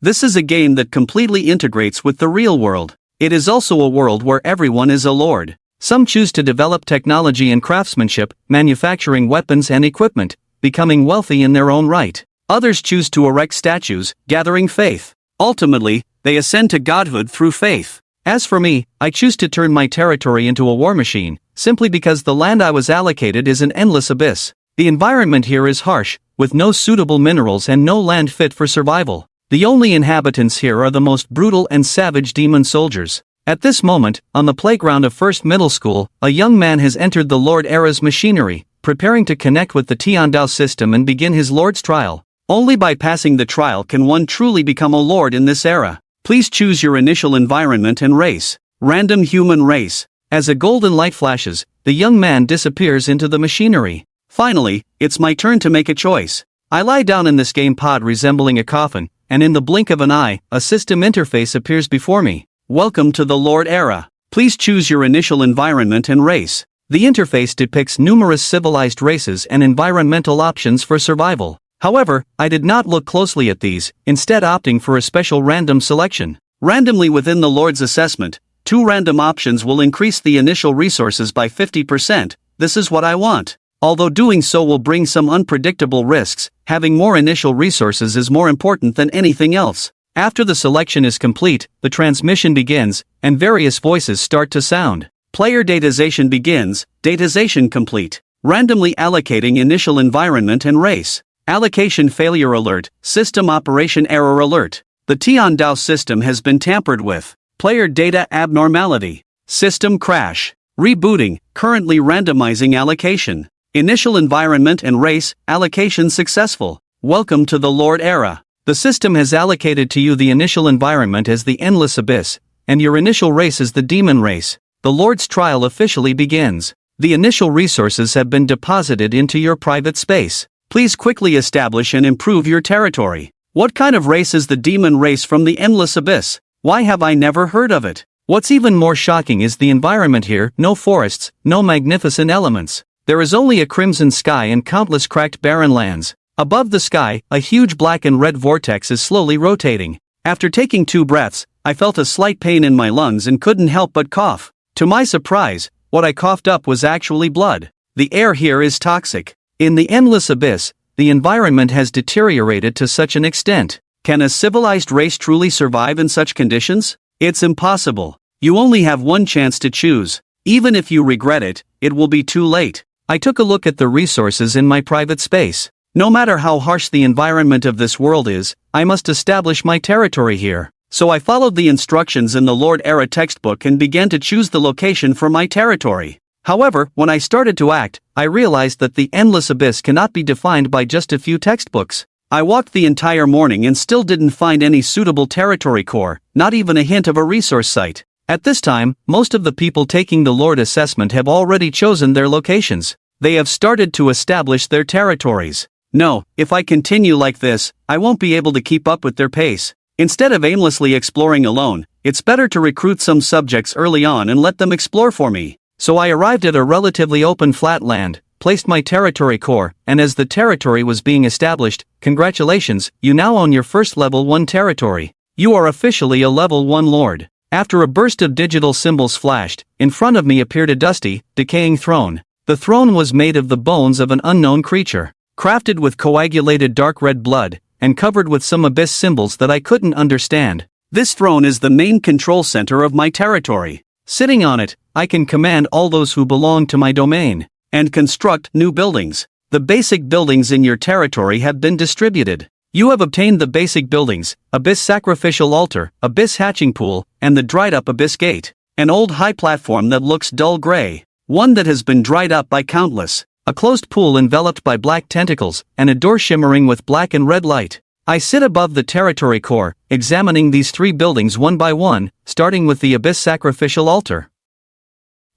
This is a game that completely integrates with the real world. It is also a world where everyone is a lord. Some choose to develop technology and craftsmanship, manufacturing weapons and equipment, becoming wealthy in their own right. Others choose to erect statues, gathering faith. Ultimately, they ascend to godhood through faith. As for me, I choose to turn my territory into a war machine, simply because the land I was allocated is an endless abyss. The environment here is harsh, with no suitable minerals and no land fit for survival. The only inhabitants here are the most brutal and savage demon soldiers. At this moment, on the playground of First Middle School, a young man has entered the Lord Era's machinery, preparing to connect with the Tiandao system and begin his Lord's trial. Only by passing the trial can one truly become a Lord in this era. Please choose your initial environment and race. Random human race. As a golden light flashes, the young man disappears into the machinery. Finally, it's my turn to make a choice. I lie down in this game pod resembling a coffin, and in the blink of an eye, a system interface appears before me. Welcome to the Lord Era. Please choose your initial environment and race. The interface depicts numerous civilized races and environmental options for survival. However, I did not look closely at these, instead opting for a special random selection. Randomly within the Lord's assessment, 2 random options will increase the initial resources by 50%. This is what I want. Although doing so will bring some unpredictable risks, having more initial resources is more important than anything else. After the selection is complete, the transmission begins, and various voices start to sound. Player datization begins, datization complete. Randomly allocating initial environment and race. Allocation failure alert, system operation error alert. The Tiandao system has been tampered with. Player data abnormality. System crash. Rebooting, currently randomizing allocation. Initial environment and race, allocation successful. Welcome to the Lord Era. The system has allocated to you the initial environment as the Endless Abyss, and your initial race is the Demon Race. The Lord's trial officially begins. The initial resources have been deposited into your private space. Please quickly establish and improve your territory. What kind of race is the Demon Race from the Endless Abyss? Why have I never heard of it? What's even more shocking is the environment here, no forests, no magnificent elements. There is only a crimson sky and countless cracked barren lands. Above the sky, a huge black and red vortex is slowly rotating. After taking 2 breaths, I felt a slight pain in my lungs and couldn't help but cough. To my surprise, what I coughed up was actually blood. The air here is toxic. In the Endless Abyss, the environment has deteriorated to such an extent. Can a civilized race truly survive in such conditions? It's impossible. You only have one chance to choose. Even if you regret it, it will be too late. I took a look at the resources in my private space. No matter how harsh the environment of this world is, I must establish my territory here. So I followed the instructions in the Lord Era textbook and began to choose the location for my territory. However, when I started to act, I realized that the Endless Abyss cannot be defined by just a few textbooks. I walked the entire morning and still didn't find any suitable territory core, not even a hint of a resource site. At this time, most of the people taking the Lord assessment have already chosen their locations. They have started to establish their territories. No, if I continue like this, I won't be able to keep up with their pace. Instead of aimlessly exploring alone, it's better to recruit some subjects early on and let them explore for me. So I arrived at a relatively open flat land, placed my territory core, and as the territory was being established, congratulations, you now own your first level 1 territory. You are officially a level 1 lord. After a burst of digital symbols flashed, in front of me appeared a dusty, decaying throne. The throne was made of the bones of an unknown creature, crafted with coagulated dark red blood, and covered with some abyss symbols that I couldn't understand. This throne is the main control center of my territory. Sitting on it, I can command all those who belong to my domain, and construct new buildings. The basic buildings in your territory have been distributed. You have obtained the basic buildings: Abyss Sacrificial Altar, Abyss Hatching Pool, and the dried up Abyss Gate. An old high platform that looks dull gray. One that has been dried up by countless. A closed pool enveloped by black tentacles, and a door shimmering with black and red light. I sit above the territory core, examining these 3 buildings one by one, starting with the Abyss Sacrificial Altar.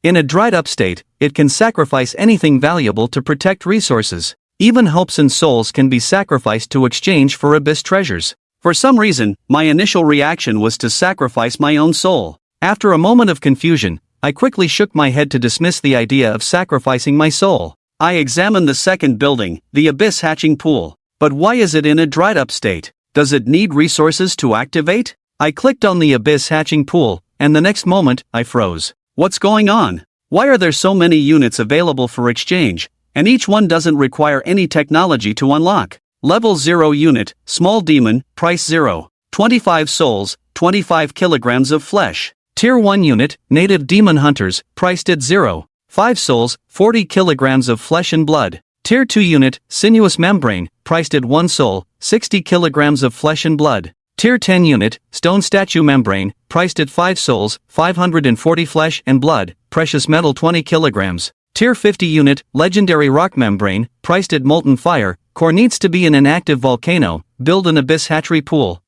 In a dried-up state, it can sacrifice anything valuable to protect resources. Even hopes and souls can be sacrificed to exchange for Abyss treasures. For some reason, my initial reaction was to sacrifice my own soul. After a moment of confusion, I quickly shook my head to dismiss the idea of sacrificing my soul. I examined the second building, the Abyss Hatching Pool. But why is it in a dried-up state? Does it need resources to activate? I clicked on the abyss hatching pool, and the next moment, I froze. What's going on? Why are there so many units available for exchange, and each one doesn't require any technology to unlock? Level 0 unit, small demon, price 0. 25 souls, 25 kilograms of flesh. Tier 1 unit, native demon hunters, priced at 0. 5 souls, 40 kilograms of flesh and blood. Tier 2 unit, sinuous membrane, priced at 1 soul, 60 kilograms of flesh and blood. Tier 10 unit, stone statue membrane, priced at 5 souls, 540 flesh and blood, precious metal 20 kilograms. Tier 50 unit, legendary rock membrane, priced at molten fire, core needs to be in an active volcano, build an abyss hatchery pool.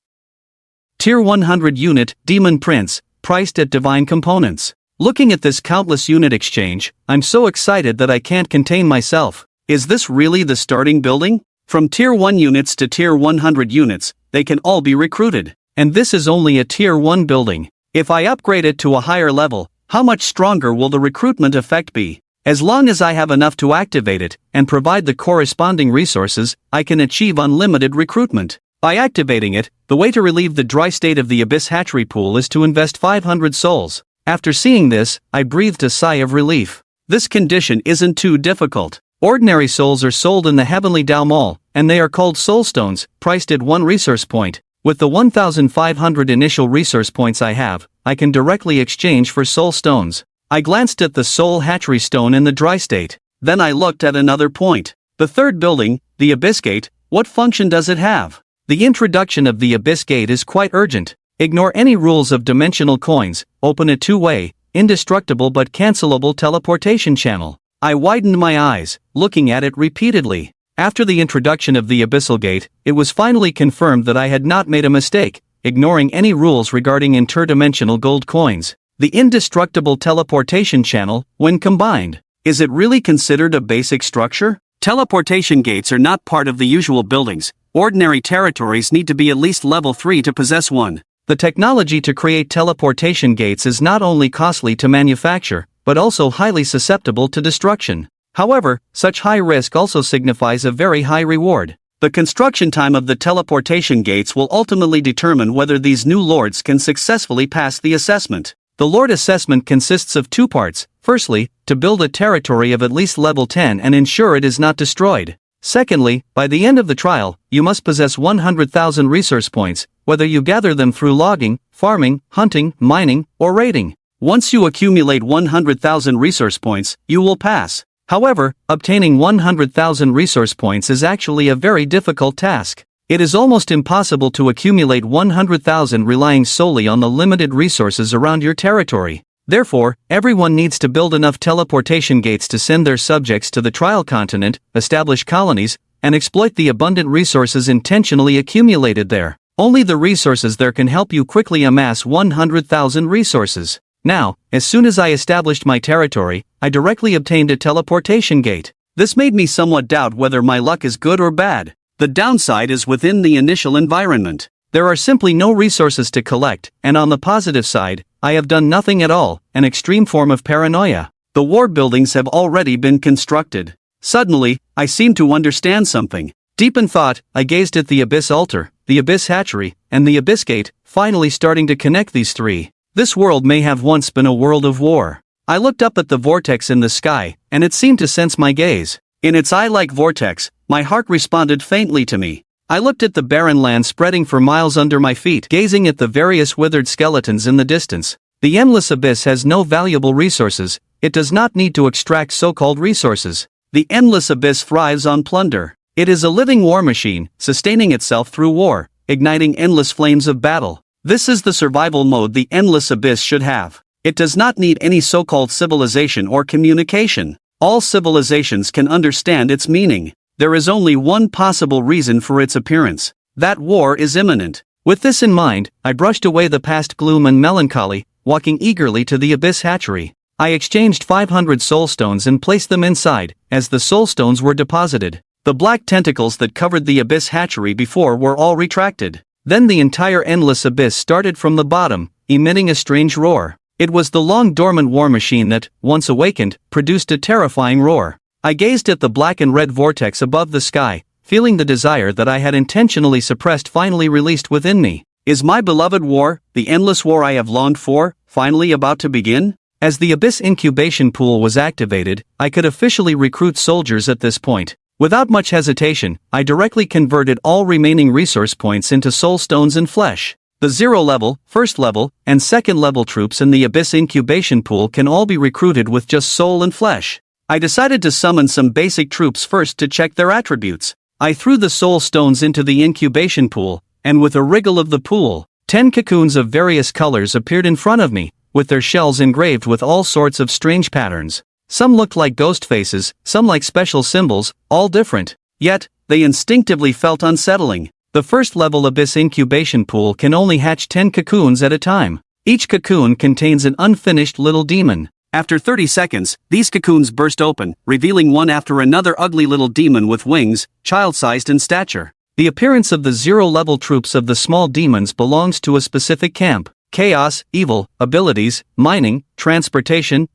Tier 100 unit, demon prince, priced at divine components. Looking at this countless unit exchange, I'm so excited that I can't contain myself. Is this really the starting building? From Tier 1 units to Tier 100 units, they can all be recruited. And this is only a Tier 1 building. If I upgrade it to a higher level, how much stronger will the recruitment effect be? As long as I have enough to activate it, and provide the corresponding resources, I can achieve unlimited recruitment. By activating it, the way to relieve the dry state of the abyss hatchery pool is to invest 500 souls. After seeing this, I breathed a sigh of relief. This condition isn't too difficult. Ordinary souls are sold in the Heavenly Dao Mall, and they are called soulstones, priced at 1 resource point. With the 1,500 initial resource points I have, I can directly exchange for soul stones. I glanced at the soul hatchery stone in the dry state. Then I looked at another point. The third building, the Abyss Gate, what function does it have? The introduction of the Abyss Gate is quite urgent. Ignore any rules of dimensional coins, open a two-way, indestructible but cancelable teleportation channel. I widened my eyes, looking at it repeatedly. After the introduction of the Abyssal Gate, it was finally confirmed that I had not made a mistake, ignoring any rules regarding interdimensional gold coins. The indestructible teleportation channel, when combined, is it really considered a basic structure? Teleportation gates are not part of the usual buildings. Ordinary territories need to be at least level 3 to possess one. The technology to create teleportation gates is not only costly to manufacture, but also highly susceptible to destruction. However, such high risk also signifies a very high reward. The construction time of the teleportation gates will ultimately determine whether these new lords can successfully pass the assessment. The Lord assessment consists of 2 parts. Firstly, to build a territory of at least level 10 and ensure it is not destroyed. Secondly, by the end of the trial, you must possess 100,000 resource points, whether you gather them through logging, farming, hunting, mining, or raiding. Once you accumulate 100,000 resource points, you will pass. However, obtaining 100,000 resource points is actually a very difficult task. It is almost impossible to accumulate 100,000 relying solely on the limited resources around your territory. Therefore, everyone needs to build enough teleportation gates to send their subjects to the trial continent, establish colonies, and exploit the abundant resources intentionally accumulated there. Only the resources there can help you quickly amass 100,000 resources. Now, as soon as I established my territory, I directly obtained a teleportation gate. This made me somewhat doubt whether my luck is good or bad. The downside is within the initial environment. There are simply no resources to collect, and on the positive side, I have done nothing at all, an extreme form of paranoia. The war buildings have already been constructed. Suddenly, I seemed to understand something. Deep in thought, I gazed at the Abyss Altar, the Abyss Hatchery, and the Abyss Gate, finally starting to connect these 3. This world may have once been a world of war. I looked up at the vortex in the sky, and it seemed to sense my gaze. In its eye-like vortex, my heart responded faintly to me. I looked at the barren land spreading for miles under my feet, gazing at the various withered skeletons in the distance. The endless abyss has no valuable resources. It does not need to extract so-called resources. The endless abyss thrives on plunder. It is a living war machine, sustaining itself through war, igniting endless flames of battle. This is the survival mode the endless abyss should have. It does not need any so-called civilization or communication. All civilizations can understand its meaning. There is only one possible reason for its appearance. That war is imminent. With this in mind, I brushed away the past gloom and melancholy, walking eagerly to the Abyss Hatchery. I exchanged 500 soul stones and placed them inside. As the soul stones were deposited, the black tentacles that covered the Abyss Hatchery before were all retracted. Then the entire endless abyss started from the bottom, emitting a strange roar. It was the long-dormant war machine that, once awakened, produced a terrifying roar. I gazed at the black and red vortex above the sky, feeling the desire that I had intentionally suppressed finally released within me. Is my beloved war, the endless war I have longed for, finally about to begin? As the Abyss incubation pool was activated, I could officially recruit soldiers at this point. Without much hesitation, I directly converted all remaining resource points into soul stones and flesh. The 0 level, 1st level, and 2nd level troops in the Abyss incubation pool can all be recruited with just soul and flesh. I decided to summon some basic troops first to check their attributes. I threw the soul stones into the incubation pool, and with a wriggle of the pool, 10 cocoons of various colors appeared in front of me, with their shells engraved with all sorts of strange patterns. Some looked like ghost faces, some like special symbols, all different. Yet, they instinctively felt unsettling. The 1st level Abyss incubation pool can only hatch 10 cocoons at a time. Each cocoon contains an unfinished little demon. After 30 seconds, these cocoons burst open, revealing one after another ugly little demon with wings, child-sized in stature. The appearance of the 0 level troops of the small demons belongs to a specific camp. Chaos, evil, abilities, mining, transportation,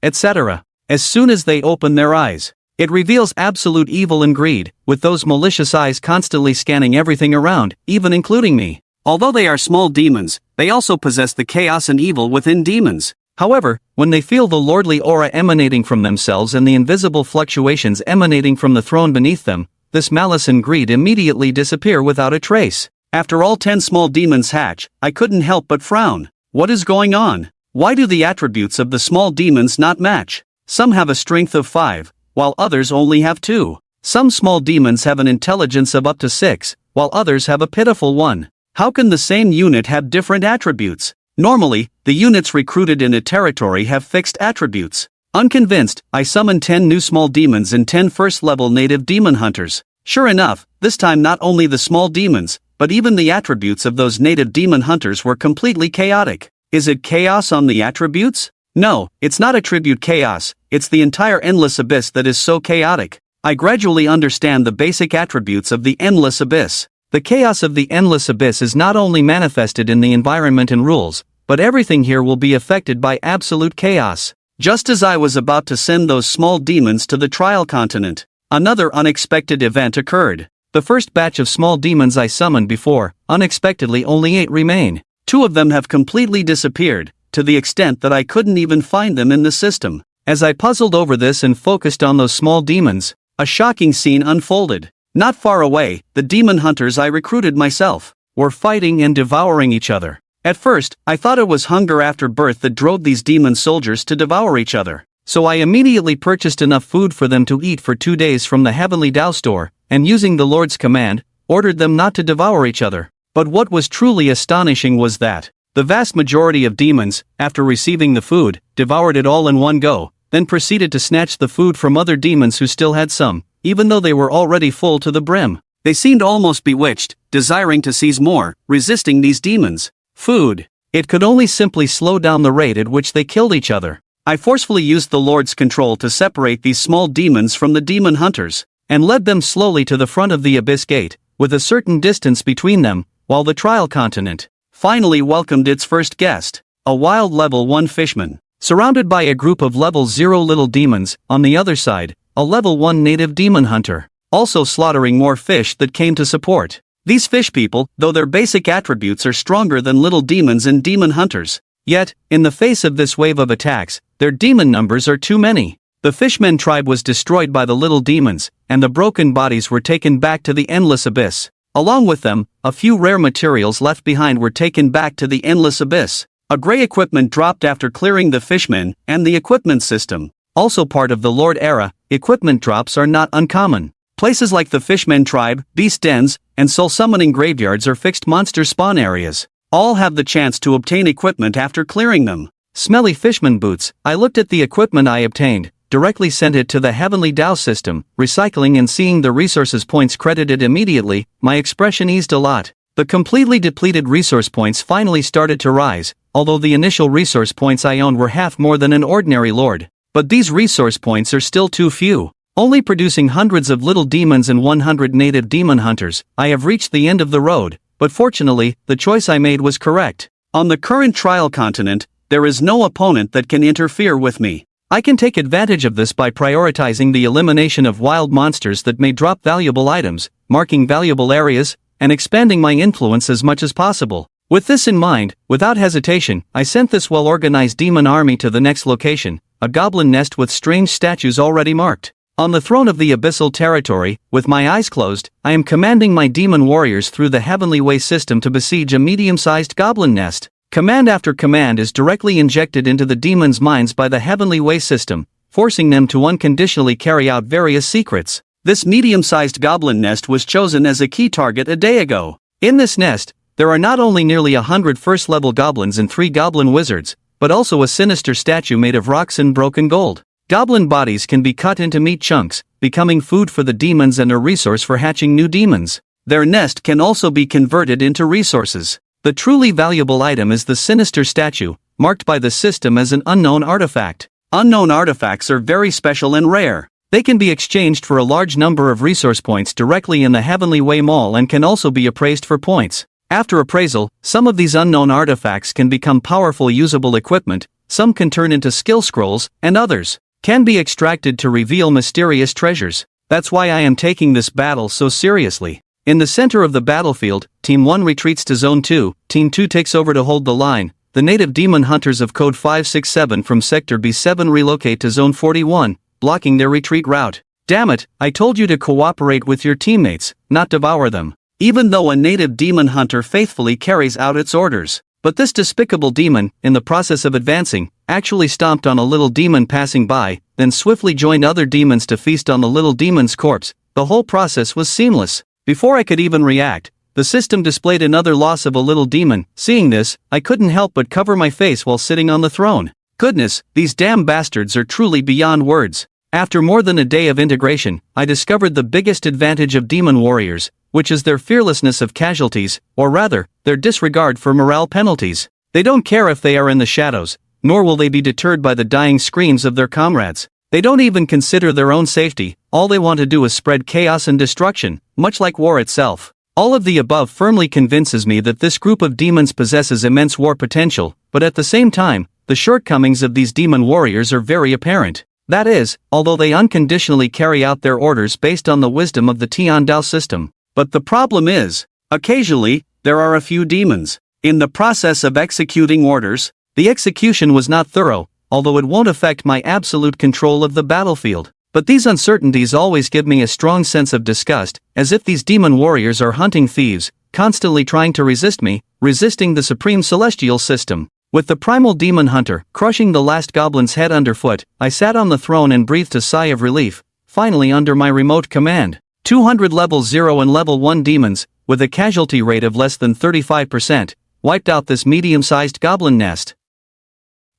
etc. As soon as they open their eyes, it reveals absolute evil and greed, with those malicious eyes constantly scanning everything around, even including me. Although they are small demons, they also possess the chaos and evil within demons. However, when they feel the lordly aura emanating from themselves and the invisible fluctuations emanating from the throne beneath them, this malice and greed immediately disappear without a trace. After all 10 small demons hatch, I couldn't help but frown. What is going on? Why do the attributes of the small demons not match? Some have a strength of 5, while others only have 2. Some small demons have an intelligence of up to 6, while others have a pitiful 1. How can the same unit have different attributes? Normally, the units recruited in a territory have fixed attributes. Unconvinced, I summoned 10 new small demons and 10 1st-level native demon hunters. Sure enough, this time not only the small demons, but even the attributes of those native demon hunters were completely chaotic. Is it chaos on the attributes? No, it's not attribute chaos, it's the entire endless abyss that is so chaotic. I gradually understand the basic attributes of the endless abyss. The chaos of the endless abyss is not only manifested in the environment and rules, but everything here will be affected by absolute chaos. Just as I was about to send those small demons to the trial continent, another unexpected event occurred. The first batch of small demons I summoned before, unexpectedly only 8 remain. 2 of them have completely disappeared, to the extent that I couldn't even find them in the system. As I puzzled over this and focused on those small demons, a shocking scene unfolded. Not far away, the demon hunters I recruited myself were fighting and devouring each other. At first, I thought it was hunger after birth that drove these demon soldiers to devour each other. So I immediately purchased enough food for them to eat for 2 days from the Heavenly Tao store, and using the Lord's command, ordered them not to devour each other. But what was truly astonishing was that the vast majority of demons, after receiving the food, devoured it all in one go, then proceeded to snatch the food from other demons who still had some, even though they were already full to the brim. They seemed almost bewitched, desiring to seize more, resisting these demons' food. It could only simply slow down the rate at which they killed each other. I forcefully used the Lord's control to separate these small demons from the demon hunters, and led them slowly to the front of the abyss gate, with a certain distance between them, while the trial continent finally welcomed its first guest, a wild level 1 fishman, surrounded by a group of level 0 little demons. On the other side, a level 1 native demon hunter, also slaughtering more fish that came to support. These fish people, though their basic attributes are stronger than little demons and demon hunters, yet, in the face of this wave of attacks, their demon numbers are too many. The fishmen tribe was destroyed by the little demons, and the broken bodies were taken back to the endless abyss. Along with them, a few rare materials left behind were taken back to the endless abyss. A gray equipment dropped after clearing the fishmen, and the equipment system. Also part of the Lord era, equipment drops are not uncommon. Places like the fishmen tribe, beast dens, and soul summoning graveyards are fixed monster spawn areas. All have the chance to obtain equipment after clearing them. Smelly fishman boots. I looked at the equipment I obtained, directly sent it to the Heavenly Tao system, recycling and seeing the resources points credited immediately, my expression eased a lot. The completely depleted resource points finally started to rise, although the initial resource points I owned were half more than an ordinary lord. But these resource points are still too few. Only producing hundreds of little demons and 100 native demon hunters, I have reached the end of the road, but fortunately, the choice I made was correct. On the current trial continent, there is no opponent that can interfere with me. I can take advantage of this by prioritizing the elimination of wild monsters that may drop valuable items, marking valuable areas, and expanding my influence as much as possible. With this in mind, without hesitation, I sent this well-organized demon army to the next location, a goblin nest with strange statues already marked. On the throne of the abyssal territory, with my eyes closed, I am commanding my demon warriors through the Heavenly Way system to besiege a medium-sized goblin nest. Command after command is directly injected into the demons' minds by the Heavenly Way system, forcing them to unconditionally carry out various secrets. This medium-sized goblin nest was chosen as a key target a day ago. In this nest, there are not only nearly 100 first-level goblins and 3 goblin wizards, but also a sinister statue made of rocks and broken gold. Goblin bodies can be cut into meat chunks, becoming food for the demons and a resource for hatching new demons. Their nest can also be converted into resources. The truly valuable item is the sinister statue, marked by the system as an unknown artifact. Unknown artifacts are very special and rare. They can be exchanged for a large number of resource points directly in the Heavenly Way Mall and can also be appraised for points. After appraisal, some of these unknown artifacts can become powerful usable equipment, some can turn into skill scrolls, and others can be extracted to reveal mysterious treasures. That's why I am taking this battle so seriously. In the center of the battlefield, Team 1 retreats to Zone 2, Team 2 takes over to hold the line. The native demon hunters of Code 567 from Sector B7 relocate to Zone 41, blocking their retreat route. Damn it, I told you to cooperate with your teammates, not devour them. Even though a native demon hunter faithfully carries out its orders. But this despicable demon, in the process of advancing, actually stomped on a little demon passing by, then swiftly joined other demons to feast on the little demon's corpse. The whole process was seamless. Before I could even react, the system displayed another loss of a little demon. Seeing this, I couldn't help but cover my face while sitting on the throne. Goodness, these damn bastards are truly beyond words. After more than a day of integration, I discovered the biggest advantage of demon warriors, which is their fearlessness of casualties, or rather, their disregard for morale penalties. They don't care if they are in the shadows, nor will they be deterred by the dying screams of their comrades. They don't even consider their own safety, all they want to do is spread chaos and destruction, much like war itself. All of the above firmly convinces me that this group of demons possesses immense war potential, but at the same time, the shortcomings of these demon warriors are very apparent. That is, although they unconditionally carry out their orders based on the wisdom of the Tian Dao system. But the problem is, occasionally, there are a few demons. In the process of executing orders, the execution was not thorough, although it won't affect my absolute control of the battlefield. But these uncertainties always give me a strong sense of disgust, as if these demon warriors are hunting thieves, constantly trying to resist me, resisting the supreme celestial system. With the primal demon hunter crushing the last goblin's head underfoot, I sat on the throne and breathed a sigh of relief, finally under my remote command. 200 level 0 and level 1 demons, with a casualty rate of less than 35%, wiped out this medium-sized goblin nest.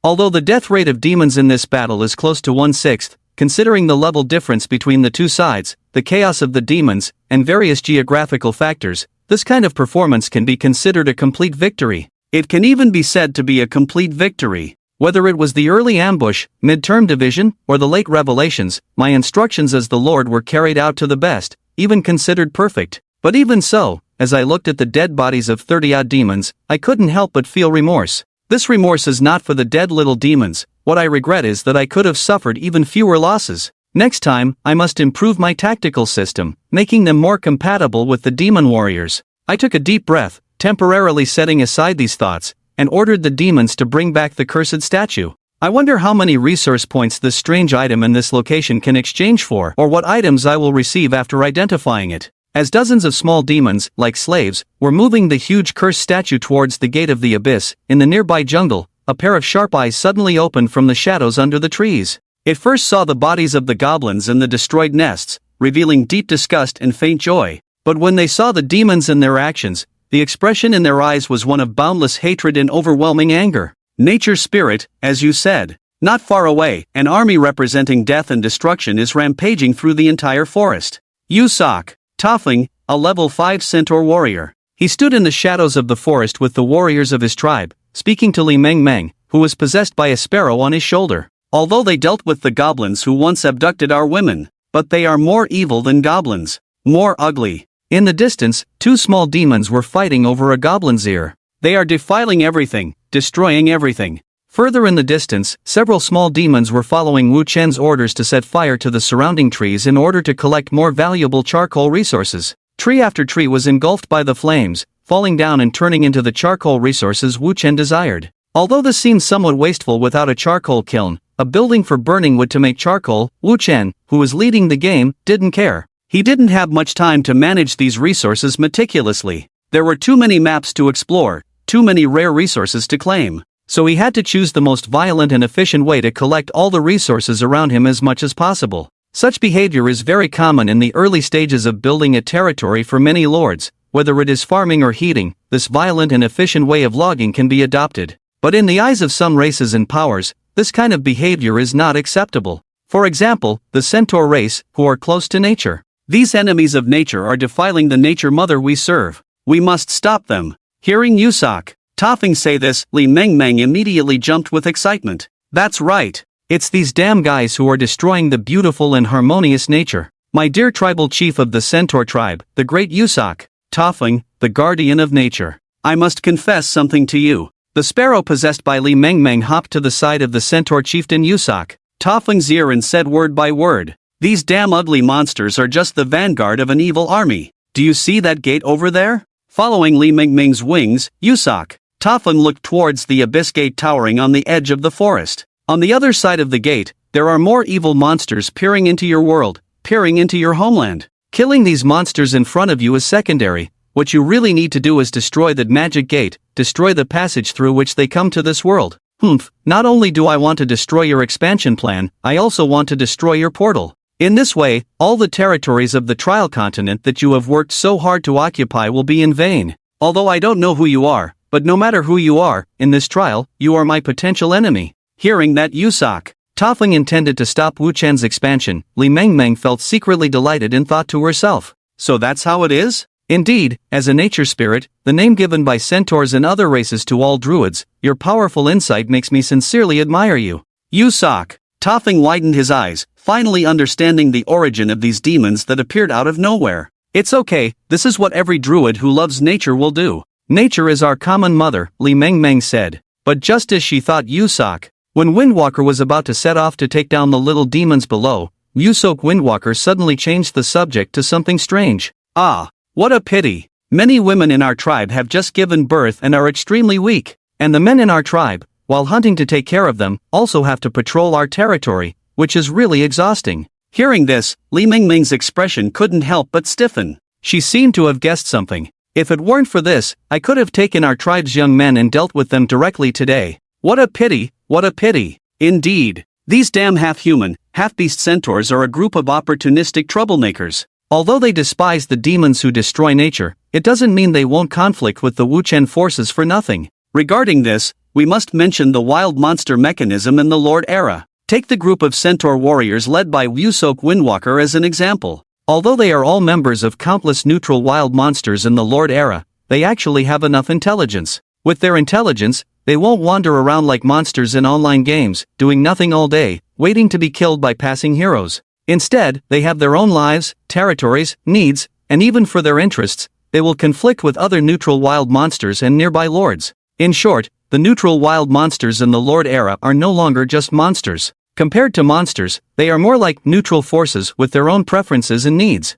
Although the death rate of demons in this battle is close to 1/6, considering the level difference between the two sides, the chaos of the demons, and various geographical factors, this kind of performance can be considered a complete victory. It can even be said to be a complete victory. Whether it was the early ambush, midterm division, or the late revelations, my instructions as the Lord were carried out to the best, even considered perfect. But even so, as I looked at the dead bodies of 30-odd demons, I couldn't help but feel remorse. This remorse is not for the dead little demons. What I regret is that I could have suffered even fewer losses. Next time, I must improve my tactical system, making them more compatible with the demon warriors. I took a deep breath, temporarily setting aside these thoughts, and ordered the demons to bring back the cursed statue. I wonder how many resource points this strange item in this location can exchange for, or what items I will receive after identifying it. As dozens of small demons, like slaves, were moving the huge cursed statue towards the gate of the abyss, in the nearby jungle, a pair of sharp eyes suddenly opened from the shadows under the trees. It first saw the bodies of the goblins and the destroyed nests, revealing deep disgust and faint joy. But when they saw the demons and their actions, the expression in their eyes was one of boundless hatred and overwhelming anger. Nature's spirit, as you said. Not far away, an army representing death and destruction is rampaging through the entire forest. Yusak, Toffling, a level 5 centaur warrior. He stood in the shadows of the forest with the warriors of his tribe, speaking to Li Meng Meng, who was possessed by a sparrow on his shoulder. Although they dealt with the goblins who once abducted our women, but they are more evil than goblins. More ugly. In the distance, two small demons were fighting over a goblin's ear. They are defiling everything, destroying everything. Further in the distance, several small demons were following Wu Chen's orders to set fire to the surrounding trees in order to collect more valuable charcoal resources. Tree after tree was engulfed by the flames, falling down and turning into the charcoal resources Wu Chen desired. Although this seemed somewhat wasteful without a charcoal kiln, a building for burning wood to make charcoal, Wu Chen, who was leading the game, didn't care. He didn't have much time to manage these resources meticulously. There were too many maps to explore, too many rare resources to claim. So he had to choose the most violent and efficient way to collect all the resources around him as much as possible. Such behavior is very common in the early stages of building a territory for many lords. Whether it is farming or heating, this violent and efficient way of logging can be adopted. But in the eyes of some races and powers, this kind of behavior is not acceptable. For example, the centaur race, who are close to nature. These enemies of nature are defiling the nature mother we serve. We must stop them. Hearing Yusak Toffing say this, Li Mengmeng immediately jumped with excitement. That's right. It's these damn guys who are destroying the beautiful and harmonious nature. My dear tribal chief of the centaur tribe, the great Yusak Toffing, the guardian of nature. I must confess something to you. The sparrow possessed by Li Mengmeng hopped to the side of the centaur chieftain Yusak Toffing's ear and said word by word, "These damn ugly monsters are just the vanguard of an evil army. Do you see that gate over there?" Following Li Mengmeng's wings, Yusak Toffing looked towards the abyss gate towering on the edge of the forest. On the other side of the gate, there are more evil monsters peering into your world, peering into your homeland. Killing these monsters in front of you is secondary. What you really need to do is destroy that magic gate, destroy the passage through which they come to this world. Not only do I want to destroy your expansion plan, I also want to destroy your portal. In this way, all the territories of the trial continent that you have worked so hard to occupy will be in vain. Although I don't know who you are, but no matter who you are, in this trial, you are my potential enemy. Hearing that Yusak Toffing intended to stop Wu Chen's expansion, Li Mengmeng felt secretly delighted and thought to herself, so that's how it is? Indeed, as a nature spirit, the name given by centaurs and other races to all druids, your powerful insight makes me sincerely admire you. Yusak Toffing widened his eyes, finally understanding the origin of these demons that appeared out of nowhere. It's okay, this is what every druid who loves nature will do. Nature is our common mother, Li Mengmeng said. But just as she thought Yusak, when Windwalker was about to set off to take down the little demons below, Yusok Windwalker suddenly changed the subject to something strange. Ah, what a pity. Many women in our tribe have just given birth and are extremely weak, and the men in our tribe, while hunting to take care of them, also have to patrol our territory, which is really exhausting. Hearing this, Li Mengmeng's expression couldn't help but stiffen. She seemed to have guessed something. If it weren't for this, I could have taken our tribe's young men and dealt with them directly today. What a pity, what a pity. Indeed. These damn half-human, half-beast centaurs are a group of opportunistic troublemakers. Although they despise the demons who destroy nature, it doesn't mean they won't conflict with the Wu Chen forces for nothing. Regarding this, we must mention the wild monster mechanism in the Lord era. Take the group of centaur warriors led by Yusok Windwalker as an example. Although they are all members of countless neutral wild monsters in the Lord era, they actually have enough intelligence. With their intelligence, they won't wander around like monsters in online games, doing nothing all day, waiting to be killed by passing heroes. Instead, they have their own lives, territories, needs, and even for their interests, they will conflict with other neutral wild monsters and nearby lords. In short, the neutral wild monsters in the Lord era are no longer just monsters. Compared to monsters, they are more like neutral forces with their own preferences and needs.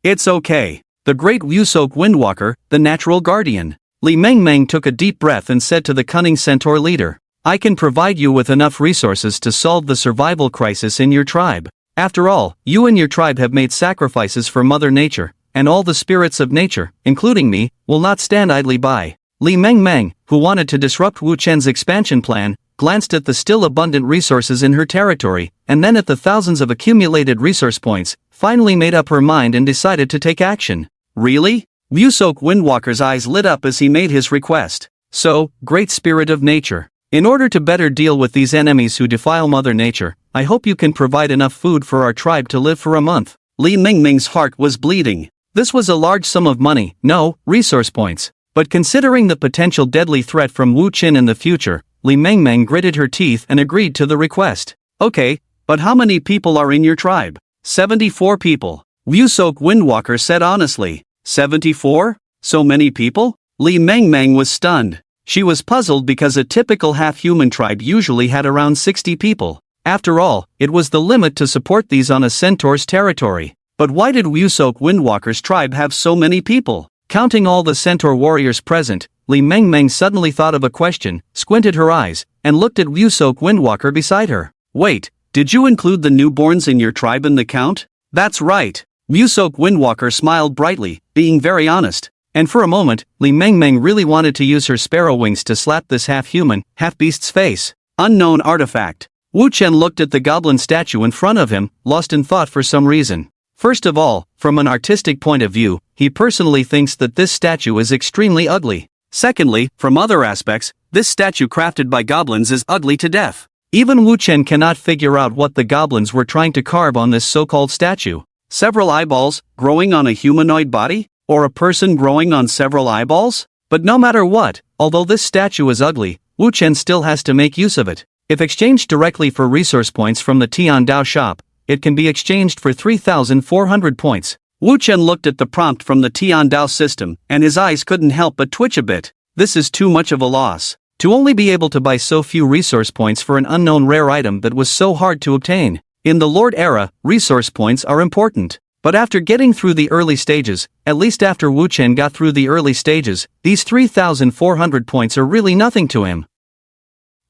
It's okay. The great Yusok Windwalker, the natural guardian. Li Mengmeng took a deep breath and said to the cunning centaur leader, I can provide you with enough resources to solve the survival crisis in your tribe. After all, you and your tribe have made sacrifices for Mother Nature, and all the spirits of nature, including me, will not stand idly by. Li Mengmeng, who wanted to disrupt Wu Chen's expansion plan, glanced at the still abundant resources in her territory, and then at the thousands of accumulated resource points, finally made up her mind and decided to take action. Really? Yusok Windwalker's eyes lit up as he made his request. So, great spirit of nature. In order to better deal with these enemies who defile Mother Nature, I hope you can provide enough food for our tribe to live for a month. Li Mengmeng's heart was bleeding. This was a large sum of money, no, resource points. But considering the potential deadly threat from Wu Chen in the future, Li Mengmeng gritted her teeth and agreed to the request. Okay, but how many people are in your tribe? 74 people. Yusok Windwalker said honestly. 74? So many people? Li Mengmeng was stunned. She was puzzled because a typical half-human tribe usually had around 60 people. After all, it was the limit to support these on a centaur's territory. But why did Wusok Windwalker's tribe have so many people? Counting all the centaur warriors present, Li Mengmeng suddenly thought of a question, squinted her eyes, and looked at Wusok Windwalker beside her. Wait, did you include the newborns in your tribe in the count? That's right. Wusok Windwalker smiled brightly, being very honest. And for a moment, Li Mengmeng really wanted to use her sparrow wings to slap this half-human, half-beast's face. Unknown artifact. Wu Chen looked at the goblin statue in front of him, lost in thought for some reason. First of all, from an artistic point of view, he personally thinks that this statue is extremely ugly. Secondly, from other aspects, this statue crafted by goblins is ugly to death. Even Wu Chen cannot figure out what the goblins were trying to carve on this so-called statue. Several eyeballs, growing on a humanoid body? Or a person growing on several eyeballs? But no matter what, although this statue is ugly, Wu Chen still has to make use of it. If exchanged directly for resource points from the Tian Dao shop, it can be exchanged for 3,400 points. Wu Chen looked at the prompt from the Tian Dao system, and his eyes couldn't help but twitch a bit. This is too much of a loss. To only be able to buy so few resource points for an unknown rare item that was so hard to obtain. In the Lord era, resource points are important. But after getting through the early stages, at least after Wu Chen got through the early stages, these 3,400 points are really nothing to him.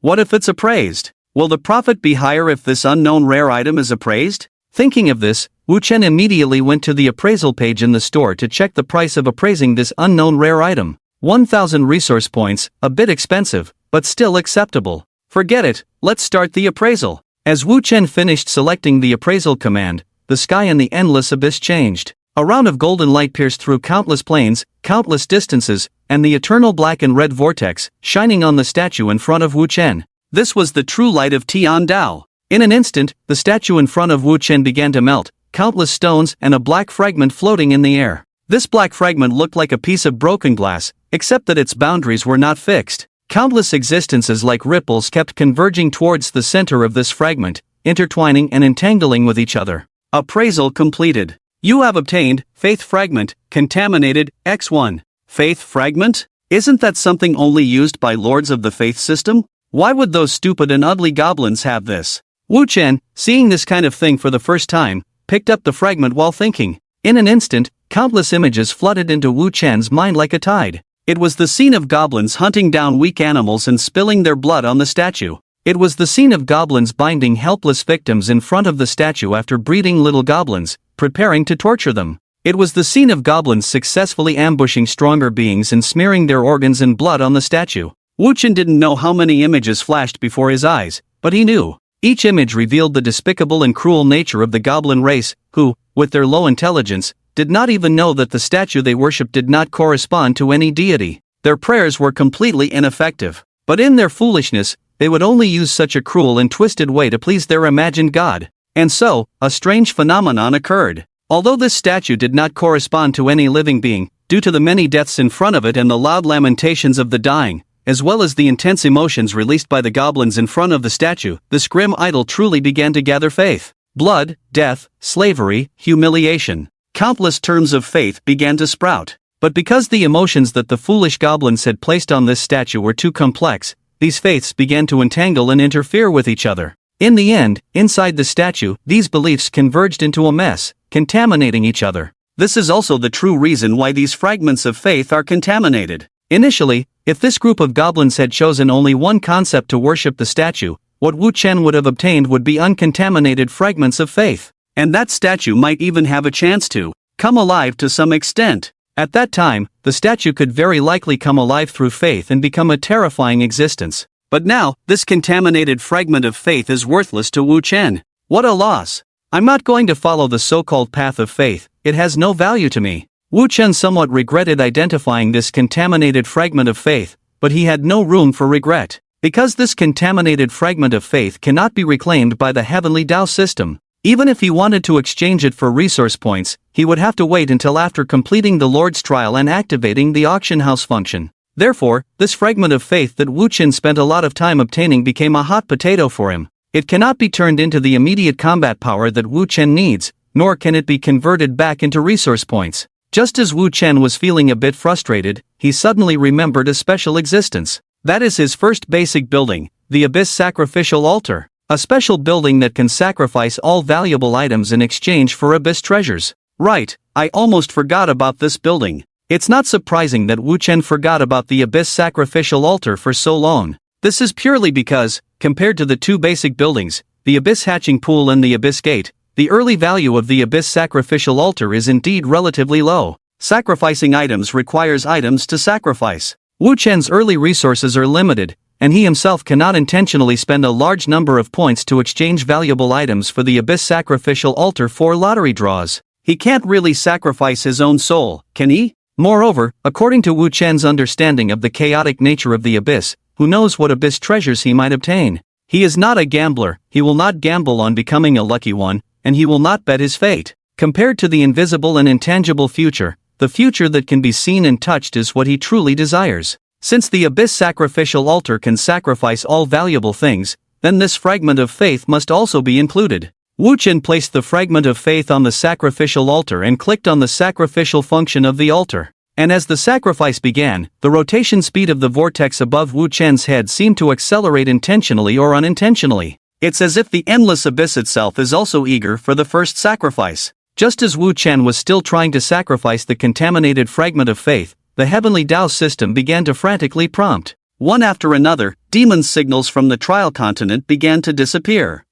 What if it's appraised? Will the profit be higher if this unknown rare item is appraised? Thinking of this, Wu Chen immediately went to the appraisal page in the store to check the price of appraising this unknown rare item. 1,000 resource points, a bit expensive, but still acceptable. Forget it, let's start the appraisal. As Wu Chen finished selecting the appraisal command, the sky and the endless abyss changed. A round of golden light pierced through countless planes, countless distances, and the eternal black and red vortex, shining on the statue in front of Wu Chen. This was the true light of Tian Dao. In an instant, the statue in front of Wu Chen began to melt, countless stones and a black fragment floating in the air. This black fragment looked like a piece of broken glass, except that its boundaries were not fixed. Countless existences like ripples kept converging towards the center of this fragment, intertwining and entangling with each other. Appraisal completed. You have obtained Faith Fragment, Contaminated, X1. Faith Fragment? Isn't that something only used by Lords of the Faith system? Why would those stupid and ugly goblins have this? Wu Chen, seeing this kind of thing for the first time, picked up the fragment while thinking. In an instant, countless images flooded into Wu Chen's mind like a tide. It was the scene of goblins hunting down weak animals and spilling their blood on the statue. It was the scene of goblins binding helpless victims in front of the statue after breeding little goblins, preparing to torture them. It was the scene of goblins successfully ambushing stronger beings and smearing their organs and blood on the statue. Wu Chen didn't know how many images flashed before his eyes, but he knew. Each image revealed the despicable and cruel nature of the goblin race, who, with their low intelligence, did not even know that the statue they worshipped did not correspond to any deity. Their prayers were completely ineffective. But in their foolishness, they would only use such a cruel and twisted way to please their imagined god. And so, a strange phenomenon occurred. Although this statue did not correspond to any living being, due to the many deaths in front of it and the loud lamentations of the dying, as well as the intense emotions released by the goblins in front of the statue, this grim idol truly began to gather faith. Blood, death, slavery, humiliation. Countless terms of faith began to sprout. But because the emotions that the foolish goblins had placed on this statue were too complex, these faiths began to entangle and interfere with each other. In the end, inside the statue, these beliefs converged into a mess, contaminating each other. This is also the true reason why these fragments of faith are contaminated. Initially, if this group of goblins had chosen only one concept to worship the statue, what Wu Chen would have obtained would be uncontaminated fragments of faith. And that statue might even have a chance to come alive to some extent. At that time, the statue could very likely come alive through faith and become a terrifying existence. But now, this contaminated fragment of faith is worthless to Wu Chen. What a loss! I'm not going to follow the so-called path of faith, it has no value to me. Wu Chen somewhat regretted identifying this contaminated fragment of faith, but he had no room for regret. Because this contaminated fragment of faith cannot be reclaimed by the heavenly Dao system. Even if he wanted to exchange it for resource points, he would have to wait until after completing the Lord's trial and activating the auction house function. Therefore, this fragment of faith that Wu Chen spent a lot of time obtaining became a hot potato for him. It cannot be turned into the immediate combat power that Wu Chen needs, nor can it be converted back into resource points. Just as Wu Chen was feeling a bit frustrated, he suddenly remembered a special existence. That is his first basic building, the Abyss Sacrificial Altar. A special building that can sacrifice all valuable items in exchange for Abyss treasures. Right, I almost forgot about this building. It's not surprising that Wu Chen forgot about the Abyss Sacrificial Altar for so long. This is purely because, compared to the two basic buildings, the Abyss Hatching Pool and the Abyss Gate, the early value of the Abyss Sacrificial Altar is indeed relatively low. Sacrificing items requires items to sacrifice. Wu Chen's early resources are limited, and he himself cannot intentionally spend a large number of points to exchange valuable items for the Abyss Sacrificial Altar for lottery draws. He can't really sacrifice his own soul, can he? Moreover, according to Wu Chen's understanding of the chaotic nature of the Abyss, who knows what Abyss treasures he might obtain? He is not a gambler, he will not gamble on becoming a lucky one, and he will not bet his fate. Compared to the invisible and intangible future, the future that can be seen and touched is what he truly desires. Since the Abyss Sacrificial Altar can sacrifice all valuable things, then this fragment of faith must also be included. Wu Chen placed the fragment of faith on the sacrificial altar and clicked on the sacrificial function of the altar. And as the sacrifice began, the rotation speed of the vortex above Wu Chen's head seemed to accelerate intentionally or unintentionally. It's as if the endless abyss itself is also eager for the first sacrifice. Just as Wu Chen was still trying to sacrifice the contaminated fragment of faith, the heavenly Tao system began to frantically prompt. One after another, demon signals from the trial continent began to disappear.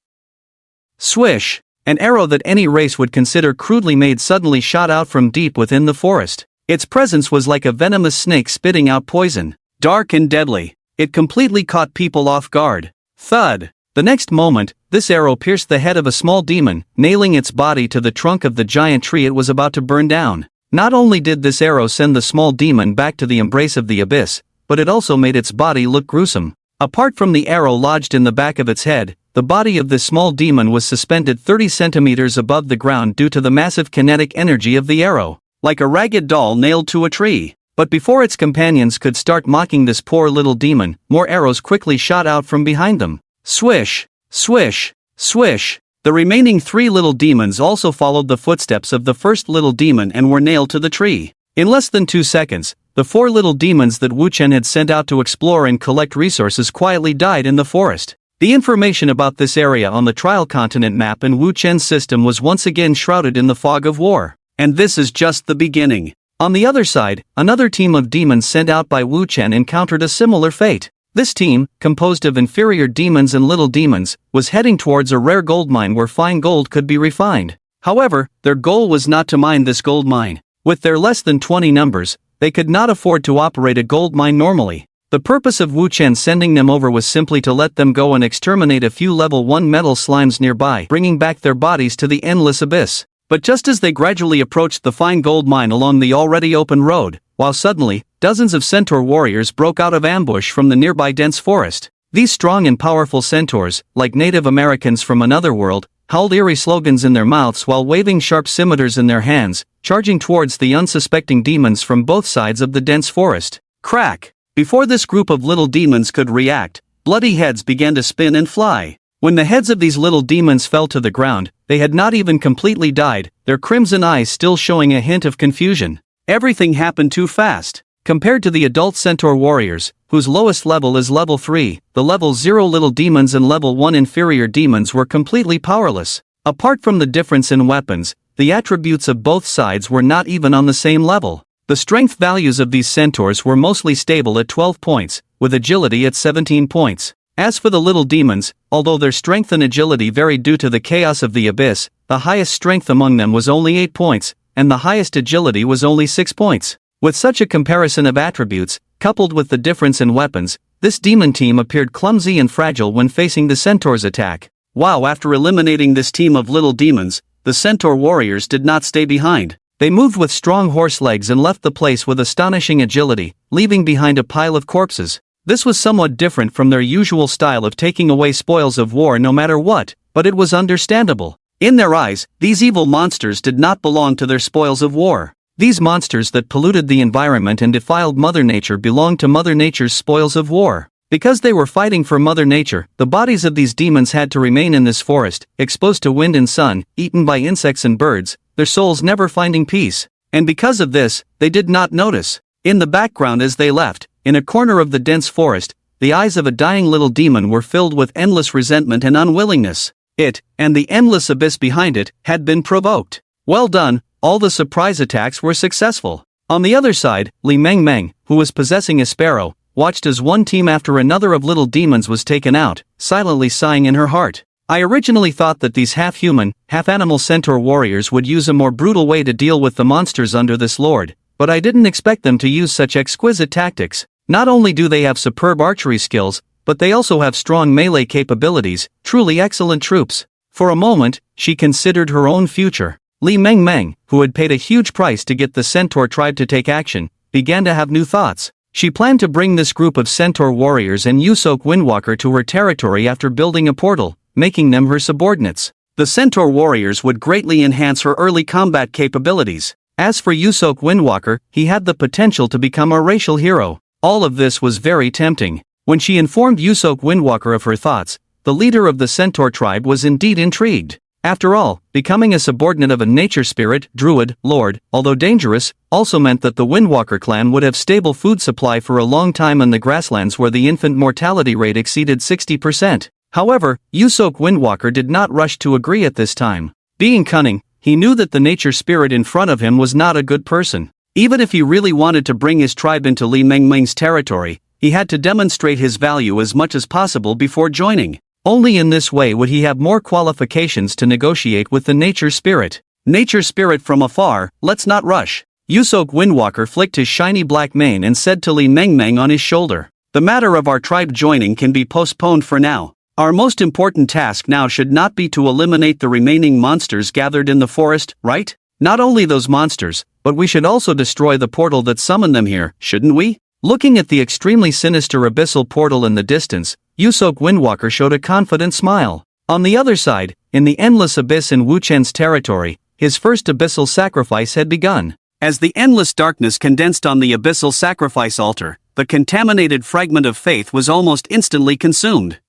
Swish! An arrow that any race would consider crudely made suddenly shot out from deep within the forest. Its presence was like a venomous snake spitting out poison. Dark and deadly. It completely caught people off guard. Thud! The next moment, this arrow pierced the head of a small demon, nailing its body to the trunk of the giant tree it was about to burn down. Not only did this arrow send the small demon back to the embrace of the abyss, but it also made its body look gruesome. Apart from the arrow lodged in the back of its head, the body of this small demon was suspended 30 centimeters above the ground due to the massive kinetic energy of the arrow, like a ragged doll nailed to a tree. But before its companions could start mocking this poor little demon, more arrows quickly shot out from behind them. Swish! Swish! Swish! The remaining 3 little demons also followed the footsteps of the first little demon and were nailed to the tree. In less than 2 seconds, the 4 little demons that Wu Chen had sent out to explore and collect resources quietly died in the forest. The information about this area on the trial continent map and Wu Chen's system was once again shrouded in the fog of war. And this is just the beginning. On the other side, another team of demons sent out by Wu Chen encountered a similar fate. This team, composed of inferior demons and little demons, was heading towards a rare gold mine where fine gold could be refined. However, their goal was not to mine this gold mine. With their less than 20 numbers, they could not afford to operate a gold mine normally. The purpose of Wu Chen sending them over was simply to let them go and exterminate a few level 1 metal slimes nearby, bringing back their bodies to the endless abyss. But just as they gradually approached the fine gold mine along the already open road, while suddenly, dozens of centaur warriors broke out of ambush from the nearby dense forest. These strong and powerful centaurs, like Native Americans from another world, howled eerie slogans in their mouths while waving sharp scimitars in their hands, charging towards the unsuspecting demons from both sides of the dense forest. Crack! Before this group of little demons could react, bloody heads began to spin and fly. When the heads of these little demons fell to the ground, they had not even completely died, their crimson eyes still showing a hint of confusion. Everything happened too fast. Compared to the adult centaur warriors, whose lowest level is level 3, the level 0 little demons and level 1 inferior demons were completely powerless. Apart from the difference in weapons, the attributes of both sides were not even on the same level. The strength values of these centaurs were mostly stable at 12 points, with agility at 17 points. As for the little demons, although their strength and agility varied due to the chaos of the abyss, the highest strength among them was only 8 points, and the highest agility was only 6 points. With such a comparison of attributes, coupled with the difference in weapons, this demon team appeared clumsy and fragile when facing the centaur's attack. Wow! After eliminating this team of little demons, the centaur warriors did not stay behind. They moved with strong horse legs and left the place with astonishing agility, leaving behind a pile of corpses. This was somewhat different from their usual style of taking away spoils of war no matter what, but it was understandable. In their eyes, these evil monsters did not belong to their spoils of war. These monsters that polluted the environment and defiled Mother Nature belonged to Mother Nature's spoils of war. Because they were fighting for Mother Nature, the bodies of these demons had to remain in this forest, exposed to wind and sun, eaten by insects and birds, their souls never finding peace. and because of this, they did not notice. In the background as they left, in a corner of the dense forest, the eyes of a dying little demon were filled with endless resentment and unwillingness. It, and the endless abyss behind it, had been provoked. Well done, all the surprise attacks were successful. On the other side, Li Meng Meng, who was possessing a sparrow, watched as one team after another of little demons was taken out, silently sighing in her heart. I originally thought that these half-human, half-animal centaur warriors would use a more brutal way to deal with the monsters under this lord, but I didn't expect them to use such exquisite tactics. Not only do they have superb archery skills, but they also have strong melee capabilities, truly excellent troops. For a moment, she considered her own future. Li Meng Meng, who had paid a huge price to get the centaur tribe to take action, began to have new thoughts. She planned to bring this group of centaur warriors and Yusok Windwalker to her territory after building a portal, making them her subordinates. The centaur warriors would greatly enhance her early combat capabilities. As for Yusok Windwalker, he had the potential to become a racial hero. All of this was very tempting. When she informed Yusok Windwalker of her thoughts, the leader of the centaur tribe was indeed intrigued. After all, becoming a subordinate of a nature spirit, druid, lord, although dangerous, also meant that the Windwalker clan would have stable food supply for a long time in the grasslands where the infant mortality rate exceeded 60%. However, Yusok Windwalker did not rush to agree at this time. Being cunning, he knew that the nature spirit in front of him was not a good person. Even if he really wanted to bring his tribe into Li Meng Meng's territory, he had to demonstrate his value as much as possible before joining. Only in this way would he have more qualifications to negotiate with the nature spirit. Nature spirit from afar, let's not rush. Yusok Windwalker flicked his shiny black mane and said to Li Meng Meng on his shoulder, "The matter of our tribe joining can be postponed for now. Our most important task now should not be to eliminate the remaining monsters gathered in the forest, right? Not only those monsters, but we should also destroy the portal that summoned them here, shouldn't we?" Looking at the extremely sinister abyssal portal in the distance, Yusok Windwalker showed a confident smile. On the other side, in the endless abyss in Wu Chen's territory, his first abyssal sacrifice had begun. As the endless darkness condensed on the abyssal sacrifice altar, the contaminated fragment of faith was almost instantly consumed.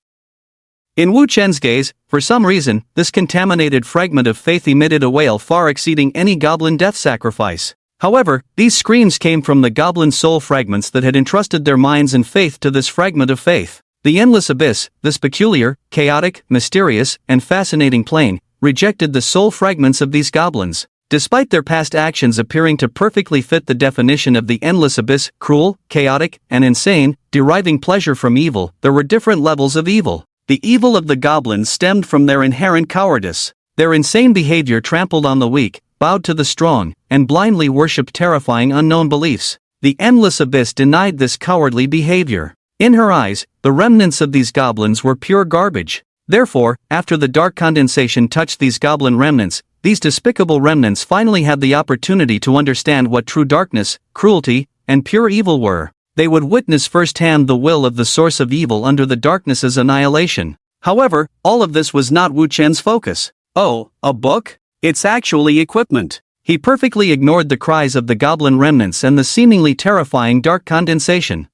In Wu Chen's gaze, for some reason, this contaminated fragment of faith emitted a wail far exceeding any goblin death sacrifice. However, these screams came from the goblin soul fragments that had entrusted their minds and faith to this fragment of faith. The endless abyss, this peculiar, chaotic, mysterious, and fascinating plane, rejected the soul fragments of these goblins. Despite their past actions appearing to perfectly fit the definition of the endless abyss, cruel, chaotic, and insane, deriving pleasure from evil, there were different levels of evil. The evil of the goblins stemmed from their inherent cowardice. Their insane behavior trampled on the weak, bowed to the strong, and blindly worshipped terrifying unknown beliefs. The endless abyss denied this cowardly behavior. In her eyes, the remnants of these goblins were pure garbage. Therefore, after the dark condensation touched these goblin remnants, these despicable remnants finally had the opportunity to understand what true darkness, cruelty, and pure evil were. They would witness firsthand the will of the source of evil under the darkness's annihilation. However, all of this was not Wu Chen's focus. Oh, a book? It's actually equipment. He perfectly ignored the cries of the goblin remnants and the seemingly terrifying dark condensation.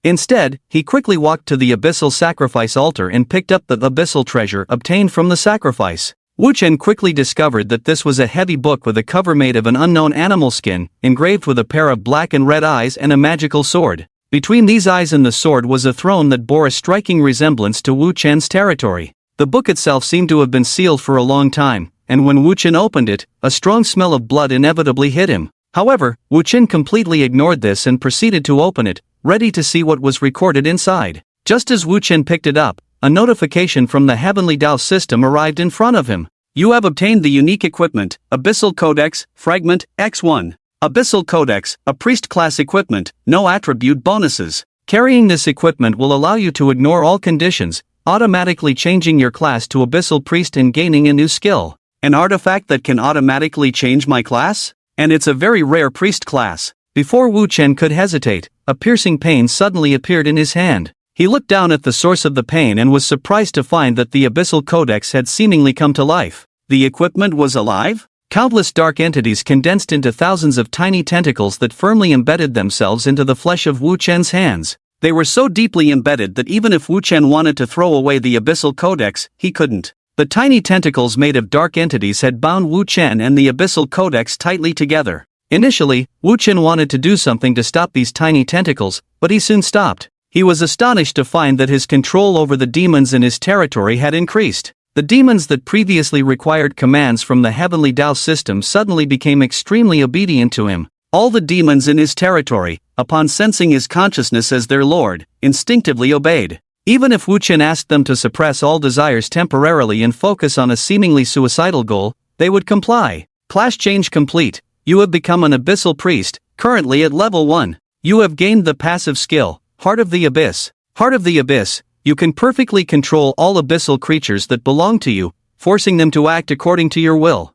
Instead, he quickly walked to the abyssal sacrifice altar and picked up the abyssal treasure obtained from the sacrifice. Wu Chen quickly discovered that this was a heavy book with a cover made of an unknown animal skin, engraved with a pair of black and red eyes and a magical sword. Between these eyes and the sword was a throne that bore a striking resemblance to Wu Chen's territory. The book itself seemed to have been sealed for a long time, and when Wu Chen opened it, a strong smell of blood inevitably hit him. However, Wu Chen completely ignored this and proceeded to open it, ready to see what was recorded inside. Just as Wu Chen picked it up, a notification from the Heavenly Dao system arrived in front of him. You have obtained the unique equipment, Abyssal Codex, Fragment, X1. Abyssal Codex, a priest class equipment, no attribute bonuses. Carrying this equipment will allow you to ignore all conditions, automatically changing your class to Abyssal Priest and gaining a new skill. An artifact that can automatically change my class? And it's a very rare priest class. Before Wu Chen could hesitate, a piercing pain suddenly appeared in his hand. He looked down at the source of the pain and was surprised to find that the Abyssal Codex had seemingly come to life. The equipment was alive? Countless dark entities condensed into thousands of tiny tentacles that firmly embedded themselves into the flesh of Wu Chen's hands. They were so deeply embedded that even if Wu Chen wanted to throw away the Abyssal Codex, he couldn't. The tiny tentacles made of dark entities had bound Wu Chen and the Abyssal Codex tightly together. Initially, Wu Chen wanted to do something to stop these tiny tentacles, but he soon stopped. He was astonished to find that his control over the demons in his territory had increased. The demons that previously required commands from the heavenly Dao system suddenly became extremely obedient to him. All the demons in his territory, upon sensing his consciousness as their lord, instinctively obeyed. Even if Wu Chen asked them to suppress all desires temporarily and focus on a seemingly suicidal goal, they would comply. Class change complete. You have become an Abyssal Priest, currently at level 1. You have gained the passive skill, Heart of the Abyss. Heart of the Abyss, you can perfectly control all abyssal creatures that belong to you, forcing them to act according to your will.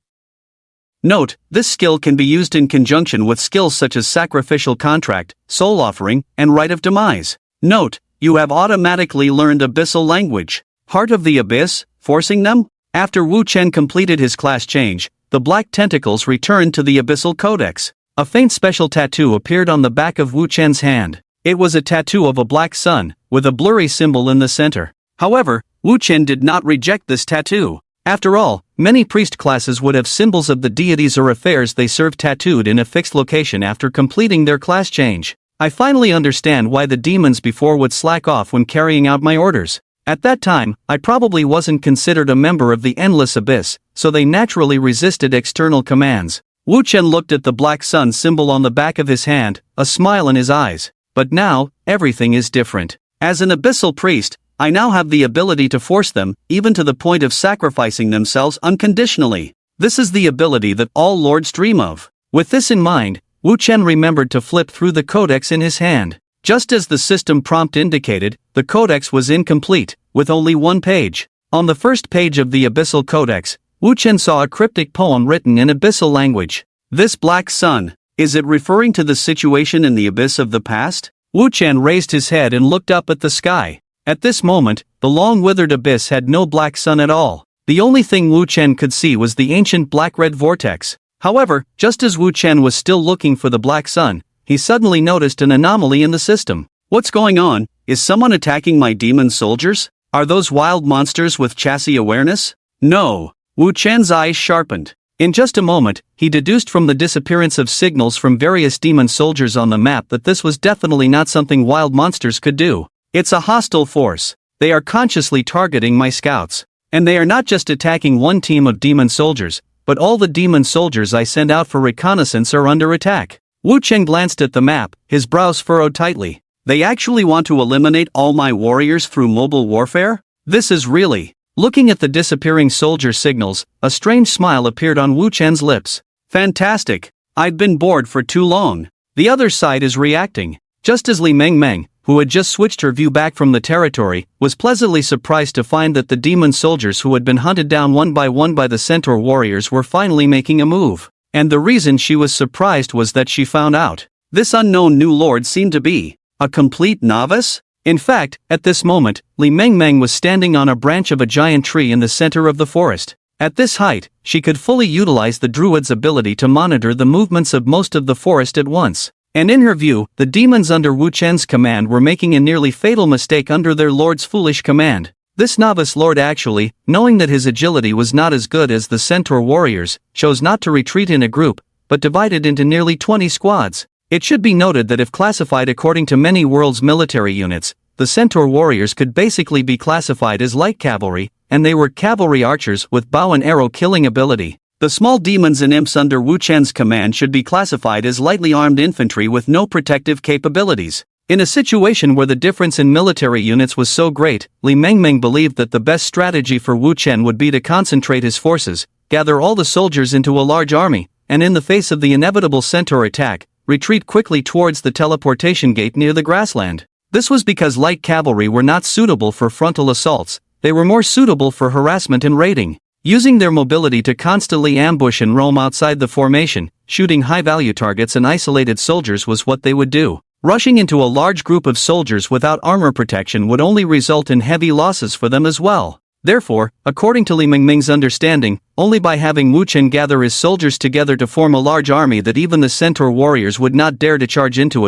Note, this skill can be used in conjunction with skills such as Sacrificial Contract, Soul Offering, and Rite of Demise. Note, you have automatically learned Abyssal Language. Heart of the Abyss, forcing them? After Wu Chen completed his class change, the black tentacles returned to the Abyssal Codex. A faint special tattoo appeared on the back of Wu Chen's hand. It was a tattoo of a black sun, with a blurry symbol in the center. However, Wu Chen did not reject this tattoo. After all, many priest classes would have symbols of the deities or affairs they serve tattooed in a fixed location after completing their class change. I finally understand why the demons before would slack off when carrying out my orders. At that time, I probably wasn't considered a member of the Endless Abyss, so they naturally resisted external commands. Wu Chen looked at the black sun symbol on the back of his hand, a smile in his eyes. But now, everything is different. As an Abyssal Priest, I now have the ability to force them, even to the point of sacrificing themselves unconditionally. This is the ability that all lords dream of. With this in mind, Wu Chen remembered to flip through the codex in his hand. Just as the system prompt indicated, the codex was incomplete, with only one page. On the first page of the Abyssal Codex, Wu Chen saw a cryptic poem written in Abyssal language. This black sun, is it referring to the situation in the abyss of the past? Wu Chen raised his head and looked up at the sky. At this moment, the long withered abyss had no black sun at all. The only thing Wu Chen could see was the ancient black-red vortex. However, just as Wu Chen was still looking for the black sun, he suddenly noticed an anomaly in the system. What's going on? Is someone attacking my demon soldiers? Are those wild monsters with chassis awareness? No. Wu Chen's eyes sharpened. In just a moment, he deduced from the disappearance of signals from various demon soldiers on the map that this was definitely not something wild monsters could do. It's a hostile force. They are consciously targeting my scouts. And they are not just attacking one team of demon soldiers, but all the demon soldiers I send out for reconnaissance are under attack. Wu Chen glanced at the map, his brows furrowed tightly. They actually want to eliminate all my warriors through mobile warfare? This is really... Looking at the disappearing soldier signals, a strange smile appeared on Wu Chen's lips. Fantastic. I've been bored for too long. The other side is reacting. Just as Li Mengmeng, who had just switched her view back from the territory, was pleasantly surprised to find that the demon soldiers who had been hunted down one by the centaur warriors were finally making a move. And the reason she was surprised was that she found out. This unknown new lord seemed to be a complete novice? In fact, at this moment, Li Mengmeng was standing on a branch of a giant tree in the center of the forest. At this height, she could fully utilize the druid's ability to monitor the movements of most of the forest at once. And in her view, the demons under Wu Chen's command were making a nearly fatal mistake under their lord's foolish command. This novice lord actually, knowing that his agility was not as good as the centaur warriors, chose not to retreat in a group, but divided into nearly 20 squads. It should be noted that if classified according to many worlds' military units, the centaur warriors could basically be classified as light cavalry, and they were cavalry archers with bow and arrow killing ability. The small demons and imps under Wu Chen's command should be classified as lightly armed infantry with no protective capabilities. In a situation where the difference in military units was so great, Li Mengmeng believed that the best strategy for Wu Chen would be to concentrate his forces, gather all the soldiers into a large army, and in the face of the inevitable centaur attack, retreat quickly towards the teleportation gate near the grassland. This was because light cavalry were not suitable for frontal assaults, they were more suitable for harassment and raiding. Using their mobility to constantly ambush and roam outside the formation, shooting high-value targets and isolated soldiers was what they would do. Rushing into a large group of soldiers without armor protection would only result in heavy losses for them as well. Therefore, according to Li Mengmeng's understanding, only by having Wu Chen gather his soldiers together to form a large army that even the centaur warriors would not dare to charge into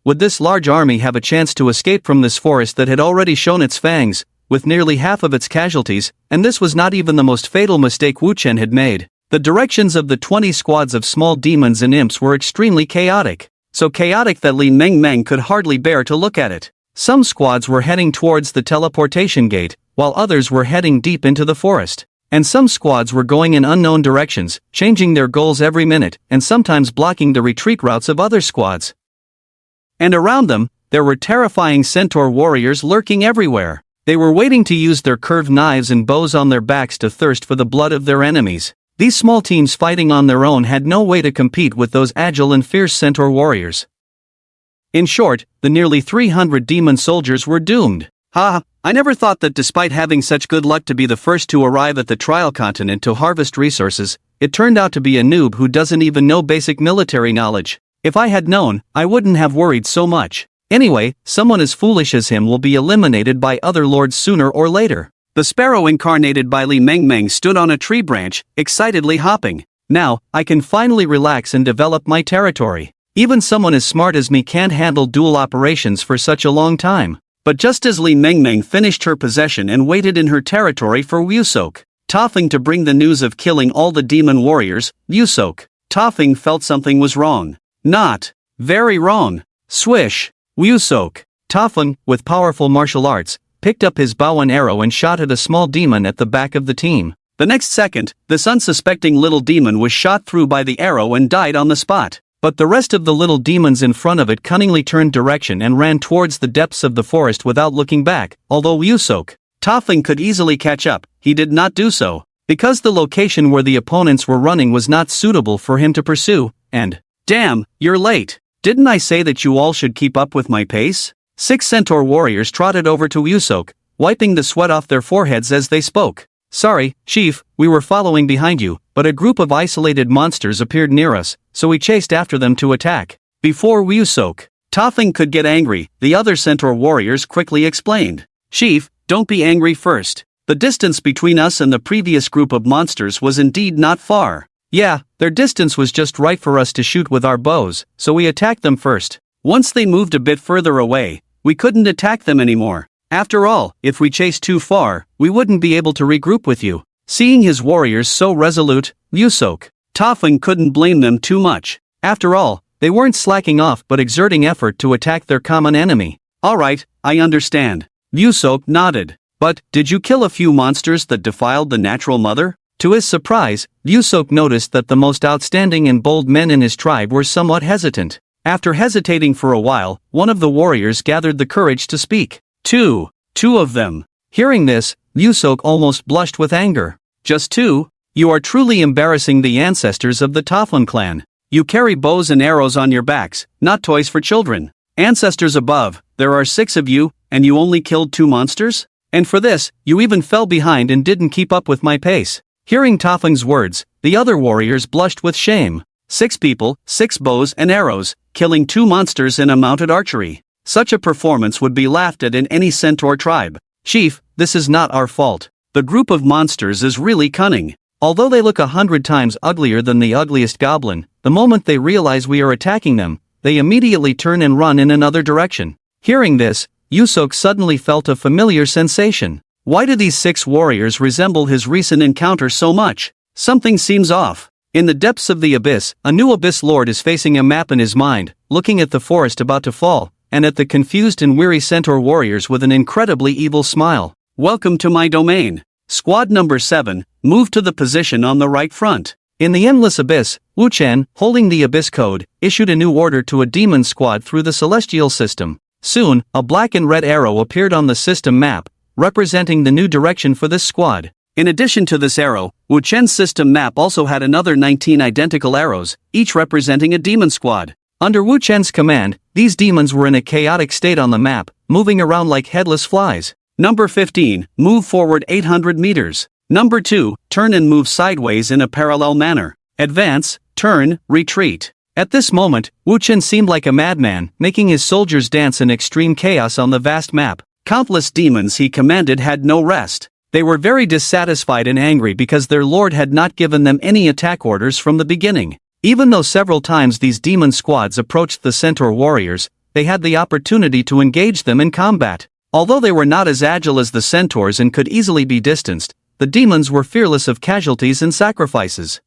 would this large army have a chance to escape from this forest that had already shown its fangs. with nearly half of its casualties, and this was not even the most fatal mistake Wu Chen had made. The directions of the 20 squads of small demons and imps were extremely chaotic. So chaotic that Li Mengmeng could hardly bear to look at it. Some squads were heading towards the teleportation gate, while others were heading deep into the forest. And some squads were going in unknown directions, changing their goals every minute, and sometimes blocking the retreat routes of other squads. And around them, there were terrifying centaur warriors lurking everywhere. They were waiting to use their curved knives and bows on their backs to thirst for the blood of their enemies. These small teams fighting on their own had no way to compete with those agile and fierce centaur warriors. In short, the nearly 300 demon soldiers were doomed. I never thought that despite having such good luck to be the first to arrive at the trial continent to harvest resources, it turned out to be a noob who doesn't even know basic military knowledge. If I had known, I wouldn't have worried so much. Anyway, someone as foolish as him will be eliminated by other lords sooner or later. The sparrow incarnated by Li Mengmeng stood on a tree branch, excitedly hopping. Now, I can finally relax and develop my territory. Even someone as smart as me can't handle dual operations for such a long time. But just as Li Mengmeng finished her possession and waited in her territory for Wusok Tofeng to bring the news of killing all the demon warriors, Wusok Tofeng felt something was wrong. Not very wrong. Swish! Wusok Tofeng, with powerful martial arts, picked up his bow and arrow and shot at a small demon at the back of the team. The next second, this unsuspecting little demon was shot through by the arrow and died on the spot. But the rest of the little demons in front of it cunningly turned direction and ran towards the depths of the forest without looking back. Although Wusok Tofeng could easily catch up, he did not do so, because the location where the opponents were running was not suitable for him to pursue, and, damn, you're late. Didn't I say that you all should keep up with my pace? 6 centaur warriors trotted over to Wusok, wiping the sweat off their foreheads as they spoke. Sorry, Chief, we were following behind you, but a group of isolated monsters appeared near us, so we chased after them to attack. Before Wusok Tofeng could get angry, the other centaur warriors quickly explained. Chief, don't be angry first. The distance between us and the previous group of monsters was indeed not far. Yeah, their distance was just right for us to shoot with our bows, so we attacked them first. Once they moved a bit further away, we couldn't attack them anymore. After all, if we chased too far, we wouldn't be able to regroup with you. Seeing his warriors so resolute, Wusok Tofeng couldn't blame them too much. After all, they weren't slacking off but exerting effort to attack their common enemy. Alright, I understand. Wusok nodded. But, did you kill a few monsters that defiled the natural mother? To his surprise, Wusok noticed that the most outstanding and bold men in his tribe were somewhat hesitant. After hesitating for a while, one of the warriors gathered the courage to speak. Two of them. Hearing this, Wusok almost blushed with anger. Just 2? You are truly embarrassing the ancestors of the Tofeng clan. You carry bows and arrows on your backs, not toys for children. Ancestors above, there are 6 of you, and you only killed 2 monsters? And for this, you even fell behind and didn't keep up with my pace. Hearing Tofeng's words, the other warriors blushed with shame. 6 people, 6 bows and arrows, killing 2 monsters in a mounted archery. Such a performance would be laughed at in any centaur tribe. Chief, this is not our fault. The group of monsters is really cunning. Although they look 100 times uglier than the ugliest goblin, the moment they realize we are attacking them, they immediately turn and run in another direction. Hearing this, Wusok suddenly felt a familiar sensation. Why do these 6 warriors resemble his recent encounter so much? Something seems off. In the depths of the abyss, a new abyss lord is facing a map in his mind, looking at the forest about to fall, and at the confused and weary centaur warriors with an incredibly evil smile. Welcome to my domain. Squad number 7, move to the position on the right front. In the endless abyss, Wu Chen, holding the abyss code, issued a new order to a demon squad through the celestial system. Soon, a black and red arrow appeared on the system map, representing the new direction for this squad. In addition to this arrow, Wu Chen's system map also had another 19 identical arrows, each representing a demon squad. Under Wu Chen's command, these demons were in a chaotic state on the map, moving around like headless flies. Number 15, move forward 800 meters. Number 2, turn and move sideways in a parallel manner. Advance, turn, retreat. At this moment, Wu Chen seemed like a madman, making his soldiers dance in extreme chaos on the vast map. Countless demons he commanded had no rest. They were very dissatisfied and angry because their lord had not given them any attack orders from the beginning. Even though several times these demon squads approached the centaur warriors, they had the opportunity to engage them in combat. Although they were not as agile as the centaurs and could easily be distanced, the demons were fearless of casualties and sacrifices.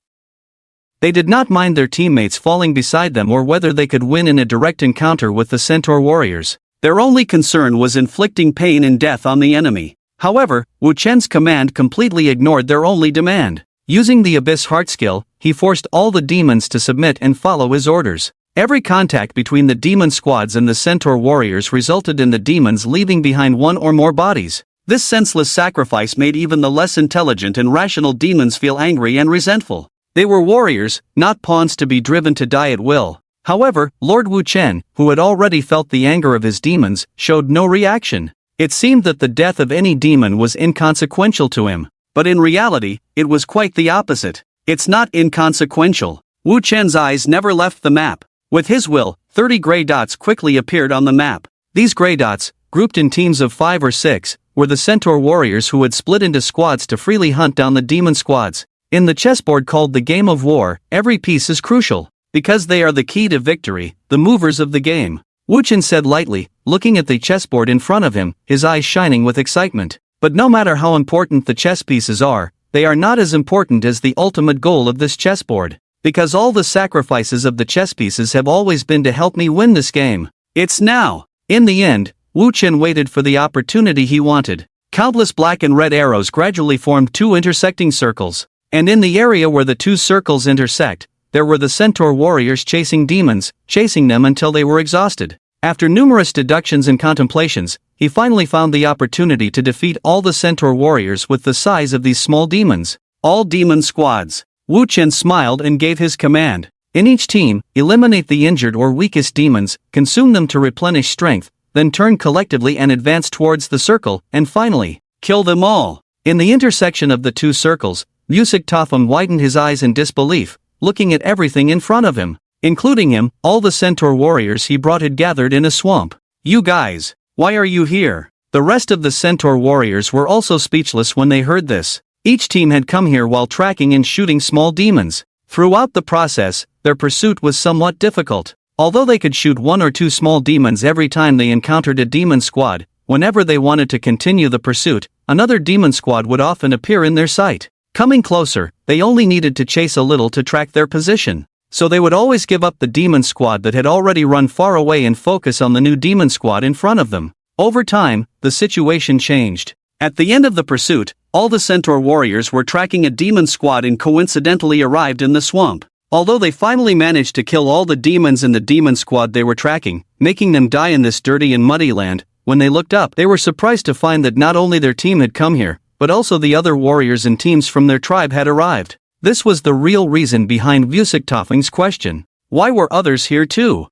They did not mind their teammates falling beside them or whether they could win in a direct encounter with the centaur warriors. Their only concern was inflicting pain and death on the enemy. However, Wu Chen's command completely ignored their only demand. Using the Abyss Heart skill, he forced all the demons to submit and follow his orders. Every contact between the demon squads and the centaur warriors resulted in the demons leaving behind one or more bodies. This senseless sacrifice made even the less intelligent and rational demons feel angry and resentful. They were warriors, not pawns to be driven to die at will. However, Lord Wu Chen, who had already felt the anger of his demons, showed no reaction. It seemed that the death of any demon was inconsequential to him. But in reality, it was quite the opposite. It's not inconsequential. Wu Chen's eyes never left the map. With his will, 30 gray dots quickly appeared on the map. These gray dots, grouped in teams of 5 or 6, were the centaur warriors who had split into squads to freely hunt down the demon squads. In the chessboard called the Game of War, every piece is crucial. Because they are the key to victory, the movers of the game. Wu Chen said lightly, looking at the chessboard in front of him, his eyes shining with excitement. But no matter how important the chess pieces are, they are not as important as the ultimate goal of this chessboard. Because all the sacrifices of the chess pieces have always been to help me win this game. It's now. In the end, Wu Chen waited for the opportunity he wanted. Countless black and red arrows gradually formed 2 intersecting circles. And in the area where the 2 circles intersect, there were the centaur warriors chasing demons, chasing them until they were exhausted. After numerous deductions and contemplations, he finally found the opportunity to defeat all the centaur warriors with the size of these small demons. All demon squads. Wu Chen smiled and gave his command. In each team, eliminate the injured or weakest demons, consume them to replenish strength, then turn collectively and advance towards the circle, and finally, kill them all. In the intersection of the 2 circles, Music Topham widened his eyes in disbelief, looking at everything in front of him. Including him, all the centaur warriors he brought had gathered in a swamp. You guys, why are you here? The rest of the centaur warriors were also speechless when they heard this. Each team had come here while tracking and shooting small demons. Throughout the process, their pursuit was somewhat difficult. Although they could shoot 1 or 2 small demons every time they encountered a demon squad, whenever they wanted to continue the pursuit, another demon squad would often appear in their sight. Coming closer, they only needed to chase a little to track their position. So they would always give up the demon squad that had already run far away and focus on the new demon squad in front of them. Over time, the situation changed. At the end of the pursuit, all the centaur warriors were tracking a demon squad and coincidentally arrived in the swamp. Although they finally managed to kill all the demons in the demon squad they were tracking, making them die in this dirty and muddy land, when they looked up, they were surprised to find that not only their team had come here, but also the other warriors and teams from their tribe had arrived. This was the real reason behind Vusiktoffing's question. Why were others here too?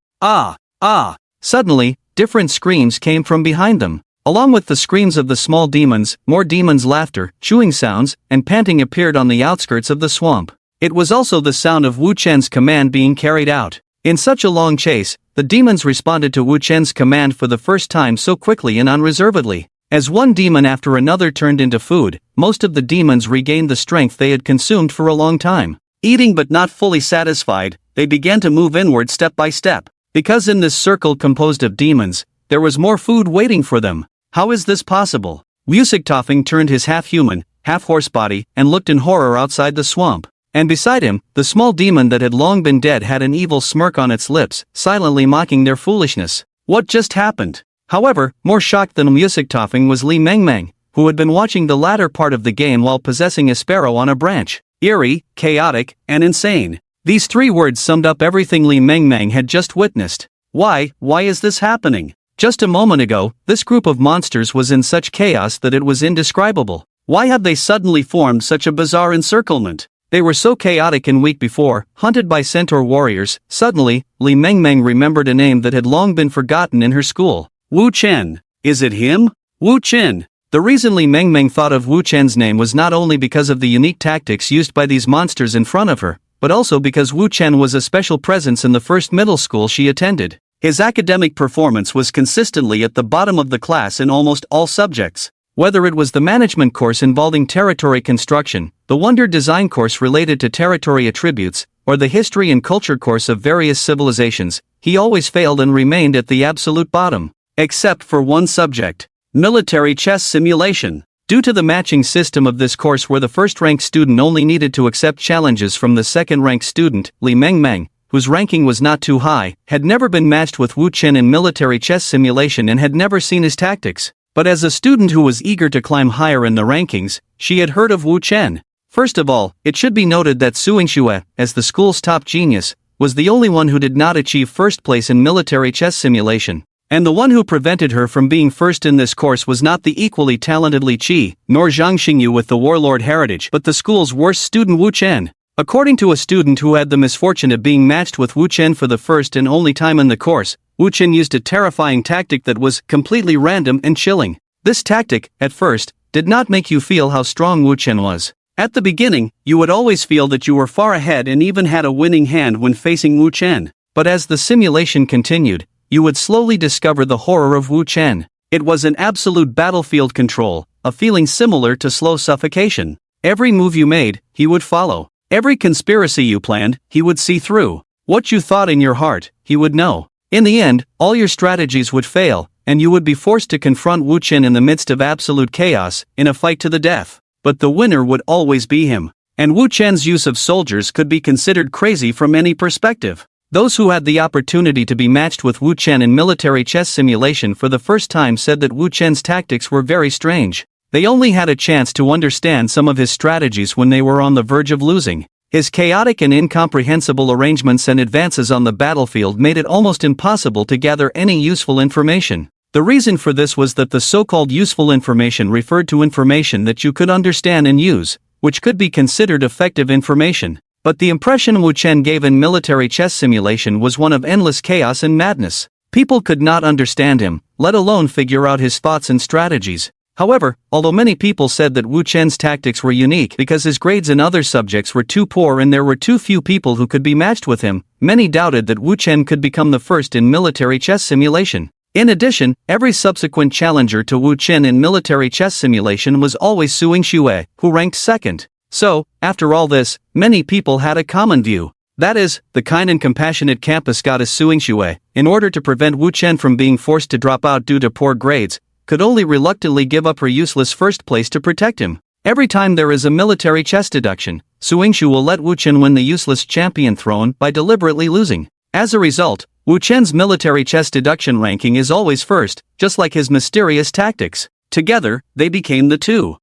Suddenly, different screams came from behind them. Along with the screams of the small demons, more demons' laughter, chewing sounds, and panting appeared on the outskirts of the swamp. It was also the sound of Wu Chen's command being carried out. In such a long chase, the demons responded to Wu Chen's command for the first time so quickly and unreservedly. As one demon after another turned into food, most of the demons regained the strength they had consumed for a long time. Eating but not fully satisfied, they began to move inward step by step. Because in this circle composed of demons, there was more food waiting for them. How is this possible? Vusiktoffing turned his half-human, half-horse body and looked in horror outside the swamp. And beside him, the small demon that had long been dead had an evil smirk on its lips, silently mocking their foolishness. What just happened? However, more shocked than Vusiktoffing was Li Mengmeng, who had been watching the latter part of the game while possessing a sparrow on a branch. Eerie, chaotic, and insane. These 3 words summed up everything Li Mengmeng had just witnessed. Why is this happening? Just a moment ago, this group of monsters was in such chaos that it was indescribable. Why had they suddenly formed such a bizarre encirclement? They were so chaotic and weak before, hunted by centaur warriors. Suddenly, Li Mengmeng remembered a name that had long been forgotten in her school. Wu Chen. Is it him? Wu Chen. The reason Li Mengmeng thought of Wu Chen's name was not only because of the unique tactics used by these monsters in front of her, but also because Wu Chen was a special presence in the first middle school she attended. His academic performance was consistently at the bottom of the class in almost all subjects. Whether it was the management course involving territory construction, the wonder design course related to territory attributes, or the history and culture course of various civilizations, he always failed and remained at the absolute bottom. Except for one subject. Military chess simulation. Due to the matching system of this course where the first-ranked student only needed to accept challenges from the second-ranked student, Li Mengmeng, whose ranking was not too high, had never been matched with Wu Chen in military chess simulation and had never seen his tactics. But as a student who was eager to climb higher in the rankings, she had heard of Wu Chen. First of all, it should be noted that Su Yingxue, as the school's top genius, was the only one who did not achieve first place in military chess simulation. And the one who prevented her from being first in this course was not the equally talented Li Qi, nor Zhang Xingyu with the warlord heritage, but the school's worst student Wu Chen. According to a student who had the misfortune of being matched with Wu Chen for the first and only time in the course, Wu Chen used a terrifying tactic that was completely random and chilling. This tactic, at first, did not make you feel how strong Wu Chen was. At the beginning, you would always feel that you were far ahead and even had a winning hand when facing Wu Chen. But as the simulation continued, you would slowly discover the horror of Wu Chen. It was an absolute battlefield control, a feeling similar to slow suffocation. Every move you made, he would follow. Every conspiracy you planned, he would see through. What you thought in your heart, he would know. In the end, all your strategies would fail, and you would be forced to confront Wu Chen in the midst of absolute chaos, in a fight to the death. But the winner would always be him. And Wu Chen's use of soldiers could be considered crazy from any perspective. Those who had the opportunity to be matched with Wu Chen in military chess simulation for the first time said that Wu Chen's tactics were very strange. They only had a chance to understand some of his strategies when they were on the verge of losing. His chaotic and incomprehensible arrangements and advances on the battlefield made it almost impossible to gather any useful information. The reason for this was that the so-called useful information referred to information that you could understand and use, which could be considered effective information. But the impression Wu Chen gave in military chess simulation was one of endless chaos and madness. People could not understand him, let alone figure out his thoughts and strategies. However, although many people said that Wu Chen's tactics were unique because his grades in other subjects were too poor and there were too few people who could be matched with him, many doubted that Wu Chen could become the first in military chess simulation. In addition, every subsequent challenger to Wu Chen in military chess simulation was always Su Yingxue, who ranked second. So, after all this, many people had a common view. That is, the kind and compassionate campus goddess Su Yingxue, in order to prevent Wu Chen from being forced to drop out due to poor grades, could only reluctantly give up her useless first place to protect him. Every time there is a military chess deduction, Su Yingxue will let Wu Chen win the useless champion throne by deliberately losing. As a result, Wu Chen's military chess deduction ranking is always first, just like his mysterious tactics. Together, they became the two.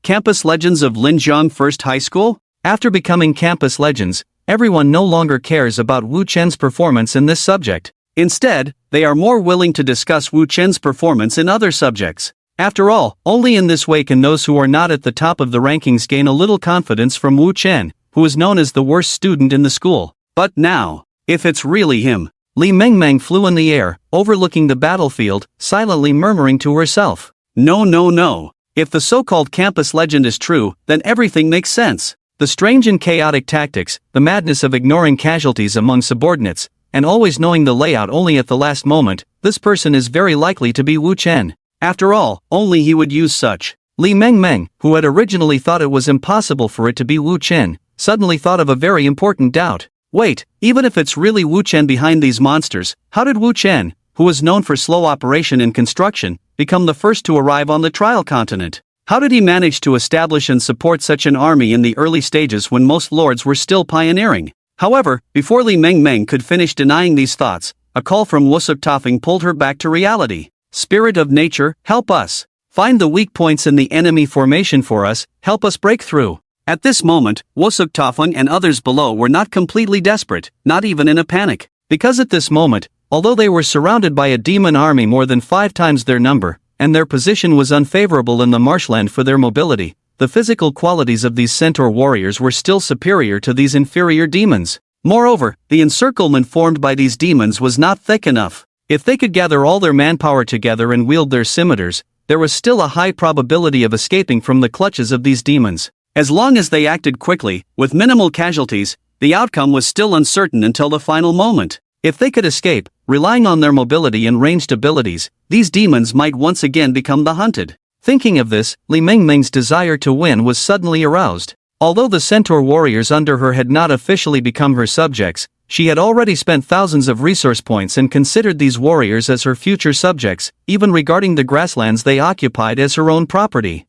Campus Legends of Linjiang First High School? After becoming campus legends, everyone no longer cares about Wu Chen's performance in this subject. Instead, they are more willing to discuss Wu Chen's performance in other subjects. After all, only in this way can those who are not at the top of the rankings gain a little confidence from Wu Chen, who is known as the worst student in the school. But now, if it's really him. Li Mengmeng flew in the air, overlooking the battlefield, silently murmuring to herself. No. If the so-called campus legend is true, then everything makes sense. The strange and chaotic tactics, the madness of ignoring casualties among subordinates, and always knowing the layout only at the last moment, this person is very likely to be Wu Chen. After all, only he would use such. Li Mengmeng, who had originally thought it was impossible for it to be Wu Chen, suddenly thought of a very important doubt. Wait, even if it's really Wu Chen behind these monsters, how did Wu Chen, who was known for slow operation and construction, become the first to arrive on the trial continent? How did he manage to establish and support such an army in the early stages when most lords were still pioneering? However, before Li Mengmeng could finish denying these thoughts, a call from Wusuk pulled her back to reality. Spirit of nature, help us. Find the weak points in the enemy formation for us, help us break through. At this moment, Wusuk and others below were not completely desperate, not even in a panic. Because at this moment, although they were surrounded by a demon army more than 5 times their number, and their position was unfavorable in the marshland for their mobility, the physical qualities of these centaur warriors were still superior to these inferior demons. Moreover, the encirclement formed by these demons was not thick enough. If they could gather all their manpower together and wield their scimitars, there was still a high probability of escaping from the clutches of these demons. As long as they acted quickly, with minimal casualties, the outcome was still uncertain until the final moment. If they could escape, relying on their mobility and ranged abilities, these demons might once again become the hunted. Thinking of this, Li Mengmeng's desire to win was suddenly aroused. Although the centaur warriors under her had not officially become her subjects, She had already spent thousands of resource points and considered these warriors as her future subjects, even regarding the grasslands they occupied as her own property.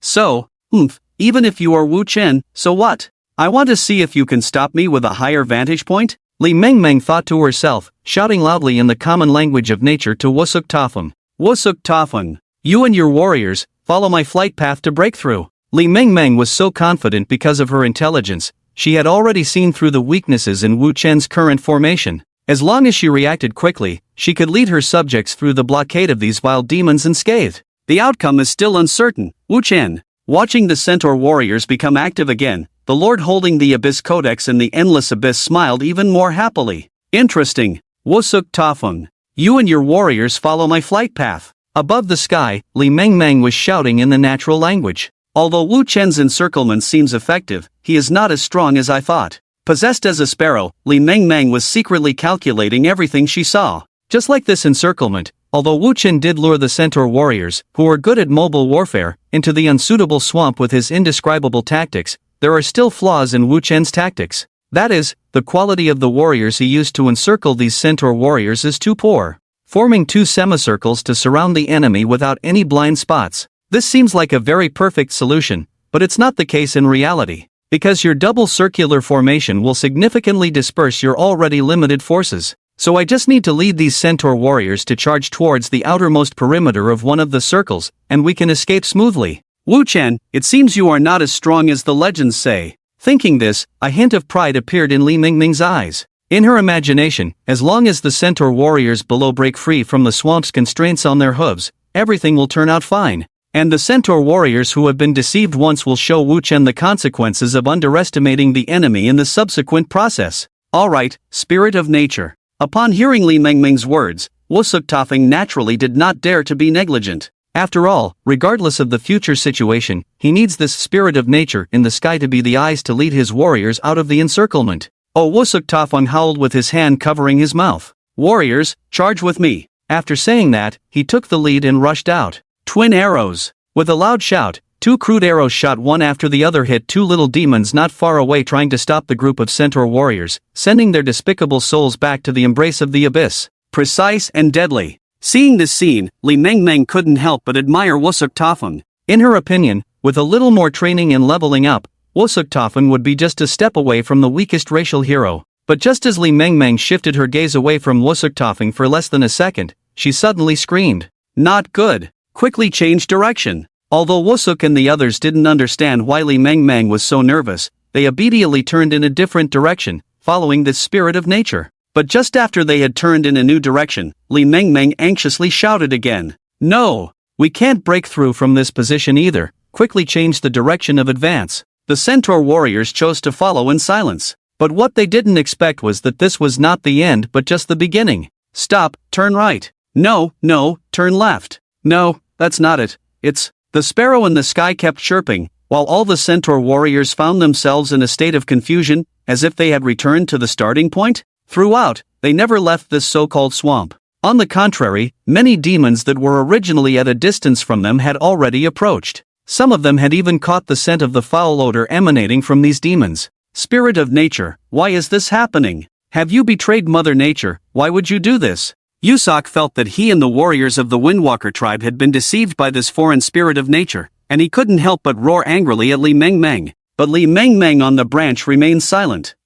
So, even if you are Wu Chen, so what? I want to see if you can stop me with a higher vantage point? Li Mengmeng thought to herself, shouting loudly in the common language of nature to Wusuk Tafeng. Wusuk Tafeng, you and your warriors, follow my flight path to breakthrough. Li Mengmeng was so confident because of her intelligence. She had already seen through the weaknesses in Wu Chen's current formation. As long as she reacted quickly, she could lead her subjects through the blockade of these wild demons unscathed. The outcome is still uncertain. Wu Chen, watching the centaur warriors become active again, the lord holding the Abyss Codex in the Endless Abyss smiled even more happily. Interesting. Wusuk Tafeng, you and your warriors follow my flight path. Above the sky, Li Mengmeng was shouting in the natural language. Although Wu Chen's encirclement seems effective, he is not as strong as I thought. Possessed as a sparrow, Li Mengmeng was secretly calculating everything she saw. Just like this encirclement, although Wu Chen did lure the centaur warriors, who were good at mobile warfare, into the unsuitable swamp with his indescribable tactics, there are still flaws in Wu Chen's tactics. That is, the quality of the warriors he used to encircle these centaur warriors is too poor. Forming two semicircles to surround the enemy without any blind spots. This seems like a very perfect solution, but it's not the case in reality, because your double circular formation will significantly disperse your already limited forces. So I just need to lead these centaur warriors to charge towards the outermost perimeter of one of the circles, and we can escape smoothly. Wu Chen, it seems you are not as strong as the legends say. Thinking this, a hint of pride appeared in Li Mengmeng's eyes. In her imagination, as long as the centaur warriors below break free from the swamp's constraints on their hooves, everything will turn out fine. And the centaur warriors who have been deceived once will show Wu Chen the consequences of underestimating the enemy in the subsequent process. Alright, spirit of nature. Upon hearing Li Mengmeng's words, Wusuk Tafeng naturally did not dare to be negligent. After all, regardless of the future situation, he needs this spirit of nature in the sky to be the eyes to lead his warriors out of the encirclement. Oh, Wusuk Tafeng howled with his hand covering his mouth. Warriors, charge with me. After saying that, he took the lead and rushed out. Twin arrows. With a loud shout, two crude arrows shot one after the other hit two little demons not far away trying to stop the group of centaur warriors, sending their despicable souls back to the embrace of the abyss. Precise and deadly. Seeing this scene, Li Mengmeng couldn't help but admire Wusuk Tafeng. In her opinion, with a little more training and leveling up, Wusuk Tafeng would be just a step away from the weakest racial hero. But just as Li Mengmeng shifted her gaze away from Wusuk Tafeng for less than a second, she suddenly screamed. Not good. Quickly changed direction. Although Wusuk and the others didn't understand why Li Mengmeng was so nervous, they immediately turned in a different direction, following the spirit of nature. But just after they had turned in a new direction, Li Mengmeng anxiously shouted again. No! We can't break through from this position either. Quickly change the direction of advance. The centaur warriors chose to follow in silence. But what they didn't expect was that this was not the end but just the beginning. Stop, turn right. No, turn left. No, that's not it. It's... The sparrow in the sky kept chirping, while all the centaur warriors found themselves in a state of confusion, as if they had returned to the starting point. Throughout, they never left this so-called swamp. On the contrary, many demons that were originally at a distance from them had already approached. Some of them had even caught the scent of the foul odor emanating from these demons. Spirit of nature, why is this happening? Have you betrayed Mother Nature? Why would you do this? Yusak felt that he and the warriors of the Windwalker tribe had been deceived by this foreign spirit of nature, and he couldn't help but roar angrily at Li Mengmeng. But Li Mengmeng on the branch remained silent.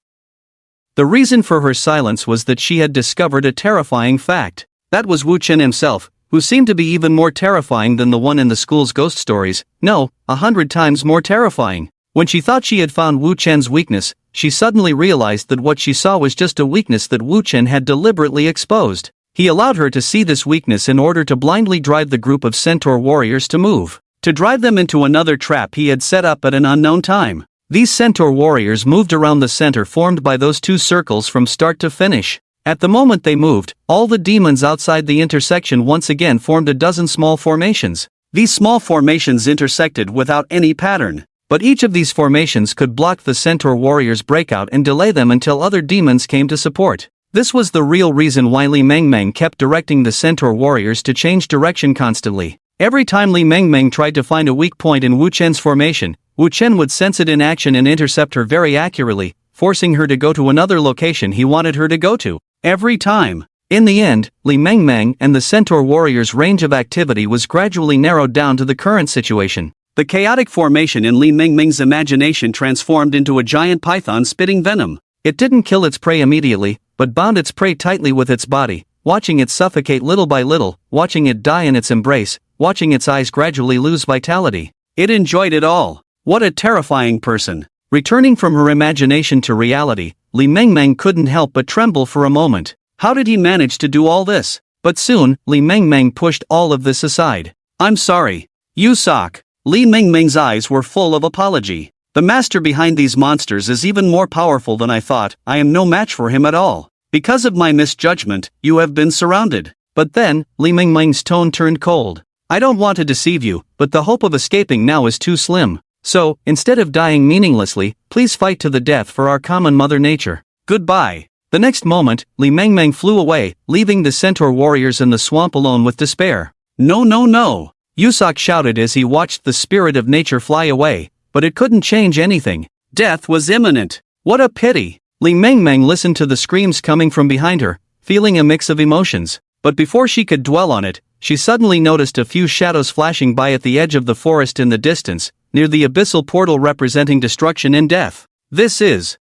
The reason for her silence was that she had discovered a terrifying fact. That was Wu Chen himself, who seemed to be even more terrifying than the one in the school's ghost stories. No, 100 times more terrifying. When she thought she had found Wu Chen's weakness, she suddenly realized that what she saw was just a weakness that Wu Chen had deliberately exposed. He allowed her to see this weakness in order to blindly drive the group of centaur warriors to move. To drive them into another trap he had set up at an unknown time. These centaur warriors moved around the center formed by those two circles from start to finish. At the moment they moved, all the demons outside the intersection once again formed a dozen small formations. These small formations intersected without any pattern. But each of these formations could block the centaur warriors' breakout and delay them until other demons came to support. This was the real reason why Li Mengmeng kept directing the centaur warriors to change direction constantly. Every time Li Mengmeng tried to find a weak point in Wu Chen's formation, Wu Chen would sense it in action and intercept her very accurately, forcing her to go to another location he wanted her to go to. Every time. In the end, Li Mengmeng and the centaur warrior's range of activity was gradually narrowed down to the current situation. The chaotic formation in Li Mengmeng's imagination transformed into a giant python spitting venom. It didn't kill its prey immediately, but bound its prey tightly with its body, watching it suffocate little by little, watching it die in its embrace, watching its eyes gradually lose vitality. It enjoyed it all. What a terrifying person. Returning from her imagination to reality, Li Mengmeng couldn't help but tremble for a moment. How did he manage to do all this? But soon, Li Mengmeng pushed all of this aside. I'm sorry. You suck. Li Mengmeng's eyes were full of apology. The master behind these monsters is even more powerful than I thought. I am no match for him at all. Because of my misjudgment, you have been surrounded. But then, Li Mengmeng's tone turned cold. I don't want to deceive you, but the hope of escaping now is too slim. So, instead of dying meaninglessly, please fight to the death for our common Mother Nature. Goodbye. The next moment, Li Mengmeng flew away, leaving the centaur warriors in the swamp alone with despair. No, no, no! Yusak shouted as he watched the spirit of nature fly away, but it couldn't change anything. Death was imminent. What a pity! Li Mengmeng listened to the screams coming from behind her, feeling a mix of emotions. But before she could dwell on it, she suddenly noticed a few shadows flashing by at the edge of the forest in the distance, near the abyssal portal representing destruction and death. This is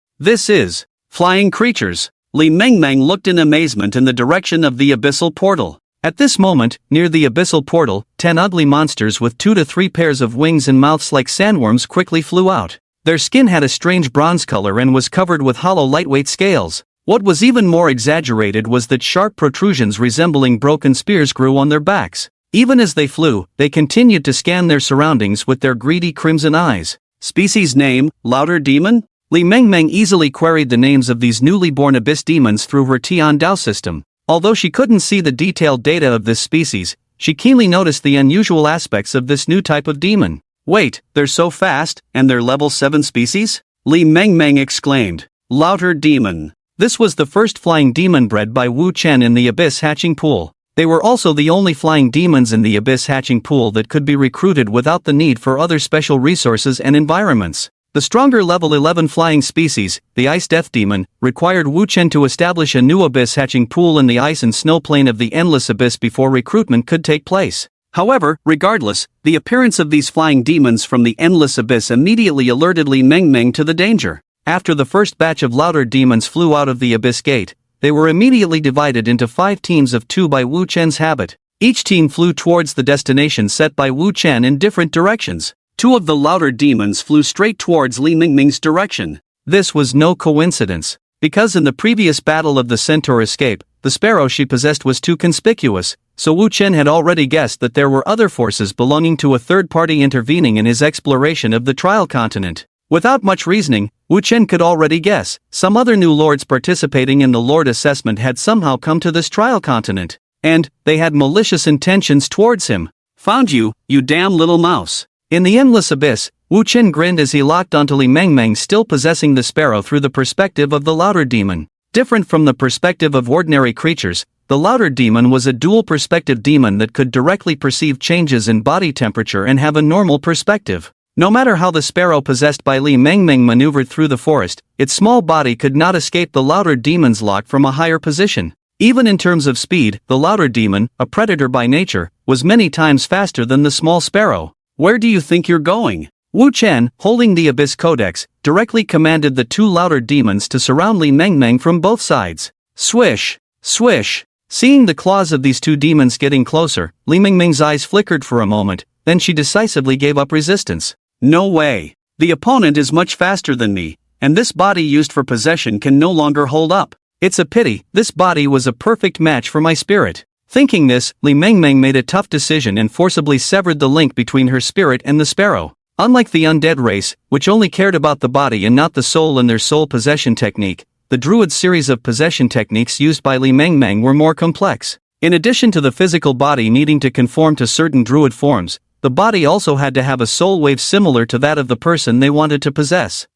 flying creatures. Li Mengmeng looked in amazement in the direction of the abyssal portal. At this moment, near the abyssal portal, 10 ugly monsters with 2 to 3 pairs of wings and mouths like sandworms quickly flew out. Their skin had a strange bronze color and was covered with hollow lightweight scales. What was even more exaggerated was that sharp protrusions resembling broken spears grew on their backs. Even as they flew, they continued to scan their surroundings with their greedy crimson eyes. Species name, Louder Demon? Li Mengmeng easily queried the names of these newly born abyss demons through her Tian Dao system. Although she couldn't see the detailed data of this species, she keenly noticed the unusual aspects of this new type of demon. Wait, they're so fast, and they're level 7 species? Li Mengmeng exclaimed. Louder Demon. This was the first flying demon bred by Wu Chen in the Abyss hatching pool. They were also the only flying demons in the Abyss hatching pool that could be recruited without the need for other special resources and environments. The stronger level 11 flying species, the Ice Death Demon, required Wu Chen to establish a new abyss hatching pool in the ice and snow plane of the Endless Abyss before recruitment could take place. However, regardless, the appearance of these flying demons from the Endless Abyss immediately alerted Li Mengmeng to the danger. After the first batch of Louder demons flew out of the Abyss Gate, they were immediately divided into 5 teams of 2 by Wu Chen's habit. Each team flew towards the destination set by Wu Chen in different directions. 2 of the Louder demons flew straight towards Li Mengmeng's direction. This was no coincidence, because in the previous battle of the centaur escape, the sparrow she possessed was too conspicuous, so Wu Chen had already guessed that there were other forces belonging to a third party intervening in his exploration of the trial continent. Without much reasoning, Wu Chen could already guess, some other new lords participating in the lord assessment had somehow come to this trial continent, and they had malicious intentions towards him. Found you, you damn little mouse. In the Endless Abyss, Wu Chen grinned as he locked onto Li Mengmeng still possessing the sparrow through the perspective of the Louder demon. Different from the perspective of ordinary creatures, the Louder demon was a dual-perspective demon that could directly perceive changes in body temperature and have a normal perspective. No matter how the sparrow possessed by Li Mengmeng maneuvered through the forest, its small body could not escape the Louder demon's lock from a higher position. Even in terms of speed, the Louder demon, a predator by nature, was many times faster than the small sparrow. Where do you think you're going? Wu Chen, holding the Abyss Codex, directly commanded the 2 Louder demons to surround Li Mengmeng from both sides. Swish! Swish! Seeing the claws of these 2 demons getting closer, Li Mengmeng's eyes flickered for a moment, then she decisively gave up resistance. No way! The opponent is much faster than me, and this body used for possession can no longer hold up. It's a pity, this body was a perfect match for my spirit. Thinking this, Li Mengmeng made a tough decision and forcibly severed the link between her spirit and the sparrow. Unlike the undead race, which only cared about the body and not the soul in their soul possession technique, the druid's series of possession techniques used by Li Mengmeng were more complex. In addition to the physical body needing to conform to certain druid forms, the body also had to have a soul wave similar to that of the person they wanted to possess.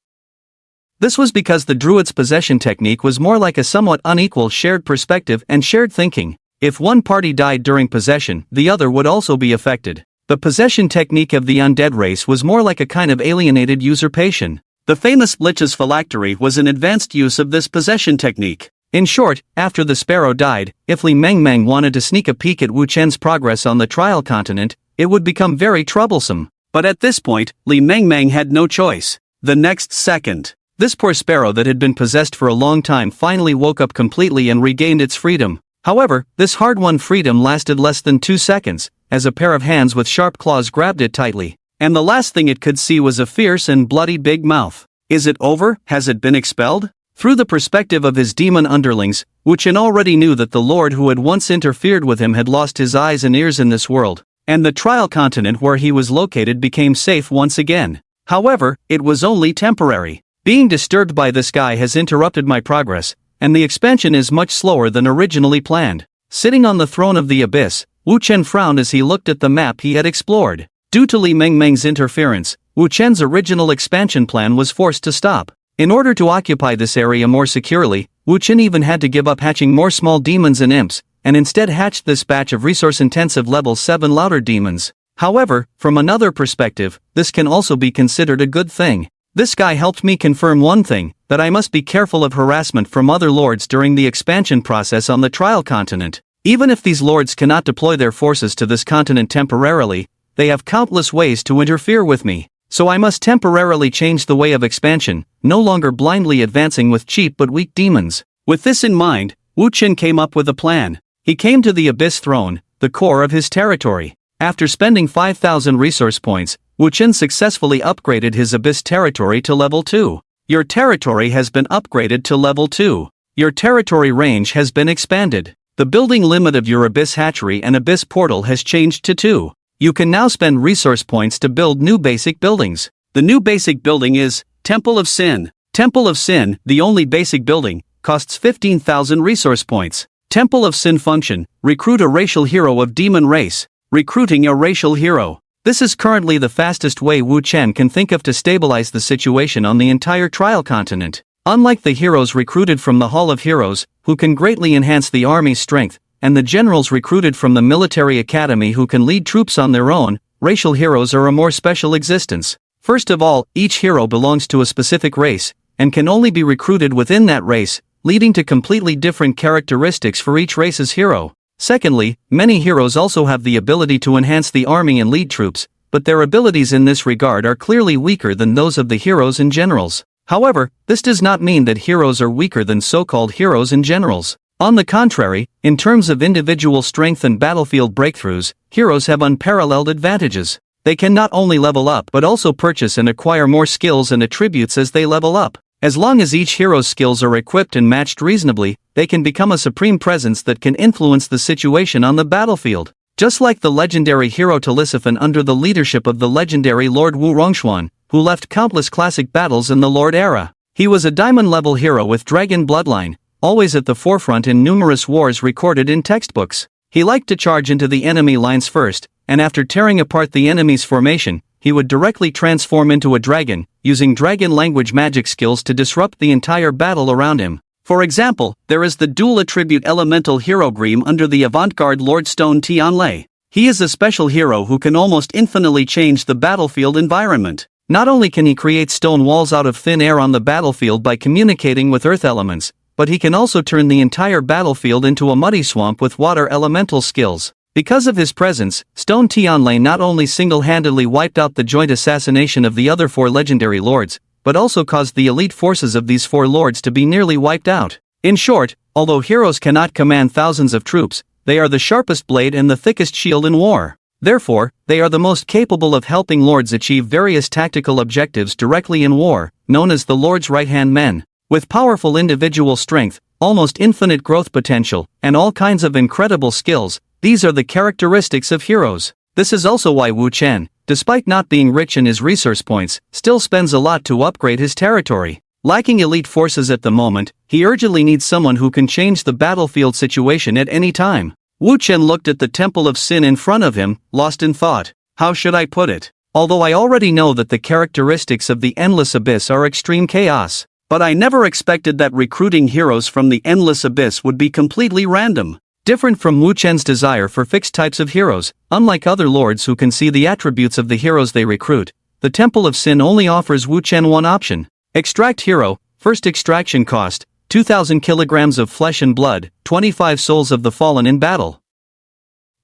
This was because the druid's possession technique was more like a somewhat unequal shared perspective and shared thinking. If one party died during possession, the other would also be affected. The possession technique of the undead race was more like a kind of alienated usurpation. The famous Lich's phylactery was an advanced use of this possession technique. In short, after the sparrow died, if Li Mengmeng wanted to sneak a peek at Wu Chen's progress on the trial continent, it would become very troublesome. But at this point, Li Mengmeng had no choice. The next second, this poor sparrow that had been possessed for a long time finally woke up completely and regained its freedom. However, this hard-won freedom lasted less than 2 seconds, as a pair of hands with sharp claws grabbed it tightly, and the last thing it could see was a fierce and bloody big mouth. Is it over? Has it been expelled? Through the perspective of his demon underlings, Wu Chen already knew that the lord who had once interfered with him had lost his eyes and ears in this world, and the trial continent where he was located became safe once again. However, it was only temporary. Being disturbed by this guy has interrupted my progress, and the expansion is much slower than originally planned. Sitting on the throne of the abyss, Wu Chen frowned as he looked at the map he had explored. Due to Li Mengmeng's interference, Wu Chen's original expansion plan was forced to stop. In order to occupy this area more securely, Wu Chen even had to give up hatching more small demons and imps, and instead hatched this batch of resource-intensive level 7 louder demons. However, from another perspective, this can also be considered a good thing. This guy helped me confirm one thing, that I must be careful of harassment from other lords during the expansion process on the trial continent. Even if these lords cannot deploy their forces to this continent temporarily, they have countless ways to interfere with me. So I must temporarily change the way of expansion, no longer blindly advancing with cheap but weak demons. With this in mind, Wu Chen came up with a plan. He came to the Abyss Throne, the core of his territory. After spending 5,000 resource points, Wu Chen successfully upgraded his Abyss territory to level 2. Your territory has been upgraded to level 2. Your territory range has been expanded. The building limit of your Abyss hatchery and Abyss portal has changed to 2. You can now spend resource points to build new basic buildings. The new basic building is Temple of Sin. Temple of Sin, the only basic building, costs 15,000 resource points. Temple of Sin function, recruit a racial hero of demon race. Recruiting a racial hero. This is currently the fastest way Wu Chen can think of to stabilize the situation on the entire trial continent. Unlike the heroes recruited from the Hall of Heroes, who can greatly enhance the army's strength, and the generals recruited from the military academy who can lead troops on their own, racial heroes are a more special existence. First of all, each hero belongs to a specific race, and can only be recruited within that race, leading to completely different characteristics for each race's hero. Secondly, many heroes also have the ability to enhance the army and lead troops, but their abilities in this regard are clearly weaker than those of the heroes and generals. However, this does not mean that heroes are weaker than so-called heroes and generals. On the contrary, in terms of individual strength and battlefield breakthroughs, heroes have unparalleled advantages. They can not only level up but also purchase and acquire more skills and attributes as they level up. As long as each hero's skills are equipped and matched reasonably, they can become a supreme presence that can influence the situation on the battlefield. Just like the legendary hero Telisiphan under the leadership of the legendary Lord Wu Rongshuan, who left countless classic battles in the Lord era. He was a diamond-level hero with dragon bloodline, always at the forefront in numerous wars recorded in textbooks. He liked to charge into the enemy lines first, and after tearing apart the enemy's formation, he would directly transform into a dragon, using dragon language magic skills to disrupt the entire battle around him. For example, there is the dual attribute elemental hero Greem under the avant-garde Lord Stone Tianlei. He is a special hero who can almost infinitely change the battlefield environment. Not only can he create stone walls out of thin air on the battlefield by communicating with earth elements, but he can also turn the entire battlefield into a muddy swamp with water elemental skills. Because of his presence, Stone Tianlei not only single-handedly wiped out the joint assassination of the other 4 legendary lords, but also caused the elite forces of these 4 lords to be nearly wiped out. In short, although heroes cannot command thousands of troops, they are the sharpest blade and the thickest shield in war. Therefore, they are the most capable of helping lords achieve various tactical objectives directly in war, known as the Lord's right-hand men. With powerful individual strength, almost infinite growth potential, and all kinds of incredible skills, these are the characteristics of heroes. This is also why Wu Chen, despite not being rich in his resource points, still spends a lot to upgrade his territory. Lacking elite forces at the moment, he urgently needs someone who can change the battlefield situation at any time. Wu Chen looked at the Temple of Sin in front of him, lost in thought. How should I put it? Although I already know that the characteristics of the Endless Abyss are extreme chaos, but I never expected that recruiting heroes from the Endless Abyss would be completely random. Different from Wu Chen's desire for fixed types of heroes, unlike other lords who can see the attributes of the heroes they recruit, the Temple of Sin only offers Wu Chen one option. Extract hero, first extraction cost, 2,000 kilograms of flesh and blood, 25 souls of the fallen in battle.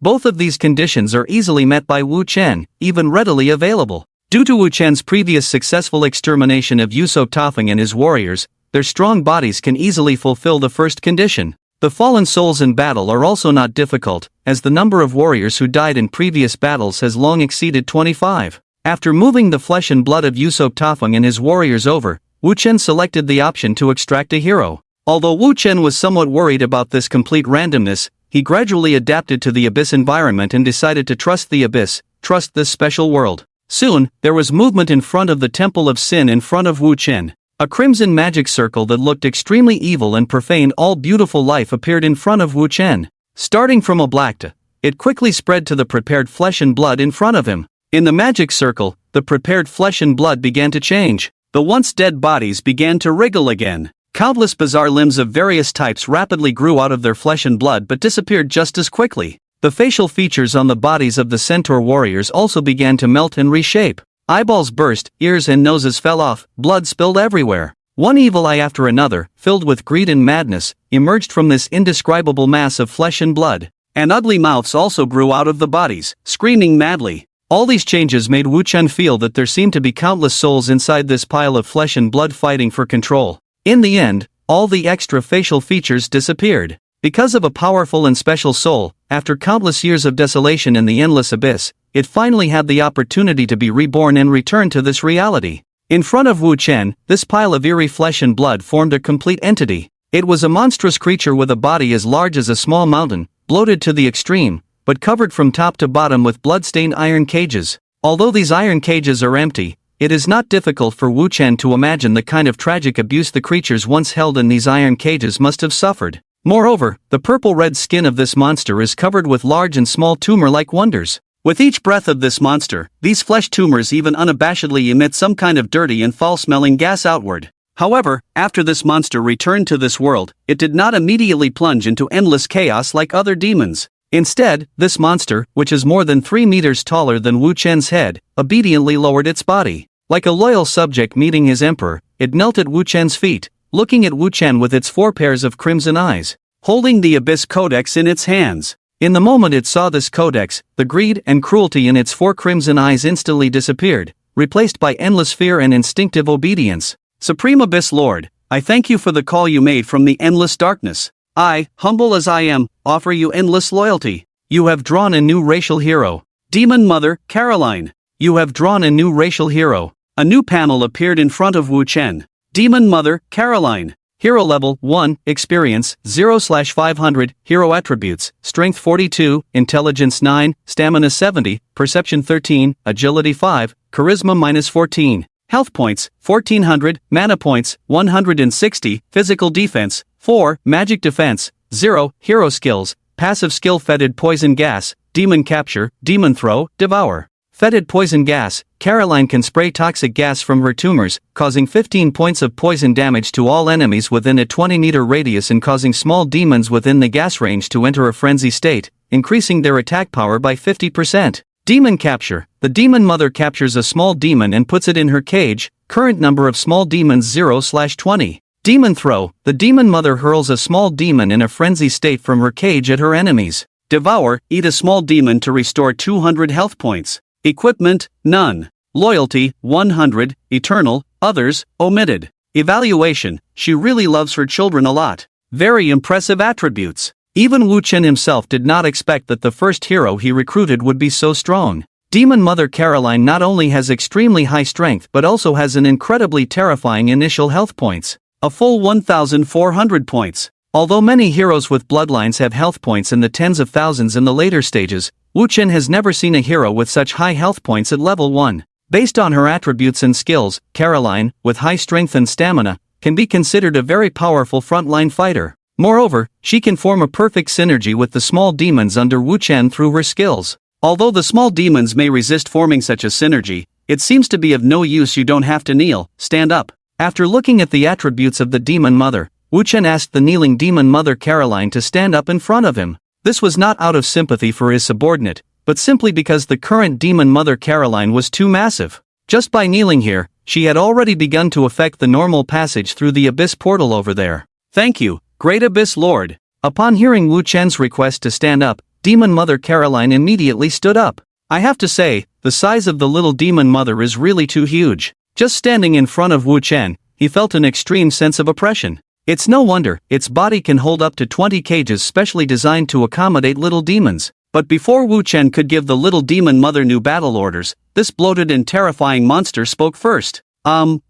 Both of these conditions are easily met by Wu Chen, even readily available. Due to Wu Chen's previous successful extermination of Yusop Tafeng and his warriors, their strong bodies can easily fulfill the first condition. The fallen souls in battle are also not difficult, as the number of warriors who died in previous battles has long exceeded 25. After moving the flesh and blood of Yusop Tafeng and his warriors over, Wu Chen selected the option to extract a hero. Although Wu Chen was somewhat worried about this complete randomness, he gradually adapted to the Abyss environment and decided to trust the Abyss, trust this special world. Soon, there was movement in front of the Temple of Sin in front of Wu Chen. A crimson magic circle that looked extremely evil and profaned all beautiful life appeared in front of Wu Chen. Starting from a blacta, it quickly spread to the prepared flesh and blood in front of him. In the magic circle, the prepared flesh and blood began to change. The once dead bodies began to wriggle again. Countless bizarre limbs of various types rapidly grew out of their flesh and blood but disappeared just as quickly. The facial features on the bodies of the centaur warriors also began to melt and reshape. Eyeballs burst, ears and noses fell off, blood spilled everywhere. One evil eye after another, filled with greed and madness, emerged from this indescribable mass of flesh and blood. And ugly mouths also grew out of the bodies, screaming madly. All these changes made Wu Chen feel that there seemed to be countless souls inside this pile of flesh and blood fighting for control. In the end, all the extra facial features disappeared. Because of a powerful and special soul, after countless years of desolation in the endless abyss, it finally had the opportunity to be reborn and return to this reality. In front of Wu Chen, this pile of eerie flesh and blood formed a complete entity. It was a monstrous creature with a body as large as a small mountain, bloated to the extreme, but covered from top to bottom with blood-stained iron cages. Although these iron cages are empty, it is not difficult for Wu Chen to imagine the kind of tragic abuse the creatures once held in these iron cages must have suffered. Moreover, the purple-red skin of this monster is covered with large and small tumor-like wonders. With each breath of this monster, these flesh tumors even unabashedly emit some kind of dirty and foul-smelling gas outward. However, after this monster returned to this world, it did not immediately plunge into endless chaos like other demons. Instead, this monster, which is more than 3 meters taller than Wu Chen's head, obediently lowered its body. Like a loyal subject meeting his emperor, it knelt at Wu Chen's feet, looking at Wu Chen with its 4 pairs of crimson eyes, holding the Abyss Codex in its hands. In the moment it saw this codex, the greed and cruelty in its 4 crimson eyes instantly disappeared, replaced by endless fear and instinctive obedience. Supreme Abyss Lord, I thank you for the call you made from the endless darkness. I, humble as I am, offer you endless loyalty. You have drawn a new racial hero. Demon Mother, Caroline. You have drawn a new racial hero. A new panel appeared in front of Wu Chen. Demon Mother, Caroline. Hero level 1, experience 0/500, hero attributes, strength 42, intelligence 9, stamina 70, perception 13, agility 5, charisma -14. Health points, 1400, mana points, 160, physical defense, 4, magic defense, 0, hero skills, passive skill fetid poison gas, demon capture, demon throw, devour. Fetid poison gas, Caroline can spray toxic gas from her tumors, causing 15 points of poison damage to all enemies within a 20-meter radius and causing small demons within the gas range to enter a frenzy state, increasing their attack power by 50%. Demon capture, the demon mother captures a small demon and puts it in her cage, current number of small demons 0/20. Demon throw, the demon mother hurls a small demon in a frenzy state from her cage at her enemies. Devour, eat a small demon to restore 200 health points. Equipment, none. Loyalty, 100, eternal, others, omitted. Evaluation, she really loves her children a lot. Very impressive attributes. Even Wu Chen himself did not expect that the first hero he recruited would be so strong. Demon Mother Caroline not only has extremely high strength but also has an incredibly terrifying initial health points. A full 1,400 points. Although many heroes with bloodlines have health points in the tens of thousands in the later stages, Wu Chen has never seen a hero with such high health points at level 1. Based on her attributes and skills, Caroline, with high strength and stamina, can be considered a very powerful frontline fighter. Moreover, she can form a perfect synergy with the small demons under Wu Chen through her skills. Although the small demons may resist forming such a synergy, it seems to be of no use. You don't have to kneel, stand up. After looking at the attributes of the demon mother, Wu Chen asked the kneeling demon mother Caroline to stand up in front of him. This was not out of sympathy for his subordinate, but simply because the current demon mother Caroline was too massive. Just by kneeling here, She had already begun to effect the normal passage through the Abyss portal over there. "Thank you, Great Abyss Lord." Upon hearing Wu Chen's request to stand up, Demon Mother Caroline immediately stood up. I have to say, the size of the little Demon Mother is really too huge. Just standing in front of Wu Chen, he felt an extreme sense of oppression. It's no wonder, its body can hold up to 20 cages specially designed to accommodate little demons. But before Wu Chen could give the little Demon Mother new battle orders, this bloated and terrifying monster spoke first.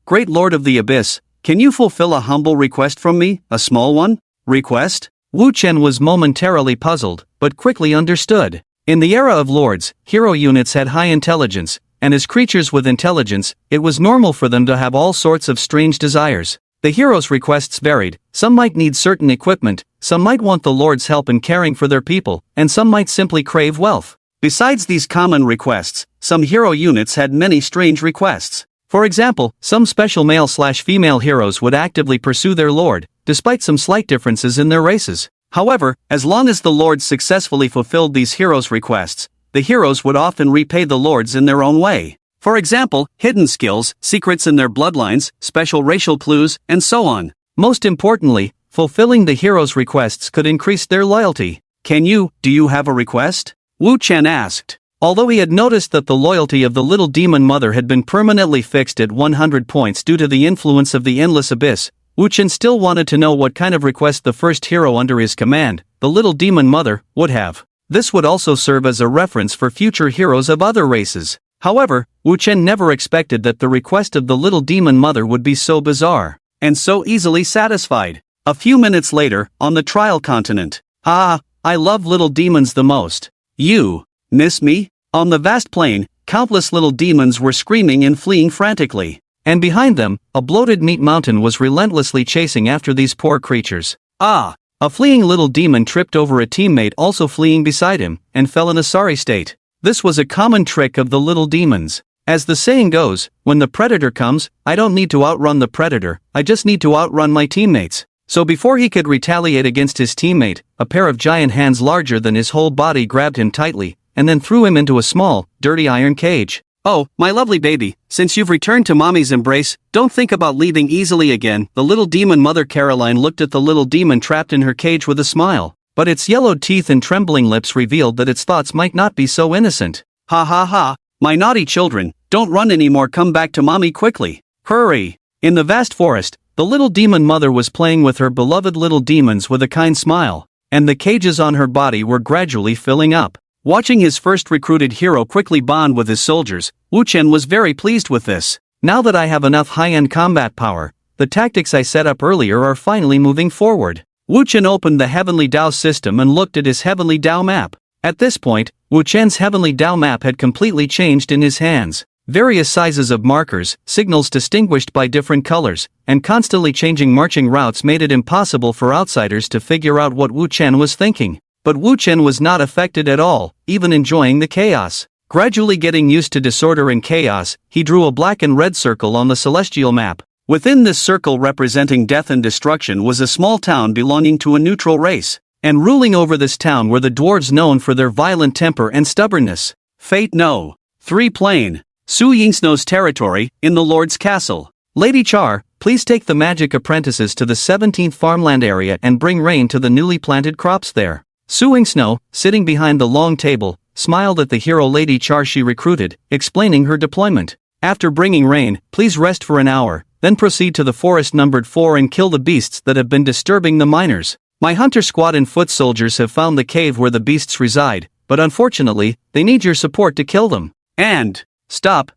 Great Lord of the Abyss, can you fulfill a humble request from me, a small one?" Request? Wu Chen was momentarily puzzled, but quickly understood. In the era of lords, hero units had high intelligence, and as creatures with intelligence, it was normal for them to have all sorts of strange desires. The heroes' requests varied. Some might need certain equipment, some might want the Lord's help in caring for their people, and some might simply crave wealth. Besides these common requests, some hero units had many strange requests. For example, some special male/female heroes would actively pursue their Lord, despite some slight differences in their races. However, as long as the Lords successfully fulfilled these heroes' requests, the heroes would often repay the Lords in their own way. For example, hidden skills, secrets in their bloodlines, special racial clues, and so on. Most importantly, fulfilling the heroes' requests could increase their loyalty. Do you have a request?" Wu Chen asked. Although he had noticed that the loyalty of the little Demon Mother had been permanently fixed at 100 points due to the influence of the Endless Abyss, Wu Chen still wanted to know what kind of request the first hero under his command, the little Demon Mother, would have. This would also serve as a reference for future heroes of other races. However, Wu Chen never expected that the request of the little Demon Mother would be so bizarre, and so easily satisfied. A few minutes later, on the trial continent. "Ah, I love little demons the most. You miss me?" On the vast plain, countless little demons were screaming and fleeing frantically. And behind them, a bloated meat mountain was relentlessly chasing after these poor creatures. A fleeing little demon tripped over a teammate also fleeing beside him, and fell in a sorry state. This was a common trick of the little demons. As the saying goes, when the predator comes, I don't need to outrun the predator, I just need to outrun my teammates. So before he could retaliate against his teammate, a pair of giant hands larger than his whole body grabbed him tightly, and then threw him into a small, dirty iron cage. "Oh, my lovely baby, since you've returned to mommy's embrace, don't think about leaving easily again." The little Demon Mother Caroline looked at the little demon trapped in her cage with a smile, but its yellowed teeth and trembling lips revealed that its thoughts might not be so innocent. "Ha ha ha, my naughty children, don't run anymore, come back to mommy quickly. Hurry!" In the vast forest, the little Demon Mother was playing with her beloved little demons with a kind smile, and the cages on her body were gradually filling up. Watching his first recruited hero quickly bond with his soldiers, Wu Chen was very pleased with this. Now that I have enough high-end combat power, the tactics I set up earlier are finally moving forward. Wu Chen opened the Heavenly Dao system and looked at his Heavenly Dao map. At this point, Wu Chen's Heavenly Dao map had completely changed in his hands. Various sizes of markers, signals distinguished by different colors, and constantly changing marching routes made it impossible for outsiders to figure out what Wu Chen was thinking. But Wu Chen was not affected at all, even enjoying the chaos. Gradually getting used to disorder and chaos, he drew a black and red circle on the celestial map. Within this circle representing death and destruction was a small town belonging to a neutral race, and ruling over this town were the dwarves known for their violent temper and stubbornness. Fate No. 3 Plain. Su Yingsno's territory, in the Lord's castle. Lady Char, please take the magic apprentices to the 17th farmland area and bring rain to the newly planted crops there. Su Yingsno, sitting behind the long table, smiled at the hero Lady Char she recruited, explaining her deployment. After bringing rain, please rest for an hour, then proceed to the forest numbered 4 and kill the beasts that have been disturbing the miners. My hunter squad and foot soldiers have found the cave where the beasts reside, but unfortunately, they need your support to kill them. And... Stop.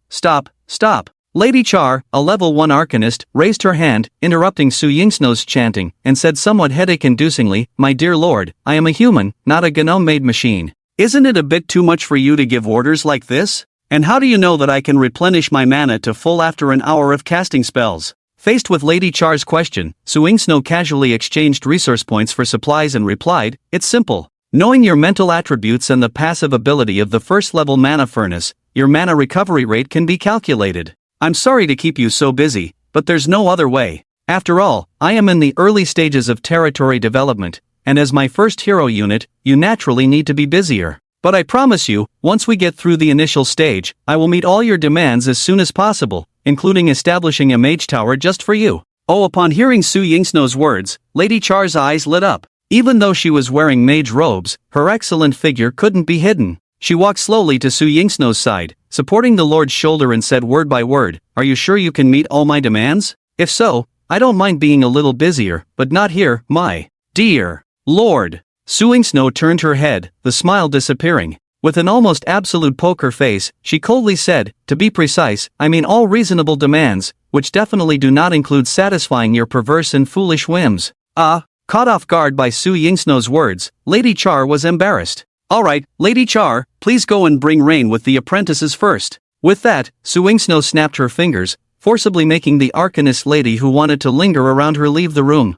Lady Char, a level 1 arcanist, raised her hand, interrupting Su Yingsno's chanting, and said somewhat headache-inducingly, "My dear lord, I am a human, not a gnome-made machine. Isn't it a bit too much for you to give orders like this? And how do you know that I can replenish my mana to full after an hour of casting spells?" Faced with Lady Char's question, Su Yingsno casually exchanged resource points for supplies and replied, "It's simple. Knowing your mental attributes and the passive ability of the first-level mana furnace, your mana recovery rate can be calculated. I'm sorry to keep you so busy, but there's no other way. After all, I am in the early stages of territory development, and as my first hero unit, you naturally need to be busier." But I promise you, once we get through the initial stage, I will meet all your demands as soon as possible, including establishing a mage tower just for you." Oh, upon hearing Su Yingsno's words, Lady Char's eyes lit up. Even though she was wearing mage robes, her excellent figure couldn't be hidden. She walked slowly to Su Yingsno's side, supporting the Lord's shoulder and said word by word, "Are you sure you can meet all my demands? If so, I don't mind being a little busier, but not here, my dear Lord." Su Yingsno turned her head, the smile disappearing. With an almost absolute poker face, she coldly said, "To be precise, I mean all reasonable demands, which definitely do not include satisfying your perverse and foolish whims." Caught off guard by Su Yingsno's words, Lady Char was embarrassed. "Alright, Lady Char, please go and bring rain with the apprentices first." With that, Su Yingsno snapped her fingers, forcibly making the Arcanist lady who wanted to linger around her leave the room.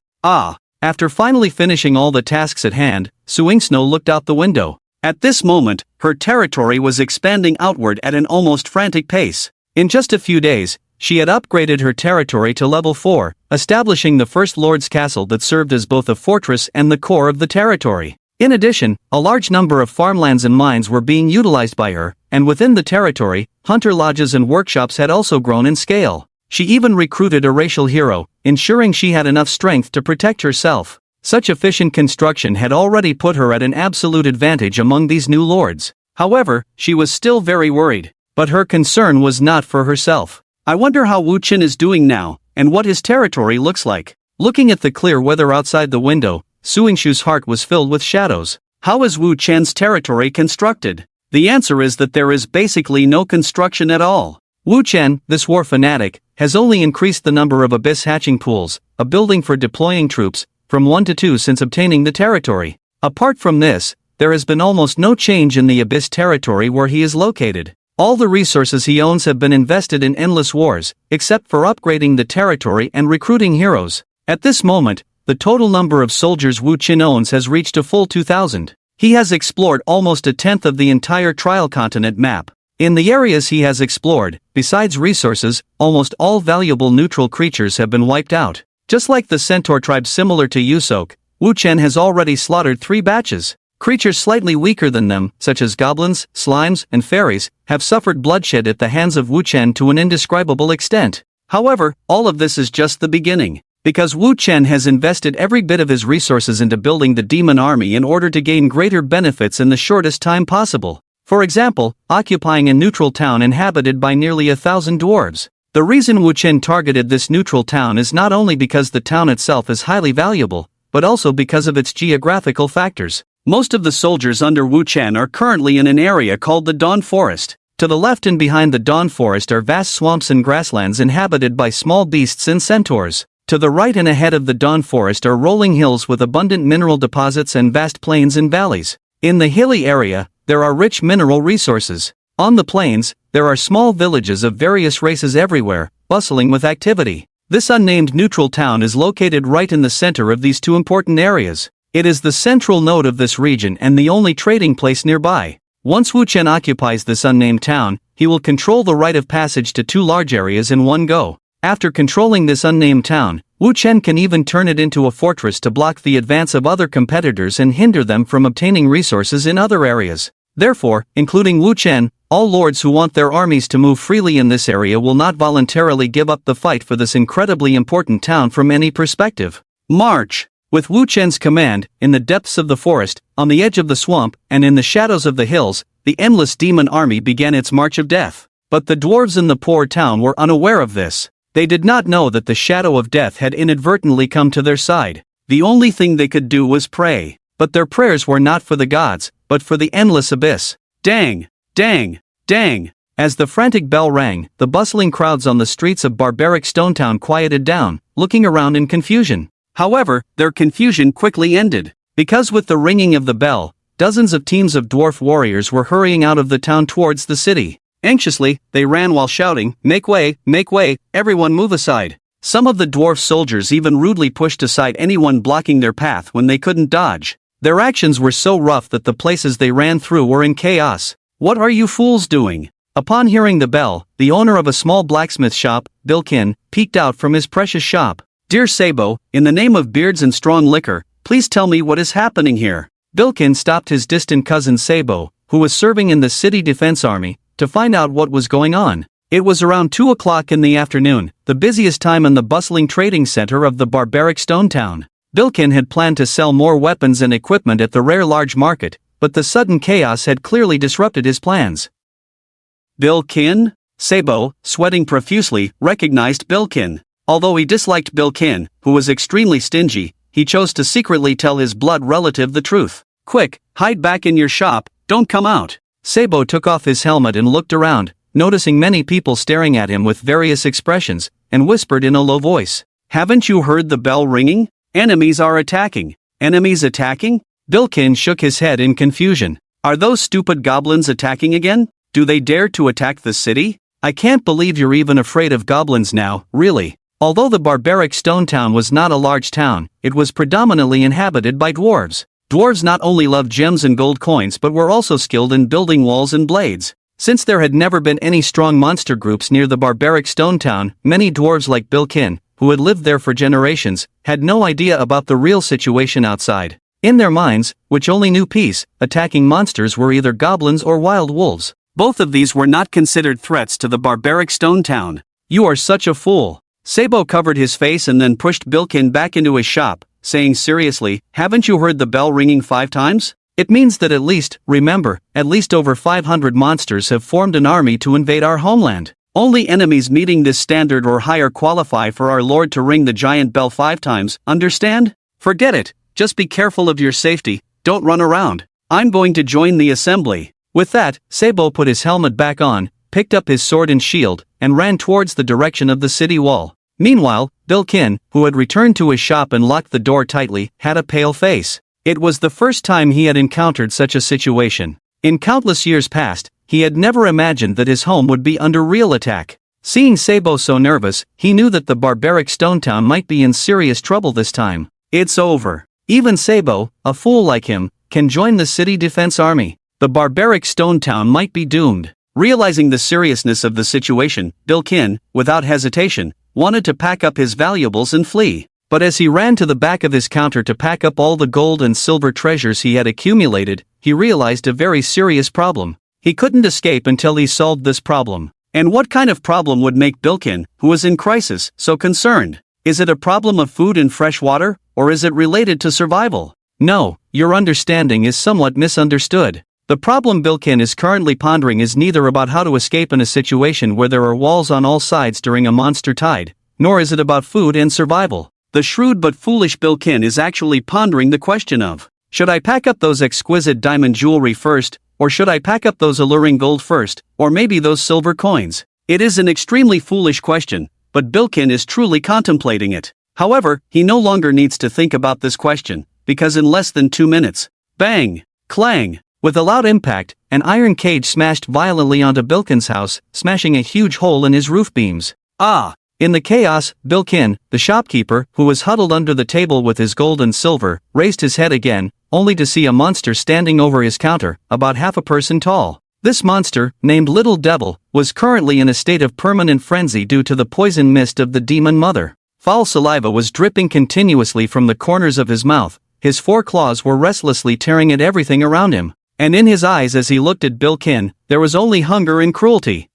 After finally finishing all the tasks at hand, Su Yingsno looked out the window. At this moment, her territory was expanding outward at an almost frantic pace. In just a few days, she had upgraded her territory to level 4, establishing the first Lord's Castle that served as both a fortress and the core of the territory. In addition, a large number of farmlands and mines were being utilized by her, and within the territory, hunter lodges and workshops had also grown in scale. She even recruited a racial hero, ensuring she had enough strength to protect herself. Such efficient construction had already put her at an absolute advantage among these new lords. However, she was still very worried. But her concern was not for herself. "I wonder how Wu Qin is doing now, and what his territory looks like." Looking at the clear weather outside the window, Su Yingshu's heart was filled with shadows. How is Wu Qian's territory constructed? The answer is that there is basically no construction at all. Wu Qian, this war fanatic, has only increased the number of abyss hatching pools, a building for deploying troops, from 1 to 2 since obtaining the territory. Apart from this, there has been almost no change in the abyss territory where he is located. All the resources he owns have been invested in endless wars, except for upgrading the territory and recruiting heroes. At this moment, the total number of soldiers Wu Qin owns has reached a full 2,000. He has explored almost a tenth of the entire Trial Continent map. In the areas he has explored, besides resources, almost all valuable neutral creatures have been wiped out. Just like the centaur tribe similar to Yusok, Wu Qian has already slaughtered 3 batches. Creatures slightly weaker than them, such as goblins, slimes, and fairies, have suffered bloodshed at the hands of Wu Qian to an indescribable extent. However, all of this is just the beginning. Because Wu Qian has invested every bit of his resources into building the demon army in order to gain greater benefits in the shortest time possible. For example, occupying a neutral town inhabited by nearly 1,000 dwarves. The reason Wu Qian targeted this neutral town is not only because the town itself is highly valuable, but also because of its geographical factors. Most of the soldiers under Wu Qian are currently in an area called the Dawn Forest. To the left and behind the Dawn Forest are vast swamps and grasslands inhabited by small beasts and centaurs. To the right and ahead of the Dawn Forest are rolling hills with abundant mineral deposits and vast plains and valleys. In the hilly area, there are rich mineral resources. On the plains, there are small villages of various races everywhere, bustling with activity. This unnamed neutral town is located right in the center of these 2 important areas. It is the central node of this region and the only trading place nearby. Once Wu Qian occupies this unnamed town, he will control the rite of passage to 2 large areas in one go. After controlling this unnamed town, Wu Qian can even turn it into a fortress to block the advance of other competitors and hinder them from obtaining resources in other areas. Therefore, including Wu Qian, all lords who want their armies to move freely in this area will not voluntarily give up the fight for this incredibly important town from any perspective. March! With Wu Qian's command, in the depths of the forest, on the edge of the swamp, and in the shadows of the hills, the endless demon army began its march of death. But the dwarves in the poor town were unaware of this. They did not know that the shadow of death had inadvertently come to their side. The only thing they could do was pray. But their prayers were not for the gods, but for the endless abyss. Dang! Dang! Dang! As the frantic bell rang, the bustling crowds on the streets of barbaric Stonetown quieted down, looking around in confusion. However, their confusion quickly ended. Because with the ringing of the bell, dozens of teams of dwarf warriors were hurrying out of the town towards the city. Anxiously, they ran while shouting, make way, everyone move aside." Some of the dwarf soldiers even rudely pushed aside anyone blocking their path when they couldn't dodge. Their actions were so rough that the places they ran through were in chaos. "What are you fools doing?" Upon hearing the bell, the owner of a small blacksmith shop, Bilkin, peeked out from his precious shop. "Dear Sabo, in the name of beards and strong liquor, please tell me what is happening here." Bilkin stopped his distant cousin Sabo, who was serving in the city defense army, to find out what was going on. It was around 2 o'clock in the afternoon, the busiest time in the bustling trading center of the barbaric stone town. Bilkin had planned to sell more weapons and equipment at the rare large market, but the sudden chaos had clearly disrupted his plans. Bilkin? Sabo, sweating profusely, recognized Bilkin. Although he disliked Bilkin, who was extremely stingy, he chose to secretly tell his blood relative the truth. "Quick, hide back in your shop, don't come out." Sabo took off his helmet and looked around, noticing many people staring at him with various expressions, and whispered in a low voice, "Haven't you heard the bell ringing? Enemies are attacking." "Enemies attacking?" Bilkin shook his head in confusion. "Are those stupid goblins attacking again? Do they dare to attack the city? I can't believe you're even afraid of goblins now, really." Although the barbaric stone town was not a large town, it was predominantly inhabited by dwarves. Dwarves not only loved gems and gold coins but were also skilled in building walls and blades. Since there had never been any strong monster groups near the barbaric stone town, many dwarves like Bilkin, who had lived there for generations, had no idea about the real situation outside. In their minds, which only knew peace, attacking monsters were either goblins or wild wolves. Both of these were not considered threats to the barbaric stone town. "You are such a fool." Sabo covered his face and then pushed Bilkin back into his shop, saying seriously, "Haven't you heard the bell ringing 5 times? It means that at least over 500 monsters have formed an army to invade our homeland. Only enemies meeting this standard or higher qualify for our lord to ring the giant bell 5 times, understand? Forget it, just be careful of your safety, don't run around. I'm going to join the assembly." With that, Sabo put his helmet back on, picked up his sword and shield, and ran towards the direction of the city wall. Meanwhile, Bilkin, who had returned to his shop and locked the door tightly, had a pale face. It was the first time he had encountered such a situation. In countless years past, he had never imagined that his home would be under real attack. Seeing Sabo so nervous, he knew that the barbaric stone town might be in serious trouble this time. It's over. Even Sabo, a fool like him, can join the city defense army. The barbaric stone town might be doomed. Realizing the seriousness of the situation, Bilkin, without hesitation, wanted to pack up his valuables and flee. But as he ran to the back of his counter to pack up all the gold and silver treasures he had accumulated, he realized a very serious problem. He couldn't escape until he solved this problem. And what kind of problem would make Bilkin, who was in crisis, so concerned? Is it a problem of food and fresh water, or is it related to survival? No, your understanding is somewhat misunderstood. The problem Bilkin is currently pondering is neither about how to escape in a situation where there are walls on all sides during a monster tide, nor is it about food and survival. The shrewd but foolish Bilkin is actually pondering the question of, should I pack up those exquisite diamond jewelry first, or should I pack up those alluring gold first, or maybe those silver coins? It is an extremely foolish question, but Bilkin is truly contemplating it. However, he no longer needs to think about this question, because in less than 2 minutes, bang, clang, with a loud impact, an iron cage smashed violently onto Bilkin's house, smashing a huge hole in his roof beams. Ah! In the chaos, Bilkin, the shopkeeper, who was huddled under the table with his gold and silver, raised his head again, only to see a monster standing over his counter, about half a person tall. This monster, named Little Devil, was currently in a state of permanent frenzy due to the poison mist of the demon mother. Foul saliva was dripping continuously from the corners of his mouth, his 4 claws were restlessly tearing at everything around him. And in his eyes as he looked at Bilkin, there was only hunger and cruelty.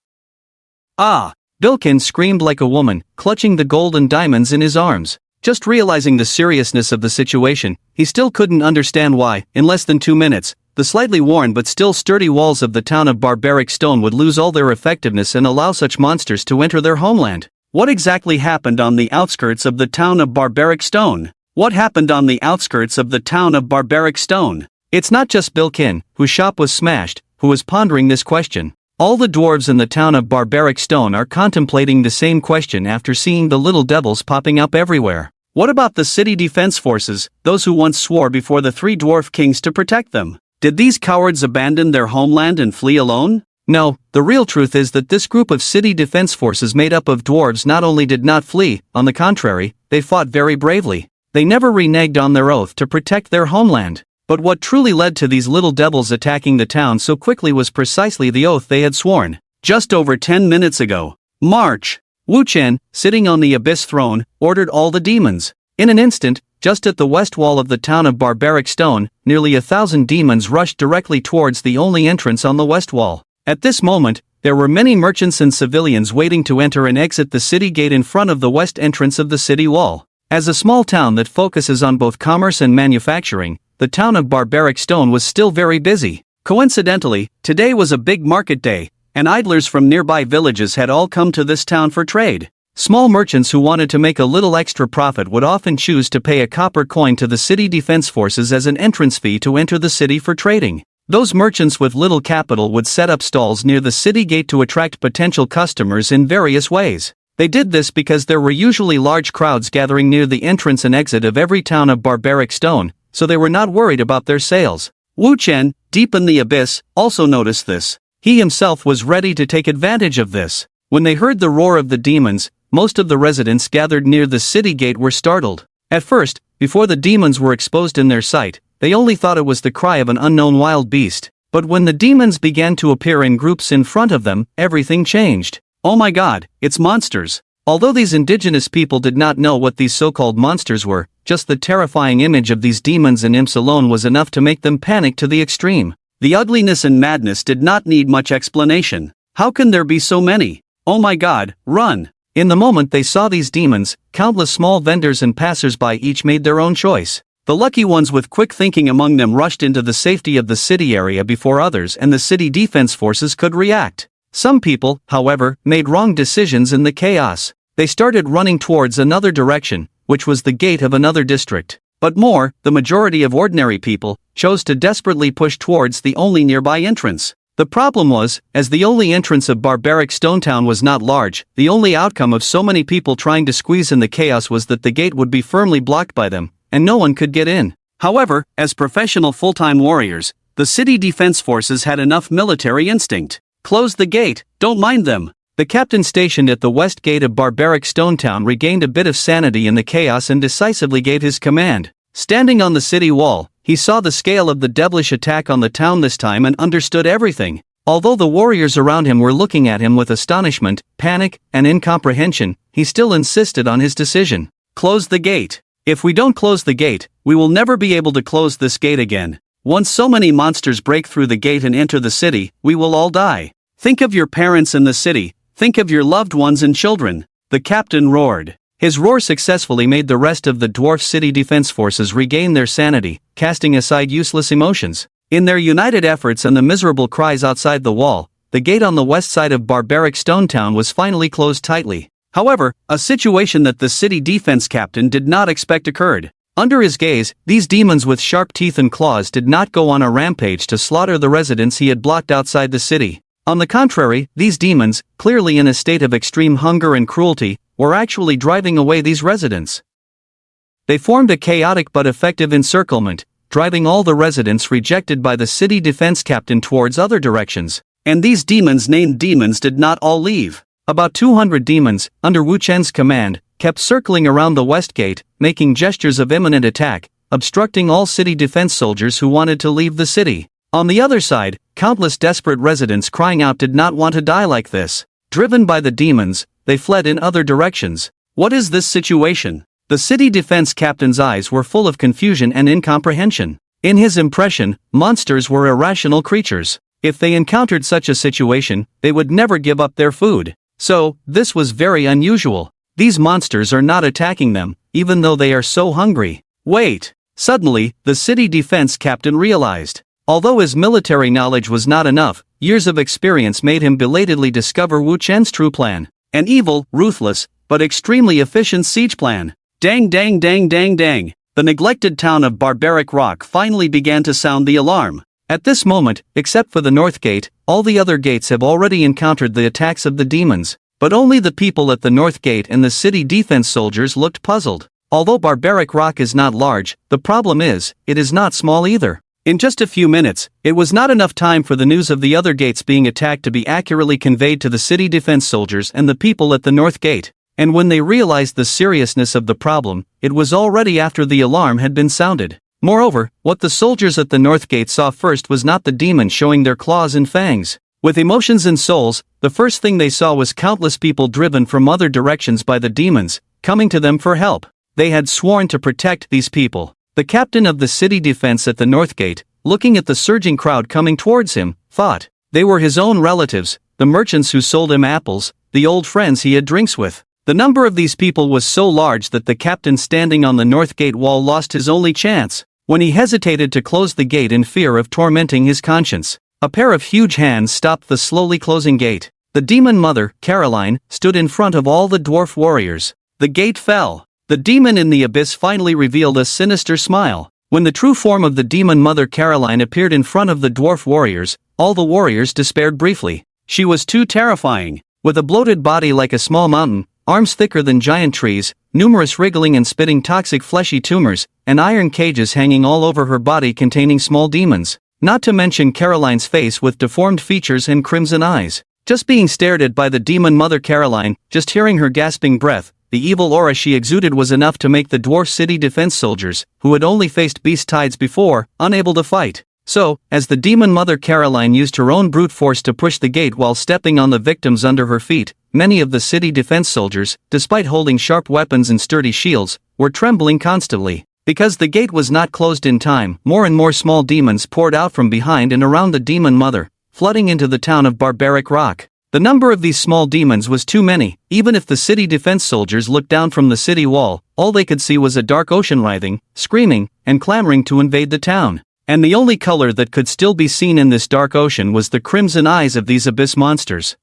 Ah! Bilkin screamed like a woman, clutching the gold and diamonds in his arms. Just realizing the seriousness of the situation, he still couldn't understand why, in less than 2 minutes, the slightly worn but still sturdy walls of the town of barbaric stone would lose all their effectiveness and allow such monsters to enter their homeland. What exactly happened on the outskirts of the town of barbaric stone? What happened on the outskirts of the town of barbaric stone? It's not just Bilkin, whose shop was smashed, who was pondering this question. All the dwarves in the town of barbaric stone are contemplating the same question after seeing the little devils popping up everywhere. What about the city defense forces, those who once swore before the 3 dwarf kings to protect them? Did these cowards abandon their homeland and flee alone? No, the real truth is that this group of city defense forces made up of dwarves not only did not flee, on the contrary, they fought very bravely. They never reneged on their oath to protect their homeland. But what truly led to these little devils attacking the town so quickly was precisely the oath they had sworn. Just over 10 minutes ago, March! Wu Chen, sitting on the abyss throne, ordered all the demons. In an instant, just at the west wall of the town of Barbaric Stone, nearly 1,000 demons rushed directly towards the only entrance on the west wall. At this moment, there were many merchants and civilians waiting to enter and exit the city gate in front of the west entrance of the city wall. As a small town that focuses on both commerce and manufacturing, the town of Barbaric Stone was still very busy. Coincidentally, today was a big market day, and idlers from nearby villages had all come to this town for trade. Small merchants who wanted to make a little extra profit would often choose to pay a copper coin to the city defense forces as an entrance fee to enter the city for trading. Those merchants with little capital would set up stalls near the city gate to attract potential customers in various ways. They did this because there were usually large crowds gathering near the entrance and exit of every town of Barbaric Stone, so they were not worried about their sales. Wu Chen, deep in the abyss, also noticed this. He himself was ready to take advantage of this. When they heard the roar of the demons, most of the residents gathered near the city gate were startled. At first, before the demons were exposed in their sight, they only thought it was the cry of an unknown wild beast. But when the demons began to appear in groups in front of them, everything changed. Oh my god, it's monsters! Although these indigenous people did not know what these so-called monsters were, just the terrifying image of these demons and imps alone was enough to make them panic to the extreme. The ugliness and madness did not need much explanation. How can there be so many? Oh my god, run! In the moment they saw these demons, countless small vendors and passers-by each made their own choice. The lucky ones with quick thinking among them rushed into the safety of the city area before others and the city defense forces could react. Some people, however, made wrong decisions in the chaos. They started running towards another direction, which was the gate of another district. But more, the majority of ordinary people, chose to desperately push towards the only nearby entrance. The problem was, as the only entrance of Barbaric Stone Town was not large, the only outcome of so many people trying to squeeze in the chaos was that the gate would be firmly blocked by them, and no one could get in. However, as professional full-time warriors, the city defense forces had enough military instinct. Close the gate, don't mind them. The captain stationed at the west gate of Barbaric Stone Town regained a bit of sanity in the chaos and decisively gave his command. Standing on the city wall, he saw the scale of the devilish attack on the town this time and understood everything. Although the warriors around him were looking at him with astonishment, panic, and incomprehension, he still insisted on his decision. Close the gate. If we don't close the gate, we will never be able to close this gate again. Once so many monsters break through the gate and enter the city, we will all die. Think of your parents in the city, think of your loved ones and children. The captain roared. His roar successfully made the rest of the dwarf city defense forces regain their sanity, casting aside useless emotions. In their united efforts and the miserable cries outside the wall, the gate on the west side of Barbaric Stone Town was finally closed tightly. However, a situation that the city defense captain did not expect occurred. Under his gaze, these demons with sharp teeth and claws did not go on a rampage to slaughter the residents he had blocked outside the city. On the contrary, these demons, clearly in a state of extreme hunger and cruelty, were actually driving away these residents. They formed a chaotic but effective encirclement, driving all the residents rejected by the city defense captain towards other directions. And these demons named demons did not all leave. About 200 demons, under Wu Chen's command, kept circling around the west gate, making gestures of imminent attack, obstructing all city defense soldiers who wanted to leave the city. On the other side, countless desperate residents crying out did not want to die like this. Driven by the demons, they fled in other directions. What is this situation? The city defense captain's eyes were full of confusion and incomprehension. In his impression, monsters were irrational creatures. If they encountered such a situation, they would never give up their food. So, this was very unusual. These monsters are not attacking them, even though they are so hungry. Wait! Suddenly, the city defense captain realized. Although his military knowledge was not enough, years of experience made him belatedly discover Wu Chen's true plan. An evil, ruthless, but extremely efficient siege plan. Dang dang dang dang dang. The neglected town of Barbaric Rock finally began to sound the alarm. At this moment, except for the north gate, all the other gates have already encountered the attacks of the demons. But only the people at the north gate and the city defense soldiers looked puzzled. Although Barbaric Rock is not large, the problem is, it is not small either. In just a few minutes, it was not enough time for the news of the other gates being attacked to be accurately conveyed to the city defense soldiers and the people at the north gate. And when they realized the seriousness of the problem, it was already after the alarm had been sounded. Moreover, what the soldiers at the north gate saw first was not the demons showing their claws and fangs. With emotions and souls, the first thing they saw was countless people driven from other directions by the demons, coming to them for help. They had sworn to protect these people. The captain of the city defense at the north gate, looking at the surging crowd coming towards him, thought they were his own relatives, the merchants who sold him apples, the old friends he had drinks with. The number of these people was so large that the captain standing on the north gate wall lost his only chance, when he hesitated to close the gate in fear of tormenting his conscience. A pair of huge hands stopped the slowly closing gate. The demon mother, Caroline, stood in front of all the dwarf warriors. The gate fell. The demon in the abyss finally revealed a sinister smile. When the true form of the demon mother Caroline appeared in front of the dwarf warriors, all the warriors despaired briefly. She was too terrifying. With a bloated body like a small mountain, arms thicker than giant trees, numerous wriggling and spitting toxic fleshy tumors, and iron cages hanging all over her body containing small demons. Not to mention Caroline's face with deformed features and crimson eyes. Just being stared at by the demon mother Caroline, just hearing her gasping breath, the evil aura she exuded was enough to make the dwarf city defense soldiers, who had only faced beast tides before, unable to fight. So, as the demon mother Caroline used her own brute force to push the gate while stepping on the victims under her feet, many of the city defense soldiers, despite holding sharp weapons and sturdy shields, were trembling constantly. Because the gate was not closed in time, more and more small demons poured out from behind and around the demon mother, flooding into the town of Barbaric Rock. The number of these small demons was too many. Even if the city defense soldiers looked down from the city wall, all they could see was a dark ocean writhing, screaming, and clamoring to invade the town. And the only color that could still be seen in this dark ocean was the crimson eyes of these abyss monsters.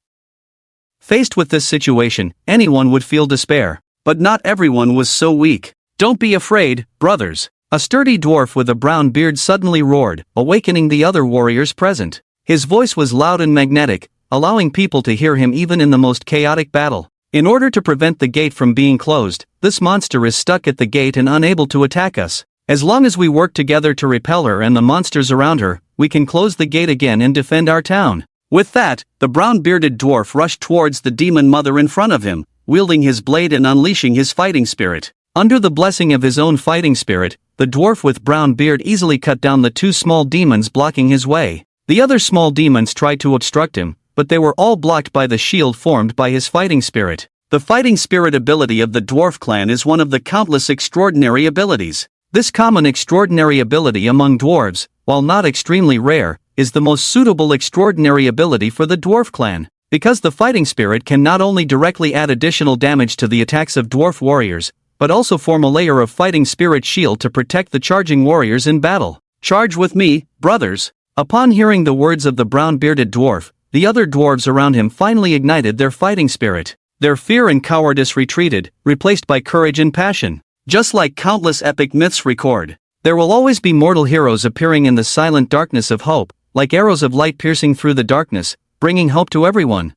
Faced with this situation, anyone would feel despair. But not everyone was so weak. "Don't be afraid, brothers," a sturdy dwarf with a brown beard suddenly roared, awakening the other warriors present. His voice was loud and magnetic, allowing people to hear him even in the most chaotic battle. "In order to prevent the gate from being closed, this monster is stuck at the gate and unable to attack us. As long as we work together to repel her and the monsters around her, we can close the gate again and defend our town." With that, the brown-bearded dwarf rushed towards the demon mother in front of him, wielding his blade and unleashing his fighting spirit. Under the blessing of his own fighting spirit, the dwarf with brown beard easily cut down the two small demons blocking his way. The other small demons tried to obstruct him, but they were all blocked by the shield formed by his fighting spirit. The fighting spirit ability of the dwarf clan is one of the countless extraordinary abilities. This common extraordinary ability among dwarves, while not extremely rare, is the most suitable extraordinary ability for the dwarf clan, because the fighting spirit can not only directly add additional damage to the attacks of dwarf warriors, but also form a layer of fighting spirit shield to protect the charging warriors in battle. "Charge with me, brothers." Upon hearing the words of the brown-bearded dwarf, the other dwarves around him finally ignited their fighting spirit. Their fear and cowardice retreated, replaced by courage and passion. Just like countless epic myths record, there will always be mortal heroes appearing in the silent darkness of hope, like arrows of light piercing through the darkness, bringing hope to everyone.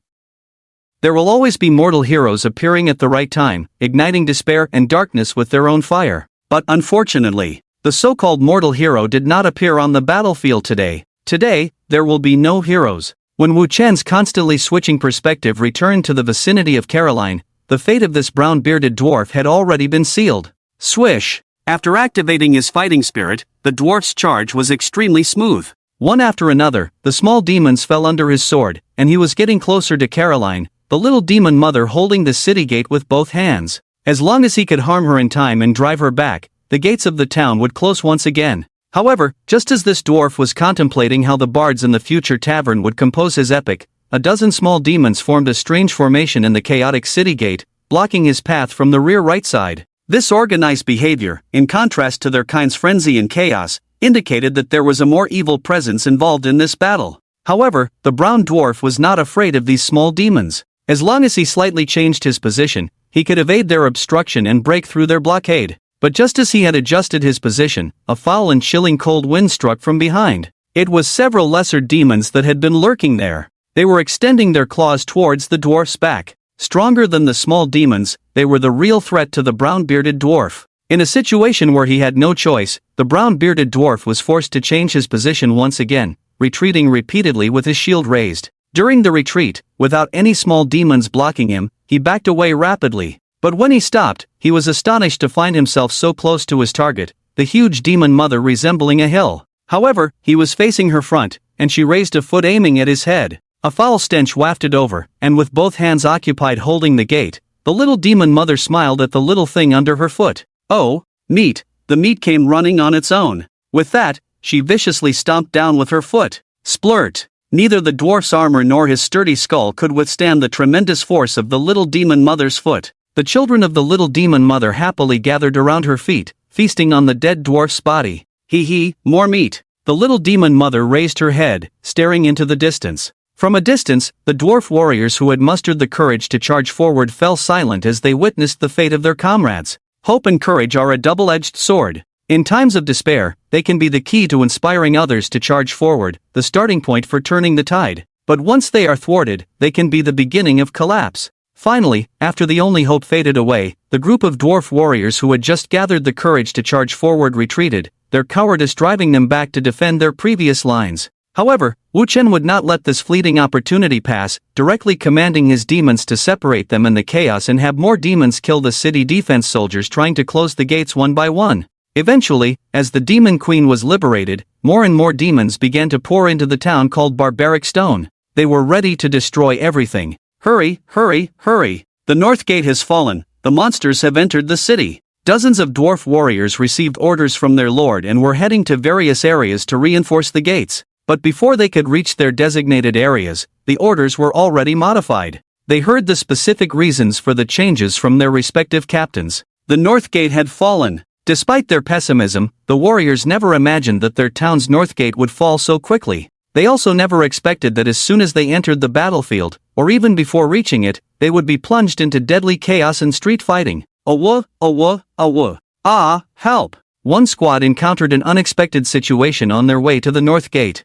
There will always be mortal heroes appearing at the right time, igniting despair and darkness with their own fire. But unfortunately, the so-called mortal hero did not appear on the battlefield today. Today, there will be no heroes. When Wu Chen's constantly switching perspective returned to the vicinity of Caroline, the fate of this brown-bearded dwarf had already been sealed. Swish! After activating his fighting spirit, the dwarf's charge was extremely smooth. One after another, the small demons fell under his sword, and he was getting closer to Caroline, the little demon mother holding the city gate with both hands. As long as he could harm her in time and drive her back, the gates of the town would close once again. However, just as this dwarf was contemplating how the bards in the future tavern would compose his epic, a dozen small demons formed a strange formation in the chaotic city gate, blocking his path from the rear right side. This organized behavior, in contrast to their kind's frenzy and chaos, indicated that there was a more evil presence involved in this battle. However, the brown dwarf was not afraid of these small demons. As long as he slightly changed his position, he could evade their obstruction and break through their blockade. But just as he had adjusted his position, a foul and chilling cold wind struck from behind. It was several lesser demons that had been lurking there. They were extending their claws towards the dwarf's back. Stronger than the small demons, they were the real threat to the brown-bearded dwarf. In a situation where he had no choice, the brown-bearded dwarf was forced to change his position once again, retreating repeatedly with his shield raised. During the retreat, without any small demons blocking him, he backed away rapidly. But when he stopped, he was astonished to find himself so close to his target, the huge demon mother resembling a hill. However, he was facing her front, and she raised a foot aiming at his head. A foul stench wafted over, and with both hands occupied holding the gate, the little demon mother smiled at the little thing under her foot. Oh, meat! The meat came running on its own. With that, she viciously stomped down with her foot. Splurt! Neither the dwarf's armor nor his sturdy skull could withstand the tremendous force of the little demon mother's foot. The children of the little demon mother happily gathered around her feet, feasting on the dead dwarf's body. Hee, more meat! The little demon mother raised her head, staring into the distance. From a distance, the dwarf warriors who had mustered the courage to charge forward fell silent as they witnessed the fate of their comrades. Hope and courage are a double-edged sword. In times of despair, they can be the key to inspiring others to charge forward, the starting point for turning the tide. But once they are thwarted, they can be the beginning of collapse. Finally, after the only hope faded away, the group of dwarf warriors who had just gathered the courage to charge forward retreated, their cowardice driving them back to defend their previous lines. However, Wu Chen would not let this fleeting opportunity pass, directly commanding his demons to separate them in the chaos and have more demons kill the city defense soldiers trying to close the gates one by one. Eventually, as the demon queen was liberated, more and more demons began to pour into the town called Barbaric Stone. They were ready to destroy everything. Hurry, hurry, hurry! The north gate has fallen, the monsters have entered the city. Dozens of dwarf warriors received orders from their lord and were heading to various areas to reinforce the gates. But before they could reach their designated areas, the orders were already modified. They heard the specific reasons for the changes from their respective captains. The north gate had fallen. Despite their pessimism, the warriors never imagined that their town's north gate would fall so quickly. They also never expected that as soon as they entered the battlefield, or even before reaching it, they would be plunged into deadly chaos and street fighting. Ah, help! One squad encountered an unexpected situation on their way to the north gate.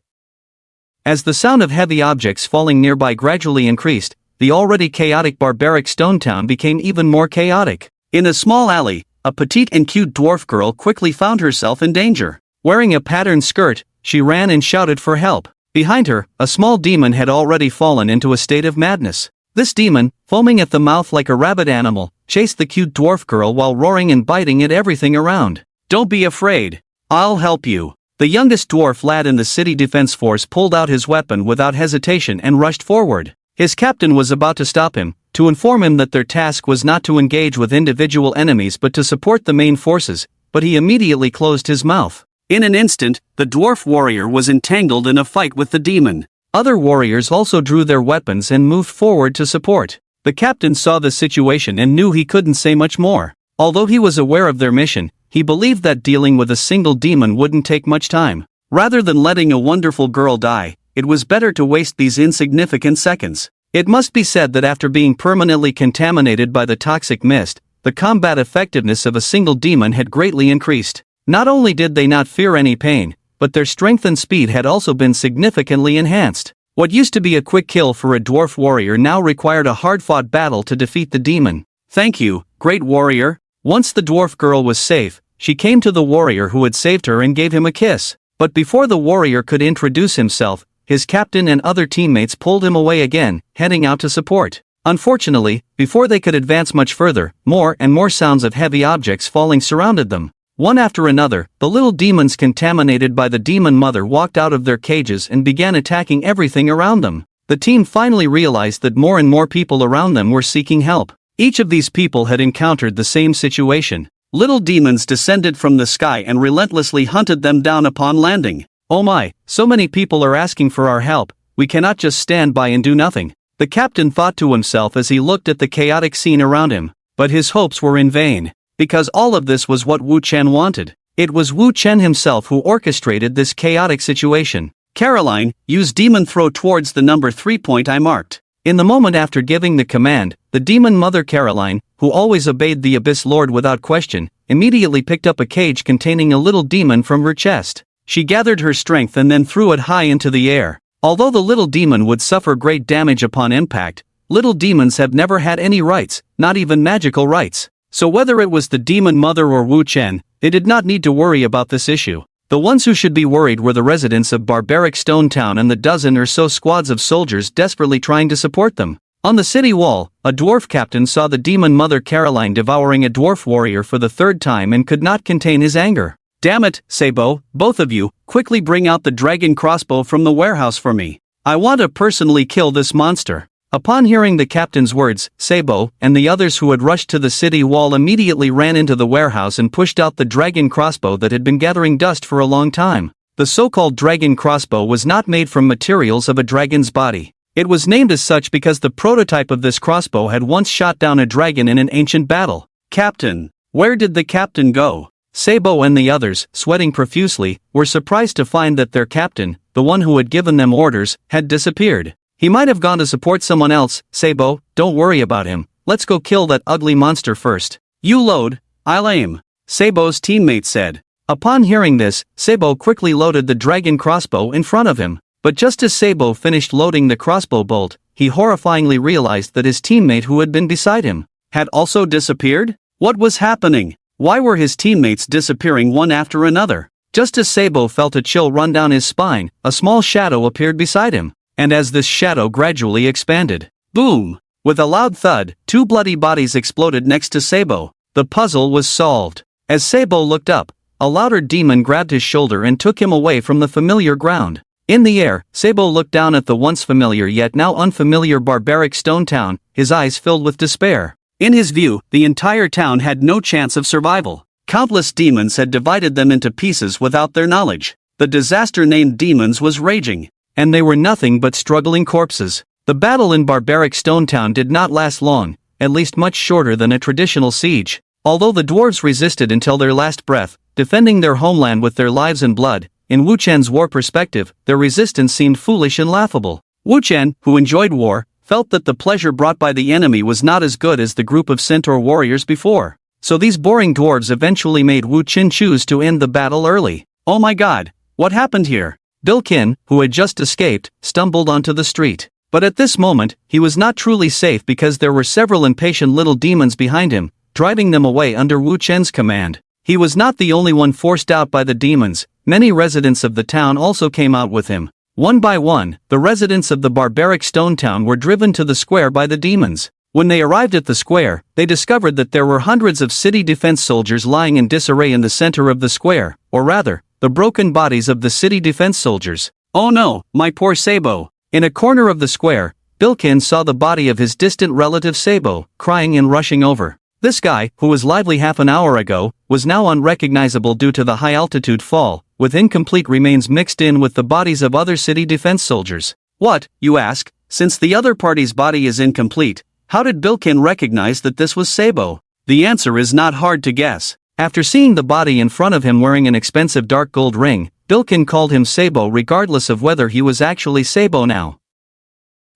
As the sound of heavy objects falling nearby gradually increased, the already chaotic barbaric stone town became even more chaotic. In a small alley, a petite and cute dwarf girl quickly found herself in danger. Wearing a patterned skirt, she ran and shouted for help. Behind her, a small demon had already fallen into a state of madness. This demon, foaming at the mouth like a rabid animal, chased the cute dwarf girl while roaring and biting at everything around. Don't be afraid. I'll help you. The youngest dwarf lad in the city defense force pulled out his weapon without hesitation and rushed forward. His captain was about to stop him, to inform him that their task was not to engage with individual enemies but to support the main forces, but he immediately closed his mouth. In an instant, the dwarf warrior was entangled in a fight with the demon. Other warriors also drew their weapons and moved forward to support. The captain saw the situation and knew he couldn't say much more. Although he was aware of their mission, he believed that dealing with a single demon wouldn't take much time. Rather than letting a wonderful girl die, it was better to waste these insignificant seconds. It must be said that after being permanently contaminated by the toxic mist, the combat effectiveness of a single demon had greatly increased. Not only did they not fear any pain, but their strength and speed had also been significantly enhanced. What used to be a quick kill for a dwarf warrior now required a hard-fought battle to defeat the demon. Thank you, great warrior. Once the dwarf girl was safe, she came to the warrior who had saved her and gave him a kiss. But before the warrior could introduce himself, his captain and other teammates pulled him away again, heading out to support. Unfortunately, before they could advance much further, more and more sounds of heavy objects falling surrounded them. One after another, the little demons contaminated by the demon mother walked out of their cages and began attacking everything around them. The team finally realized that more and more people around them were seeking help. Each of these people had encountered the same situation. Little demons descended from the sky and relentlessly hunted them down upon landing. Oh my, so many people are asking for our help, we cannot just stand by and do nothing. The captain thought to himself as he looked at the chaotic scene around him. But his hopes were in vain. Because all of this was what Wu Chen wanted. It was Wu Chen himself who orchestrated this chaotic situation. Caroline, use demon throw towards the number 3 point I marked. In the moment after giving the command, the demon mother Caroline, who always obeyed the Abyss Lord without question, immediately picked up a cage containing a little demon from her chest. She gathered her strength and then threw it high into the air. Although the little demon would suffer great damage upon impact, little demons have never had any rights, not even magical rights. So whether it was the demon mother or Wu Chen, they did not need to worry about this issue. The ones who should be worried were the residents of Barbaric Stone Town and the dozen or so squads of soldiers desperately trying to support them. On the city wall, a dwarf captain saw the demon mother Caroline devouring a dwarf warrior for the third time and could not contain his anger. Damn it, Sabo, both of you, quickly bring out the dragon crossbow from the warehouse for me. I want to personally kill this monster. Upon hearing the captain's words, Sabo and the others who had rushed to the city wall immediately ran into the warehouse and pushed out the dragon crossbow that had been gathering dust for a long time. The so-called dragon crossbow was not made from materials of a dragon's body. It was named as such because the prototype of this crossbow had once shot down a dragon in an ancient battle. Captain, where did the captain go? Sabo and the others, sweating profusely, were surprised to find that their captain, the one who had given them orders, had disappeared. He might have gone to support someone else. Sabo, don't worry about him. Let's go kill that ugly monster first. You load, I'll aim, Sabo's teammate said. Upon hearing this, Sabo quickly loaded the dragon crossbow in front of him. But just as Sabo finished loading the crossbow bolt, he horrifyingly realized that his teammate who had been beside him had also disappeared? What was happening? Why were his teammates disappearing one after another? Just as Sabo felt a chill run down his spine, a small shadow appeared beside him. And as this shadow gradually expanded, boom! With a loud thud, two bloody bodies exploded next to Sabo. The puzzle was solved. As Sabo looked up, a louder demon grabbed his shoulder and took him away from the familiar ground. In the air, Sabo looked down at the once familiar yet now unfamiliar barbaric stone town, his eyes filled with despair. In his view, the entire town had no chance of survival. Countless demons had divided them into pieces without their knowledge. The disaster named demons was raging. And they were nothing but struggling corpses. The battle in barbaric Stone Town did not last long, at least much shorter than a traditional siege. Although the dwarves resisted until their last breath, defending their homeland with their lives and blood, in Wu Chen's war perspective, their resistance seemed foolish and laughable. Wu Chen, who enjoyed war, felt that the pleasure brought by the enemy was not as good as the group of centaur warriors before. So these boring dwarves eventually made Wu Chen choose to end the battle early. Oh my god, what happened here? Bilkin, who had just escaped, stumbled onto the street. But at this moment, he was not truly safe because there were several impatient little demons behind him, driving them away under Wu Chen's command. He was not the only one forced out by the demons. Many residents of the town also came out with him. One by one, the residents of the barbaric stone town were driven to the square by the demons. When they arrived at the square, they discovered that there were hundreds of city defense soldiers lying in disarray in the center of the square, or rather, the broken bodies of the city defense soldiers. Oh no, my poor Sabo. In a corner of the square, Bilkin saw the body of his distant relative Sabo, crying and rushing over. This guy, who was lively half an hour ago, was now unrecognizable due to the high-altitude fall, with incomplete remains mixed in with the bodies of other city defense soldiers. What, you ask? Since the other party's body is incomplete, how did Bilkin recognize that this was Sabo? The answer is not hard to guess. After seeing the body in front of him wearing an expensive dark gold ring, Bilkin called him Sabo regardless of whether he was actually Sabo now.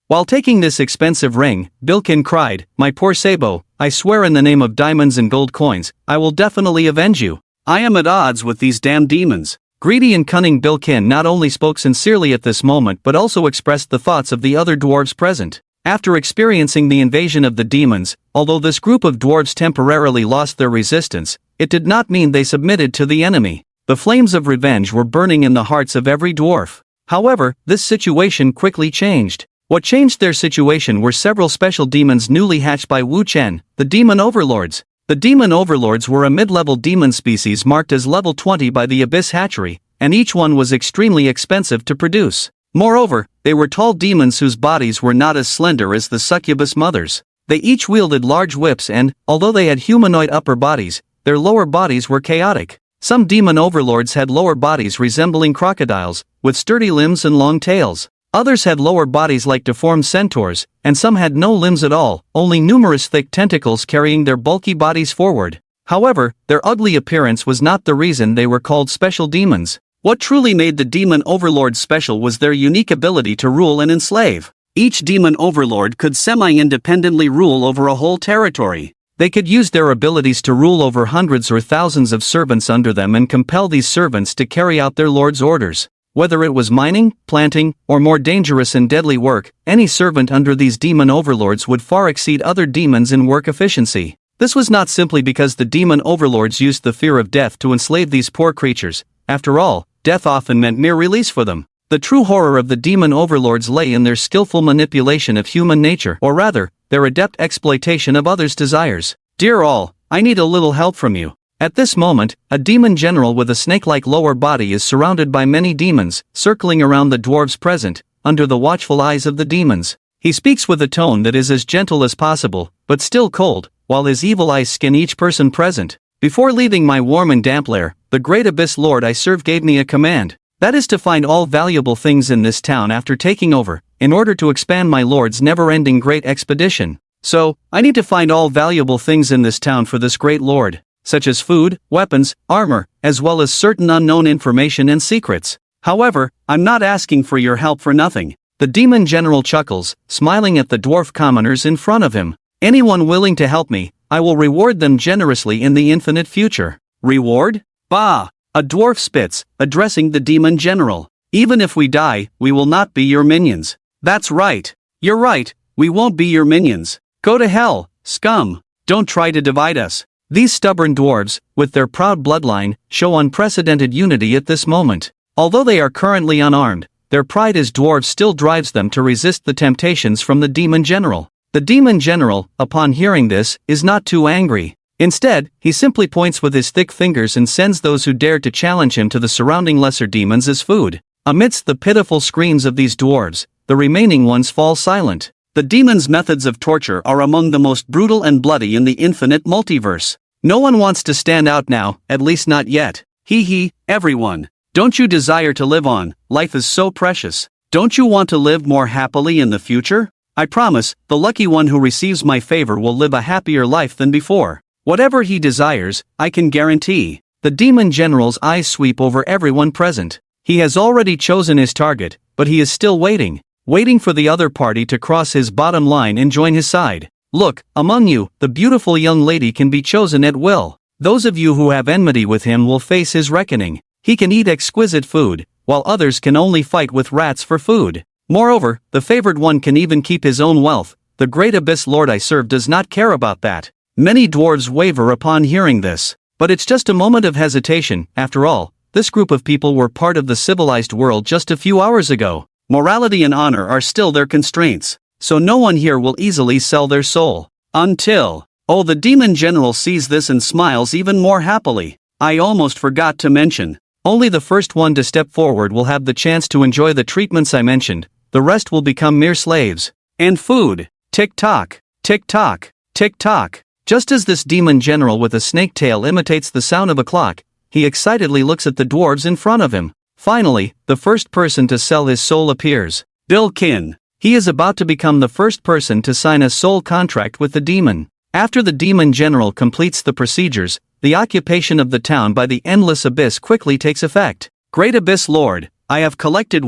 While taking this expensive ring, Bilkin cried, "My poor Sabo, I swear in the name of diamonds and gold coins, I will definitely avenge you. I am at odds with these damn demons." Greedy and cunning Bilkin not only spoke sincerely at this moment but also expressed the thoughts of the other dwarves present. After experiencing the invasion of the demons, although this group of dwarves temporarily lost their resistance, it did not mean they submitted to the enemy. The flames of revenge were burning in the hearts of every dwarf. However, this situation quickly changed. What changed their situation were several special demons newly hatched by Wu Chen, the demon overlords. The demon overlords were a mid-level demon species marked as level 20 by the Abyss Hatchery, and each one was extremely expensive to produce. Moreover, they were tall demons whose bodies were not as slender as the succubus mothers. They each wielded large whips and, although they had humanoid upper bodies, their lower bodies were chaotic. Some demon overlords had lower bodies resembling crocodiles, with sturdy limbs and long tails. Others had lower bodies like deformed centaurs, and some had no limbs at all, only numerous thick tentacles carrying their bulky bodies forward. However, their ugly appearance was not the reason they were called special demons. What truly made the demon overlords special was their unique ability to rule and enslave. Each demon overlord could semi-independently rule over a whole territory. They could use their abilities to rule over hundreds or thousands of servants under them and compel these servants to carry out their lord's orders. Whether it was mining, planting, or more dangerous and deadly work, any servant under these demon overlords would far exceed other demons in work efficiency. This was not simply because the demon overlords used the fear of death to enslave these poor creatures. After all, death often meant near release for them. The true horror of the demon overlords lay in their skillful manipulation of human nature, or rather, their adept exploitation of others' desires. "Dear all, I need a little help from you." At this moment, a demon general with a snake-like lower body is surrounded by many demons, circling around the dwarves present, under the watchful eyes of the demons. He speaks with a tone that is as gentle as possible, but still cold, while his evil eyes scan each person present. Before leaving my warm and damp lair, the great Abyss Lord I serve gave me a command. That is to find all valuable things in this town after taking over, in order to expand my lord's never-ending great expedition. So, I need to find all valuable things in this town for this great lord, such as food, weapons, armor, as well as certain unknown information and secrets. However, I'm not asking for your help for nothing. The demon general chuckles, smiling at the dwarf commoners in front of him. Anyone willing to help me, I will reward them generously in the infinite future. Reward? Bah! A dwarf spits, addressing the demon general. Even if we die, we will not be your minions. That's right. You're right, we won't be your minions. Go to hell, scum. Don't try to divide us. These stubborn dwarves, with their proud bloodline, show unprecedented unity at this moment. Although they are currently unarmed, their pride as dwarves still drives them to resist the temptations from the demon general. The demon general, upon hearing this, is not too angry. Instead, he simply points with his thick fingers and sends those who dare to challenge him to the surrounding lesser demons as food. Amidst the pitiful screams of these dwarves, the remaining ones fall silent. The demon's methods of torture are among the most brutal and bloody in the infinite multiverse. No one wants to stand out now, at least not yet. Hee, everyone. Don't you desire to live on? Life is so precious. Don't you want to live more happily in the future? I promise, the lucky one who receives my favor will live a happier life than before. Whatever he desires, I can guarantee. The demon general's eyes sweep over everyone present. He has already chosen his target, but he is still waiting for the other party to cross his bottom line and join his side. Look, among you, the beautiful young lady can be chosen at will. Those of you who have enmity with him will face his reckoning. He can eat exquisite food, while others can only fight with rats for food. Moreover, the favored one can even keep his own wealth. The great Abyss Lord I serve does not care about that. Many dwarves waver upon hearing this. But it's just a moment of hesitation. After all, this group of people were part of the civilized world just a few hours ago. Morality and honor are still their constraints. So no one here will easily sell their soul. Until... Oh, the demon general sees this and smiles even more happily. I almost forgot to mention. Only the first one to step forward will have the chance to enjoy the treatments I mentioned. The rest will become mere slaves. And food. Tick-tock. Tick-tock. Tick-tock. Just as this demon general with a snake tail imitates the sound of a clock, he excitedly looks at the dwarves in front of him. Finally, the first person to sell his soul appears. Bill Kin. He is about to become the first person to sign a soul contract with the demon. After the demon general completes the procedures, the occupation of the town by the endless abyss quickly takes effect. Great Abyss Lord, I have collected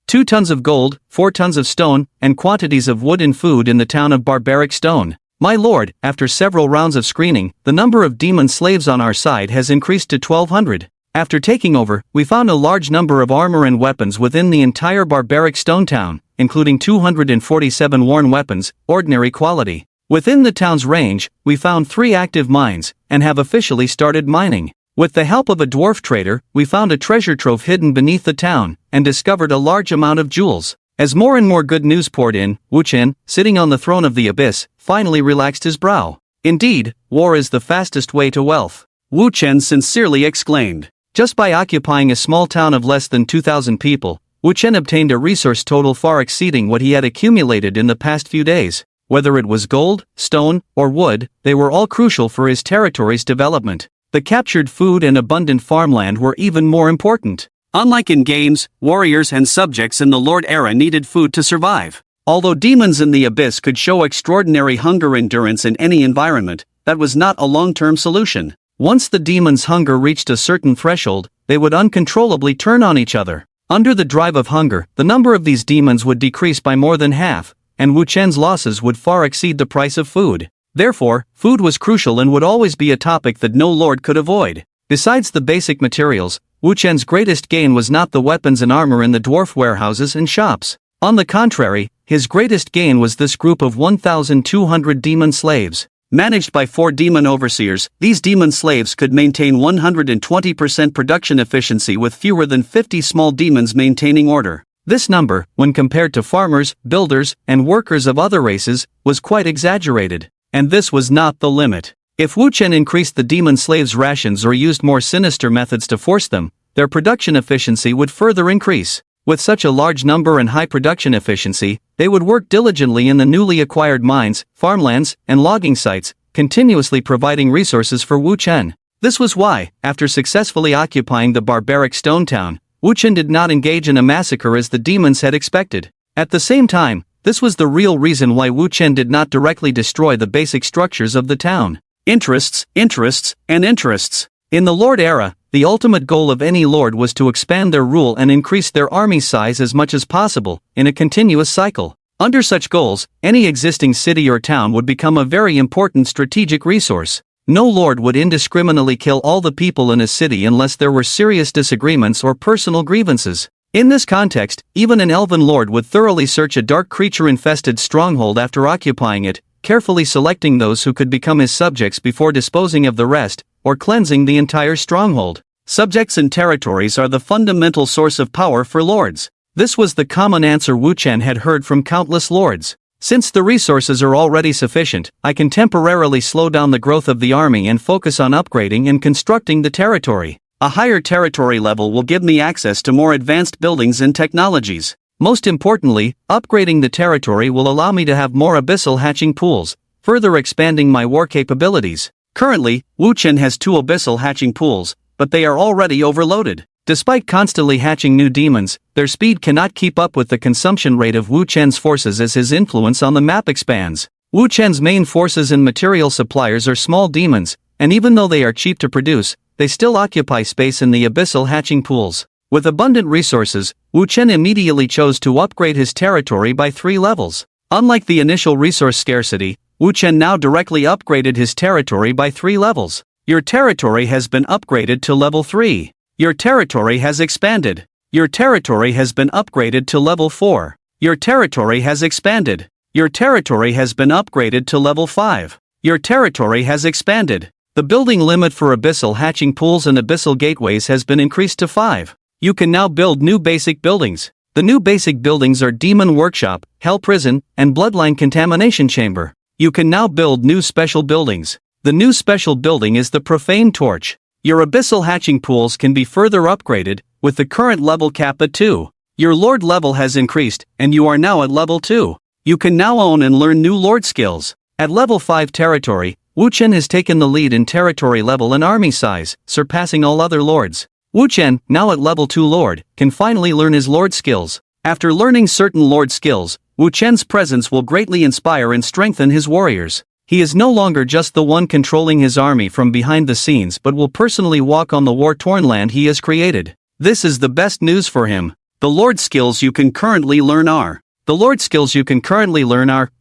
2 tons of gold, 4 tons of stone, and quantities of wood and food in the town of Barbaric Stone. My lord, after several rounds of screening, the number of demon slaves on our side has increased to 1,200. After taking over, we found a large number of armor and weapons within the entire Barbaric Stone town, including 247 worn weapons, ordinary quality. Within the town's range, we found 3 active mines, and have officially started mining. With the help of a dwarf trader, we found a treasure trove hidden beneath the town, and discovered a large amount of jewels. As more and more good news poured in, Wu Chen, sitting on the throne of the abyss, finally relaxed his brow. Indeed, war is the fastest way to wealth. Wu Chen sincerely exclaimed. Just by occupying a small town of less than 2,000 people, Wu Chen obtained a resource total far exceeding what he had accumulated in the past few days. Whether it was gold, stone, or wood, they were all crucial for his territory's development. The captured food and abundant farmland were even more important. Unlike in games, warriors and subjects in the Lord era needed food to survive. Although demons in the abyss could show extraordinary hunger endurance in any environment, that was not a long-term solution. Once the demons' hunger reached a certain threshold, they would uncontrollably turn on each other. Under the drive of hunger, the number of these demons would decrease by more than half, and Wu Chen's losses would far exceed the price of food. Therefore, food was crucial and would always be a topic that no lord could avoid. Besides the basic materials, Wu Chen's greatest gain was not the weapons and armor in the dwarf warehouses and shops. On the contrary, his greatest gain was this group of 1,200 demon slaves. Managed by 4 demon overseers, these demon slaves could maintain 120% production efficiency with fewer than 50 small demons maintaining order. This number, when compared to farmers, builders, and workers of other races, was quite exaggerated. And this was not the limit. If Wu Chen increased the demon slaves' rations or used more sinister methods to force them, their production efficiency would further increase. With such a large number and high production efficiency, they would work diligently in the newly acquired mines, farmlands, and logging sites, continuously providing resources for Wu Chen. This was why, after successfully occupying the barbaric stone town, Wu Chen did not engage in a massacre as the demons had expected. At the same time, this was the real reason why Wu Chen did not directly destroy the basic structures of the town. Interests, and interests. In the Lord era, the ultimate goal of any lord was to expand their rule and increase their army's size as much as possible, in a continuous cycle. Under such goals, any existing city or town would become a very important strategic resource. No lord would indiscriminately kill all the people in a city unless there were serious disagreements or personal grievances. In this context, even an elven lord would thoroughly search a dark creature-infested stronghold after occupying it, carefully selecting those who could become his subjects before disposing of the rest, or cleansing the entire stronghold. Subjects and territories are the fundamental source of power for lords. This was the common answer Wu Chen had heard from countless lords. Since the resources are already sufficient, I can temporarily slow down the growth of the army and focus on upgrading and constructing the territory. A higher territory level will give me access to more advanced buildings and technologies. Most importantly, upgrading the territory will allow me to have more abyssal hatching pools, further expanding my war capabilities. Currently, Wu Chen has 2 abyssal hatching pools, but they are already overloaded. Despite constantly hatching new demons, their speed cannot keep up with the consumption rate of Wu Chen's forces as his influence on the map expands. Wu Chen's main forces and material suppliers are small demons, and even though they are cheap to produce, they still occupy space in the abyssal hatching pools. With abundant resources, Wu Chen immediately chose to upgrade his territory by 3 levels. Unlike the initial resource scarcity, Wu Chen now directly upgraded his territory by 3 levels. Your territory has been upgraded to level 3. Your territory has expanded. Your territory has been upgraded to level 4. Your territory has expanded. Your territory has been upgraded to level 5. Your territory has expanded. The building limit for abyssal hatching pools and abyssal gateways has been increased to 5. You can now build new basic buildings. The new basic buildings are Demon Workshop, Hell Prison, and Bloodline Contamination Chamber. You can now build new special buildings. The new special building is the Profane Torch. Your abyssal hatching pools can be further upgraded, with the current level cap at 2. Your lord level has increased, and you are now at level 2. You can now own and learn new lord skills. At level 5 territory, Wu Chen has taken the lead in territory level and army size, surpassing all other lords. Wu Chen, now at level 2 lord, can finally learn his lord skills. After learning certain lord skills, Wu Chen's presence will greatly inspire and strengthen his warriors. He is no longer just the one controlling his army from behind the scenes but will personally walk on the war-torn land he has created. This is the best news for him. The lord skills you can currently learn are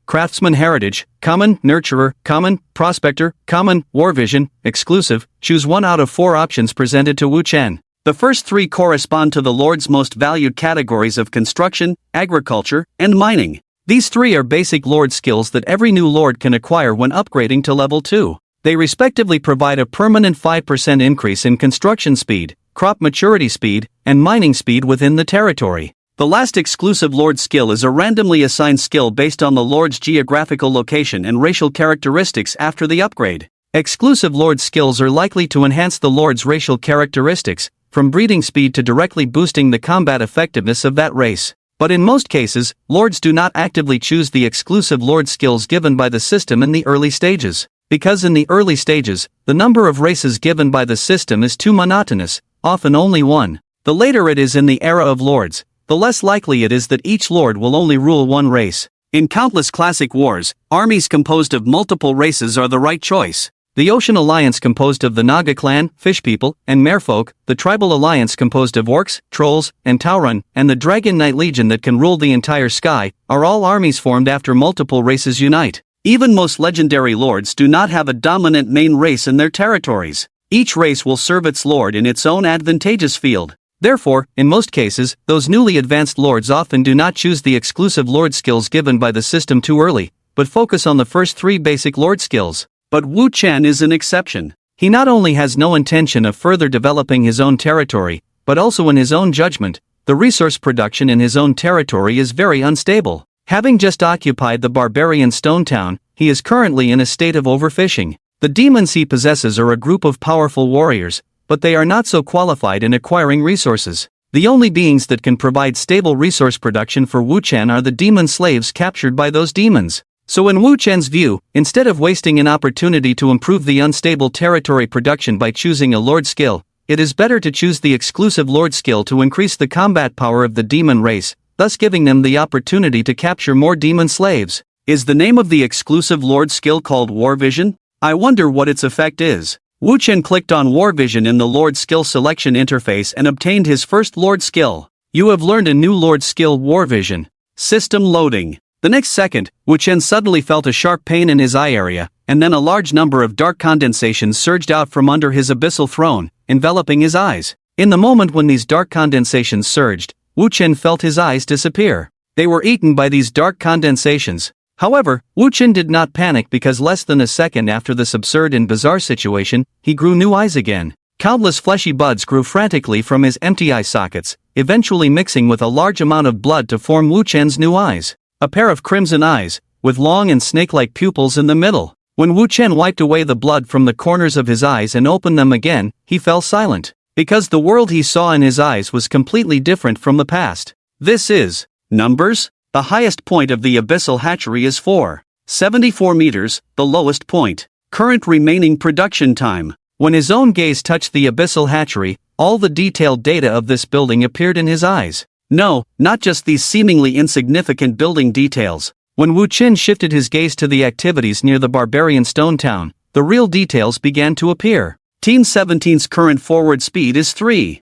Craftsman Heritage, Common, Nurturer, Common, Prospector, Common, War Vision, Exclusive. Choose 1 out of 4 options presented to Wu Chen. The first 3 correspond to the lord's most valued categories of construction, agriculture, and mining. These 3 are basic lord skills that every new lord can acquire when upgrading to level 2. They respectively provide a permanent 5% increase in construction speed, crop maturity speed, and mining speed within the territory. The last exclusive lord skill is a randomly assigned skill based on the lord's geographical location and racial characteristics after the upgrade. Exclusive lord skills are likely to enhance the lord's racial characteristics, from breeding speed to directly boosting the combat effectiveness of that race. But in most cases, lords do not actively choose the exclusive lord skills given by the system in the early stages. Because in the early stages, the number of races given by the system is too monotonous, often only one. The later it is in the era of lords, the less likely it is that each lord will only rule one race. In countless classic wars, armies composed of multiple races are the right choice. The Ocean Alliance composed of the Naga clan, Fish People, and Merfolk, the Tribal Alliance composed of Orcs, Trolls, and Tauren, and the Dragon Knight Legion that can rule the entire sky, are all armies formed after multiple races unite. Even most legendary lords do not have a dominant main race in their territories. Each race will serve its lord in its own advantageous field. Therefore, in most cases, those newly advanced lords often do not choose the exclusive lord skills given by the system too early, but focus on the first 3 basic lord skills. But Wu Chen is an exception. He not only has no intention of further developing his own territory, but also in his own judgment, the resource production in his own territory is very unstable. Having just occupied the barbarian stone town, he is currently in a state of overfishing. The demons he possesses are a group of powerful warriors, but they are not so qualified in acquiring resources. The only beings that can provide stable resource production for Wu Chen are the demon slaves captured by those demons. So in Wu Chen's view, instead of wasting an opportunity to improve the unstable territory production by choosing a lord skill, it is better to choose the exclusive lord skill to increase the combat power of the demon race, thus giving them the opportunity to capture more demon slaves. Is the name of the exclusive lord skill called War Vision? I wonder what its effect is. Wu Chen clicked on War Vision in the Lord Skill selection interface and obtained his first Lord Skill. You have learned a new Lord Skill, War Vision. System loading. The next second, Wu Chen suddenly felt a sharp pain in his eye area, and then a large number of dark condensations surged out from under his abyssal throne, enveloping his eyes. In the moment when these dark condensations surged, Wu Chen felt his eyes disappear. They were eaten by these dark condensations. However, Wu Chen did not panic because less than a second after this absurd and bizarre situation, he grew new eyes again. Countless fleshy buds grew frantically from his empty eye sockets, eventually mixing with a large amount of blood to form Wu Chen's new eyes. A pair of crimson eyes, with long and snake-like pupils in the middle. When Wu Chen wiped away the blood from the corners of his eyes and opened them again, he fell silent. Because the world he saw in his eyes was completely different from the past. This is numbers. The highest point of the abyssal hatchery is 474 meters, the lowest point. Current remaining production time. When his own gaze touched the abyssal hatchery, all the detailed data of this building appeared in his eyes. No, not just these seemingly insignificant building details. When Wu Chen shifted his gaze to the activities near the barbarian stone town, the real details began to appear. Team 17's current forward speed is 3.1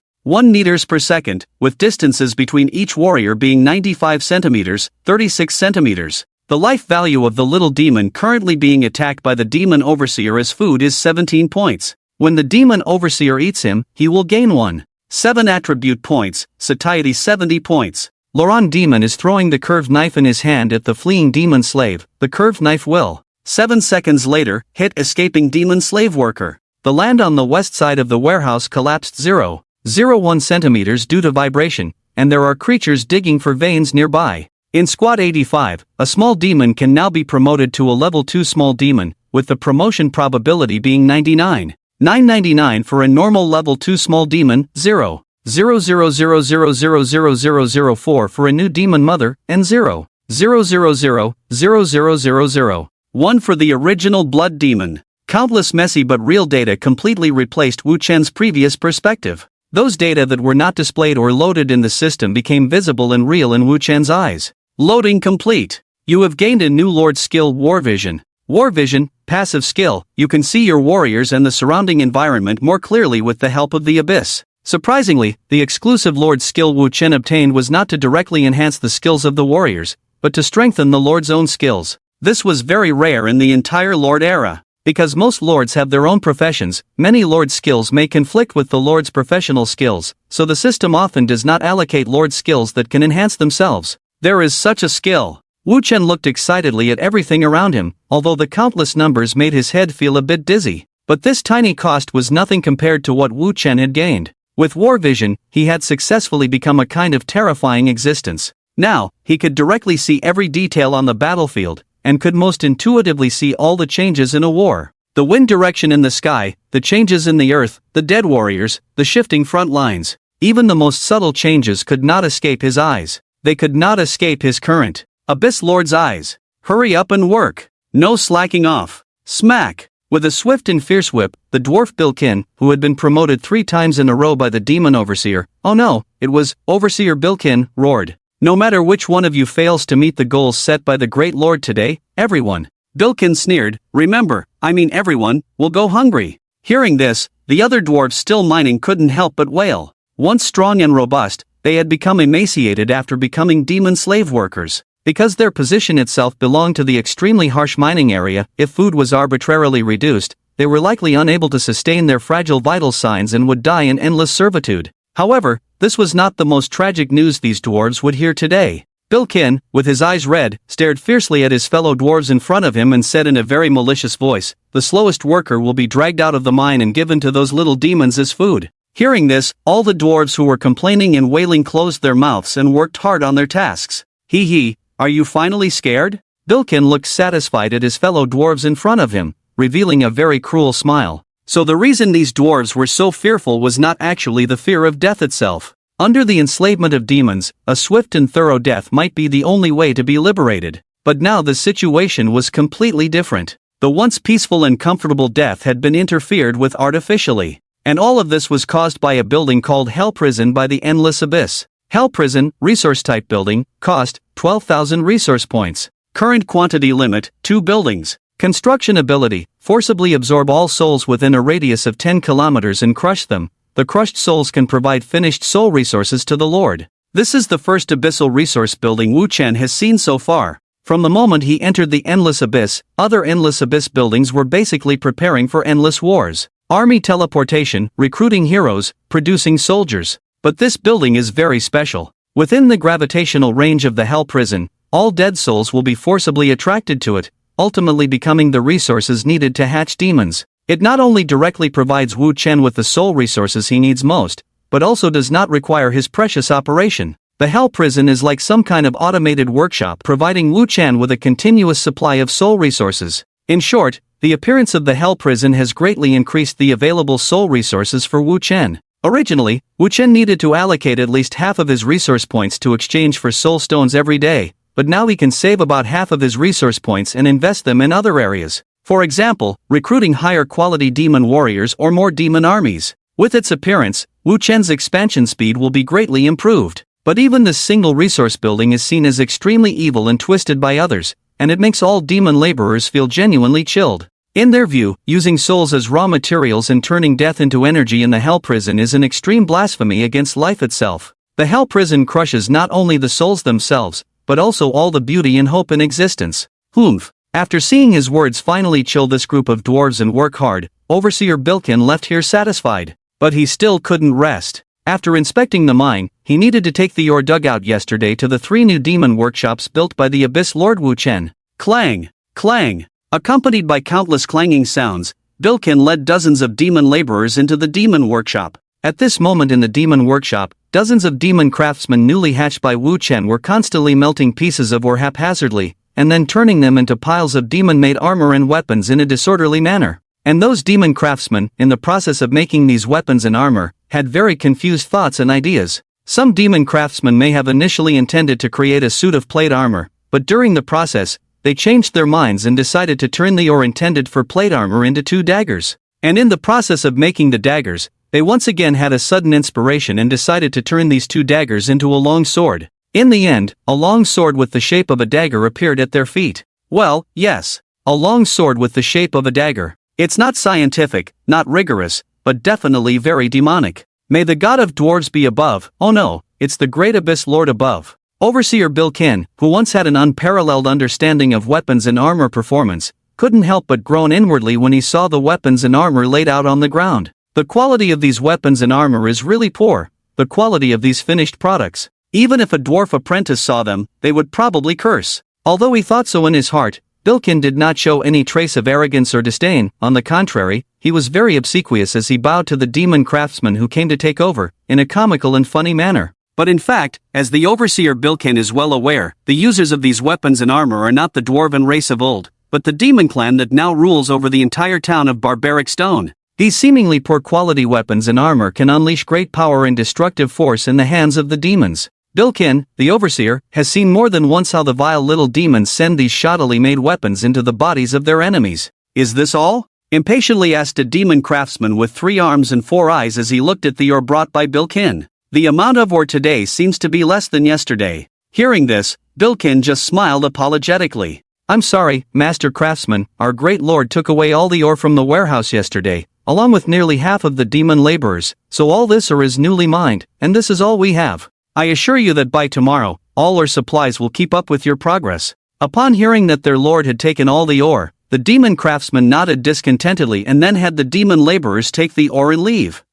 meters per second, with distances between each warrior being 95 centimeters, 36 centimeters. The life value of the little demon currently being attacked by the demon overseer as food is 17 points. When the demon overseer eats him, he will gain 1.7 attribute points, satiety 70 points. Laurent demon is throwing the curved knife in his hand at the fleeing demon slave. The curved knife will, 7 seconds later, hit escaping demon slave worker. The land on the west side of the warehouse collapsed 0.01 centimeters due to vibration, and there are creatures digging for veins nearby. In Squad 85, a small demon can now be promoted to a level 2 small demon, with the promotion probability being 99.999 for a normal level 2 small demon, 0.000000004 for a new demon mother, and 0.0000001 for the original blood demon. Countless messy but real data completely replaced Wu Chen's previous perspective. Those data that were not displayed or loaded in the system became visible and real in Wu Chen's eyes. Loading complete. You have gained a new Lord skill, War Vision. War Vision, passive skill. You can see your warriors and the surrounding environment more clearly with the help of the Abyss. Surprisingly, the exclusive Lord skill Wu Chen obtained was not to directly enhance the skills of the warriors, but to strengthen the Lord's own skills. This was very rare in the entire Lord era. Because most lords have their own professions, many lord skills may conflict with the lord's professional skills, so the system often does not allocate lord skills that can enhance themselves. There is such a skill. Wu Chen looked excitedly at everything around him, although the countless numbers made his head feel a bit dizzy. But this tiny cost was nothing compared to what Wu Chen had gained. With War Vision, he had successfully become a kind of terrifying existence. Now, he could directly see every detail on the battlefield, and could most intuitively see all the changes in a war. The wind direction in the sky, the changes in the earth, the dead warriors, the shifting front lines. Even the most subtle changes could not escape his eyes. They could not escape his current Abyss Lord's eyes. Hurry up and work. No slacking off. Smack. With a swift and fierce whip, the dwarf Bilkin, who had been promoted 3 times in a row by the demon overseer, oh no, it was Overseer Bilkin, roared. No matter which one of you fails to meet the goals set by the Great Lord today, everyone. Bilkin sneered, remember, I mean everyone, will go hungry. Hearing this, the other dwarves still mining couldn't help but wail. Once strong and robust, they had become emaciated after becoming demon slave workers. Because their position itself belonged to the extremely harsh mining area, if food was arbitrarily reduced, they were likely unable to sustain their fragile vital signs and would die in endless servitude. However, this was not the most tragic news these dwarves would hear today. Bilkin, with his eyes red, stared fiercely at his fellow dwarves in front of him and said in a very malicious voice, the slowest worker will be dragged out of the mine and given to those little demons as food. Hearing this, all the dwarves who were complaining and wailing closed their mouths and worked hard on their tasks. Hee hee, are you finally scared? Bilkin looked satisfied at his fellow dwarves in front of him, revealing a very cruel smile. So the reason these dwarves were so fearful was not actually the fear of death itself. Under the enslavement of demons, a swift and thorough death might be the only way to be liberated. But now the situation was completely different. The once peaceful and comfortable death had been interfered with artificially. And all of this was caused by a building called Hell Prison by the Endless Abyss. Hell Prison, resource-type building, cost 12,000 resource points. Current quantity limit, 2 buildings. Construction ability, forcibly absorb all souls within a radius of 10 kilometers and crush them. The crushed souls can provide finished soul resources to the Lord. This is the first abyssal resource building Wu Chen has seen so far. From the moment he entered the Endless Abyss, other Endless Abyss buildings were basically preparing for endless wars. Army teleportation, recruiting heroes, producing soldiers. But this building is very special. Within the gravitational range of the Hell Prison, all dead souls will be forcibly attracted to it, ultimately becoming the resources needed to hatch demons. It not only directly provides Wu Chen with the soul resources he needs most, but also does not require his precious operation. The Hell Prison is like some kind of automated workshop providing Wu Chen with a continuous supply of soul resources. In short, the appearance of the Hell Prison has greatly increased the available soul resources for Wu Chen. Originally, Wu Chen needed to allocate at least half of his resource points to exchange for soul stones every day, but now he can save about half of his resource points and invest them in other areas. For example, recruiting higher quality demon warriors or more demon armies. With its appearance, Wu Chen's expansion speed will be greatly improved. But even this single resource building is seen as extremely evil and twisted by others, and it makes all demon laborers feel genuinely chilled. In their view, using souls as raw materials and turning death into energy in the Hell Prison is an extreme blasphemy against life itself. The Hell Prison crushes not only the souls themselves, but also all the beauty and hope in existence. Humph. After seeing his words finally chill this group of dwarves and work hard, Overseer Bilkin left here satisfied. But he still couldn't rest. After inspecting the mine, he needed to take the ore dug out yesterday to the 3 new demon workshops built by the Abyss Lord Wu Chen. Clang! Clang! Accompanied by countless clanging sounds, Bilkin led dozens of demon laborers into the demon workshop. At this moment in the demon workshop, dozens of demon craftsmen newly hatched by Wu Chen were constantly melting pieces of ore haphazardly, and then turning them into piles of demon-made armor and weapons in a disorderly manner. And those demon craftsmen, in the process of making these weapons and armor, had very confused thoughts and ideas. Some demon craftsmen may have initially intended to create a suit of plate armor, but during the process, they changed their minds and decided to turn the ore intended for plate armor into 2 daggers. And in the process of making the daggers, they once again had a sudden inspiration and decided to turn these 2 daggers into a long sword. In the end, a long sword with the shape of a dagger appeared at their feet. Well, yes, a long sword with the shape of a dagger. It's not scientific, not rigorous, but definitely very demonic. May the god of dwarves be above. Oh no, it's the great Abyss Lord above. Overseer Bilkin, who once had an unparalleled understanding of weapons and armor performance, couldn't help but groan inwardly when he saw the weapons and armor laid out on the ground. The quality of these weapons and armor is really poor. The quality of these finished products. Even if a dwarf apprentice saw them, they would probably curse. Although he thought so in his heart, Bilkin did not show any trace of arrogance or disdain. On the contrary, he was very obsequious as he bowed to the demon craftsman who came to take over, in a comical and funny manner. But in fact, as the Overseer Bilkin is well aware, the users of these weapons and armor are not the Dwarven race of old, but the demon clan that now rules over the entire town of Barbaric Stone. These seemingly poor quality weapons and armor can unleash great power and destructive force in the hands of the demons. Bilkin, the Overseer, has seen more than once how the vile little demons send these shoddily made weapons into the bodies of their enemies. Is this all? Impatiently asked a demon craftsman with 3 arms and 4 eyes as he looked at the ore brought by Bilkin. The amount of ore today seems to be less than yesterday. Hearing this, Bilkin just smiled apologetically. I'm sorry, Master Craftsman, our great lord took away all the ore from the warehouse yesterday, along with nearly half of the demon laborers, so all this ore is newly mined, and this is all we have. I assure you that by tomorrow, all ore supplies will keep up with your progress. Upon hearing that their lord had taken all the ore, the demon craftsman nodded discontentedly and then had the demon laborers take the ore and leave.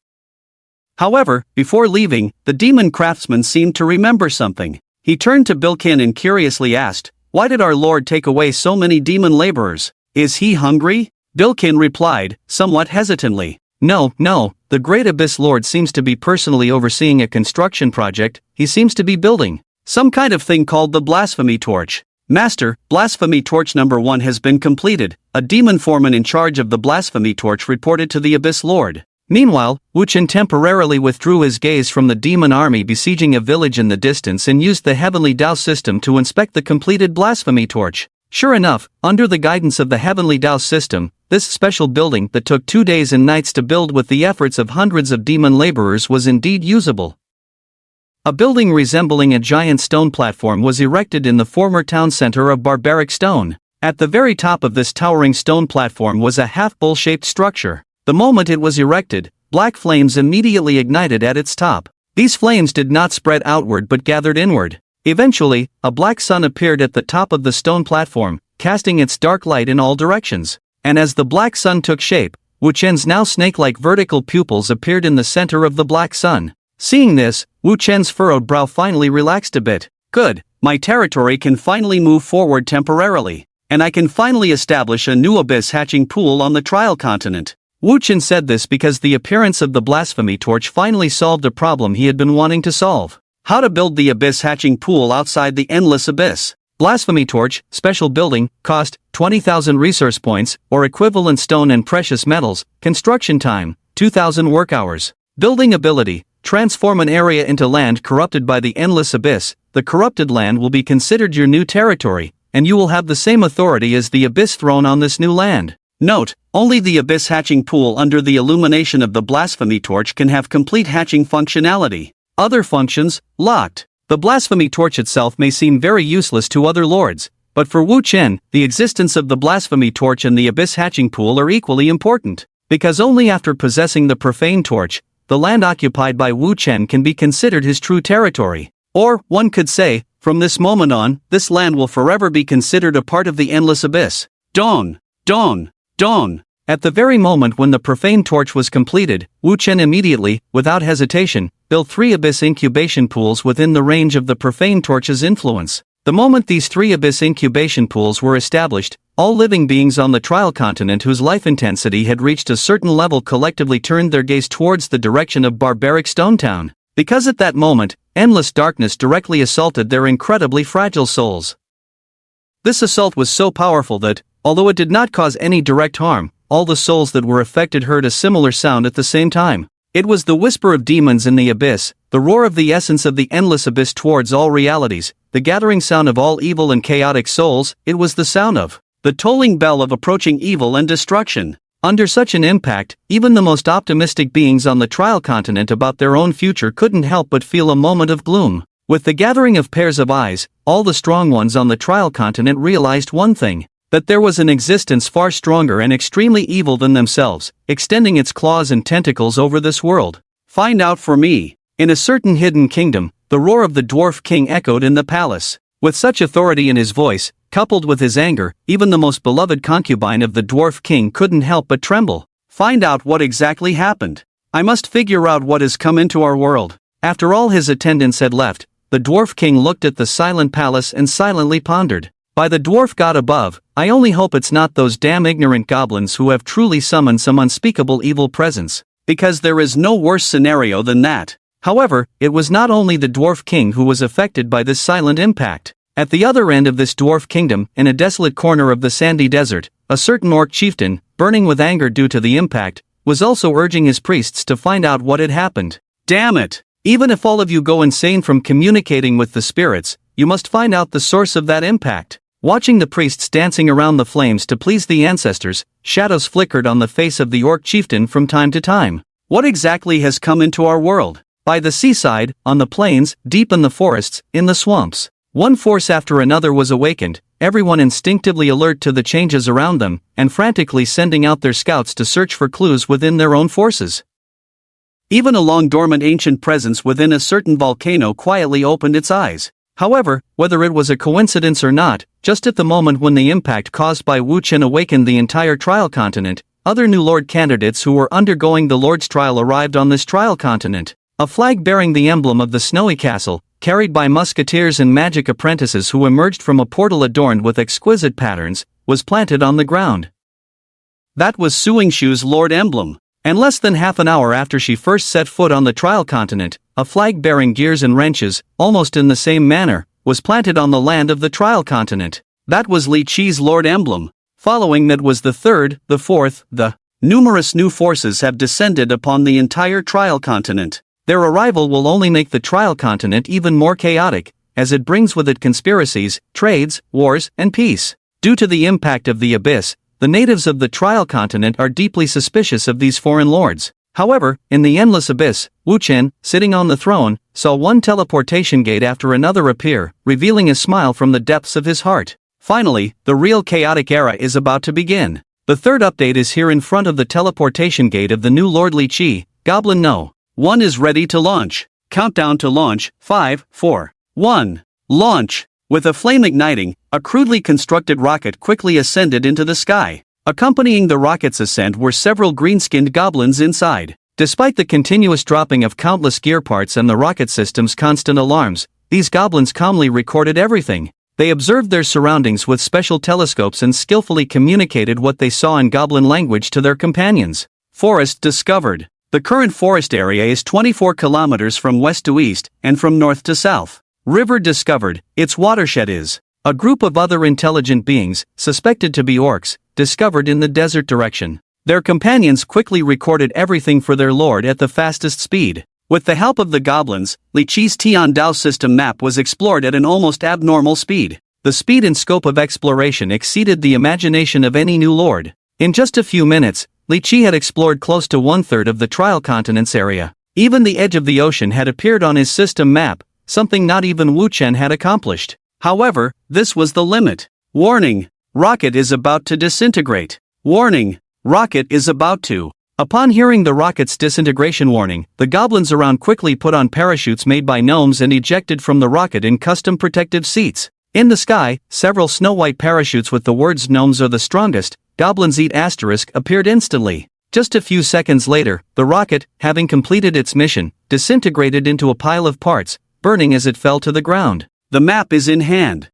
However, before leaving, the demon craftsman seemed to remember something. He turned to Bilkin and curiously asked, "Why did our lord take away so many demon laborers? Is he hungry?" Bilkin replied, somewhat hesitantly, No, the great Abyss Lord seems to be personally overseeing a construction project. He seems to be building some kind of thing called the Blasphemy Torch. Master, Blasphemy Torch number 1 has been completed, a demon foreman in charge of the Blasphemy Torch reported to the Abyss Lord. Meanwhile, Wu Chen temporarily withdrew his gaze from the demon army besieging a village in the distance and used the Heavenly Dao system to inspect the completed blasphemy torch. Sure enough, under the guidance of the Heavenly Dao system, this special building that took 2 days and nights to build with the efforts of hundreds of demon laborers was indeed usable. A building resembling a giant stone platform was erected in the former town center of barbaric stone. At the very top of this towering stone platform was a half-bowl-shaped structure. The moment it was erected, black flames immediately ignited at its top. These flames did not spread outward but gathered inward. Eventually, a black sun appeared at the top of the stone platform, casting its dark light in all directions. And as the black sun took shape, Wu Chen's now snake-like vertical pupils appeared in the center of the black sun. Seeing this, Wu Chen's furrowed brow finally relaxed a bit. Good, my territory can finally move forward temporarily, and I can finally establish a new abyss hatching pool on the trial continent. Wu Chen said this because the appearance of the blasphemy torch finally solved a problem he had been wanting to solve. How to build the abyss hatching pool outside the endless abyss. Blasphemy torch, special building, cost, 20,000 resource points, or equivalent stone and precious metals, construction time, 2,000 work hours. Building ability, transform an area into land corrupted by the endless abyss. The corrupted land will be considered your new territory, and you will have the same authority as the abyss throne on this new land. Note, only the abyss hatching pool under the illumination of the blasphemy torch can have complete hatching functionality. Other functions, locked. The blasphemy torch itself may seem very useless to other lords, but for Wu Chen, the existence of the blasphemy torch and the abyss hatching pool are equally important, because only after possessing the profane torch, the land occupied by Wu Chen can be considered his true territory. Or, one could say, from this moment on, this land will forever be considered a part of the endless abyss. Dawn! Dawn! Dawn! At the very moment when the profane torch was completed, Wu Chen immediately, without hesitation, built 3 abyss incubation pools within the range of the profane torch's influence. The moment these 3 abyss incubation pools were established, all living beings on the trial continent whose life intensity had reached a certain level collectively turned their gaze towards the direction of barbaric Stone Town, because at that moment, endless darkness directly assaulted their incredibly fragile souls. This assault was so powerful that, although it did not cause any direct harm, all the souls that were affected heard a similar sound at the same time. It was the whisper of demons in the abyss, the roar of the essence of the endless abyss towards all realities, the gathering sound of all evil and chaotic souls. It was the sound of the tolling bell of approaching evil and destruction. Under such an impact, even the most optimistic beings on the trial continent about their own future couldn't help but feel a moment of gloom. With the gathering of pairs of eyes, all the strong ones on the trial continent realized one thing: that there was an existence far stronger and extremely evil than themselves, extending its claws and tentacles over this world. Find out for me. In a certain hidden kingdom, the roar of the dwarf king echoed in the palace. With such authority in his voice, coupled with his anger, even the most beloved concubine of the dwarf king couldn't help but tremble. Find out what exactly happened. I must figure out what has come into our world. After all his attendants had left, the dwarf king looked at the silent palace and silently pondered. By the dwarf god above, I only hope it's not those damn ignorant goblins who have truly summoned some unspeakable evil presence, because there is no worse scenario than that. However, it was not only the dwarf king who was affected by this silent impact. At the other end of this dwarf kingdom, in a desolate corner of the sandy desert, a certain orc chieftain, burning with anger due to the impact, was also urging his priests to find out what had happened. Damn it! Even if all of you go insane from communicating with the spirits, you must find out the source of that impact. Watching the priests dancing around the flames to please the ancestors, shadows flickered on the face of the orc chieftain from time to time. What exactly has come into our world? By the seaside, on the plains, deep in the forests, in the swamps. One force after another was awakened, everyone instinctively alert to the changes around them, and frantically sending out their scouts to search for clues within their own forces. Even a long-dormant ancient presence within a certain volcano quietly opened its eyes. However, whether it was a coincidence or not, just at the moment when the impact caused by Wu Chen awakened the entire trial continent, other new lord candidates who were undergoing the lord's trial arrived on this trial continent. A flag bearing the emblem of the snowy castle, carried by musketeers and magic apprentices who emerged from a portal adorned with exquisite patterns, was planted on the ground. That was Suingshu's lord emblem. And less than half an hour after she first set foot on the trial continent, a flag bearing gears and wrenches, almost in the same manner, was planted on the land of the trial continent. That was Li Qi's lord emblem. Following that was the third, the fourth, the numerous new forces have descended upon the entire Trial Continent. Their arrival will only make the Trial Continent even more chaotic, as it brings with it conspiracies, trades, wars, and peace. Due to the impact of the Abyss, the natives of the Trial Continent are deeply suspicious of these foreign lords. However, in the Endless Abyss, Wu Chen, sitting on the throne, saw one teleportation gate after another appear, revealing a smile from the depths of his heart. Finally, the real chaotic era is about to begin. The third update is here in front of the teleportation gate of the new Lord Li Qi, Goblin No. 1 is ready to launch. Countdown to launch, 5, 4, 1. Launch! With a flame igniting, a crudely constructed rocket quickly ascended into the sky. Accompanying the rocket's ascent were several green-skinned goblins inside. Despite the continuous dropping of countless gear parts and the rocket system's constant alarms, these goblins calmly recorded everything. They observed their surroundings with special telescopes and skillfully communicated what they saw in goblin language to their companions. Forest discovered. The current forest area is 24 kilometers from west to east and from north to south. River discovered. Its watershed is. A group of other intelligent beings, suspected to be orcs, discovered in the desert direction. Their companions quickly recorded everything for their lord at the fastest speed. With the help of the goblins, Li Qi's Tiandao system map was explored at an almost abnormal speed. The speed and scope of exploration exceeded the imagination of any new lord. In just a few minutes, Li Qi had explored close to one-third of the Trial Continent's area. Even the edge of the ocean had appeared on his system map, something not even Wu Chen had accomplished. However, this was the limit. Warning! Rocket is about to disintegrate. Warning! Rocket is about to. Upon hearing the rocket's disintegration warning, the goblins around quickly put on parachutes made by gnomes and ejected from the rocket in custom protective seats. In the sky, several snow-white parachutes with the words "Gnomes are the strongest, goblins eat" appeared instantly. Just a few seconds later, the rocket, having completed its mission, disintegrated into a pile of parts, burning as it fell to the ground. The map is in hand.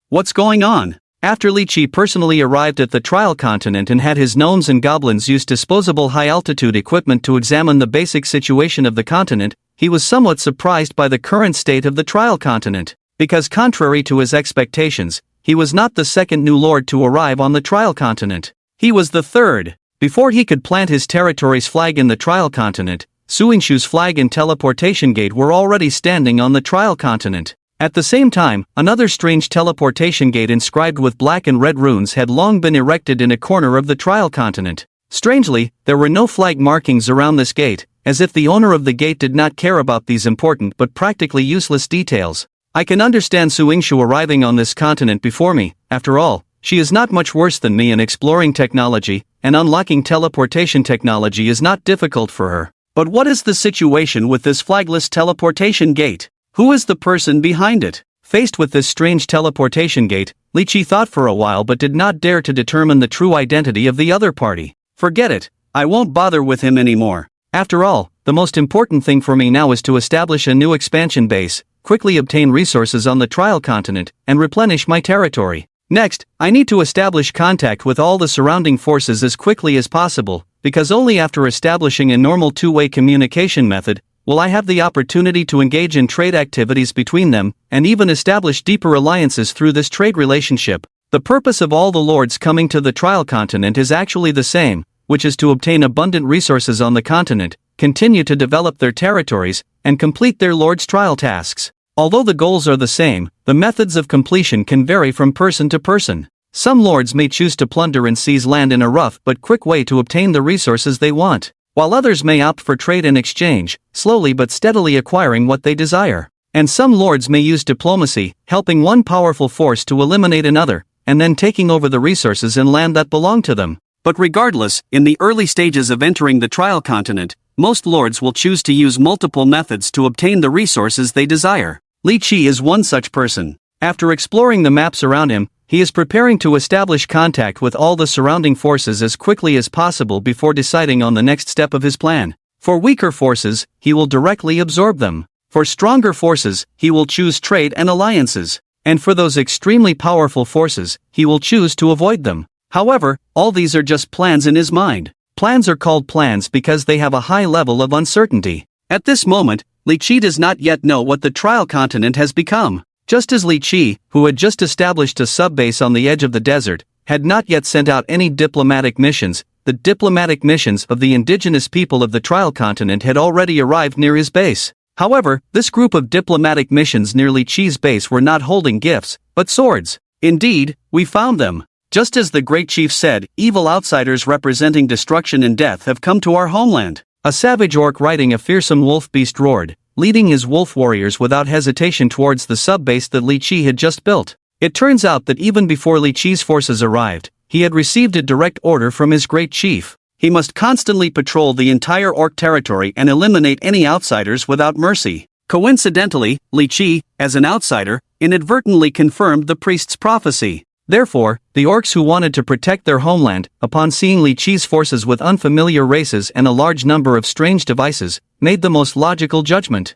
What's going on? After Li Qi personally arrived at the Trial Continent and had his gnomes and goblins use disposable high-altitude equipment to examine the basic situation of the continent, he was somewhat surprised by the current state of the Trial Continent. Because contrary to his expectations, he was not the second new lord to arrive on the Trial Continent. He was the third. Before he could plant his territory's flag in the Trial Continent, Suingshu's flag and teleportation gate were already standing on the Trial Continent. At the same time, another strange teleportation gate inscribed with black and red runes had long been erected in a corner of the Trial Continent. Strangely, there were no flag markings around this gate, as if the owner of the gate did not care about these important but practically useless details. I can understand Suingshu arriving on this continent before me. After all, she is not much worse than me in exploring technology, and unlocking teleportation technology is not difficult for her. But what is the situation with this flagless teleportation gate? Who is the person behind it? Faced with this strange teleportation gate, Li Qi thought for a while but did not dare to determine the true identity of the other party. Forget it, I won't bother with him anymore. After all, the most important thing for me now is to establish a new expansion base, quickly obtain resources on the Trial Continent, and replenish my territory. Next, I need to establish contact with all the surrounding forces as quickly as possible, because only after establishing a normal two-way communication method will I have the opportunity to engage in trade activities between them, and even establish deeper alliances through this trade relationship. The purpose of all the lords coming to the Trial Continent is actually the same, which is to obtain abundant resources on the continent, continue to develop their territories, and complete their lord's trial tasks. Although the goals are the same, the methods of completion can vary from person to person. Some lords may choose to plunder and seize land in a rough but quick way to obtain the resources they want, while others may opt for trade and exchange, slowly but steadily acquiring what they desire. And some lords may use diplomacy, helping one powerful force to eliminate another, and then taking over the resources and land that belong to them. But regardless, in the early stages of entering the Trial Continent, most lords will choose to use multiple methods to obtain the resources they desire. Li Qi is one such person. After exploring the maps around him, he is preparing to establish contact with all the surrounding forces as quickly as possible before deciding on the next step of his plan. For weaker forces, he will directly absorb them. For stronger forces, he will choose trade and alliances. And for those extremely powerful forces, he will choose to avoid them. However, all these are just plans in his mind. Plans are called plans because they have a high level of uncertainty. At this moment, Li Qi does not yet know what the Trial Continent has become. Just as Li Qi, who had just established a subbase on the edge of the desert, had not yet sent out any diplomatic missions, the diplomatic missions of the indigenous people of the Trial Continent had already arrived near his base. However, this group of diplomatic missions near Li Qi's base were not holding gifts, but swords. Indeed, we found them. Just as the great chief said, evil outsiders representing destruction and death have come to our homeland. A savage orc riding a fearsome wolf beast roared, leading his wolf warriors without hesitation towards the sub-base that Li Qi had just built. It turns out that even before Li Qi's forces arrived, he had received a direct order from his great chief. He must constantly patrol the entire orc territory and eliminate any outsiders without mercy. Coincidentally, Li Qi, as an outsider, inadvertently confirmed the priest's prophecy. Therefore, the orcs who wanted to protect their homeland, upon seeing Li Qi's forces with unfamiliar races and a large number of strange devices, made the most logical judgment.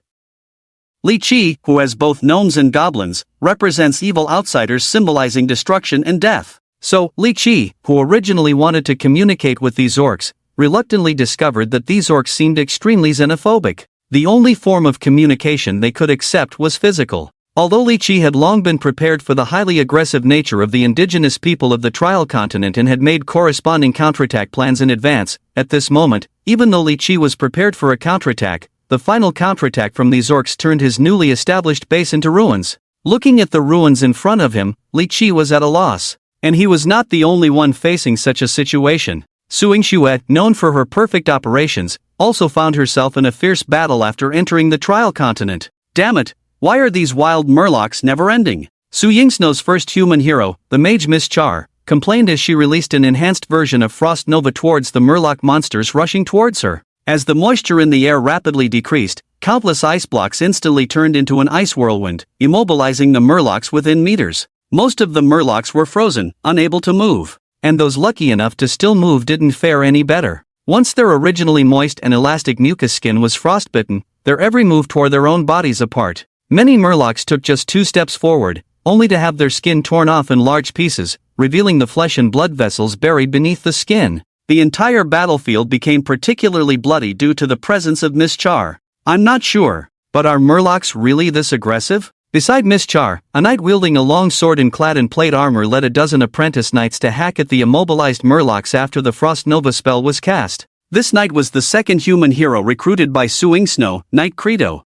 Li Qi, who has both gnomes and goblins, represents evil outsiders symbolizing destruction and death. So, Li Qi, who originally wanted to communicate with these orcs, reluctantly discovered that these orcs seemed extremely xenophobic. The only form of communication they could accept was physical. Although Li Qi had long been prepared for the highly aggressive nature of the indigenous people of the Trial Continent and had made corresponding counterattack plans in advance, at this moment, even though Li Qi was prepared for a counterattack, the final counterattack from these orcs turned his newly established base into ruins. Looking at the ruins in front of him, Li Qi was at a loss. And he was not the only one facing such a situation. Su Yingxue, known for her perfect operations, also found herself in a fierce battle after entering the Trial Continent. Damn it! Why are these wild murlocs never ending? Su Yingxue's first human hero, the mage Miss Char, complained as she released an enhanced version of Frost Nova towards the murloc monsters rushing towards her. As the moisture in the air rapidly decreased, countless ice blocks instantly turned into an ice whirlwind, immobilizing the murlocs within meters. Most of the murlocs were frozen, unable to move. And those lucky enough to still move didn't fare any better. Once their originally moist and elastic mucus skin was frostbitten, their every move tore their own bodies apart. Many murlocs took just 2 steps forward, only to have their skin torn off in large pieces, revealing the flesh and blood vessels buried beneath the skin. The entire battlefield became particularly bloody due to the presence of Miss Char. I'm not sure, but are murlocs really this aggressive? Beside Miss Char, a knight wielding a long sword and clad in plate armor led a dozen apprentice knights to hack at the immobilized murlocs after the Frost Nova spell was cast. This knight was the second human hero recruited by Su Yingxue, Knight Credo.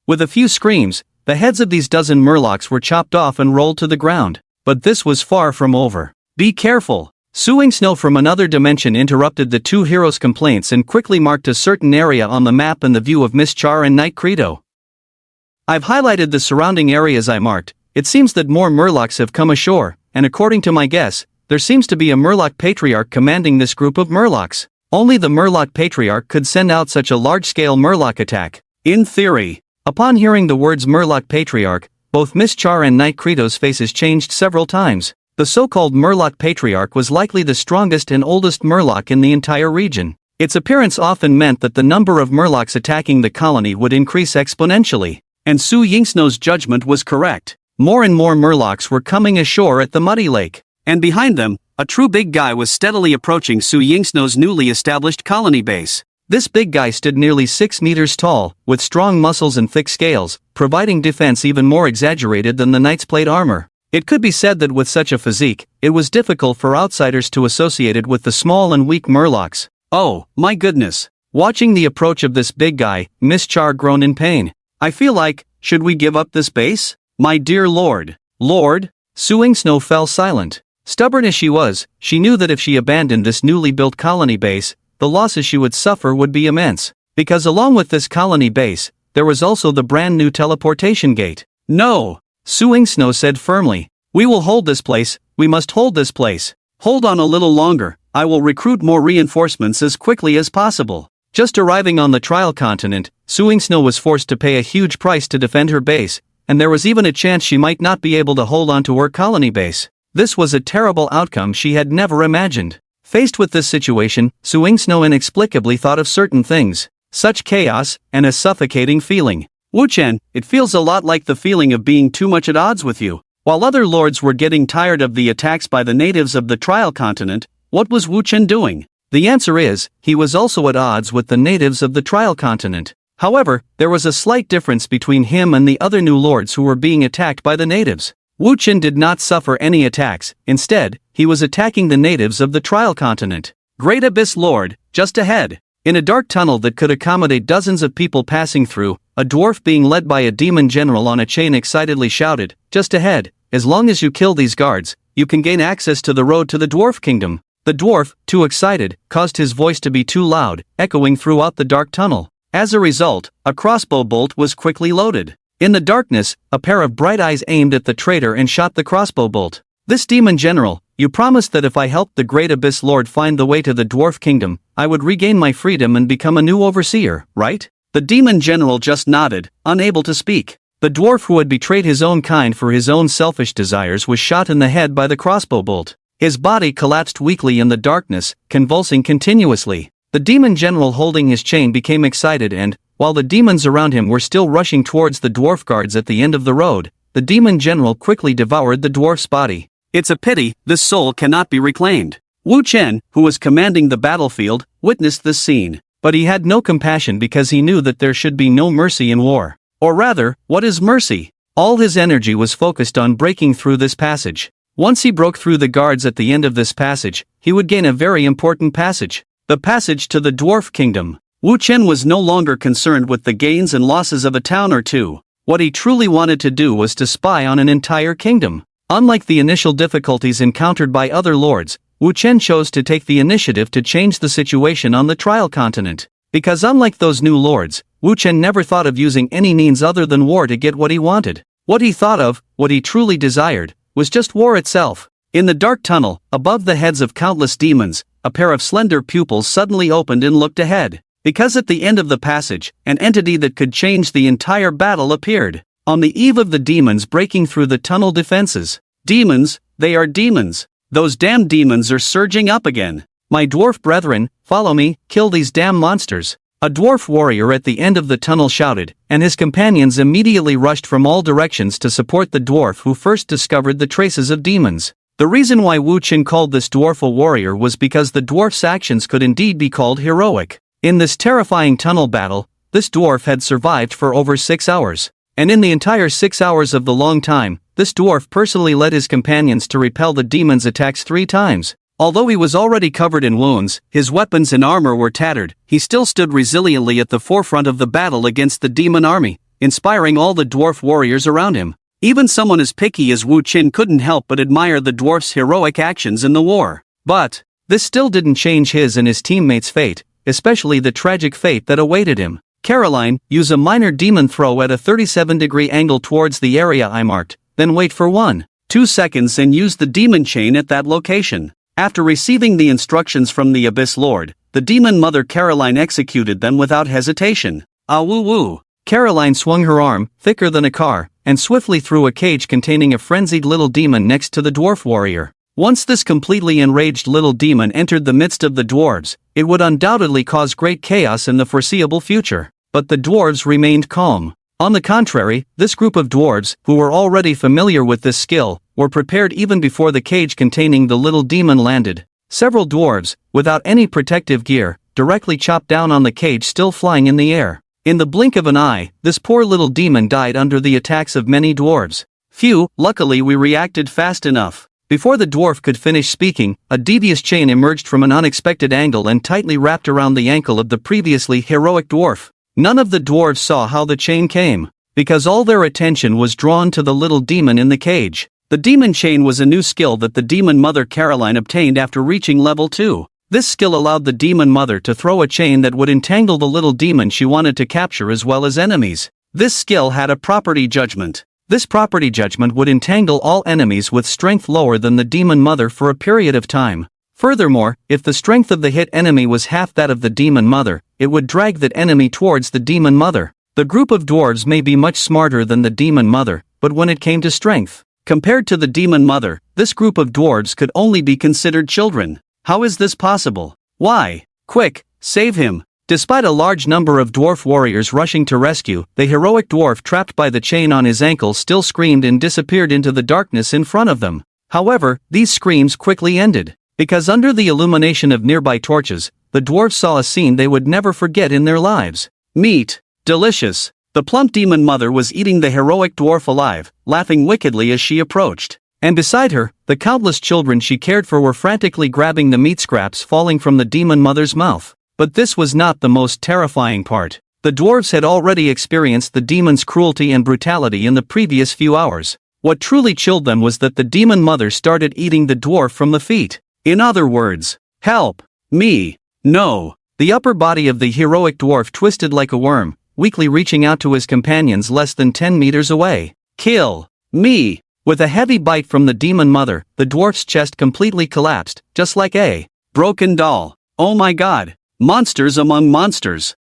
With a few screams, the heads of these dozen murlocs were chopped off and rolled to the ground. But this was far from over. Be careful! Su Yingxue from another dimension interrupted the two heroes' complaints and quickly marked a certain area on the map in the view of Miss Char and Knight Credo. I've highlighted the surrounding areas I marked. It seems that more murlocs have come ashore, and according to my guess, there seems to be a murloc patriarch commanding this group of murlocs. Only the murloc patriarch could send out such a large-scale murloc attack. In theory. Upon hearing the words murloc patriarch, both Miss Char and Knight Credo's faces changed several times. The so-called murloc patriarch was likely the strongest and oldest murloc in the entire region. Its appearance often meant that the number of murlocs attacking the colony would increase exponentially. And Su Yingxue's judgment was correct. More and more murlocs were coming ashore at the muddy lake. And behind them, a true big guy was steadily approaching Su Yingxue's newly established colony base. This big guy stood nearly 6 meters tall, with strong muscles and thick scales, providing defense even more exaggerated than the knight's plate armor. It could be said that with such a physique, it was difficult for outsiders to associate it with the small and weak murlocs. Oh, my goodness. Watching the approach of this big guy, Miss Char groaned in pain. I feel like, should we give up this base? My dear Lord. Lord? Su Yingxue fell silent. Stubborn as she was, she knew that if she abandoned this newly built colony base, the losses she would suffer would be immense. Because along with this colony base, there was also the brand new teleportation gate. No! Su Yingxue said firmly. We will hold this place, we must hold this place. Hold on a little longer, I will recruit more reinforcements as quickly as possible. Just arriving on the Trial Continent, Su Yingxue was forced to pay a huge price to defend her base, and there was even a chance she might not be able to hold on to her colony base. This was a terrible outcome she had never imagined. Faced with this situation, Su Yingxue inexplicably thought of certain things. Such chaos, and a suffocating feeling. Wu Chen, it feels a lot like the feeling of being too much at odds with you. While other lords were getting tired of the attacks by the natives of the Trial Continent, what was Wu Chen doing? The answer is, he was also at odds with the natives of the Trial Continent. However, there was a slight difference between him and the other new lords who were being attacked by the natives. Wu Qin did not suffer any attacks. Instead, he was attacking the natives of the Trial Continent. Great Abyss Lord, just ahead. In a dark tunnel that could accommodate dozens of people passing through, a dwarf being led by a demon general on a chain excitedly shouted, "Just ahead, as long as you kill these guards, you can gain access to the road to the dwarf kingdom." The dwarf, too excited, caused his voice to be too loud, echoing throughout the dark tunnel. As a result, a crossbow bolt was quickly loaded. In the darkness, a pair of bright eyes aimed at the traitor and shot the crossbow bolt. "This demon general, you promised that if I helped the Great Abyss Lord find the way to the dwarf kingdom, I would regain my freedom and become a new overseer, right?" The demon general just nodded, unable to speak. The dwarf who had betrayed his own kind for his own selfish desires was shot in the head by the crossbow bolt. His body collapsed weakly in the darkness, convulsing continuously. The demon general holding his chain became excited and, while the demons around him were still rushing towards the dwarf guards at the end of the road, the demon general quickly devoured the dwarf's body. "It's a pity, this soul cannot be reclaimed." Wu Chen, who was commanding the battlefield, witnessed this scene. But he had no compassion because he knew that there should be no mercy in war. Or rather, what is mercy? All his energy was focused on breaking through this passage. Once he broke through the guards at the end of this passage, he would gain a very important passage. The passage to the dwarf kingdom. Wu Chen was no longer concerned with the gains and losses of a town or two. What he truly wanted to do was to spy on an entire kingdom. Unlike the initial difficulties encountered by other lords, Wu Chen chose to take the initiative to change the situation on the Trial Continent. Because unlike those new lords, Wu Chen never thought of using any means other than war to get what he wanted. What he thought of, what he truly desired, was just war itself. In the dark tunnel, above the heads of countless demons, a pair of slender pupils suddenly opened and looked ahead. Because at the end of the passage, an entity that could change the entire battle appeared. On the eve of the demons breaking through the tunnel defenses. Demons, they are demons. Those damn demons are surging up again. "My dwarf brethren, follow me, kill these damn monsters." A dwarf warrior at the end of the tunnel shouted, and his companions immediately rushed from all directions to support the dwarf who first discovered the traces of demons. The reason why Wu Qin called this dwarf a warrior was because the dwarf's actions could indeed be called heroic. In this terrifying tunnel battle, this dwarf had survived for over 6 hours. And in the entire 6 hours of the long time, this dwarf personally led his companions to repel the demons' attacks 3 times. Although he was already covered in wounds, his weapons and armor were tattered, he still stood resiliently at the forefront of the battle against the demon army, inspiring all the dwarf warriors around him. Even someone as picky as Wu Qin couldn't help but admire the dwarf's heroic actions in the war. But this still didn't change his and his teammates' fate, especially the tragic fate that awaited him. "Caroline, use a minor demon throw at a 37-degree angle towards the area I marked, then wait for 1-2 seconds and use the demon chain at that location." After receiving the instructions from the Abyss Lord, the demon mother Caroline executed them without hesitation. Ah woo woo. Caroline swung her arm, thicker than a car, and swiftly threw a cage containing a frenzied little demon next to the dwarf warrior. Once this completely enraged little demon entered the midst of the dwarves, it would undoubtedly cause great chaos in the foreseeable future. But the dwarves remained calm. On the contrary, this group of dwarves, who were already familiar with this skill, were prepared even before the cage containing the little demon landed. Several dwarves, without any protective gear, directly chopped down on the cage still flying in the air. In the blink of an eye, this poor little demon died under the attacks of many dwarves. Phew, luckily we reacted fast enough. Before the dwarf could finish speaking, a devious chain emerged from an unexpected angle and tightly wrapped around the ankle of the previously heroic dwarf. None of the dwarves saw how the chain came, because all their attention was drawn to the little demon in the cage. The demon chain was a new skill that the demon mother Caroline obtained after reaching level 2. This skill allowed the demon mother to throw a chain that would entangle the little demon she wanted to capture as well as enemies. This skill had a property judgment. This property judgment would entangle all enemies with strength lower than the demon mother for a period of time. Furthermore, if the strength of the hit enemy was half that of the demon mother, it would drag that enemy towards the demon mother. The group of dwarves may be much smarter than the demon mother, but when it came to strength, compared to the demon mother, this group of dwarves could only be considered children. How is this possible? Why? Quick, save him! Despite a large number of dwarf warriors rushing to rescue, the heroic dwarf trapped by the chain on his ankle still screamed and disappeared into the darkness in front of them. However, these screams quickly ended. Because under the illumination of nearby torches, the dwarves saw a scene they would never forget in their lives. Meat. Delicious. The plump demon mother was eating the heroic dwarf alive, laughing wickedly as she approached. And beside her, the countless children she cared for were frantically grabbing the meat scraps falling from the demon mother's mouth. But this was not the most terrifying part. The dwarves had already experienced the demon's cruelty and brutality in the previous few hours. What truly chilled them was that the demon mother started eating the dwarf from the feet. In other words, help me. No. The upper body of the heroic dwarf twisted like a worm, weakly reaching out to his companions less than 10 meters away. Kill me. With a heavy bite from the demon mother, the dwarf's chest completely collapsed, just like a broken doll. Oh my god. Monsters among monsters.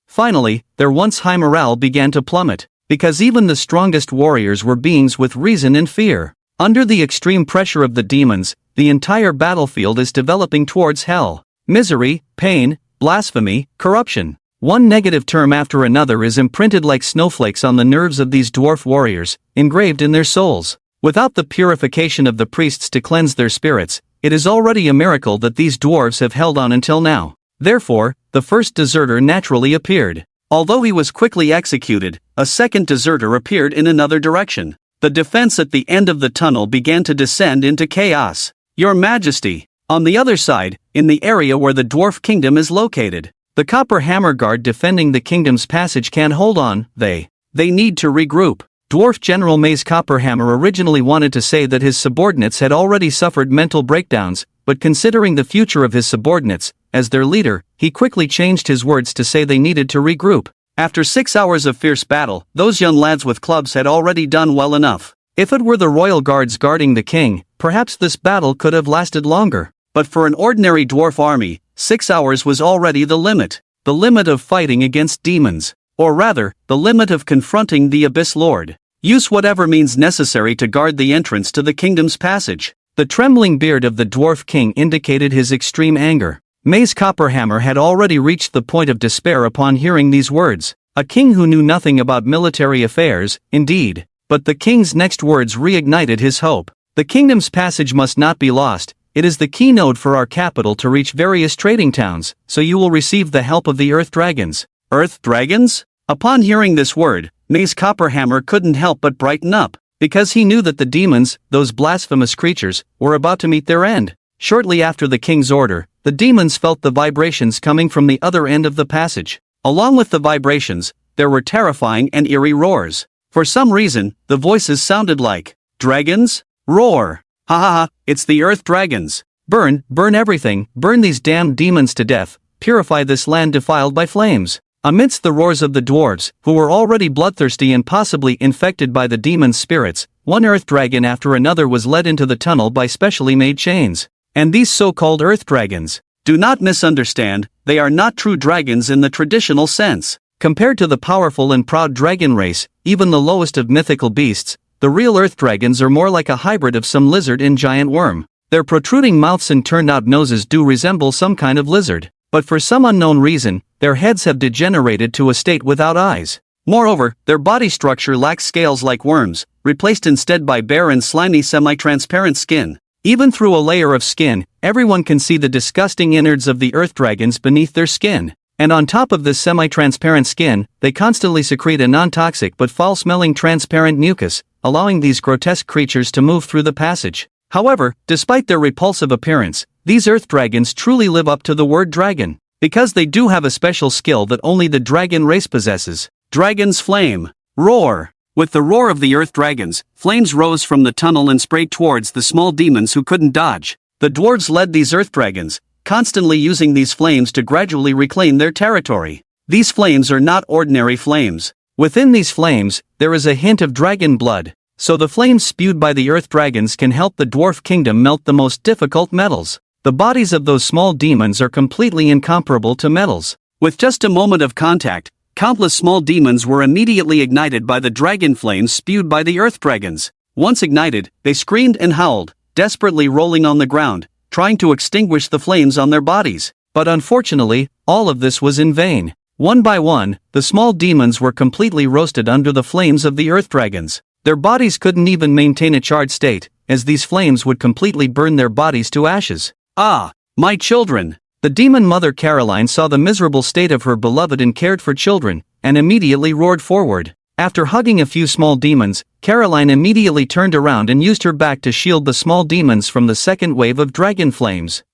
Finally, their once high morale began to plummet, because even the strongest warriors were beings with reason and fear. Under the extreme pressure of the demons, the entire battlefield is developing towards hell. Misery, pain, blasphemy, corruption. One negative term after another is imprinted like snowflakes on the nerves of these dwarf warriors, engraved in their souls. Without the purification of the priests to cleanse their spirits, it is already a miracle that these dwarves have held on until now. Therefore, the first deserter naturally appeared. Although he was quickly executed, a second deserter appeared in another direction. The defense at the end of the tunnel began to descend into chaos. Your Majesty! On the other side, in the area where the dwarf kingdom is located, the copper hammer guard defending the kingdom's passage can't hold on. They need to regroup. Dwarf General Maze Copperhammer originally wanted to say that his subordinates had already suffered mental breakdowns, but considering the future of his subordinates, as their leader, he quickly changed his words to say they needed to regroup. After 6 hours of fierce battle, those young lads with clubs had already done well enough. If it were the royal guards guarding the king, perhaps this battle could have lasted longer. But for an ordinary dwarf army, 6 hours was already the limit of fighting against demons. Or rather, the limit of confronting the Abyss Lord. Use whatever means necessary to guard the entrance to the kingdom's passage. The trembling beard of the dwarf king indicated his extreme anger. Maze Copperhammer had already reached the point of despair upon hearing these words. A king who knew nothing about military affairs, indeed. But the king's next words reignited his hope. The kingdom's passage must not be lost. It is the keynode for our capital to reach various trading towns, so you will receive the help of the Earth Dragons. Earth Dragons? Upon hearing this word, Maze Copperhammer couldn't help but brighten up, because he knew that the demons, those blasphemous creatures, were about to meet their end. Shortly after the king's order, the demons felt the vibrations coming from the other end of the passage. Along with the vibrations, there were terrifying and eerie roars. For some reason, the voices sounded like dragons? Roar! Ha ha ha, it's the Earth Dragons. Burn everything, burn these damned demons to death, purify this land defiled by flames. Amidst the roars of the dwarves, who were already bloodthirsty and possibly infected by the demon's spirits, one Earth Dragon after another was led into the tunnel by specially made chains. And these so-called Earth Dragons, do not misunderstand, they are not true dragons in the traditional sense. Compared to the powerful and proud dragon race, even the lowest of mythical beasts, the real Earth Dragons are more like a hybrid of some lizard and giant worm. Their protruding mouths and turned-out noses do resemble some kind of lizard, but for some unknown reason, their heads have degenerated to a state without eyes. Moreover, their body structure lacks scales like worms, replaced instead by bare and slimy semi-transparent skin. Even through a layer of skin, everyone can see the disgusting innards of the Earth Dragons beneath their skin. And on top of this semi-transparent skin, they constantly secrete a non-toxic but foul-smelling transparent mucus, allowing these grotesque creatures to move through the passage. However, despite their repulsive appearance, these Earth Dragons truly live up to the word dragon, because they do have a special skill that only the dragon race possesses. Dragon's Flame. Roar! With the roar of the Earth Dragons, flames rose from the tunnel and sprayed towards the small demons who couldn't dodge. The dwarves led these Earth Dragons, constantly using these flames to gradually reclaim their territory. These flames are not ordinary flames. Within these flames, there is a hint of dragon blood, so the flames spewed by the Earth Dragons can help the dwarf kingdom melt the most difficult metals. The bodies of those small demons are completely incomparable to metals. With just a moment of contact, countless small demons were immediately ignited by the dragon flames spewed by the Earth Dragons. Once ignited, they screamed and howled, desperately rolling on the ground, trying to extinguish the flames on their bodies. But unfortunately, all of this was in vain. One by one, the small demons were completely roasted under the flames of the Earth Dragons. Their bodies couldn't even maintain a charred state, as these flames would completely burn their bodies to ashes. Ah, my children! The demon mother Caroline saw the miserable state of her beloved and cared for children, and immediately roared forward. After hugging a few small demons, Caroline immediately turned around and used her back to shield the small demons from the second wave of dragon flames.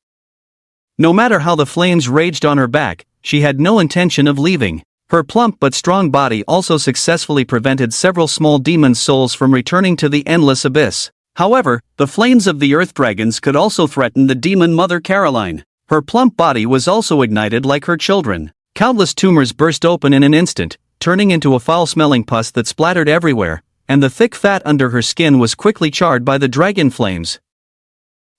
No matter how the flames raged on her back, she had no intention of leaving. Her plump but strong body also successfully prevented several small demons' souls from returning to the endless abyss. However, the flames of the earth dragons could also threaten the demon mother Caroline. Her plump body was also ignited like her children. Countless tumors burst open in an instant, turning into a foul-smelling pus that splattered everywhere, and the thick fat under her skin was quickly charred by the dragon flames.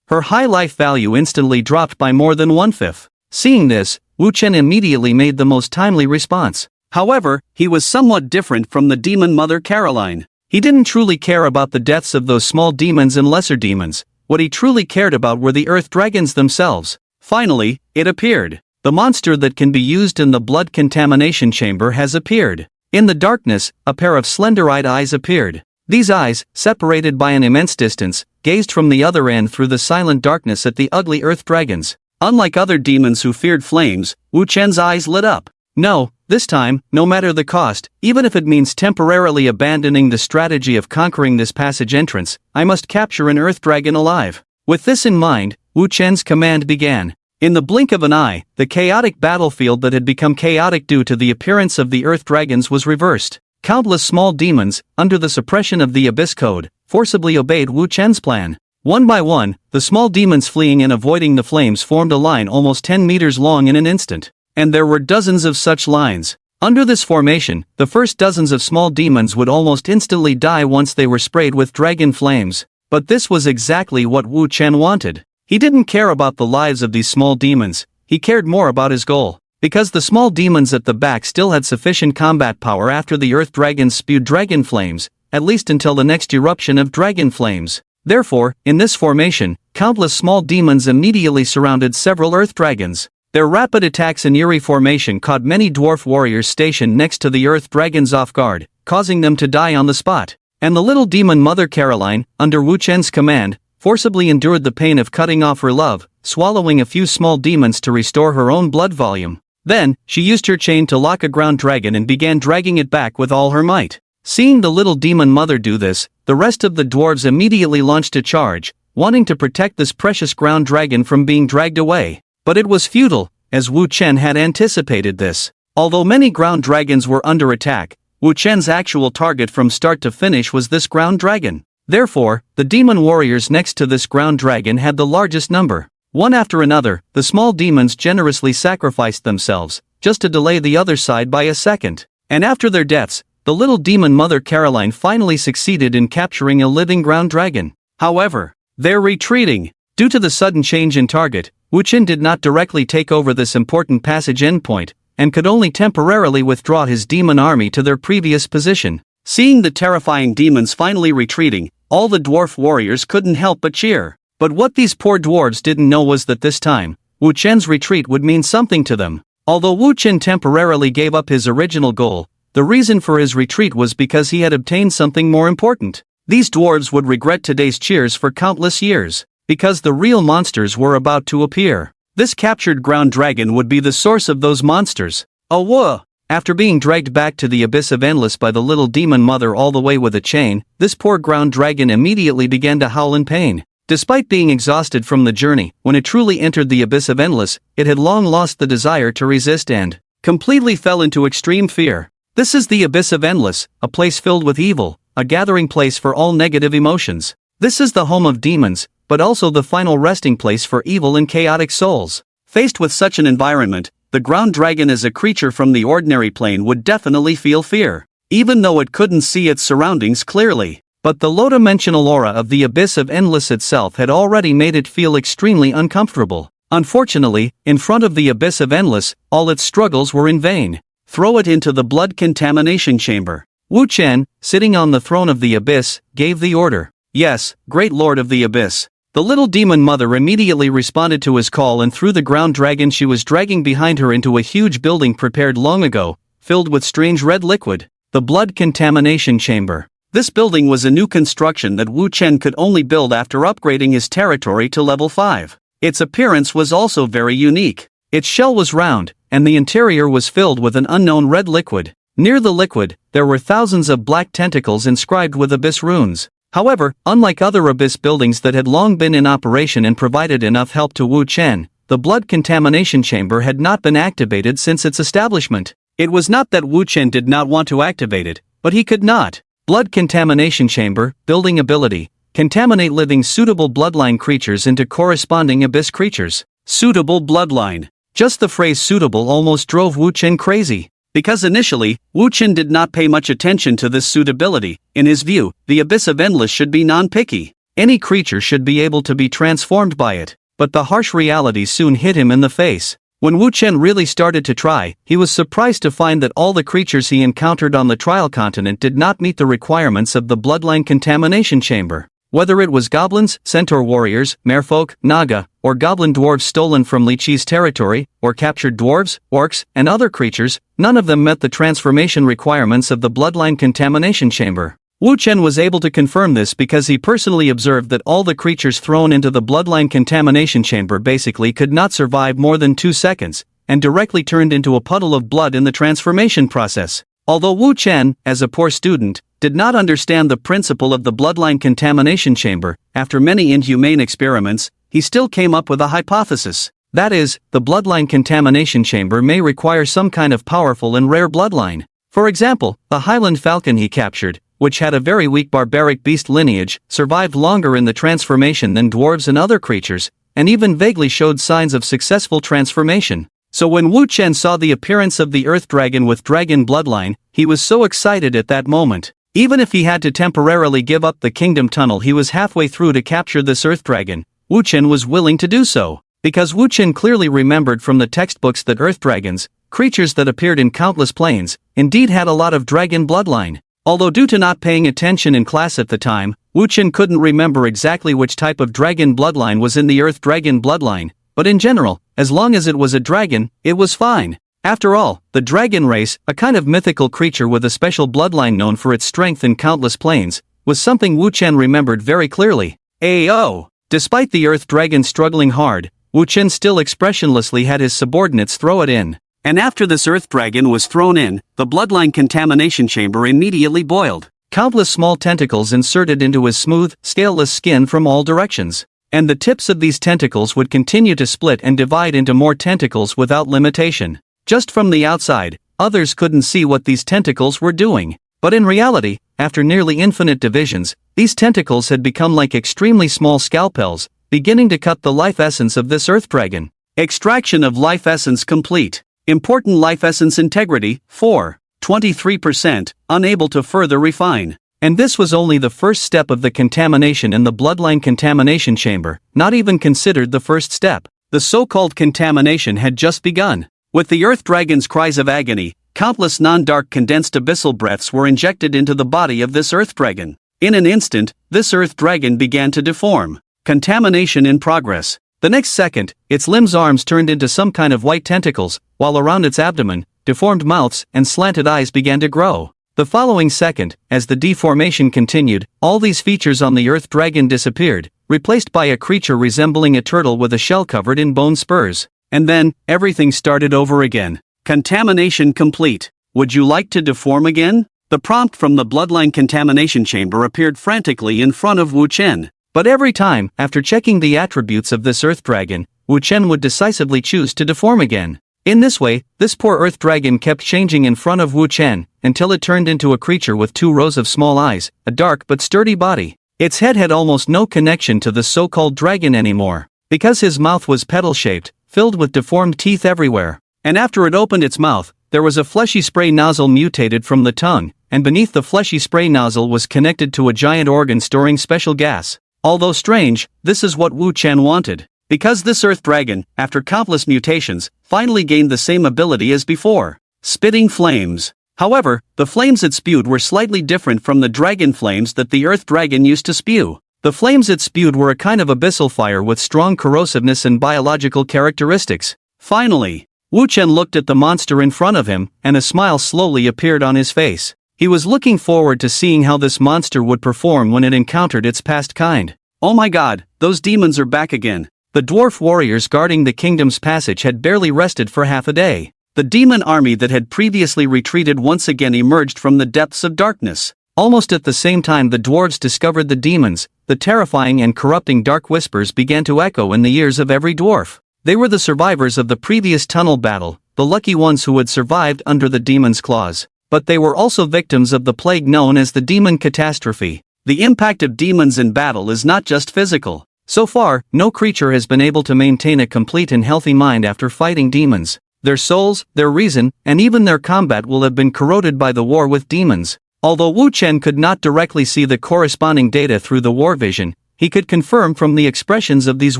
Her high life value instantly dropped by more than 1/5. Seeing this, Wu Chen immediately made the most timely response. However, he was somewhat different from the demon mother Caroline. He didn't truly care about the deaths of those small demons and lesser demons. What he truly cared about were the earth dragons themselves. Finally, it appeared. The monster that can be used in the blood contamination chamber has appeared. In the darkness, a pair of slender-eyed eyes appeared. These eyes, separated by an immense distance, gazed from the other end through the silent darkness at the ugly earth dragons. Unlike other demons who feared flames, Wu Chen's eyes lit up. No, this time, no matter the cost, even if it means temporarily abandoning the strategy of conquering this passage entrance, I must capture an earth dragon alive. With this in mind, Wu Chen's command began. In the blink of an eye, the chaotic battlefield that had become chaotic due to the appearance of the earth dragons was reversed. Countless small demons, under the suppression of the Abyss Code, forcibly obeyed Wu Chen's plan. One by one, the small demons fleeing and avoiding the flames formed a line almost 10 meters long in an instant. And there were dozens of such lines. Under this formation, the first dozens of small demons would almost instantly die once they were sprayed with dragon flames. But this was exactly what Wu Chen wanted. He didn't care about the lives of these small demons, he cared more about his goal. Because the small demons at the back still had sufficient combat power after the earth dragons spewed dragon flames, at least until the next eruption of dragon flames. Therefore, in this formation, countless small demons immediately surrounded several earth dragons. Their rapid attacks and eerie formation caught many dwarf warriors stationed next to the earth dragons off guard, causing them to die on the spot. And the little demon mother Caroline, under Wu Chen's command, forcibly endured the pain of cutting off her love, swallowing a few small demons to restore her own blood volume. Then, she used her chain to lock a ground dragon and began dragging it back with all her might. Seeing the little demon mother do this, the rest of the dwarves immediately launched a charge, wanting to protect this precious ground dragon from being dragged away. But it was futile, as Wu Chen had anticipated this. Although many ground dragons were under attack, Wu Chen's actual target from start to finish was this ground dragon. Therefore, the demon warriors next to this ground dragon had the largest number. One after another, the small demons generously sacrificed themselves, just to delay the other side by a second. And after their deaths, the little demon mother Caroline finally succeeded in capturing a living ground dragon. However, they're retreating. Due to the sudden change in target, Wu Chen did not directly take over this important passage endpoint, and could only temporarily withdraw his demon army to their previous position. Seeing the terrifying demons finally retreating, all the dwarf warriors couldn't help but cheer. But what these poor dwarves didn't know was that this time, Wu Chen's retreat would mean something to them. Although Wu Chen temporarily gave up his original goal, the reason for his retreat was because he had obtained something more important. These dwarves would regret today's cheers for countless years, because the real monsters were about to appear. This captured ground dragon would be the source of those monsters. Oh whoa! After being dragged back to the abyss of endless by the little demon mother all the way with a chain, this poor ground dragon immediately began to howl in pain. Despite being exhausted from the journey, when it truly entered the abyss of endless, it had long lost the desire to resist and completely fell into extreme fear. This is the abyss of endless, a place filled with evil, a gathering place for all negative emotions. This is the home of demons, but also the final resting place for evil and chaotic souls. Faced with such an environment, the ground dragon as a creature from the ordinary plane would definitely feel fear, even though it couldn't see its surroundings clearly. But the low-dimensional aura of the abyss of endless itself had already made it feel extremely uncomfortable. Unfortunately, in front of the abyss of endless, all its struggles were in vain. Throw it into the blood contamination chamber. Wu Chen, sitting on the throne of the abyss, gave the order. Yes, great lord of the abyss. The little demon mother immediately responded to his call and threw the ground dragon she was dragging behind her into a huge building prepared long ago, filled with strange red liquid. The blood contamination chamber. This building was a new construction that Wu Chen could only build after upgrading his territory to level 5. Its appearance was also very unique. Its shell was round, and the interior was filled with an unknown red liquid. Near the liquid, there were thousands of black tentacles inscribed with abyss runes. However, unlike other abyss buildings that had long been in operation and provided enough help to Wu Chen, the blood contamination chamber had not been activated since its establishment. It was not that Wu Chen did not want to activate it, but he could not. Blood contamination chamber, building ability. Contaminate living suitable bloodline creatures into corresponding abyss creatures. Suitable bloodline. Just the phrase suitable almost drove Wu Chen crazy. Because initially, Wu Chen did not pay much attention to this suitability. In his view, the abyss of endless should be non-picky. Any creature should be able to be transformed by it. But the harsh reality soon hit him in the face. When Wu Chen really started to try, he was surprised to find that all the creatures he encountered on the trial continent did not meet the requirements of the bloodline contamination chamber. Whether it was goblins, centaur warriors, merfolk, naga, or goblin dwarves stolen from Lichi's territory, or captured dwarves, orcs, and other creatures, none of them met the transformation requirements of the bloodline contamination chamber. Wu Chen was able to confirm this because he personally observed that all the creatures thrown into the bloodline contamination chamber basically could not survive more than 2 seconds, and directly turned into a puddle of blood in the transformation process. Although Wu Chen, as a poor student, did not understand the principle of the bloodline contamination chamber, after many inhumane experiments, he still came up with a hypothesis. That is, the bloodline contamination chamber may require some kind of powerful and rare bloodline. For example, the Highland falcon he captured, which had a very weak barbaric beast lineage, survived longer in the transformation than dwarves and other creatures, and even vaguely showed signs of successful transformation. So when Wu Chen saw the appearance of the earth dragon with dragon bloodline, he was so excited at that moment. Even if he had to temporarily give up the kingdom tunnel he was halfway through to capture this earth dragon, Wu Chen was willing to do so. Because Wu Chen clearly remembered from the textbooks that earth dragons, creatures that appeared in countless planes, indeed had a lot of dragon bloodline. Although due to not paying attention in class at the time, Wu Chen couldn't remember exactly which type of dragon bloodline was in the earth dragon bloodline, but in general, as long as it was a dragon, it was fine. After all, the dragon race, a kind of mythical creature with a special bloodline known for its strength in countless planes, was something Wu Chen remembered very clearly. Ayo! Despite the earth dragon struggling hard, Wu Chen still expressionlessly had his subordinates throw it in. And after this earth dragon was thrown in, the bloodline contamination chamber immediately boiled. Countless small tentacles inserted into his smooth, scaleless skin from all directions. And the tips of these tentacles would continue to split and divide into more tentacles without limitation. Just from the outside, others couldn't see what these tentacles were doing. But in reality, after nearly infinite divisions, these tentacles had become like extremely small scalpels, beginning to cut the life essence of this earth dragon. Extraction of life essence complete. Important life essence integrity, 4. 23%, unable to further refine. And this was only the first step of the contamination in the bloodline contamination chamber, not even considered the first step. The so-called contamination had just begun. With the earth dragon's cries of agony, countless non-dark condensed abyssal breaths were injected into the body of this earth dragon. In an instant, this earth dragon began to deform. Contamination in progress. The next second, its limbs' arms turned into some kind of white tentacles, while around its abdomen, deformed mouths and slanted eyes began to grow. The following second, as the deformation continued, all these features on the earth dragon disappeared, replaced by a creature resembling a turtle with a shell covered in bone spurs. And then, everything started over again. Contamination complete. Would you like to deform again? The prompt from the bloodline contamination chamber appeared frantically in front of Wu Chen. But every time, after checking the attributes of this earth dragon, Wu Chen would decisively choose to deform again. In this way, this poor earth dragon kept changing in front of Wu Chen, until it turned into a creature with 2 rows of small eyes, a dark but sturdy body. Its head had almost no connection to the so-called dragon anymore, because his mouth was petal-shaped, filled with deformed teeth everywhere. And after it opened its mouth, there was a fleshy spray nozzle mutated from the tongue, and beneath the fleshy spray nozzle was connected to a giant organ storing special gas. Although strange, this is what Wu Chen wanted. Because this earth dragon, after countless mutations, finally gained the same ability as before. Spitting flames. However, the flames it spewed were slightly different from the dragon flames that the earth dragon used to spew. The flames it spewed were a kind of abyssal fire with strong corrosiveness and biological characteristics. Finally, Wu Chen looked at the monster in front of him, and a smile slowly appeared on his face. He was looking forward to seeing how this monster would perform when it encountered its past kind. Oh my god, those demons are back again. The dwarf warriors guarding the kingdom's passage had barely rested for half a day. The demon army that had previously retreated once again emerged from the depths of darkness. Almost at the same time the dwarves discovered the demons, the terrifying and corrupting dark whispers began to echo in the ears of every dwarf. They were the survivors of the previous tunnel battle, the lucky ones who had survived under the demon's claws. But they were also victims of the plague known as the demon catastrophe. The impact of demons in battle is not just physical. So far, no creature has been able to maintain a complete and healthy mind after fighting demons. Their souls, their reason, and even their combat will have been corroded by the war with demons. Although Wu Chen could not directly see the corresponding data through the war vision, he could confirm from the expressions of these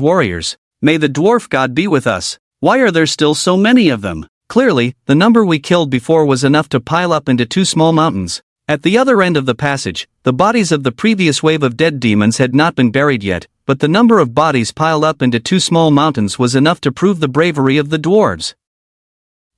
warriors. May the dwarf god be with us. Why are there still so many of them? Clearly, the number we killed before was enough to pile up into 2 small mountains. At the other end of the passage, the bodies of the previous wave of dead demons had not been buried yet, but the number of bodies piled up into 2 small mountains was enough to prove the bravery of the dwarves.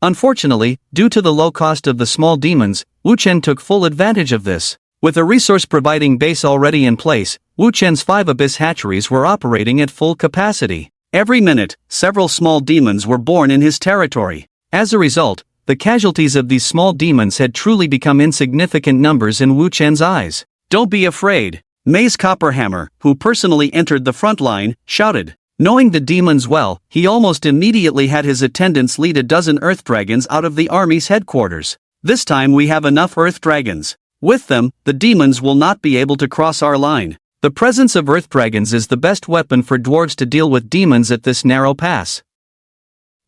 Unfortunately, due to the low cost of the small demons, Wu Chen took full advantage of this. With a resource-providing base already in place, Wu Chen's 5 abyss hatcheries were operating at full capacity. Every minute, several small demons were born in his territory. As a result, the casualties of these small demons had truly become insignificant numbers in Wu Chen's eyes. "Don't be afraid," Maze Copperhammer, who personally entered the front line, shouted. Knowing the demons well, he almost immediately had his attendants lead a dozen earth dragons out of the army's headquarters. "This time we have enough earth dragons. With them, the demons will not be able to cross our line." The presence of earth dragons is the best weapon for dwarves to deal with demons at this narrow pass.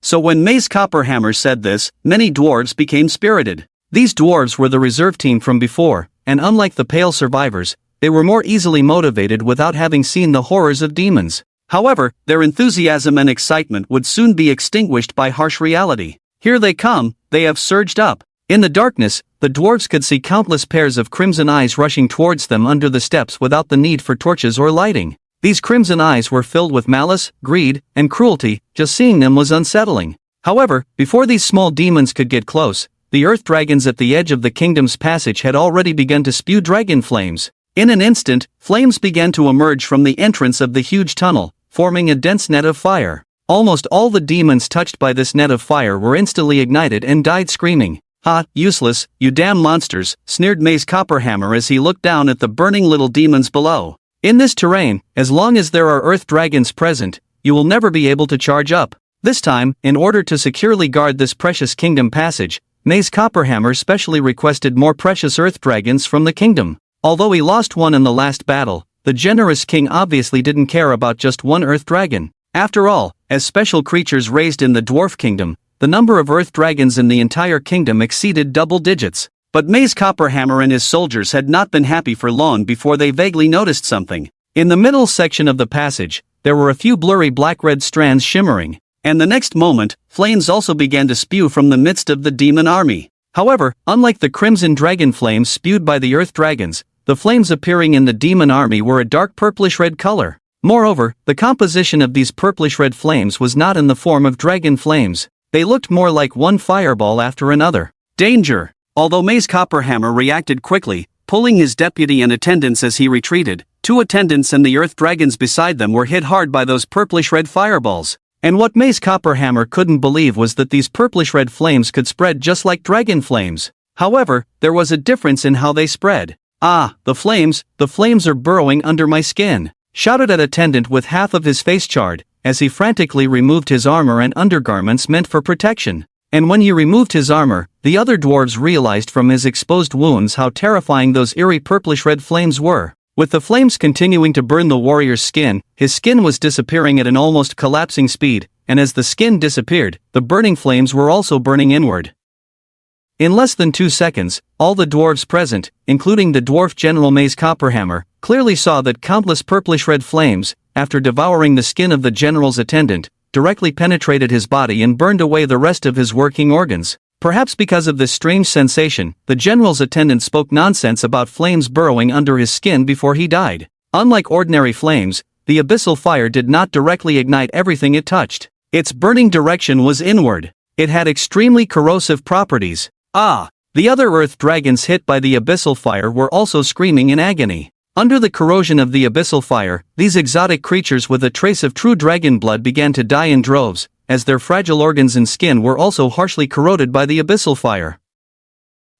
So when Maze Copperhammer said this, many dwarves became spirited. These dwarves were the reserve team from before, and unlike the pale survivors, they were more easily motivated without having seen the horrors of demons. However, their enthusiasm and excitement would soon be extinguished by harsh reality. Here they come, they have surged up. In the darkness, the dwarves could see countless pairs of crimson eyes rushing towards them under the steps without the need for torches or lighting. These crimson eyes were filled with malice, greed, and cruelty. Just seeing them was unsettling. However, before these small demons could get close, the earth dragons at the edge of the kingdom's passage had already begun to spew dragon flames. In an instant, flames began to emerge from the entrance of the huge tunnel, forming a dense net of fire. Almost all the demons touched by this net of fire were instantly ignited and died screaming. "Ha, useless, you damn monsters," sneered Maze Copperhammer as he looked down at the burning little demons below. "In this terrain, as long as there are earth dragons present, you will never be able to charge up." This time, in order to securely guard this precious kingdom passage, Maze Copperhammer specially requested more precious earth dragons from the kingdom. Although he lost one in the last battle, the generous king obviously didn't care about just one earth dragon. After all, as special creatures raised in the dwarf kingdom, the number of earth dragons in the entire kingdom exceeded double digits. But Maze Copperhammer and his soldiers had not been happy for long before they vaguely noticed something. In the middle section of the passage, there were a few blurry black-red strands shimmering, and the next moment, flames also began to spew from the midst of the demon army. However, unlike the crimson dragon flames spewed by the earth dragons, the flames appearing in the demon army were a dark purplish-red color. Moreover, the composition of these purplish-red flames was not in the form of dragon flames. They looked more like one fireball after another. Danger! Although Maze Copperhammer reacted quickly, pulling his deputy and attendants as he retreated, 2 attendants and the earth dragons beside them were hit hard by those purplish-red fireballs. And what Maze Copperhammer couldn't believe was that these purplish-red flames could spread just like dragon flames. However, there was a difference in how they spread. "Ah, the flames are burrowing under my skin," shouted an attendant with half of his face charred, as he frantically removed his armor and undergarments meant for protection. And when he removed his armor, the other dwarves realized from his exposed wounds how terrifying those eerie purplish-red flames were. With the flames continuing to burn the warrior's skin, his skin was disappearing at an almost collapsing speed, and as the skin disappeared, the burning flames were also burning inward. In less than 2 seconds, all the dwarves present, including the dwarf general Maze Copperhammer, clearly saw that countless purplish-red flames, after devouring the skin of the general's attendant, directly penetrated his body and burned away the rest of his working organs. Perhaps because of this strange sensation, the general's attendant spoke nonsense about flames burrowing under his skin before he died. Unlike ordinary flames, the abyssal fire did not directly ignite everything it touched. Its burning direction was inward. It had extremely corrosive properties. The other earth dragons hit by the abyssal fire were also screaming in agony. Under the corrosion of the abyssal fire, these exotic creatures with a trace of true dragon blood began to die in droves, as their fragile organs and skin were also harshly corroded by the abyssal fire.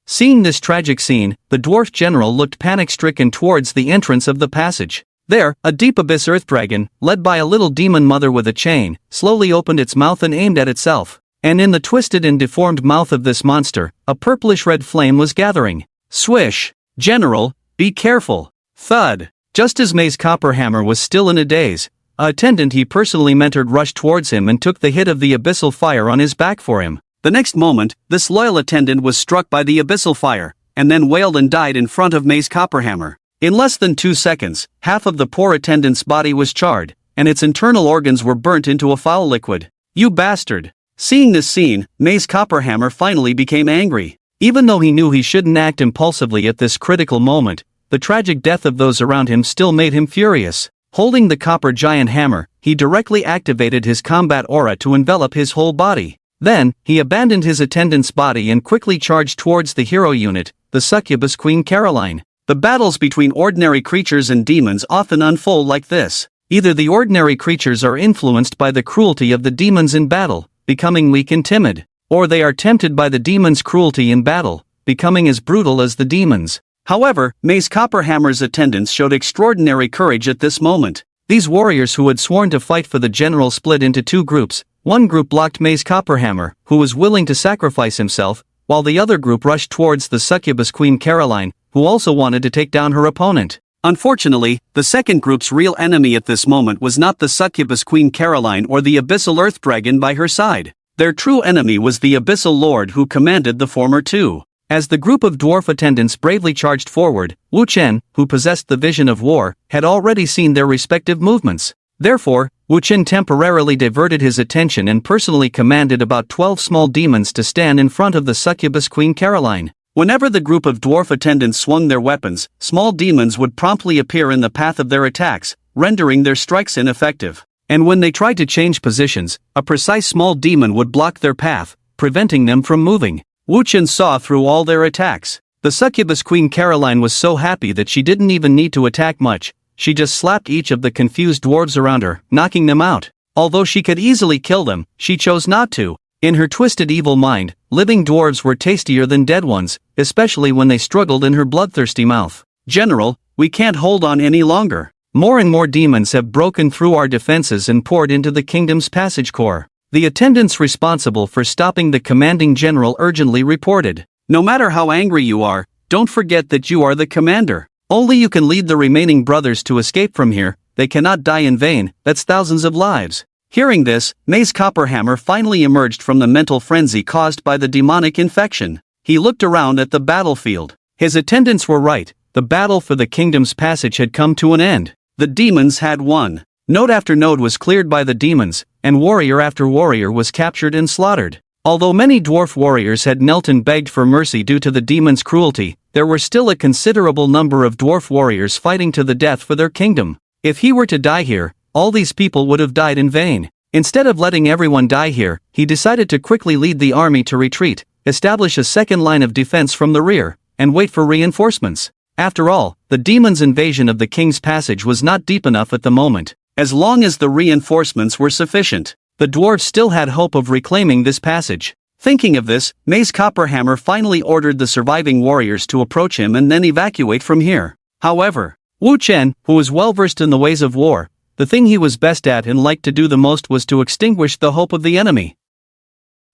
Seeing this tragic scene, the dwarf general looked panic-stricken towards the entrance of the passage. There, a deep abyss earth dragon, led by a little demon mother with a chain, slowly opened its mouth and aimed at itself. And in the twisted and deformed mouth of this monster, a purplish-red flame was gathering. Swish! General, be careful! Thud! Just as Mace Copperhammer was still in a daze, a attendant he personally mentored rushed towards him and took the hit of the abyssal fire on his back for him. The next moment, this loyal attendant was struck by the abyssal fire, and then wailed and died in front of Mace Copperhammer. In less than 2 seconds, half of the poor attendant's body was charred, and its internal organs were burnt into a foul liquid. You bastard! Seeing this scene, Mace Copperhammer finally became angry. Even though he knew he shouldn't act impulsively at this critical moment, the tragic death of those around him still made him furious. Holding the copper giant hammer, he directly activated his combat aura to envelop his whole body. Then, he abandoned his attendant's body and quickly charged towards the hero unit, the succubus Queen Caroline. The battles between ordinary creatures and demons often unfold like this. Either the ordinary creatures are influenced by the cruelty of the demons in battle, becoming weak and timid, or they are tempted by the demons' cruelty in battle, becoming as brutal as the demons. However, Mace Copperhammer's attendants showed extraordinary courage at this moment. These warriors who had sworn to fight for the general split into 2 groups. One group blocked Mace Copperhammer, who was willing to sacrifice himself, while the other group rushed towards the succubus Queen Caroline, who also wanted to take down her opponent. Unfortunately, the second group's real enemy at this moment was not the succubus Queen Caroline or the abyssal earth dragon by her side. Their true enemy was the abyssal lord who commanded the former 2. As the group of dwarf attendants bravely charged forward, Wu Chen, who possessed the vision of war, had already seen their respective movements. Therefore, Wu Chen temporarily diverted his attention and personally commanded about 12 small demons to stand in front of the succubus Queen Caroline. Whenever the group of dwarf attendants swung their weapons, small demons would promptly appear in the path of their attacks, rendering their strikes ineffective. And when they tried to change positions, a precise small demon would block their path, preventing them from moving. Wu Chen saw through all their attacks. The succubus Queen Caroline was so happy that she didn't even need to attack much. She just slapped each of the confused dwarves around her, knocking them out. Although she could easily kill them, she chose not to. In her twisted evil mind, living dwarves were tastier than dead ones, especially when they struggled in her bloodthirsty mouth. General, we can't hold on any longer. More and more demons have broken through our defenses and poured into the kingdom's passage core. The attendants responsible for stopping the commanding general urgently reported. No matter how angry you are, don't forget that you are the commander. Only you can lead the remaining brothers to escape from here. They cannot die in vain, that's thousands of lives. Hearing this, Mace Copperhammer finally emerged from the mental frenzy caused by the demonic infection. He looked around at the battlefield. His attendants were right, the battle for the kingdom's passage had come to an end. The demons had won. Node after node was cleared by the demons, and warrior after warrior was captured and slaughtered. Although many dwarf warriors had knelt and begged for mercy due to the demons' cruelty, there were still a considerable number of dwarf warriors fighting to the death for their kingdom. If he were to die here, all these people would have died in vain. Instead of letting everyone die here, he decided to quickly lead the army to retreat, establish a second line of defense from the rear, and wait for reinforcements. After all, the demons' invasion of the king's passage was not deep enough at the moment. As long as the reinforcements were sufficient, the dwarves still had hope of reclaiming this passage. Thinking of this, Mace Copperhammer finally ordered the surviving warriors to approach him and then evacuate from here. However, Wu Chen, who was well versed in the ways of war, the thing he was best at and liked to do the most was to extinguish the hope of the enemy.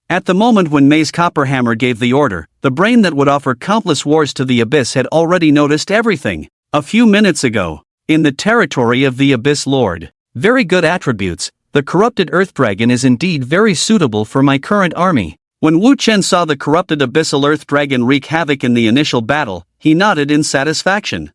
At the moment when Mace Copperhammer gave the order, the brain that would offer countless wars to the Abyss had already noticed everything. A few minutes ago, in the territory of the Abyss Lord. Very good attributes. The corrupted Earth Dragon is indeed very suitable for my current army. When Wu Chen saw the corrupted Abyssal Earth Dragon wreak havoc in the initial battle, he nodded in satisfaction.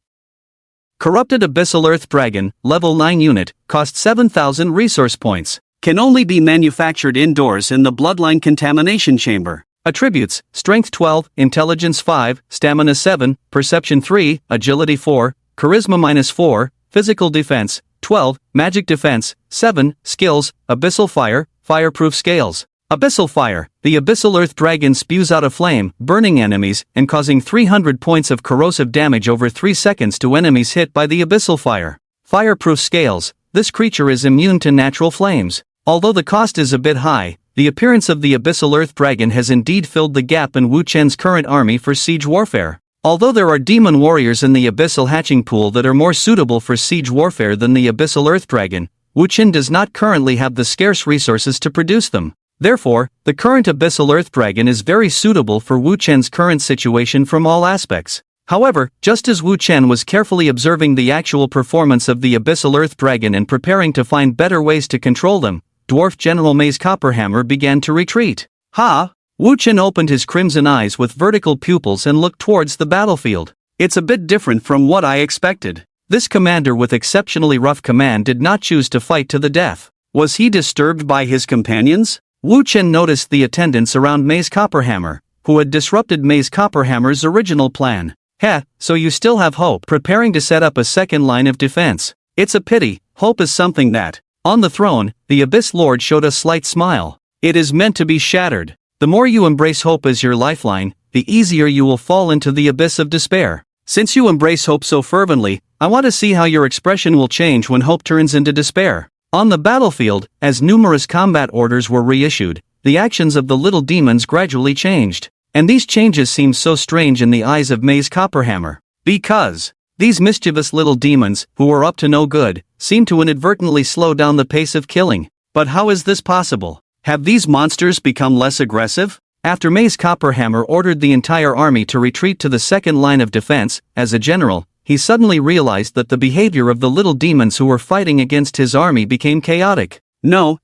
Corrupted Abyssal Earth Dragon, level 9 unit, cost 7,000 resource points. Can only be manufactured indoors in the Bloodline Contamination Chamber. Attributes: Strength 12, Intelligence 5, Stamina 7, Perception 3, Agility 4, Charisma -4, Physical Defense 12, Magic Defense 7, Skills: Abyssal Fire, Fireproof Scales. Abyssal Fire: the Abyssal Earth Dragon spews out a flame, burning enemies, and causing 300 points of corrosive damage over 3 seconds to enemies hit by the Abyssal Fire. Fireproof Scales: this creature is immune to natural flames. Although the cost is a bit high, the appearance of the Abyssal Earth Dragon has indeed filled the gap in Wu Chen's current army for siege warfare. Although there are demon warriors in the Abyssal Hatching Pool that are more suitable for siege warfare than the Abyssal Earth Dragon, Wu Chen does not currently have the scarce resources to produce them. Therefore, the current Abyssal Earth Dragon is very suitable for Wu Chen's current situation from all aspects. However, just as Wu Chen was carefully observing the actual performance of the Abyssal Earth Dragon and preparing to find better ways to control them, Dwarf General Maze Copperhammer began to retreat. Ha! Wu Chen opened his crimson eyes with vertical pupils and looked towards the battlefield. It's a bit different from what I expected. This commander with exceptionally rough command did not choose to fight to the death. Was he disturbed by his companions? Wu Chen noticed the attendants around Maze Copperhammer, who had disrupted Maze Copperhammer's original plan. Heh, so you still have hope, preparing to set up a second line of defense. It's a pity, hope is something that, on the throne, the Abyss Lord showed a slight smile. It is meant to be shattered. The more you embrace hope as your lifeline, the easier you will fall into the abyss of despair. Since you embrace hope so fervently, I want to see how your expression will change when hope turns into despair. On the battlefield, as numerous combat orders were reissued, the actions of the little demons gradually changed. And these changes seemed so strange in the eyes of Maze Copperhammer. Because these mischievous little demons, who were up to no good, seemed to inadvertently slow down the pace of killing. But how is this possible? Have these monsters become less aggressive? After Maze Copperhammer ordered the entire army to retreat to the second line of defense, as a general, he suddenly realized that the behavior of the little demons who were fighting against his army became chaotic. No.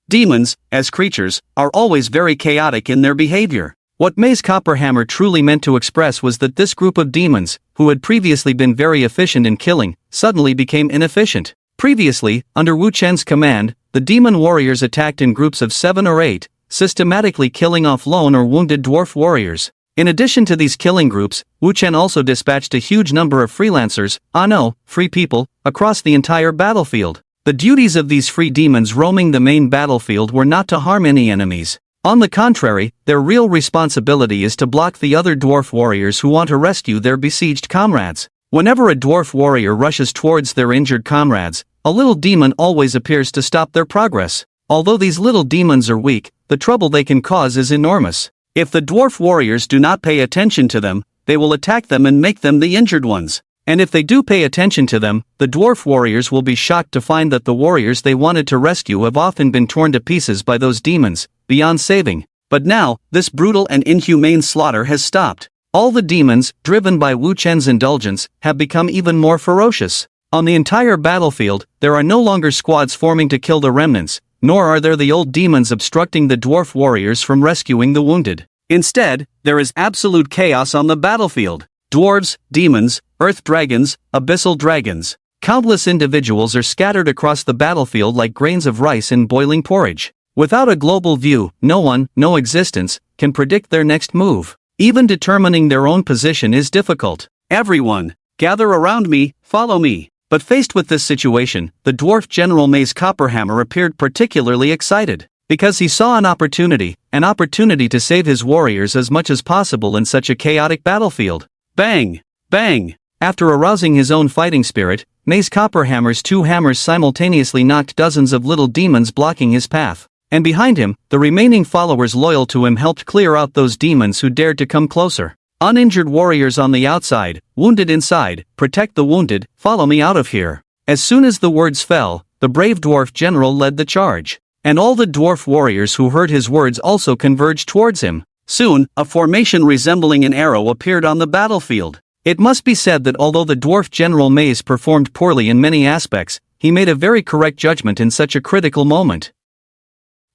Demons, as creatures, are always very chaotic in their behavior. What Maze Copperhammer truly meant to express was that this group of demons, who had previously been very efficient in killing, suddenly became inefficient. Previously, under Wu Chen's command, the demon warriors attacked in groups of 7 or 8, systematically killing off lone or wounded dwarf warriors. In addition to these killing groups, Wu Chen also dispatched a huge number of freelancers, free people, across the entire battlefield. The duties of these free demons roaming the main battlefield were not to harm any enemies. On the contrary, their real responsibility is to block the other dwarf warriors who want to rescue their besieged comrades. Whenever a dwarf warrior rushes towards their injured comrades, a little demon always appears to stop their progress. Although these little demons are weak, the trouble they can cause is enormous. If the dwarf warriors do not pay attention to them, they will attack them and make them the injured ones. And if they do pay attention to them, the dwarf warriors will be shocked to find that the warriors they wanted to rescue have often been torn to pieces by those demons, beyond saving. But now, this brutal and inhumane slaughter has stopped. All the demons, driven by Wu Chen's indulgence, have become even more ferocious. On the entire battlefield, there are no longer squads forming to kill the remnants, nor are there the old demons obstructing the dwarf warriors from rescuing the wounded. Instead, there is absolute chaos on the battlefield. Dwarves, demons, earth dragons, abyssal dragons. Countless individuals are scattered across the battlefield like grains of rice in boiling porridge. Without a global view, no existence, can predict their next move. Even determining their own position is difficult. Everyone, gather around me, follow me. But faced with this situation, the dwarf General Maze Copperhammer appeared particularly excited. Because he saw an opportunity to save his warriors as much as possible in such a chaotic battlefield. Bang! Bang! After arousing his own fighting spirit, Maze Copperhammer's 2 hammers simultaneously knocked dozens of little demons blocking his path. And behind him, the remaining followers loyal to him helped clear out those demons who dared to come closer. Uninjured warriors on the outside, wounded inside, protect the wounded, follow me out of here. As soon as the words fell, the brave dwarf general led the charge. And all the dwarf warriors who heard his words also converged towards him. Soon, a formation resembling an arrow appeared on the battlefield. It must be said that although the dwarf General Maze performed poorly in many aspects, he made a very correct judgment in such a critical moment.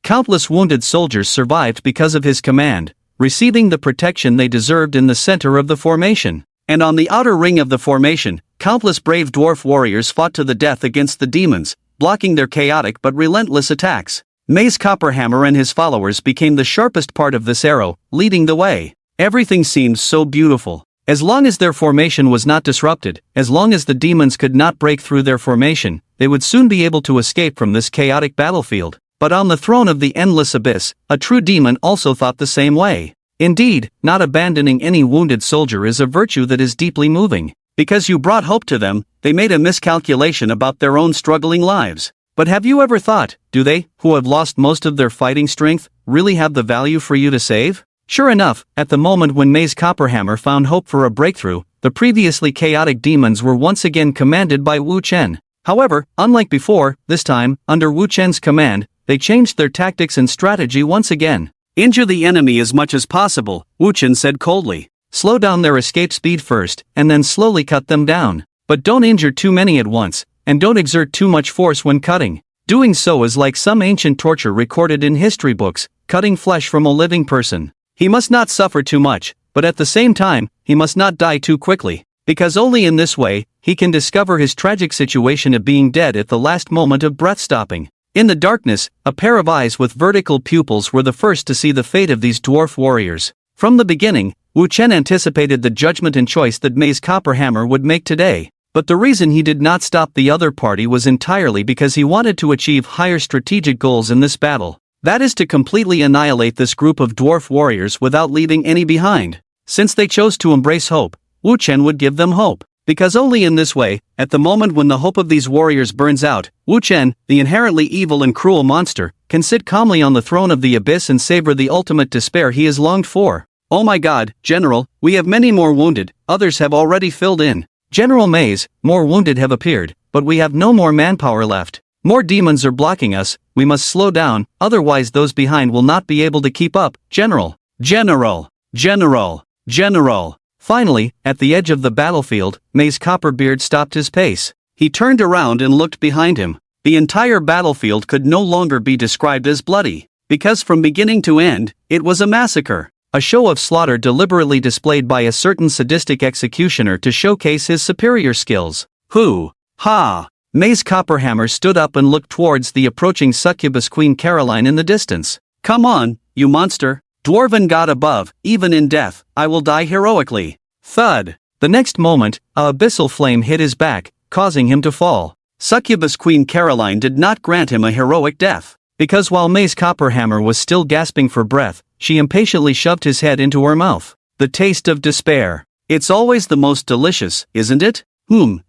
Countless wounded soldiers survived because of his command, receiving the protection they deserved in the center of the formation. And on the outer ring of the formation, countless brave dwarf warriors fought to the death against the demons, blocking their chaotic but relentless attacks. Maze Copperhammer and his followers became the sharpest part of this arrow, leading the way. Everything seemed so beautiful. As long as their formation was not disrupted, as long as the demons could not break through their formation, they would soon be able to escape from this chaotic battlefield. But on the throne of the endless abyss, a true demon also thought the same way. Indeed, not abandoning any wounded soldier is a virtue that is deeply moving. Because you brought hope to them, they made a miscalculation about their own struggling lives. But have you ever thought, do they, who have lost most of their fighting strength, really have the value for you to save? Sure enough, at the moment when Maze Copperhammer found hope for a breakthrough, the previously chaotic demons were once again commanded by Wu Chen. However, unlike before, this time, under Wu Chen's command, they changed their tactics and strategy once again. Injure the enemy as much as possible, Wu Chen said coldly. Slow down their escape speed first, and then slowly cut them down. But don't injure too many at once, and don't exert too much force when cutting. Doing so is like some ancient torture recorded in history books, cutting flesh from a living person. He must not suffer too much, but at the same time, he must not die too quickly, because only in this way, he can discover his tragic situation of being dead at the last moment of breath stopping. In the darkness, a pair of eyes with vertical pupils were the first to see the fate of these dwarf warriors. From the beginning, Wu Chen anticipated the judgment and choice that Maze Copperhammer would make today, but the reason he did not stop the other party was entirely because he wanted to achieve higher strategic goals in this battle. That is to completely annihilate this group of dwarf warriors without leaving any behind. Since they chose to embrace hope, Wu Chen would give them hope. Because only in this way, at the moment when the hope of these warriors burns out, Wu Chen, the inherently evil and cruel monster, can sit calmly on the throne of the abyss and savor the ultimate despair he has longed for. Oh my God, General, we have many more wounded, others have already filled in. General Maze, more wounded have appeared, but we have no more manpower left. More demons are blocking us, we must slow down, otherwise those behind will not be able to keep up. General. General. General. General. Finally, at the edge of the battlefield, Maze Copperbeard stopped his pace. He turned around and looked behind him. The entire battlefield could no longer be described as bloody, because from beginning to end, it was a massacre. A show of slaughter deliberately displayed by a certain sadistic executioner to showcase his superior skills. Who? Ha! Maze Copperhammer stood up and looked towards the approaching succubus Queen Caroline in the distance. Come on, you monster! Dwarven god above, even in death, I will die heroically. Thud! The next moment, a abyssal flame hit his back, causing him to fall. Succubus Queen Caroline did not grant him a heroic death, because while Maze Copperhammer was still gasping for breath, she impatiently shoved his head into her mouth. The taste of despair. It's always the most delicious, isn't it?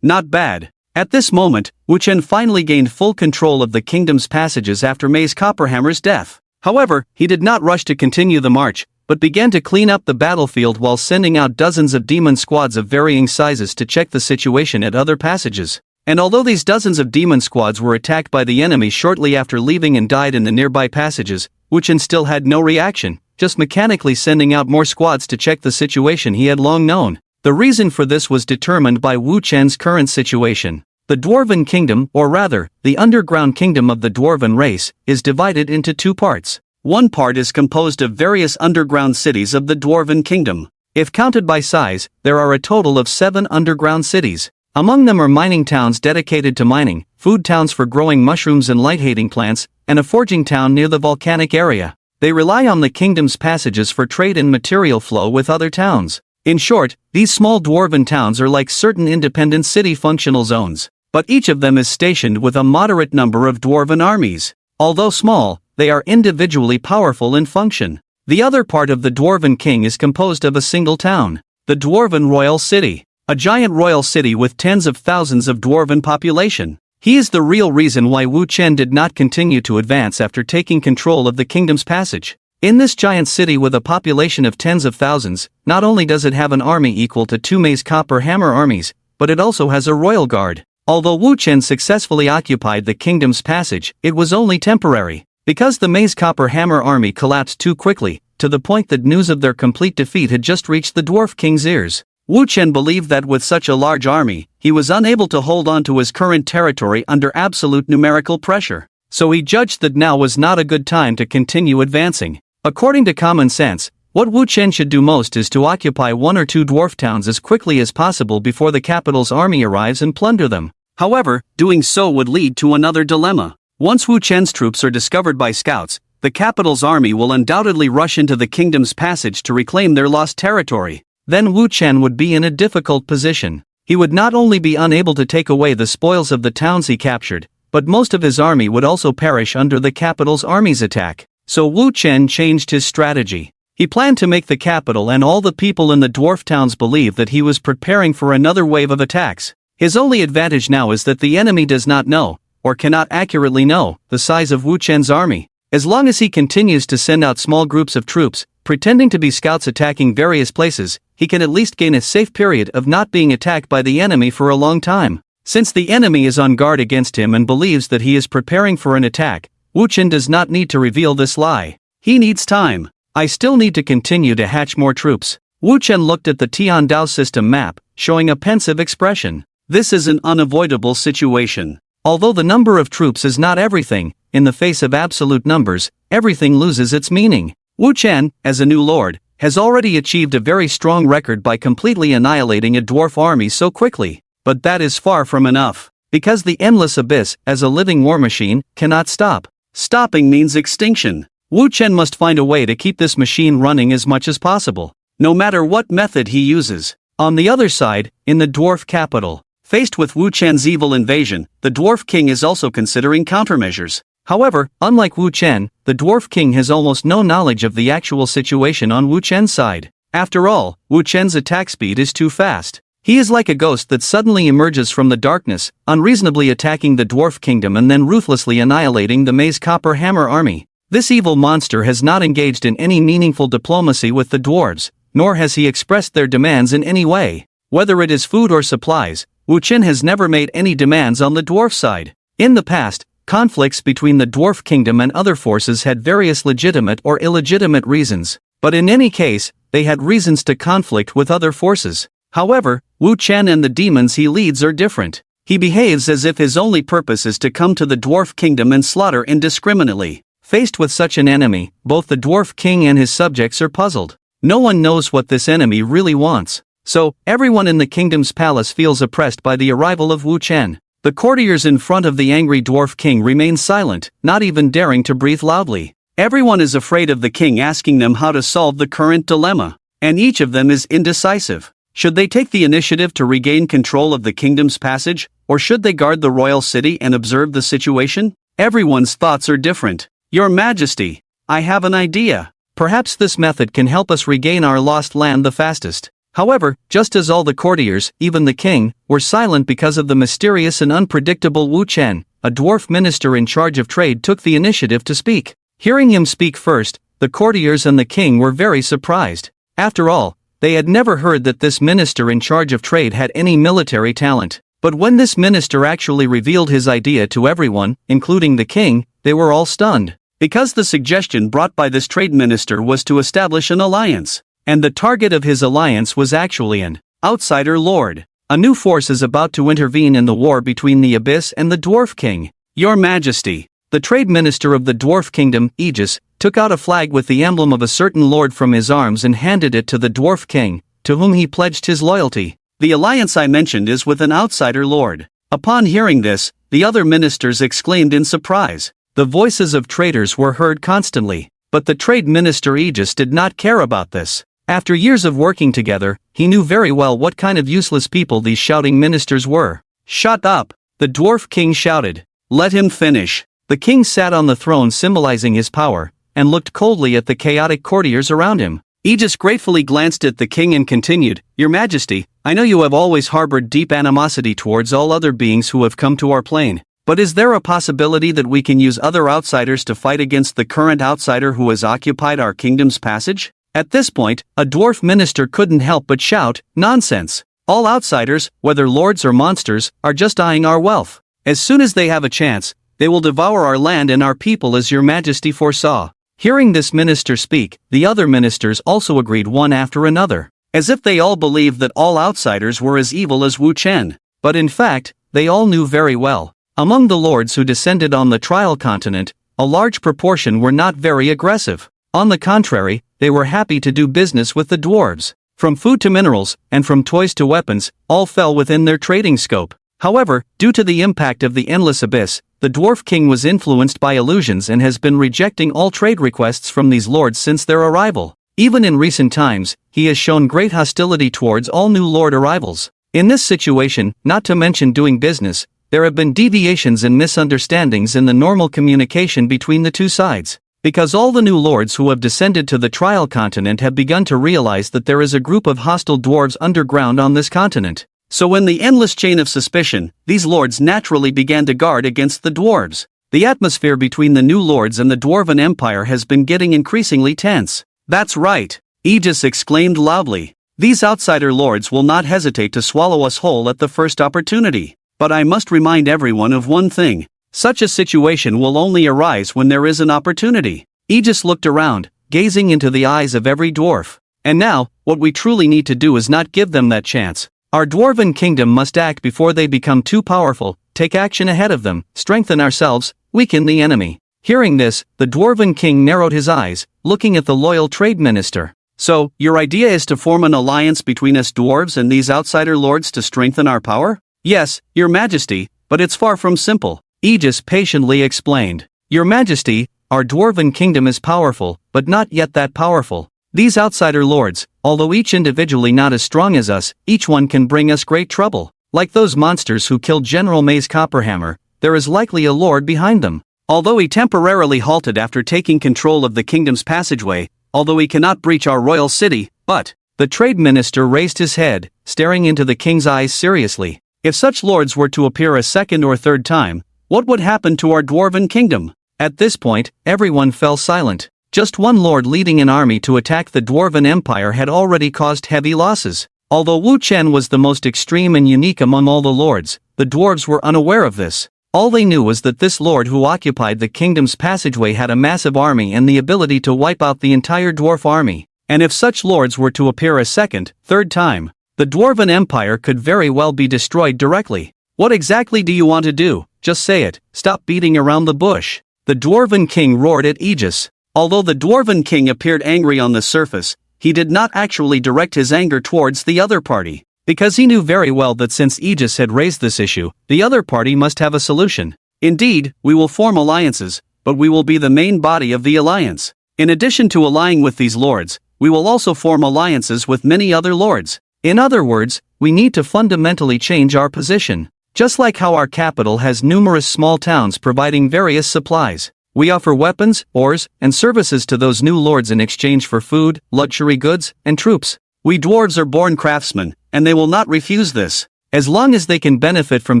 Not bad. At this moment, Wu Chen finally gained full control of the kingdom's passages after Maze Copperhammer's death. However, he did not rush to continue the march, but began to clean up the battlefield while sending out dozens of demon squads of varying sizes to check the situation at other passages. And although these dozens of demon squads were attacked by the enemy shortly after leaving and died in the nearby passages, Wu Chen still had no reaction, just mechanically sending out more squads to check the situation he had long known. The reason for this was determined by Wu Chen's current situation. The Dwarven kingdom, or rather, the underground kingdom of the Dwarven race, is divided into two parts. One part is composed of various underground cities of the Dwarven kingdom. If counted by size, there are a total of 7 underground cities. Among them are mining towns dedicated to mining, food towns for growing mushrooms and light-hating plants, and a forging town near the volcanic area. They rely on the kingdom's passages for trade and material flow with other towns. In short, these small dwarven towns are like certain independent city functional zones, but each of them is stationed with a moderate number of dwarven armies. Although small, they are individually powerful in function. The other part of the Dwarven King is composed of a single town, the Dwarven Royal City. A giant royal city with tens of thousands of dwarven population. He is the real reason why Wu Chen did not continue to advance after taking control of the kingdom's passage. In this giant city with a population of tens of thousands, not only does it have an army equal to 2 Maze Copperhammer armies, but it also has a royal guard. Although Wu Chen successfully occupied the kingdom's passage, it was only temporary, because the Maze Copperhammer army collapsed too quickly, to the point that news of their complete defeat had just reached the Dwarf King's ears. Wu Chen believed that with such a large army, he was unable to hold on to his current territory under absolute numerical pressure. So he judged that now was not a good time to continue advancing. According to common sense, what Wu Chen should do most is to occupy 1 or 2 dwarf towns as quickly as possible before the capital's army arrives and plunder them. However, doing so would lead to another dilemma. Once Wu Chen's troops are discovered by scouts, the capital's army will undoubtedly rush into the kingdom's passage to reclaim their lost territory. Then Wu Chen would be in a difficult position. He would not only be unable to take away the spoils of the towns he captured, but most of his army would also perish under the capital's army's attack. So Wu Chen changed his strategy. He planned to make the capital and all the people in the dwarf towns believe that he was preparing for another wave of attacks. His only advantage now is that the enemy does not know, or cannot accurately know, the size of Wu Chen's army. As long as he continues to send out small groups of troops, pretending to be scouts attacking various places, he can at least gain a safe period of not being attacked by the enemy for a long time. Since the enemy is on guard against him and believes that he is preparing for an attack, Wu Chen does not need to reveal this lie. He needs time. I still need to continue to hatch more troops. Wu Chen looked at the Tiandao system map, showing a pensive expression. This is an unavoidable situation. Although the number of troops is not everything, in the face of absolute numbers, everything loses its meaning. Wu Chen, as a new lord, has already achieved a very strong record by completely annihilating a dwarf army so quickly. But that is far from enough. Because the endless abyss, as a living war machine, cannot stop. Stopping means extinction. Wu Chen must find a way to keep this machine running as much as possible, no matter what method he uses. On the other side, in the dwarf capital, faced with Wu Chen's evil invasion, the dwarf king is also considering countermeasures. However, unlike Wu Chen, the dwarf king has almost no knowledge of the actual situation on Wu Chen's side. After all, Wu Chen's attack speed is too fast. He is like a ghost that suddenly emerges from the darkness, unreasonably attacking the dwarf kingdom and then ruthlessly annihilating the Maize Copper Hammer army. This evil monster has not engaged in any meaningful diplomacy with the dwarves, nor has he expressed their demands in any way. Whether it is food or supplies, Wu Chen has never made any demands on the dwarf side. In the past, conflicts between the dwarf kingdom and other forces had various legitimate or illegitimate reasons, but in any case, they had reasons to conflict with other forces. However, Wu Chen and the demons he leads are different. He behaves as if his only purpose is to come to the dwarf kingdom and slaughter indiscriminately. Faced with such an enemy, both the dwarf king and his subjects are puzzled. No one knows what this enemy really wants. So, everyone in the kingdom's palace feels oppressed by the arrival of Wu Chen. The courtiers in front of the angry dwarf king remain silent, not even daring to breathe loudly. Everyone is afraid of the king asking them how to solve the current dilemma, and each of them is indecisive. Should they take the initiative to regain control of the kingdom's passage, or should they guard the royal city and observe the situation? Everyone's thoughts are different. Your Majesty, I have an idea. Perhaps this method can help us regain our lost land the fastest. However, just as all the courtiers, even the king, were silent because of the mysterious and unpredictable Wu Chen, a dwarf minister in charge of trade took the initiative to speak. Hearing him speak first, the courtiers and the king were very surprised. After all, they had never heard that this minister in charge of trade had any military talent. But when this minister actually revealed his idea to everyone, including the king, they were all stunned. Because the suggestion brought by this trade minister was to establish an alliance. And the target of his alliance was actually an outsider lord. A new force is about to intervene in the war between the Abyss and the Dwarf King. Your Majesty, the trade minister of the Dwarf Kingdom, Aegis, took out a flag with the emblem of a certain lord from his arms and handed it to the Dwarf King, to whom he pledged his loyalty. The alliance I mentioned is with an outsider lord. Upon hearing this, the other ministers exclaimed in surprise. The voices of traitors were heard constantly, but the trade minister Aegis did not care about this. After years of working together, he knew very well what kind of useless people these shouting ministers were. Shut up! The Dwarf King shouted. Let him finish. The king sat on the throne symbolizing his power, and looked coldly at the chaotic courtiers around him. Aegis gratefully glanced at the king and continued, Your Majesty, I know you have always harbored deep animosity towards all other beings who have come to our plane. But is there a possibility that we can use other outsiders to fight against the current outsider who has occupied our kingdom's passage? At this point, a dwarf minister couldn't help but shout, Nonsense! All outsiders, whether lords or monsters, are just eyeing our wealth. As soon as they have a chance, they will devour our land and our people as your Majesty foresaw. Hearing this minister speak, the other ministers also agreed one after another, as if they all believed that all outsiders were as evil as Wu Chen. But in fact, they all knew very well. Among the lords who descended on the trial continent, a large proportion were not very aggressive. On the contrary, they were happy to do business with the dwarves. From food to minerals, and from toys to weapons, all fell within their trading scope. However, due to the impact of the Endless Abyss, the Dwarf King was influenced by illusions and has been rejecting all trade requests from these lords since their arrival. Even in recent times, he has shown great hostility towards all new lord arrivals. In this situation, not to mention doing business, there have been deviations and misunderstandings in the normal communication between the two sides. Because all the new lords who have descended to the trial continent have begun to realize that there is a group of hostile dwarves underground on this continent. So in the endless chain of suspicion, these lords naturally began to guard against the dwarves. The atmosphere between the new lords and the Dwarven Empire has been getting increasingly tense. That's right, Aegis exclaimed loudly. These outsider lords will not hesitate to swallow us whole at the first opportunity. But I must remind everyone of one thing. Such a situation will only arise when there is an opportunity. Aegis looked around, gazing into the eyes of every dwarf. And now, what we truly need to do is not give them that chance. Our Dwarven kingdom must act before they become too powerful, take action ahead of them, strengthen ourselves, weaken the enemy. Hearing this, the Dwarven king narrowed his eyes, looking at the loyal trade minister. So, your idea is to form an alliance between us dwarves and these outsider lords to strengthen our power? Yes, your majesty, but it's far from simple, Aegis patiently explained. Your majesty, our Dwarven kingdom is powerful, but not yet that powerful. These outsider lords, although each individually not as strong as us, each one can bring us great trouble. Like those monsters who killed General May's Copperhammer, there is likely a lord behind them. Although he temporarily halted after taking control of the kingdom's passageway, although he cannot breach our royal city, but... The trade minister raised his head, staring into the king's eyes seriously. If such lords were to appear a second or third time, what would happen to our Dwarven kingdom? At this point, everyone fell silent. Just one lord leading an army to attack the Dwarven Empire had already caused heavy losses. Although Wu Chen was the most extreme and unique among all the lords, the dwarves were unaware of this. All they knew was that this lord who occupied the kingdom's passageway had a massive army and the ability to wipe out the entire dwarf army. And if such lords were to appear a second, third time, the Dwarven Empire could very well be destroyed directly. What exactly do you want to do? Just say it, stop beating around the bush. The Dwarven king roared at Aegis. Although the Dwarven king appeared angry on the surface, he did not actually direct his anger towards the other party, because he knew very well that since Aegis had raised this issue, the other party must have a solution. Indeed, we will form alliances, but we will be the main body of the alliance. In addition to allying with these lords, we will also form alliances with many other lords. In other words, we need to fundamentally change our position. Just like how our capital has numerous small towns providing various supplies. We offer weapons, ores, and services to those new lords in exchange for food, luxury goods, and troops. We dwarves are born craftsmen, and they will not refuse this. As long as they can benefit from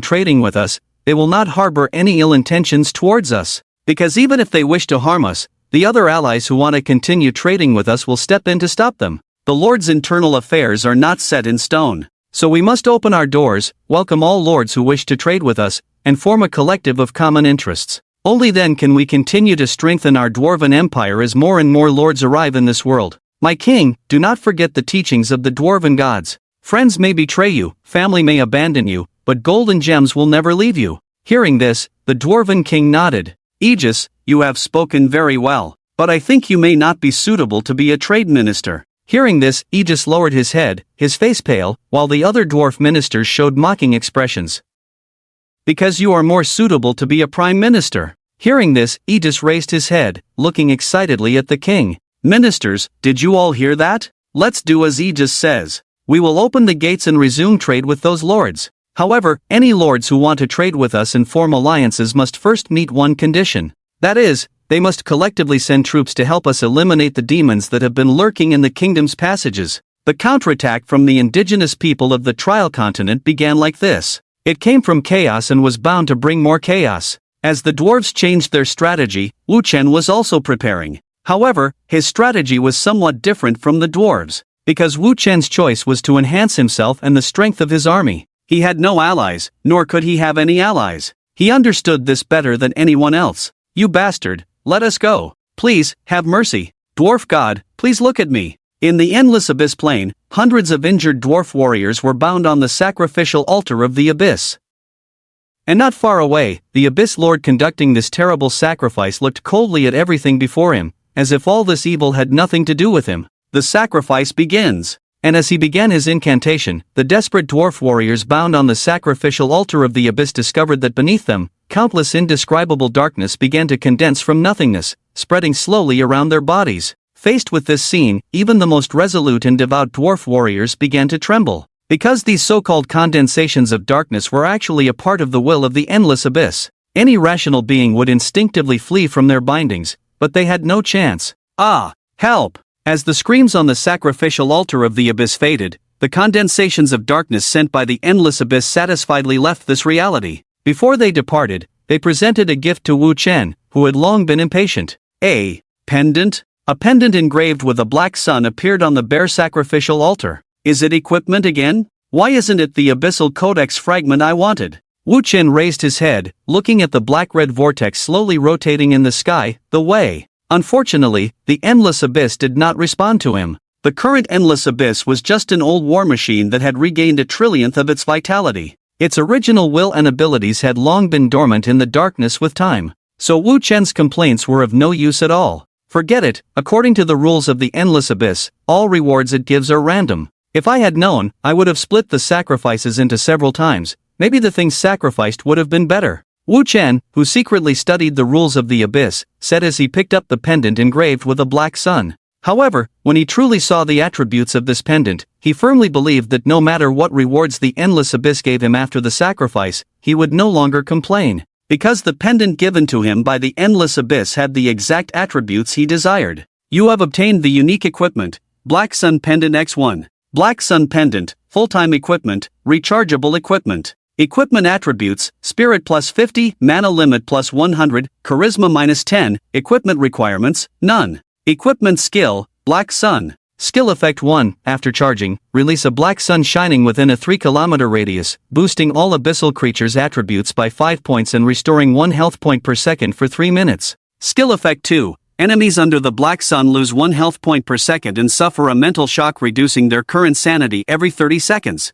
trading with us, they will not harbor any ill intentions towards us. Because even if they wish to harm us, the other allies who want to continue trading with us will step in to stop them. The lord's internal affairs are not set in stone. So we must open our doors, welcome all lords who wish to trade with us, and form a collective of common interests. Only then can we continue to strengthen our Dwarven Empire as more and more lords arrive in this world. My king, do not forget the teachings of the Dwarven gods. Friends may betray you, family may abandon you, but gold and gems will never leave you. Hearing this, the Dwarven king nodded. Aegis, you have spoken very well, but I think you may not be suitable to be a trade minister. Hearing this, Aegis lowered his head, his face pale, while the other dwarf ministers showed mocking expressions. Because you are more suitable to be a prime minister. Hearing this, Aegis raised his head, looking excitedly at the king. Ministers, did you all hear that? Let's do as Aegis says. We will open the gates and resume trade with those lords. However, any lords who want to trade with us and form alliances must first meet one condition. That is, they must collectively send troops to help us eliminate the demons that have been lurking in the kingdom's passages. The counterattack from the indigenous people of the Trial Continent began like this. It came from chaos and was bound to bring more chaos. As the dwarves changed their strategy, Wu Chen was also preparing. However, his strategy was somewhat different from the dwarves, because Wu Chen's choice was to enhance himself and the strength of his army. He had no allies, nor could he have any allies. He understood this better than anyone else. You bastard, let us go. Please, have mercy. Dwarf god, please look at me. In the endless abyss plain, hundreds of injured dwarf warriors were bound on the sacrificial altar of the abyss. And not far away, the abyss lord conducting this terrible sacrifice looked coldly at everything before him, as if all this evil had nothing to do with him. The sacrifice begins. And as he began his incantation, the desperate dwarf warriors bound on the sacrificial altar of the abyss discovered that beneath them, countless indescribable darkness began to condense from nothingness, spreading slowly around their bodies. Faced with this scene, even the most resolute and devout dwarf warriors began to tremble. Because these so-called condensations of darkness were actually a part of the will of the endless abyss, any rational being would instinctively flee from their bindings, but they had no chance. Ah! Help! As the screams on the sacrificial altar of the abyss faded, The condensations of darkness sent by the endless abyss satisfiedly left this reality. Before they departed, they presented a gift to Wu Chen, who had long been impatient. A pendant? A pendant engraved with a black sun appeared on the bare sacrificial altar. Is it equipment again? Why isn't it the abyssal codex fragment I wanted? Wu Chen raised his head, looking at the black-red vortex slowly rotating in the sky, the way. Unfortunately, the endless abyss did not respond to him. The current endless abyss was just an old war machine that had regained a trillionth of its vitality. Its original will and abilities had long been dormant in the darkness with time. So Wu Chen's complaints were of no use at all. Forget it, according to the rules of the endless abyss, all rewards it gives are random. If I had known, I would have split the sacrifices into several times. Maybe the things sacrificed would have been better. Wu Chen, who secretly studied the rules of the abyss, said as he picked up the pendant engraved with a black sun. However, when he truly saw the attributes of this pendant, he firmly believed that no matter what rewards the endless abyss gave him after the sacrifice, he would no longer complain. Because the pendant given to him by the endless abyss had the exact attributes he desired. You have obtained the unique equipment, Black Sun Pendant X1. Black Sun Pendant, full-time equipment, rechargeable equipment. Equipment attributes, Spirit plus 50, Mana limit plus 100, Charisma minus 10, Equipment requirements, none. Equipment skill, Black Sun. Skill effect 1, after charging, release a black sun shining within a 3-kilometer radius, boosting all abyssal creatures' attributes by 5 points and restoring 1 health point per second for 3 minutes. Skill effect 2, enemies under the black sun lose 1 health point per second and suffer a mental shock reducing their current sanity every 30 seconds.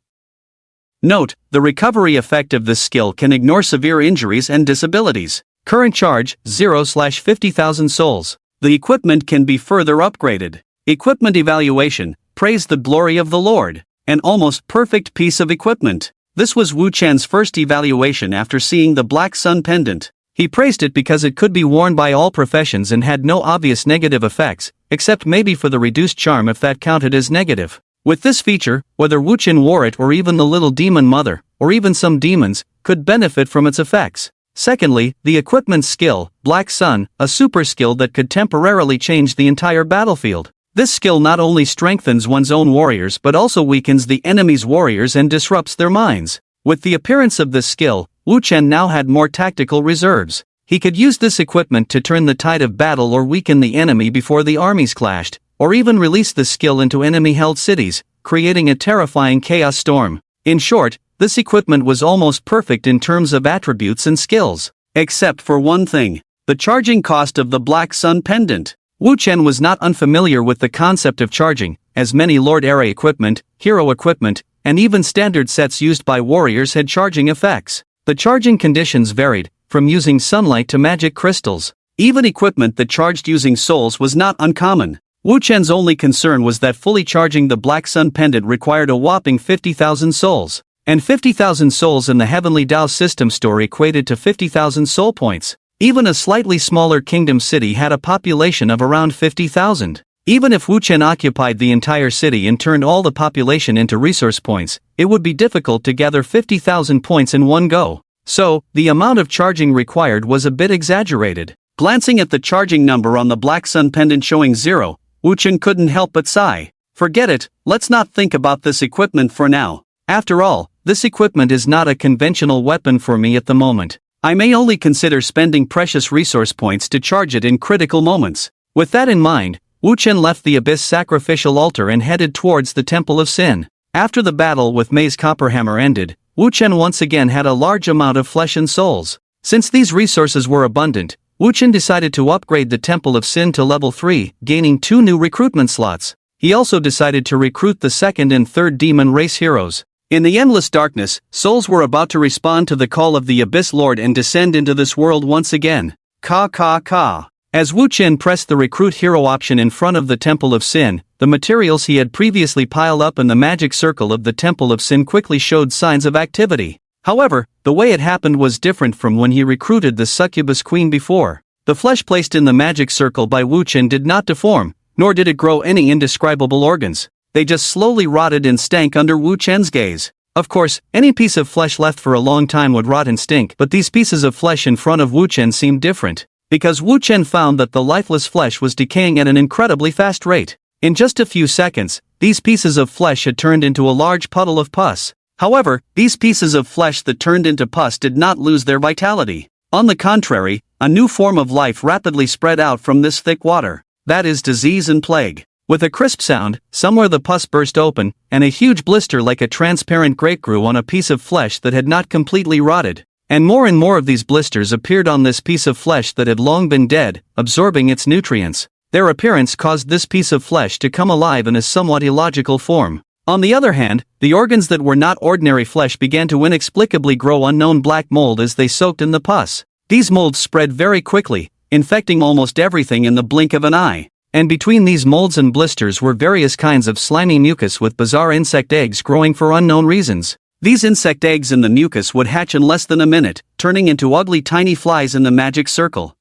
Note, the recovery effect of this skill can ignore severe injuries and disabilities. Current charge, 0/50,000 souls. The equipment can be further upgraded. Equipment evaluation, praise the glory of the Lord. An almost perfect piece of equipment. This was Wu Chen's first evaluation after seeing the Black Sun Pendant. He praised it because it could be worn by all professions and had no obvious negative effects, except maybe for the reduced charm if that counted as negative. With this feature, whether Wu Chen wore it or even the little demon mother, or even some demons, could benefit from its effects. Secondly, the equipment skill, Black Sun, a super skill that could temporarily change the entire battlefield. This skill not only strengthens one's own warriors but also weakens the enemy's warriors and disrupts their minds. With the appearance of this skill, Wu Chen now had more tactical reserves. He could use this equipment to turn the tide of battle or weaken the enemy before the armies clashed, or even release this skill into enemy-held cities, creating a terrifying chaos storm. In short, this equipment was almost perfect in terms of attributes and skills. Except for one thing, the charging cost of the Black Sun Pendant. Wu Chen was not unfamiliar with the concept of charging, as many Lord-era equipment, hero equipment, and even standard sets used by warriors had charging effects. The charging conditions varied, from using sunlight to magic crystals. Even equipment that charged using souls was not uncommon. Wu Chen's only concern was that fully charging the Black Sun Pendant required a whopping 50,000 souls. And 50,000 souls in the Heavenly Dao system store equated to 50,000 soul points. Even a slightly smaller kingdom city had a population of around 50,000. Even if Wu Chen occupied the entire city and turned all the population into resource points, it would be difficult to gather 50,000 points in one go. So, the amount of charging required was a bit exaggerated. Glancing at the charging number on the Black Sun Pendant showing 0, Wu Chen couldn't help but sigh. Forget it, let's not think about this equipment for now. After all, this equipment is not a conventional weapon for me at the moment. I may only consider spending precious resource points to charge it in critical moments. With that in mind, Wu Chen left the Abyss sacrificial altar and headed towards the Temple of Sin. After the battle with Mei's Copperhammer ended, Wu Chen once again had a large amount of flesh and souls. Since these resources were abundant, Wu Chen decided to upgrade the Temple of Sin to level 3, gaining 2 new recruitment slots. He also decided to recruit the 2nd and 3rd demon race heroes. In the endless darkness, souls were about to respond to the call of the Abyss Lord and descend into this world once again. Ka. As Wu Chen pressed the recruit hero option in front of the Temple of Sin, the materials he had previously piled up in the magic circle of the Temple of Sin quickly showed signs of activity. However, the way it happened was different from when he recruited the succubus queen before. The flesh placed in the magic circle by Wu Chen did not deform, nor did it grow any indescribable organs. They just slowly rotted and stank under Wu Chen's gaze. Of course, any piece of flesh left for a long time would rot and stink, but these pieces of flesh in front of Wu Chen seemed different. Because Wu Chen found that the lifeless flesh was decaying at an incredibly fast rate. In just a few seconds, these pieces of flesh had turned into a large puddle of pus. However, these pieces of flesh that turned into pus did not lose their vitality. On the contrary, a new form of life rapidly spread out from this thick water. That is disease and plague. With a crisp sound, somewhere the pus burst open, and a huge blister like a transparent grape grew on a piece of flesh that had not completely rotted. And more of these blisters appeared on this piece of flesh that had long been dead, absorbing its nutrients. Their appearance caused this piece of flesh to come alive in a somewhat illogical form. On the other hand, the organs that were not ordinary flesh began to inexplicably grow unknown black mold as they soaked in the pus. These molds spread very quickly, infecting almost everything in the blink of an eye. And between these molds and blisters were various kinds of slimy mucus with bizarre insect eggs growing for unknown reasons. These insect eggs in the mucus would hatch in less than a minute, turning into ugly tiny flies in the magic circle.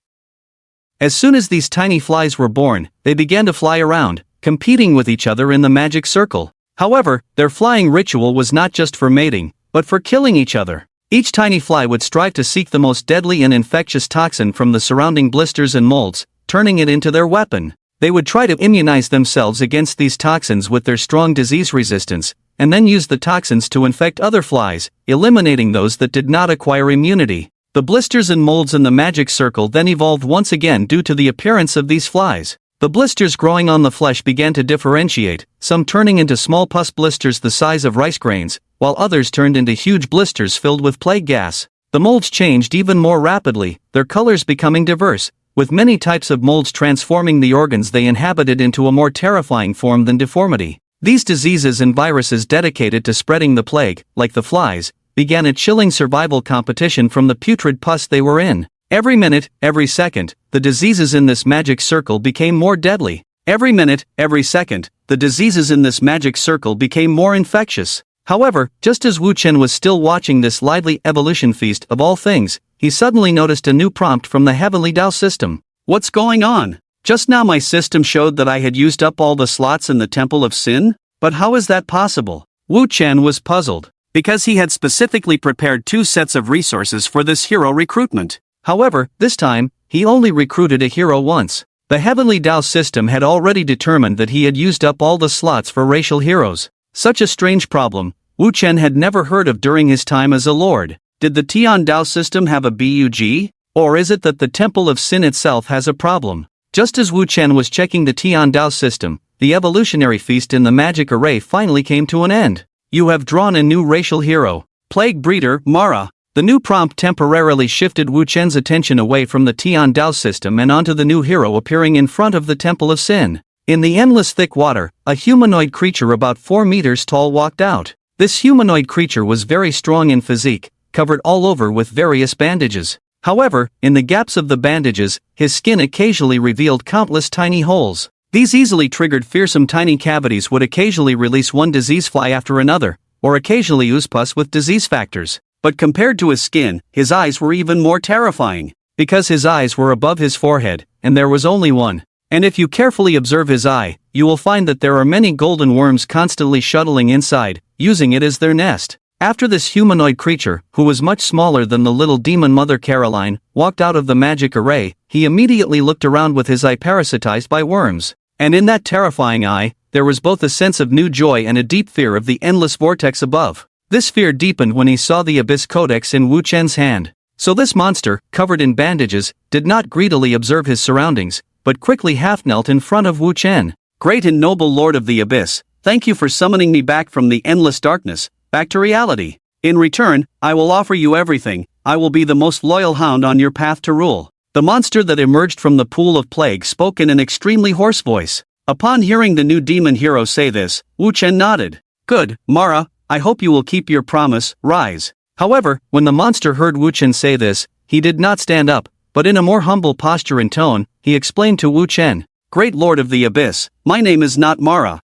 As soon as these tiny flies were born, they began to fly around, competing with each other in the magic circle. However, their flying ritual was not just for mating, but for killing each other. Each tiny fly would strive to seek the most deadly and infectious toxin from the surrounding blisters and molds, turning it into their weapon. They would try to immunize themselves against these toxins with their strong disease resistance, and then use the toxins to infect other flies, eliminating those that did not acquire immunity. The blisters and molds in the magic circle then evolved once again due to the appearance of these flies. The blisters growing on the flesh began to differentiate, some turning into small pus blisters the size of rice grains, while others turned into huge blisters filled with plague gas. The molds changed even more rapidly, their colors becoming diverse, with many types of molds transforming the organs they inhabited into a more terrifying form than deformity. These diseases and viruses dedicated to spreading the plague, like the flies, began a chilling survival competition from the putrid pus they were in. Every minute, every second, the diseases in this magic circle became more deadly. Every minute, every second, the diseases in this magic circle became more infectious. However, just as Wu Chen was still watching this lively evolution feast of all things, he suddenly noticed a new prompt from the Heavenly Tao system. What's going on? Just now my system showed that I had used up all the slots in the Temple of Sin? But how is that possible? Wu Chen was puzzled, because he had specifically prepared 2 sets of resources for this hero recruitment. However, this time, he only recruited a hero once. The Heavenly Tao system had already determined that he had used up all the slots for racial heroes. Such a strange problem, Wu Chen had never heard of during his time as a lord. Did the Tian Dao system have a bug? Or is it that the Temple of Sin itself has a problem? Just as Wu Chen was checking the Tian Dao system, the evolutionary feast in the magic array finally came to an end. You have drawn a new racial hero, Plague Breeder, Mara. The new prompt temporarily shifted Wu Chen's attention away from the Tian Dao system and onto the new hero appearing in front of the Temple of Sin. In the endless thick water, a humanoid creature about 4 meters tall walked out. This humanoid creature was very strong in physique, covered all over with various bandages. However, in the gaps of the bandages, his skin occasionally revealed countless tiny holes. These easily triggered fearsome tiny cavities would occasionally release one disease fly after another, or occasionally ooze pus with disease factors. But compared to his skin, his eyes were even more terrifying, because his eyes were above his forehead, and there was only one. And if you carefully observe his eye, you will find that there are many golden worms constantly shuttling inside, using it as their nest. After this humanoid creature, who was much smaller than the little demon mother Caroline, walked out of the magic array, he immediately looked around with his eye parasitized by worms. And in that terrifying eye, there was both a sense of new joy and a deep fear of the endless vortex above. This fear deepened when he saw the Abyss Codex in Wu Chen's hand. So this monster, covered in bandages, did not greedily observe his surroundings, but quickly half-knelt in front of Wu Chen. Great and noble Lord of the Abyss, thank you for summoning me back from the endless darkness, back to reality. In return, I will offer you everything. I will be the most loyal hound on your path to rule. The monster that emerged from the pool of plague spoke in an extremely hoarse voice. Upon hearing the new demon hero say this, Wu Chen nodded. Good, Mara, I hope you will keep your promise, rise. However, when the monster heard Wu Chen say this, he did not stand up, but in a more humble posture and tone, he explained to Wu Chen, Great Lord of the Abyss, my name is not Mara.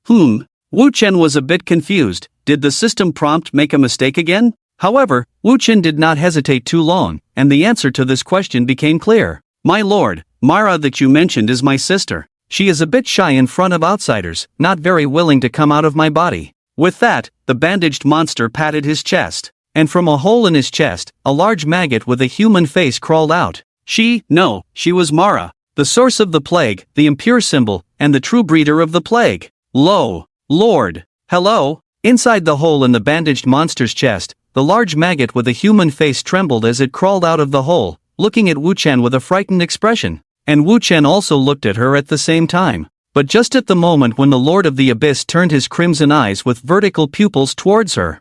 Wu Chen was a bit confused. Did the system prompt make a mistake again? However, Wu Chen did not hesitate too long, and the answer to this question became clear. My lord, Mara that you mentioned is my sister. She is a bit shy in front of outsiders, not very willing to come out of my body. With that, the bandaged monster patted his chest, and from a hole in his chest, a large maggot with a human face crawled out. She was Mara, the source of the plague, the impure symbol, and the true breeder of the plague. Lo, Lord, hello. Inside the hole in the bandaged monster's chest, the large maggot with a human face trembled as it crawled out of the hole, looking at Wu Chen with a frightened expression. And Wu Chen also looked at her at the same time. But just at the moment when the Lord of the Abyss turned his crimson eyes with vertical pupils towards her.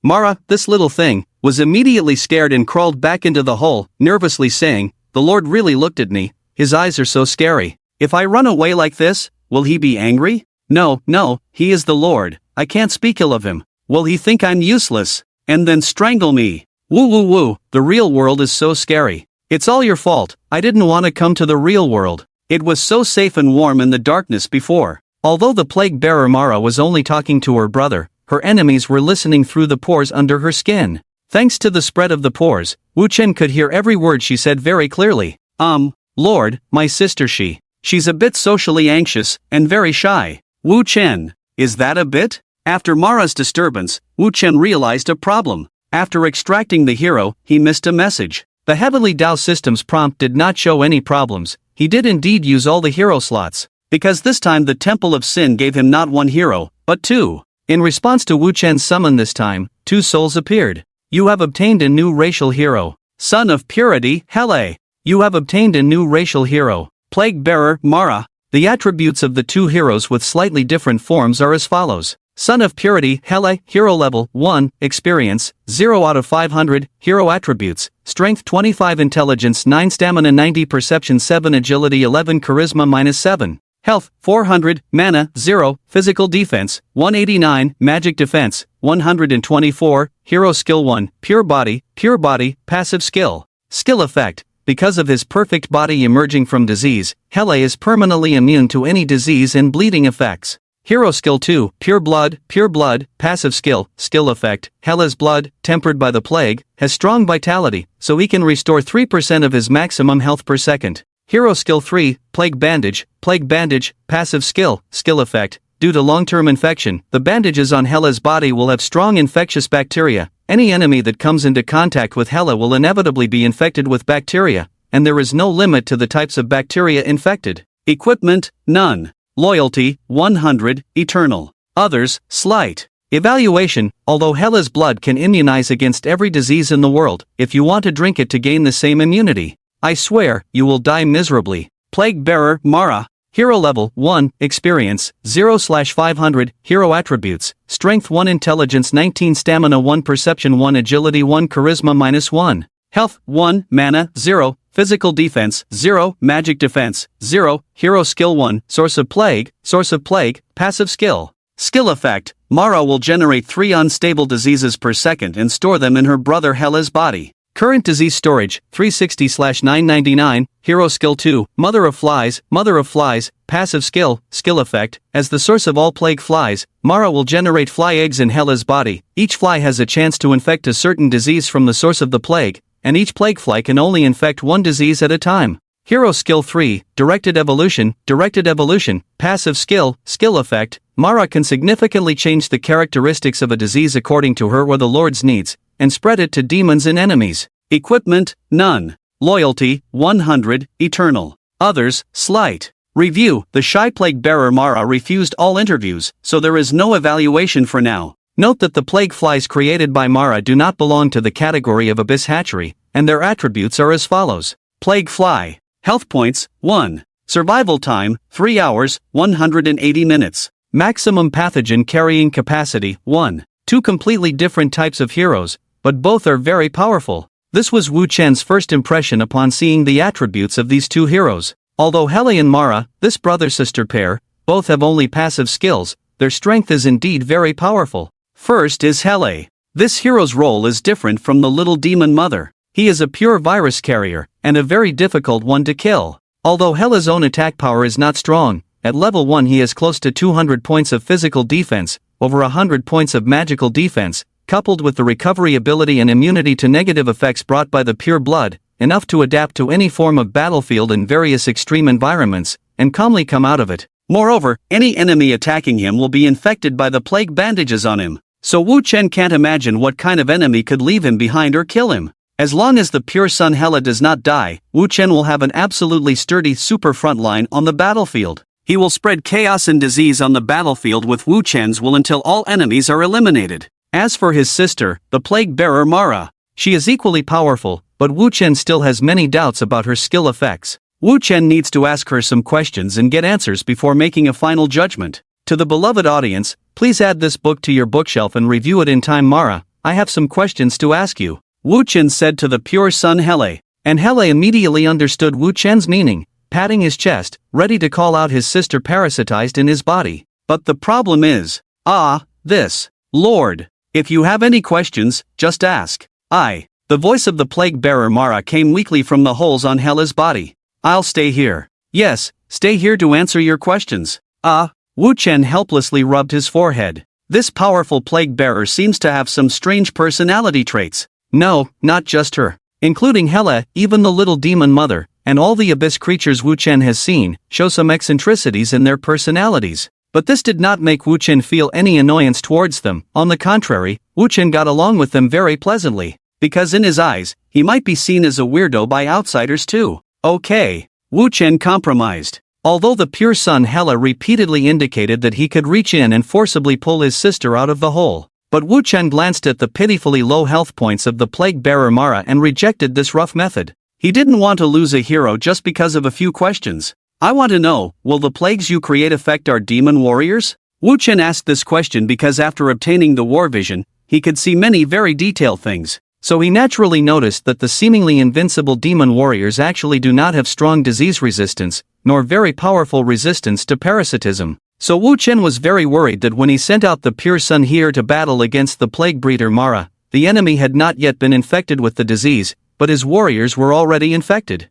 Mara, this little thing, was immediately scared and crawled back into the hole, nervously saying, "The Lord really looked at me, his eyes are so scary. If I run away like this, will he be angry? No, he is the Lord, I can't speak ill of him. Will he think I'm useless, and then strangle me? Woo, the real world is so scary. It's all your fault, I didn't want to come to the real world. It was so safe and warm in the darkness before." Although the plague bearer Mara was only talking to her brother, her enemies were listening through the pores under her skin. Thanks to the spread of the pores, Wu Chen could hear every word she said very clearly. Lord, my sister she's a bit socially anxious, and very shy. Wu Chen, is that a bit? After Mara's disturbance, Wu Chen realized a problem. After extracting the hero, he missed a message. The Heavenly Dao System's prompt did not show any problems. He did indeed use all the hero slots, because this time the Temple of Sin gave him not one hero, but two. In response to Wu Chen's summon this time, two souls appeared. You have obtained a new racial hero. Son of Purity, Hele. You have obtained a new racial hero. Plague Bearer, Mara. The attributes of the two heroes with slightly different forms are as follows. Son of Purity, Hele, Hero Level 1, Experience, 0 out of 500, Hero Attributes, Strength 25, Intelligence 9, Stamina 90, Perception 7, Agility 11, Charisma -7, Health 400, Mana 0, Physical Defense 189, Magic Defense 124, Hero Skill 1, Pure Body, Passive Skill. Skill Effect. Because of his perfect body emerging from disease, Hele is permanently immune to any disease and bleeding effects. Hero Skill 2, Pure Blood, Passive Skill, Skill Effect, Hele's blood, tempered by the plague, has strong vitality, so he can restore 3% of his maximum health per second. Hero Skill 3, Plague Bandage, Passive Skill, Skill Effect, due to long-term infection, the bandages on Hele's body will have strong infectious bacteria. Any enemy that comes into contact with Hele will inevitably be infected with bacteria, and there is no limit to the types of bacteria infected. Equipment, none. Loyalty, 100, Eternal. Others, slight. Evaluation, although Hele's blood can immunize against every disease in the world, if you want to drink it to gain the same immunity, I swear, you will die miserably. Plague Bearer, Mara. Hero Level 1, Experience, 0/500, Hero Attributes, Strength 1, Intelligence 19, Stamina 1, Perception 1, Agility 1, Charisma -1, Health 1, Mana 0, Physical Defense 0, Magic Defense 0, Hero Skill 1, Source of Plague, Passive Skill. Skill Effect, Mara will generate 3 unstable diseases per second and store them in her brother Hele's body. Current disease storage, 360/999, Hero Skill 2, Mother of Flies, Passive Skill, Skill Effect, as the source of all plague flies, Mara will generate fly eggs in Hele's body. Each fly has a chance to infect a certain disease from the source of the plague, and each plague fly can only infect one disease at a time. Hero Skill 3, Directed Evolution, Passive Skill, Skill Effect, Mara can significantly change the characteristics of a disease according to her or the Lord's needs, and spread it to demons and enemies. Equipment, none. Loyalty, 100, Eternal. Others, slight. Review, the shy plague bearer Mara refused all interviews, so there is no evaluation for now. Note that the plague flies created by Mara do not belong to the category of Abyss Hatchery, and their attributes are as follows. Plague Fly. Health points, 1. Survival time, 3 hours, 180 minutes. Maximum pathogen carrying capacity, 1. Two completely different types of heroes, but both are very powerful. This was Wu Chen's first impression upon seeing the attributes of these two heroes. Although Hele and Mara, this brother-sister pair, both have only passive skills, their strength is indeed very powerful. First is Hele. This hero's role is different from the little demon mother. He is a pure virus carrier, and a very difficult one to kill. Although Hele's own attack power is not strong, at level 1 he has close to 200 points of physical defense, over 100 points of magical defense, coupled with the recovery ability and immunity to negative effects brought by the pure blood, enough to adapt to any form of battlefield in various extreme environments, and calmly come out of it. Moreover, any enemy attacking him will be infected by the plague bandages on him, so Wu Chen can't imagine what kind of enemy could leave him behind or kill him. As long as the pure sun Hela does not die, Wu Chen will have an absolutely sturdy super front line on the battlefield. He will spread chaos and disease on the battlefield with Wu Chen's will until all enemies are eliminated. As for his sister, the plague bearer Mara, she is equally powerful, but Wu Chen still has many doubts about her skill effects. Wu Chen needs to ask her some questions and get answers before making a final judgment. To the beloved audience, please add this book to your bookshelf and review it in time. Mara, I have some questions to ask you, Wu Chen said to the pure sun Hele. And Hele immediately understood Wu Chen's meaning, patting his chest, ready to call out his sister parasitized in his body. But the problem is, this, Lord. If you have any questions, just ask. The voice of the plague bearer Mara came weakly from the holes on Hela's body. I'll stay here. Yes, stay here to answer your questions. Wu Chen helplessly rubbed his forehead. This powerful plague bearer seems to have some strange personality traits. No, not just her. Including Hela, even the little demon mother, and all the abyss creatures Wu Chen has seen, show some eccentricities in their personalities. But this did not make Wu Chen feel any annoyance towards them. On the contrary, Wu Chen got along with them very pleasantly. Because in his eyes, he might be seen as a weirdo by outsiders too. Okay. Wu Chen compromised. Although the pure sun Hela repeatedly indicated that he could reach in and forcibly pull his sister out of the hole. But Wu Chen glanced at the pitifully low health points of the plague bearer Mara and rejected this rough method. He didn't want to lose a hero just because of a few questions. I want to know, will the plagues you create affect our demon warriors? Wu Chen asked this question because after obtaining the war vision, he could see many very detailed things. So he naturally noticed that the seemingly invincible demon warriors actually do not have strong disease resistance, nor very powerful resistance to parasitism. So Wu Chen was very worried that when he sent out the pure sun here to battle against the plague breeder Mara, the enemy had not yet been infected with the disease, but his warriors were already infected.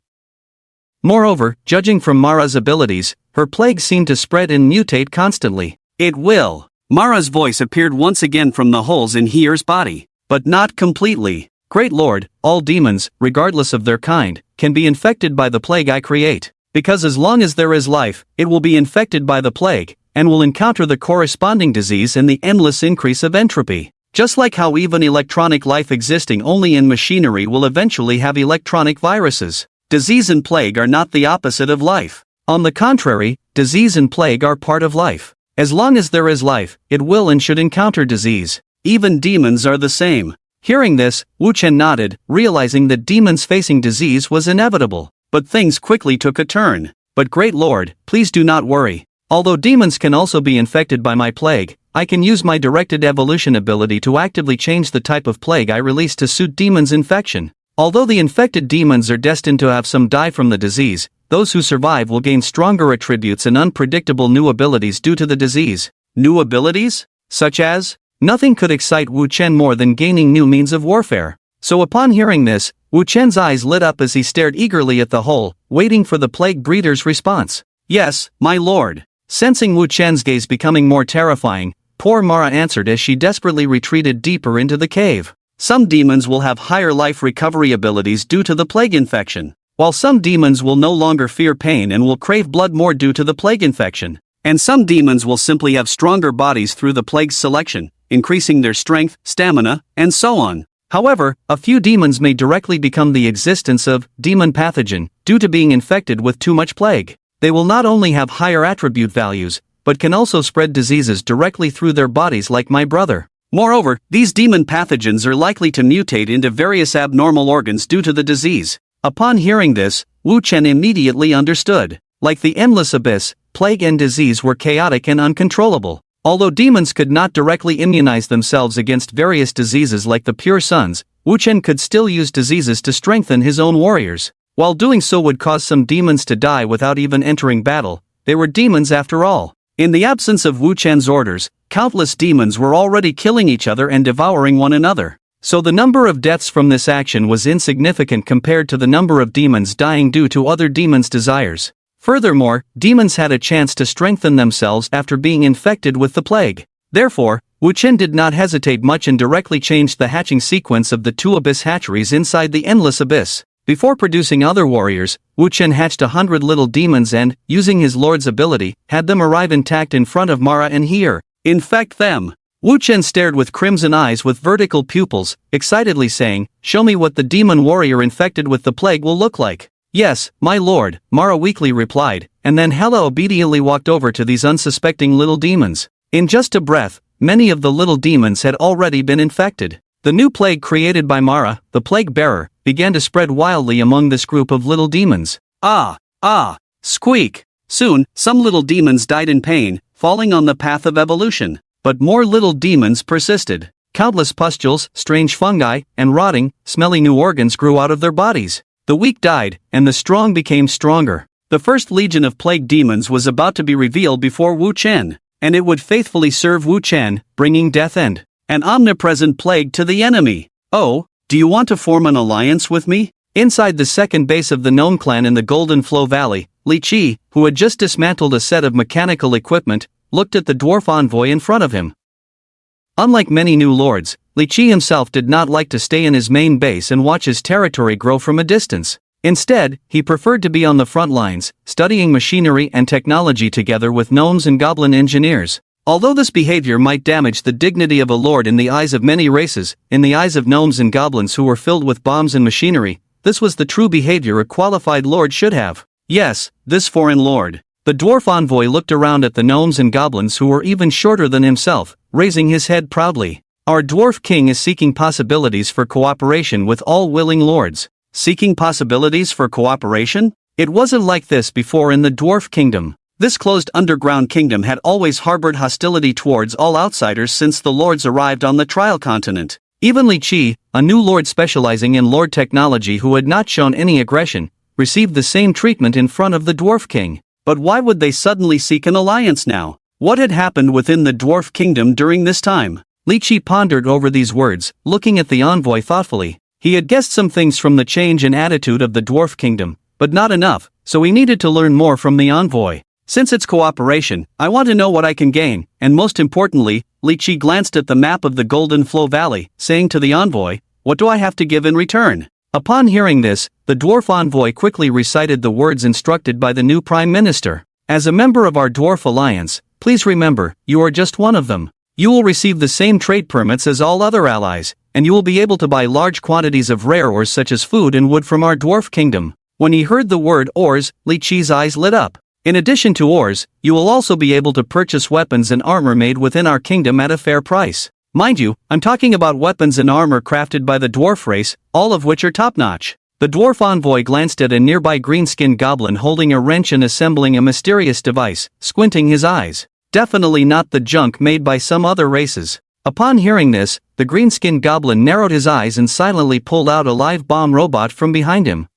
Moreover, judging from Mara's abilities, her plague seemed to spread and mutate constantly. It will. Mara's voice appeared once again from the holes in Heer's body. But not completely. Great Lord, all demons, regardless of their kind, can be infected by the plague I create. Because as long as there is life, it will be infected by the plague, and will encounter the corresponding disease and the endless increase of entropy. Just like how even electronic life existing only in machinery will eventually have electronic viruses. Disease and plague are not the opposite of life. On the contrary, disease and plague are part of life. As long as there is life, it will and should encounter disease. Even demons are the same. Hearing this, Wu Chen nodded, realizing that demons facing disease was inevitable. But things quickly took a turn. But Great Lord, please do not worry. Although demons can also be infected by my plague, I can use my directed evolution ability to actively change the type of plague I release to suit demons' infection. Although the infected demons are destined to have some die from the disease, those who survive will gain stronger attributes and unpredictable new abilities due to the disease. New abilities? Such as? Nothing could excite Wu Chen more than gaining new means of warfare. So upon hearing this, Wu Chen's eyes lit up as he stared eagerly at the hole, waiting for the plague breeder's response. Yes, my lord. Sensing Wu Chen's gaze becoming more terrifying, poor Mara answered as she desperately retreated deeper into the cave. Some demons will have higher life recovery abilities due to the plague infection, while some demons will no longer fear pain and will crave blood more due to the plague infection. And some demons will simply have stronger bodies through the plague's selection, increasing their strength, stamina, and so on. However, a few demons may directly become the existence of demon pathogen due to being infected with too much plague. They will not only have higher attribute values, but can also spread diseases directly through their bodies like my brother. Moreover, these demon pathogens are likely to mutate into various abnormal organs due to the disease. Upon hearing this, Wu Chen immediately understood. Like the endless abyss, plague and disease were chaotic and uncontrollable. Although demons could not directly immunize themselves against various diseases like the pure suns, Wu Chen could still use diseases to strengthen his own warriors. While doing so would cause some demons to die without even entering battle, they were demons after all. In the absence of Wu Chen's orders, countless demons were already killing each other and devouring one another. So the number of deaths from this action was insignificant compared to the number of demons dying due to other demons' desires. Furthermore, demons had a chance to strengthen themselves after being infected with the plague. Therefore, Wu Chen did not hesitate much and directly changed the hatching sequence of the two abyss hatcheries inside the endless abyss. Before producing other warriors, Wu Chen hatched 100 little demons and, using his lord's ability, had them arrive intact in front of Mara and Heer. Infect them. Wu Chen stared with crimson eyes with vertical pupils, excitedly saying, "Show me what the demon warrior infected with the plague will look like." "Yes, my lord," Mara weakly replied, and then Hela obediently walked over to these unsuspecting little demons. In just a breath, many of the little demons had already been infected. The new plague created by Mara, the plague bearer, began to spread wildly among this group of little demons. Squeak! Soon, some little demons died in pain, falling on the path of evolution. But more little demons persisted. Countless pustules, strange fungi, and rotting, smelly new organs grew out of their bodies. The weak died, and the strong became stronger. The first legion of plague demons was about to be revealed before Wu Chen, and it would faithfully serve Wu Chen, bringing death and an omnipresent plague to the enemy. "Oh, do you want to form an alliance with me?" Inside the second base of the gnome clan in the Golden Flow Valley, Li Qi, who had just dismantled a set of mechanical equipment, looked at the dwarf envoy in front of him. Unlike many new lords, Li Qi himself did not like to stay in his main base and watch his territory grow from a distance. Instead, he preferred to be on the front lines, studying machinery and technology together with gnomes and goblin engineers. Although this behavior might damage the dignity of a lord in the eyes of many races, in the eyes of gnomes and goblins who were filled with bombs and machinery, this was the true behavior a qualified lord should have. Yes, this foreign lord. The dwarf envoy looked around at the gnomes and goblins who were even shorter than himself, raising his head proudly. "Our dwarf king is seeking possibilities for cooperation with all willing lords." Seeking possibilities for cooperation? It wasn't like this before in the dwarf kingdom. This closed underground kingdom had always harbored hostility towards all outsiders since the lords arrived on the trial continent. Even Li Qi, a new lord specializing in lord technology who had not shown any aggression, received the same treatment in front of the dwarf king. But why would they suddenly seek an alliance now? What had happened within the dwarf kingdom during this time? Li Qi pondered over these words, looking at the envoy thoughtfully. He had guessed some things from the change in attitude of the dwarf kingdom, but not enough, so he needed to learn more from the envoy. Since it's cooperation, I want to know what I can gain, and most importantly, Li Qi glanced at the map of the Golden Flow Valley, saying to the envoy, "What do I have to give in return?" Upon hearing this, the dwarf envoy quickly recited the words instructed by the new prime minister. "As a member of our dwarf alliance, please remember, you are just one of them. You will receive the same trade permits as all other allies, and you will be able to buy large quantities of rare ores such as food and wood from our dwarf kingdom." When he heard the word ores, Li Qi's eyes lit up. "In addition to ores, you will also be able to purchase weapons and armor made within our kingdom at a fair price. Mind you, I'm talking about weapons and armor crafted by the dwarf race, all of which are top-notch." The dwarf envoy glanced at a nearby green-skinned goblin holding a wrench and assembling a mysterious device, squinting his eyes. Definitely not the junk made by some other races. Upon hearing this, the green-skinned goblin narrowed his eyes and silently pulled out a live bomb robot from behind him.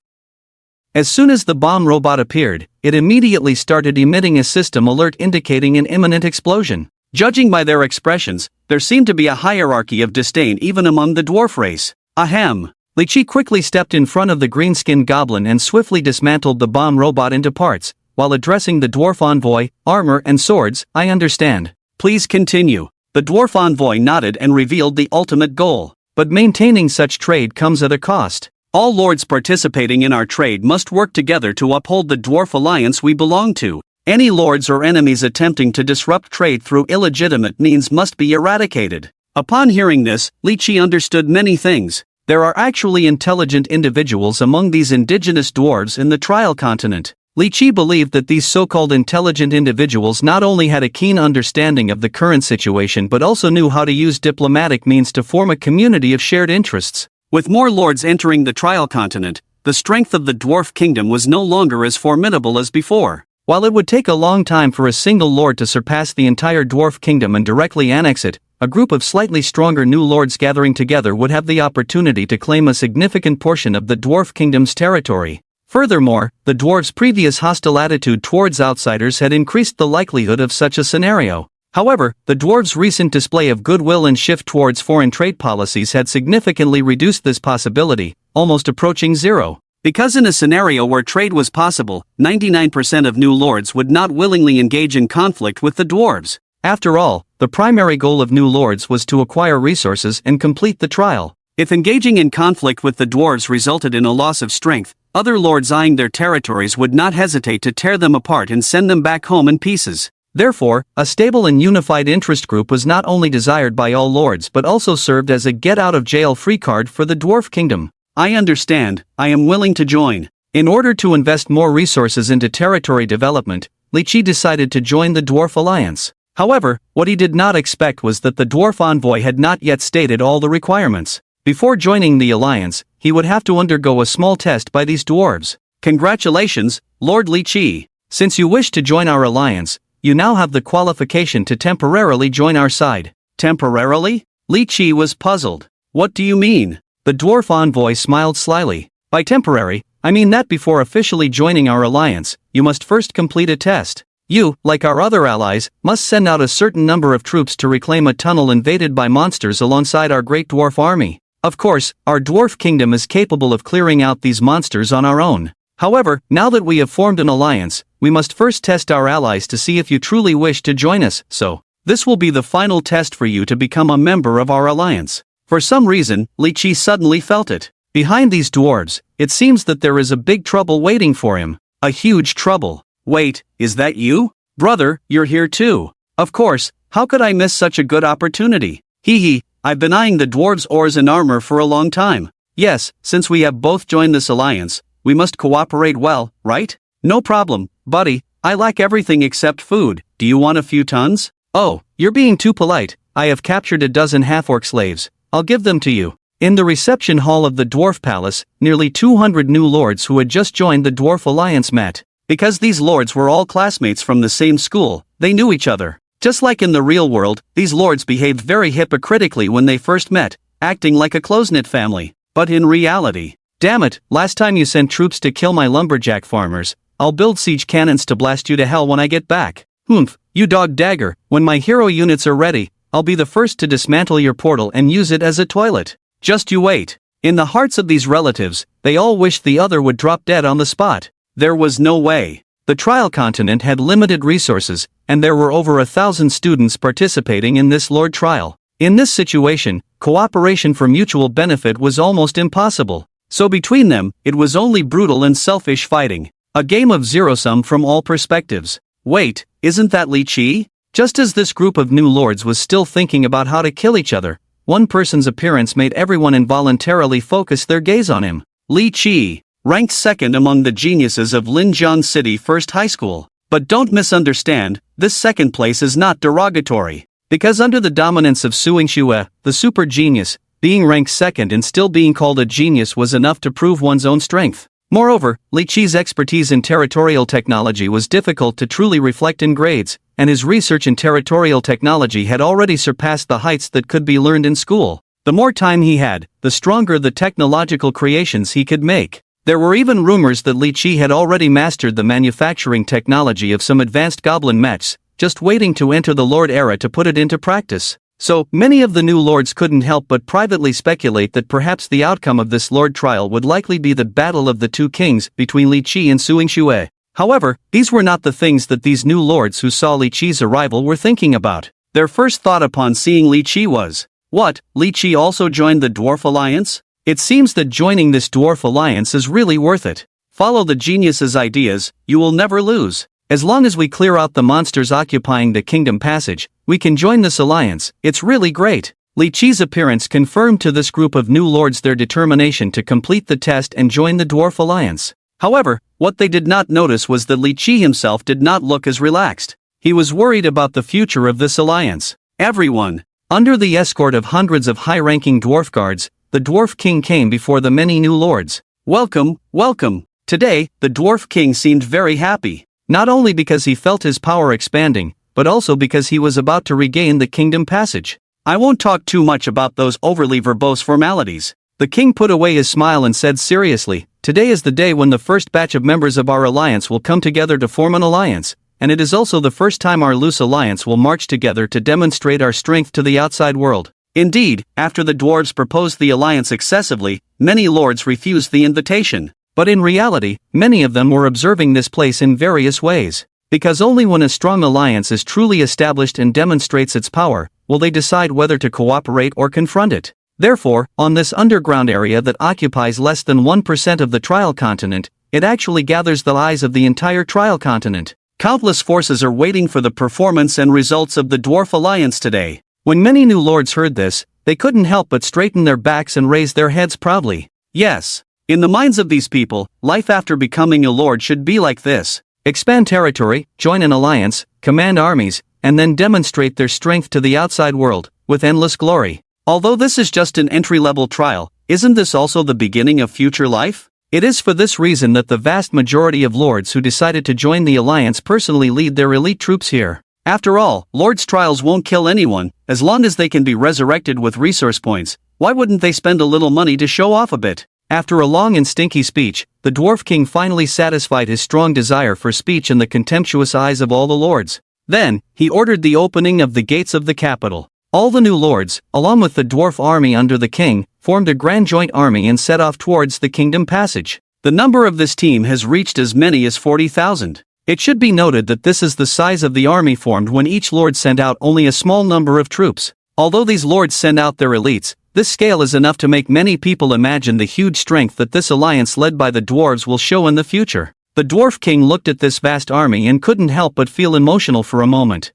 As soon as the bomb robot appeared, it immediately started emitting a system alert indicating an imminent explosion. Judging by their expressions, there seemed to be a hierarchy of disdain even among the dwarf race. Ahem! Li Qi quickly stepped in front of the green-skinned goblin and swiftly dismantled the bomb robot into parts, while addressing the dwarf envoy, "Armor and swords, I understand. Please continue." The dwarf envoy nodded and revealed the ultimate goal. "But maintaining such trade comes at a cost. All lords participating in our trade must work together to uphold the dwarf alliance we belong to. Any lords or enemies attempting to disrupt trade through illegitimate means must be eradicated." Upon hearing this, Li Qi understood many things. There are actually intelligent individuals among these indigenous dwarves in the trial continent. Li Qi believed that these so-called intelligent individuals not only had a keen understanding of the current situation but also knew how to use diplomatic means to form a community of shared interests. With more lords entering the trial continent, the strength of the dwarf kingdom was no longer as formidable as before. While it would take a long time for a single lord to surpass the entire dwarf kingdom and directly annex it, a group of slightly stronger new lords gathering together would have the opportunity to claim a significant portion of the dwarf kingdom's territory. Furthermore, the dwarves' previous hostile attitude towards outsiders had increased the likelihood of such a scenario. However, the dwarves' recent display of goodwill and shift towards foreign trade policies had significantly reduced this possibility, almost approaching zero. Because in a scenario where trade was possible, 99% of new lords would not willingly engage in conflict with the dwarves. After all, the primary goal of new lords was to acquire resources and complete the trial. If engaging in conflict with the dwarves resulted in a loss of strength, other lords eyeing their territories would not hesitate to tear them apart and send them back home in pieces. Therefore, a stable and unified interest group was not only desired by all lords but also served as a get-out-of-jail-free card for the Dwarf Kingdom. I understand, I am willing to join. In order to invest more resources into territory development, Li Qi decided to join the Dwarf Alliance. However, what he did not expect was that the Dwarf Envoy had not yet stated all the requirements. Before joining the alliance, he would have to undergo a small test by these dwarves. Congratulations, Lord Li Qi. Since you wish to join our alliance, you now have the qualification to temporarily join our side. Temporarily? Li Qi was puzzled. What do you mean? The Dwarf Envoy smiled slyly. By temporary, I mean that before officially joining our alliance, you must first complete a test. You, like our other allies, must send out a certain number of troops to reclaim a tunnel invaded by monsters alongside our great dwarf army. Of course, our dwarf kingdom is capable of clearing out these monsters on our own. However, now that we have formed an alliance, we must first test our allies to see if you truly wish to join us, so this will be the final test for you to become a member of our alliance. For some reason, Li Qi suddenly felt it. Behind these dwarves, it seems that there is a big trouble waiting for him. A huge trouble. Wait, is that you? Brother, you're here too. Of course, how could I miss such a good opportunity? Hee, I've been eyeing the dwarves' ores and armor for a long time. Yes, since we have both joined this alliance, we must cooperate well, right? No problem, buddy, I lack everything except food. Do you want a few tons? Oh, you're being too polite. I have captured a dozen half-orc slaves. I'll give them to you. In the reception hall of the Dwarf Palace, nearly 200 new lords who had just joined the Dwarf Alliance met. Because these lords were all classmates from the same school, they knew each other. Just like in the real world, these lords behaved very hypocritically when they first met, acting like a close-knit family. But in reality, damn it, last time you sent troops to kill my lumberjack farmers, I'll build siege cannons to blast you to hell when I get back. Humph, you dog dagger, when my hero units are ready, I'll be the first to dismantle your portal and use it as a toilet. Just you wait. In the hearts of these relatives, they all wished the other would drop dead on the spot. There was no way. The trial continent had limited resources, and there were over 1,000 students participating in this lord trial. In this situation, cooperation for mutual benefit was almost impossible. So between them, it was only brutal and selfish fighting. A game of zero-sum from all perspectives. Wait, isn't that Li Qi? Just as this group of new lords was still thinking about how to kill each other, one person's appearance made everyone involuntarily focus their gaze on him. Li Qi, ranked second among the geniuses of Linjiang City First High School. But don't misunderstand, this second place is not derogatory. Because under the dominance of Suing Xue, the super genius, being ranked second and still being called a genius was enough to prove one's own strength. Moreover, Li Qi's expertise in territorial technology was difficult to truly reflect in grades, and his research in territorial technology had already surpassed the heights that could be learned in school. The more time he had, the stronger the technological creations he could make. There were even rumors that Li Qi had already mastered the manufacturing technology of some advanced goblin mechs, just waiting to enter the Lord era to put it into practice. So, many of the new lords couldn't help but privately speculate that perhaps the outcome of this lord trial would likely be the battle of the two kings between Li Qi and Suing Xue. However, these were not the things that these new lords who saw Li Qi's arrival were thinking about. Their first thought upon seeing Li Qi was, what, Li Qi also joined the Dwarf Alliance? It seems that joining this Dwarf Alliance is really worth it. Follow the genius's ideas, you will never lose. As long as we clear out the monsters occupying the Kingdom Passage, we can join this alliance. It's really great. Li Qi's appearance confirmed to this group of new lords their determination to complete the test and join the Dwarf Alliance. However, what they did not notice was that Li Qi himself did not look as relaxed. He was worried about the future of this alliance. Everyone. Under the escort of hundreds of high-ranking dwarf guards, the Dwarf King came before the many new lords. Welcome, welcome. Today, the Dwarf King seemed very happy. Not only because he felt his power expanding, but also because he was about to regain the Kingdom Passage. I won't talk too much about those overly verbose formalities. The king put away his smile and said seriously, today is the day when the first batch of members of our alliance will come together to form an alliance, and it is also the first time our loose alliance will march together to demonstrate our strength to the outside world. Indeed, after the dwarves proposed the alliance excessively, many lords refused the invitation. But in reality, many of them were observing this place in various ways. Because only when a strong alliance is truly established and demonstrates its power, will they decide whether to cooperate or confront it. Therefore, on this underground area that occupies less than 1% of the trial continent, it actually gathers the eyes of the entire trial continent. Countless forces are waiting for the performance and results of the Dwarf Alliance today. When many new lords heard this, they couldn't help but straighten their backs and raise their heads proudly. Yes, in the minds of these people, life after becoming a lord should be like this: expand territory, join an alliance, command armies, and then demonstrate their strength to the outside world, with endless glory. Although this is just an entry-level trial, isn't this also the beginning of future life? It is for this reason that the vast majority of lords who decided to join the alliance personally lead their elite troops here. After all, lords' trials won't kill anyone, as long as they can be resurrected with resource points. Why wouldn't they spend a little money to show off a bit? After a long and stinky speech, the Dwarf King finally satisfied his strong desire for speech in the contemptuous eyes of all the lords. Then, he ordered the opening of the gates of the capital. All the new lords, along with the dwarf army under the king, formed a grand joint army and set off towards the Kingdom Passage. The number of this team has reached as many as 40,000. It should be noted that this is the size of the army formed when each lord sent out only a small number of troops. Although these lords send out their elites, this scale is enough to make many people imagine the huge strength that this alliance led by the dwarves will show in the future. The Dwarf King looked at this vast army and couldn't help but feel emotional for a moment.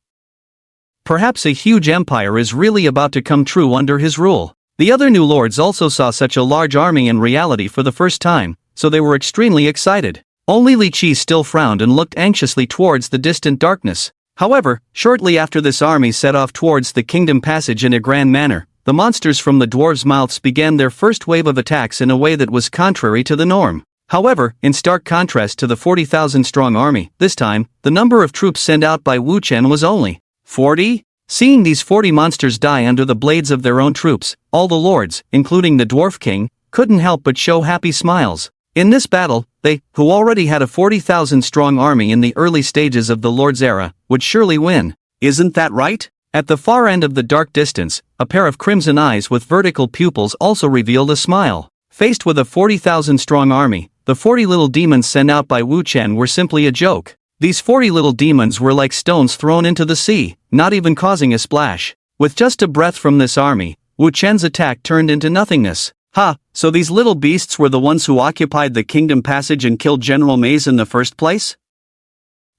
Perhaps a huge empire is really about to come true under his rule. The other new lords also saw such a large army in reality for the first time, so they were extremely excited. Only Li Qi still frowned and looked anxiously towards the distant darkness. However, shortly after this army set off towards the Kingdom Passage in a grand manner, the monsters from the dwarves' mouths began their first wave of attacks in a way that was contrary to the norm. However, in stark contrast to the 40,000-strong army, this time, the number of troops sent out by Wu Chen was only 40? Seeing these 40 monsters die under the blades of their own troops, all the lords, including the Dwarf King, couldn't help but show happy smiles. In this battle, they, who already had a 40,000-strong army in the early stages of the Lord's era, would surely win. Isn't that right? At the far end of the dark distance, a pair of crimson eyes with vertical pupils also revealed a smile. Faced with a 40,000-strong army, the 40 little demons sent out by Wu Chen were simply a joke. These 40 little demons were like stones thrown into the sea, not even causing a splash. With just a breath from this army, Wu Chen's attack turned into nothingness. Ha, so these little beasts were the ones who occupied the Kingdom Passage and killed General Maze in the first place?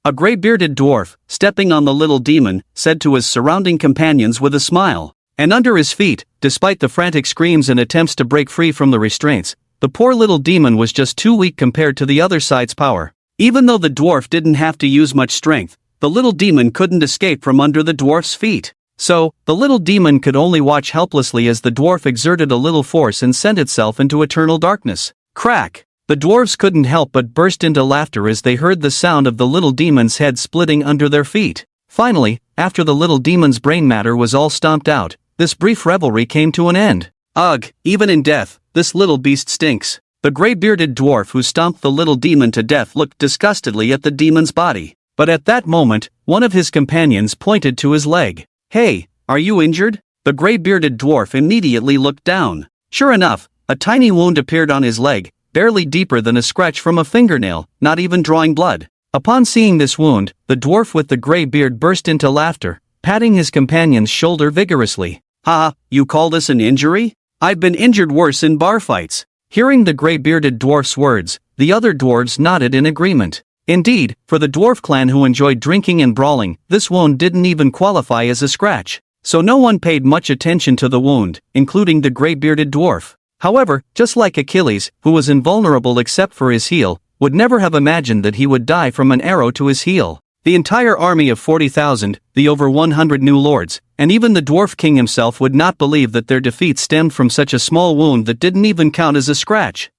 A gray-bearded dwarf, stepping on the little demon, said to his surrounding companions with a smile. And under his feet, despite the frantic screams and attempts to break free from the restraints, the poor little demon was just too weak compared to the other side's power. Even though the dwarf didn't have to use much strength, the little demon couldn't escape from under the dwarf's feet. So, the little demon could only watch helplessly as the dwarf exerted a little force and sent itself into eternal darkness. Crack! The dwarves couldn't help but burst into laughter as they heard the sound of the little demon's head splitting under their feet. Finally, after the little demon's brain matter was all stomped out, this brief revelry came to an end. Ugh, even in death, this little beast stinks. The gray-bearded dwarf who stomped the little demon to death looked disgustedly at the demon's body. But at that moment, one of his companions pointed to his leg. Hey, are you injured? The gray-bearded dwarf immediately looked down. Sure enough, a tiny wound appeared on his leg, barely deeper than a scratch from a fingernail, not even drawing blood. Upon seeing this wound, the dwarf with the gray beard burst into laughter, patting his companion's shoulder vigorously. Ha, you call this an injury? I've been injured worse in bar fights. Hearing the gray-bearded dwarf's words, the other dwarves nodded in agreement. Indeed, for the dwarf clan who enjoyed drinking and brawling, this wound didn't even qualify as a scratch. So no one paid much attention to the wound, including the gray-bearded dwarf. However, just like Achilles, who was invulnerable except for his heel, would never have imagined that he would die from an arrow to his heel. The entire army of 40,000, the over 100 new lords, and even the Dwarf King himself would not believe that their defeat stemmed from such a small wound that didn't even count as a scratch.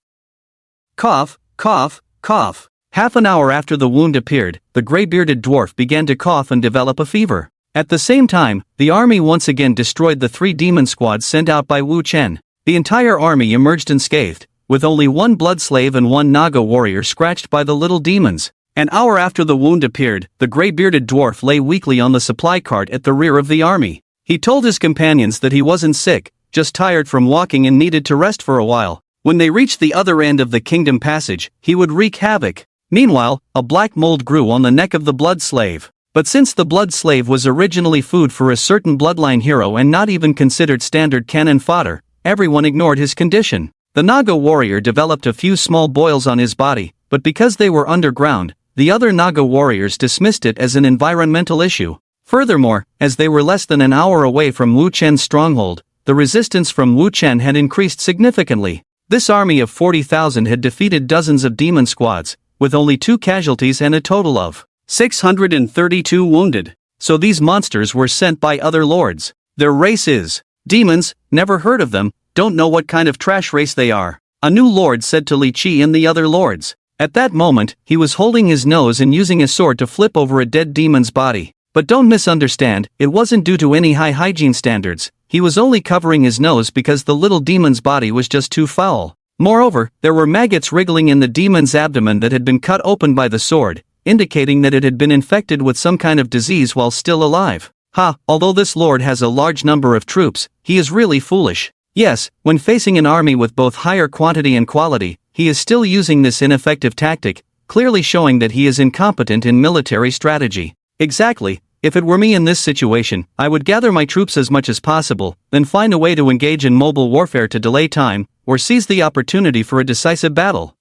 Cough, cough, cough. Half an hour after the wound appeared, the gray-bearded dwarf began to cough and develop a fever. At the same time, the army once again destroyed the 3 demon squads sent out by Wu Chen. The entire army emerged unscathed, with only 1 blood slave and 1 Naga warrior scratched by the little demons. An hour after the wound appeared, the gray-bearded dwarf lay weakly on the supply cart at the rear of the army. He told his companions that he wasn't sick, just tired from walking and needed to rest for a while. When they reached the other end of the Kingdom Passage, he would wreak havoc. Meanwhile, a black mold grew on the neck of the blood slave. But since the blood slave was originally food for a certain bloodline hero and not even considered standard cannon fodder, everyone ignored his condition. The Naga warrior developed a few small boils on his body, but because they were underground, the other Naga warriors dismissed it as an environmental issue. Furthermore, as they were less than an hour away from Wu Chen's stronghold, the resistance from Wu Chen had increased significantly. This army of 40,000 had defeated dozens of demon squads, with only 2 casualties and a total of 632 wounded. So these monsters were sent by other lords. Their race is demons, never heard of them, don't know what kind of trash race they are, a new lord said to Li Qi and the other lords. At that moment, he was holding his nose and using a sword to flip over a dead demon's body. But don't misunderstand, it wasn't due to any high hygiene standards, he was only covering his nose because the little demon's body was just too foul. Moreover, there were maggots wriggling in the demon's abdomen that had been cut open by the sword, indicating that it had been infected with some kind of disease while still alive. Although this lord has a large number of troops, he is really foolish. Yes, when facing an army with both higher quantity and quality, he is still using this ineffective tactic, clearly showing that he is incompetent in military strategy. Exactly, if it were me in this situation, I would gather my troops as much as possible, then find a way to engage in mobile warfare to delay time, or seize the opportunity for a decisive battle.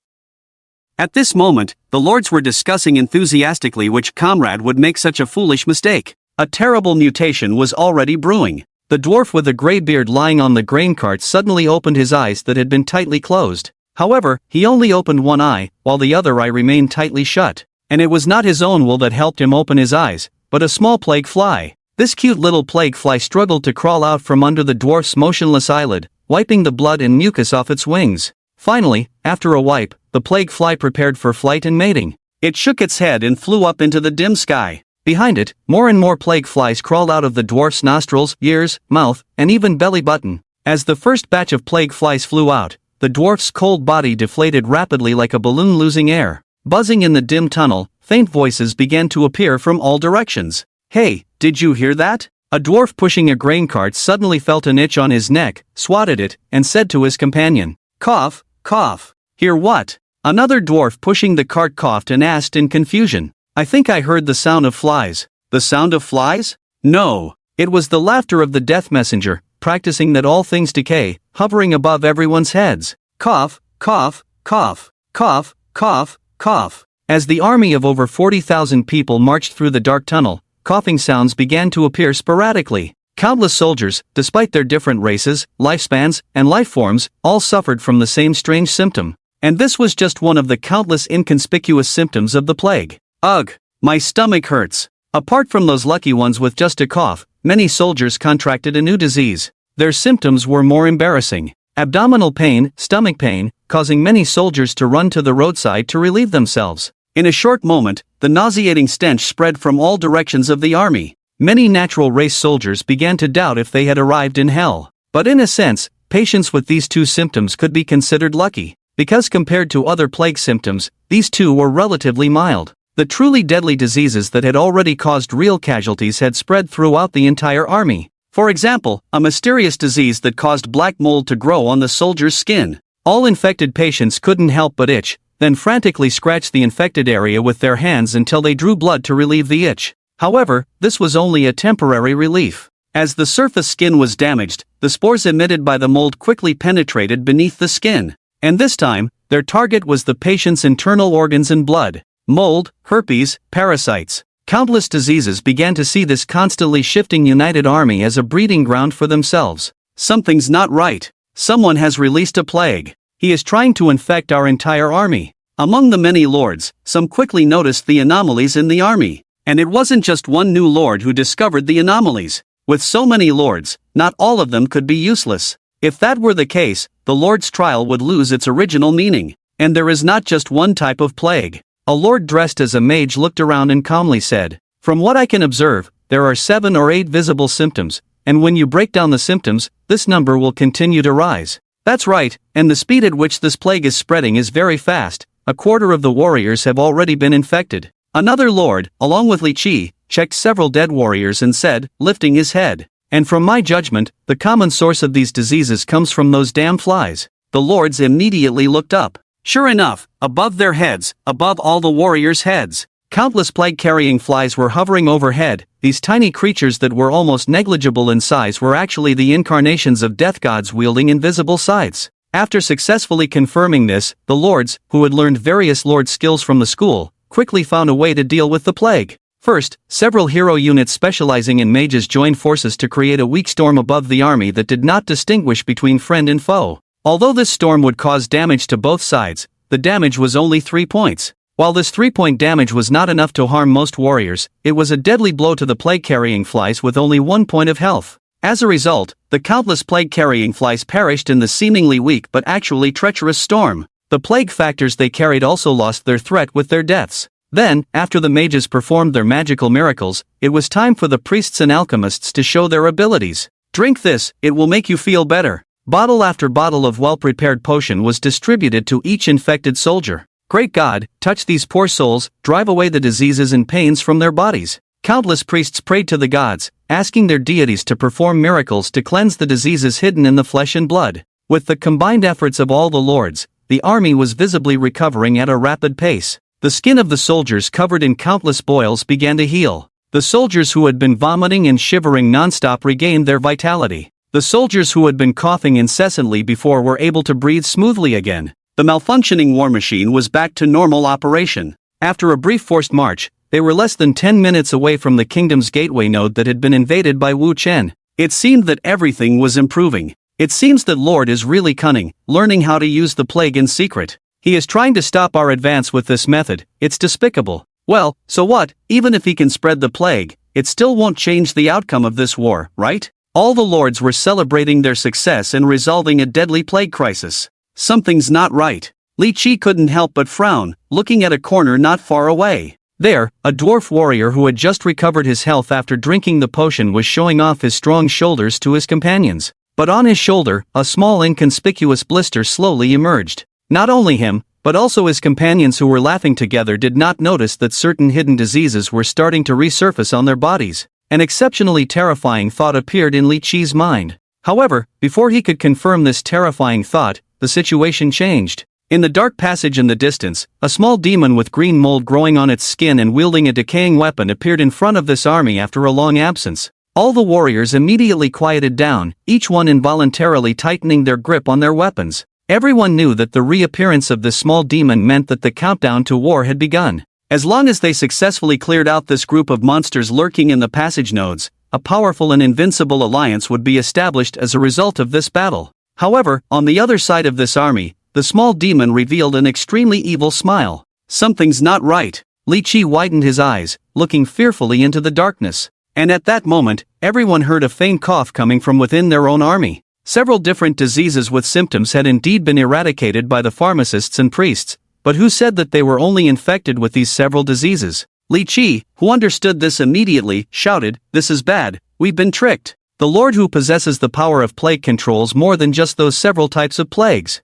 At this moment, the lords were discussing enthusiastically which comrade would make such a foolish mistake. A terrible mutation was already brewing. The dwarf with a grey beard lying on the grain cart suddenly opened his eyes that had been tightly closed. However, he only opened one eye, while the other eye remained tightly shut. And it was not his own wool that helped him open his eyes, but a small plague fly. This cute little plague fly struggled to crawl out from under the dwarf's motionless eyelid, wiping the blood and mucus off its wings. Finally, after a wipe, the plague fly prepared for flight and mating. It shook its head and flew up into the dim sky. Behind it, more and more plague flies crawled out of the dwarf's nostrils, ears, mouth, and even belly button. As the first batch of plague flies flew out, the dwarf's cold body deflated rapidly like a balloon losing air. Buzzing in the dim tunnel, faint voices began to appear from all directions. Hey, did you hear that? A dwarf pushing a grain cart suddenly felt an itch on his neck, swatted it, and said to his companion, "Cough, cough." "Hear what?" Another dwarf pushing the cart coughed and asked in confusion. "I think I heard the sound of flies." "The sound of flies?" "No. It was the laughter of the death messenger, practicing that all things decay, hovering above everyone's heads. Cough, cough, cough, cough, cough, cough." As the army of over 40,000 people marched through the dark tunnel, coughing sounds began to appear sporadically. Countless soldiers, despite their different races, lifespans, and life forms, all suffered from the same strange symptom. And this was just one of the countless inconspicuous symptoms of the plague. Ugh, my stomach hurts. Apart from those lucky ones with just a cough, many soldiers contracted a new disease. Their symptoms were more embarrassing. Abdominal pain, stomach pain, causing many soldiers to run to the roadside to relieve themselves. In a short moment, the nauseating stench spread from all directions of the army. Many natural race soldiers began to doubt if they had arrived in hell. But in a sense, patients with these two symptoms could be considered lucky, because compared to other plague symptoms, these two were relatively mild. The truly deadly diseases that had already caused real casualties had spread throughout the entire army. For example, a mysterious disease that caused black mold to grow on the soldier's skin. All infected patients couldn't help but itch, then frantically scratch the infected area with their hands until they drew blood to relieve the itch. However, this was only a temporary relief. As the surface skin was damaged, the spores emitted by the mold quickly penetrated beneath the skin. And this time, their target was the patient's internal organs and blood. Mold, herpes, parasites. Countless diseases began to see this constantly shifting united army as a breeding ground for themselves. Something's not right. Someone has released a plague. He is trying to infect our entire army. Among the many lords, some quickly noticed the anomalies in the army. And it wasn't just one new lord who discovered the anomalies. With so many lords, not all of them could be useless. If that were the case, the lord's trial would lose its original meaning. And there is not just one type of plague. A lord dressed as a mage looked around and calmly said, "From what I can observe, there are 7 or 8 visible symptoms, and when you break down the symptoms, this number will continue to rise." That's right, and the speed at which this plague is spreading is very fast. A quarter of the warriors have already been infected. Another lord, along with Li Qi, checked several dead warriors and said, lifting his head, "And from my judgment, the common source of these diseases comes from those damn flies." The lords immediately looked up. Sure enough, above their heads, above all the warriors' heads, countless plague-carrying flies were hovering overhead. These tiny creatures that were almost negligible in size were actually the incarnations of death gods wielding invisible scythes. After successfully confirming this, the lords, who had learned various lord skills from the school, quickly found a way to deal with the plague. First, several hero units specializing in mages joined forces to create a weak storm above the army that did not distinguish between friend and foe. Although this storm would cause damage to both sides, the damage was only 3 points. While this 3-point damage was not enough to harm most warriors, it was a deadly blow to the plague-carrying flies with only 1 point of health. As a result, the countless plague-carrying flies perished in the seemingly weak but actually treacherous storm. The plague factors they carried also lost their threat with their deaths. Then, after the mages performed their magical miracles, it was time for the priests and alchemists to show their abilities. Drink this, it will make you feel better. Bottle after bottle of well-prepared potion was distributed to each infected soldier. Great God, touch these poor souls, drive away the diseases and pains from their bodies. Countless priests prayed to the gods, asking their deities to perform miracles to cleanse the diseases hidden in the flesh and blood. With the combined efforts of all the lords, the army was visibly recovering at a rapid pace. The skin of the soldiers covered in countless boils began to heal. The soldiers who had been vomiting and shivering non-stop regained their vitality. The soldiers who had been coughing incessantly before were able to breathe smoothly again. The malfunctioning war machine was back to normal operation. After a brief forced march, they were less than 10 minutes away from the kingdom's gateway node that had been invaded by Wu Chen. It seemed that everything was improving. It seems that Lord is really cunning, learning how to use the plague in secret. He is trying to stop our advance with this method. It's despicable. Well, so what? Even if he can spread the plague, it still won't change the outcome of this war, right? All the lords were celebrating their success in resolving a deadly plague crisis. Something's not right. Li Qi couldn't help but frown, looking at a corner not far away. There, a dwarf warrior who had just recovered his health after drinking the potion was showing off his strong shoulders to his companions. But on his shoulder, a small inconspicuous blister slowly emerged. Not only him, but also his companions who were laughing together did not notice that certain hidden diseases were starting to resurface on their bodies. An exceptionally terrifying thought appeared in Li Qi's mind. However, before he could confirm this terrifying thought, the situation changed. In the dark passage in the distance, a small demon with green mold growing on its skin and wielding a decaying weapon appeared in front of this army after a long absence. All the warriors immediately quieted down, each one involuntarily tightening their grip on their weapons. Everyone knew that the reappearance of this small demon meant that the countdown to war had begun. As long as they successfully cleared out this group of monsters lurking in the passage nodes, a powerful and invincible alliance would be established as a result of this battle. However, on the other side of this army, the small demon revealed an extremely evil smile. Something's not right. Li Qi widened his eyes, looking fearfully into the darkness. And at that moment, everyone heard a faint cough coming from within their own army. Several different diseases with symptoms had indeed been eradicated by the pharmacists and priests, but who said that they were only infected with these several diseases? Li Qi, who understood this immediately, shouted, "This is bad, we've been tricked. The Lord who possesses the power of plague controls more than just those several types of plagues."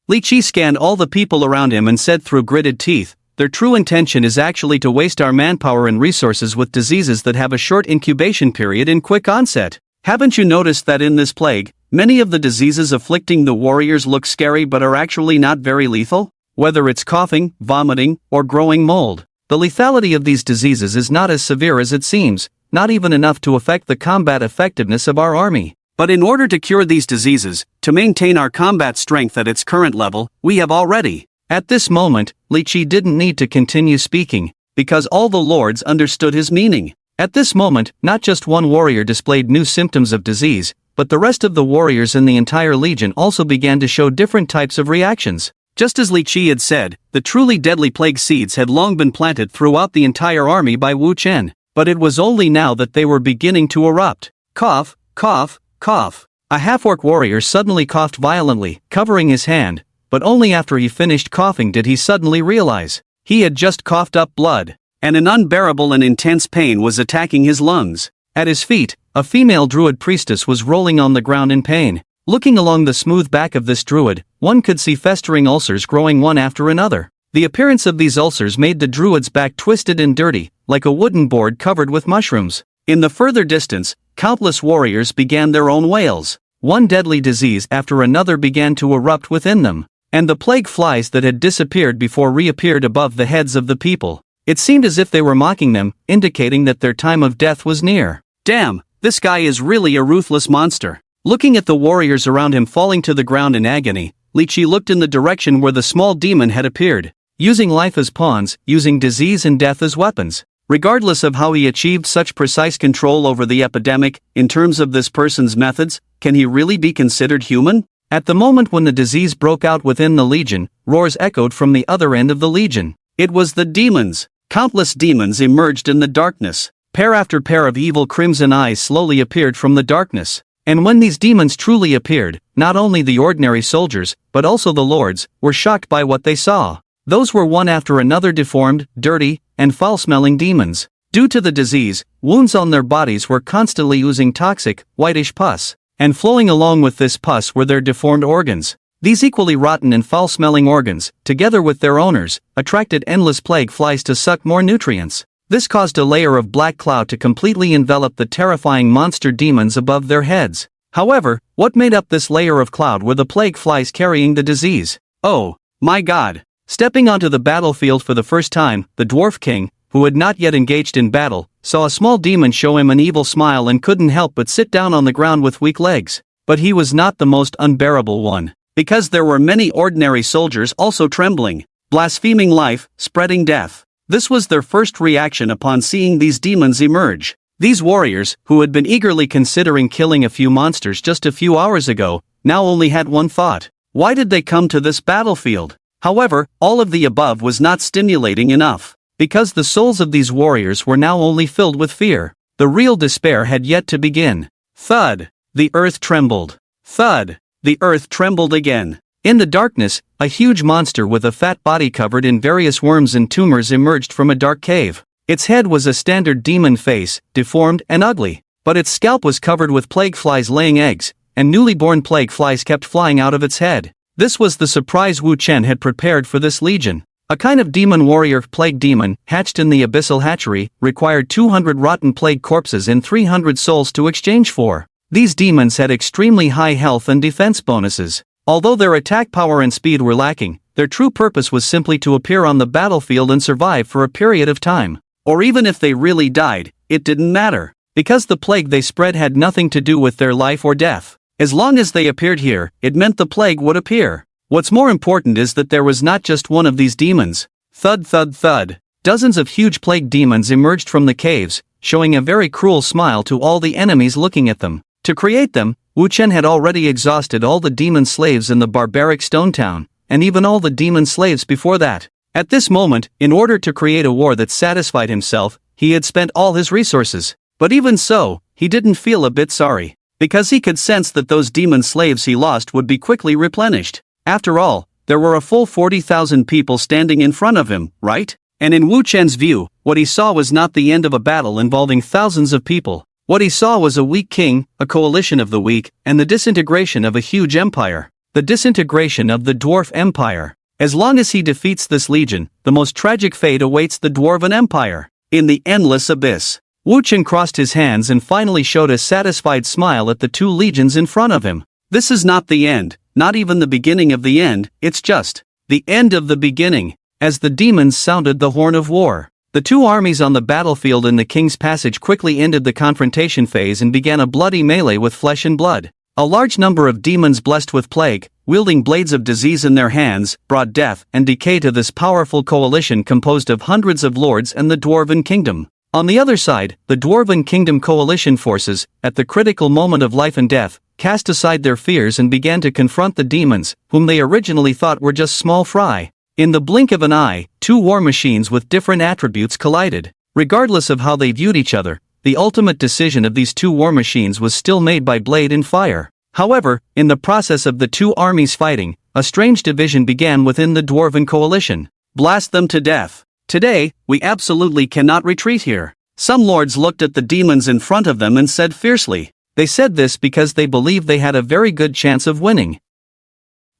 Li Qi scanned all the people around him and said through gritted teeth, "Their true intention is actually to waste our manpower and resources with diseases that have a short incubation period and quick onset. Haven't you noticed that in this plague, many of the diseases afflicting the warriors look scary but are actually not very lethal? Whether it's coughing, vomiting, or growing mold, the lethality of these diseases is not as severe as it seems, not even enough to affect the combat effectiveness of our army. But in order to cure these diseases, to maintain our combat strength at its current level, we have already..." At this moment, Li Qi didn't need to continue speaking, because all the lords understood his meaning. At this moment, not just one warrior displayed new symptoms of disease, but the rest of the warriors in the entire legion also began to show different types of reactions. Just as Li Qi had said, the truly deadly plague seeds had long been planted throughout the entire army by Wu Chen, but it was only now that they were beginning to erupt. Cough, cough, cough. A half-orc warrior suddenly coughed violently, covering his hand, but only after he finished coughing did he suddenly realize he had just coughed up blood, and an unbearable and intense pain was attacking his lungs. At his feet, a female druid priestess was rolling on the ground in pain. Looking along the smooth back of this druid, one could see festering ulcers growing one after another. The appearance of these ulcers made the druid's back twisted and dirty, like a wooden board covered with mushrooms. In the further distance, countless warriors began their own wails. One deadly disease after another began to erupt within them, and the plague flies that had disappeared before reappeared above the heads of the people. It seemed as if they were mocking them, indicating that their time of death was near. Damn, this guy is really a ruthless monster. Looking at the warriors around him falling to the ground in agony, Li Qi looked in the direction where the small demon had appeared. using life as pawns, using disease and death as weapons. Regardless of how he achieved such precise control over the epidemic, in terms of this person's methods, can he really be considered human? At the moment when the disease broke out within the legion, roars echoed from the other end of the legion. It was the demons. Countless demons emerged in the darkness. Pair after pair of evil crimson eyes slowly appeared from the darkness. And when these demons truly appeared, not only the ordinary soldiers, but also the lords, were shocked by what they saw. Those were one after another deformed, dirty, and foul-smelling demons. Due to the disease, wounds on their bodies were constantly oozing toxic, whitish pus. And flowing along with this pus were their deformed organs. These equally rotten and foul-smelling organs, together with their owners, attracted endless plague flies to suck more nutrients. This caused a layer of black cloud to completely envelop the terrifying monster demons above their heads. However, what made up this layer of cloud were the plague flies carrying the disease. Oh, my God! Stepping onto the battlefield for the first time, the Dwarf King, who had not yet engaged in battle, saw a small demon show him an evil smile and couldn't help but sit down on the ground with weak legs. But he was not the most unbearable one, because there were many ordinary soldiers also trembling, blaspheming life, spreading death. This was their first reaction upon seeing these demons emerge. These warriors, who had been eagerly considering killing a few monsters just a few hours ago, now only had one thought. Why did they come to this battlefield? However, all of the above was not stimulating enough, because the souls of these warriors were now only filled with fear. The real despair had yet to begin. Thud! The earth trembled. Thud! The earth trembled again. In the darkness, a huge monster with a fat body covered in various worms and tumors emerged from a dark cave. Its head was a standard demon face, deformed and ugly, but its scalp was covered with plague flies laying eggs, and newly born plague flies kept flying out of its head. This was the surprise Wu Chen had prepared for this legion. A kind of demon warrior plague demon, hatched in the abyssal hatchery, required 200 rotten plague corpses and 300 souls to exchange for. These demons had extremely high health and defense bonuses. Although their attack power and speed were lacking, their true purpose was simply to appear on the battlefield and survive for a period of time. Or even if they really died, it didn't matter, because the plague they spread had nothing to do with their life or death. As long as they appeared here, it meant the plague would appear. What's more important is that there was not just one of these demons. Thud thud thud. Dozens of huge plague demons emerged from the caves, showing a very cruel smile to all the enemies looking at them. To create them, Wu Chen had already exhausted all the demon slaves in the barbaric stone town, and even all the demon slaves before that. At this moment, in order to create a war that satisfied himself, he had spent all his resources. But even so, he didn't feel a bit sorry, because he could sense that those demon slaves he lost would be quickly replenished. After all, there were a full 40,000 people standing in front of him, right? And in Wu Chen's view, what he saw was not the end of a battle involving thousands of people. What he saw was a weak king, a coalition of the weak, and the disintegration of a huge empire. The disintegration of the Dwarf Empire. As long as he defeats this legion, the most tragic fate awaits the Dwarven Empire. In the endless abyss, Wu Chen crossed his hands and finally showed a satisfied smile at the two legions in front of him. This is not the end, not even the beginning of the end, it's just the end of the beginning. As the demons sounded the horn of war, the two armies on the battlefield in the King's Passage quickly ended the confrontation phase and began a bloody melee with flesh and blood. A large number of demons blessed with plague, wielding blades of disease in their hands, brought death and decay to this powerful coalition composed of hundreds of lords and the Dwarven Kingdom. On the other side, the Dwarven Kingdom coalition forces, at the critical moment of life and death, cast aside their fears and began to confront the demons, whom they originally thought were just small fry. In the blink of an eye, two war machines with different attributes collided. Regardless of how they viewed each other, the ultimate decision of these two war machines was still made by blade and fire. However, in the process of the two armies fighting, a strange division began within the Dwarven coalition. Blast them to death. Today, we absolutely cannot retreat here. Some lords looked at the demons in front of them and said fiercely. They said this because they believed they had a very good chance of winning.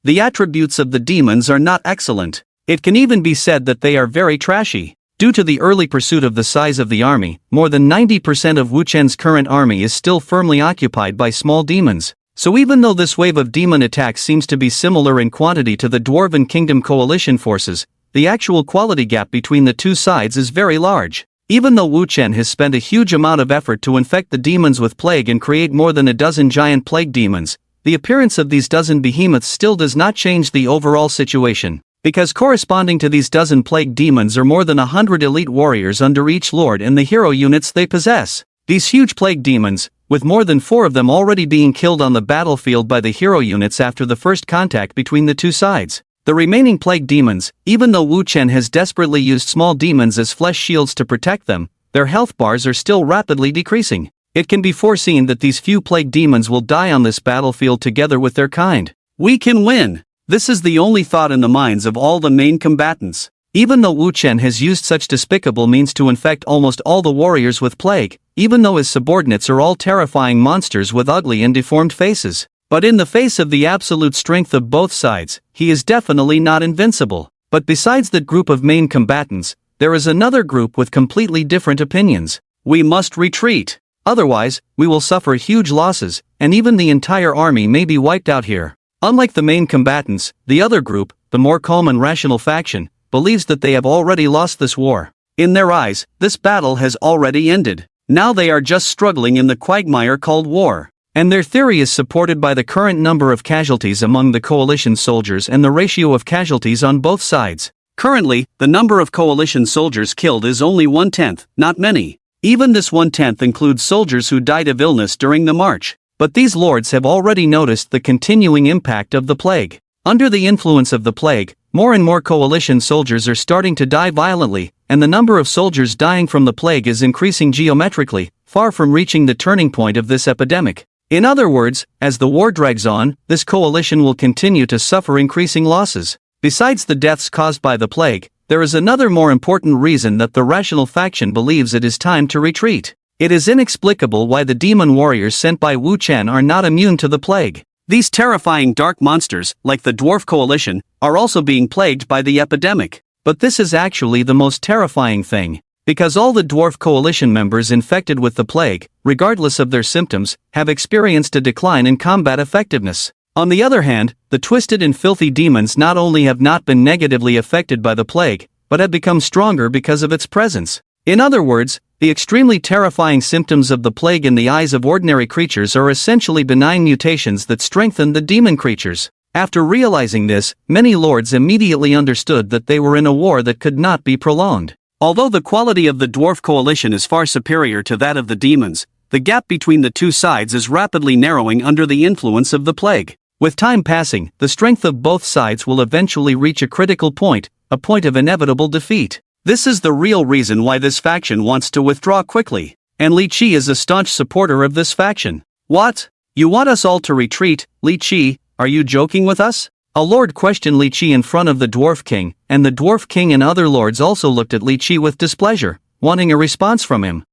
The attributes of the demons are not excellent. It can even be said that they are very trashy. Due to the early pursuit of the size of the army, more than 90% of Wu Chen's current army is still firmly occupied by small demons. So even though this wave of demon attacks seems to be similar in quantity to the Dwarven Kingdom coalition forces, the actual quality gap between the two sides is very large. Even though Wu Chen has spent a huge amount of effort to infect the demons with plague and create more than a dozen giant plague demons, the appearance of these dozen behemoths still does not change the overall situation. because corresponding to these dozen plague demons are more than 100 elite warriors under each lord and the hero units they possess. These huge plague demons, with more than 4 of them already being killed on the battlefield by the hero units after the first contact between the two sides. The remaining plague demons, even though Wu Chen has desperately used small demons as flesh shields to protect them, their health bars are still rapidly decreasing. It can be foreseen that these few plague demons will die on this battlefield together with their kind. We can win! This is the only thought in the minds of all the main combatants. Even though Wu Chen has used such despicable means to infect almost all the warriors with plague, even though his subordinates are all terrifying monsters with ugly and deformed faces, but in the face of the absolute strength of both sides, he is definitely not invincible. But besides that group of main combatants, there is another group with completely different opinions. We must retreat. Otherwise, we will suffer huge losses, and even the entire army may be wiped out here. Unlike the main combatants, the other group, the more calm and rational faction, believes that they have already lost this war. In their eyes, this battle has already ended. Now they are just struggling in the quagmire called war. And their theory is supported by the current number of casualties among the coalition soldiers and the ratio of casualties on both sides. Currently, the number of coalition soldiers killed is only 1/10, not many. Even this 1/10 includes soldiers who died of illness during the march. But these lords have already noticed the continuing impact of the plague. Under the influence of the plague, more and more coalition soldiers are starting to die violently, and the number of soldiers dying from the plague is increasing geometrically, far from reaching the turning point of this epidemic. In other words, as the war drags on, this coalition will continue to suffer increasing losses. Besides the deaths caused by the plague, there is another more important reason that the rational faction believes it is time to retreat. It is inexplicable why the demon warriors sent by Wu Chen are not immune to the plague. These terrifying dark monsters, like the dwarf coalition, are also being plagued by the epidemic. But this is actually the most terrifying thing, because all the dwarf coalition members infected with the plague, regardless of their symptoms, have experienced a decline in combat effectiveness. On the other hand, the twisted and filthy demons not only have not been negatively affected by the plague, but have become stronger because of its presence. In other words, the extremely terrifying symptoms of the plague in the eyes of ordinary creatures are essentially benign mutations that strengthen the demon creatures. After realizing this, many lords immediately understood that they were in a war that could not be prolonged. Although the quality of the dwarf coalition is far superior to that of the demons, the gap between the two sides is rapidly narrowing under the influence of the plague. With time passing, the strength of both sides will eventually reach a critical point, a point of inevitable defeat. This is the real reason why this faction wants to withdraw quickly, and Li Qi is a staunch supporter of this faction. What? You want us all to retreat, Li Qi? Are you joking with us? A lord questioned Li Qi in front of the dwarf king, and the dwarf king and other lords also looked at Li Qi with displeasure, wanting a response from him.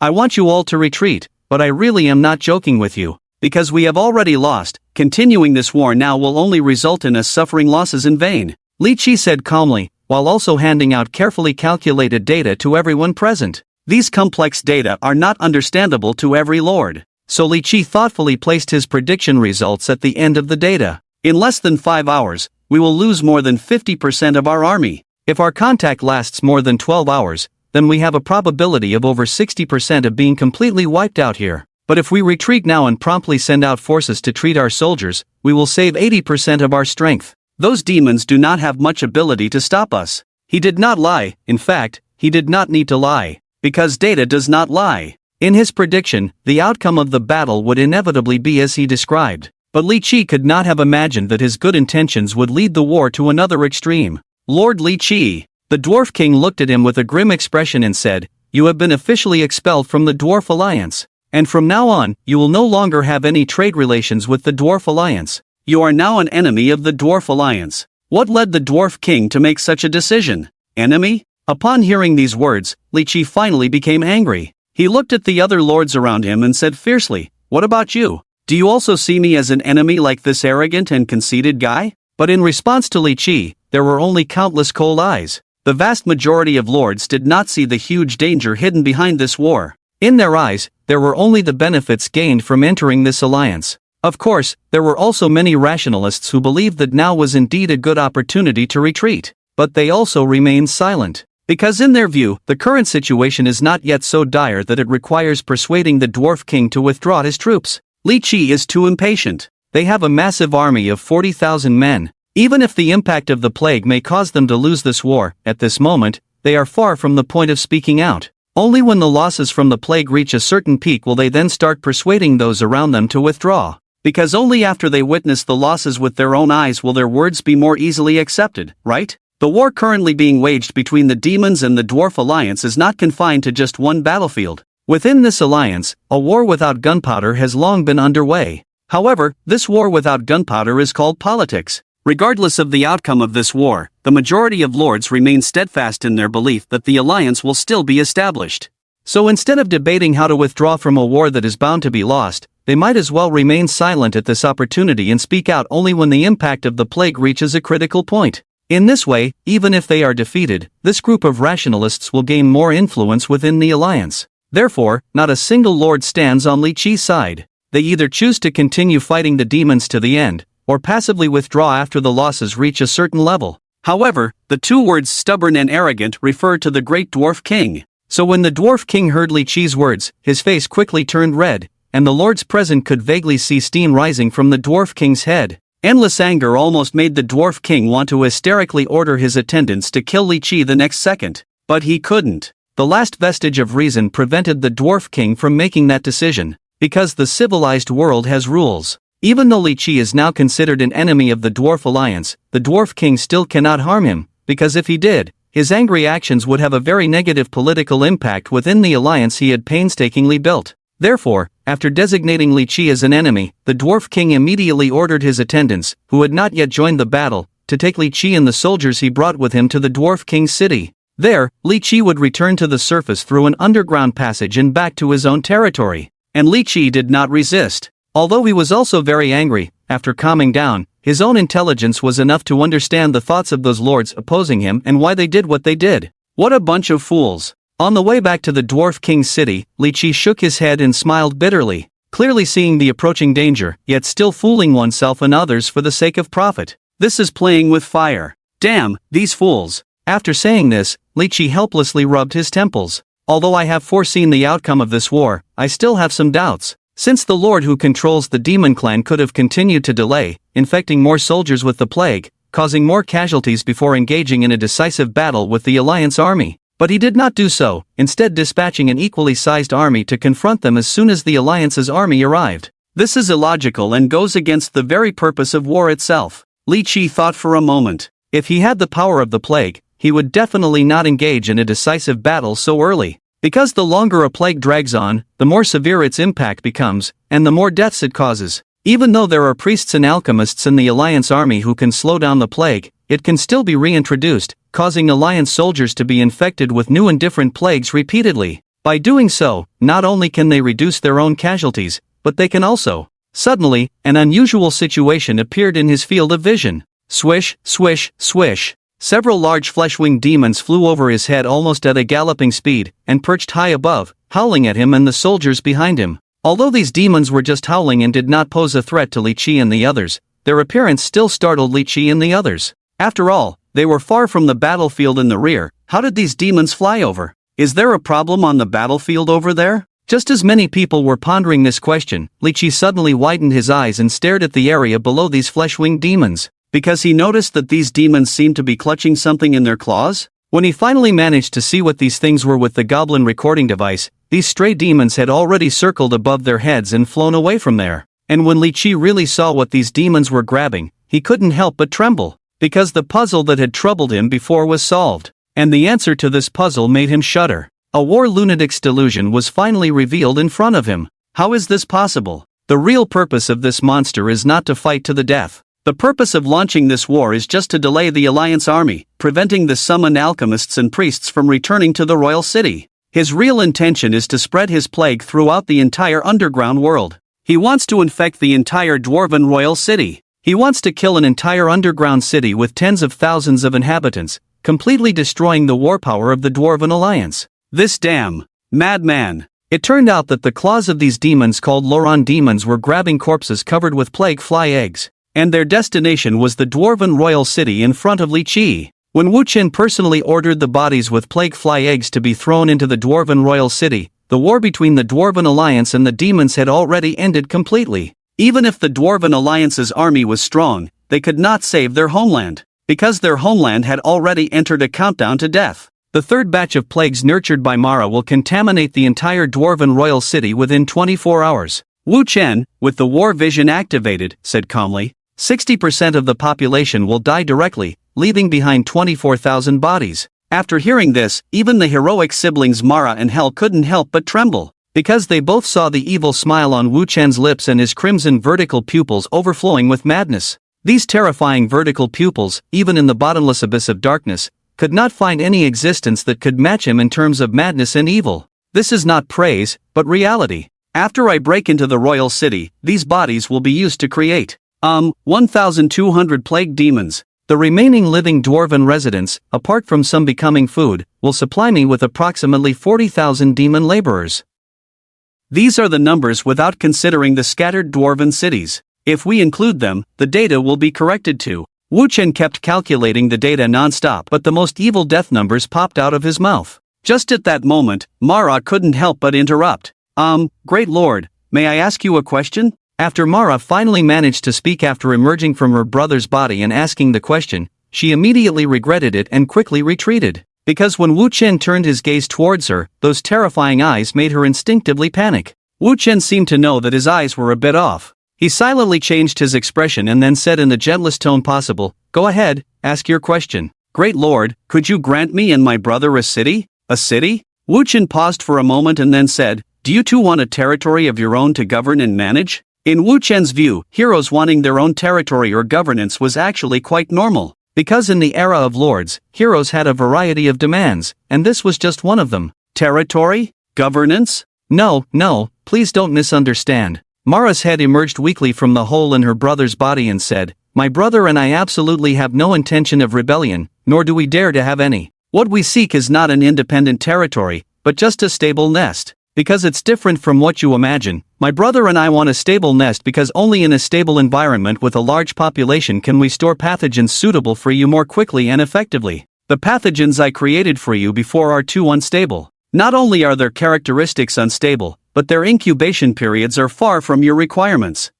I want you all to retreat, but I really am not joking with you, because we have already lost. Continuing this war now will only result in us suffering losses in vain, Li Qi said calmly, while also handing out carefully calculated data to everyone present. These complex data are not understandable to every lord, so Li Qi thoughtfully placed his prediction results at the end of the data. In less than 5 hours, we will lose more than 50% of our army. If our contact lasts more than 12 hours, then we have a probability of over 60% of being completely wiped out here. But if we retreat now and promptly send out forces to treat our soldiers, we will save 80% of our strength. Those demons do not have much ability to stop us. He did not lie. In fact, he did not need to lie, because data does not lie. In his prediction, the outcome of the battle would inevitably be as he described. But Li Qi could not have imagined that his good intentions would lead the war to another extreme. Lord Li Qi. The dwarf king looked at him with a grim expression and said, "You have been officially expelled from the dwarf alliance. And from now on, you will no longer have any trade relations with the dwarf alliance. You are now an enemy of the dwarf alliance." What led the dwarf king to make such a decision? Enemy? Upon hearing these words, Li Qi finally became angry. He looked at the other lords around him and said fiercely, "What about you? Do you also see me as an enemy like this arrogant and conceited guy?" But in response to Li Qi, there were only countless cold eyes. The vast majority of lords did not see the huge danger hidden behind this war. In their eyes, there were only the benefits gained from entering this alliance. Of course, there were also many rationalists who believed that now was indeed a good opportunity to retreat, but they also remained silent. Because in their view, the current situation is not yet so dire that it requires persuading the dwarf king to withdraw his troops. Li Qi is too impatient. They have a massive army of 40,000 men, Even if the impact of the plague may cause them to lose this war, at this moment, they are far from the point of speaking out. Only when the losses from the plague reach a certain peak will they then start persuading those around them to withdraw. Because only after they witness the losses with their own eyes will their words be more easily accepted, right? The war currently being waged between the demons and the dwarf alliance is not confined to just one battlefield. Within this alliance, a war without gunpowder has long been underway. However, this war without gunpowder is called politics. Regardless of the outcome of this war, the majority of lords remain steadfast in their belief that the alliance will still be established. So instead of debating how to withdraw from a war that is bound to be lost, they might as well remain silent at this opportunity and speak out only when the impact of the plague reaches a critical point. In this way, even if they are defeated, this group of rationalists will gain more influence within the alliance. Therefore, not a single lord stands on Li Qi's side. They either choose to continue fighting the demons to the end, or passively withdraw after the losses reach a certain level. However, the two words stubborn and arrogant refer to the great dwarf king. So when the dwarf king heard Li Qi's words, his face quickly turned red, and the lords present could vaguely see steam rising from the dwarf king's head. Endless anger almost made the dwarf king want to hysterically order his attendants to kill Li Qi the next second. But he couldn't. The last vestige of reason prevented the dwarf king from making that decision, because the civilized world has rules. Even though Li Qi is now considered an enemy of the Dwarf Alliance, the Dwarf King still cannot harm him, because if he did, his angry actions would have a very negative political impact within the alliance he had painstakingly built. Therefore, after designating Li Qi as an enemy, the Dwarf King immediately ordered his attendants, who had not yet joined the battle, to take Li Qi and the soldiers he brought with him to the Dwarf King's city. There, Li Qi would return to the surface through an underground passage and back to his own territory. And Li Qi did not resist. Although he was also very angry, after calming down, his own intelligence was enough to understand the thoughts of those lords opposing him and why they did what they did. What a bunch of fools. On the way back to the Dwarf King's city, Li Qi shook his head and smiled bitterly, clearly seeing the approaching danger, yet still fooling oneself and others for the sake of profit. This is playing with fire. Damn, these fools. After saying this, Li Qi helplessly rubbed his temples. Although I have foreseen the outcome of this war, I still have some doubts. Since the lord who controls the demon clan could have continued to delay, infecting more soldiers with the plague, causing more casualties before engaging in a decisive battle with the alliance army. But he did not do so, instead dispatching an equally sized army to confront them as soon as the alliance's army arrived. This is illogical and goes against the very purpose of war itself. Li Qi thought for a moment. If he had the power of the plague, he would definitely not engage in a decisive battle so early. Because the longer a plague drags on, the more severe its impact becomes, and the more deaths it causes. Even though there are priests and alchemists in the Alliance army who can slow down the plague, it can still be reintroduced, causing Alliance soldiers to be infected with new and different plagues repeatedly. By doing so, not only can they reduce their own casualties, but they can also. Suddenly, an unusual situation appeared in his field of vision. Swish, swish, swish. Several large flesh-winged demons flew over his head almost at a galloping speed, and perched high above, howling at him and the soldiers behind him. Although these demons were just howling and did not pose a threat to Li Qi and the others, their appearance still startled Li Qi and the others. After all, they were far from the battlefield in the rear. How did these demons fly over? Is there a problem on the battlefield over there? Just as many people were pondering this question, Li Qi suddenly widened his eyes and stared at the area below these flesh-winged demons. Because he noticed that these demons seemed to be clutching something in their claws? When he finally managed to see what these things were with the goblin recording device, these stray demons had already circled above their heads and flown away from there. And when Li Qi really saw what these demons were grabbing, he couldn't help but tremble. Because the puzzle that had troubled him before was solved. And the answer to this puzzle made him shudder. A war lunatic's delusion was finally revealed in front of him. How is this possible? The real purpose of this monster is not to fight to the death. The purpose of launching this war is just to delay the Alliance army, preventing the summoned alchemists and priests from returning to the royal city. His real intention is to spread his plague throughout the entire underground world. He wants to infect the entire Dwarven royal city. He wants to kill an entire underground city with tens of thousands of inhabitants, completely destroying the war power of the Dwarven Alliance. This damn madman. It turned out that the claws of these demons called Loran demons were grabbing corpses covered with plague fly eggs. And their destination was the Dwarven royal city in front of Li Qi. When Wu Qin personally ordered the bodies with plague fly eggs to be thrown into the Dwarven royal city, the war between the Dwarven Alliance and the demons had already ended completely. Even if the Dwarven Alliance's army was strong, they could not save their homeland, because their homeland had already entered a countdown to death. The third batch of plagues nurtured by Mara will contaminate the entire Dwarven royal city within 24 hours. Wu Chen, with the war vision activated, said calmly, 60% of the population will die directly, leaving behind 24,000 bodies. After hearing this, even the heroic siblings Mara and Hel couldn't help but tremble, because they both saw the evil smile on Wu Chen's lips and his crimson vertical pupils overflowing with madness. These terrifying vertical pupils, even in the bottomless abyss of darkness, could not find any existence that could match him in terms of madness and evil. This is not praise, but reality. After I break into the royal city, these bodies will be used to create 1,200 plague demons. The remaining living Dwarven residents, apart from some becoming food, will supply me with approximately 40,000 demon laborers. These are the numbers without considering the scattered Dwarven cities. If we include them, the data will be corrected too. Wu Chen kept calculating the data non-stop, but the most evil death numbers popped out of his mouth. Just at that moment, Mara couldn't help but interrupt. Great Lord, may I ask you a question? After Mara finally managed to speak after emerging from her brother's body and asking the question, she immediately regretted it and quickly retreated. Because when Wu Chen turned his gaze towards her, those terrifying eyes made her instinctively panic. Wu Chen seemed to know that his eyes were a bit off. He silently changed his expression and then said in the gentlest tone possible, "Go ahead, ask your question. Great Lord, could you grant me and my brother a city? A city?" Wu Chen paused for a moment and then said, "Do you two want a territory of your own to govern and manage?" In Wu Chen's view, heroes wanting their own territory or governance was actually quite normal. Because in the era of lords, heroes had a variety of demands, and this was just one of them. Territory? Governance? No, please don't misunderstand. Mara's head emerged weakly from the hole in her brother's body and said, "My brother and I absolutely have no intention of rebellion, nor do we dare to have any. What we seek is not an independent territory, but just a stable nest. Because it's different from what you imagine. My brother and I want a stable nest because only in a stable environment with a large population can we store pathogens suitable for you more quickly and effectively. The pathogens I created for you before are too unstable. Not only are their characteristics unstable, but their incubation periods are far from your requirements.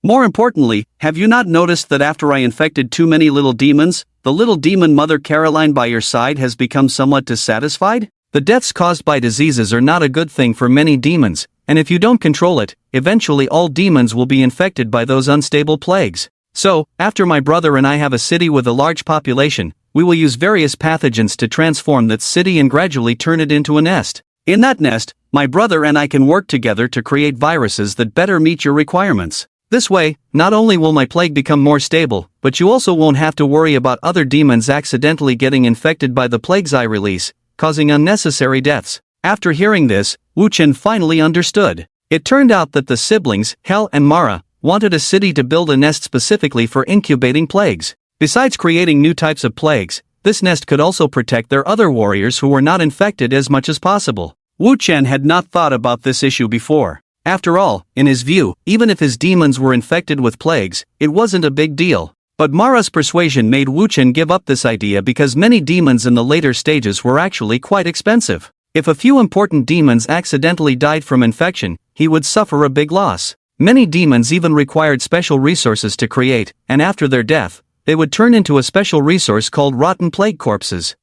More importantly, have you not noticed that after I infected too many little demons, the little demon mother Caroline by your side has become somewhat dissatisfied? The deaths caused by diseases are not a good thing for many demons, and if you don't control it, eventually all demons will be infected by those unstable plagues. So, after my brother and I have a city with a large population, we will use various pathogens to transform that city and gradually turn it into a nest. In that nest, my brother and I can work together to create viruses that better meet your requirements. This way, not only will my plague become more stable, but you also won't have to worry about other demons accidentally getting infected by the plagues I release, causing unnecessary deaths." After hearing this, Wu Chen finally understood. It turned out that the siblings, Hel and Mara, wanted a city to build a nest specifically for incubating plagues. Besides creating new types of plagues, this nest could also protect their other warriors who were not infected as much as possible. Wu Chen had not thought about this issue before. After all, in his view, even if his demons were infected with plagues, it wasn't a big deal. But Mara's persuasion made Wu Chen give up this idea because many demons in the later stages were actually quite expensive. If a few important demons accidentally died from infection, he would suffer a big loss. Many demons even required special resources to create, and after their death, they would turn into a special resource called rotten plague corpses.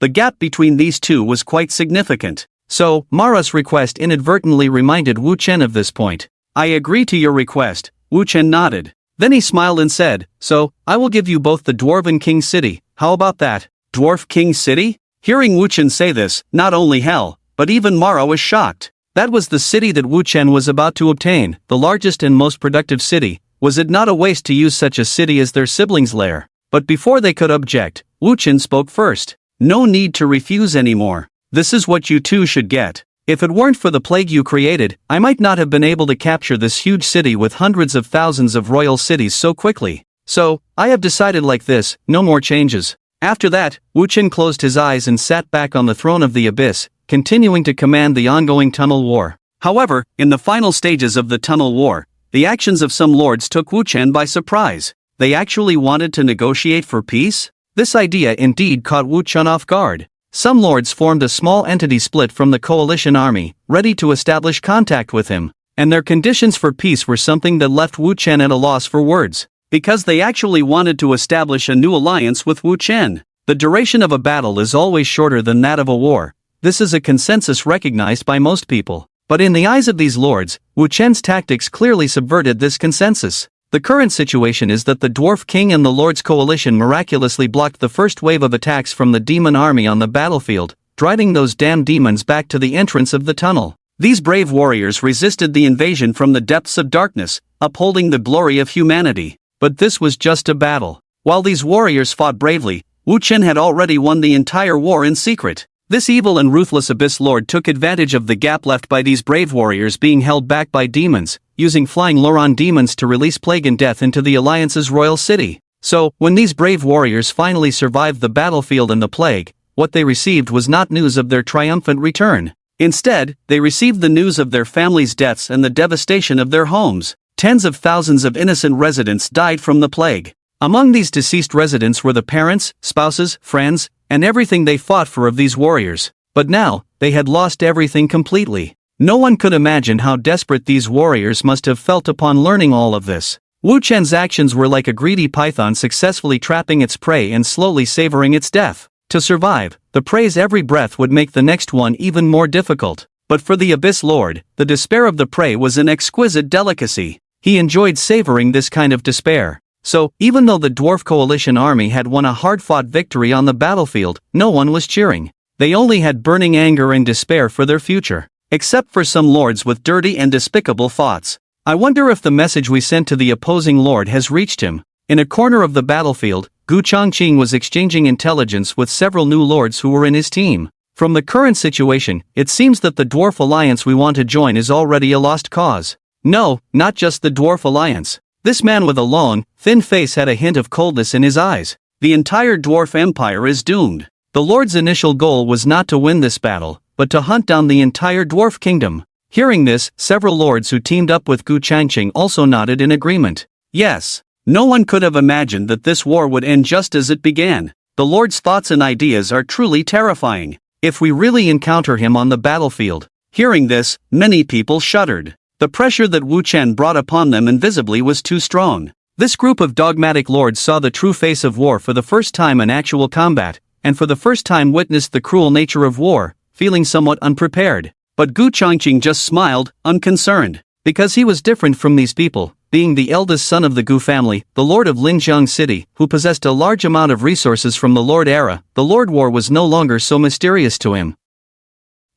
The gap between these two was quite significant. So, Mara's request inadvertently reminded Wu Chen of this point. "I agree to your request," Wu Chen nodded. Then he smiled and said, "So, I will give you both the Dwarven King City, how about that?" Dwarf King City? Hearing Wu Chen say this, not only Hel, but even Mara was shocked. That was the city that Wu Chen was about to obtain, the largest and most productive city. Was it not a waste to use such a city as their siblings' lair? But before they could object, Wu Chen spoke first. "No need to refuse anymore. This is what you two should get. If it weren't for the plague you created, I might not have been able to capture this huge city with hundreds of thousands of royal cities so quickly. So, I have decided like this, no more changes." After that, Wu Chen closed his eyes and sat back on the throne of the abyss, continuing to command the ongoing tunnel war. However, in the final stages of the tunnel war, the actions of some lords took Wu Chen by surprise. They actually wanted to negotiate for peace? This idea indeed caught Wu Chen off guard. Some lords formed a small entity split from the coalition army, ready to establish contact with him, and their conditions for peace were something that left Wu Chen at a loss for words. Because they actually wanted to establish a new alliance with Wu Chen. The duration of a battle is always shorter than that of a war. This is a consensus recognized by most people. But in the eyes of these lords, Wu Chen's tactics clearly subverted this consensus. The current situation is that the Dwarf King and the Lord's coalition miraculously blocked the first wave of attacks from the demon army on the battlefield, driving those damn demons back to the entrance of the tunnel. These brave warriors resisted the invasion from the depths of darkness, upholding the glory of humanity. But this was just a battle. While these warriors fought bravely, Wu Chen had already won the entire war in secret. This evil and ruthless Abyss Lord took advantage of the gap left by these brave warriors being held back by demons, using flying Loran demons to release plague and death into the Alliance's royal city. So, when these brave warriors finally survived the battlefield and the plague, what they received was not news of their triumphant return. Instead, they received the news of their families' deaths and the devastation of their homes. Tens of thousands of innocent residents died from the plague. Among these deceased residents were the parents, spouses, friends, and everything they fought for of these warriors. But now, they had lost everything completely. No one could imagine how desperate these warriors must have felt upon learning all of this. Wu Chen's actions were like a greedy python successfully trapping its prey and slowly savoring its death. To survive, the prey's every breath would make the next one even more difficult. But for the Abyss Lord, the despair of the prey was an exquisite delicacy. He enjoyed savoring this kind of despair. So, even though the Dwarf Coalition army had won a hard-fought victory on the battlefield, no one was cheering. They only had burning anger and despair for their future. Except for some lords with dirty and despicable thoughts. I wonder if the message we sent to the opposing lord has reached him. In a corner of the battlefield, Gu Chongqing was exchanging intelligence with several new lords who were in his team. From the current situation, it seems that the Dwarf Alliance we want to join is already a lost cause. No, not just the Dwarf Alliance. This man with a long, thin face had a hint of coldness in his eyes. The entire Dwarf Empire is doomed. The Lord's initial goal was not to win this battle, but to hunt down the entire Dwarf Kingdom. Hearing this, several lords who teamed up with Gu Changqing also nodded in agreement. Yes. No one could have imagined that this war would end just as it began. The Lord's thoughts and ideas are truly terrifying. If we really encounter him on the battlefield. Hearing this, many people shuddered. The pressure that Wu Chen brought upon them invisibly was too strong. This group of dogmatic lords saw the true face of war for the first time in actual combat, and for the first time witnessed the cruel nature of war, feeling somewhat unprepared. But Gu Chongqing just smiled, unconcerned. Because he was different from these people, being the eldest son of the Gu family, the lord of Linjiang City, who possessed a large amount of resources from the Lord era, the Lord War was no longer so mysterious to him.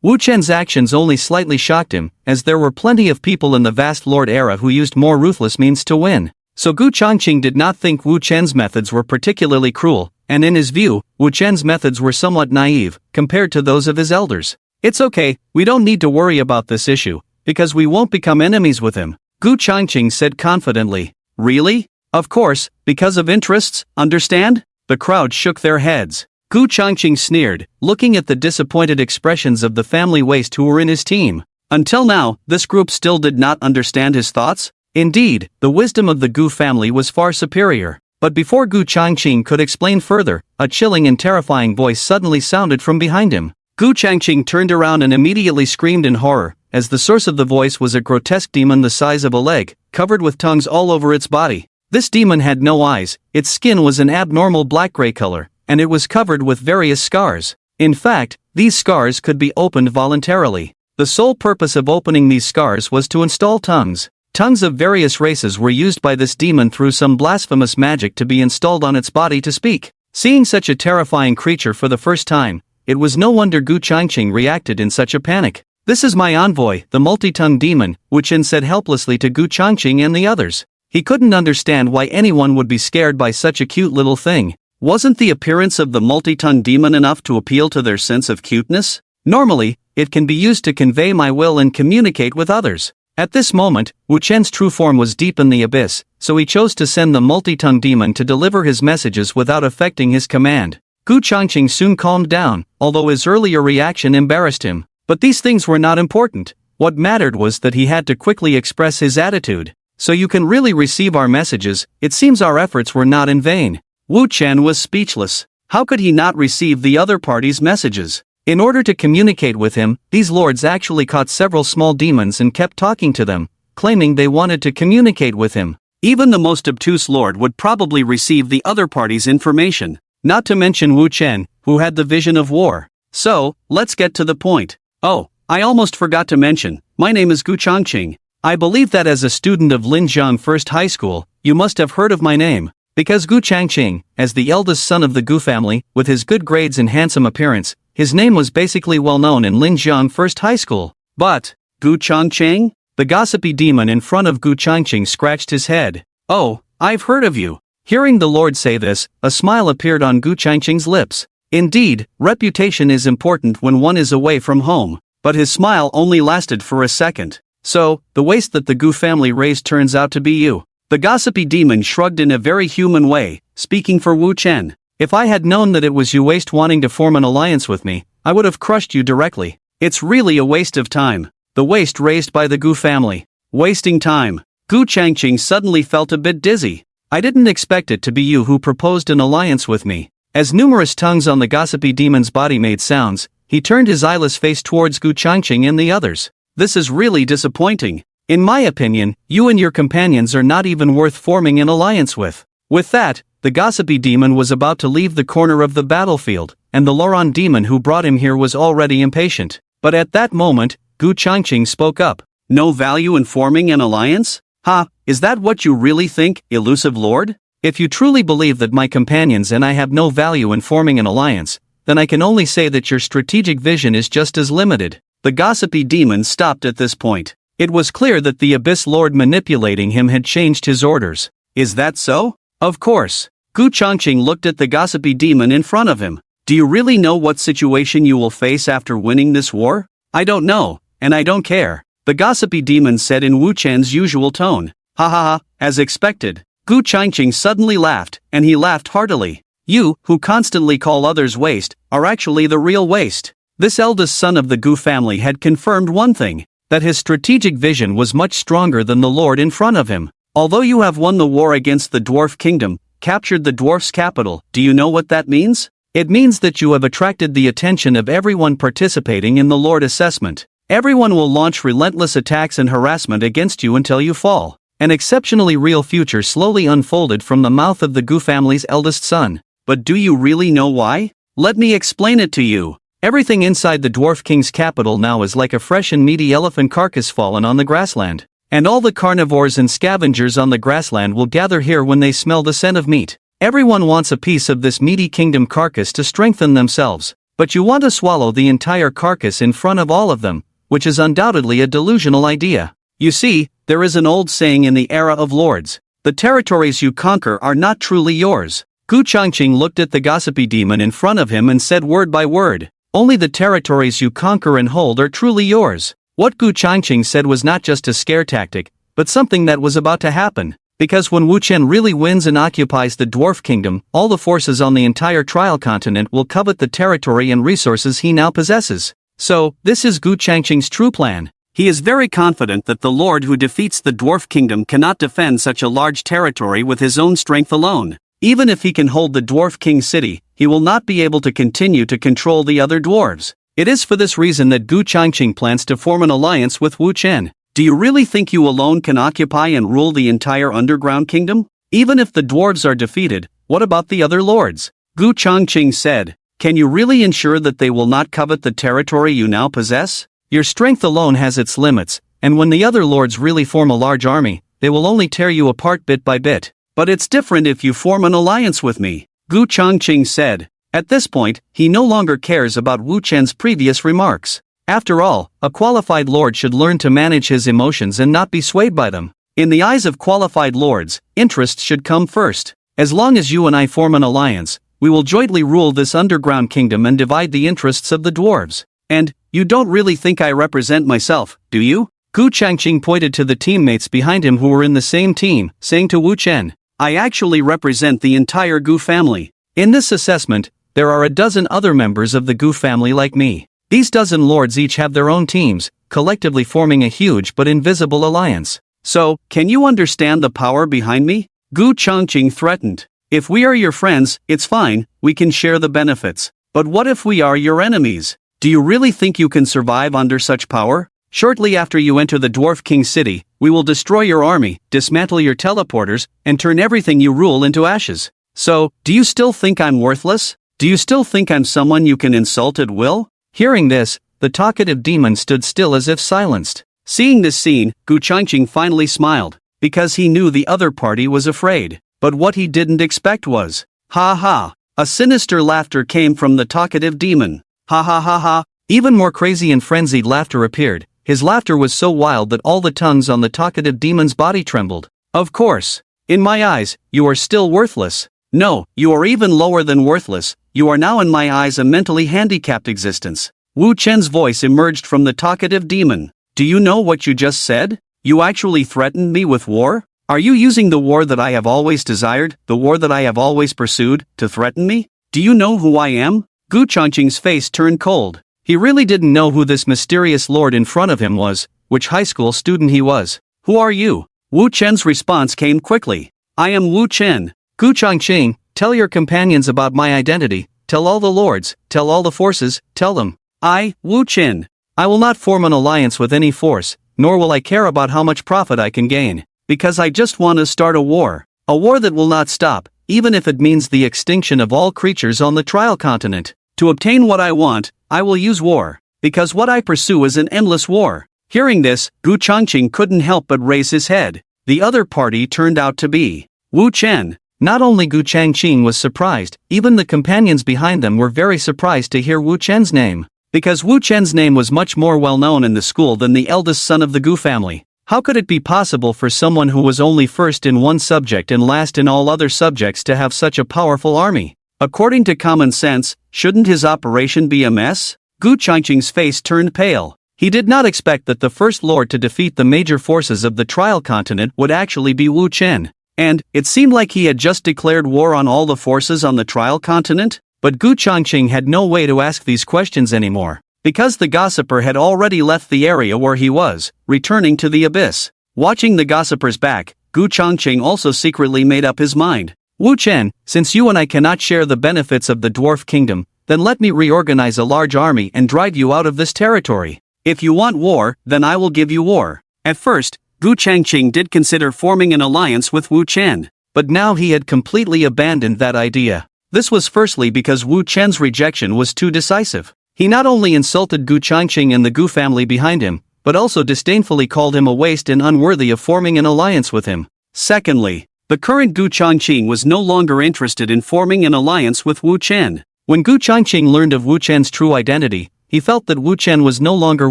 Wu Chen's actions only slightly shocked him, as there were plenty of people in the vast Lord era who used more ruthless means to win. So Gu Chongqing did not think Wu Chen's methods were particularly cruel, and in his view, Wu Chen's methods were somewhat naive, compared to those of his elders. It's okay, we don't need to worry about this issue, because we won't become enemies with him, Gu Chongqing said confidently. Really? Of course, because of interests, understand? The crowd shook their heads. Gu Chongqing sneered, looking at the disappointed expressions of the family waste who were in his team. Until now, this group still did not understand his thoughts. Indeed, the wisdom of the Gu family was far superior. But before Gu Chongqing could explain further, a chilling and terrifying voice suddenly sounded from behind him. Gu Chongqing turned around and immediately screamed in horror, as the source of the voice was a grotesque demon the size of a leg, covered with tongues all over its body. This demon had no eyes, its skin was an abnormal black-gray color, and it was covered with various scars. In fact, these scars could be opened voluntarily. The sole purpose of opening these scars was to install tongues. Tongues of various races were used by this demon through some blasphemous magic to be installed on its body to speak. Seeing such a terrifying creature for the first time, it was no wonder Gu Chongqing reacted in such a panic. This is my envoy, the multi-tongued demon, Wu Chen said helplessly to Gu Chongqing and the others. He couldn't understand why anyone would be scared by such a cute little thing. Wasn't the appearance of the multi-tongued demon enough to appeal to their sense of cuteness? Normally, it can be used to convey my will and communicate with others. At this moment, Wu Chen's true form was deep in the abyss, so he chose to send the multi-tongued demon to deliver his messages without affecting his command. Gu Chongqing soon calmed down, although his earlier reaction embarrassed him. But these things were not important. What mattered was that he had to quickly express his attitude. So you can really receive our messages, it seems our efforts were not in vain. Wu Chen was speechless. How could he not receive the other party's messages? In order to communicate with him, these lords actually caught several small demons and kept talking to them, claiming they wanted to communicate with him. Even the most obtuse lord would probably receive the other party's information, not to mention Wu Chen, who had the vision of war. So, let's get to the point. Oh, I almost forgot to mention, my name is Gu Changqing. I believe that as a student of Linjiang First High School, you must have heard of my name. Because Gu Changqing, as the eldest son of the Gu family, with his good grades and handsome appearance, his name was basically well known in Linjiang First High School. But, Gu Changqing? The gossipy demon in front of Gu Changqing scratched his head. Oh, I've heard of you. Hearing the Lord say this, a smile appeared on Gu Changqing's lips. Indeed, reputation is important when one is away from home. But his smile only lasted for a second. So, the waste that the Gu family raised turns out to be you. The gossipy demon shrugged in a very human way, speaking for Wu Chen. If I had known that it was you waste wanting to form an alliance with me, I would have crushed you directly. It's really a waste of time. The waste raised by the Gu family. Wasting time. Gu Changqing suddenly felt a bit dizzy. I didn't expect it to be you who proposed an alliance with me. As numerous tongues on the gossipy demon's body made sounds, he turned his eyeless face towards Gu Changqing and the others. This is really disappointing. In my opinion, you and your companions are not even worth forming an alliance with. With that, the gossipy demon was about to leave the corner of the battlefield, and the Loran demon who brought him here was already impatient. But at that moment, Gu Changqing spoke up. No value in forming an alliance? Ha, is that what you really think, elusive lord? If you truly believe that my companions and I have no value in forming an alliance, then I can only say that your strategic vision is just as limited. The gossipy demon stopped at this point. It was clear that the Abyss Lord manipulating him had changed his orders. Is that so? Of course. Gu Changqing looked at the gossipy demon in front of him. Do you really know what situation you will face after winning this war? I don't know, and I don't care. The gossipy demon said in Wu Chen's usual tone. Ha ha ha, as expected. Gu Changqing suddenly laughed, and he laughed heartily. You, who constantly call others waste, are actually the real waste. This eldest son of the Gu family had confirmed one thing, that his strategic vision was much stronger than the lord in front of him. Although you have won the war against the dwarf kingdom, captured the dwarf's capital, do you know what that means? It means that you have attracted the attention of everyone participating in the lord assessment. Everyone will launch relentless attacks and harassment against you until you fall. An exceptionally real future slowly unfolded from the mouth of the Gu family's eldest son. But do you really know why? Let me explain it to you. Everything inside the Dwarf King's capital now is like a fresh and meaty elephant carcass fallen on the grassland. And all the carnivores and scavengers on the grassland will gather here when they smell the scent of meat. Everyone wants a piece of this meaty kingdom carcass to strengthen themselves, but you want to swallow the entire carcass in front of all of them, which is undoubtedly a delusional idea. You see, there is an old saying in the era of lords. The territories you conquer are not truly yours. Gu Changqing looked at the gossipy demon in front of him and said word by word. Only the territories you conquer and hold are truly yours. What Gu Changqing said was not just a scare tactic, but something that was about to happen. Because when Wu Chen really wins and occupies the dwarf kingdom, all the forces on the entire trial continent will covet the territory and resources he now possesses. So, this is Gu Changqing's true plan. He is very confident that the lord who defeats the dwarf kingdom cannot defend such a large territory with his own strength alone. Even if he can hold the dwarf king city, he will not be able to continue to control the other dwarves. It is for this reason that Gu Changqing plans to form an alliance with Wu Chen. Do you really think you alone can occupy and rule the entire underground kingdom? Even if the dwarves are defeated, what about the other lords? Gu Changqing said. Can you really ensure that they will not covet the territory you now possess? Your strength alone has its limits, and when the other lords really form a large army, they will only tear you apart bit by bit. But it's different if you form an alliance with me, Gu Changqing said. At this point, he no longer cares about Wu Chen's previous remarks. After all, a qualified lord should learn to manage his emotions and not be swayed by them. In the eyes of qualified lords, interests should come first. As long as you and I form an alliance, we will jointly rule this underground kingdom and divide the interests of the dwarves. And, you don't really think I represent myself, do you? Gu Changqing pointed to the teammates behind him who were in the same team, saying to Wu Chen, I actually represent the entire Gu family. In this assessment, there are a dozen other members of the Gu family like me. These dozen lords each have their own teams, collectively forming a huge but invisible alliance. So, can you understand the power behind me? Gu Changqing threatened. If we are your friends, it's fine, we can share the benefits. But what if we are your enemies? Do you really think you can survive under such power? Shortly after you enter the Dwarf King city, we will destroy your army, dismantle your teleporters, and turn everything you rule into ashes. So, do you still think I'm worthless? Do you still think I'm someone you can insult at will?" Hearing this, the talkative demon stood still as if silenced. Seeing this scene, Gu Changqing finally smiled, because he knew the other party was afraid. But what he didn't expect was, "Ha ha!" A sinister laughter came from the talkative demon. "Ha ha ha ha!" Even more crazy and frenzied laughter appeared. His laughter was so wild that all the tongues on the talkative demon's body trembled. "Of course. In my eyes, you are still worthless. No, you are even lower than worthless. You are now in my eyes a mentally handicapped existence." Wu Chen's voice emerged from the talkative demon. "Do you know what you just said? You actually threatened me with war? Are you using the war that I have always desired, the war that I have always pursued, to threaten me? Do you know who I am?" Gu Changqing's face turned cold. He really didn't know who this mysterious lord in front of him was, which high school student he was. "Who are you?" Wu Chen's response came quickly. "I am Wu Chen." "Gu Changqing, tell your companions about my identity, tell all the lords, tell all the forces, tell them. I, Wu Chen. I will not form an alliance with any force, nor will I care about how much profit I can gain, because I just want to start a war that will not stop, even if it means the extinction of all creatures on the trial continent. To obtain what I want, I will use war, because what I pursue is an endless war." Hearing this, Gu Changqing couldn't help but raise his head. The other party turned out to be Wu Chen. Not only Gu Changqing was surprised, even the companions behind them were very surprised to hear Wu Chen's name, because Wu Chen's name was much more well known in the school than the eldest son of the Gu family. How could it be possible for someone who was only first in one subject and last in all other subjects to have such a powerful army? According to common sense, shouldn't his operation be a mess? Gu Changqing's face turned pale. He did not expect that the first lord to defeat the major forces of the trial continent would actually be Wu Chen. And, it seemed like he had just declared war on all the forces on the trial continent? But Gu Changqing had no way to ask these questions anymore, because the gossiper had already left the area where he was, returning to the abyss. Watching the gossiper's back, Gu Changqing also secretly made up his mind. "Wu Chen, since you and I cannot share the benefits of the dwarf kingdom, then let me reorganize a large army and drive you out of this territory. If you want war, then I will give you war." At first, Gu Changqing did consider forming an alliance with Wu Chen, but now he had completely abandoned that idea. This was firstly because Wu Chen's rejection was too decisive. He not only insulted Gu Changqing and the Gu family behind him, but also disdainfully called him a waste and unworthy of forming an alliance with him. Secondly, the current Gu Changqing was no longer interested in forming an alliance with Wu Chen. When Gu Changqing learned of Wu Chen's true identity, he felt that Wu Chen was no longer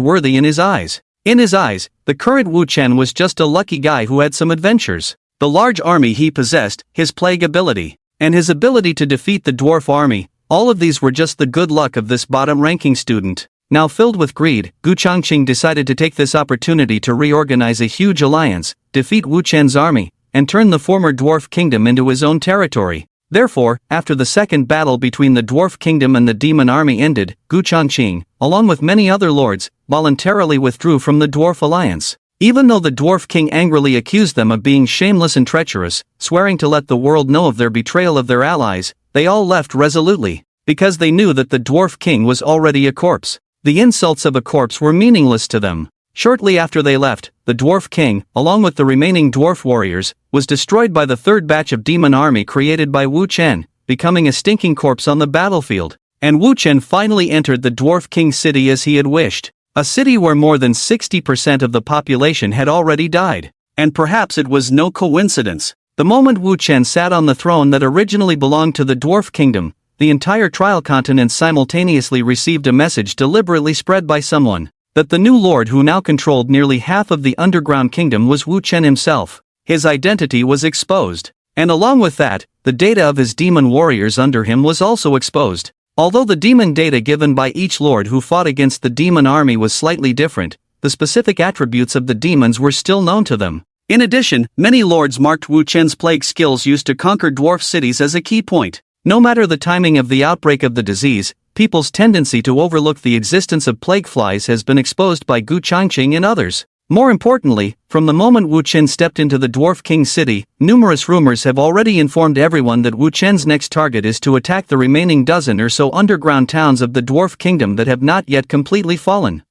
worthy in his eyes. In his eyes, the current Wu Chen was just a lucky guy who had some adventures. The large army he possessed, his plague ability, and his ability to defeat the dwarf army, all of these were just the good luck of this bottom-ranking student. Now filled with greed, Gu Changqing decided to take this opportunity to reorganize a huge alliance, defeat Wu Chen's army, and turn the former dwarf kingdom into his own territory. Therefore, after the second battle between the dwarf kingdom and the demon army ended, Gu Changqing, along with many other lords, voluntarily withdrew from the dwarf alliance. Even though the dwarf king angrily accused them of being shameless and treacherous, swearing to let the world know of their betrayal of their allies, they all left resolutely, because they knew that the dwarf king was already a corpse. The insults of a corpse were meaningless to them. Shortly after they left, the dwarf king, along with the remaining dwarf warriors, was destroyed by the third batch of demon army created by Wu Chen, becoming a stinking corpse on the battlefield. And Wu Chen finally entered the dwarf king city as he had wished. A city where more than 60% of the population had already died. And perhaps it was no coincidence. The moment Wu Chen sat on the throne that originally belonged to the dwarf kingdom, the entire trial continent simultaneously received a message deliberately spread by someone, that the new lord who now controlled nearly half of the underground kingdom was Wu Chen himself. His identity was exposed. And along with that, the data of his demon warriors under him was also exposed. Although the demon data given by each lord who fought against the demon army was slightly different, the specific attributes of the demons were still known to them. In addition, many lords marked Wu Chen's plague skills used to conquer dwarf cities as a key point. No matter the timing of the outbreak of the disease, people's tendency to overlook the existence of plague flies has been exposed by Gu Changqing and others. More importantly, from the moment Wu Chen stepped into the Dwarf King city, numerous rumors have already informed everyone that Wu Chen's next target is to attack the remaining dozen or so underground towns of the Dwarf Kingdom that have not yet completely fallen.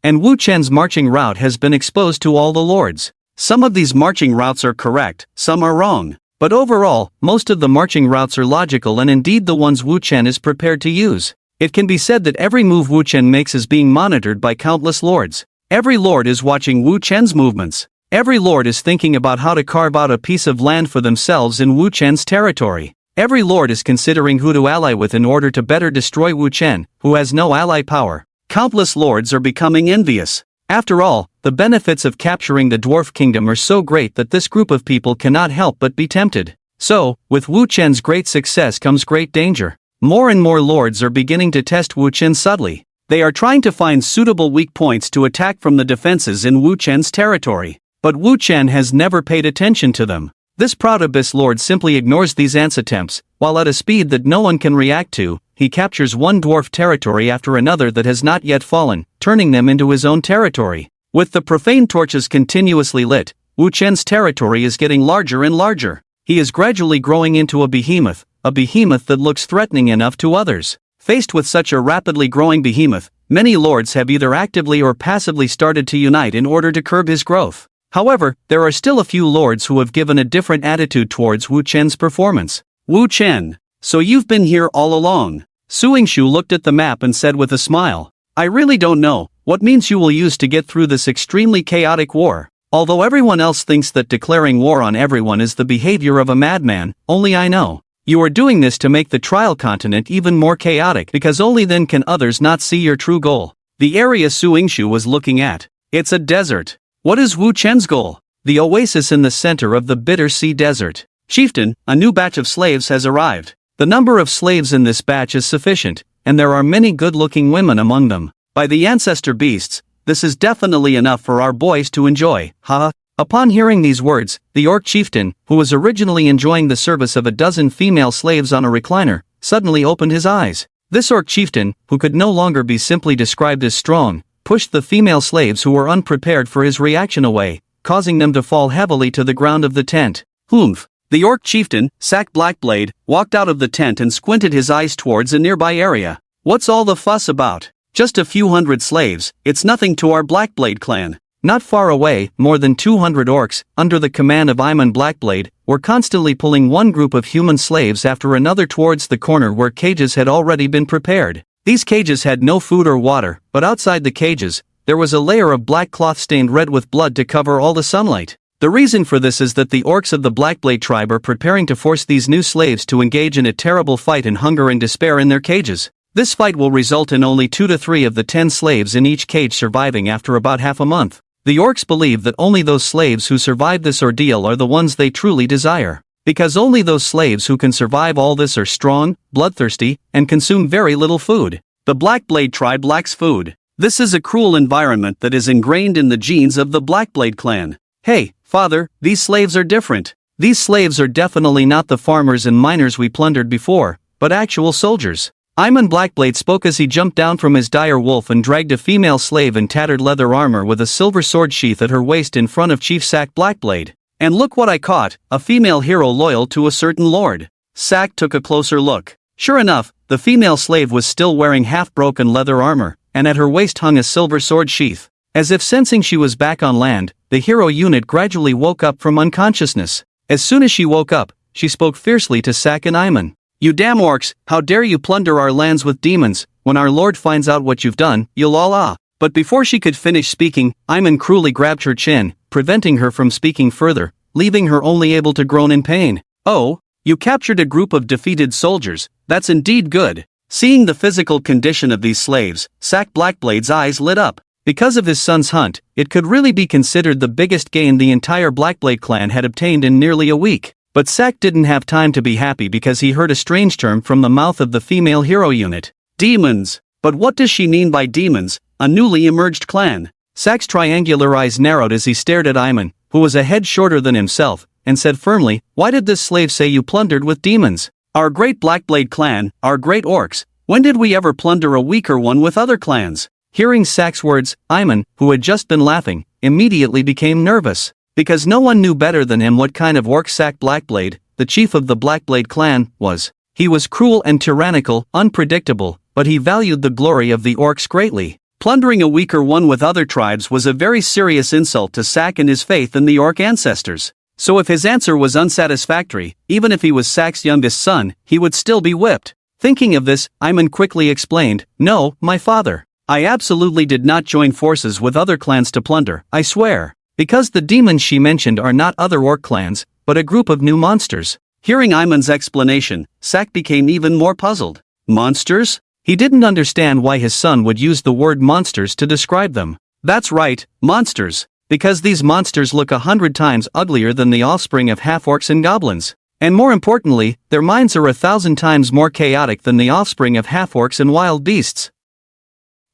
and Wu Chen's marching route has been exposed to all the lords. Some of these marching routes are correct, some are wrong. But overall, most of the marching routes are logical and indeed the ones Wu Chen is prepared to use. It can be said that every move Wu Chen makes is being monitored by countless lords. Every lord is watching Wu Chen's movements. Every lord is thinking about how to carve out a piece of land for themselves in Wu Chen's territory. Every lord is considering who to ally with in order to better destroy Wu Chen, who has no ally power. Countless lords are becoming envious. After all, the benefits of capturing the dwarf kingdom are so great that this group of people cannot help but be tempted. So, with Wu Chen's great success comes great danger. More and more lords are beginning to test Wu Chen subtly. They are trying to find suitable weak points to attack from the defenses in Wu Chen's territory. But Wu Chen has never paid attention to them. This proud abyss lord simply ignores these ants attempts, while at a speed that no one can react to, he captures one dwarf territory after another that has not yet fallen, turning them into his own territory. With the profane torches continuously lit, Wu Chen's territory is getting larger and larger. He is gradually growing into a behemoth that looks threatening enough to others. Faced with such a rapidly growing behemoth, many lords have either actively or passively started to unite in order to curb his growth. However, there are still a few lords who have given a different attitude towards Wu Chen's performance. Wu Chen, so you've been here all along. Su Yingshu looked at the map and said with a smile, I really don't know what means you will use to get through this extremely chaotic war. Although everyone else thinks that declaring war on everyone is the behavior of a madman, only I know. You are doing this to make the trial continent even more chaotic because only then can others not see your true goal. The area Su Yingshu was looking at. It's a desert. What is Wu Chen's goal? The oasis in the center of the bitter sea desert. Chieftain, a new batch of slaves has arrived. The number of slaves in this batch is sufficient, and there are many good-looking women among them. By the ancestor beasts, this is definitely enough for our boys to enjoy, ha. Upon hearing these words, the orc chieftain, who was originally enjoying the service of a dozen female slaves on a recliner, suddenly opened his eyes. This orc chieftain, who could no longer be simply described as strong, pushed the female slaves who were unprepared for his reaction away, causing them to fall heavily to the ground of the tent. Humph. The orc chieftain, Sack Blackblade, walked out of the tent and squinted his eyes towards a nearby area. What's all the fuss about? Just a few hundred slaves, it's nothing to our Blackblade clan. Not far away, more than 200 orcs, under the command of Iman Blackblade, were constantly pulling one group of human slaves after another towards the corner where cages had already been prepared. These cages had no food or water, but outside the cages, there was a layer of black cloth stained red with blood to cover all the sunlight. The reason for this is that the orcs of the Blackblade tribe are preparing to force these new slaves to engage in a terrible fight in hunger and despair in their cages. This fight will result in only 2 to 3 of the 10 slaves in each cage surviving after about half a month. The orcs believe that only those slaves who survive this ordeal are the ones they truly desire. Because only those slaves who can survive all this are strong, bloodthirsty, and consume very little food. The Blackblade tribe lacks food. This is a cruel environment that is ingrained in the genes of the Blackblade clan. Hey, father, these slaves are different. These slaves are definitely not the farmers and miners we plundered before, but actual soldiers. Iman Blackblade spoke as he jumped down from his dire wolf and dragged a female slave in tattered leather armor with a silver sword sheath at her waist in front of Chief Sack Blackblade. And look what I caught, a female hero loyal to a certain lord. Sack took a closer look. Sure enough, the female slave was still wearing half-broken leather armor, and at her waist hung a silver sword sheath. As if sensing she was back on land, the hero unit gradually woke up from unconsciousness. As soon as she woke up, she spoke fiercely to Sack and Iman. You damn orcs, how dare you plunder our lands with demons? When our lord finds out what you've done, you'll all ah. But before she could finish speaking, Iman cruelly grabbed her chin, preventing her from speaking further, leaving her only able to groan in pain. Oh, you captured a group of defeated soldiers, that's indeed good. Seeing the physical condition of these slaves, Sack Blackblade's eyes lit up. Because of his son's hunt, it could really be considered the biggest gain the entire Blackblade clan had obtained in nearly a week. But Sack didn't have time to be happy because he heard a strange term from the mouth of the female hero unit. Demons. But what does she mean by demons, a newly emerged clan? Sack's triangular eyes narrowed as he stared at Iman, who was a head shorter than himself, and said firmly, Why did this slave say you plundered with demons? Our great Blackblade clan, our great orcs, when did we ever plunder a weaker one with other clans? Hearing Sack's words, Iman, who had just been laughing, immediately became nervous. Because no one knew better than him what kind of orc Sack Blackblade, the chief of the Blackblade clan, was. He was cruel and tyrannical, unpredictable, but he valued the glory of the orcs greatly. Plundering a weaker one with other tribes was a very serious insult to Sak and his faith in the orc ancestors. So if his answer was unsatisfactory, even if he was Sak's youngest son, he would still be whipped. Thinking of this, Ayman quickly explained, "No, my father. I absolutely did not join forces with other clans to plunder, I swear. Because the demons she mentioned are not other orc clans, but a group of new monsters." Hearing Ayman's explanation, Sak became even more puzzled. Monsters? He didn't understand why his son would use the word monsters to describe them. That's right, monsters. Because these monsters look 100 times uglier than the offspring of half-orcs and goblins. And more importantly, their minds are 1,000 times more chaotic than the offspring of half-orcs and wild beasts.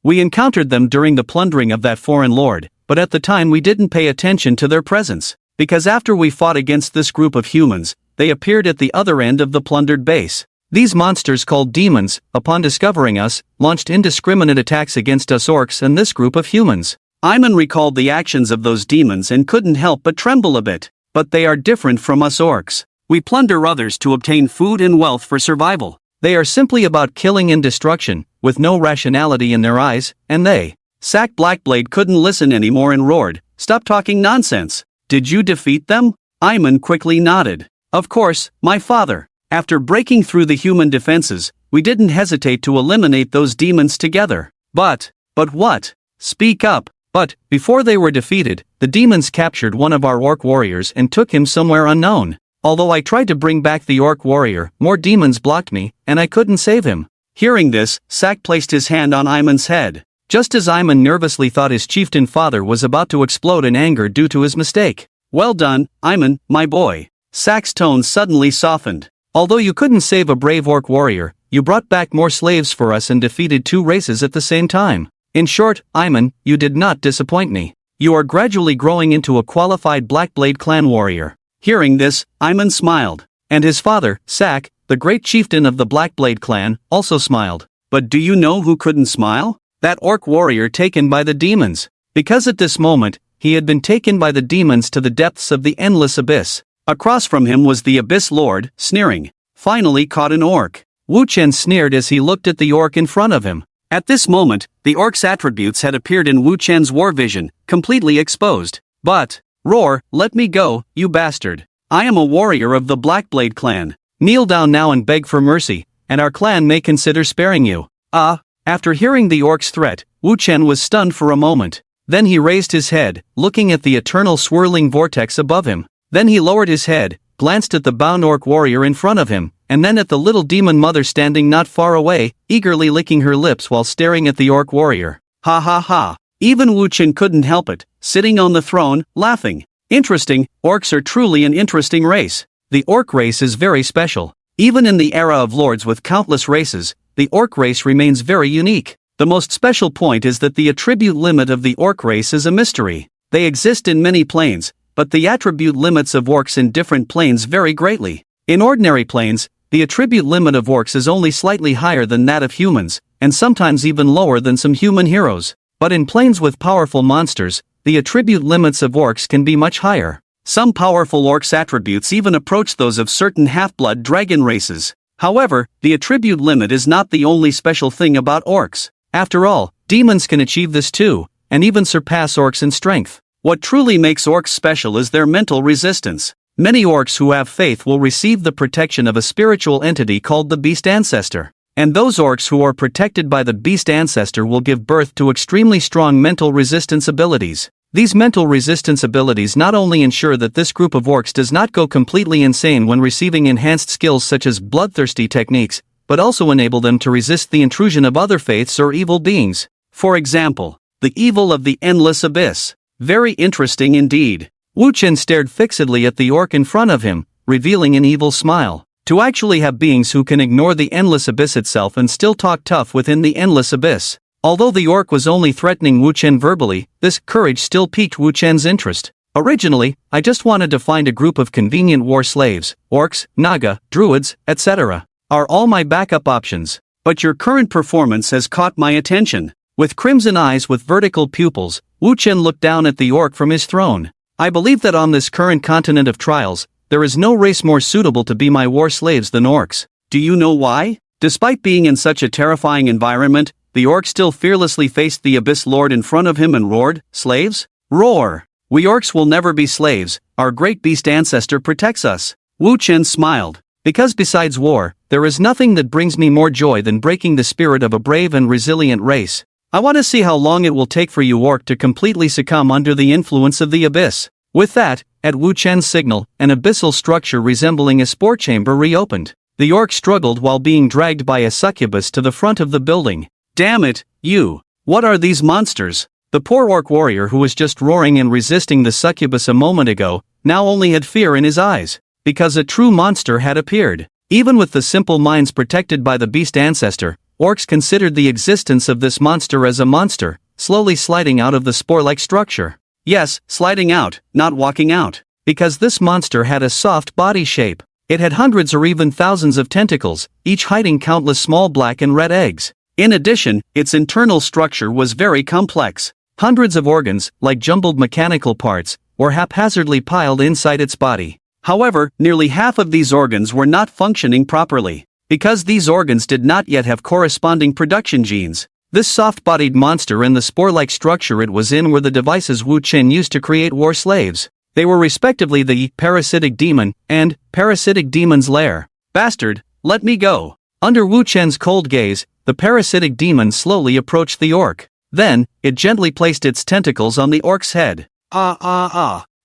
We encountered them during the plundering of that foreign lord, but at the time we didn't pay attention to their presence. Because after we fought against this group of humans, they appeared at the other end of the plundered base. These monsters called demons, upon discovering us, launched indiscriminate attacks against us orcs and this group of humans. Ayman recalled the actions of those demons and couldn't help but tremble a bit. But they are different from us orcs. We plunder others to obtain food and wealth for survival. They are simply about killing and destruction, with no rationality in their eyes, and they. Sak Blackblade couldn't listen anymore and roared, "Stop talking nonsense. Did you defeat them?" Ayman quickly nodded. "Of course, my father. After breaking through the human defenses, we didn't hesitate to eliminate those demons together. But what? Speak up." But, before they were defeated, the demons captured one of our orc warriors and took him somewhere unknown. Although I tried to bring back the orc warrior, more demons blocked me, and I couldn't save him. Hearing this, Sak placed his hand on Ayman's head. Just as Ayman nervously thought his chieftain father was about to explode in anger due to his mistake. "Well done, Ayman, my boy." Sak's tone suddenly softened. "Although you couldn't save a brave orc warrior, you brought back more slaves for us and defeated 2 races at the same time. In short, Ayman, you did not disappoint me. You are gradually growing into a qualified Blackblade clan warrior." Hearing this, Ayman smiled. And his father, Sak, the great chieftain of the Blackblade clan, also smiled. But do you know who couldn't smile? That orc warrior taken by the demons. Because at this moment, he had been taken by the demons to the depths of the endless abyss. Across from him was the Abyss Lord, sneering. "Finally caught an orc." Wu Chen sneered as he looked at the orc in front of him. At this moment, the orc's attributes had appeared in Wu Chen's war vision, completely exposed. "But, roar, let me go, you bastard. I am a warrior of the Blackblade clan. Kneel down now and beg for mercy, and our clan may consider sparing you." After hearing the orc's threat, Wu Chen was stunned for a moment. Then he raised his head, looking at the eternal swirling vortex above him. Then he lowered his head, glanced at the bound orc warrior in front of him, and then at the little demon mother standing not far away, eagerly licking her lips while staring at the orc warrior. Ha ha ha. Even Wu Chen couldn't help it, sitting on the throne, laughing. Interesting, orcs are truly an interesting race. The orc race is very special. Even in the era of lords with countless races, the orc race remains very unique. The most special point is that the attribute limit of the orc race is a mystery. They exist in many planes, but the attribute limits of orcs in different planes vary greatly. In ordinary planes, the attribute limit of orcs is only slightly higher than that of humans, and sometimes even lower than some human heroes. But in planes with powerful monsters, the attribute limits of orcs can be much higher. Some powerful orcs' attributes even approach those of certain half-blood dragon races. However, the attribute limit is not the only special thing about orcs. After all, demons can achieve this too, and even surpass orcs in strength. What truly makes orcs special is their mental resistance. Many orcs who have faith will receive the protection of a spiritual entity called the Beast Ancestor. And those orcs who are protected by the Beast Ancestor will give birth to extremely strong mental resistance abilities. These mental resistance abilities not only ensure that this group of orcs does not go completely insane when receiving enhanced skills such as bloodthirsty techniques, but also enable them to resist the intrusion of other faiths or evil beings. For example, the evil of the endless abyss. Very interesting indeed. Wu Chen stared fixedly at the orc in front of him, revealing an evil smile. To actually have beings who can ignore the endless abyss itself and still talk tough within the endless abyss. Although the orc was only threatening Wu Chen verbally, this courage still piqued Wu Chen's interest. Originally, I just wanted to find a group of convenient war slaves, orcs, naga, druids, etc. are all my backup options. But your current performance has caught my attention. With crimson eyes with vertical pupils, Wu Chen looked down at the orc from his throne. I believe that on this current continent of trials, there is no race more suitable to be my war slaves than orcs. Do you know why? Despite being in such a terrifying environment, the orc still fearlessly faced the Abyss Lord in front of him and roared, "Slaves? Roar! We orcs will never be slaves, our great beast ancestor protects us." Wu Chen smiled. "Because besides war, there is nothing that brings me more joy than breaking the spirit of a brave and resilient race. I want to see how long it will take for you orc to completely succumb under the influence of the abyss." With that, at Wu Chen's signal, an abyssal structure resembling a spore chamber reopened. The orc struggled while being dragged by a succubus to the front of the building. "Damn it, you! What are these monsters?" The poor orc warrior who was just roaring and resisting the succubus a moment ago, now only had fear in his eyes. Because a true monster had appeared. Even with the simple minds protected by the beast ancestor, orcs considered the existence of this monster as a monster, slowly sliding out of the spore-like structure. Yes, sliding out, not walking out. Because this monster had a soft body shape. It had hundreds or even thousands of tentacles, each hiding countless small black and red eggs. In addition, its internal structure was very complex. Hundreds of organs, like jumbled mechanical parts, were haphazardly piled inside its body. However, nearly half of these organs were not functioning properly. Because these organs did not yet have corresponding production genes. This soft-bodied monster and the spore-like structure it was in were the devices Wu Chen used to create war slaves. They were respectively the parasitic demon and parasitic demon's lair. "Bastard, let me go." Under Wu Chen's cold gaze, the parasitic demon slowly approached the orc. Then, it gently placed its tentacles on the orc's head.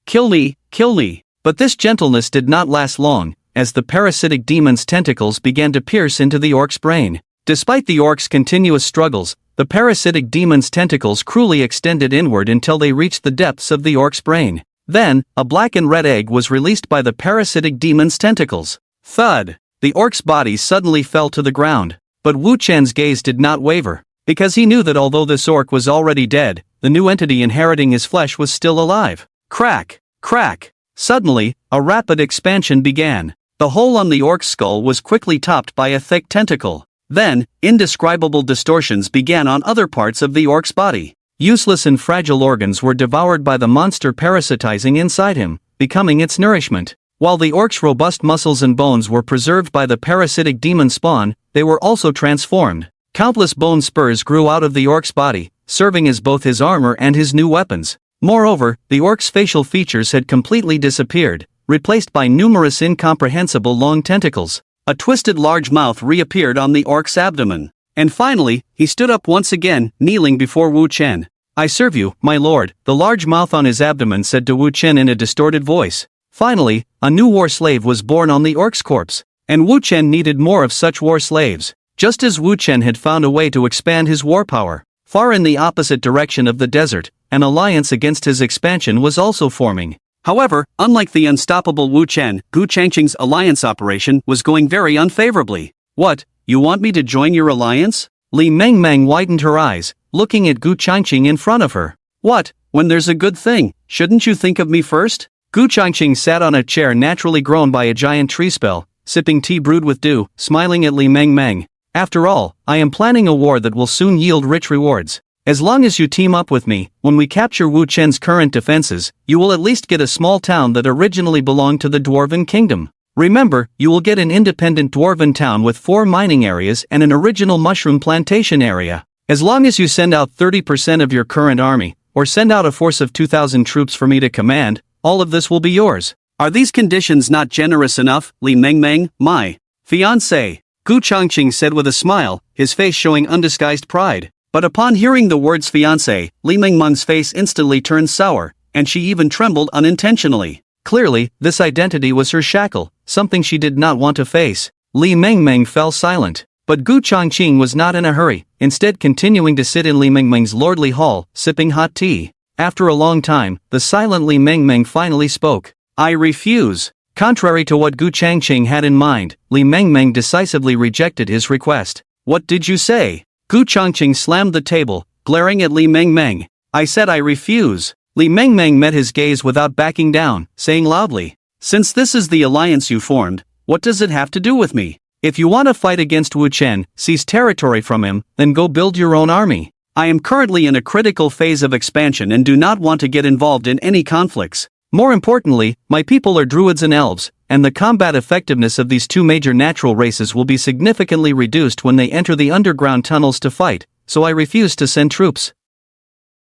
Kill me, kill me." But this gentleness did not last long, as the parasitic demon's tentacles began to pierce into the orc's brain. Despite the orc's continuous struggles, the parasitic demon's tentacles cruelly extended inward until they reached the depths of the orc's brain. Then, a black and red egg was released by the parasitic demon's tentacles. Thud! The orc's body suddenly fell to the ground. But Wu Chen's gaze did not waver. Because he knew that although this orc was already dead, the new entity inheriting his flesh was still alive. Crack! Crack! Suddenly, a rapid expansion began. The hole on the orc's skull was quickly topped by a thick tentacle. Then, indescribable distortions began on other parts of the orc's body. Useless and fragile organs were devoured by the monster parasitizing inside him, becoming its nourishment. While the orc's robust muscles and bones were preserved by the parasitic demon spawn, they were also transformed. Countless bone spurs grew out of the orc's body, serving as both his armor and his new weapons. Moreover, the orc's facial features had completely disappeared, replaced by numerous incomprehensible long tentacles. A twisted large mouth reappeared on the orc's abdomen. And finally, he stood up once again, kneeling before Wu Chen. "I serve you, my lord," the large mouth on his abdomen said to Wu Chen in a distorted voice. Finally, a new war slave was born on the orc's corpse. And Wu Chen needed more of such war slaves. Just as Wu Chen had found a way to expand his war power, far in the opposite direction of the desert, an alliance against his expansion was also forming. However, unlike the unstoppable Wu Chen, Gu Changqing's alliance operation was going very unfavorably. "What, you want me to join your alliance?" Li Mengmeng widened her eyes, looking at Gu Changqing in front of her. "What, when there's a good thing, shouldn't you think of me first?" Gu Changqing sat on a chair naturally grown by a giant tree spell, sipping tea brewed with dew, smiling at Li Mengmeng. "After all, I am planning a war that will soon yield rich rewards. As long as you team up with me, when we capture Wu Chen's current defenses, you will at least get a small town that originally belonged to the Dwarven kingdom. Remember, you will get an independent Dwarven town with 4 mining areas and an original mushroom plantation area. As long as you send out 30% of your current army, or send out a force of 2,000 troops for me to command, all of this will be yours." "Are these conditions not generous enough, Li Mengmeng, my fiancé?" Gu Changqing said with a smile, his face showing undisguised pride. But upon hearing the words fiancé, Li Mengmeng's face instantly turned sour, and she even trembled unintentionally. Clearly, this identity was her shackle, something she did not want to face. Li Mengmeng fell silent. But Gu Changqing was not in a hurry, instead continuing to sit in Li Mengmeng's lordly hall, sipping hot tea. After a long time, the silent Li Mengmeng finally spoke. "I refuse." Contrary to what Gu Changqing had in mind, Li Mengmeng decisively rejected his request. "What did you say?" Gu Changqing slammed the table, glaring at Li Mengmeng. "I said I refuse." Li Mengmeng met his gaze without backing down, saying loudly, "Since this is the alliance you formed, what does it have to do with me? If you want to fight against Wu Chen, seize territory from him, then go build your own army. I am currently in a critical phase of expansion and do not want to get involved in any conflicts. More importantly, my people are druids and elves, and the combat effectiveness of these 2 major natural races will be significantly reduced when they enter the underground tunnels to fight, so I refused to send troops."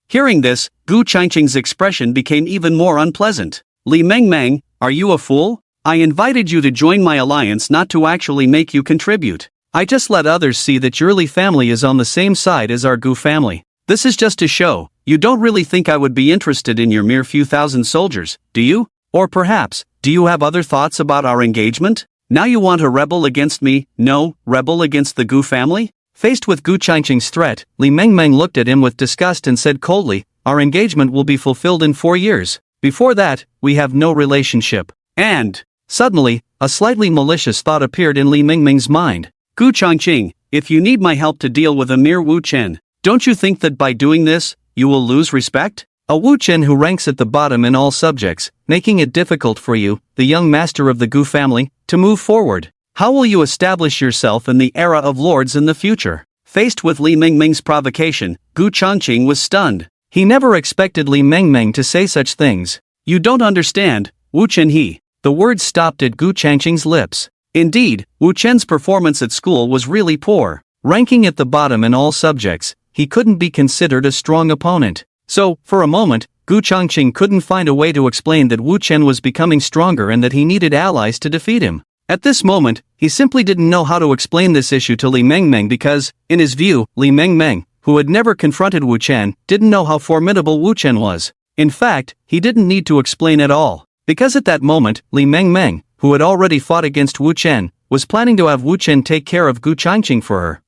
Hearing this, Gu Changqing's expression became even more unpleasant. "Li Mengmeng, are you a fool? I invited you to join my alliance not to actually make you contribute. I just let others see that your Li family is on the same side as our Gu family. This is just to show, you don't really think I would be interested in your mere few thousand soldiers, do you? Or perhaps, do you have other thoughts about our engagement? Now you want to rebel against me? No, rebel against the Gu family?" Faced with Gu Changqing's threat, Li Mengmeng looked at him with disgust and said coldly, "Our engagement will be fulfilled in 4 years. Before that, we have no relationship." And, suddenly, a slightly malicious thought appeared in Li Mengmeng's mind. "Gu Changqing, if you need my help to deal with a mere Wu Chen, don't you think that by doing this, you will lose respect? A Wu Chen who ranks at the bottom in all subjects, making it difficult for you, the young master of the Gu family, to move forward. How will you establish yourself in the era of lords in the future?" Faced with Li Mengmeng's provocation, Gu Changqing was stunned. He never expected Li Mengmeng to say such things. "You don't understand, Wu Chen he." The words stopped at Gu Changqing's lips. Indeed, Wu Chen's performance at school was really poor. Ranking at the bottom in all subjects, he couldn't be considered a strong opponent. So, for a moment, Gu Changqing couldn't find a way to explain that Wu Chen was becoming stronger and that he needed allies to defeat him. At this moment, he simply didn't know how to explain this issue to Li Mengmeng because, in his view, Li Mengmeng, who had never confronted Wu Chen, didn't know how formidable Wu Chen was. In fact, he didn't need to explain at all. Because at that moment, Li Mengmeng, who had already fought against Wu Chen, was planning to have Wu Chen take care of Gu Changqing for her.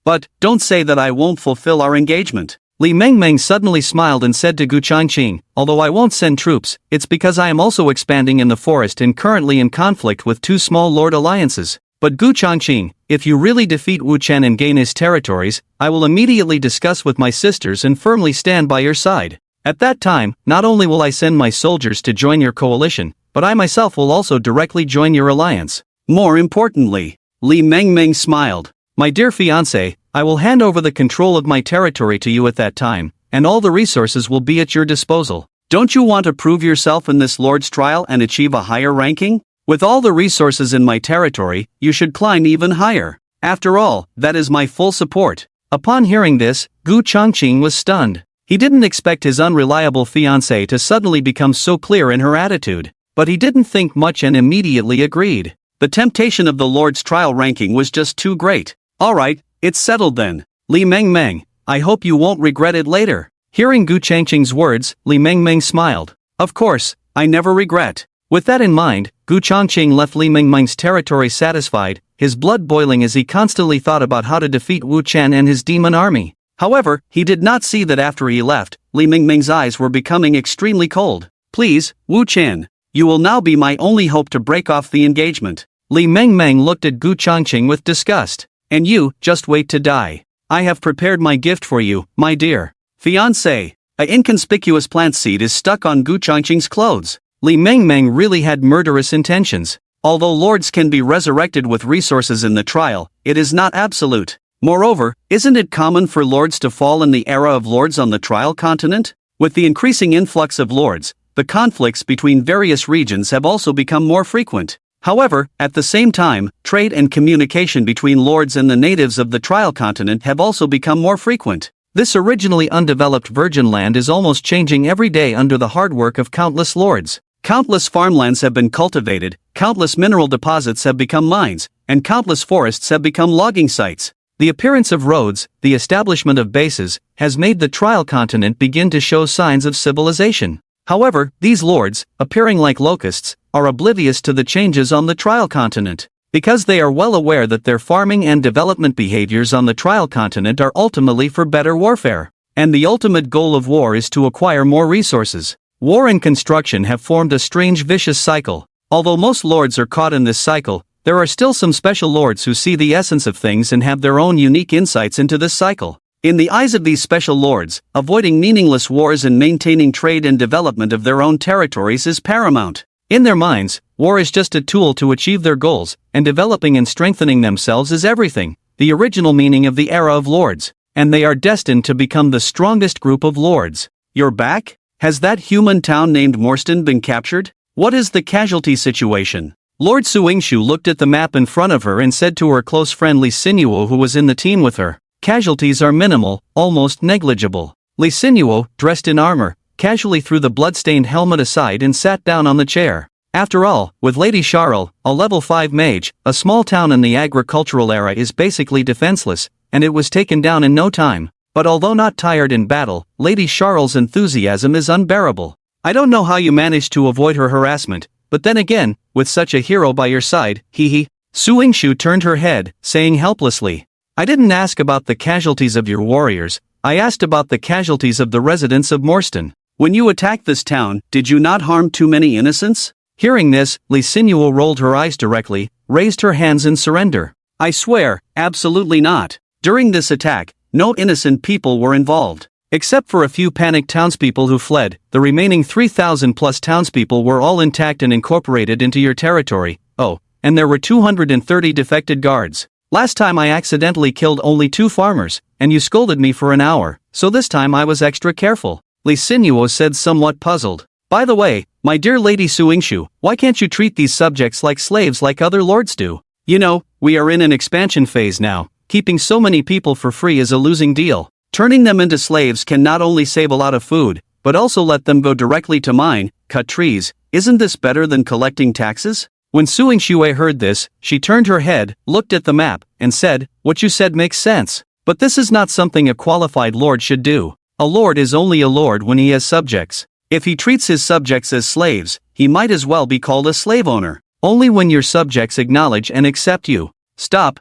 "But, don't say that I won't fulfill our engagement." Li Mengmeng suddenly smiled and said to Gu Changqing, "Although I won't send troops, it's because I am also expanding in the forest and currently in conflict with 2 small lord alliances. But Gu Changqing, if you really defeat Wu Chen and gain his territories, I will immediately discuss with my sisters and firmly stand by your side. At that time, not only will I send my soldiers to join your coalition, but I myself will also directly join your alliance." More importantly, Li Mengmeng smiled. "My dear fiancé, I will hand over the control of my territory to you at that time, and all the resources will be at your disposal. Don't you want to prove yourself in this Lord's trial and achieve a higher ranking? With all the resources in my territory, you should climb even higher. After all, that is my full support." Upon hearing this, Gu Changqing was stunned. He didn't expect his unreliable fiancée to suddenly become so clear in her attitude. But he didn't think much and immediately agreed. The temptation of the Lord's trial ranking was just too great. "Alright, it's settled then. Li Mengmeng, I hope you won't regret it later." Hearing Gu Changqing's words, Li Mengmeng smiled. "Of course, I never regret." With that in mind, Gu Changqing left Li Mengmeng's territory satisfied, his blood boiling as he constantly thought about how to defeat Wu Chen and his demon army. However, he did not see that after he left, Li Mengmeng's eyes were becoming extremely cold. "Please, Wu Chen, you will now be my only hope to break off the engagement." Li Mengmeng looked at Gu Changqing with disgust. "And you, just wait to die. I have prepared my gift for you, my dear fiancé." An inconspicuous plant seed is stuck on Gu Changqing's clothes. Li Mengmeng really had murderous intentions. Although lords can be resurrected with resources in the trial, it is not absolute. Moreover, isn't it common for lords to fall in the era of lords on the trial continent? With the increasing influx of lords, the conflicts between various regions have also become more frequent. However, at the same time, trade and communication between lords and the natives of the trial continent have also become more frequent. This originally undeveloped virgin land is almost changing every day under the hard work of countless lords. Countless farmlands have been cultivated, countless mineral deposits have become mines, and countless forests have become logging sites. The appearance of roads, the establishment of bases, has made the trial continent begin to show signs of civilization. However, these lords, appearing like locusts, are oblivious to the changes on the trial continent. Because they are well aware that their farming and development behaviors on the trial continent are ultimately for better warfare. And the ultimate goal of war is to acquire more resources. War and construction have formed a strange vicious cycle. Although most lords are caught in this cycle, there are still some special lords who see the essence of things and have their own unique insights into this cycle. In the eyes of these special lords, avoiding meaningless wars and maintaining trade and development of their own territories is paramount. In their minds, war is just a tool to achieve their goals, and developing and strengthening themselves is everything, the original meaning of the era of lords. And they are destined to become the strongest group of lords. You're back? Has that human town named Morstan been captured? What is the casualty situation? Lord Suingshu looked at the map in front of her and said to her close friend Li Sinuo, who was in the team with her, Casualties are minimal, almost negligible. Li Sinuo, dressed in armor, casually threw the blood-stained helmet aside and sat down on the chair. After all, with Lady Charles, a level 5 mage, a small town in the agricultural era is basically defenseless, and it was taken down in no time. But although not tired in battle, Lady Charles' enthusiasm is unbearable. I don't know how you managed to avoid her harassment, but then again, with such a hero by your side, hee. Su Yingshu turned her head, saying helplessly, I didn't ask about the casualties of your warriors, I asked about the casualties of the residents of Morstan. When you attacked this town, did you not harm too many innocents? Hearing this, Li Sinuo rolled her eyes directly, raised her hands in surrender. I swear, absolutely not. During this attack, no innocent people were involved. Except for a few panicked townspeople who fled, the remaining 3,000 plus townspeople were all intact and incorporated into your territory. Oh, and there were 230 defected guards. Last time I accidentally killed only 2 farmers, and you scolded me for an hour, so this time I was extra careful. Li Sinuo said, somewhat puzzled. By the way, my dear Lady Su Yingshu, why can't you treat these subjects like slaves like other lords do? You know, we are in an expansion phase now. Keeping so many people for free is a losing deal. Turning them into slaves can not only save a lot of food, but also let them go directly to mine, cut trees. Isn't this better than collecting taxes? When Su Yingshu heard this, she turned her head, looked at the map, and said, what you said makes sense. But this is not something a qualified lord should do. A lord is only a lord when he has subjects. If he treats his subjects as slaves, he might as well be called a slave owner. Only when your subjects acknowledge and accept you. Stop.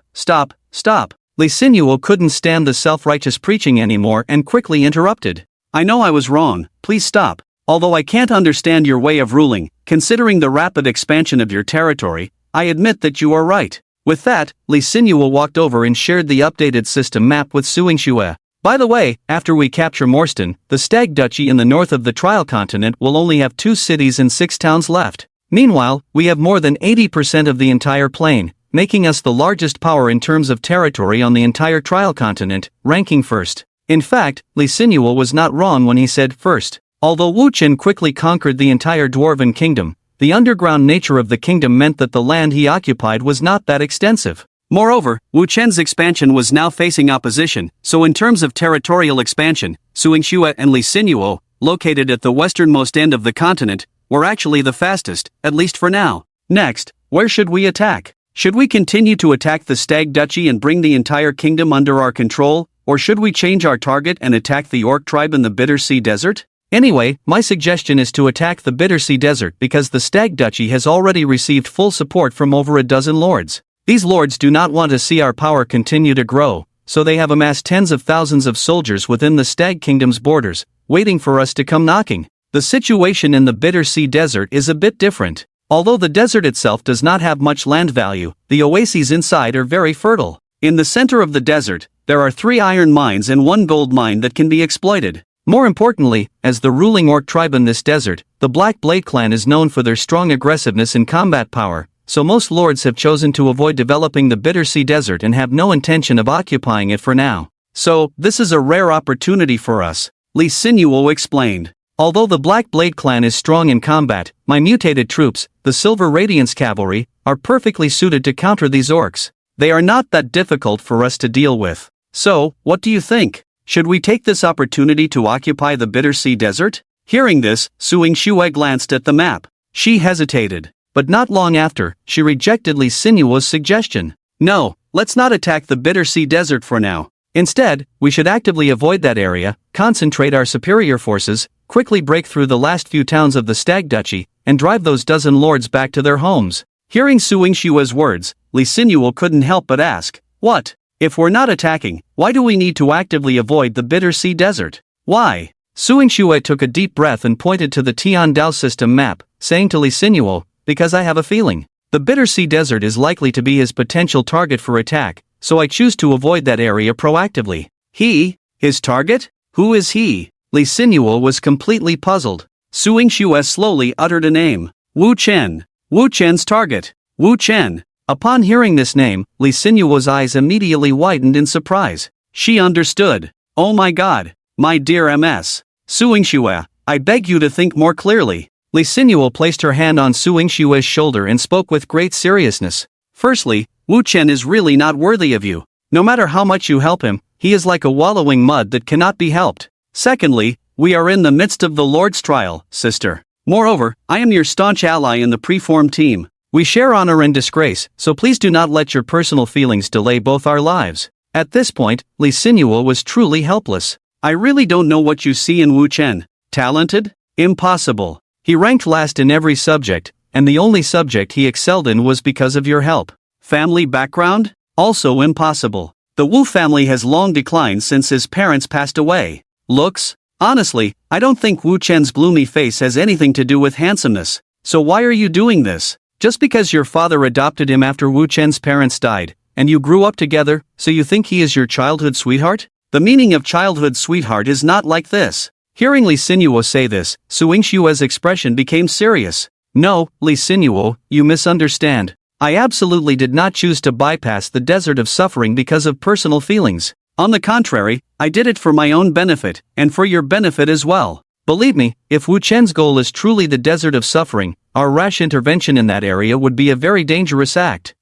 Li Sinuo couldn't stand the self-righteous preaching anymore and quickly interrupted. I know I was wrong, please stop. Although I can't understand your way of ruling, considering the rapid expansion of your territory, I admit that you are right. With that, Li Sinuo walked over and shared the updated system map with Su Yingshu. By the way, after we capture Morstan, the Stag Duchy in the north of the Trial Continent will only have 2 cities and 6 towns left. Meanwhile, we have more than 80% of the entire plain, making us the largest power in terms of territory on the entire Trial Continent, ranking first. In fact, Li Sinuo was not wrong when he said first. Although Wu Chen quickly conquered the entire Dwarven kingdom, the underground nature of the kingdom meant that the land he occupied was not that extensive. Moreover, Wu Chen's expansion was now facing opposition, so in terms of territorial expansion, Su Yingshu and Li Sinuo, located at the westernmost end of the continent, were actually the fastest, at least for now. Next, where should we attack? Should we continue to attack the Stag Duchy and bring the entire kingdom under our control, or should we change our target and attack the Orc tribe in the Bitter Sea Desert? Anyway, my suggestion is to attack the Bitter Sea Desert because the Stag Duchy has already received full support from over a dozen lords. These lords do not want to see our power continue to grow, so they have amassed tens of thousands of soldiers within the Stag Kingdom's borders, waiting for us to come knocking. The situation in the Bitter Sea Desert is a bit different. Although the desert itself does not have much land value, the oases inside are very fertile. In the center of the desert, there are 3 iron mines and 1 gold mine that can be exploited. More importantly, as the ruling Orc tribe in this desert, the Black Blade clan is known for their strong aggressiveness and combat power, so most lords have chosen to avoid developing the Bitter Sea Desert and have no intention of occupying it for now. So, this is a rare opportunity for us, Li Sinuo explained. Although the Black Blade clan is strong in combat, my mutated troops, the Silver Radiance Cavalry, are perfectly suited to counter these orcs. They are not that difficult for us to deal with. So, what do you think? Should we take this opportunity to occupy the Bitter Sea Desert? Hearing this, Su Yingshu glanced at the map. She hesitated. But not long after, she rejected Li Sinuo's suggestion. No, let's not attack the Bitter Sea Desert for now. Instead, we should actively avoid that area, concentrate our superior forces, quickly break through the last few towns of the Stag Duchy, and drive those dozen lords back to their homes. Hearing Su Yingshu's words, Li Sinuo couldn't help but ask, what? If we're not attacking, why do we need to actively avoid the Bitter Sea Desert? Why? Su Yingshu took a deep breath and pointed to the Tian Dao system map, saying to Li Sinuo, because I have a feeling. The Bitter Sea Desert is likely to be his potential target for attack, so I choose to avoid that area proactively. He? His target? Who is he? Li Sinuo was completely puzzled. Su Yingshu slowly uttered a name. Wu Chen. Wu Chen's target. Wu Chen. Upon hearing this name, Li Sinuo's eyes immediately widened in surprise. She understood. Oh my god. My dear MS. Su Yingshu, I beg you to think more clearly. Li Sinuo placed her hand on Su Yingshu's shoulder and spoke with great seriousness. Firstly, Wu Chen is really not worthy of you. No matter how much you help him, he is like a wallowing mud that cannot be helped. Secondly, we are in the midst of the Lord's trial, sister. Moreover, I am your staunch ally in the preformed team. We share honor and disgrace, so please do not let your personal feelings delay both our lives. At this point, Lee Sinuo was truly helpless. I really don't know what you see in Wu Chen. Talented? Impossible. He ranked last in every subject, and the only subject he excelled in was because of your help. Family background? Also impossible. The Wu family has long declined since his parents passed away. Looks? Honestly, I don't think Wu Chen's gloomy face has anything to do with handsomeness. So why are you doing this? Just because your father adopted him after Wu Chen's parents died, and you grew up together, so you think he is your childhood sweetheart? The meaning of childhood sweetheart is not like this. Hearing Lee Sinuo say this, Su Yingshua's expression became serious. No, Lee Sinuo, you misunderstand. I absolutely did not choose to bypass the desert of suffering because of personal feelings. On the contrary, I did it for my own benefit, and for your benefit as well. Believe me, if Wu Chen's goal is truly the desert of suffering, our rash intervention in that area would be a very dangerous act.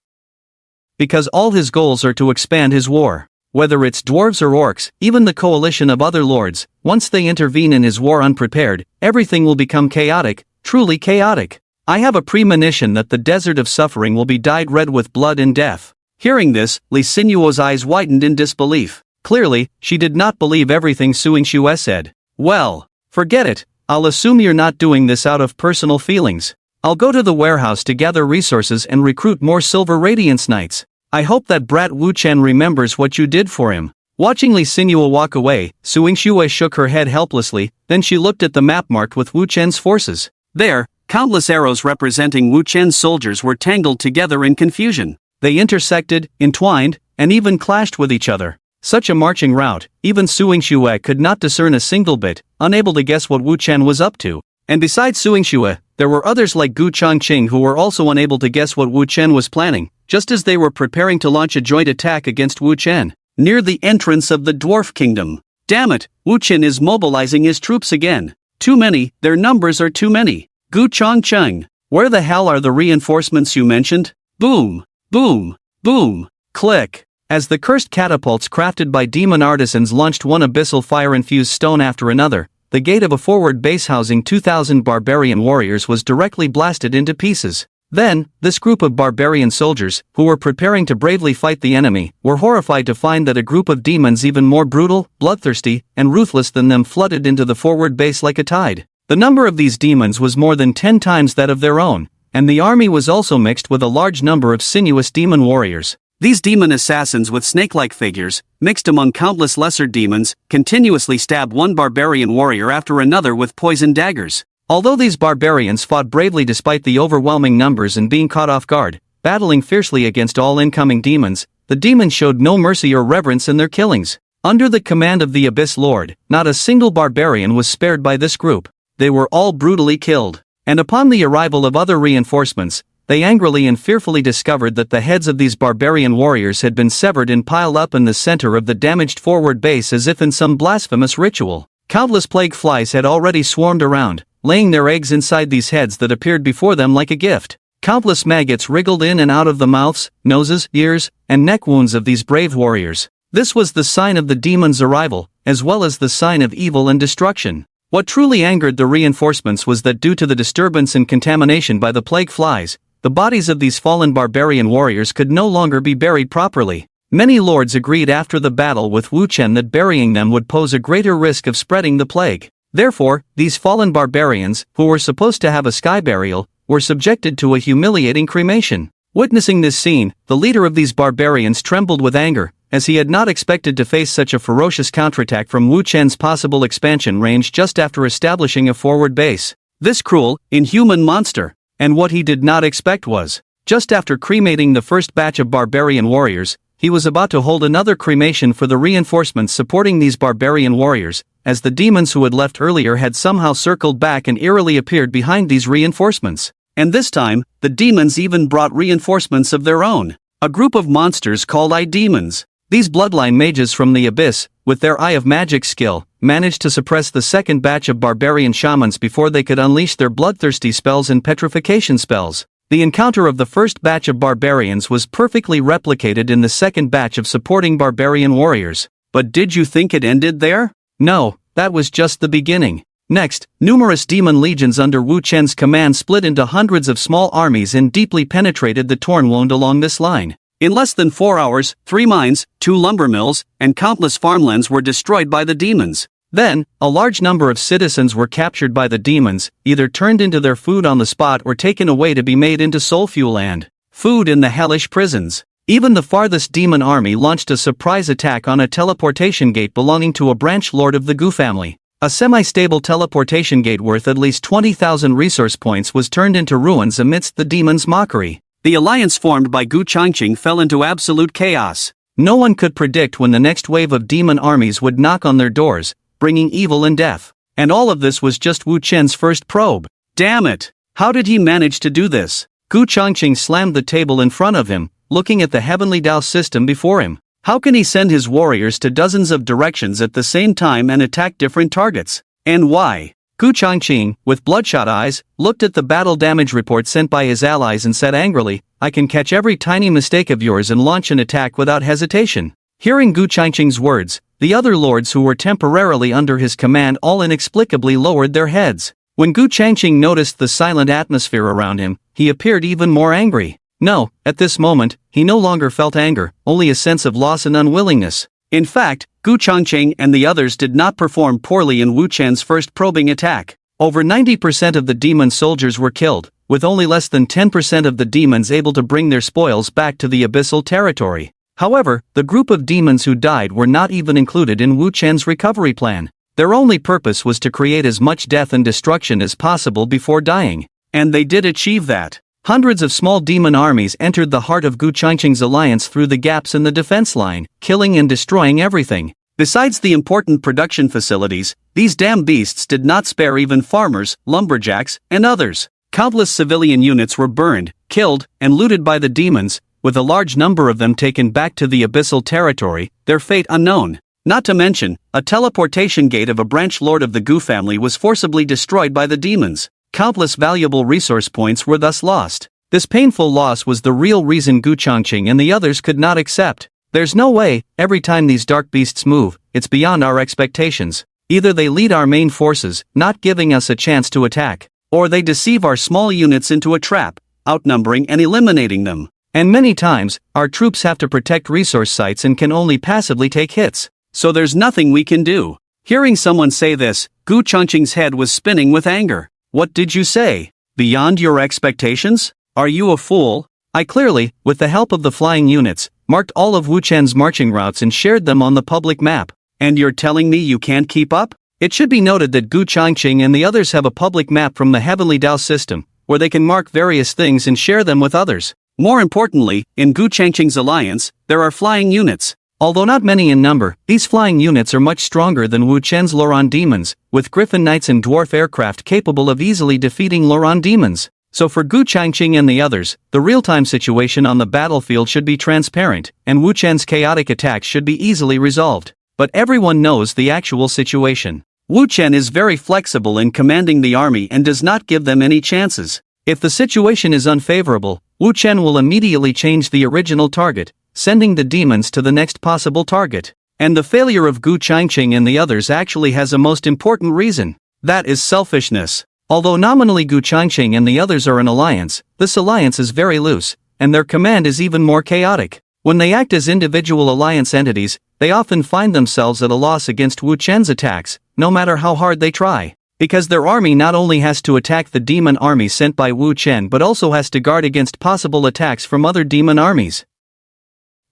Because all his goals are to expand his war. Whether it's dwarves or orcs, even the coalition of other lords, once they intervene in his war unprepared, everything will become chaotic, truly chaotic. I have a premonition that the desert of suffering will be dyed red with blood and death. Hearing this, Lee Sinuo's eyes widened in disbelief. Clearly, she did not believe everything Su Yingxue said. Well, forget it. I'll assume you're not doing this out of personal feelings. I'll go to the warehouse to gather resources and recruit more Silver Radiance Knights. I hope that brat Wu Chen remembers what you did for him. Watching Lee Sinuo walk away, Su Yingxue shook her head helplessly, then she looked at the map marked with Wu Chen's forces. There, countless arrows representing Wu Chen's soldiers were tangled together in confusion. They intersected, entwined, and even clashed with each other. Such a marching route, even Su Yingxue could not discern a single bit, unable to guess what Wu Chen was up to. And besides Su Yingxue, there were others like Gu Changqing who were also unable to guess what Wu Chen was planning, just as they were preparing to launch a joint attack against Wu Chen, near the entrance of the Dwarf Kingdom. Damn it, Wu Chen is mobilizing his troops again. Too many, their numbers are too many. Gu Changqing, where the hell are the reinforcements you mentioned? Boom, boom, boom, click. As the cursed catapults crafted by demon artisans launched one abyssal fire-infused stone after another, the gate of a forward base housing 2,000 barbarian warriors was directly blasted into pieces. Then, this group of barbarian soldiers, who were preparing to bravely fight the enemy, were horrified to find that a group of demons even more brutal, bloodthirsty, and ruthless than them flooded into the forward base like a tide. The number of these demons was more than 10 times that of their own, and the army was also mixed with a large number of sinuous demon warriors. These demon assassins with snake-like figures, mixed among countless lesser demons, continuously stabbed one barbarian warrior after another with poison daggers. Although these barbarians fought bravely despite the overwhelming numbers and being caught off guard, battling fiercely against all incoming demons, the demons showed no mercy or reverence in their killings. Under the command of the Abyss Lord, not a single barbarian was spared by this group. They were all brutally killed. And upon the arrival of other reinforcements, they angrily and fearfully discovered that the heads of these barbarian warriors had been severed and piled up in the center of the damaged forward base as if in some blasphemous ritual. Countless plague flies had already swarmed around, laying their eggs inside these heads that appeared before them like a gift. Countless maggots wriggled in and out of the mouths, noses, ears, and neck wounds of these brave warriors. This was the sign of the demon's arrival, as well as the sign of evil and destruction. What truly angered the reinforcements was that due to the disturbance and contamination by the plague flies, the bodies of these fallen barbarian warriors could no longer be buried properly. Many lords agreed after the battle with Wu Chen that burying them would pose a greater risk of spreading the plague. Therefore, these fallen barbarians, who were supposed to have a sky burial, were subjected to a humiliating cremation. Witnessing this scene, the leader of these barbarians trembled with anger, as he had not expected to face such a ferocious counterattack from Wu Chen's possible expansion range just after establishing a forward base. This cruel, inhuman monster. And what he did not expect was, just after cremating the first batch of barbarian warriors, he was about to hold another cremation for the reinforcements supporting these barbarian warriors, as the demons who had left earlier had somehow circled back and eerily appeared behind these reinforcements. And this time, the demons even brought reinforcements of their own. A group of monsters called Eye-Demons. These bloodline mages from the Abyss, with their Eye of Magic skill, managed to suppress the second batch of barbarian shamans before they could unleash their bloodthirsty spells and petrification spells. The encounter of the first batch of barbarians was perfectly replicated in the second batch of supporting barbarian warriors. But did you think it ended there? No, that was just the beginning. Next, numerous demon legions under Wu Chen's command split into hundreds of small armies and deeply penetrated the torn wound along this line. In less than 4 hours, 3 mines, 2 lumber mills, and countless farmlands were destroyed by the demons. Then, a large number of citizens were captured by the demons, either turned into their food on the spot or taken away to be made into soul fuel and food in the hellish prisons. Even the farthest demon army launched a surprise attack on a teleportation gate belonging to a branch lord of the Gu family. A semi-stable teleportation gate worth at least 20,000 resource points was turned into ruins amidst the demons' mockery. The alliance formed by Gu Changqing fell into absolute chaos. No one could predict when the next wave of demon armies would knock on their doors, bringing evil and death. And all of this was just Wu Chen's first probe. Damn it! How did he manage to do this? Gu Changqing slammed the table in front of him, looking at the heavenly Dao system before him. How can he send his warriors to dozens of directions at the same time and attack different targets? And why? Gu Changqing, with bloodshot eyes, looked at the battle damage report sent by his allies and said angrily, "I can catch every tiny mistake of yours and launch an attack without hesitation." Hearing Gu Changqing's words, the other lords who were temporarily under his command all inexplicably lowered their heads. When Gu Changqing noticed the silent atmosphere around him, he appeared even more angry. No, at this moment, he no longer felt anger, only a sense of loss and unwillingness. In fact, Gu Changqing and the others did not perform poorly in Wu Chen's first probing attack. Over 90% of the demon soldiers were killed, with only less than 10% of the demons able to bring their spoils back to the abyssal territory. However, the group of demons who died were not even included in Wu Chen's recovery plan. Their only purpose was to create as much death and destruction as possible before dying. And they did achieve that. Hundreds of small demon armies entered the heart of Gu Changqing's alliance through the gaps in the defense line, killing and destroying everything. Besides the important production facilities, these damn beasts did not spare even farmers, lumberjacks, and others. Countless civilian units were burned, killed, and looted by the demons, with a large number of them taken back to the abyssal territory, their fate unknown. Not to mention, a teleportation gate of a branch lord of the Gu family was forcibly destroyed by the demons. Countless valuable resource points were thus lost. This painful loss was the real reason Gu Changqing and the others could not accept. There's no way, every time these dark beasts move, it's beyond our expectations. Either they lead our main forces, not giving us a chance to attack, or they deceive our small units into a trap, outnumbering and eliminating them. And many times, our troops have to protect resource sites and can only passively take hits. So there's nothing we can do. Hearing someone say this, Gu Changqing's head was spinning with anger. What did you say? Beyond your expectations? Are you a fool? I clearly, with the help of the flying units, marked all of Wu Chen's marching routes and shared them on the public map. And you're telling me you can't keep up? It should be noted that Gu Changqing and the others have a public map from the Heavenly Dao system, where they can mark various things and share them with others. More importantly, in Gu Changqing's alliance, there are flying units. Although not many in number, these flying units are much stronger than Wu Chen's Loran demons, with Griffin Knights and dwarf aircraft capable of easily defeating Loran demons. So for Gu Changqing and the others, the real-time situation on the battlefield should be transparent, and Wu Chen's chaotic attacks should be easily resolved. But everyone knows the actual situation. Wu Chen is very flexible in commanding the army and does not give them any chances. If the situation is unfavorable, Wu Chen will immediately change the original target, sending the demons to the next possible target. And the failure of Gu Changqing and the others actually has a most important reason. That is selfishness. Although nominally Gu Changqing and the others are an alliance, this alliance is very loose, and their command is even more chaotic. When they act as individual alliance entities, they often find themselves at a loss against Wu Chen's attacks, no matter how hard they try. Because their army not only has to attack the demon army sent by Wu Chen but also has to guard against possible attacks from other demon armies.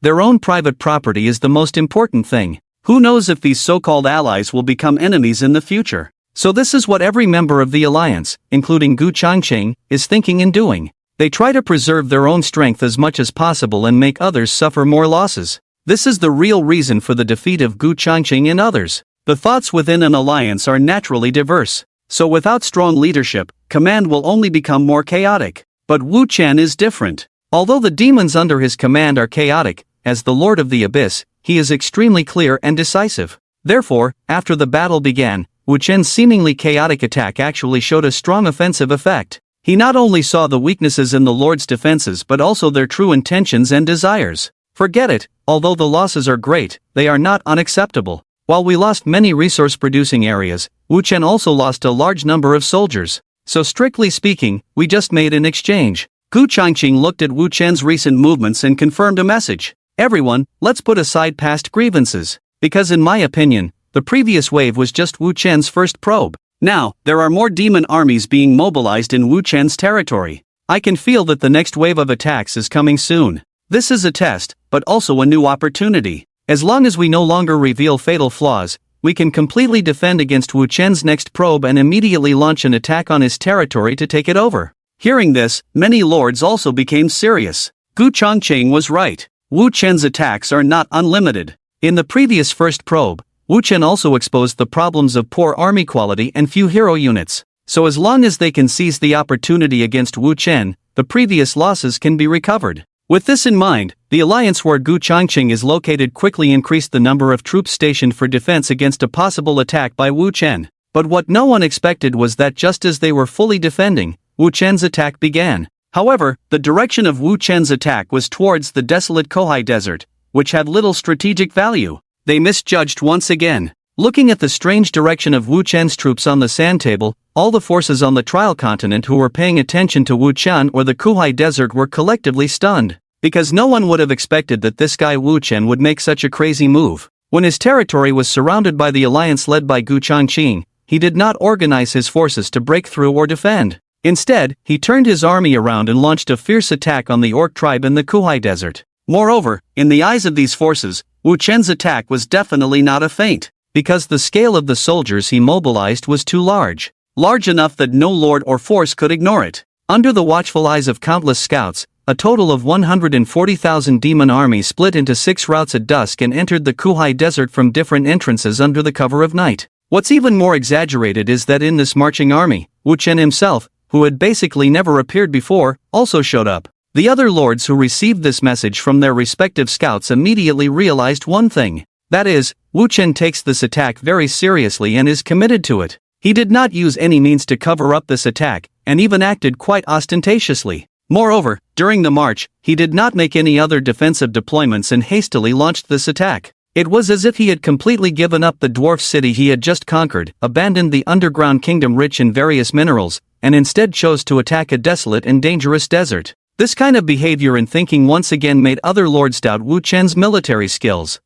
Their own private property is the most important thing. Who knows if these so-called allies will become enemies in the future? So this is what every member of the alliance, including Gu Changqing, is thinking and doing. They try to preserve their own strength as much as possible and make others suffer more losses. This is the real reason for the defeat of Gu Changqing and others. The thoughts within an alliance are naturally diverse. So without strong leadership, command will only become more chaotic. But Wu Chen is different. Although the demons under his command are chaotic, as the Lord of the Abyss, he is extremely clear and decisive. Therefore, after the battle began, Wu Chen's seemingly chaotic attack actually showed a strong offensive effect. He not only saw the weaknesses in the Lord's defenses but also their true intentions and desires. Forget it, although the losses are great, they are not unacceptable. While we lost many resource-producing areas, Wu Chen also lost a large number of soldiers. So strictly speaking, we just made an exchange. Gu Changqing looked at Wu Chen's recent movements and confirmed a message. Everyone, let's put aside past grievances. Because in my opinion, the previous wave was just Wu Chen's first probe. Now, there are more demon armies being mobilized in Wu Chen's territory. I can feel that the next wave of attacks is coming soon. This is a test, but also a new opportunity. As long as we no longer reveal fatal flaws, we can completely defend against Wu Chen's next probe and immediately launch an attack on his territory to take it over. Hearing this, many lords also became serious. Gu Changqing was right. Wu Chen's attacks are not unlimited. In the previous first probe, Wu Chen also exposed the problems of poor army quality and few hero units. So as long as they can seize the opportunity against Wu Chen, the previous losses can be recovered. With this in mind, the alliance where Gu Changqing is located quickly increased the number of troops stationed for defense against a possible attack by Wu Chen. But what no one expected was that just as they were fully defending, Wu Chen's attack began. However, the direction of Wu Chen's attack was towards the desolate Kohai Desert, which had little strategic value. They misjudged once again. Looking at the strange direction of Wu Chen's troops on the sand table, all the forces on the trial continent who were paying attention to Wu Chen or the Kuhai Desert were collectively stunned. Because no one would have expected that this guy Wu Chen would make such a crazy move. When his territory was surrounded by the alliance led by Gu Changqing, he did not organize his forces to break through or defend. Instead, he turned his army around and launched a fierce attack on the Orc tribe in the Kuhai Desert. Moreover, in the eyes of these forces, Wu Chen's attack was definitely not a feint, because the scale of the soldiers he mobilized was too large. Large enough that no lord or force could ignore it. Under the watchful eyes of countless scouts, a total of 140,000 demon armies split into 6 routes at dusk and entered the Kuhai Desert from different entrances under the cover of night. What's even more exaggerated is that in this marching army, Wu Chen himself, who had basically never appeared before, also showed up. The other lords who received this message from their respective scouts immediately realized one thing. That is, Wu Chen takes this attack very seriously and is committed to it. He did not use any means to cover up this attack, and even acted quite ostentatiously. Moreover, during the march, he did not make any other defensive deployments and hastily launched this attack. It was as if he had completely given up the dwarf city he had just conquered, abandoned the underground kingdom rich in various minerals, and instead chose to attack a desolate and dangerous desert. This kind of behavior and thinking once again made other lords doubt Wu Chen's military skills.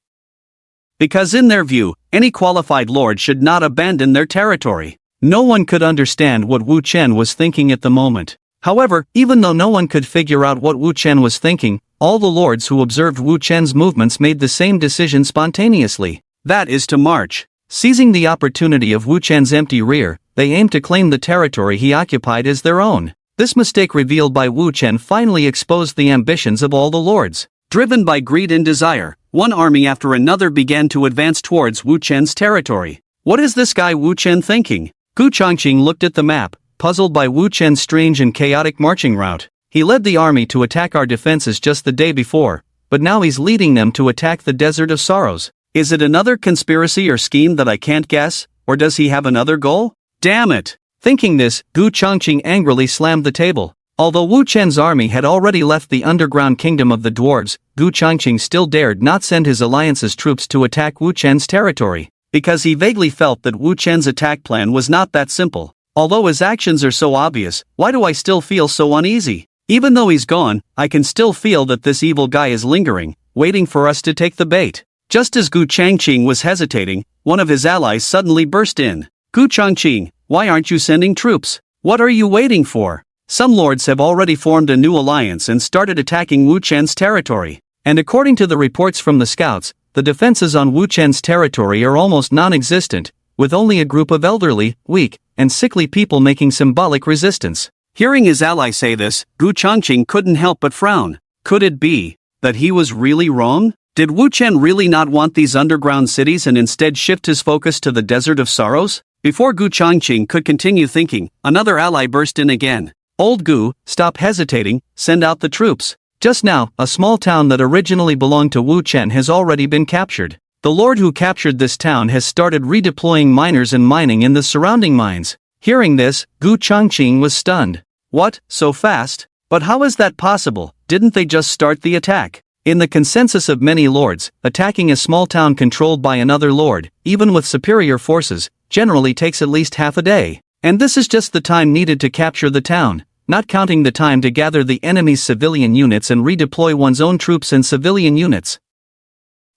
Because in their view, any qualified lord should not abandon their territory. No one could understand what Wu Chen was thinking at the moment. However, even though no one could figure out what Wu Chen was thinking, all the lords who observed Wu Chen's movements made the same decision spontaneously. That is to march. Seizing the opportunity of Wu Chen's empty rear, they aimed to claim the territory he occupied as their own. This mistake revealed by Wu Chen finally exposed the ambitions of all the lords. Driven by greed and desire, one army after another began to advance towards Wu Chen's territory. What is this guy Wu Chen thinking? Gu Changqing looked at the map, puzzled by Wu Chen's strange and chaotic marching route. He led the army to attack our defenses just the day before, but now he's leading them to attack the Desert of Sorrows. Is it another conspiracy or scheme that I can't guess, or does he have another goal? Damn it! Thinking this, Gu Changqing angrily slammed the table. Although Wu Chen's army had already left the underground kingdom of the dwarves, Gu Changqing still dared not send his alliance's troops to attack Wu Chen's territory, because he vaguely felt that Wu Chen's attack plan was not that simple. Although his actions are so obvious, why do I still feel so uneasy? Even though he's gone, I can still feel that this evil guy is lingering, waiting for us to take the bait. Just as Gu Changqing was hesitating, one of his allies suddenly burst in. Gu Changqing, why aren't you sending troops? What are you waiting for? Some lords have already formed a new alliance and started attacking Wu Chen's territory. And according to the reports from the scouts, the defenses on Wu Chen's territory are almost non-existent, with only a group of elderly, weak, and sickly people making symbolic resistance. Hearing his ally say this, Gu Changqing couldn't help but frown. Could it be that he was really wrong? Did Wu Chen really not want these underground cities and instead shift his focus to the Desert of Sorrows? Before Gu Changqing could continue thinking, another ally burst in again. Old Gu, stop hesitating, send out the troops. Just now, a small town that originally belonged to Wu Chen has already been captured. The lord who captured this town has started redeploying miners and mining in the surrounding mines. Hearing this, Gu Changqing was stunned. What, so fast? But how is that possible? Didn't they just start the attack? In the consensus of many lords, attacking a small town controlled by another lord, even with superior forces, generally takes at least half a day. And this is just the time needed to capture the town, not counting the time to gather the enemy's civilian units and redeploy one's own troops and civilian units.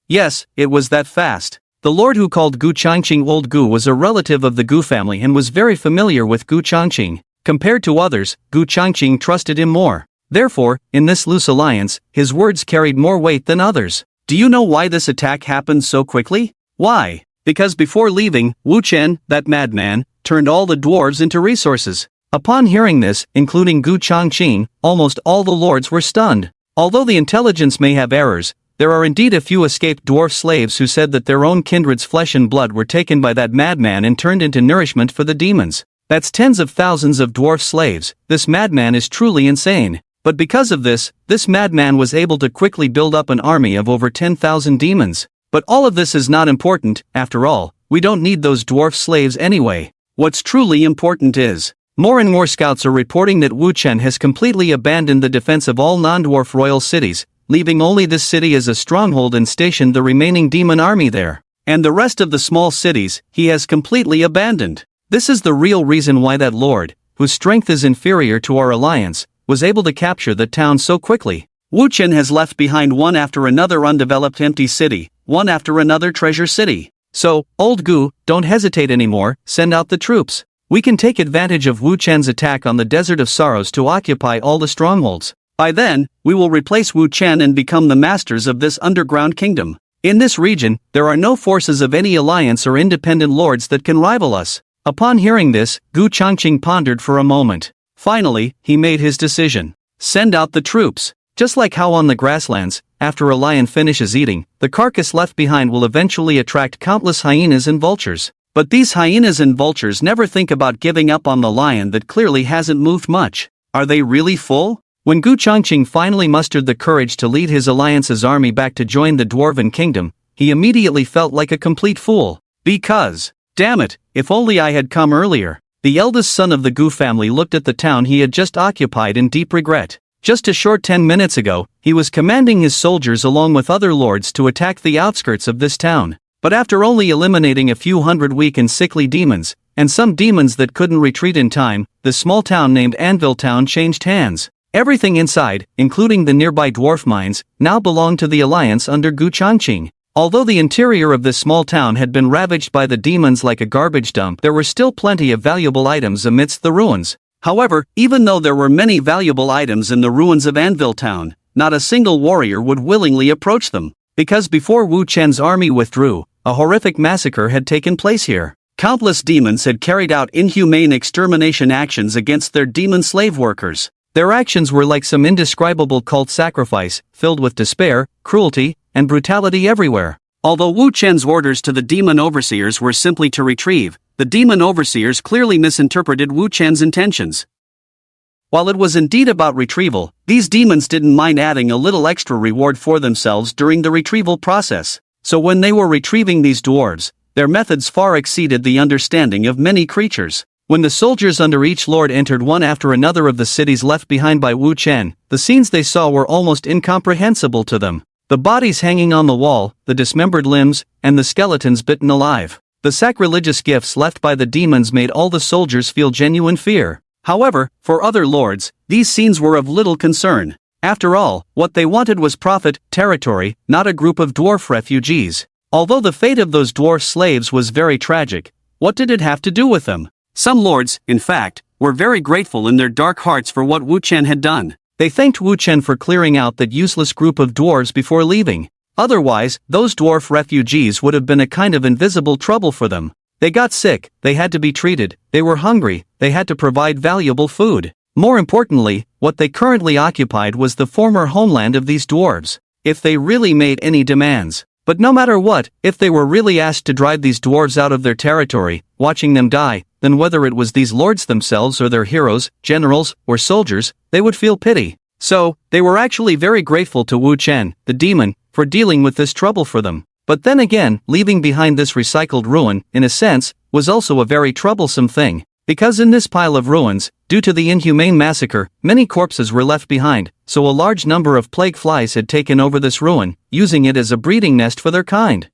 Yes, it was that fast. The lord who called Gu Changqing Old Gu was a relative of the Gu family and was very familiar with Gu Changqing. Compared to others, Gu Changqing trusted him more. Therefore, in this loose alliance, his words carried more weight than others. Do you know why this attack happened so quickly? Why? Because before leaving, Wu Chen, that madman, turned all the dwarves into resources. Upon hearing this, including Gu Changqing, almost all the lords were stunned. Although the intelligence may have errors, there are indeed a few escaped dwarf slaves who said that their own kindred's flesh and blood were taken by that madman and turned into nourishment for the demons. That's tens of thousands of dwarf slaves. This madman is truly insane. But because of this madman was able to quickly build up an army of over 10,000 demons. But all of this is not important. After all, we don't need those dwarf slaves anyway. What's truly important is, more and more scouts are reporting that Wu Chen has completely abandoned the defense of all non-dwarf royal cities, leaving only this city as a stronghold and stationed the remaining demon army there. And the rest of the small cities, he has completely abandoned. This is the real reason why that lord, whose strength is inferior to our alliance, was able to capture the town so quickly. Wu Chen has left behind one after another undeveloped empty city, one after another treasure city. So, Old Gu, don't hesitate anymore, send out the troops. We can take advantage of Wu Chen's attack on the Desert of Sorrows to occupy all the strongholds. By then, we will replace Wu Chen and become the masters of this underground kingdom. In this region, there are no forces of any alliance or independent lords that can rival us. Upon hearing this, Gu Changqing pondered for a moment. Finally, he made his decision. Send out the troops. Just like how on the grasslands, after a lion finishes eating, the carcass left behind will eventually attract countless hyenas and vultures. But these hyenas and vultures never think about giving up on the lion that clearly hasn't moved much. Are they really full? When Gu Changqing finally mustered the courage to lead his alliance's army back to join the Dwarven kingdom, he immediately felt like a complete fool. Because, damn it, if only I had come earlier. The eldest son of the Gu family looked at the town he had just occupied in deep regret. Just a short 10 minutes ago, he was commanding his soldiers along with other lords to attack the outskirts of this town. But after only eliminating a few hundred weak and sickly demons, and some demons that couldn't retreat in time, the small town named Anvil Town changed hands. Everything inside, including the nearby dwarf mines, now belonged to the alliance under Gu Changqing. Although the interior of this small town had been ravaged by the demons like a garbage dump, there were still plenty of valuable items amidst the ruins. However, even though there were many valuable items in the ruins of Anvil Town, not a single warrior would willingly approach them. Because before Wu Chen's army withdrew, a horrific massacre had taken place here. Countless demons had carried out inhumane extermination actions against their demon slave workers. Their actions were like some indescribable cult sacrifice, filled with despair, cruelty, and brutality everywhere. Although Wu Chen's orders to the demon overseers were simply to retrieve, the demon overseers clearly misinterpreted Wu Chen's intentions. While it was indeed about retrieval, these demons didn't mind adding a little extra reward for themselves during the retrieval process. So when they were retrieving these dwarves, their methods far exceeded the understanding of many creatures. When the soldiers under each lord entered one after another of the cities left behind by Wu Chen, the scenes they saw were almost incomprehensible to them. The bodies hanging on the wall, the dismembered limbs, and the skeletons bitten alive. The sacrilegious gifts left by the demons made all the soldiers feel genuine fear. However, for other lords, these scenes were of little concern. After all, what they wanted was profit, territory, not a group of dwarf refugees. Although the fate of those dwarf slaves was very tragic, what did it have to do with them? Some lords, in fact, were very grateful in their dark hearts for what Wu Chen had done. They thanked Wu Chen for clearing out that useless group of dwarves before leaving. Otherwise, those dwarf refugees would have been a kind of invisible trouble for them. They got sick, they had to be treated, they were hungry, they had to provide valuable food. More importantly, what they currently occupied was the former homeland of these dwarves. If they really made any demands. But no matter what, if they were really asked to drive these dwarves out of their territory, watching them die, then whether it was these lords themselves or their heroes, generals, or soldiers, they would feel pity. So, they were actually very grateful to Wu Chen, the demon, for dealing with this trouble for them. But then again, leaving behind this recycled ruin, in a sense, was also a very troublesome thing. Because in this pile of ruins, due to the inhumane massacre, many corpses were left behind, so a large number of plague flies had taken over this ruin, using it as a breeding nest for their kind.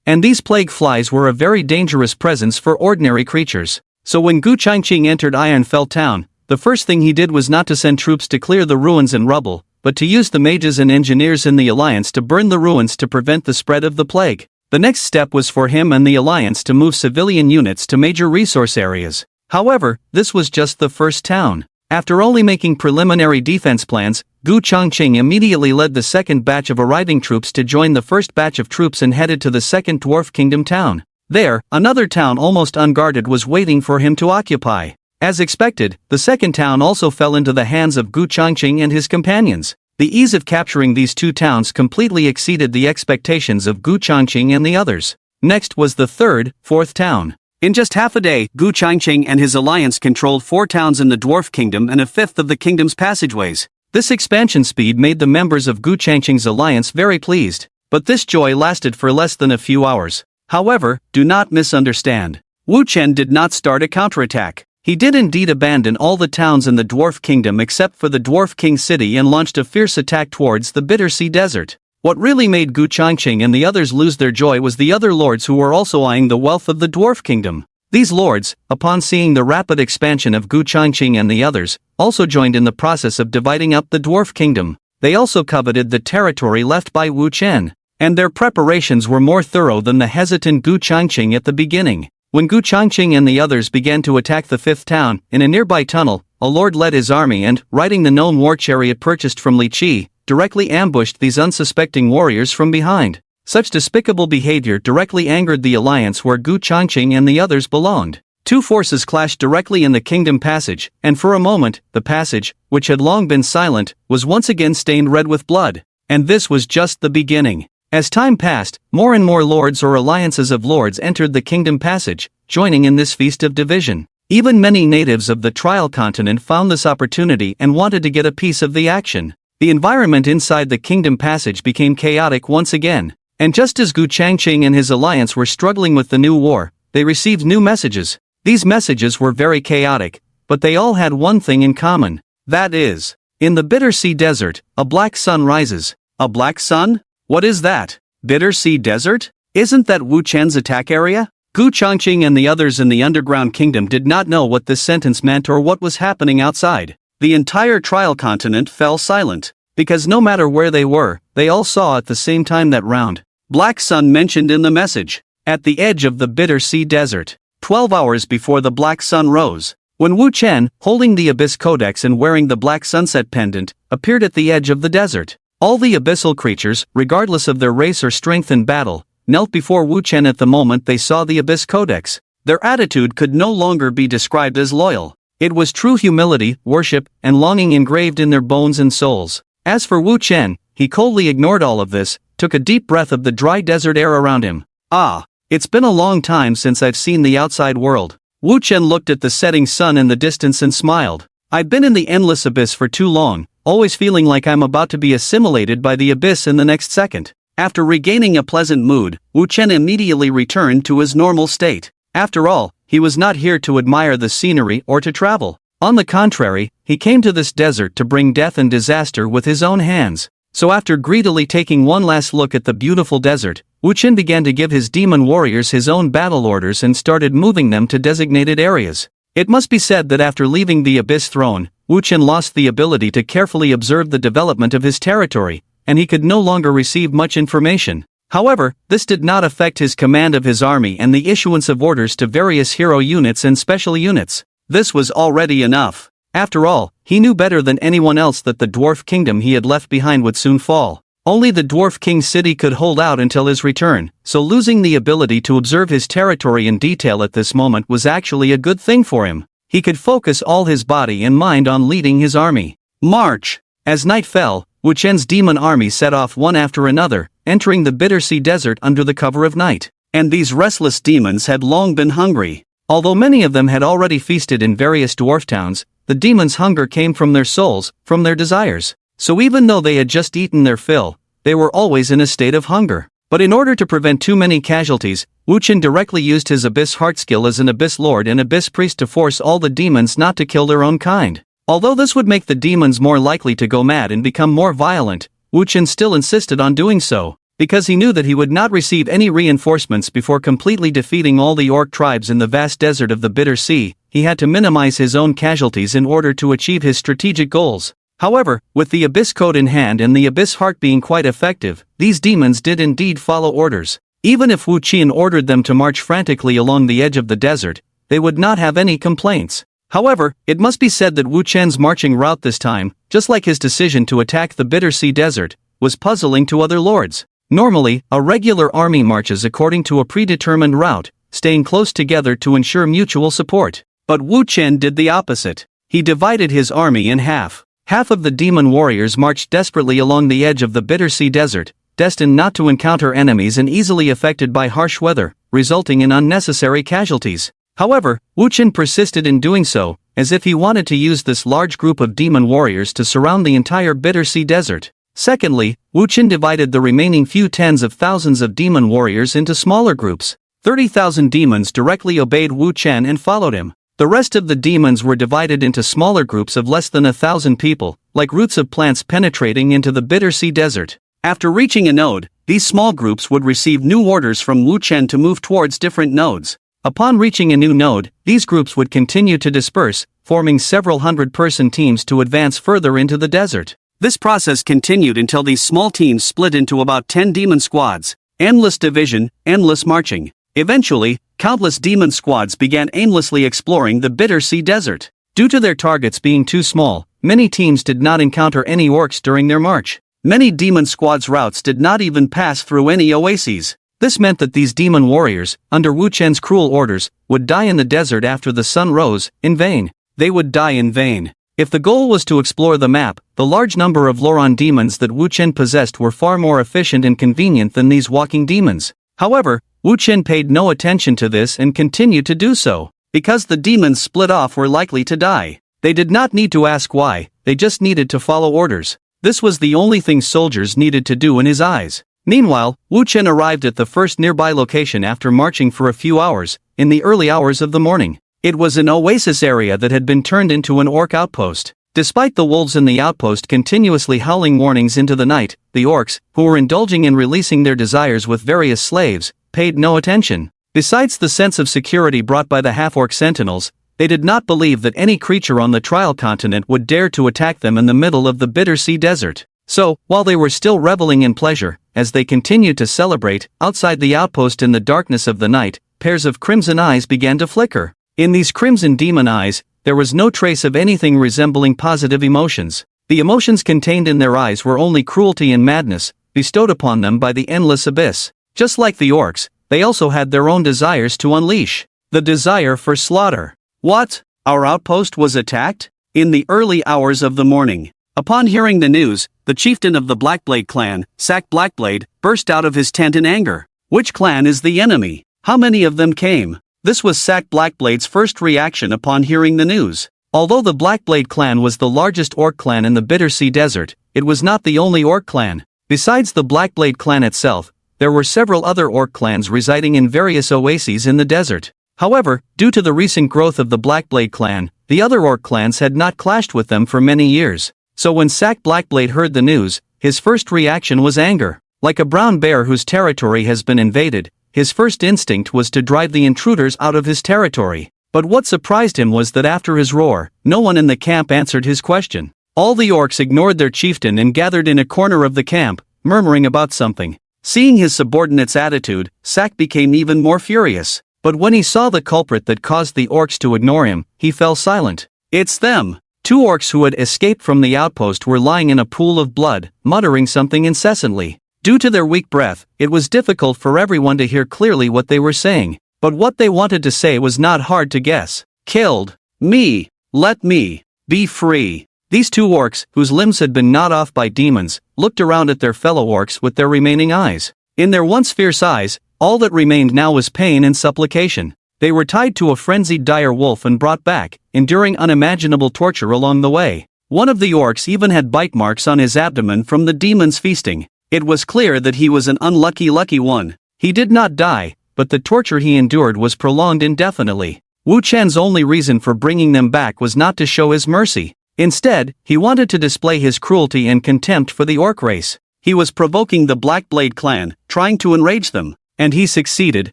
And these plague flies were a very dangerous presence for ordinary creatures. So when Gu Changqing entered Ironfell town, the first thing he did was not to send troops to clear the ruins and rubble, but to use the mages and engineers in the Alliance to burn the ruins to prevent the spread of the plague. The next step was for him and the Alliance to move civilian units to major resource areas. However, this was just the first town. After only making preliminary defense plans, Gu Changqing immediately led the second batch of arriving troops to join the first batch of troops and headed to the second Dwarf Kingdom town. There, another town almost unguarded was waiting for him to occupy. As expected, the second town also fell into the hands of Gu Changqing and his companions. The ease of capturing these two towns completely exceeded the expectations of Gu Changqing and the others. Next was the third, fourth town. In just half a day, Gu Changqing and his alliance controlled 4 towns in the Dwarf Kingdom and a fifth of the kingdom's passageways. This expansion speed made the members of Gu Changqing's alliance very pleased. But this joy lasted for less than a few hours. However, do not misunderstand. Wu Chen did not start a counterattack. He did indeed abandon all the towns in the Dwarf Kingdom except for the Dwarf King City and launched a fierce attack towards the Bitter Sea Desert. What really made Gu Changqing and the others lose their joy was the other lords who were also eyeing the wealth of the Dwarf Kingdom. These lords, upon seeing the rapid expansion of Gu Changqing and the others, also joined in the process of dividing up the Dwarf Kingdom. They also coveted the territory left by Wu Chen, and their preparations were more thorough than the hesitant Gu Changqing at the beginning. When Gu Changqing and the others began to attack the fifth town, in a nearby tunnel, a lord led his army and, riding the known war chariot purchased from Li Qi, directly ambushed these unsuspecting warriors from behind. Such despicable behavior directly angered the alliance where Gu Changqing and the others belonged. Two forces clashed directly in the kingdom passage, and for a moment, the passage, which had long been silent, was once again stained red with blood. And this was just the beginning. As time passed, more and more lords or alliances of lords entered the kingdom passage, joining in this feast of division. Even many natives of the Trial Continent found this opportunity and wanted to get a piece of the action. The environment inside the kingdom passage became chaotic once again, and just as Gu Changqing and his alliance were struggling with the new war, they received new messages. These messages were very chaotic, but they all had one thing in common. That is, in the Bitter Sea Desert, a black sun rises. A black sun? What is that? Bitter Sea Desert? Isn't that Wu Chen's attack area? Gu Changqing and the others in the underground kingdom did not know what this sentence meant or what was happening outside. The entire Trial Continent fell silent, because no matter where they were, they all saw at the same time that round black sun mentioned in the message. At the edge of the Bitter Sea Desert, 12 hours before the black sun rose, when Wu Chen, holding the Abyss Codex and wearing the black sunset pendant, appeared at the edge of the desert. All the abyssal creatures, regardless of their race or strength in battle, knelt before Wu Chen at the moment they saw the Abyss Codex. Their attitude could no longer be described as loyal. It was true humility, worship, and longing engraved in their bones and souls. As for Wu Chen, he coldly ignored all of this, took a deep breath of the dry desert air around him. Ah, it's been a long time since I've seen the outside world. Wu Chen looked at the setting sun in the distance and smiled. I've been in the endless abyss for too long, always feeling like I'm about to be assimilated by the abyss in the next second. After regaining a pleasant mood, Wu Chen immediately returned to his normal state. After all, he was not here to admire the scenery or to travel. On the contrary, he came to this desert to bring death and disaster with his own hands. So after greedily taking one last look at the beautiful desert, Wu Chen began to give his demon warriors his own battle orders and started moving them to designated areas. It must be said that after leaving the Abyss Throne, Wu Chen lost the ability to carefully observe the development of his territory, and he could no longer receive much information. However, this did not affect his command of his army and the issuance of orders to various hero units and special units. This was already enough. After all, he knew better than anyone else that the Dwarf Kingdom he had left behind would soon fall. Only the Dwarf King City could hold out until his return, so losing the ability to observe his territory in detail at this moment was actually a good thing for him. He could focus all his body and mind on leading his army. March! As night fell, Wu Chen's demon army set off one after another, entering the Bitter Sea Desert under the cover of night. And these restless demons had long been hungry. Although many of them had already feasted in various dwarf towns, the demons' hunger came from their souls, from their desires. So even though they had just eaten their fill, they were always in a state of hunger. But in order to prevent too many casualties, Wu Chen directly used his Abyss Heart skill as an Abyss Lord and Abyss Priest to force all the demons not to kill their own kind. Although this would make the demons more likely to go mad and become more violent, Wu Chen still insisted on doing so, because he knew that he would not receive any reinforcements before completely defeating all the orc tribes in the vast desert of the Bitter Sea. He had to minimize his own casualties in order to achieve his strategic goals. However, with the Abyss Code in hand and the Abyss Heart being quite effective, these demons did indeed follow orders. Even if Wu Chen ordered them to march frantically along the edge of the desert, they would not have any complaints. However, it must be said that Wu Chen's marching route this time, just like his decision to attack the Bitter Sea Desert, was puzzling to other lords. Normally, a regular army marches according to a predetermined route, staying close together to ensure mutual support. But Wu Chen did the opposite. He divided his army in half. Half of the demon warriors marched desperately along the edge of the Bitter Sea Desert, destined not to encounter enemies and easily affected by harsh weather, resulting in unnecessary casualties. However, Wu Chen persisted in doing so, as if he wanted to use this large group of demon warriors to surround the entire Bitter Sea Desert. Secondly, Wu Chen divided the remaining few tens of thousands of demon warriors into smaller groups. 30,000 demons directly obeyed Wu Chen and followed him. The rest of the demons were divided into smaller groups of less than 1,000 people, like roots of plants penetrating into the Bitter Sea Desert. After reaching a node, these small groups would receive new orders from Wu Chen to move towards different nodes. Upon reaching a new node, these groups would continue to disperse, forming several hundred-person teams to advance further into the desert. This process continued until these small teams split into about 10 demon squads. Endless division, endless marching. Eventually, countless demon squads began aimlessly exploring the Bitter Sea Desert. Due to their targets being too small, many teams did not encounter any orcs during their march. Many demon squads' routes did not even pass through any oases. This meant that these demon warriors, under Wu Chen's cruel orders, would die in the desert after the sun rose, in vain. They would die in vain. If the goal was to explore the map, the large number of Loran demons that Wu Chen possessed were far more efficient and convenient than these walking demons. However, Wu Chen paid no attention to this and continued to do so. Because the demons split off were likely to die. They did not need to ask why, they just needed to follow orders. This was the only thing soldiers needed to do in his eyes. Meanwhile, Wu Chen arrived at the first nearby location after marching for a few hours, in the early hours of the morning. It was an oasis area that had been turned into an orc outpost. Despite the wolves in the outpost continuously howling warnings into the night, the orcs, who were indulging in releasing their desires with various slaves, paid no attention. Besides the sense of security brought by the half-orc sentinels, they did not believe that any creature on the trial continent would dare to attack them in the middle of the Bitter Sea Desert. So, while they were still reveling in pleasure, as they continued to celebrate, outside the outpost in the darkness of the night, pairs of crimson eyes began to flicker. In these crimson demon eyes, there was no trace of anything resembling positive emotions. The emotions contained in their eyes were only cruelty and madness, bestowed upon them by the endless abyss. Just like the orcs, they also had their own desires to unleash. The desire for slaughter. What? Our outpost was attacked? In the early hours of the morning. Upon hearing the news, the chieftain of the Blackblade clan, Sack Blackblade, burst out of his tent in anger. Which clan is the enemy? How many of them came? This was Sack Blackblade's first reaction upon hearing the news. Although the Blackblade clan was the largest orc clan in the Bitter Sea Desert, it was not the only orc clan. Besides the Blackblade clan itself, there were several other orc clans residing in various oases in the desert. However, due to the recent growth of the Blackblade clan, the other orc clans had not clashed with them for many years. So when Sack Blackblade heard the news, his first reaction was anger. Like a brown bear whose territory has been invaded, his first instinct was to drive the intruders out of his territory. But what surprised him was that after his roar, no one in the camp answered his question. All the orcs ignored their chieftain and gathered in a corner of the camp, murmuring about something. Seeing his subordinate's attitude, Sack became even more furious. But when he saw the culprit that caused the orcs to ignore him, he fell silent. It's them! 2 orcs who had escaped from the outpost were lying in a pool of blood, muttering something incessantly. Due to their weak breath, it was difficult for everyone to hear clearly what they were saying. But what they wanted to say was not hard to guess. Killed me. Let me be free. These 2 orcs, whose limbs had been gnawed off by demons, looked around at their fellow orcs with their remaining eyes. In their once fierce eyes, all that remained now was pain and supplication. They were tied to a frenzied dire wolf and brought back, enduring unimaginable torture along the way. One of the orcs even had bite marks on his abdomen from the demons feasting. It was clear that he was an unlucky lucky one. He did not die, but the torture he endured was prolonged indefinitely. Wu Chen's only reason for bringing them back was not to show his mercy. Instead, he wanted to display his cruelty and contempt for the orc race. He was provoking the Blackblade clan, trying to enrage them. And he succeeded,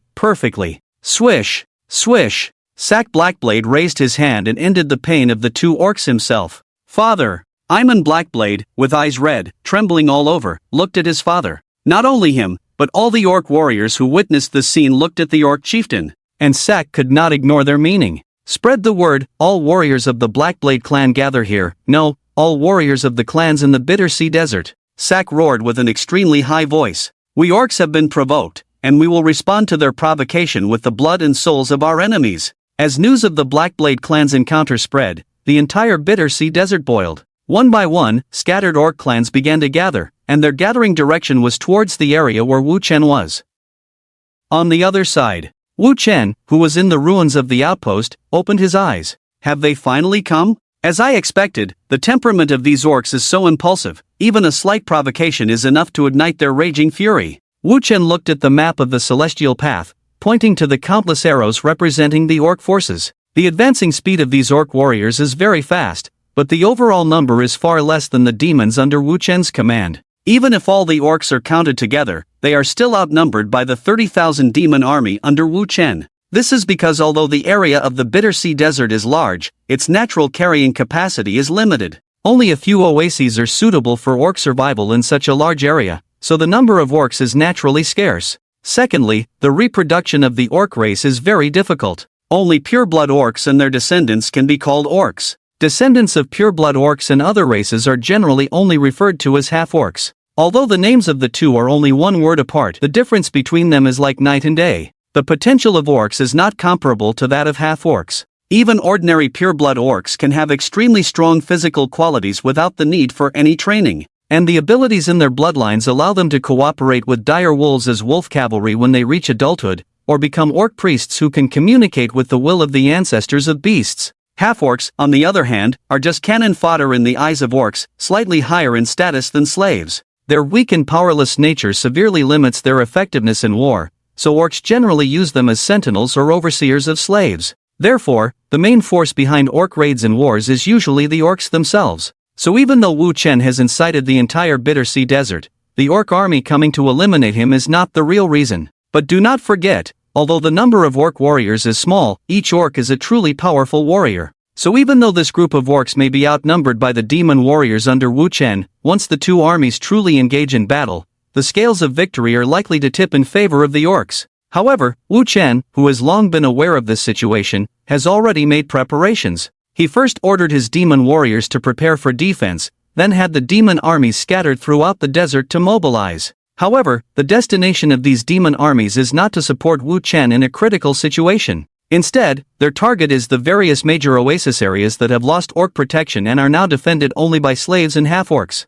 perfectly. Swish! Swish! Sack Blackblade raised his hand and ended the pain of the two orcs himself. Father! Iman Blackblade, with eyes red, trembling all over, looked at his father. Not only him, but all the orc warriors who witnessed the scene looked at the orc chieftain. And Sack could not ignore their meaning. Spread the word, all warriors of the Blackblade clan gather here. No, all warriors of the clans in the Bitter Sea Desert. Sack roared with an extremely high voice. We orcs have been provoked, and we will respond to their provocation with the blood and souls of our enemies. As news of the Blackblade clan's encounter spread, the entire Bitter Sea Desert boiled. One by one, scattered orc clans began to gather, and their gathering direction was towards the area where Wu Chen was. On the other side, Wu Chen, who was in the ruins of the outpost, opened his eyes. Have they finally come? As I expected, the temperament of these orcs is so impulsive, even a slight provocation is enough to ignite their raging fury. Wu Chen looked at the map of the celestial path, pointing to the countless arrows representing the orc forces. The advancing speed of these orc warriors is very fast, but the overall number is far less than the demons under Wu Chen's command. Even if all the orcs are counted together, they are still outnumbered by the 30,000 demon army under Wu Chen. This is because although the area of the Bitter Sea Desert is large, its natural carrying capacity is limited. Only a few oases are suitable for orc survival in such a large area, so the number of orcs is naturally scarce. Secondly, the reproduction of the orc race is very difficult. Only pureblood orcs and their descendants can be called orcs. Descendants of pureblood orcs and other races are generally only referred to as half-orcs. Although the names of the two are only one word apart, the difference between them is like night and day. The potential of orcs is not comparable to that of half-orcs. Even ordinary pureblood orcs can have extremely strong physical qualities without the need for any training, and the abilities in their bloodlines allow them to cooperate with dire wolves as wolf cavalry when they reach adulthood, or become orc priests who can communicate with the will of the ancestors of beasts. Half-orcs, on the other hand, are just cannon fodder in the eyes of orcs, slightly higher in status than slaves. Their weak and powerless nature severely limits their effectiveness in war, so orcs generally use them as sentinels or overseers of slaves. Therefore, the main force behind orc raids and wars is usually the orcs themselves. So even though Wu Chen has incited the entire Bitter Sea Desert, the orc army coming to eliminate him is not the real reason. But do not forget, although the number of orc warriors is small, each orc is a truly powerful warrior. So even though this group of orcs may be outnumbered by the demon warriors under Wu Chen, once the two armies truly engage in battle, the scales of victory are likely to tip in favor of the orcs. However, Wu Chen, who has long been aware of this situation, has already made preparations. He first ordered his demon warriors to prepare for defense, then had the demon armies scattered throughout the desert to mobilize. However, the destination of these demon armies is not to support Wu Chen in a critical situation. Instead, their target is the various major oasis areas that have lost orc protection and are now defended only by slaves and half-orcs.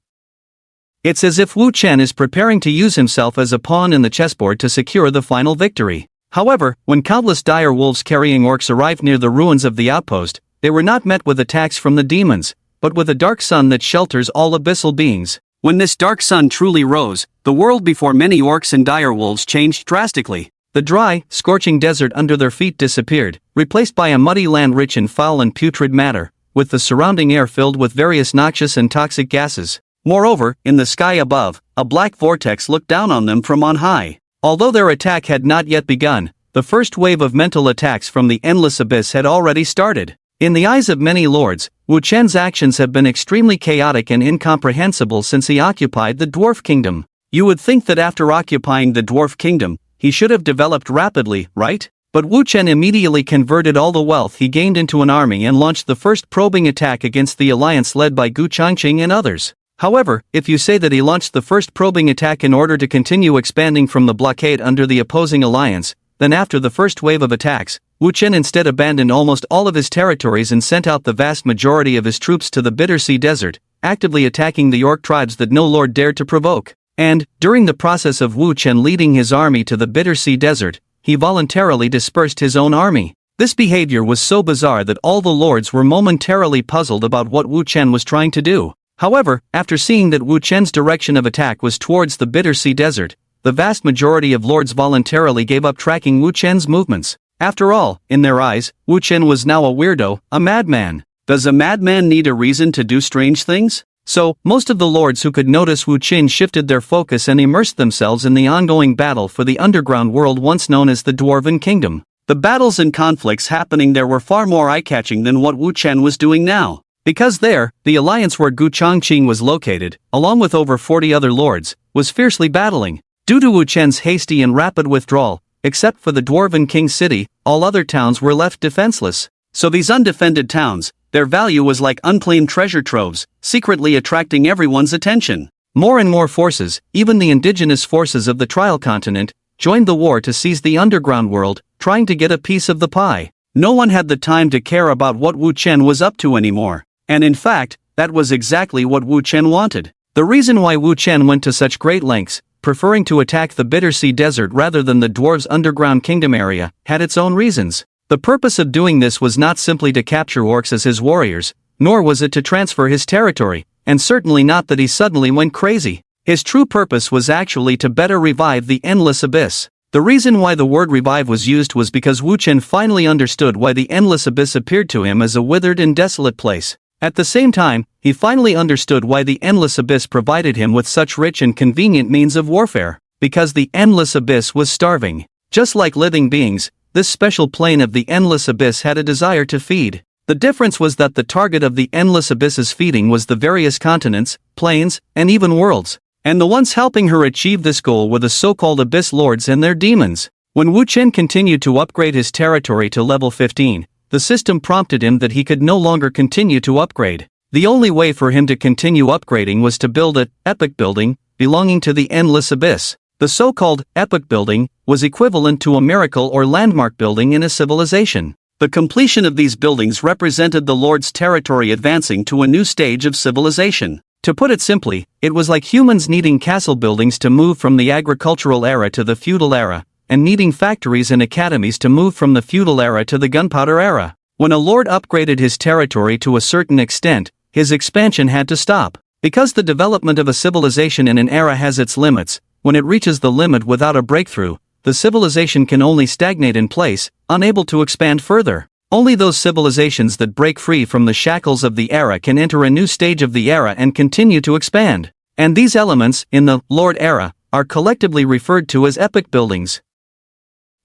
It's as if Wu Chen is preparing to use himself as a pawn in the chessboard to secure the final victory. However, when countless dire wolves carrying orcs arrived near the ruins of the outpost, they were not met with attacks from the demons, but with a dark sun that shelters all abyssal beings. When this dark sun truly rose, the world before many orcs and dire wolves changed drastically. The dry, scorching desert under their feet disappeared, replaced by a muddy land rich in foul and putrid matter, with the surrounding air filled with various noxious and toxic gases. Moreover, in the sky above, a black vortex looked down on them from on high. Although their attack had not yet begun, the first wave of mental attacks from the endless abyss had already started. In the eyes of many lords, Wu Chen's actions have been extremely chaotic and incomprehensible since he occupied the Dwarf Kingdom. You would think that after occupying the Dwarf Kingdom, he should have developed rapidly, right? But Wu Chen immediately converted all the wealth he gained into an army and launched the first probing attack against the alliance led by Gu Changqing and others. However, if you say that he launched the first probing attack in order to continue expanding from the blockade under the opposing alliance, then after the first wave of attacks, Wu Chen instead abandoned almost all of his territories and sent out the vast majority of his troops to the Bitter Sea Desert, actively attacking the orc tribes that no lord dared to provoke. And, during the process of Wu Chen leading his army to the Bitter Sea Desert, he voluntarily dispersed his own army. This behavior was so bizarre that all the lords were momentarily puzzled about what Wu Chen was trying to do. However, after seeing that Wu Chen's direction of attack was towards the Bitter Sea Desert, the vast majority of lords voluntarily gave up tracking Wu Chen's movements. After all, in their eyes, Wu Chen was now a weirdo, a madman. Does a madman need a reason to do strange things? So, most of the lords who could notice Wu Chen shifted their focus and immersed themselves in the ongoing battle for the underground world once known as the Dwarven Kingdom. The battles and conflicts happening there were far more eye-catching than what Wu Chen was doing now. Because there, the alliance where Gu Chongqing was located, along with over 40 other lords, was fiercely battling. Due to Wu Chen's hasty and rapid withdrawal, except for the Dwarven King City, all other towns were left defenseless. So these undefended towns, their value was like unclaimed treasure troves, secretly attracting everyone's attention. More and more forces, even the indigenous forces of the Trial Continent, joined the war to seize the underground world, trying to get a piece of the pie. No one had the time to care about what Wu Chen was up to anymore. And in fact, that was exactly what Wu Chen wanted. The reason why Wu Chen went to such great lengths, preferring to attack the Bitter Sea Desert rather than the dwarves' underground kingdom area, had its own reasons. The purpose of doing this was not simply to capture orcs as his warriors, nor was it to transfer his territory, and certainly not that he suddenly went crazy. His true purpose was actually to better revive the Endless Abyss. The reason why the word revive was used was because Wu Chen finally understood why the Endless Abyss appeared to him as a withered and desolate place. At the same time, he finally understood why the Endless Abyss provided him with such rich and convenient means of warfare. Because the Endless Abyss was starving. Just like living beings, this special plane of the Endless Abyss had a desire to feed. The difference was that the target of the Endless Abyss's feeding was the various continents, planes, and even worlds. And the ones helping her achieve this goal were the so-called Abyss Lords and their demons. When Wu Chen continued to upgrade his territory to level 15, the system prompted him that he could no longer continue to upgrade. The only way for him to continue upgrading was to build an epic building belonging to the Endless Abyss. The so-called epic building was equivalent to a miracle or landmark building in a civilization. The completion of these buildings represented the Lord's territory advancing to a new stage of civilization. To put it simply, it was like humans needing castle buildings to move from the agricultural era to the feudal era, and needing factories and academies to move from the feudal era to the gunpowder era. When a lord upgraded his territory to a certain extent, his expansion had to stop. Because the development of a civilization in an era has its limits, when it reaches the limit without a breakthrough, the civilization can only stagnate in place, unable to expand further. Only those civilizations that break free from the shackles of the era can enter a new stage of the era and continue to expand. And these elements, in the Lord era, are collectively referred to as epic buildings.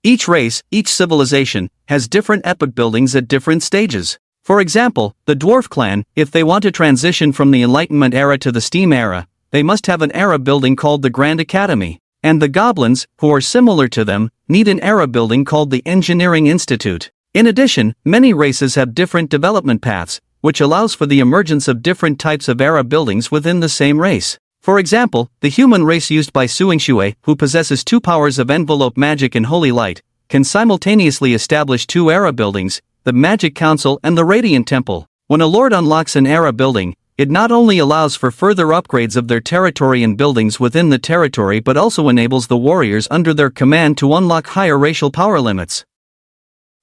Each race, each civilization, has different epic buildings at different stages. For example, the Dwarf clan, if they want to transition from the Enlightenment era to the Steam era, they must have an era building called the Grand Academy. And the Goblins, who are similar to them, need an era building called the Engineering Institute. In addition, many races have different development paths, which allows for the emergence of different types of era buildings within the same race. For example, the human race used by Suingshui, who possesses two powers of envelope magic and holy light, can simultaneously establish two era buildings, the Magic Council and the Radiant Temple. When a lord unlocks an era building, it not only allows for further upgrades of their territory and buildings within the territory but also enables the warriors under their command to unlock higher racial power limits.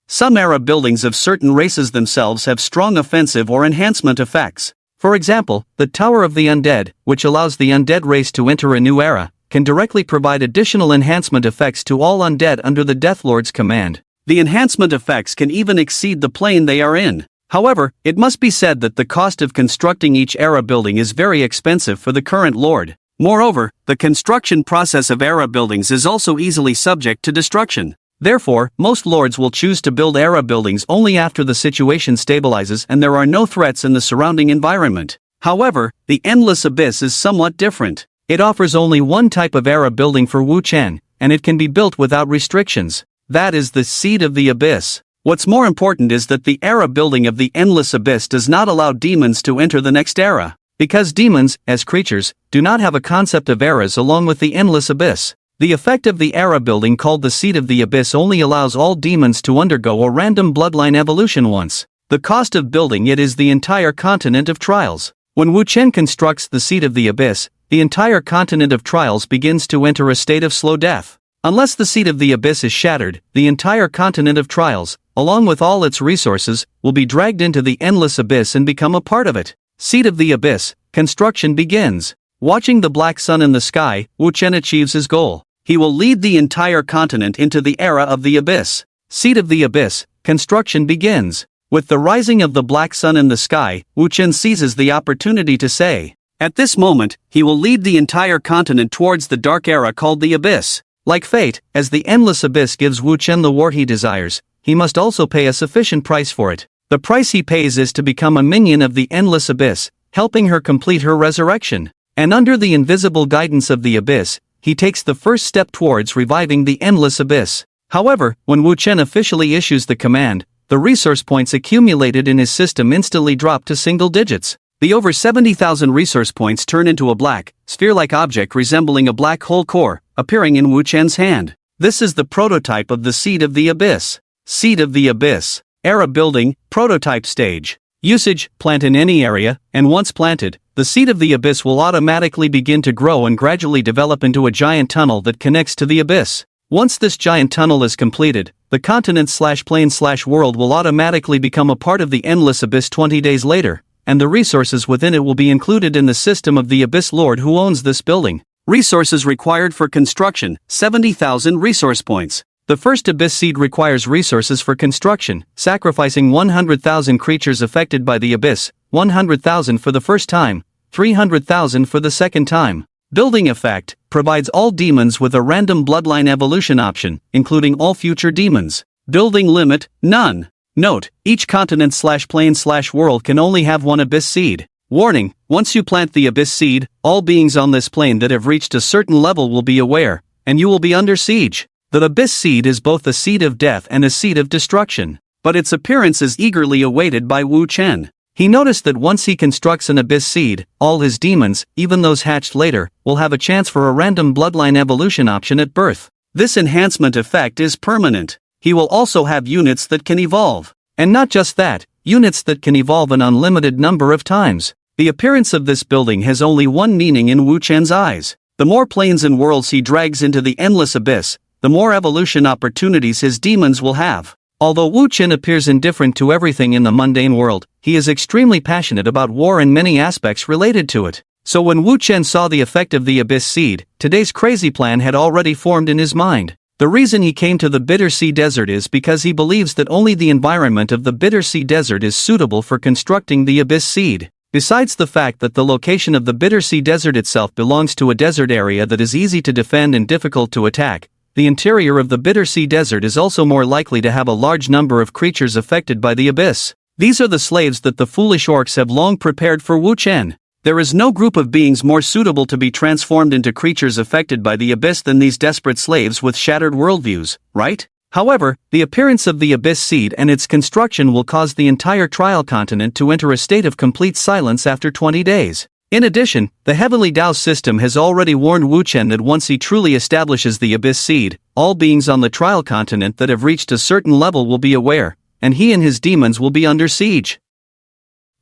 Some era buildings of certain races themselves have strong offensive or enhancement effects. For example, the Tower of the Undead, which allows the undead race to enter a new era, can directly provide additional enhancement effects to all undead under the Deathlord's command. The enhancement effects can even exceed the plane they are in. However, it must be said that the cost of constructing each era building is very expensive for the current lord. Moreover, the construction process of era buildings is also easily subject to destruction. Therefore, most lords will choose to build era buildings only after the situation stabilizes and there are no threats in the surrounding environment. However, the Endless Abyss is somewhat different. It offers only one type of era building for Wu Chen, and it can be built without restrictions. That is the Seed of the Abyss. What's more important is that the era building of the Endless Abyss does not allow demons to enter the next era. Because demons, as creatures, do not have a concept of eras along with the Endless Abyss. The effect of the era building called the Seed of the Abyss only allows all demons to undergo a random bloodline evolution once. The cost of building it is the entire continent of trials. When Wu Chen constructs the Seed of the Abyss, the entire continent of trials begins to enter a state of slow death. Unless the Seed of the Abyss is shattered, the entire continent of trials, along with all its resources, will be dragged into the Endless Abyss and become a part of it. Seed of the Abyss, construction begins. Watching the black sun in the sky, Wu Chen achieves his goal. He will lead the entire continent into the era of the Abyss. Seed of the Abyss, construction begins. With the rising of the black sun in the sky, Wu Chen seizes the opportunity to say, at this moment, he will lead the entire continent towards the dark era called the Abyss. Like fate, as the endless abyss gives Wu Chen the war he desires, he must also pay a sufficient price for it. The price he pays is to become a minion of the endless abyss, helping her complete her resurrection. And under the invisible guidance of the abyss, he takes the first step towards reviving the endless abyss. However, when Wu Chen officially issues the command, the resource points accumulated in his system instantly drop to single digits. The over 70,000 resource points turn into a black, sphere-like object resembling a black hole core, appearing in Wu Chen's hand. This is the prototype of the Seed of the Abyss. Seed of the Abyss. Era building, prototype stage. Usage, plant in any area, and once planted, the Seed of the Abyss will automatically begin to grow and gradually develop into a giant tunnel that connects to the abyss. Once this giant tunnel is completed, the continent/plane/world will automatically become a part of the endless abyss 20 days later, and the resources within it will be included in the system of the Abyss Lord who owns this building. Resources required for construction, 70,000 resource points. The first Abyss Seed requires resources for construction, sacrificing 100,000 creatures affected by the Abyss, 100,000 for the first time, 300,000 for the second time. Building effect provides all demons with a random bloodline evolution option, including all future demons. Building limit, none. Note, each continent/plane/world can only have one Abyss Seed. Warning, once you plant the Abyss Seed, all beings on this plane that have reached a certain level will be aware, and you will be under siege. The Abyss Seed is both a seed of death and a seed of destruction, but its appearance is eagerly awaited by Wu Chen. He noticed that once he constructs an Abyss Seed, all his demons, even those hatched later, will have a chance for a random bloodline evolution option at birth. This enhancement effect is permanent. He will also have units that can evolve. And not just that, units that can evolve an unlimited number of times. The appearance of this building has only one meaning in Wu Chen's eyes. The more planes and worlds he drags into the endless abyss, the more evolution opportunities his demons will have. Although Wu Chen appears indifferent to everything in the mundane world, he is extremely passionate about war and many aspects related to it. So when Wu Chen saw the effect of the Abyss Seed, today's crazy plan had already formed in his mind. The reason he came to the Bitter Sea Desert is because he believes that only the environment of the Bitter Sea Desert is suitable for constructing the Abyss Seed. Besides the fact that the location of the Bitter Sea Desert itself belongs to a desert area that is easy to defend and difficult to attack, the interior of the Bitter Sea Desert is also more likely to have a large number of creatures affected by the abyss. These are the slaves that the foolish orcs have long prepared for Wu Chen. There is no group of beings more suitable to be transformed into creatures affected by the abyss than these desperate slaves with shattered worldviews, right? However, the appearance of the Abyss Seed and its construction will cause the entire trial continent to enter a state of complete silence after 20 days. In addition, the Heavenly Dao system has already warned Wu Chen that once he truly establishes the Abyss Seed, all beings on the trial continent that have reached a certain level will be aware, and he and his demons will be under siege.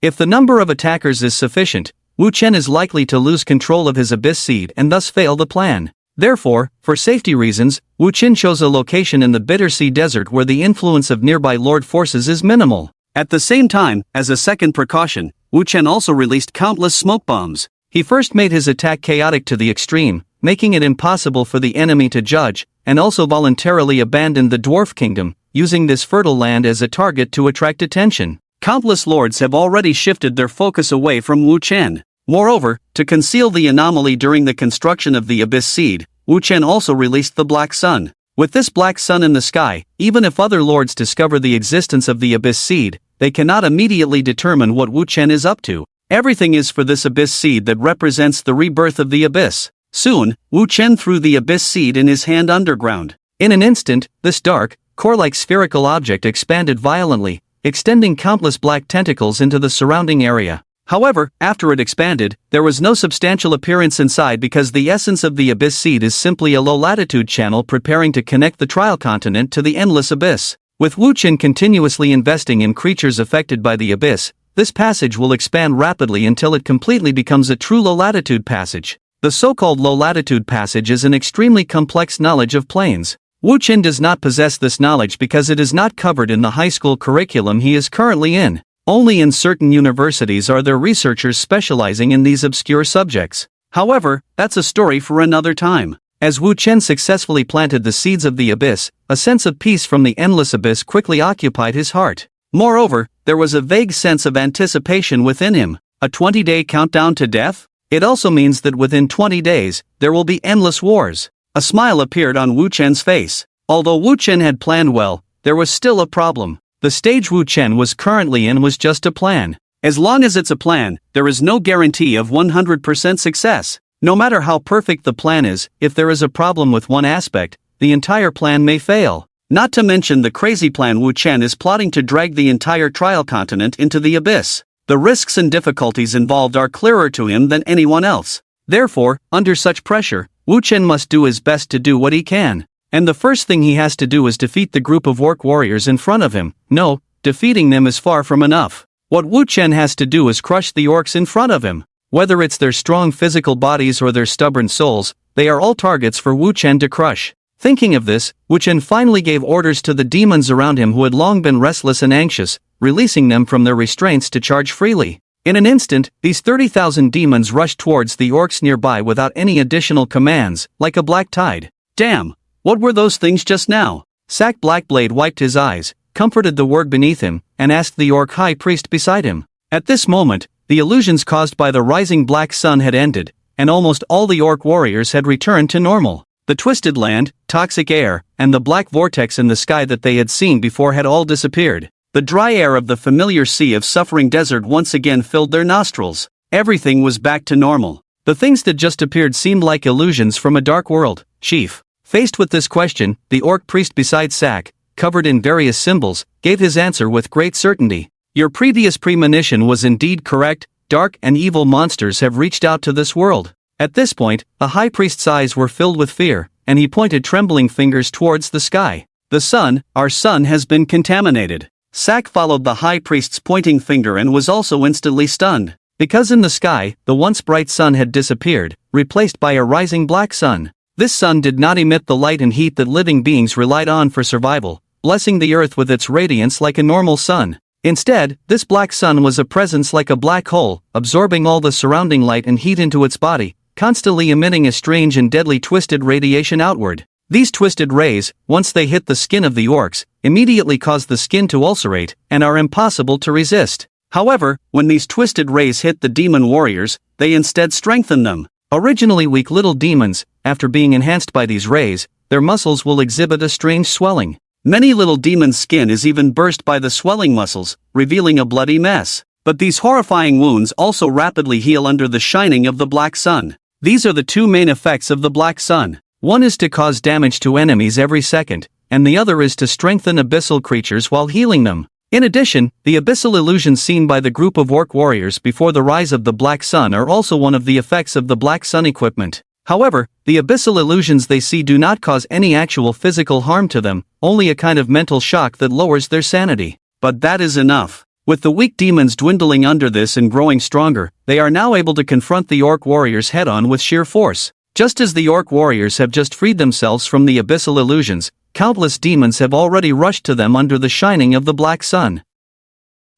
If the number of attackers is sufficient, Wu Chen is likely to lose control of his Abyss Seed and thus fail the plan. Therefore, for safety reasons, Wu Chen chose a location in the Bitter Sea Desert where the influence of nearby Lord forces is minimal. At the same time, as a second precaution, Wu Chen also released countless smoke bombs. He first made his attack chaotic to the extreme, making it impossible for the enemy to judge, and also voluntarily abandoned the Dwarf Kingdom, using this fertile land as a target to attract attention. Countless lords have already shifted their focus away from Wu Chen. Moreover, to conceal the anomaly during the construction of the Abyss Seed, Wu Chen also released the Black Sun. With this black sun in the sky, even if other lords discover the existence of the Abyss Seed, they cannot immediately determine what Wu Chen is up to. Everything is for this Abyss Seed that represents the rebirth of the Abyss. Soon, Wu Chen threw the Abyss Seed in his hand underground. In an instant, this dark, core-like spherical object expanded violently, extending countless black tentacles into the surrounding area. However, after it expanded, there was no substantial appearance inside because the essence of the Abyss Seed is simply a low-latitude channel preparing to connect the trial continent to the endless abyss. With Wu Chen continuously investing in creatures affected by the abyss, this passage will expand rapidly until it completely becomes a true low-latitude passage. The so-called low-latitude passage is an extremely complex knowledge of planes. Wu Chen does not possess this knowledge because it is not covered in the high school curriculum he is currently in. Only in certain universities are there researchers specializing in these obscure subjects. However, that's a story for another time. As Wu Chen successfully planted the seeds of the abyss, a sense of peace from the endless abyss quickly occupied his heart. Moreover, there was a vague sense of anticipation within him. A 20-day countdown to death? It also means that within 20 days, there will be endless wars. A smile appeared on Wu Chen's face. Although Wu Chen had planned well, there was still a problem. The stage Wu Chen was currently in was just a plan. As long as it's a plan, there is no guarantee of 100% success. No matter how perfect the plan is, if there is a problem with one aspect, the entire plan may fail. Not to mention the crazy plan Wu Chen is plotting to drag the entire trial continent into the abyss. The risks and difficulties involved are clearer to him than anyone else. Therefore, under such pressure, Wu Chen must do his best to do what he can. And the first thing he has to do is defeat the group of orc warriors in front of him. No, defeating them is far from enough. What Wu Chen has to do is crush the orcs in front of him. Whether it's their strong physical bodies or their stubborn souls, they are all targets for Wu Chen to crush. Thinking of this, Wu Chen finally gave orders to the demons around him who had long been restless and anxious, releasing them from their restraints to charge freely. In an instant, these 30,000 demons rushed towards the orcs nearby without any additional commands, like a black tide. Damn! What were those things just now? Sack Blackblade wiped his eyes, comforted the warg beneath him, and asked the orc high priest beside him. At this moment, the illusions caused by the rising black sun had ended, and almost all the orc warriors had returned to normal. The twisted land, toxic air, and the black vortex in the sky that they had seen before had all disappeared. The dry air of the familiar sea of suffering desert once again filled their nostrils. Everything was back to normal. The things that just appeared seemed like illusions from a dark world. Chief. Faced with this question, the orc priest beside Sack, covered in various symbols, gave his answer with great certainty. Your previous premonition was indeed correct. Dark and evil monsters have reached out to this world. At this point, the high priest's eyes were filled with fear, and he pointed trembling fingers towards the sky. The sun, our sun has been contaminated. Sack followed the high priest's pointing finger and was also instantly stunned. Because in the sky, the once bright sun had disappeared, replaced by a rising black sun. This sun did not emit the light and heat that living beings relied on for survival, blessing the earth with its radiance like a normal sun. Instead, this black sun was a presence like a black hole, absorbing all the surrounding light and heat into its body, constantly emitting a strange and deadly twisted radiation outward. These twisted rays, once they hit the skin of the orcs, immediately cause the skin to ulcerate, and are impossible to resist. However, when these twisted rays hit the demon warriors, they instead strengthen them. Originally weak little demons, after being enhanced by these rays, their muscles will exhibit a strange swelling. Many little demons' skin is even burst by the swelling muscles, revealing a bloody mess. But these horrifying wounds also rapidly heal under the shining of the black sun. These are the two main effects of the black sun. One is to cause damage to enemies every second, and the other is to strengthen abyssal creatures while healing them. In addition, the abyssal illusions seen by the group of orc warriors before the rise of the black sun are also one of the effects of the black sun equipment. However, the abyssal illusions they see do not cause any actual physical harm to them, only a kind of mental shock that lowers their sanity. But that is enough. With the weak demons dwindling under this and growing stronger, they are now able to confront the orc warriors head-on with sheer force. Just as the orc warriors have just freed themselves from the abyssal illusions, countless demons have already rushed to them under the shining of the black sun.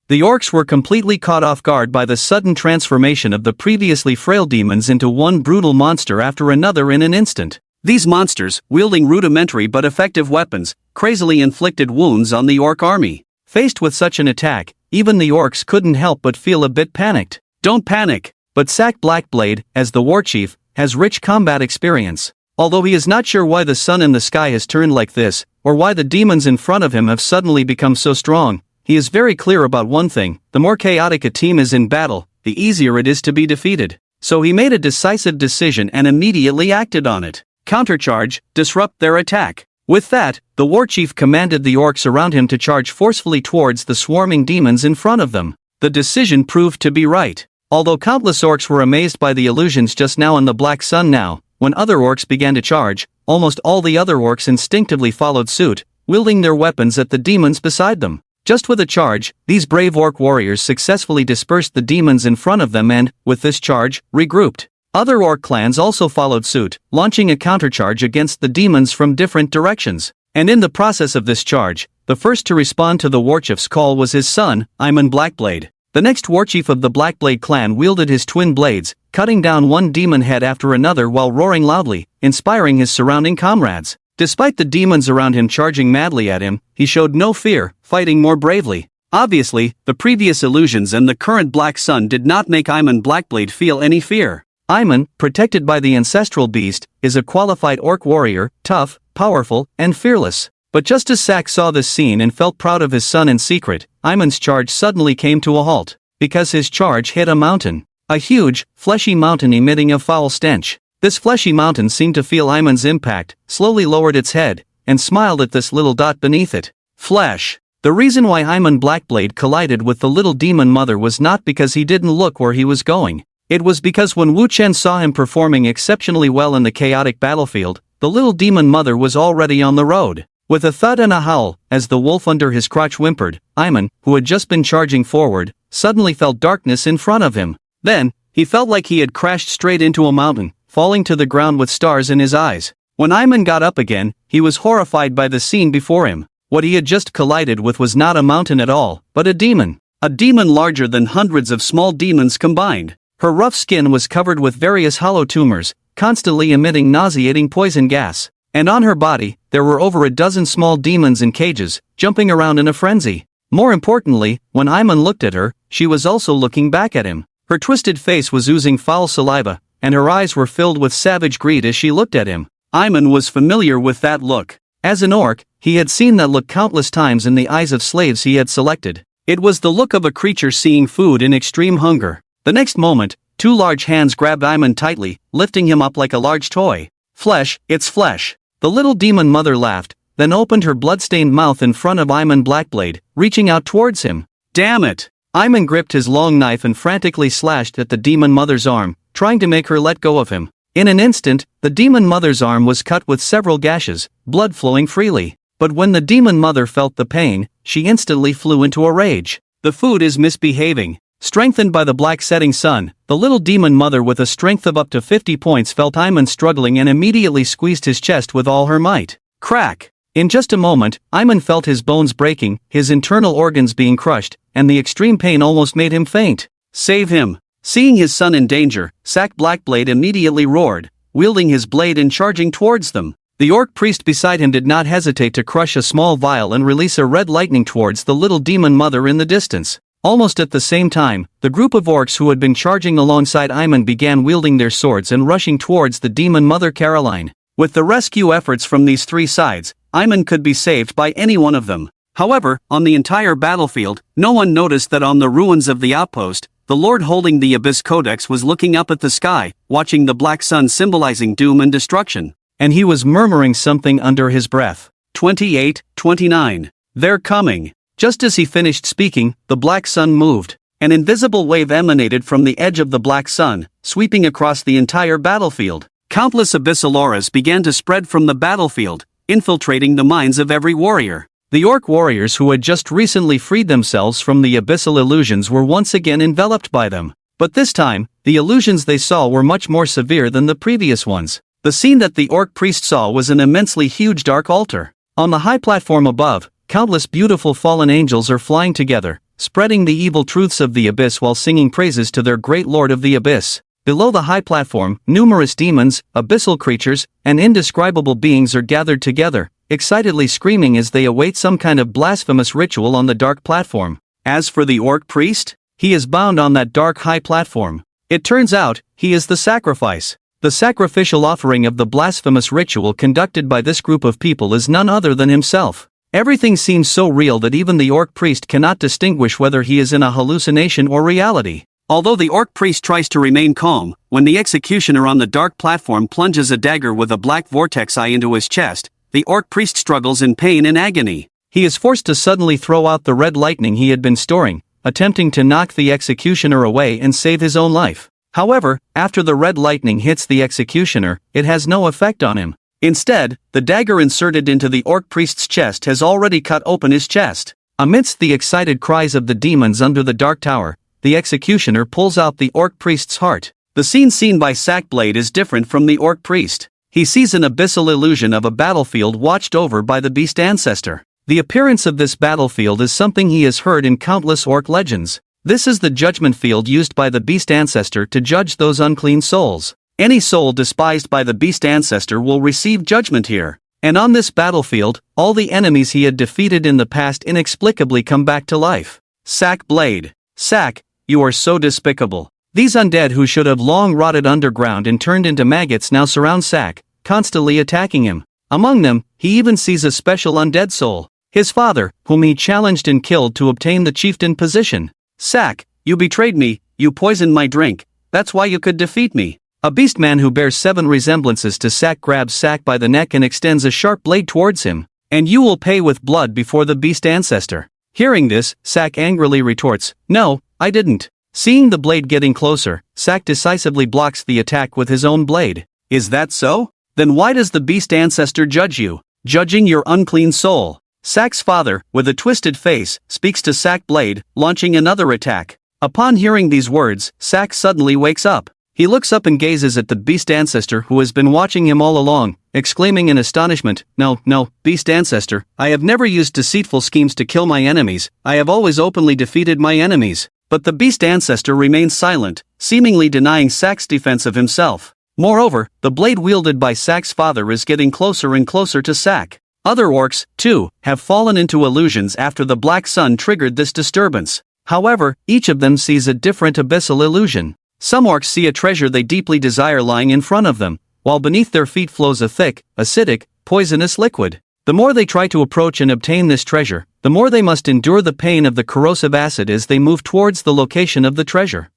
The orcs were completely caught off guard by the sudden transformation of the previously frail demons into one brutal monster after another in an instant. These monsters, wielding rudimentary but effective weapons, crazily inflicted wounds on the orc army. Faced with such an attack, even the orcs couldn't help but feel a bit panicked. Don't panic! But Sack Blackblade, as the war chief, has rich combat experience. Although he is not sure why the sun in the sky has turned like this, or why the demons in front of him have suddenly become so strong, he is very clear about one thing: the more chaotic a team is in battle, the easier it is to be defeated. So he made a decisive decision and immediately acted on it. Countercharge, disrupt their attack. With that, the war chief commanded the orcs around him to charge forcefully towards the swarming demons in front of them. The decision proved to be right. Although countless orcs were amazed by the illusions just now in the black sun now, when other orcs began to charge, almost all the other orcs instinctively followed suit, wielding their weapons at the demons beside them. Just with a charge, these brave orc warriors successfully dispersed the demons in front of them and, with this charge, regrouped. Other orc clans also followed suit, launching a countercharge against the demons from different directions. And in the process of this charge, The first to respond to the warchief's call was his son, Imon Blackblade. The next warchief of the Blackblade clan wielded his twin blades, cutting down one demon head after another while roaring loudly, inspiring his surrounding comrades. Despite the demons around him charging madly at him, he showed no fear, fighting more bravely. Obviously, the previous illusions and the current Black Sun did not make Imon Blackblade feel any fear. Imon, protected by the ancestral beast, is a qualified orc warrior, tough, powerful, and fearless. But just as Sak saw this scene and felt proud of his son in secret, Imon's charge suddenly came to a halt, because his charge hit a mountain. A huge, fleshy mountain emitting a foul stench. This fleshy mountain seemed to feel Imon's impact, slowly lowered its head, and smiled at this little dot beneath it. Flesh. The reason why Imon Blackblade collided with the little demon mother was not because he didn't look where he was going. It was because when Wu Chen saw him performing exceptionally well in the chaotic battlefield, the little demon mother was already on the road. With a thud and a howl, as the wolf under his crotch whimpered, Imon, who had just been charging forward, suddenly felt darkness in front of him. Then, he felt like he had crashed straight into a mountain, falling to the ground with stars in his eyes. When Imon got up again, he was horrified by the scene before him. What he had just collided with was not a mountain at all, but a demon. A demon larger than hundreds of small demons combined. Her rough skin was covered with various hollow tumors, constantly emitting nauseating poison gas. And on her body, there were over a dozen small demons in cages, jumping around in a frenzy. More importantly, when Imon looked at her, she was also looking back at him. Her twisted face was oozing foul saliva, and her eyes were filled with savage greed as she looked at him. Imon was familiar with that look. As an orc, he had seen that look countless times in the eyes of slaves he had selected. It was the look of a creature seeing food in extreme hunger. The next moment, two large hands grabbed Imon tightly, lifting him up like a large toy. Flesh, it's flesh. The little demon mother laughed, then opened her blood-stained mouth in front of Imon Blackblade, reaching out towards him. Damn it! Imon gripped his long knife and frantically slashed at the demon mother's arm, trying to make her let go of him. In an instant, the demon mother's arm was cut with several gashes, blood flowing freely. But when the demon mother felt the pain, she instantly flew into a rage. The food is misbehaving. Strengthened by the black setting sun, the little demon mother with a strength of up to 50 points felt Imon struggling and immediately squeezed his chest with all her might. Crack! In just a moment, Imon felt his bones breaking, his internal organs being crushed, and the extreme pain almost made him faint. Save him! Seeing his son in danger, Sak Blackblade immediately roared, wielding his blade and charging towards them. The orc priest beside him did not hesitate to crush a small vial and release a red lightning towards the little demon mother in the distance. Almost at the same time, the group of orcs who had been charging alongside Imon began wielding their swords and rushing towards the demon mother Caroline. With the rescue efforts from these three sides, Imon could be saved by any one of them. However, on the entire battlefield, no one noticed that on the ruins of the outpost, the Lord holding the Abyss Codex was looking up at the sky, watching the black sun symbolizing doom and destruction. And he was murmuring something under his breath. 28-29. They're coming. Just as he finished speaking, the black sun moved. An invisible wave emanated from the edge of the black sun, sweeping across the entire battlefield. Countless abyssal auras began to spread from the battlefield, infiltrating the minds of every warrior. The orc warriors who had just recently freed themselves from the abyssal illusions were once again enveloped by them. But this time, the illusions they saw were much more severe than the previous ones. The scene that the orc priest saw was an immensely huge dark altar. On the high platform above, countless beautiful fallen angels are flying together, spreading the evil truths of the abyss while singing praises to their great lord of the abyss. Below the high platform, numerous demons, abyssal creatures, and indescribable beings are gathered together, excitedly screaming as they await some kind of blasphemous ritual on the dark platform. As for the orc priest, he is bound on that dark high platform. It turns out, he is the sacrifice. The sacrificial offering of the blasphemous ritual conducted by this group of people is none other than himself. Everything seems so real that even the orc priest cannot distinguish whether he is in a hallucination or reality. Although the orc priest tries to remain calm, when the executioner on the dark platform plunges a dagger with a black vortex eye into his chest, the orc priest struggles in pain and agony. He is forced to suddenly throw out the red lightning he had been storing, attempting to knock the executioner away and save his own life. However, after the red lightning hits the executioner, it has no effect on him. Instead, the dagger inserted into the orc priest's chest has already cut open his chest. Amidst the excited cries of the demons under the dark tower, the executioner pulls out the orc priest's heart. The scene seen by Sackblade is different from the orc priest. He sees an abyssal illusion of a battlefield watched over by the beast ancestor. The appearance of this battlefield is something he has heard in countless orc legends. This is the judgment field used by the beast ancestor to judge those unclean souls. Any soul despised by the beast ancestor will receive judgment here. And on this battlefield, all the enemies he had defeated in the past inexplicably come back to life. Sack Blade. Sack, you are so despicable. These undead who should have long rotted underground and turned into maggots now surround Sack, constantly attacking him. Among them, he even sees a special undead soul, his father, whom he challenged and killed to obtain the chieftain position. Sack, you betrayed me, you poisoned my drink, that's why you could defeat me. A beastman who bears 7 resemblances to Sack grabs Sack by the neck and extends a sharp blade towards him. And you will pay with blood before the beast ancestor. Hearing this, Sack angrily retorts, no, I didn't. Seeing the blade getting closer, Sack decisively blocks the attack with his own blade. Is that so? Then why does the beast ancestor judge you? Judging your unclean soul. Sack's father, with a twisted face, speaks to Sack Blade, launching another attack. Upon hearing these words, Sack suddenly wakes up. He looks up and gazes at the beast ancestor who has been watching him all along, exclaiming in astonishment, no, beast ancestor, I have never used deceitful schemes to kill my enemies, I have always openly defeated my enemies. But the beast ancestor remains silent, seemingly denying Sack's defense of himself. Moreover, the blade wielded by Sack's father is getting closer and closer to Sack. Other orcs, too, have fallen into illusions after the Black Sun triggered this disturbance. However, each of them sees a different abyssal illusion. Some orcs see a treasure they deeply desire lying in front of them, while beneath their feet flows a thick, acidic, poisonous liquid. The more they try to approach and obtain this treasure, the more they must endure the pain of the corrosive acid as they move towards the location of the treasure.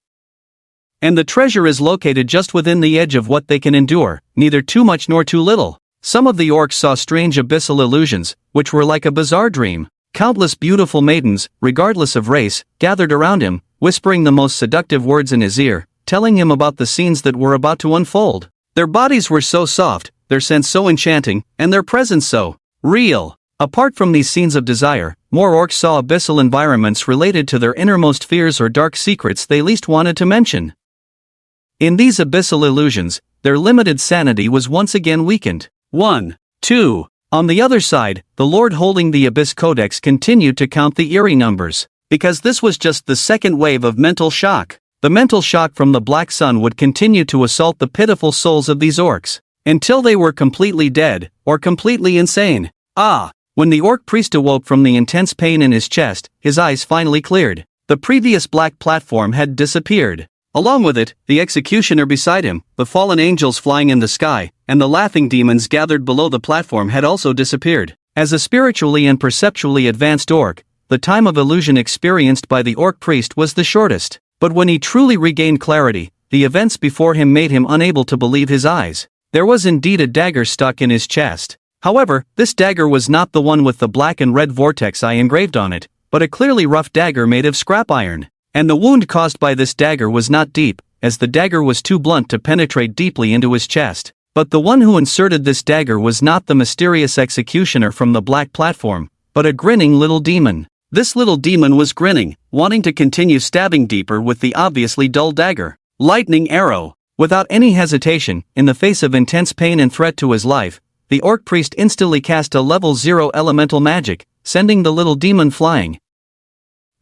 And the treasure is located just within the edge of what they can endure, neither too much nor too little. Some of the orcs saw strange abyssal illusions, which were like a bizarre dream. Countless beautiful maidens, regardless of race, gathered around him, whispering the most seductive words in his ear, telling him about the scenes that were about to unfold. Their bodies were so soft, their scent so enchanting, and their presence so real. Apart from these scenes of desire, more orcs saw abyssal environments related to their innermost fears or dark secrets they least wanted to mention. In these abyssal illusions, their limited sanity was once again weakened. 1. 2. On the other side, the Lord holding the Abyss Codex continued to count the eerie numbers, because this was just the second wave of mental shock. The mental shock from the Black Sun would continue to assault the pitiful souls of these orcs, until they were completely dead, or completely insane. When the orc priest awoke from the intense pain in his chest, his eyes finally cleared. The previous black platform had disappeared. Along with it, the executioner beside him, the fallen angels flying in the sky, and the laughing demons gathered below the platform had also disappeared. As a spiritually and perceptually advanced orc, the time of illusion experienced by the orc priest was the shortest. But when he truly regained clarity, the events before him made him unable to believe his eyes. There was indeed a dagger stuck in his chest. However, this dagger was not the one with the black and red vortex eye engraved on it, but a clearly rough dagger made of scrap iron. And the wound caused by this dagger was not deep, as the dagger was too blunt to penetrate deeply into his chest. But the one who inserted this dagger was not the mysterious executioner from the black platform, but a grinning little demon. This little demon was grinning, wanting to continue stabbing deeper with the obviously dull dagger. Lightning arrow. Without any hesitation, in the face of intense pain and threat to his life, the orc priest instantly cast a level 0 elemental magic, sending the little demon flying.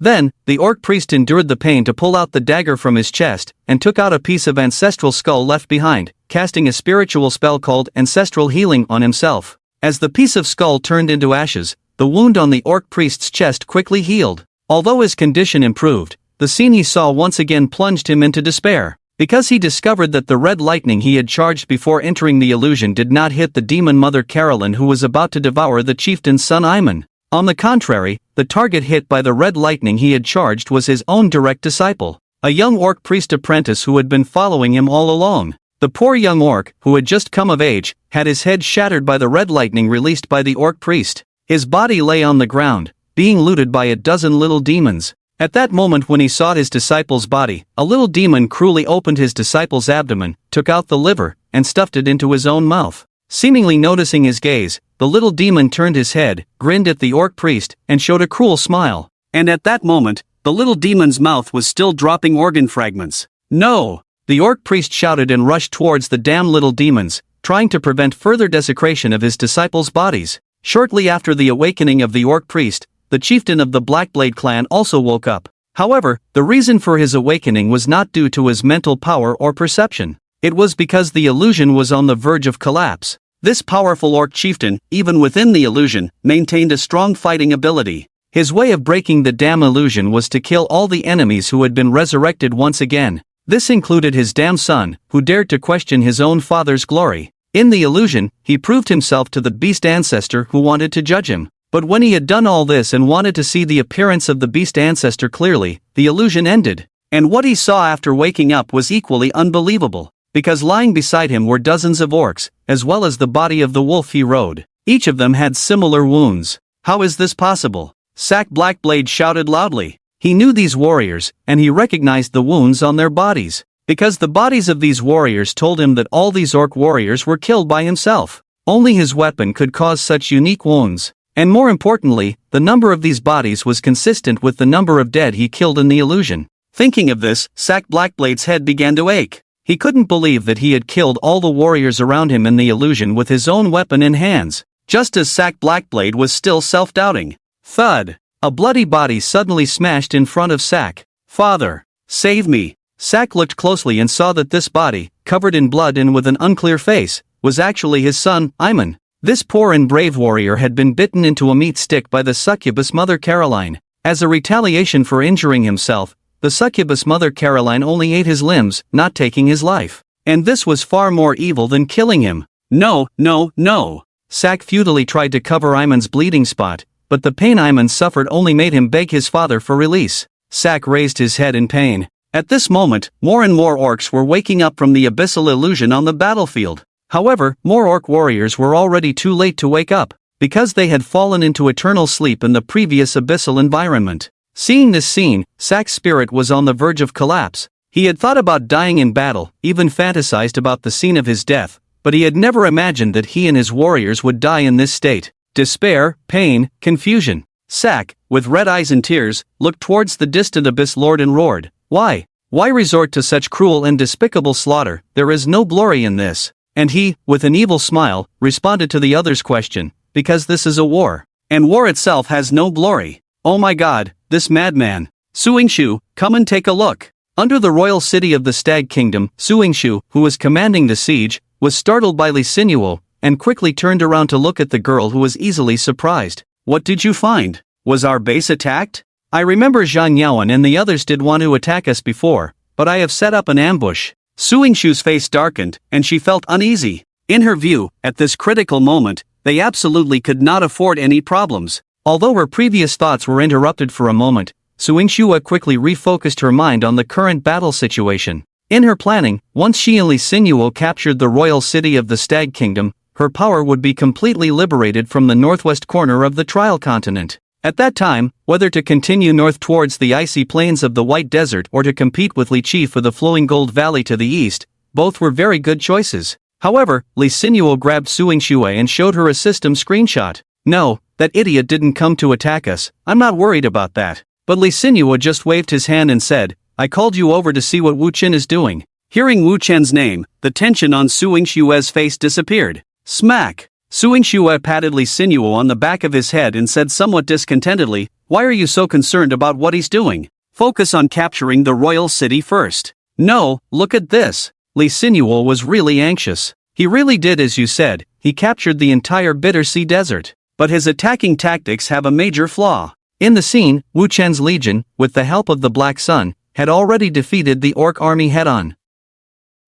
Then, the orc priest endured the pain to pull out the dagger from his chest, and took out a piece of ancestral skull left behind, casting a spiritual spell called Ancestral Healing on himself. As the piece of skull turned into ashes, the wound on the orc priest's chest quickly healed. Although his condition improved, the scene he saw once again plunged him into despair, because he discovered that the red lightning he had charged before entering the illusion did not hit the demon mother Carolyn who was about to devour the chieftain's son Iman. On the contrary, the target hit by the red lightning he had charged was his own direct disciple, a young orc priest apprentice who had been following him all along. The poor young orc, who had just come of age, had his head shattered by the red lightning released by the orc priest. His body lay on the ground, being looted by a dozen little demons. At that moment when he sought his disciple's body, a little demon cruelly opened his disciple's abdomen, took out the liver, and stuffed it into his own mouth. Seemingly noticing his gaze, the little demon turned his head, grinned at the orc priest, and showed a cruel smile. And at that moment, the little demon's mouth was still dropping organ fragments. No! The orc priest shouted and rushed towards the damn little demons, trying to prevent further desecration of his disciples' bodies. Shortly after the awakening of the orc priest, the chieftain of the Blackblade clan also woke up. However, the reason for his awakening was not due to his mental power or perception. It was because the illusion was on the verge of collapse. This powerful orc chieftain, even within the illusion, maintained a strong fighting ability. His way of breaking the damn illusion was to kill all the enemies who had been resurrected once again. This included his damn son, who dared to question his own father's glory. In the illusion, he proved himself to the beast ancestor who wanted to judge him. But when he had done all this and wanted to see the appearance of the beast ancestor clearly, the illusion ended. And what he saw after waking up was equally unbelievable, because lying beside him were dozens of orcs, as well as the body of the wolf he rode. Each of them had similar wounds. How is this possible? Sack Blackblade shouted loudly. He knew these warriors, and he recognized the wounds on their bodies, because the bodies of these warriors told him that all these orc warriors were killed by himself. Only his weapon could cause such unique wounds. And more importantly, the number of these bodies was consistent with the number of dead he killed in the illusion. Thinking of this, Sack Blackblade's head began to ache. He couldn't believe that he had killed all the warriors around him in the illusion with his own weapon in hands, just as Sack Blackblade was still self-doubting. Thud! A bloody body suddenly smashed in front of Sack. "Father, save me!" Sack looked closely and saw that this body, covered in blood and with an unclear face, was actually his son, Iman. This poor and brave warrior had been bitten into a meat stick by the succubus Mother Caroline. As a retaliation for injuring himself, the succubus Mother Caroline only ate his limbs, not taking his life. And this was far more evil than killing him. No, no, no! Sack futilely tried to cover Iman's bleeding spot, but the pain Iman suffered only made him beg his father for release. Sack raised his head in pain. At this moment, more and more orcs were waking up from the abyssal illusion on the battlefield. However, more orc warriors were already too late to wake up, because they had fallen into eternal sleep in the previous abyssal environment. Seeing this scene, Sack's spirit was on the verge of collapse. He had thought about dying in battle, even fantasized about the scene of his death, but he had never imagined that he and his warriors would die in this state. Despair, pain, confusion. Sack, with red eyes and tears, looked towards the distant abyss lord and roared, "Why? Why resort to such cruel and despicable slaughter? There is no glory in this." And he, with an evil smile, responded to the other's question, "Because this is a war. And war itself has no glory. Oh my god, this madman. Suingshu, come and take a look." Under the royal city of the Stag Kingdom, Suingshu, who was commanding the siege, was startled by Li Sinuo, and quickly turned around to look at the girl who was easily surprised. "What did you find? Was our base attacked? I remember Zhang Yaoan and the others did want to attack us before, but I have set up an ambush." Suingshu's face darkened, and she felt uneasy. In her view, at this critical moment, they absolutely could not afford any problems. Although her previous thoughts were interrupted for a moment, Suingshu quickly refocused her mind on the current battle situation. In her planning, once she and Li Sinuo captured the royal city of the Stag Kingdom, her power would be completely liberated from the northwest corner of the Trial Continent. At that time, whether to continue north towards the icy plains of the White Desert or to compete with Li Chi for the flowing Gold Valley to the east, both were very good choices. However, Li Sinuo grabbed Suingshu and showed her a system screenshot. "No, that idiot didn't come to attack us, I'm not worried about that." But Li Sinuo just waved his hand and said, "I called you over to see what Wu Chen is doing." Hearing Wu Chen's name, the tension on Suingshu's face disappeared. Smack! Suingshu patted Li Sinuo on the back of his head and said somewhat discontentedly, "Why are you so concerned about what he's doing? Focus on capturing the royal city first." "No, look at this." Li Sinuo was really anxious. He really did as you said, he captured the entire Bitter Sea Desert. But his attacking tactics have a major flaw. In the scene, Wu Chen's legion, with the help of the Black Sun, had already defeated the orc army head-on.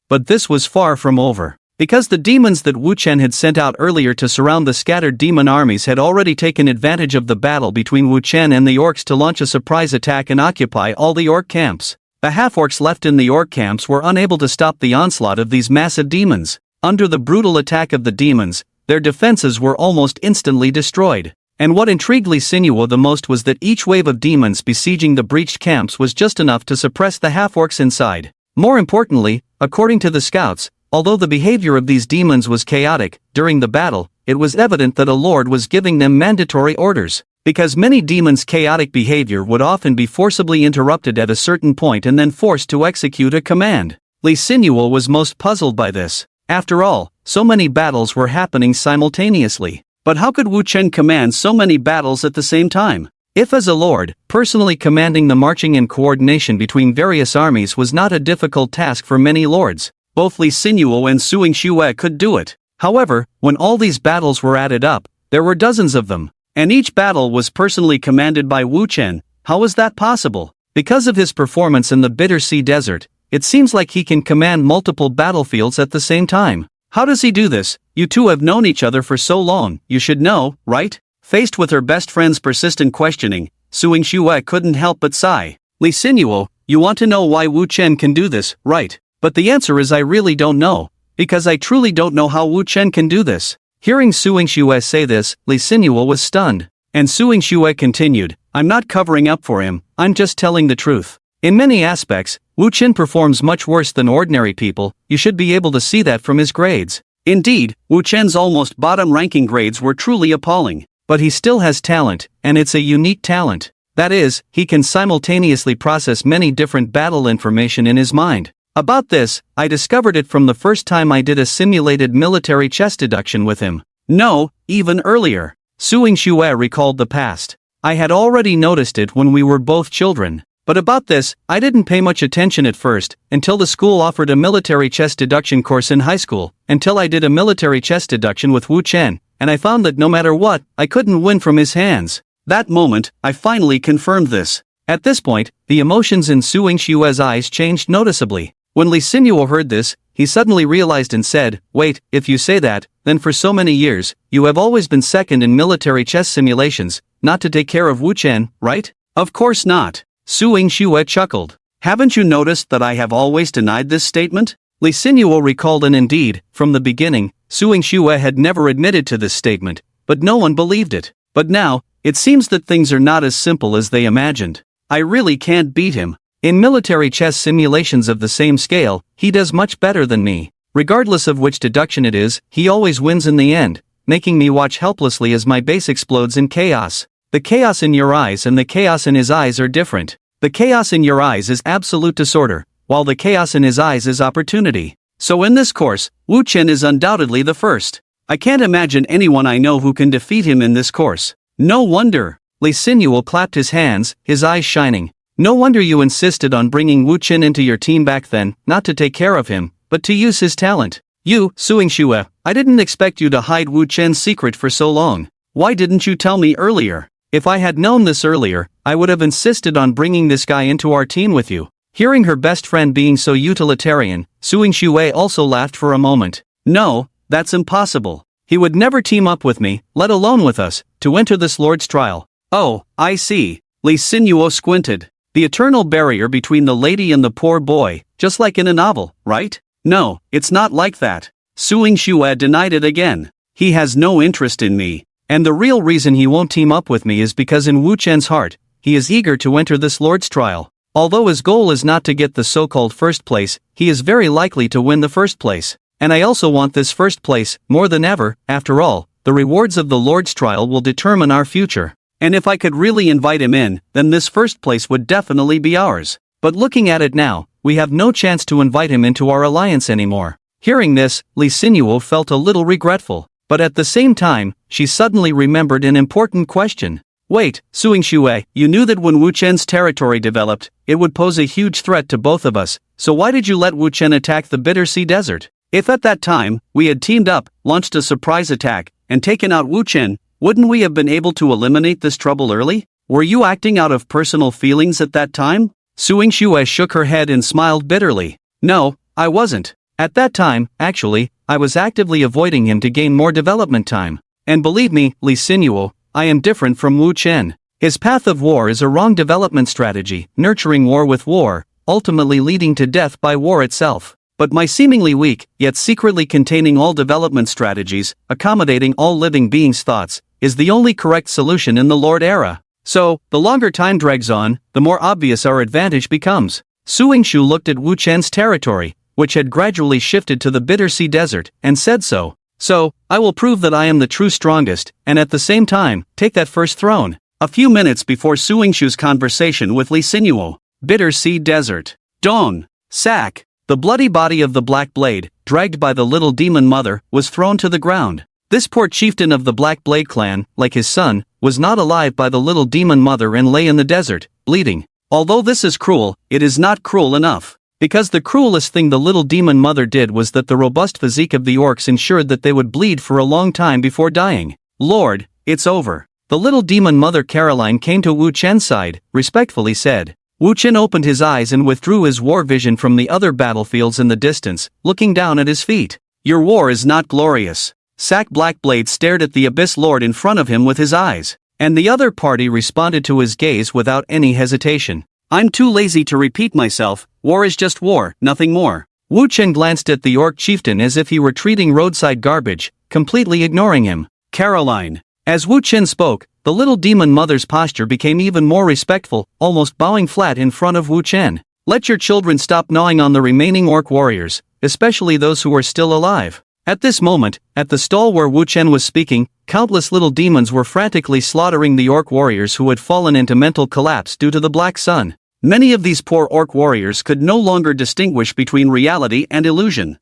But this was far from over. Because the demons that Wu Chen had sent out earlier to surround the scattered demon armies had already taken advantage of the battle between Wu Chen and the orcs to launch a surprise attack and occupy all the orc camps. The half-orcs left in the orc camps were unable to stop the onslaught of these massive demons. Under the brutal attack of the demons, their defenses were almost instantly destroyed. And what intrigued Li Sinuo the most was that each wave of demons besieging the breached camps was just enough to suppress the half-orcs inside. More importantly, according to the scouts, although the behavior of these demons was chaotic, during the battle, it was evident that a lord was giving them mandatory orders. Because many demons' chaotic behavior would often be forcibly interrupted at a certain point and then forced to execute a command. Li Sinuo was most puzzled by this. After all, so many battles were happening simultaneously. But how could Wu Chen command so many battles at the same time? If as a lord, personally commanding the marching and coordination between various armies was not a difficult task for many lords, both Li Xinyuo and Suing Xue could do it. However, when all these battles were added up, there were dozens of them, and each battle was personally commanded by Wu Chen. How is that possible? Because of his performance in the Bitter Sea Desert, it seems like he can command multiple battlefields at the same time. How does he do this? You two have known each other for so long, you should know, right? Faced with her best friend's persistent questioning, Suing Xue couldn't help but sigh. Li Xinyuo, you want to know why Wu Chen can do this, right? But the answer is I really don't know, because I truly don't know how Wu Chen can do this. Hearing Suing Xue say this, Li Xinyuo was stunned, and Suing Xue continued, I'm not covering up for him, I'm just telling the truth. In many aspects, Wu Chen performs much worse than ordinary people, you should be able to see that from his grades. Indeed, Wu Chen's almost bottom-ranking grades were truly appalling. But he still has talent, and it's a unique talent. That is, he can simultaneously process many different battle information in his mind. About this, I discovered it from the first time I did a simulated military chess deduction with him. No, even earlier. Suing Xue recalled the past. I had already noticed it when we were both children. But about this, I didn't pay much attention at first, until the school offered a military chess deduction course in high school, until I did a military chess deduction with Wu Chen, and I found that no matter what, I couldn't win from his hands. That moment, I finally confirmed this. At this point, the emotions in Suing Xue's eyes changed noticeably. When Li Xinyuo heard this, he suddenly realized and said, wait, if you say that, then for so many years, you have always been second in military chess simulations, not to take care of Wu Chen, right? Of course not. Suing Xue chuckled. Haven't you noticed that I have always denied this statement? Li Xinyuo recalled, and indeed, from the beginning, Suing Xue had never admitted to this statement, but no one believed it. But now, it seems that things are not as simple as they imagined. I really can't beat him. In military chess simulations of the same scale, he does much better than me. Regardless of which deduction it is, he always wins in the end, making me watch helplessly as my base explodes in chaos. The chaos in your eyes and the chaos in his eyes are different. The chaos in your eyes is absolute disorder, while the chaos in his eyes is opportunity. So in this course, Wu Chen is undoubtedly the first. I can't imagine anyone I know who can defeat him in this course. No wonder. Li Xinyuo clapped his hands, his eyes shining. No wonder you insisted on bringing Wu Chen into your team back then, not to take care of him, but to use his talent. You, Suing Xue, I didn't expect you to hide Wu Chen's secret for so long. Why didn't you tell me earlier? If I had known this earlier, I would have insisted on bringing this guy into our team with you. Hearing her best friend being so utilitarian, Suing Xue also laughed for a moment. No, that's impossible. He would never team up with me, let alone with us, to enter this Lord's trial. Oh, I see. Li Xinyuo squinted. The eternal barrier between the lady and the poor boy, just like in a novel, right? No, it's not like that. Suing Xue denied it again. He has no interest in me. And the real reason he won't team up with me is because in Wu Chen's heart, he is eager to enter this Lord's trial. Although his goal is not to get the so-called first place, he is very likely to win the first place. And I also want this first place, more than ever. After all, the rewards of the Lord's trial will determine our future. And if I could really invite him in, then this first place would definitely be ours. But looking at it now, we have no chance to invite him into our alliance anymore. Hearing this, Li Xinyuo felt a little regretful. But at the same time, she suddenly remembered an important question. Wait, Suing Xue, you knew that when Wu Chen's territory developed, it would pose a huge threat to both of us, so why did you let Wu Chen attack the Bitter Sea Desert? If at that time, we had teamed up, launched a surprise attack, and taken out Wu Chen, wouldn't we have been able to eliminate this trouble early? Were you acting out of personal feelings at that time? Suing Xue shook her head and smiled bitterly. No, I wasn't. At that time, actually, I was actively avoiding him to gain more development time. And believe me, Li Xinyuo, I am different from Wu Chen. His path of war is a wrong development strategy, nurturing war with war, ultimately leading to death by war itself. But my seemingly weak, yet secretly containing all development strategies, accommodating all living beings' thoughts, is the only correct solution in the Lord era. So, the longer time drags on, the more obvious our advantage becomes. Suing Xue looked at Wu Chen's territory, which had gradually shifted to the Bitter Sea Desert, and said so. So, I will prove that I am the true strongest, and at the same time, take that first throne. A few minutes before Suing Xue's conversation with Li Xinyuo. Bitter Sea Desert. Dawn. Sack. The bloody body of the Black Blade, dragged by the little demon mother, was thrown to the ground. This poor chieftain of the Black Blade clan, like his son, was not alive by the little demon mother and lay in the desert, bleeding. Although this is cruel, it is not cruel enough. Because the cruelest thing the little demon mother did was that the robust physique of the orcs ensured that they would bleed for a long time before dying. Lord, it's over. The little demon mother Caroline came to Wu Chen's side, respectfully said. Wu Chen opened his eyes and withdrew his war vision from the other battlefields in the distance, looking down at his feet. Your war is not glorious. Sack Blackblade stared at the Abyss Lord in front of him with his eyes, and the other party responded to his gaze without any hesitation. I'm too lazy to repeat myself, war is just war, nothing more. Wu Chen glanced at the orc chieftain as if he were treating roadside garbage, completely ignoring him. Caroline. As Wu Chen spoke, the little demon mother's posture became even more respectful, almost bowing flat in front of Wu Chen. Let your children stop gnawing on the remaining orc warriors, especially those who are still alive. At this moment, at the stall where Wu Chen was speaking, countless little demons were frantically slaughtering the orc warriors who had fallen into mental collapse due to the black sun. Many of these poor orc warriors could no longer distinguish between reality and illusion.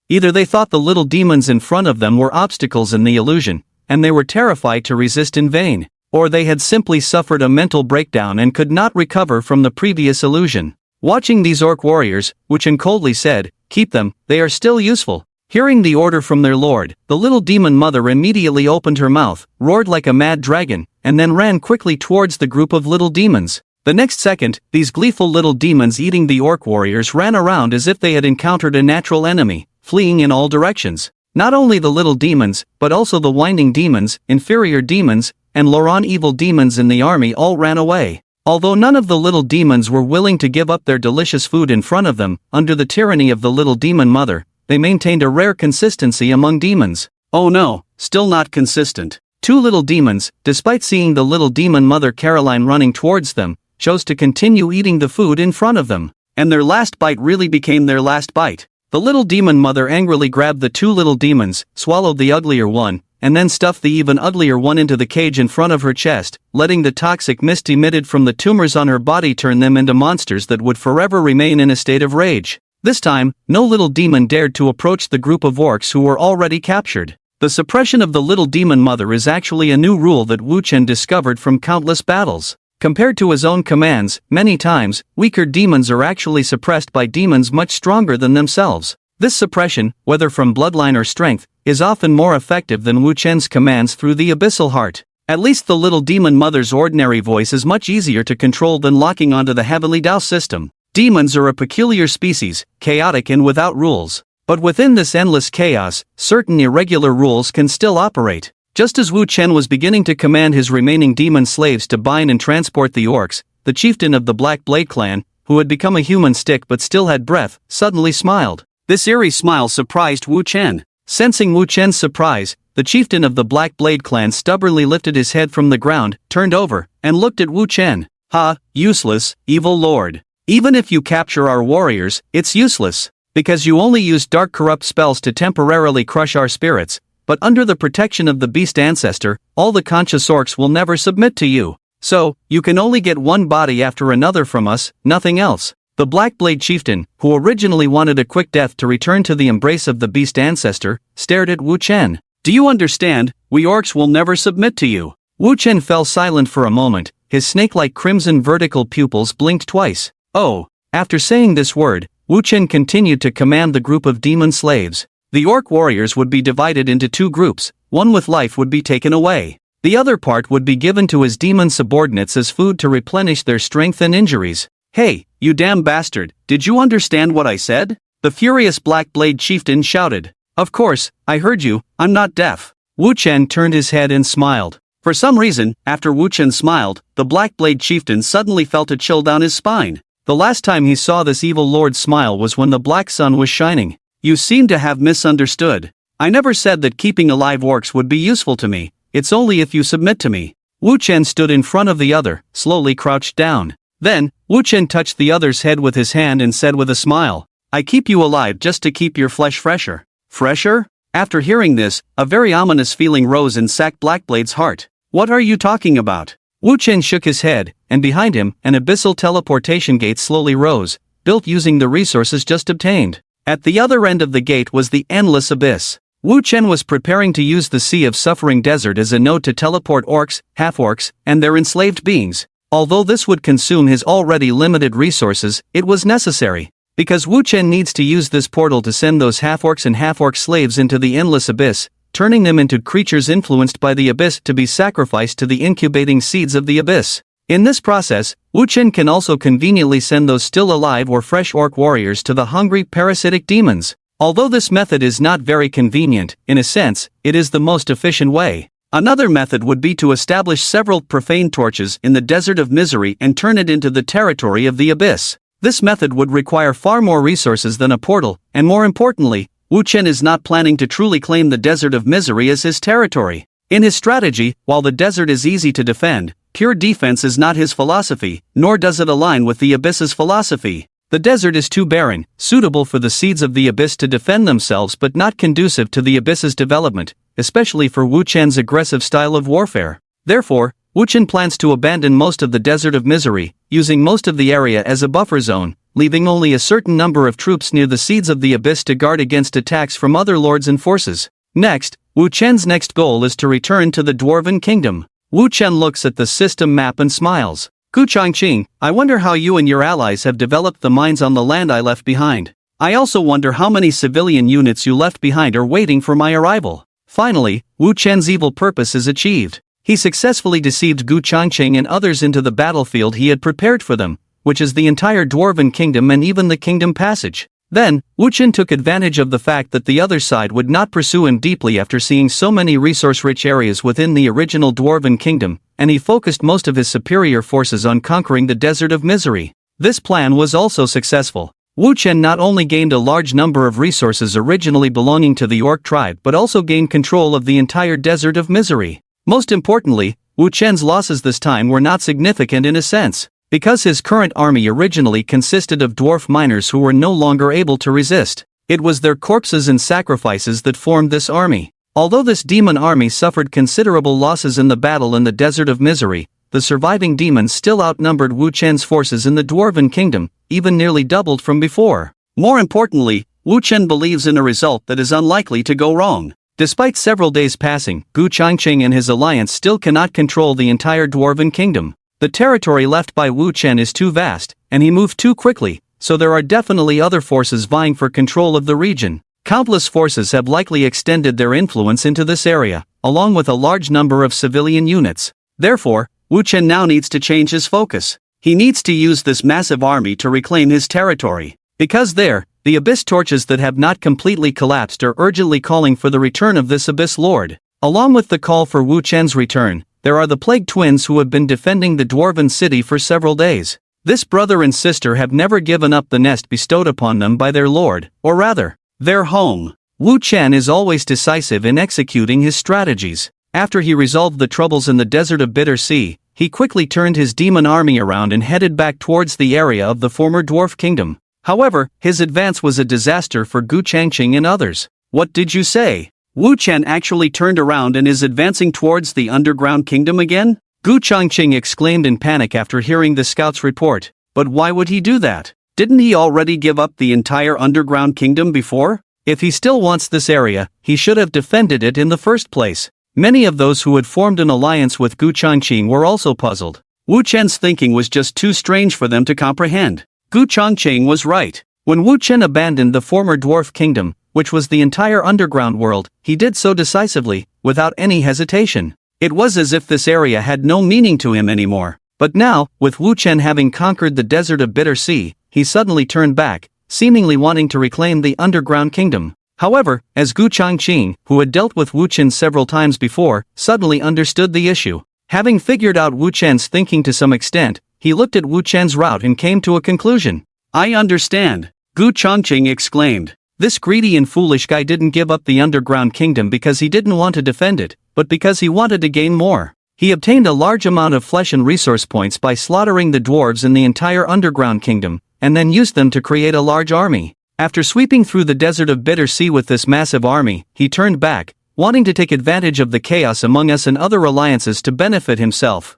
Either they thought the little demons in front of them were obstacles in the illusion, and they were terrified to resist in vain, or they had simply suffered a mental breakdown and could not recover from the previous illusion. Watching these orc warriors, Wu Chen coldly said, "Keep them, they are still useful." Hearing the order from their lord, the little demon mother immediately opened her mouth, roared like a mad dragon, and then ran quickly towards the group of little demons. The next second, these gleeful little demons eating the orc warriors ran around as if they had encountered a natural enemy, fleeing in all directions. Not only the little demons, but also the winding demons, inferior demons, and Loran evil demons in the army all ran away. Although none of the little demons were willing to give up their delicious food in front of them, under the tyranny of the little demon mother, they maintained a rare consistency among demons. Oh no, still not consistent. Two little demons, despite seeing the little demon mother Caroline running towards them, chose to continue eating the food in front of them. And their last bite really became their last bite. The little demon mother angrily grabbed the two little demons, swallowed the uglier one, and then stuffed the even uglier one into the cage in front of her chest, letting the toxic mist emitted from the tumors on her body turn them into monsters that would forever remain in a state of rage. This time, no little demon dared to approach the group of orcs who were already captured. The suppression of the little demon mother is actually a new rule that Wu Chen discovered from countless battles. Compared to his own commands, many times, weaker demons are actually suppressed by demons much stronger than themselves. This suppression, whether from bloodline or strength, is often more effective than Wu Chen's commands through the abyssal heart. At least the little demon mother's ordinary voice is much easier to control than locking onto the heavily Dao system. Demons are a peculiar species, chaotic and without rules. But within this endless chaos, certain irregular rules can still operate. Just as Wu Chen was beginning to command his remaining demon slaves to bind and transport the orcs, the chieftain of the Black Blade clan, who had become a human stick but still had breath, suddenly smiled. This eerie smile surprised Wu Chen. Sensing Wu Chen's surprise, the chieftain of the Black Blade clan stubbornly lifted his head from the ground, turned over, and looked at Wu Chen. Ha, useless, evil lord. Even if you capture our warriors, it's useless. Because you only use dark corrupt spells to temporarily crush our spirits, but under the protection of the beast ancestor, all the conscious orcs will never submit to you. So, you can only get one body after another from us, nothing else. The Black Blade chieftain, who originally wanted a quick death to return to the embrace of the beast ancestor, stared at Wu Chen. Do you understand? We orcs will never submit to you. Wu Chen fell silent for a moment, his snake-like crimson vertical pupils blinked twice. Oh. After saying this word, Wu Chen continued to command the group of demon slaves. The orc warriors would be divided into two groups, one with life would be taken away. The other part would be given to his demon subordinates as food to replenish their strength and injuries. Hey, you damn bastard, did you understand what I said? The furious Black Blade chieftain shouted. Of course, I heard you, I'm not deaf. Wu Chen turned his head and smiled. For some reason, after Wu Chen smiled, the Black Blade chieftain suddenly felt a chill down his spine. The last time he saw this evil lord smile was when the black sun was shining. You seem to have misunderstood. I never said that keeping alive orcs would be useful to me, it's only if you submit to me. Wu Chen stood in front of the other, slowly crouched down. Then, Wu Chen touched the other's head with his hand and said with a smile, I keep you alive just to keep your flesh fresher. Fresher? After hearing this, a very ominous feeling rose in Sack Blackblade's heart. What are you talking about? Wu Chen shook his head, and behind him, an abyssal teleportation gate slowly rose, built using the resources just obtained. At the other end of the gate was the endless abyss. Wu Chen was preparing to use the Sea of Suffering Desert as a node to teleport orcs, half-orcs, and their enslaved beings. Although this would consume his already limited resources, it was necessary. Because Wu Chen needs to use this portal to send those half-orcs and half-orc slaves into the endless abyss, turning them into creatures influenced by the abyss to be sacrificed to the incubating seeds of the abyss. In this process, Wu Chen can also conveniently send those still alive or fresh orc warriors to the hungry parasitic demons. Although this method is not very convenient, in a sense, it is the most efficient way. Another method would be to establish several profane torches in the Desert of Misery and turn it into the territory of the abyss. This method would require far more resources than a portal, and more importantly, Wu Chen is not planning to truly claim the Desert of Misery as his territory. In his strategy, while the desert is easy to defend, pure defense is not his philosophy, nor does it align with the abyss's philosophy. The desert is too barren, suitable for the seeds of the abyss to defend themselves but not conducive to the abyss's development, especially for Wu Chen's aggressive style of warfare. Therefore, Wu Chen plans to abandon most of the Desert of Misery, using most of the area as a buffer zone, leaving only a certain number of troops near the seeds of the abyss to guard against attacks from other lords and forces. Next, Wu Chen's next goal is to return to the Dwarven kingdom. Wu Chen looks at the system map and smiles. Gu Changqing, I wonder how you and your allies have developed the mines on the land I left behind. I also wonder how many civilian units you left behind are waiting for my arrival. Finally, Wu Chen's evil purpose is achieved. He successfully deceived Gu Changqing and others into the battlefield he had prepared for them, which is the entire Dwarven kingdom and even the kingdom passage. Then, Wu Chen took advantage of the fact that the other side would not pursue him deeply after seeing so many resource-rich areas within the original Dwarven kingdom, and he focused most of his superior forces on conquering the Desert of Misery. This plan was also successful. Wu Chen not only gained a large number of resources originally belonging to the Orc tribe but also gained control of the entire Desert of Misery. Most importantly, Wu Chen's losses this time were not significant in a sense, because his current army originally consisted of dwarf miners who were no longer able to resist. It was their corpses and sacrifices that formed this army. Although this demon army suffered considerable losses in the battle in the Desert of Misery, the surviving demons still outnumbered Wu Chen's forces in the Dwarven kingdom, even nearly doubled from before. More importantly, Wu Chen believes in a result that is unlikely to go wrong. Despite several days passing, Gu Changqing and his alliance still cannot control the entire Dwarven kingdom. The territory left by Wu Chen is too vast, and he moved too quickly, so there are definitely other forces vying for control of the region. Countless forces have likely extended their influence into this area, along with a large number of civilian units. Therefore, Wu Chen now needs to change his focus. He needs to use this massive army to reclaim his territory. Because the abyss torches that have not completely collapsed are urgently calling for the return of this abyss lord. Along with the call for Wu Chen's return, there are the plague twins who have been defending the Dwarven city for several days. This brother and sister have never given up the nest bestowed upon them by their lord, or rather, their home. Wu Chen is always decisive in executing his strategies. After he resolved the troubles in the Desert of Bitter Sea, he quickly turned his demon army around and headed back towards the area of the former Dwarf Kingdom. However, his advance was a disaster for Gu Changqing and others. What did you say? Wu Chen actually turned around and is advancing towards the underground kingdom again? Gu Changqing exclaimed in panic after hearing the scout's report. But why would he do that? Didn't he already give up the entire underground kingdom before? If he still wants this area, he should have defended it in the first place. Many of those who had formed an alliance with Gu Changqing were also puzzled. Wu Chen's thinking was just too strange for them to comprehend. Gu Changqing was right. When Wu Chen abandoned the former dwarf kingdom, which was the entire underground world, he did so decisively, without any hesitation. It was as if this area had no meaning to him anymore. But now, with Wu Chen having conquered the Desert of Bitter Sea, he suddenly turned back, seemingly wanting to reclaim the underground kingdom. However, as Gu Changqing, who had dealt with Wu Chen several times before, suddenly understood the issue. Having figured out Wu Chen's thinking to some extent, he looked at Wu Chen's route and came to a conclusion. I understand, Gu Changqing exclaimed. This greedy and foolish guy didn't give up the underground kingdom because he didn't want to defend it, but because he wanted to gain more. He obtained a large amount of flesh and resource points by slaughtering the dwarves in the entire underground kingdom, and then used them to create a large army. After sweeping through the Desert of Bitter Sea with this massive army, he turned back, wanting to take advantage of the chaos among us and other alliances to benefit himself.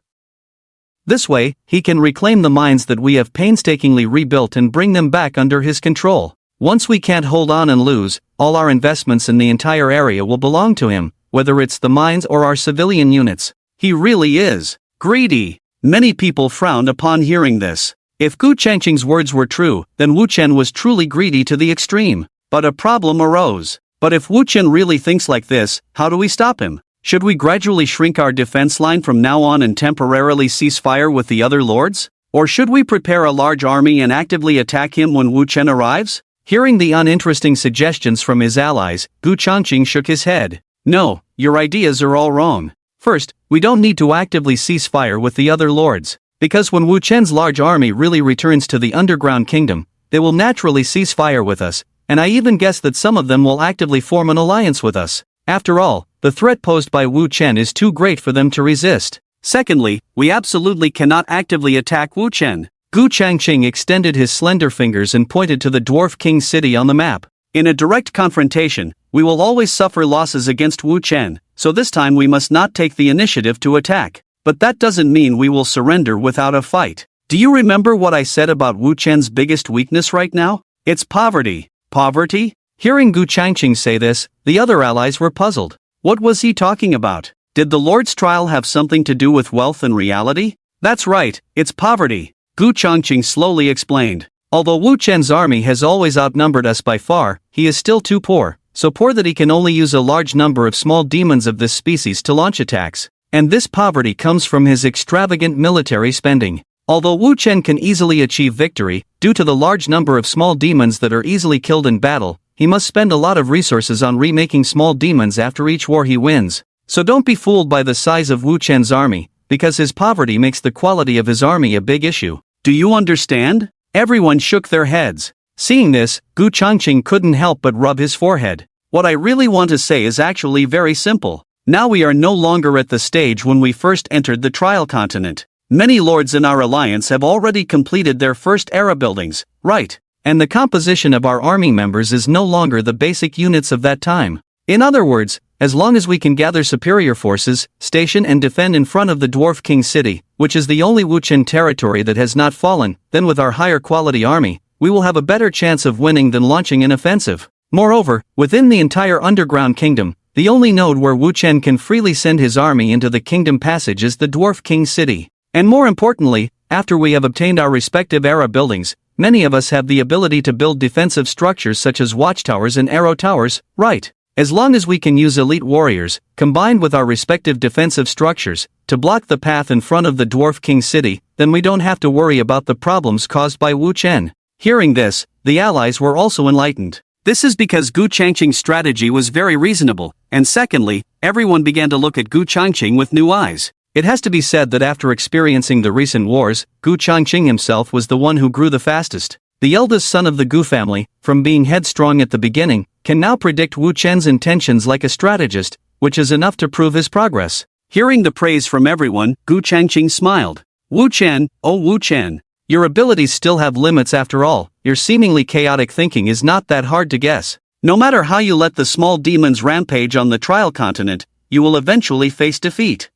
This way, he can reclaim the mines that we have painstakingly rebuilt and bring them back under his control. Once we can't hold on and lose, all our investments in the entire area will belong to him, whether it's the mines or our civilian units. He really is greedy. Many people frowned upon hearing this. If Gu Changqing's words were true, then Wu Chen was truly greedy to the extreme. But a problem arose. But if Wu Chen really thinks like this, how do we stop him? Should we gradually shrink our defense line from now on and temporarily cease fire with the other lords? Or should we prepare a large army and actively attack him when Wu Chen arrives? Hearing the uninteresting suggestions from his allies, Gu Changqing shook his head. No, your ideas are all wrong. First, we don't need to actively cease fire with the other lords. Because when Wu Chen's large army really returns to the underground kingdom, they will naturally cease fire with us, and I even guess that some of them will actively form an alliance with us. After all, the threat posed by Wu Chen is too great for them to resist. Secondly, we absolutely cannot actively attack Wu Chen. Gu Changqing extended his slender fingers and pointed to the Dwarf King's city on the map. In a direct confrontation, we will always suffer losses against Wu Chen, so this time we must not take the initiative to attack. But that doesn't mean we will surrender without a fight. Do you remember what I said about Wu Chen's biggest weakness right now? It's poverty. Poverty? Hearing Gu Changqing say this, the other allies were puzzled. What was he talking about? Did the Lord's trial have something to do with wealth and reality? That's right, it's poverty. Gu Changqing slowly explained. Although Wu Chen's army has always outnumbered us by far, he is still too poor, so poor that he can only use a large number of small demons of this species to launch attacks. And this poverty comes from his extravagant military spending. Although Wu Chen can easily achieve victory, due to the large number of small demons that are easily killed in battle, he must spend a lot of resources on remaking small demons after each war he wins. So don't be fooled by the size of Wu Chen's army, because his poverty makes the quality of his army a big issue. Do you understand? Everyone shook their heads. Seeing this, Gu Changqing couldn't help but rub his forehead. What I really want to say is actually very simple. Now we are no longer at the stage when we first entered the trial continent. Many lords in our alliance have already completed their first era buildings, right? And the composition of our army members is no longer the basic units of that time. In other words, as long as we can gather superior forces, station and defend in front of the Dwarf King city, which is the only Wu Chen territory that has not fallen, then with our higher quality army, we will have a better chance of winning than launching an offensive. Moreover, within the entire underground kingdom, the only node where Wu Chen can freely send his army into the kingdom passage is the Dwarf King city. And more importantly, after we have obtained our respective era buildings, many of us have the ability to build defensive structures such as watchtowers and arrow towers, right? As long as we can use elite warriors, combined with our respective defensive structures, to block the path in front of the Dwarf King city, then we don't have to worry about the problems caused by Wu Chen. Hearing this, the allies were also enlightened. This is because Gu Changqing's strategy was very reasonable, and secondly, everyone began to look at Gu Changqing with new eyes. It has to be said that after experiencing the recent wars, Gu Changqing himself was the one who grew the fastest. The eldest son of the Gu family, from being headstrong at the beginning, can now predict Wu Chen's intentions like a strategist, which is enough to prove his progress. Hearing the praise from everyone, Gu Changqing smiled. Wu Chen, oh Wu Chen. Your abilities still have limits after all. Your seemingly chaotic thinking is not that hard to guess. No matter how you let the small demons rampage on the trial continent, you will eventually face defeat.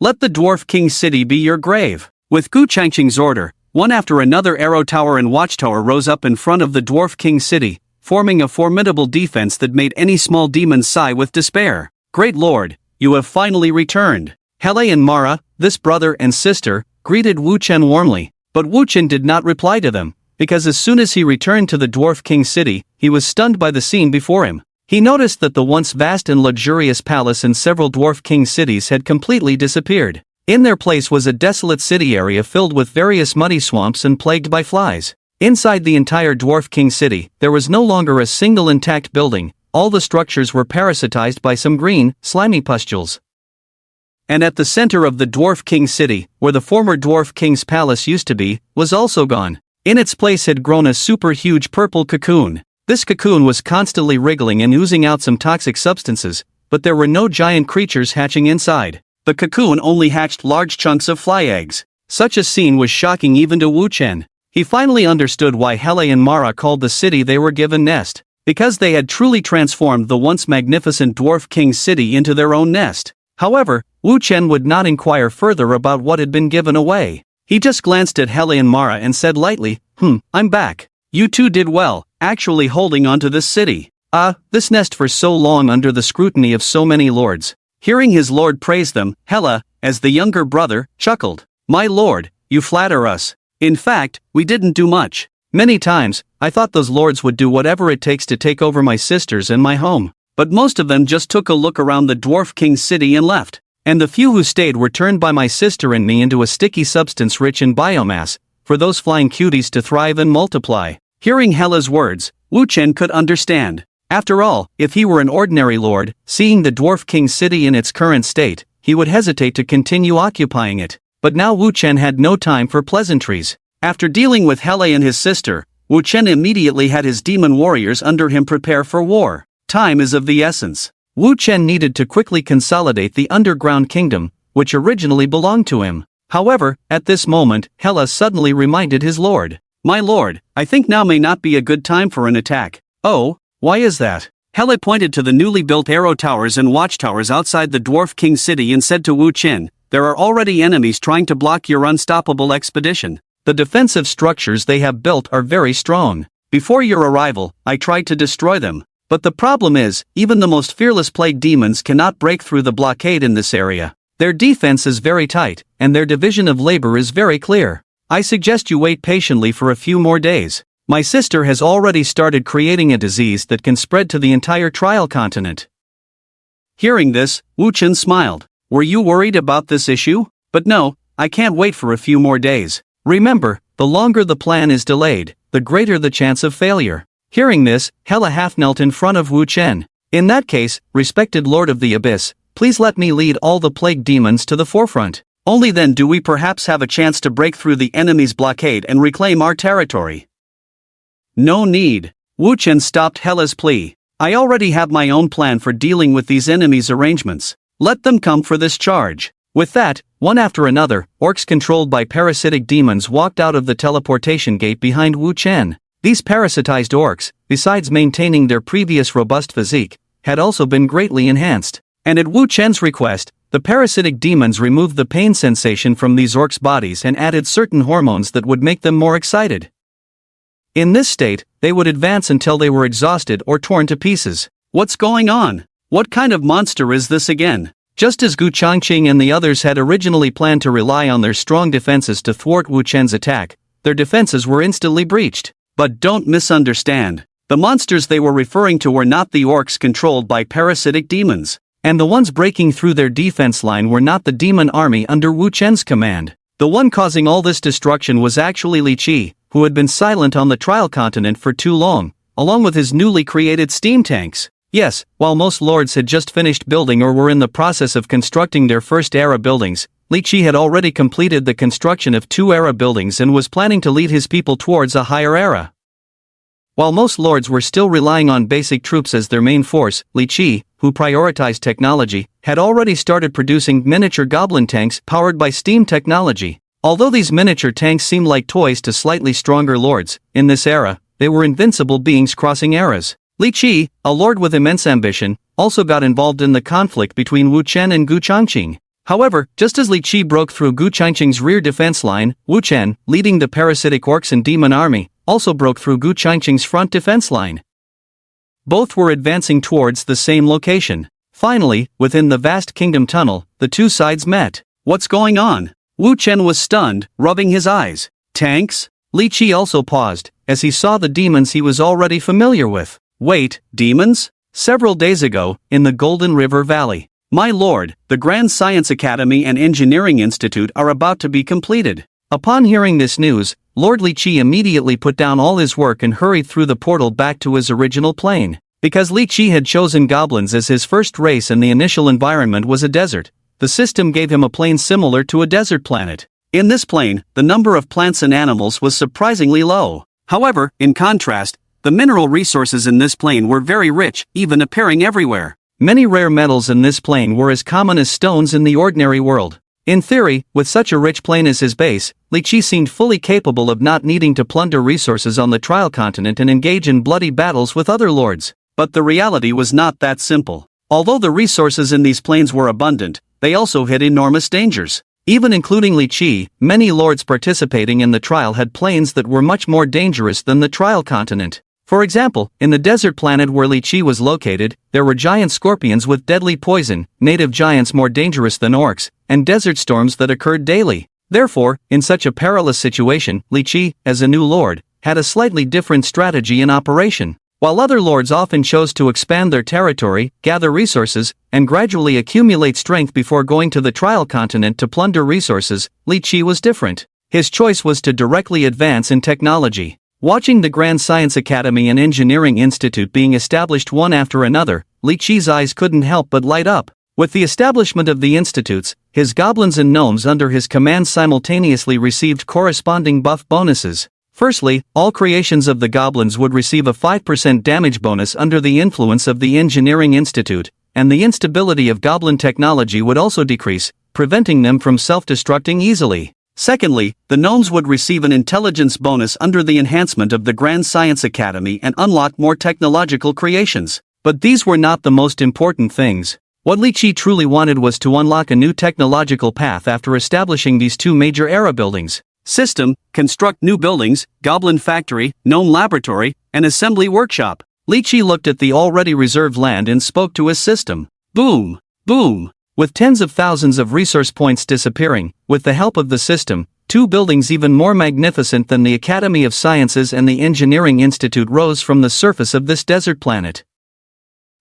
Let the Dwarf King city be your grave. With Gu Changqing's order, one after another arrow tower and watchtower rose up in front of the Dwarf King city, forming a formidable defense that made any small demon sigh with despair. Great Lord, you have finally returned. Hele and Mara, this brother and sister, greeted Wu Chen warmly. But Wu Chen did not reply to them, because as soon as he returned to the Dwarf King city, he was stunned by the scene before him. He noticed that the once vast and luxurious palace and several Dwarf King cities had completely disappeared. In their place was a desolate city area filled with various muddy swamps and plagued by flies. Inside the entire Dwarf King city, there was no longer a single intact building. All the structures were parasitized by some green, slimy pustules. And at the center of the Dwarf King city, where the former Dwarf King's palace used to be, was also gone. In its place had grown a super huge purple cocoon. This cocoon was constantly wriggling and oozing out some toxic substances, but there were no giant creatures hatching inside. The cocoon only hatched large chunks of fly eggs. Such a scene was shocking even to Wu Chen. He finally understood why Hele and Mara called the city they were given nest. Because they had truly transformed the once magnificent Dwarf King city into their own nest. However, Wu Chen would not inquire further about what had been given away. He just glanced at Hele and Mara and said lightly, I'm back. You two did well, actually holding on to this city. This nest for so long under the scrutiny of so many lords. Hearing his lord praise them, Hela, as the younger brother, chuckled. My lord, you flatter us. In fact, we didn't do much. Many times, I thought those lords would do whatever it takes to take over my sisters and my home. But most of them just took a look around the Dwarf King's city and left. And the few who stayed were turned by my sister and me into a sticky substance rich in biomass, for those flying cuties to thrive and multiply. Hearing Hela's words, Wu Chen could understand. After all, if he were an ordinary lord, seeing the Dwarf King's city in its current state, he would hesitate to continue occupying it. But now Wu Chen had no time for pleasantries. After dealing with Hela and his sister, Wu Chen immediately had his demon warriors under him prepare for war. Time is of the essence. Wu Chen needed to quickly consolidate the underground kingdom, which originally belonged to him. However, at this moment, Hela suddenly reminded his lord. My lord, I think now may not be a good time for an attack. Oh, why is that? Hela pointed to the newly built arrow towers and watchtowers outside the Dwarf King's city and said to Wu Chen, there are already enemies trying to block your unstoppable expedition. The defensive structures they have built are very strong. Before your arrival, I tried to destroy them. But the problem is, even the most fearless plague demons cannot break through the blockade in this area. Their defense is very tight, and their division of labor is very clear. I suggest you wait patiently for a few more days. My sister has already started creating a disease that can spread to the entire trial continent. Hearing this, Wu Chen smiled. Were you worried about this issue? But no, I can't wait for a few more days. Remember, the longer the plan is delayed, the greater the chance of failure. Hearing this, Hela half knelt in front of Wu Chen. In that case, respected Lord of the Abyss, please let me lead all the plague demons to the forefront. Only then do we perhaps have a chance to break through the enemy's blockade and reclaim our territory. No need. Wu Chen stopped Hela's plea. I already have my own plan for dealing with these enemies' arrangements. Let them come for this charge. With that, one after another, orcs controlled by parasitic demons walked out of the teleportation gate behind Wu Chen. These parasitized orcs, besides maintaining their previous robust physique, had also been greatly enhanced. And at Wu Chen's request, the parasitic demons removed the pain sensation from these orcs' bodies and added certain hormones that would make them more excited. In this state, they would advance until they were exhausted or torn to pieces. What's going on? What kind of monster is this again? Just as Gu Changqing and the others had originally planned to rely on their strong defenses to thwart Wu Chen's attack, their defenses were instantly breached. But don't misunderstand. The monsters they were referring to were not the orcs controlled by parasitic demons. And the ones breaking through their defense line were not the demon army under Wu Chen's command. The one causing all this destruction was actually Li Qi, who had been silent on the trial continent for too long, along with his newly created steam tanks. Yes, while most lords had just finished building or were in the process of constructing their first era buildings, Li Qi had already completed the construction of 2 era buildings and was planning to lead his people towards a higher era. While most lords were still relying on basic troops as their main force, Li Qi, who prioritized technology, had already started producing miniature goblin tanks powered by steam technology. Although these miniature tanks seemed like toys to slightly stronger lords, in this era, they were invincible beings crossing eras. Li Qi, a lord with immense ambition, also got involved in the conflict between Wu Chen and Gu Changqing. However, just as Li Qi broke through Gu Changqing's rear defense line, Wu Chen, leading the parasitic orcs and demon army, also broke through Gu Changqing's front defense line. Both were advancing towards the same location. Finally, within the vast kingdom tunnel, the two sides met. What's going on? Wu Chen was stunned, rubbing his eyes. Tanks? Li Qi also paused, as he saw the demons he was already familiar with. Wait, demons? Several days ago, in the Golden River Valley. My lord, the Grand Science Academy and Engineering Institute are about to be completed. Upon hearing this news, Lord Li Qi immediately put down all his work and hurried through the portal back to his original plane. Because Li Qi had chosen goblins as his first race and the initial environment was a desert, the system gave him a plane similar to a desert planet. In this plane, the number of plants and animals was surprisingly low. However, in contrast, the mineral resources in this plane were very rich, even appearing everywhere. Many rare metals in this plane were as common as stones in the ordinary world. In theory, with such a rich plane as his base, Li Qi seemed fully capable of not needing to plunder resources on the trial continent and engage in bloody battles with other lords. But the reality was not that simple. Although the resources in these planes were abundant, they also hid enormous dangers. Even including Li Qi, many lords participating in the trial had planes that were much more dangerous than the trial continent. For example, in the desert planet where Li Qi was located, there were giant scorpions with deadly poison, native giants more dangerous than orcs, and desert storms that occurred daily. Therefore, in such a perilous situation, Li Qi, as a new lord, had a slightly different strategy in operation. While other lords often chose to expand their territory, gather resources, and gradually accumulate strength before going to the trial continent to plunder resources, Li Qi was different. His choice was to directly advance in technology. Watching the Grand Science Academy and Engineering Institute being established one after another, Li Qi's eyes couldn't help but light up. With the establishment of the institutes, his goblins and gnomes under his command simultaneously received corresponding buff bonuses. Firstly, all creations of the goblins would receive a 5% damage bonus under the influence of the Engineering Institute, and the instability of goblin technology would also decrease, preventing them from self-destructing easily. Secondly, the gnomes would receive an intelligence bonus under the enhancement of the Grand Science Academy and unlock more technological creations. But these were not the most important things. What Li Qi truly wanted was to unlock a new technological path after establishing these two major era buildings. System: construct new buildings, goblin factory, gnome laboratory, and assembly workshop. Li Qi looked at the already reserved land and spoke to his system. Boom! Boom! With tens of thousands of resource points disappearing, with the help of the system, two buildings even more magnificent than the Academy of Sciences and the Engineering Institute rose from the surface of this desert planet.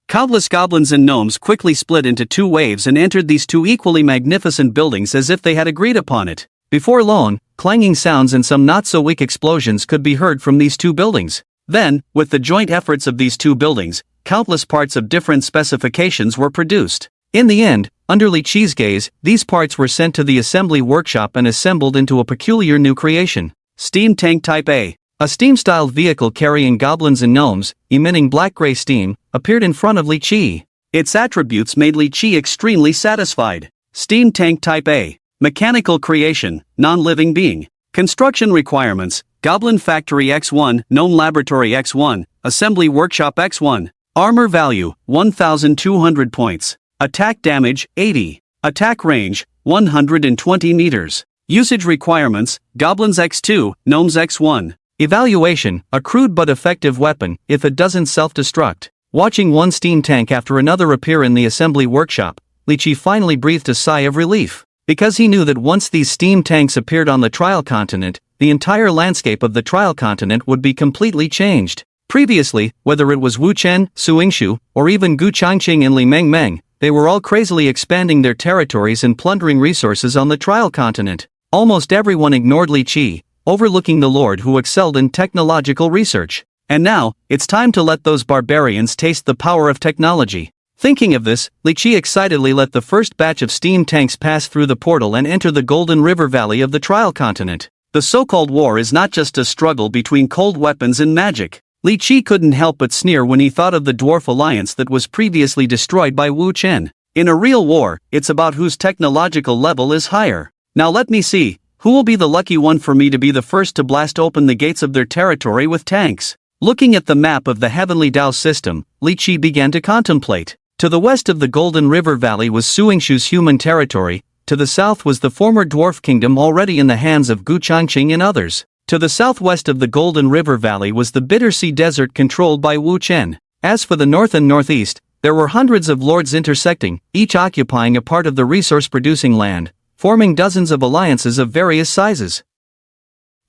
Countless goblins and gnomes quickly split into two waves and entered these two equally magnificent buildings as if they had agreed upon it. Before long, clanging sounds and some not-so-weak explosions could be heard from these two buildings. Then, with the joint efforts of these two buildings, countless parts of different specifications were produced. In the end, under Li Qi's gaze, these parts were sent to the assembly workshop and assembled into a peculiar new creation. Steam Tank Type A. A steam-styled vehicle carrying goblins and gnomes, emitting black-gray steam, appeared in front of Li Qi. Its attributes made Li Qi extremely satisfied. Steam Tank Type A. Mechanical creation, non-living being. Construction requirements: Goblin Factory X1, Gnome Laboratory X1, Assembly Workshop X1. Armor value, 1,200 points. Attack damage, 80. Attack range, 120 meters. Usage requirements: Goblins X2, Gnomes X1. Evaluation: a crude but effective weapon, if it doesn't self-destruct. Watching one steam tank after another appear in the assembly workshop, Li Qi finally breathed a sigh of relief. Because he knew that once these steam tanks appeared on the trial continent, the entire landscape of the trial continent would be completely changed. Previously, whether it was Wu Chen, Su Yingshu, or even Gu Changqing and Li Mengmeng, they were all crazily expanding their territories and plundering resources on the trial continent. Almost everyone ignored Li Qi, overlooking the lord who excelled in technological research. And now, it's time to let those barbarians taste the power of technology. Thinking of this, Li Qi excitedly let the first batch of steam tanks pass through the portal and enter the Golden River Valley of the trial continent. The so-called war is not just a struggle between cold weapons and magic. Li Qi couldn't help but sneer when he thought of the dwarf alliance that was previously destroyed by Wu Chen. In a real war, it's about whose technological level is higher. Now let me see, who will be the lucky one for me to be the first to blast open the gates of their territory with tanks? Looking at the map of the Heavenly Dao system, Li Qi began to contemplate. To the west of the Golden River Valley was Su Yingshu's human territory, to the south was the former dwarf kingdom already in the hands of Gu Changqing and others. To the southwest of the Golden River Valley was the Bitter Sea Desert controlled by Wu Chen. As for the north and northeast, there were hundreds of lords intersecting, each occupying a part of the resource-producing land, forming dozens of alliances of various sizes.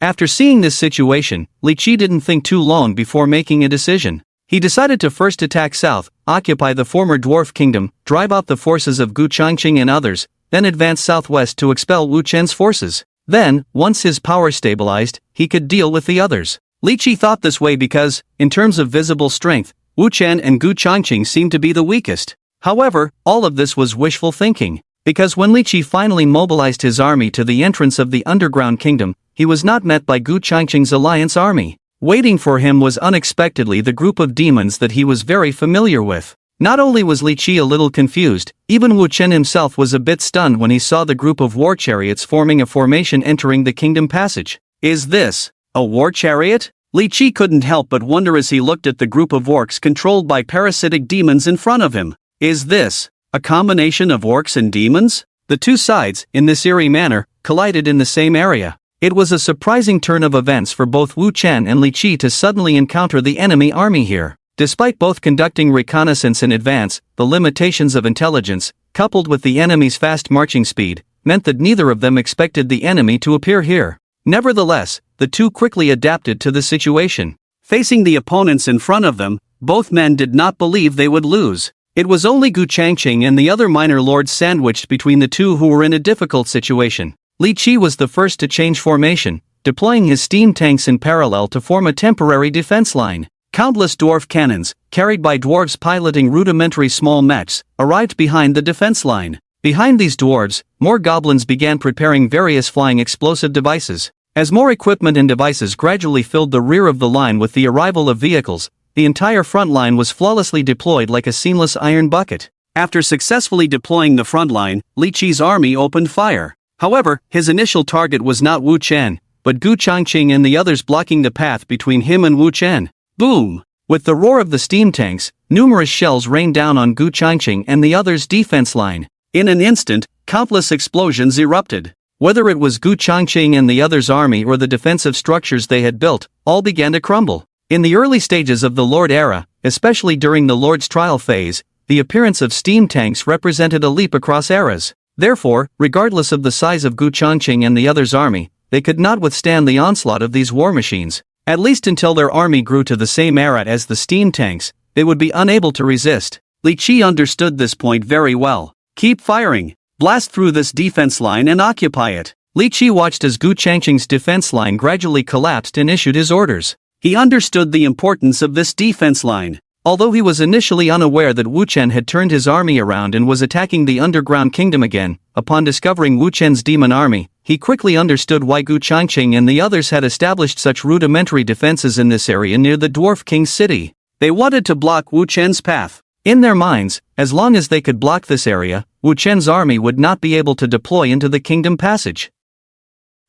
After seeing this situation, Li Qi didn't think too long before making a decision. He decided to first attack south, occupy the former dwarf kingdom, drive out the forces of Gu Changqing and others, then advance southwest to expel Wu Chen's forces. Then, once his power stabilized, he could deal with the others. Li Qi thought this way because, in terms of visible strength, Wu Chen and Gu Changqing seemed to be the weakest. However, all of this was wishful thinking, because when Li Qi finally mobilized his army to the entrance of the underground kingdom, he was not met by Gu Changqing's alliance army. Waiting for him was unexpectedly the group of demons that he was very familiar with. Not only was Li Qi a little confused, even Wu Chen himself was a bit stunned when he saw the group of war chariots forming a formation entering the kingdom passage. Is this a war chariot? Li Qi couldn't help but wonder as he looked at the group of orcs controlled by parasitic demons in front of him. Is this a combination of orcs and demons? The two sides, in this eerie manner, collided in the same area. It was a surprising turn of events for both Wu Chen and Li Qi to suddenly encounter the enemy army here. Despite both conducting reconnaissance in advance, the limitations of intelligence, coupled with the enemy's fast marching speed, meant that neither of them expected the enemy to appear here. Nevertheless, the two quickly adapted to the situation. Facing the opponents in front of them, both men did not believe they would lose. It was only Gu Changqing and the other minor lords sandwiched between the two who were in a difficult situation. Li Qi was the first to change formation, deploying his steam tanks in parallel to form a temporary defense line. Countless dwarf cannons, carried by dwarves piloting rudimentary small mechs, arrived behind the defense line. Behind these dwarves, more goblins began preparing various flying explosive devices. As more equipment and devices gradually filled the rear of the line with the arrival of vehicles, the entire front line was flawlessly deployed like a seamless iron bucket. After successfully deploying the front line, Li Qi's army opened fire. However, his initial target was not Wu Chen, but Gu Changqing and the others blocking the path between him and Wu Chen. Boom! With the roar of the steam tanks, numerous shells rained down on Gu Changqing and the others' defense line. In an instant, countless explosions erupted. Whether it was Gu Changqing and the others' army or the defensive structures they had built, all began to crumble. In the early stages of the Lord era, especially during the Lord's trial phase, the appearance of steam tanks represented a leap across eras. Therefore, regardless of the size of Gu Changqing and the others' army, they could not withstand the onslaught of these war machines. At least until their army grew to the same era as the steam tanks, they would be unable to resist. Li Qi understood this point very well. Keep firing. Blast through this defense line and occupy it. Li Qi watched as Gu Changqing's defense line gradually collapsed and issued his orders. He understood the importance of this defense line. Although he was initially unaware that Wu Chen had turned his army around and was attacking the underground kingdom again, upon discovering Wu Chen's demon army, he quickly understood why Gu Changqing and the others had established such rudimentary defenses in this area near the Dwarf King's city. They wanted to block Wu Chen's path. In their minds, as long as they could block this area, Wu Chen's army would not be able to deploy into the kingdom passage.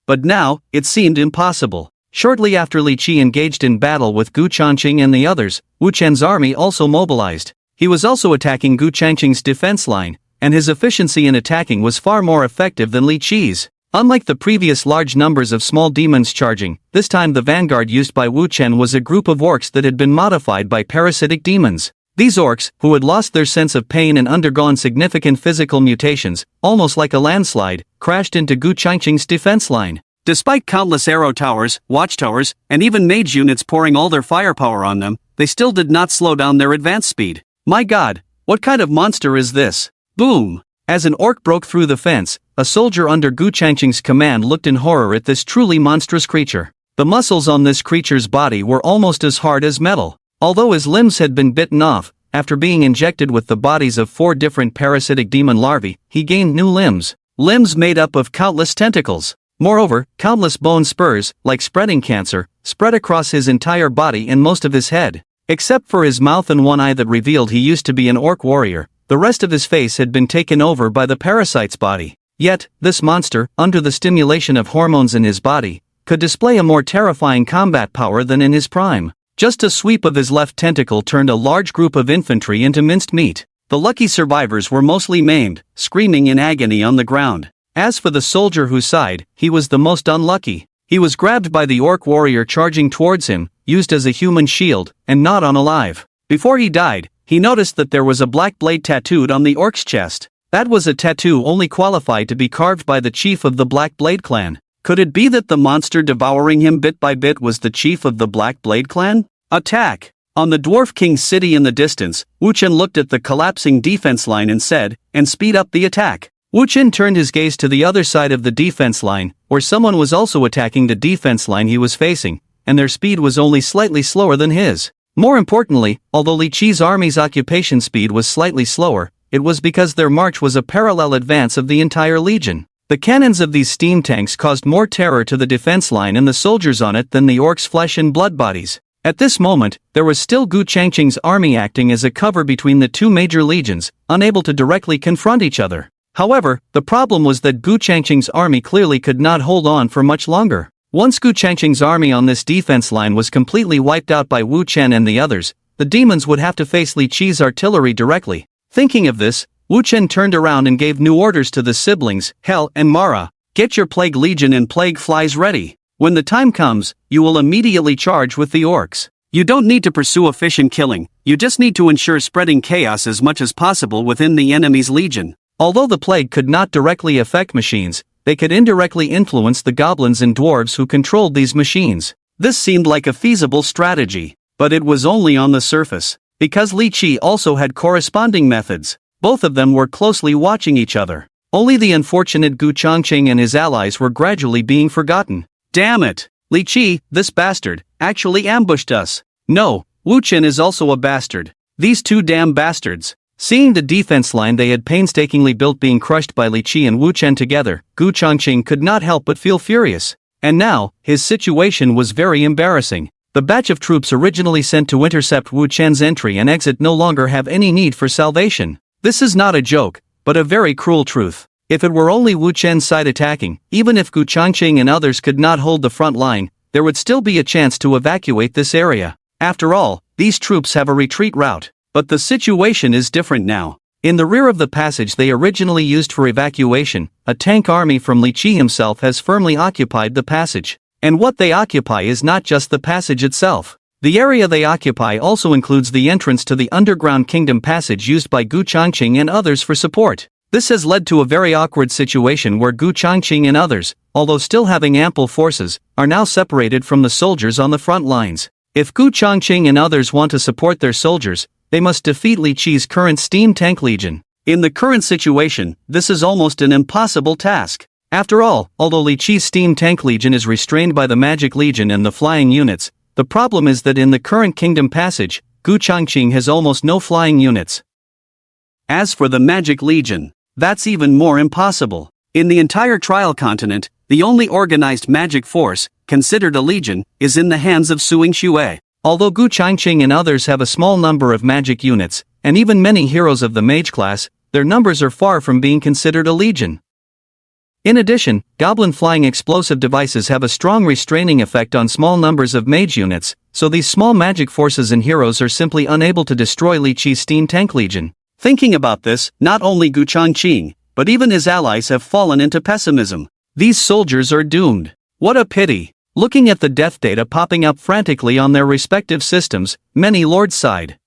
But now, it seemed impossible. Shortly after Li Qi engaged in battle with Gu Changqing and the others, Wu Chen's army also mobilized. He was also attacking Gu Changqing's defense line, and his efficiency in attacking was far more effective than Li Qi's. Unlike the previous large numbers of small demons charging, this time the vanguard used by Wu Chen was a group of orcs that had been modified by parasitic demons. These orcs, who had lost their sense of pain and undergone significant physical mutations, almost like a landslide, crashed into Gu Changqing's defense line. Despite countless arrow towers, watchtowers, and even mage units pouring all their firepower on them, they still did not slow down their advance speed. My god, what kind of monster is this? Boom! As an orc broke through the fence, a soldier under Gu Changqing's command looked in horror at this truly monstrous creature. The muscles on this creature's body were almost as hard as metal. Although his limbs had been bitten off, after being injected with the bodies of 4 different parasitic demon larvae, he gained new limbs. Limbs made up of countless tentacles. Moreover, countless bone spurs, like spreading cancer, spread across his entire body and most of his head. Except for his mouth and one eye that revealed he used to be an orc warrior, the rest of his face had been taken over by the parasite's body. Yet, this monster, under the stimulation of hormones in his body, could display a more terrifying combat power than in his prime. Just a sweep of his left tentacle turned a large group of infantry into minced meat. The lucky survivors were mostly maimed, screaming in agony on the ground. As for the soldier who sighed, he was the most unlucky. He was grabbed by the orc warrior charging towards him, used as a human shield, and not unalive. Before he died, he noticed that there was a black blade tattooed on the orc's chest. That was a tattoo only qualified to be carved by the chief of the Black Blade clan. Could it be that the monster devouring him bit by bit was the chief of the Black Blade clan? Attack! On the Dwarf King's city in the distance, Wu Chen looked at the collapsing defense line and said, "And speed up the attack." Wu Chen turned his gaze to the other side of the defense line, where someone was also attacking the defense line he was facing, and their speed was only slightly slower than his. More importantly, although Li Qi's army's occupation speed was slightly slower, it was because their march was a parallel advance of the entire legion. The cannons of these steam tanks caused more terror to the defense line and the soldiers on it than the orcs' flesh and blood bodies. At this moment, there was still Gu Changqing's army acting as a cover between the two major legions, unable to directly confront each other. However, the problem was that Gu Changqing's army clearly could not hold on for much longer. Once Gu Changqing's army on this defense line was completely wiped out by Wu Chen and the others, the demons would have to face Li Qi's artillery directly. Thinking of this, Wu Chen turned around and gave new orders to the siblings, Hel and Mara. Get your Plague Legion and Plague Flies ready. When the time comes, you will immediately charge with the orcs. You don't need to pursue efficient killing, you just need to ensure spreading chaos as much as possible within the enemy's legion. Although the plague could not directly affect machines, they could indirectly influence the goblins and dwarves who controlled these machines. This seemed like a feasible strategy, but it was only on the surface. Because Li Qi also had corresponding methods, both of them were closely watching each other. Only the unfortunate Gu Changqing and his allies were gradually being forgotten. Damn it! Li Qi, this bastard, actually ambushed us. No, Wu Chen is also a bastard. These two damn bastards. Seeing the defense line they had painstakingly built being crushed by Li Qi and Wu Chen together, Gu Changqing could not help but feel furious. And now, his situation was very embarrassing. The batch of troops originally sent to intercept Wu Chen's entry and exit no longer have any need for salvation. This is not a joke, but a very cruel truth. If it were only Wu Chen's side attacking, even if Gu Changqing and others could not hold the front line, there would still be a chance to evacuate this area. After all, these troops have a retreat route. But the situation is different now. In the rear of the passage they originally used for evacuation, a tank army from Li Qi himself has firmly occupied the passage. And what they occupy is not just the passage itself. The area they occupy also includes the entrance to the underground kingdom passage used by Gu Changqing and others for support. This has led to a very awkward situation where Gu Changqing and others, although still having ample forces, are now separated from the soldiers on the front lines. If Gu Changqing and others want to support their soldiers, they must defeat Li Qi's current steam tank legion. In the current situation, this is almost an impossible task. After all, although Li Qi's steam tank legion is restrained by the magic legion and the flying units, the problem is that in the current kingdom passage, Gu Changqing has almost no flying units. As for the magic legion, that's even more impossible. In the entire trial continent, the only organized magic force, considered a legion, is in the hands of Suing Xue. Although Gu Changqing and others have a small number of magic units, and even many heroes of the mage class, their numbers are far from being considered a legion. In addition, goblin flying explosive devices have a strong restraining effect on small numbers of mage units, so these small magic forces and heroes are simply unable to destroy Li Qi's steam tank legion. Thinking about this, not only Gu Changqing, but even his allies have fallen into pessimism. These soldiers are doomed. What a pity. Looking at the death data popping up frantically on their respective systems, many lords sighed.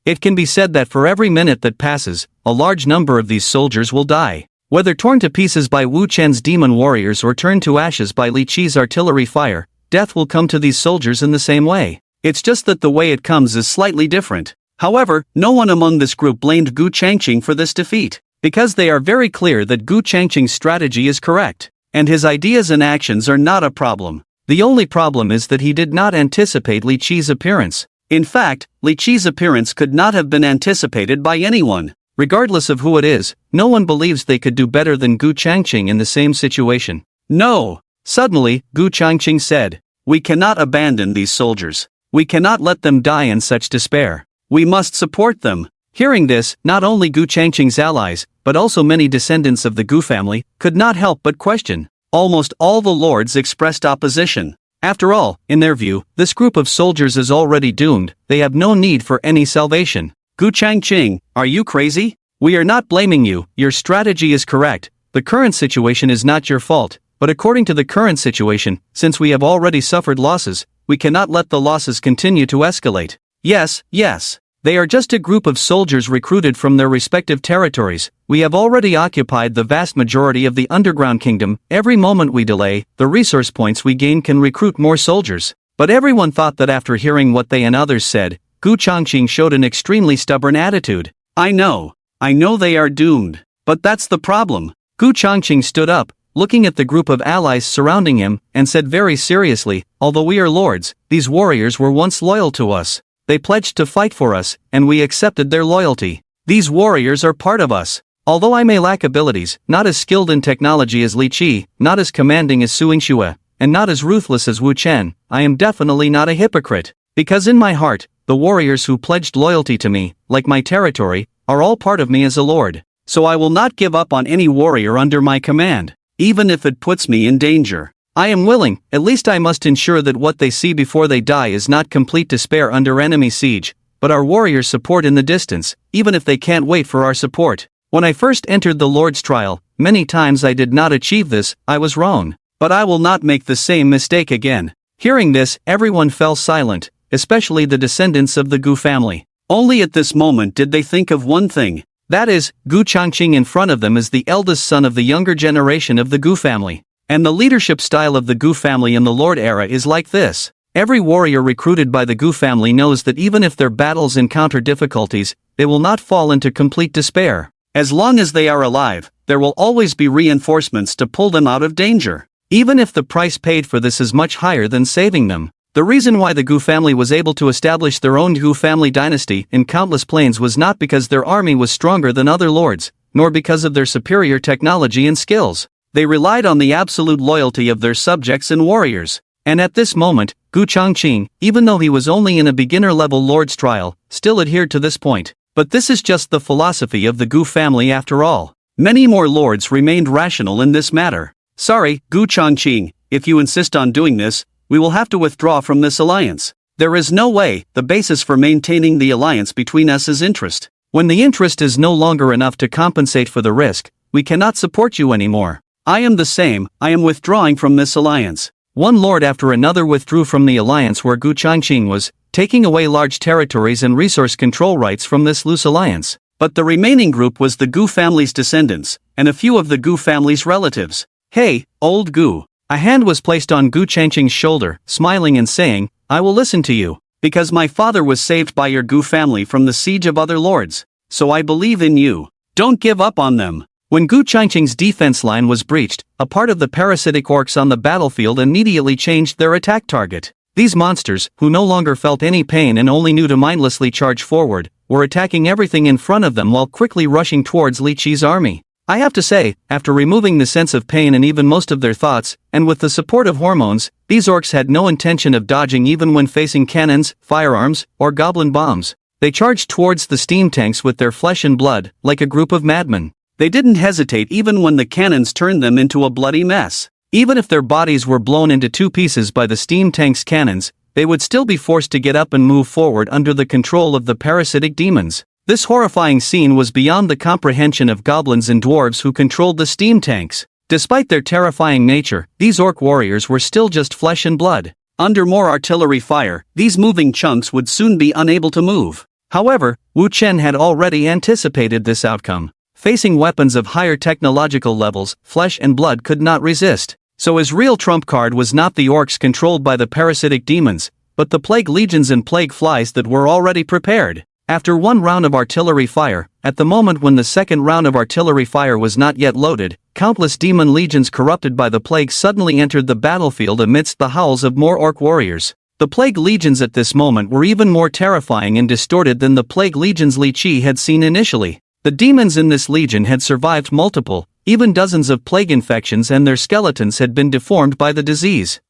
It can be said that for every minute that passes, a large number of these soldiers will die. Whether torn to pieces by Wu Chen's demon warriors or turned to ashes by Li Qi's artillery fire, death will come to these soldiers in the same way. It's just that the way it comes is slightly different. However, no one among this group blamed Gu Changqing for this defeat, because they are very clear that Gu Changqing's strategy is correct, and his ideas and actions are not a problem. The only problem is that he did not anticipate Li Qi's appearance. In fact, Li Qi's appearance could not have been anticipated by anyone. Regardless of who it is, no one believes they could do better than Gu Changqing in the same situation. No! Suddenly, Gu Changqing said, "We cannot abandon these soldiers. We cannot let them die in such despair. We must support them." Hearing this, not only Gu Changqing's allies, but also many descendants of the Gu family, could not help but question. Almost all the lords expressed opposition. After all, in their view, this group of soldiers is already doomed, they have no need for any salvation. Gu Changqing, are you crazy? We are not blaming you, your strategy is correct, the current situation is not your fault, but according to the current situation, since we have already suffered losses, we cannot let the losses continue to escalate. Yes, they are just a group of soldiers recruited from their respective territories. We have already occupied the vast majority of the underground kingdom. Every moment we delay, the resource points we gain can recruit more soldiers. But everyone thought that after hearing what they and others said, Gu Changqing showed an extremely stubborn attitude. I know they are doomed. But that's the problem. Gu Changqing stood up, looking at the group of allies surrounding him, and said very seriously, although we are lords, these warriors were once loyal to us. They pledged to fight for us, and we accepted their loyalty. These warriors are part of us. Although I may lack abilities, not as skilled in technology as Li Qi, not as commanding as Suing Xue, and not as ruthless as Wu Chen, I am definitely not a hypocrite. Because in my heart, the warriors who pledged loyalty to me, like my territory, are all part of me as a lord. So I will not give up on any warrior under my command, even if it puts me in danger. I am willing, at least I must ensure that what they see before they die is not complete despair under enemy siege, but our warriors support in the distance, even if they can't wait for our support. When I first entered the Lord's trial, many times I did not achieve this, I was wrong. But I will not make the same mistake again." Hearing this, everyone fell silent, especially the descendants of the Gu family. Only at this moment did they think of one thing. That is, Gu Changqing in front of them is the eldest son of the younger generation of the Gu family. And the leadership style of the Gu family in the Lord era is like this. Every warrior recruited by the Gu family knows that even if their battles encounter difficulties, they will not fall into complete despair. As long as they are alive, there will always be reinforcements to pull them out of danger. Even if the price paid for this is much higher than saving them. The reason why the Gu family was able to establish their own Gu family dynasty in countless planes was not because their army was stronger than other lords, nor because of their superior technology and skills. They relied on the absolute loyalty of their subjects and warriors. And at this moment, Gu Changqing, even though he was only in a beginner-level lord's trial, still adhered to this point. But this is just the philosophy of the Gu family after all. Many more lords remained rational in this matter. "Sorry, Gu Changqing, if you insist on doing this, we will have to withdraw from this alliance. There is no way, the basis for maintaining the alliance between us is interest. When the interest is no longer enough to compensate for the risk, we cannot support you anymore. I am the same, I am withdrawing from this alliance." One lord after another withdrew from the alliance where Gu Changqing was, taking away large territories and resource control rights from this loose alliance. But the remaining group was the Gu family's descendants, and a few of the Gu family's relatives. "Hey, old Gu." A hand was placed on Gu Changqing's shoulder, smiling and saying, "I will listen to you, because my father was saved by your Gu family from the siege of other lords, so I believe in you. Don't give up on them." When Gu Changqing's defense line was breached, a part of the parasitic orcs on the battlefield immediately changed their attack target. These monsters, who no longer felt any pain and only knew to mindlessly charge forward, were attacking everything in front of them while quickly rushing towards Li Qi's army. I have to say, after removing the sense of pain and even most of their thoughts, and with the support of hormones, these orcs had no intention of dodging even when facing cannons, firearms, or goblin bombs. They charged towards the steam tanks with their flesh and blood, like a group of madmen. They didn't hesitate even when the cannons turned them into a bloody mess. Even if their bodies were blown into two pieces by the steam tank's cannons, they would still be forced to get up and move forward under the control of the parasitic demons. This horrifying scene was beyond the comprehension of goblins and dwarves who controlled the steam tanks. Despite their terrifying nature, these orc warriors were still just flesh and blood. Under more artillery fire, these moving chunks would soon be unable to move. However, Wu Chen had already anticipated this outcome. Facing weapons of higher technological levels, flesh and blood could not resist. So his real trump card was not the orcs controlled by the parasitic demons, but the plague legions and plague flies that were already prepared. After one round of artillery fire, at the moment when the second round of artillery fire was not yet loaded, countless demon legions corrupted by the plague suddenly entered the battlefield amidst the howls of more orc warriors. The plague legions at this moment were even more terrifying and distorted than the plague legions Li Qi had seen initially. The demons in this legion had survived multiple, even dozens of plague infections, and their skeletons had been deformed by the disease.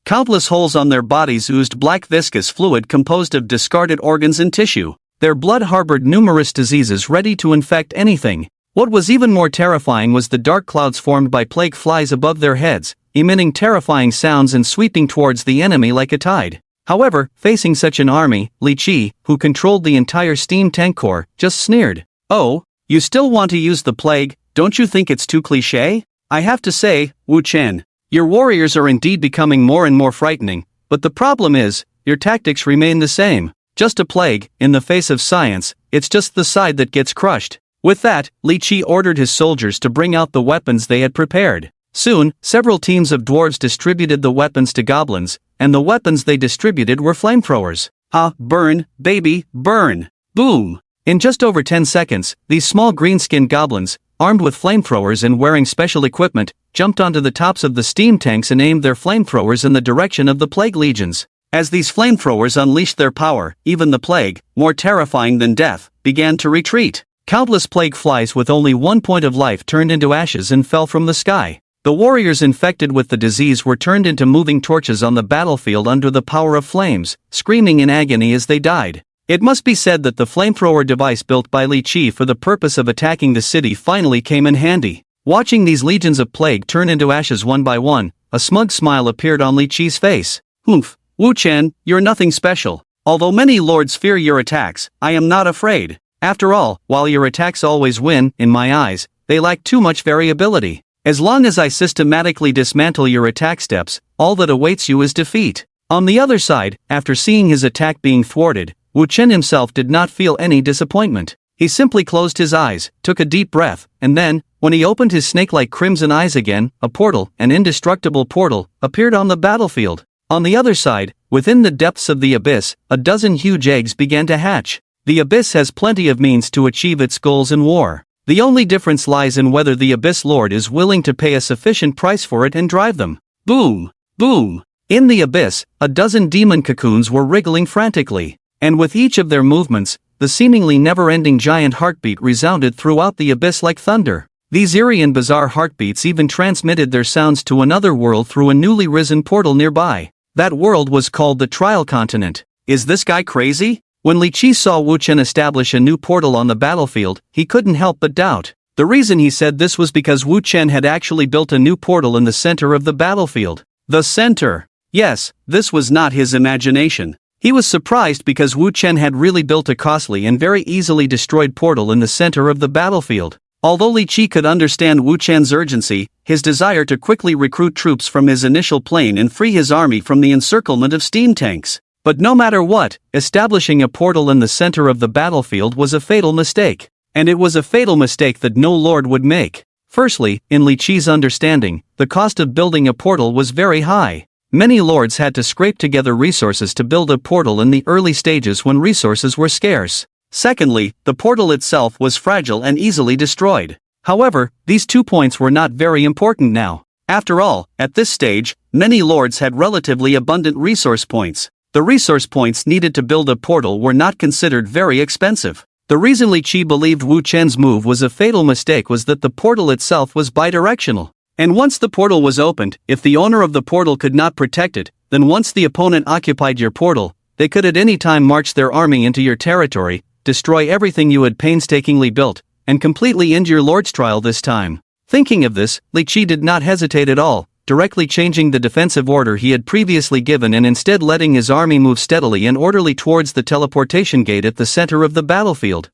Countless holes on their bodies oozed black viscous fluid composed of discarded organs and tissue. Their blood harbored numerous diseases ready to infect anything. What was even more terrifying was the dark clouds formed by plague flies above their heads, emitting terrifying sounds and sweeping towards the enemy like a tide. However, facing such an army, Li Qi, who controlled the entire steam tank corps, just sneered. "Oh, you still want to use the plague? Don't you think it's too cliché? I have to say, Wu Chen, your warriors are indeed becoming more and more frightening, but the problem is, your tactics remain the same. Just a plague, in the face of science, it's just the side that gets crushed." With that, Li Qi ordered his soldiers to bring out the weapons they had prepared. Soon, several teams of dwarves distributed the weapons to goblins, and the weapons they distributed were flamethrowers. Ah, burn, baby, burn! Boom! In just over 10 seconds, these small green-skinned goblins, armed with flamethrowers and wearing special equipment, jumped onto the tops of the steam tanks and aimed their flamethrowers in the direction of the plague legions. As these flamethrowers unleashed their power, even the plague, more terrifying than death, began to retreat. Countless plague flies with only 1 point of life turned into ashes and fell from the sky. The warriors infected with the disease were turned into moving torches on the battlefield under the power of flames, screaming in agony as they died. It must be said that the flamethrower device built by Li Qi for the purpose of attacking the city finally came in handy. Watching these legions of plague turn into ashes one by one, a smug smile appeared on Li Qi's face. "Humph, Wu Chen, you're nothing special. Although many lords fear your attacks, I am not afraid. After all, while your attacks always win, in my eyes, they lack too much variability. As long as I systematically dismantle your attack steps, all that awaits you is defeat." On the other side, after seeing his attack being thwarted, Wu Chen himself did not feel any disappointment. He simply closed his eyes, took a deep breath, and then, when he opened his snake-like crimson eyes again, a portal, an indestructible portal, appeared on the battlefield. On the other side, within the depths of the abyss, a dozen huge eggs began to hatch. The abyss has plenty of means to achieve its goals in war. The only difference lies in whether the Abyss Lord is willing to pay a sufficient price for it and drive them. Boom! Boom! In the abyss, a dozen demon cocoons were wriggling frantically, and with each of their movements, the seemingly never-ending giant heartbeat resounded throughout the abyss like thunder. These eerie and bizarre heartbeats even transmitted their sounds to another world through a newly risen portal nearby. That world was called the Trial Continent. Is this guy crazy? When Li Qi saw Wu Chen establish a new portal on the battlefield, he couldn't help but doubt. The reason he said this was because Wu Chen had actually built a new portal in the center of the battlefield. The center. Yes, this was not his imagination. He was surprised because Wu Chen had really built a costly and very easily destroyed portal in the center of the battlefield. Although Li Qi could understand Wu Chen's urgency, his desire to quickly recruit troops from his initial plane and free his army from the encirclement of steam tanks. But no matter what, establishing a portal in the center of the battlefield was a fatal mistake. And it was a fatal mistake that no lord would make. Firstly, in Li Qi's understanding, the cost of building a portal was very high. Many lords had to scrape together resources to build a portal in the early stages when resources were scarce. Secondly, the portal itself was fragile and easily destroyed. However, these 2 points were not very important now. After all, at this stage, many lords had relatively abundant resource points. The resource points needed to build a portal were not considered very expensive. The reason Li Qi believed Wu Chen's move was a fatal mistake was that the portal itself was bidirectional. And once the portal was opened, if the owner of the portal could not protect it, then once the opponent occupied your portal, they could at any time march their army into your territory, destroy everything you had painstakingly built, and completely end your lord's trial this time. Thinking of this, Li Qi did not hesitate at all, directly changing the defensive order he had previously given and instead letting his army move steadily and orderly towards the teleportation gate at the center of the battlefield.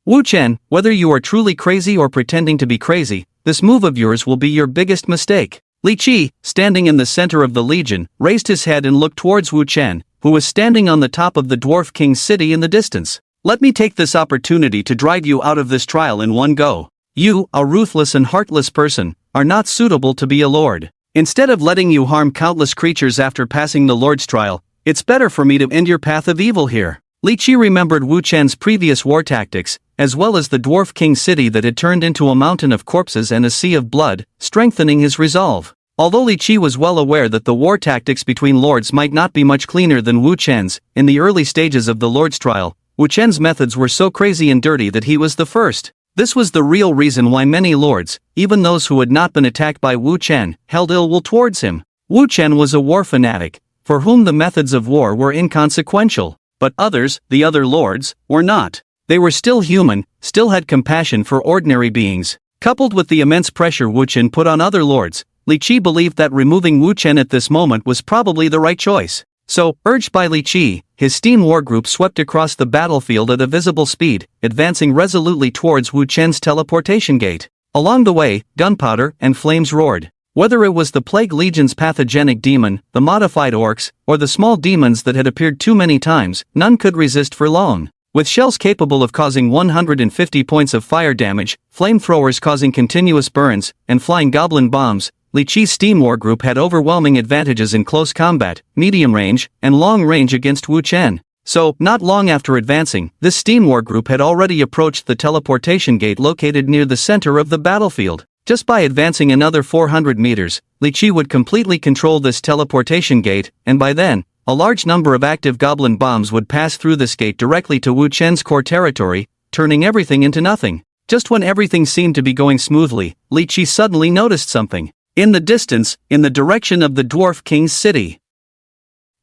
Wu Chen, whether you are truly crazy or pretending to be crazy, this move of yours will be your biggest mistake. Li Qi, standing in the center of the legion, raised his head and looked towards Wu Chen, who was standing on the top of the Dwarf King's city in the distance. Let me take this opportunity to drive you out of this trial in one go. You, a ruthless and heartless person, are not suitable to be a lord. Instead of letting you harm countless creatures after passing the lord's trial, it's better for me to end your path of evil here. Li Qi remembered Wu Chen's previous war tactics, as well as the Dwarf King's city that had turned into a mountain of corpses and a sea of blood, strengthening his resolve. Although Li Qi was well aware that the war tactics between lords might not be much cleaner than Wu Chen's, in the early stages of the lord's trial, Wu Chen's methods were so crazy and dirty that he was the first. This was the real reason why many lords, even those who had not been attacked by Wu Chen, held ill will towards him. Wu Chen was a war fanatic, for whom the methods of war were inconsequential, but others, the other lords, were not. They were still human, still had compassion for ordinary beings. Coupled with the immense pressure Wu Chen put on other lords, Li Qi believed that removing Wu Chen at this moment was probably the right choice. So, urged by Li Qi, his steam war group swept across the battlefield at a visible speed, advancing resolutely towards Wu Chen's teleportation gate. Along the way, gunpowder and flames roared. Whether it was the Plague Legion's pathogenic demon, the modified orcs, or the small demons that had appeared too many times, none could resist for long. With shells capable of causing 150 points of fire damage, flamethrowers causing continuous burns, and flying goblin bombs, Li Qi's steam war group had overwhelming advantages in close combat, medium range, and long range against Wu Chen. So, not long after advancing, this steam war group had already approached the teleportation gate located near the center of the battlefield. Just by advancing another 400 meters, Li Qi would completely control this teleportation gate, and by then, a large number of active goblin bombs would pass through this gate directly to Wu Chen's core territory, turning everything into nothing. Just when everything seemed to be going smoothly, Li Qi suddenly noticed something. In the distance, in the direction of the Dwarf King's city.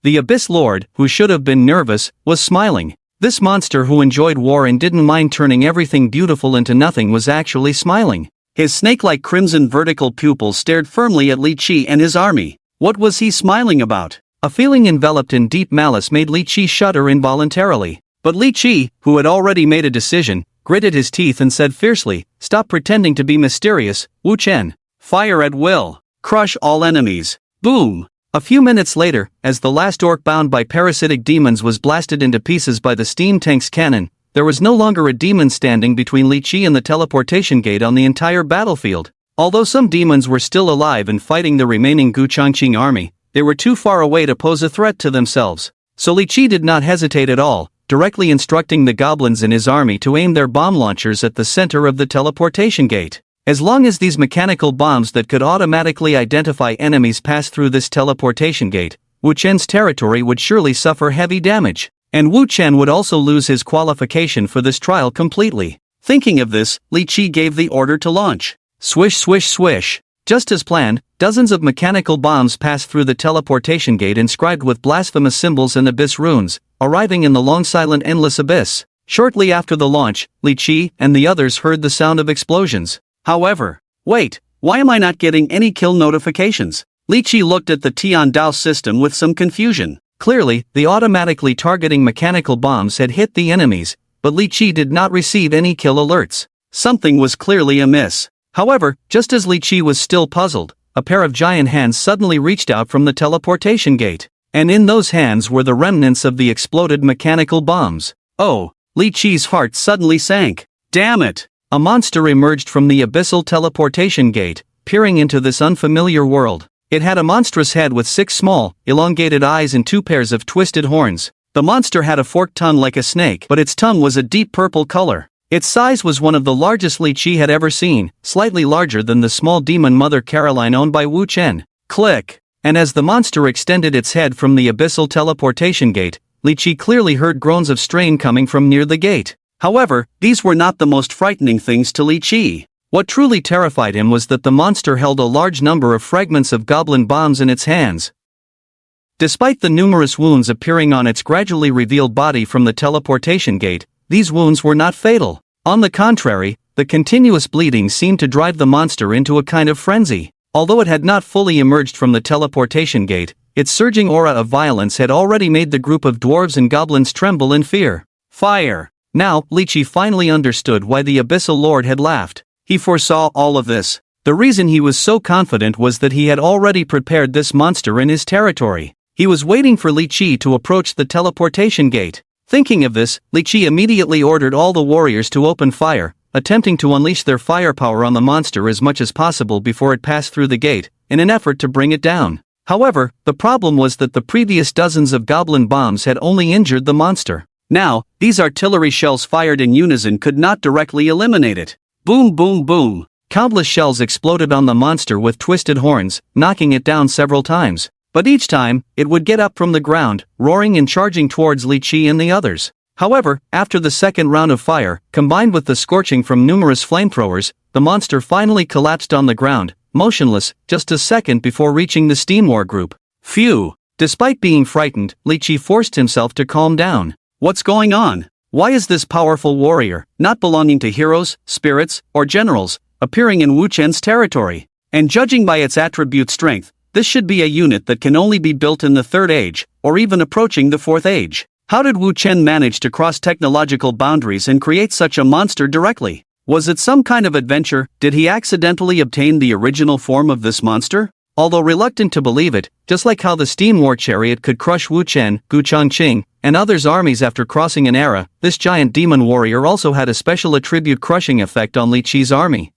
The Abyss Lord, who should have been nervous, was smiling. This monster who enjoyed war and didn't mind turning everything beautiful into nothing was actually smiling. His snake-like crimson vertical pupils stared firmly at Li Qi and his army. What was he smiling about? A feeling enveloped in deep malice made Li Qi shudder involuntarily. But Li Qi, who had already made a decision, gritted his teeth and said fiercely, "Stop pretending to be mysterious, Wu Chen. Fire at will. Crush all enemies." Boom! A few minutes later, as the last orc bound by parasitic demons was blasted into pieces by the steam tank's cannon, there was no longer a demon standing between Li Qi and the teleportation gate on the entire battlefield. Although some demons were still alive and fighting the remaining Gu Changqing army, they were too far away to pose a threat to themselves. So Li Qi did not hesitate at all, directly instructing the goblins in his army to aim their bomb launchers at the center of the teleportation gate. As long as these mechanical bombs that could automatically identify enemies passed through this teleportation gate, Wu Chen's territory would surely suffer heavy damage, and Wu Chen would also lose his qualification for this trial completely. Thinking of this, Li Qi gave the order to launch. Swish swish swish. Just as planned, dozens of mechanical bombs passed through the teleportation gate inscribed with blasphemous symbols and abyss runes, arriving in the long silent endless abyss. Shortly after the launch, Li Qi and the others heard the sound of explosions. However, wait, why am I not getting any kill notifications? Li Qi looked at the Tian Dao system with some confusion. Clearly, the automatically targeting mechanical bombs had hit the enemies, but Li Qi did not receive any kill alerts. Something was clearly amiss. However, just as Li Qi was still puzzled, a pair of giant hands suddenly reached out from the teleportation gate, and in those hands were the remnants of the exploded mechanical bombs. Oh, Li Qi's heart suddenly sank. Damn it! A monster emerged from the abyssal teleportation gate, peering into this unfamiliar world. It had a monstrous head with 6 small, elongated eyes and 2 pairs of twisted horns. The monster had a forked tongue like a snake, but its tongue was a deep purple color. Its size was one of the largest Li Qi had ever seen, slightly larger than the small demon Mother Caroline owned by Wu Chen. Click! And as the monster extended its head from the abyssal teleportation gate, Li Qi clearly heard groans of strain coming from near the gate. However, these were not the most frightening things to Li Qi. What truly terrified him was that the monster held a large number of fragments of goblin bombs in its hands. Despite the numerous wounds appearing on its gradually revealed body from the teleportation gate, these wounds were not fatal. On the contrary, the continuous bleeding seemed to drive the monster into a kind of frenzy. Although it had not fully emerged from the teleportation gate, its surging aura of violence had already made the group of dwarves and goblins tremble in fear. Fire! Now, Li Qi finally understood why the Abyssal Lord had laughed. He foresaw all of this. The reason he was so confident was that he had already prepared this monster in his territory. He was waiting for Li Qi to approach the teleportation gate. Thinking of this, Li Qi immediately ordered all the warriors to open fire, attempting to unleash their firepower on the monster as much as possible before it passed through the gate, in an effort to bring it down. However, the problem was that the previous dozens of goblin bombs had only injured the monster. Now, these artillery shells fired in unison could not directly eliminate it. Boom boom boom. Countless shells exploded on the monster with twisted horns, knocking it down several times. But each time, it would get up from the ground, roaring and charging towards Li Qi and the others. However, after the second round of fire, combined with the scorching from numerous flamethrowers, the monster finally collapsed on the ground, motionless, just a second before reaching the Steam War group. Phew! Despite being frightened, Li Qi forced himself to calm down. What's going on? Why is this powerful warrior, not belonging to heroes, spirits, or generals, appearing in Wu Chen's territory? And judging by its attribute strength, this should be a unit that can only be built in the 3rd age, or even approaching the 4th age. How did Wu Chen manage to cross technological boundaries and create such a monster directly? Was it some kind of adventure? Did he accidentally obtain the original form of this monster? Although reluctant to believe it, just like how the Steam War chariot could crush Wu Chen, Gu Changqing, and others' armies after crossing an era, this giant demon warrior also had a special attribute crushing effect on Li Qi's army.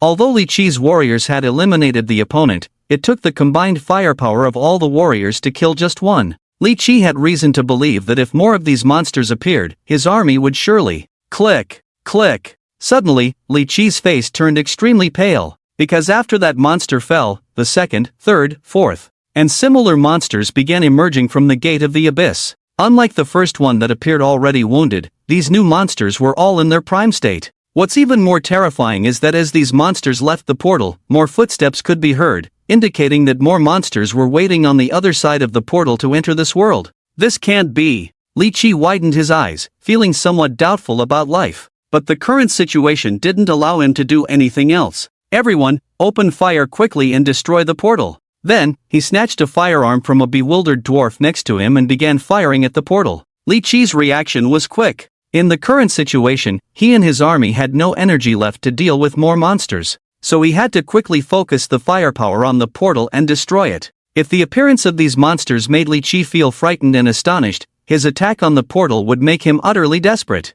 Although Li Qi's warriors had eliminated the opponent, it took the combined firepower of all the warriors to kill just one. Li Qi had reason to believe that if more of these monsters appeared, his army would surely click, click. Suddenly, Li Qi's face turned extremely pale, because after that monster fell, the 2nd, 3rd, 4th, and similar monsters began emerging from the gate of the abyss. Unlike the first one that appeared already wounded, these new monsters were all in their prime state. What's even more terrifying is that as these monsters left the portal, more footsteps could be heard, indicating that more monsters were waiting on the other side of the portal to enter this world. This can't be. Li Qi widened his eyes, feeling somewhat doubtful about life. But the current situation didn't allow him to do anything else. Everyone, open fire quickly and destroy the portal. Then, he snatched a firearm from a bewildered dwarf next to him and began firing at the portal. Li Qi's reaction was quick. In the current situation, he and his army had no energy left to deal with more monsters, so he had to quickly focus the firepower on the portal and destroy it. If the appearance of these monsters made Li Qi feel frightened and astonished, his attack on the portal would make him utterly desperate.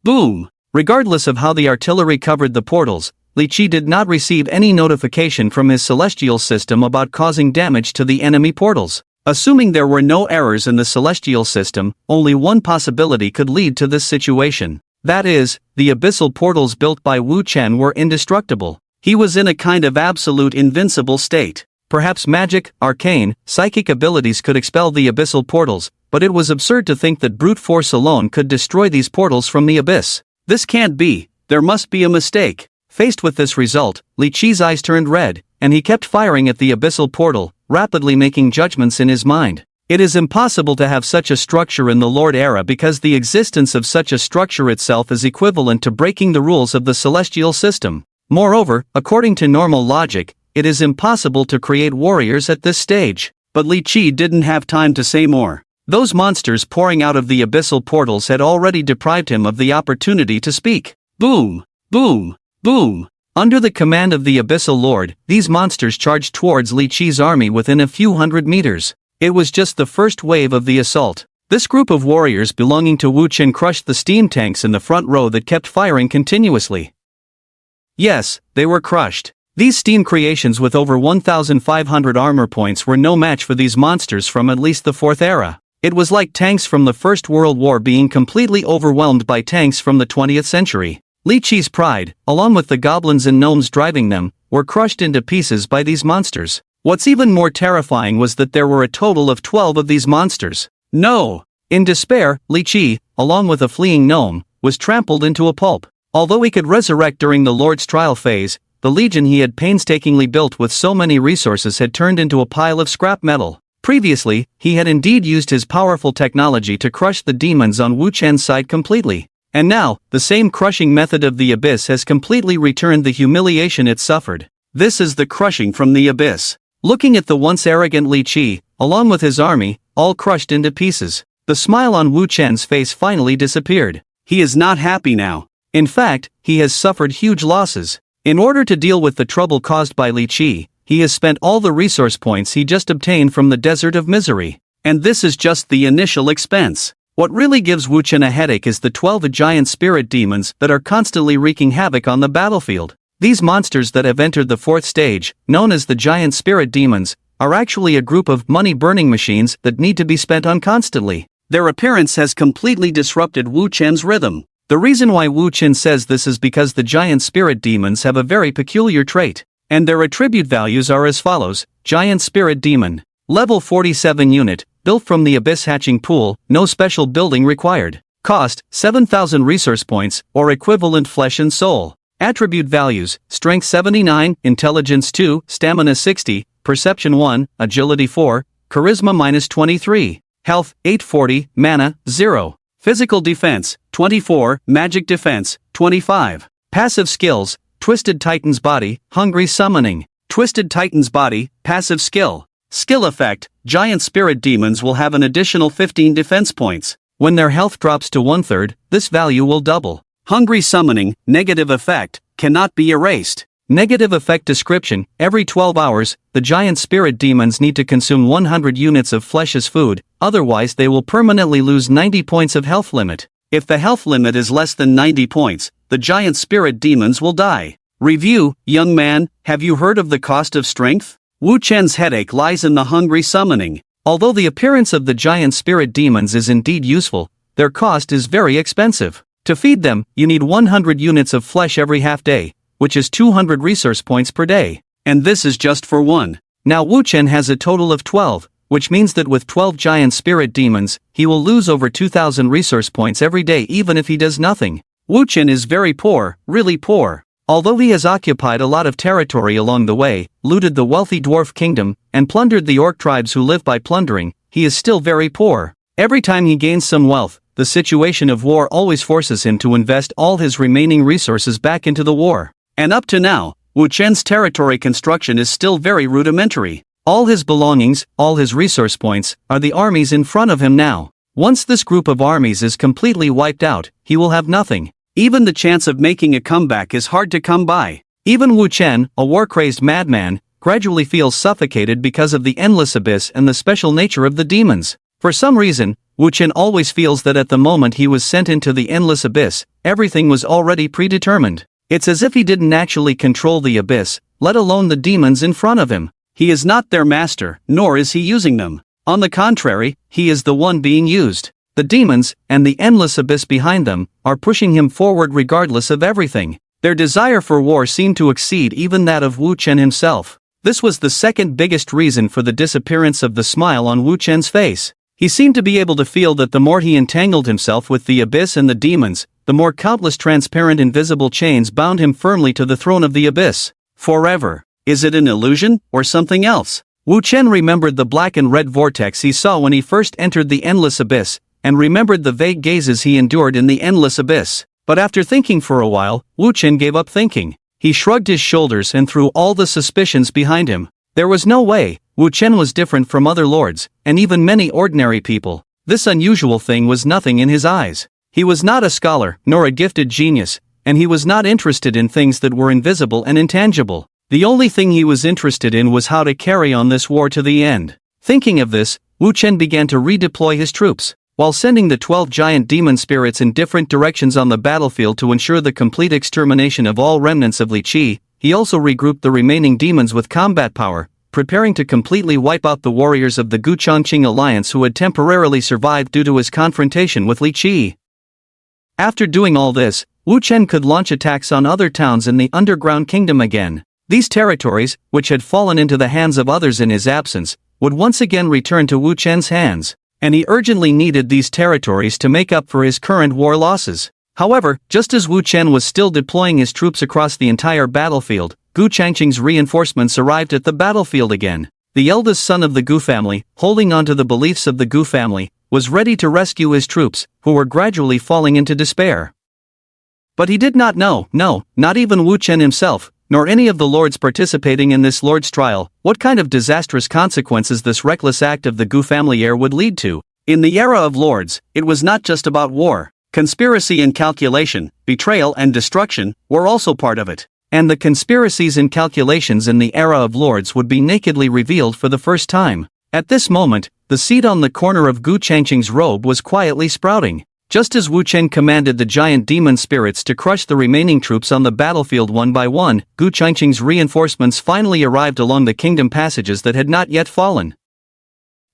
Boom! Regardless of how the artillery covered the portals, Li Qi did not receive any notification from his celestial system about causing damage to the enemy portals. Assuming there were no errors in the celestial system, only one possibility could lead to this situation. That is, the abyssal portals built by Wu Chen were indestructible. He was in a kind of absolute invincible state. Perhaps magic, arcane, psychic abilities could expel the abyssal portals, but it was absurd to think that brute force alone could destroy these portals from the abyss. This can't be, there must be a mistake. Faced with this result, Li Qi's eyes turned red, and he kept firing at the abyssal portal, rapidly making judgments in his mind. It is impossible to have such a structure in the Lord era because the existence of such a structure itself is equivalent to breaking the rules of the celestial system. Moreover, according to normal logic, it is impossible to create warriors at this stage. But Li Qi didn't have time to say more. Those monsters pouring out of the abyssal portals had already deprived him of the opportunity to speak. Boom! Boom! Boom! Under the command of the Abyssal Lord, these monsters charged towards Li Qi's army within a few hundred meters. It was just the first wave of the assault. This group of warriors belonging to Wu Chen crushed the steam tanks in the front row that kept firing continuously. Yes, they were crushed. These steam creations with over 1,500 armor points were no match for these monsters from at least the 4th era. It was like tanks from the First World War being completely overwhelmed by tanks from the 20th century. Li Qi's pride, along with the goblins and gnomes driving them, were crushed into pieces by these monsters. What's even more terrifying was that there were a total of 12 of these monsters. No! In despair, Li Qi, along with a fleeing gnome, was trampled into a pulp. Although he could resurrect during the Lord's trial phase, the legion he had painstakingly built with so many resources had turned into a pile of scrap metal. Previously, he had indeed used his powerful technology to crush the demons on Wu Chen's side completely. And now, the same crushing method of the abyss has completely returned the humiliation it suffered. This is the crushing from the abyss. Looking at the once arrogant Li Qi, along with his army, all crushed into pieces, the smile on Wu Chen's face finally disappeared. He is not happy now. In fact, he has suffered huge losses. In order to deal with the trouble caused by Li Qi, he has spent all the resource points he just obtained from the Desert of Misery. And this is just the initial expense. What really gives Wu Chen a headache is the 12 giant spirit demons that are constantly wreaking havoc on the battlefield. These monsters that have entered the 4th stage, known as the giant spirit demons, are actually a group of money-burning machines that need to be spent on constantly. Their appearance has completely disrupted Wu Chen's rhythm. The reason why Wu Chen says this is because the giant spirit demons have a very peculiar trait, and their attribute values are as follows. Giant spirit demon. Level 47 unit. Built from the abyss hatching pool, no special building required. Cost, 7,000 resource points, or equivalent flesh and soul. Attribute values, Strength 79, Intelligence 2, Stamina 60, Perception 1, Agility 4, Charisma -23. Health, 840, Mana, 0. Physical Defense, 24, Magic Defense, 25. Passive Skills, Twisted Titan's Body, Hungry Summoning. Twisted Titan's Body, Passive Skill. Skill effect, giant spirit demons will have an additional 15 defense points. When their health drops to 1/3, this value will double. Hungry summoning, negative effect, cannot be erased. Negative effect description, every 12 hours, the giant spirit demons need to consume 100 units of flesh as food, otherwise they will permanently lose 90 points of health limit. If the health limit is less than 90 points, the giant spirit demons will die. Review, young man, have you heard of the cost of strength? Wu Chen's headache lies in the hungry summoning. Although the appearance of the giant spirit demons is indeed useful, their cost is very expensive. To feed them, you need 100 units of flesh every half day, which is 200 resource points per day. And this is just for one. Now Wu Chen has a total of 12, which means that with 12 giant spirit demons, he will lose over 2,000 resource points every day even if he does nothing. Wu Chen is very poor, really poor. Although he has occupied a lot of territory along the way, looted the wealthy dwarf kingdom, and plundered the orc tribes who live by plundering, he is still very poor. Every time he gains some wealth, the situation of war always forces him to invest all his remaining resources back into the war. And up to now, Wu Chen's territory construction is still very rudimentary. All his belongings, all his resource points, are the armies in front of him now. Once this group of armies is completely wiped out, he will have nothing. Even the chance of making a comeback is hard to come by. Even Wu Chen, a war-crazed madman, gradually feels suffocated because of the endless abyss and the special nature of the demons. For some reason, Wu Chen always feels that at the moment he was sent into the endless abyss, everything was already predetermined. It's as if he didn't actually control the abyss, let alone the demons in front of him. He is not their master, nor is he using them. On the contrary, he is the one being used. The demons, and the endless abyss behind them, are pushing him forward regardless of everything. Their desire for war seemed to exceed even that of Wu Chen himself. This was the second biggest reason for the disappearance of the smile on Wu Chen's face. He seemed to be able to feel that the more he entangled himself with the abyss and the demons, the more countless transparent invisible chains bound him firmly to the throne of the abyss. Forever. Is it an illusion, or something else? Wu Chen remembered the black and red vortex he saw when he first entered the endless abyss, and remembered the vague gazes he endured in the endless abyss. But after thinking for a while, Wu Chen gave up thinking. He shrugged his shoulders and threw all the suspicions behind him. There was no way. Wu Chen was different from other lords, and even many ordinary people. This unusual thing was nothing in his eyes. He was not a scholar, nor a gifted genius, and he was not interested in things that were invisible and intangible. The only thing he was interested in was how to carry on this war to the end. Thinking of this, Wu Chen began to redeploy his troops. While sending the 12 giant demon spirits in different directions on the battlefield to ensure the complete extermination of all remnants of Li Qi, he also regrouped the remaining demons with combat power, preparing to completely wipe out the warriors of the Guchangqing alliance who had temporarily survived due to his confrontation with Li Qi. After doing all this, Wu Chen could launch attacks on other towns in the underground kingdom again. These territories, which had fallen into the hands of others in his absence, would once again return to Wu Chen's hands, and he urgently needed these territories to make up for his current war losses. However, just as Wu Chen was still deploying his troops across the entire battlefield, Gu Changqing's reinforcements arrived at the battlefield again. The eldest son of the Gu family, holding on to the beliefs of the Gu family, was ready to rescue his troops, who were gradually falling into despair. But he did not know, no, not even Wu Chen himself, nor any of the lords participating in this lord's trial, what kind of disastrous consequences this reckless act of the Gu family heir would lead to. In the era of lords, it was not just about war. Conspiracy and calculation, betrayal and destruction, were also part of it. And the conspiracies and calculations in the era of lords would be nakedly revealed for the first time. At this moment, the seed on the corner of Gu Changqing's robe was quietly sprouting. Just as Wu Chen commanded the giant demon spirits to crush the remaining troops on the battlefield one by one, Gu Changqing's reinforcements finally arrived along the kingdom passages that had not yet fallen.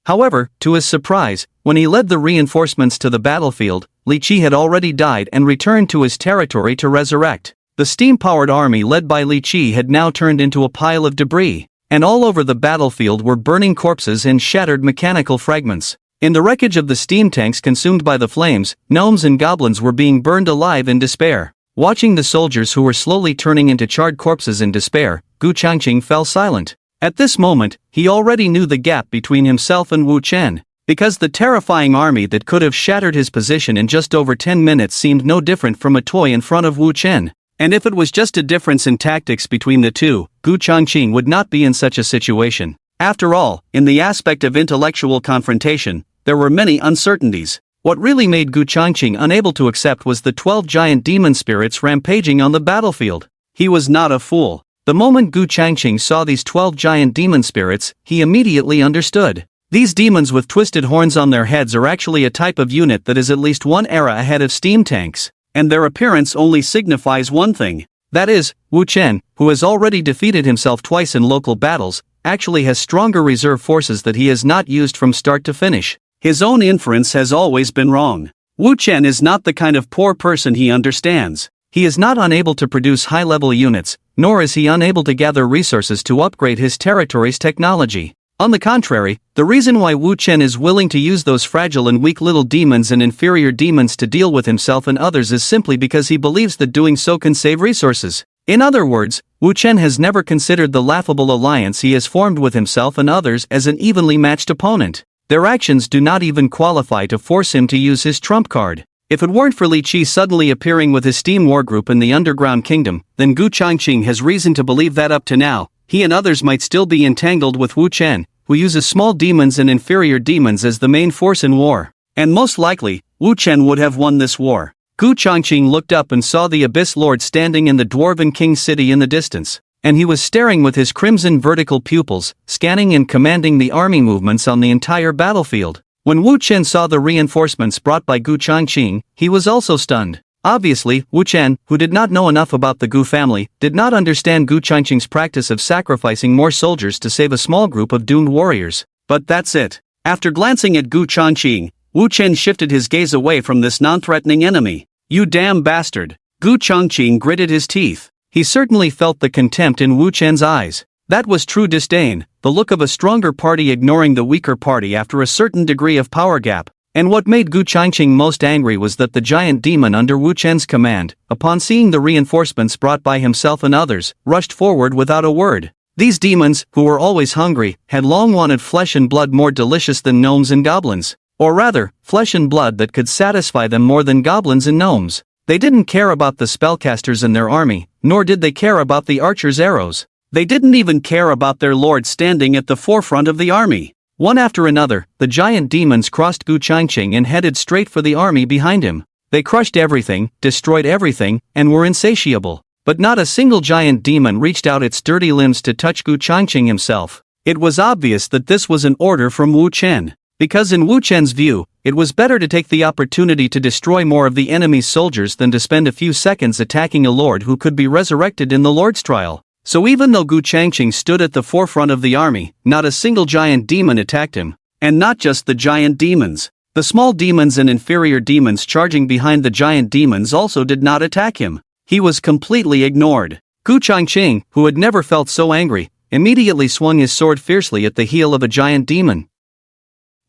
However, to his surprise, when he led the reinforcements to the battlefield, Li Qi had already died and returned to his territory to resurrect. The steam-powered army led by Li Qi had now turned into a pile of debris, and all over the battlefield were burning corpses and shattered mechanical fragments. In the wreckage of the steam tanks consumed by the flames, gnomes and goblins were being burned alive in despair. Watching the soldiers who were slowly turning into charred corpses in despair, Gu Changqing fell silent. At this moment, he already knew the gap between himself and Wu Chen, because the terrifying army that could have shattered his position in just over 10 minutes seemed no different from a toy in front of Wu Chen. And if it was just a difference in tactics between the two, Gu Changqing would not be in such a situation. After all, in the aspect of intellectual confrontation, there were many uncertainties. What really made Gu Changqing unable to accept was the 12 giant demon spirits rampaging on the battlefield. He was not a fool. The moment Gu Changqing saw these 12 giant demon spirits, he immediately understood. These demons with twisted horns on their heads are actually a type of unit that is at least one era ahead of steam tanks, and their appearance only signifies one thing. That is, Wu Chen, who has already defeated himself twice in local battles, actually has stronger reserve forces that he has not used from start to finish. His own inference has always been wrong. Wu Chen is not the kind of poor person he understands. He is not unable to produce high-level units, nor is he unable to gather resources to upgrade his territory's technology. On the contrary, the reason why Wu Chen is willing to use those fragile and weak little demons and inferior demons to deal with himself and others is simply because he believes that doing so can save resources. In other words, Wu Chen has never considered the laughable alliance he has formed with himself and others as an evenly matched opponent. Their actions do not even qualify to force him to use his trump card. If it weren't for Li Qi suddenly appearing with his steam war group in the underground kingdom, then Gu Changqing has reason to believe that up to now, he and others might still be entangled with Wu Chen, who uses small demons and inferior demons as the main force in war. And most likely, Wu Chen would have won this war. Gu Changqing looked up and saw the Abyss Lord standing in the Dwarven King city in the distance, and he was staring with his crimson vertical pupils, scanning and commanding the army movements on the entire battlefield. When Wu Chen saw the reinforcements brought by Gu Changqing, he was also stunned. Obviously, Wu Chen, who did not know enough about the Gu family, did not understand Gu Changqing's practice of sacrificing more soldiers to save a small group of doomed warriors. But that's it. After glancing at Gu Changqing, Wu Chen shifted his gaze away from this non-threatening enemy. "You damn bastard." Gu Changqing gritted his teeth. He certainly felt the contempt in Wu Chen's eyes. That was true disdain, the look of a stronger party ignoring the weaker party after a certain degree of power gap. And what made Gu Changqing most angry was that the giant demon under Wu Chen's command, upon seeing the reinforcements brought by himself and others, rushed forward without a word. These demons, who were always hungry, had long wanted flesh and blood more delicious than gnomes and goblins. Or rather, flesh and blood that could satisfy them more than goblins and gnomes. They didn't care about the spellcasters and their army, nor did they care about the archers' arrows. They didn't even care about their lord standing at the forefront of the army. One after another, the giant demons crossed Gu Changqing and headed straight for the army behind him. They crushed everything, destroyed everything, and were insatiable. But not a single giant demon reached out its dirty limbs to touch Gu Changqing himself. It was obvious that this was an order from Wu Chen. Because in Wu Chen's view, it was better to take the opportunity to destroy more of the enemy's soldiers than to spend a few seconds attacking a lord who could be resurrected in the Lord's trial. So even though Gu Changqing stood at the forefront of the army, not a single giant demon attacked him. And not just the giant demons. The small demons and inferior demons charging behind the giant demons also did not attack him. He was completely ignored. Gu Changqing, who had never felt so angry, immediately swung his sword fiercely at the heel of a giant demon.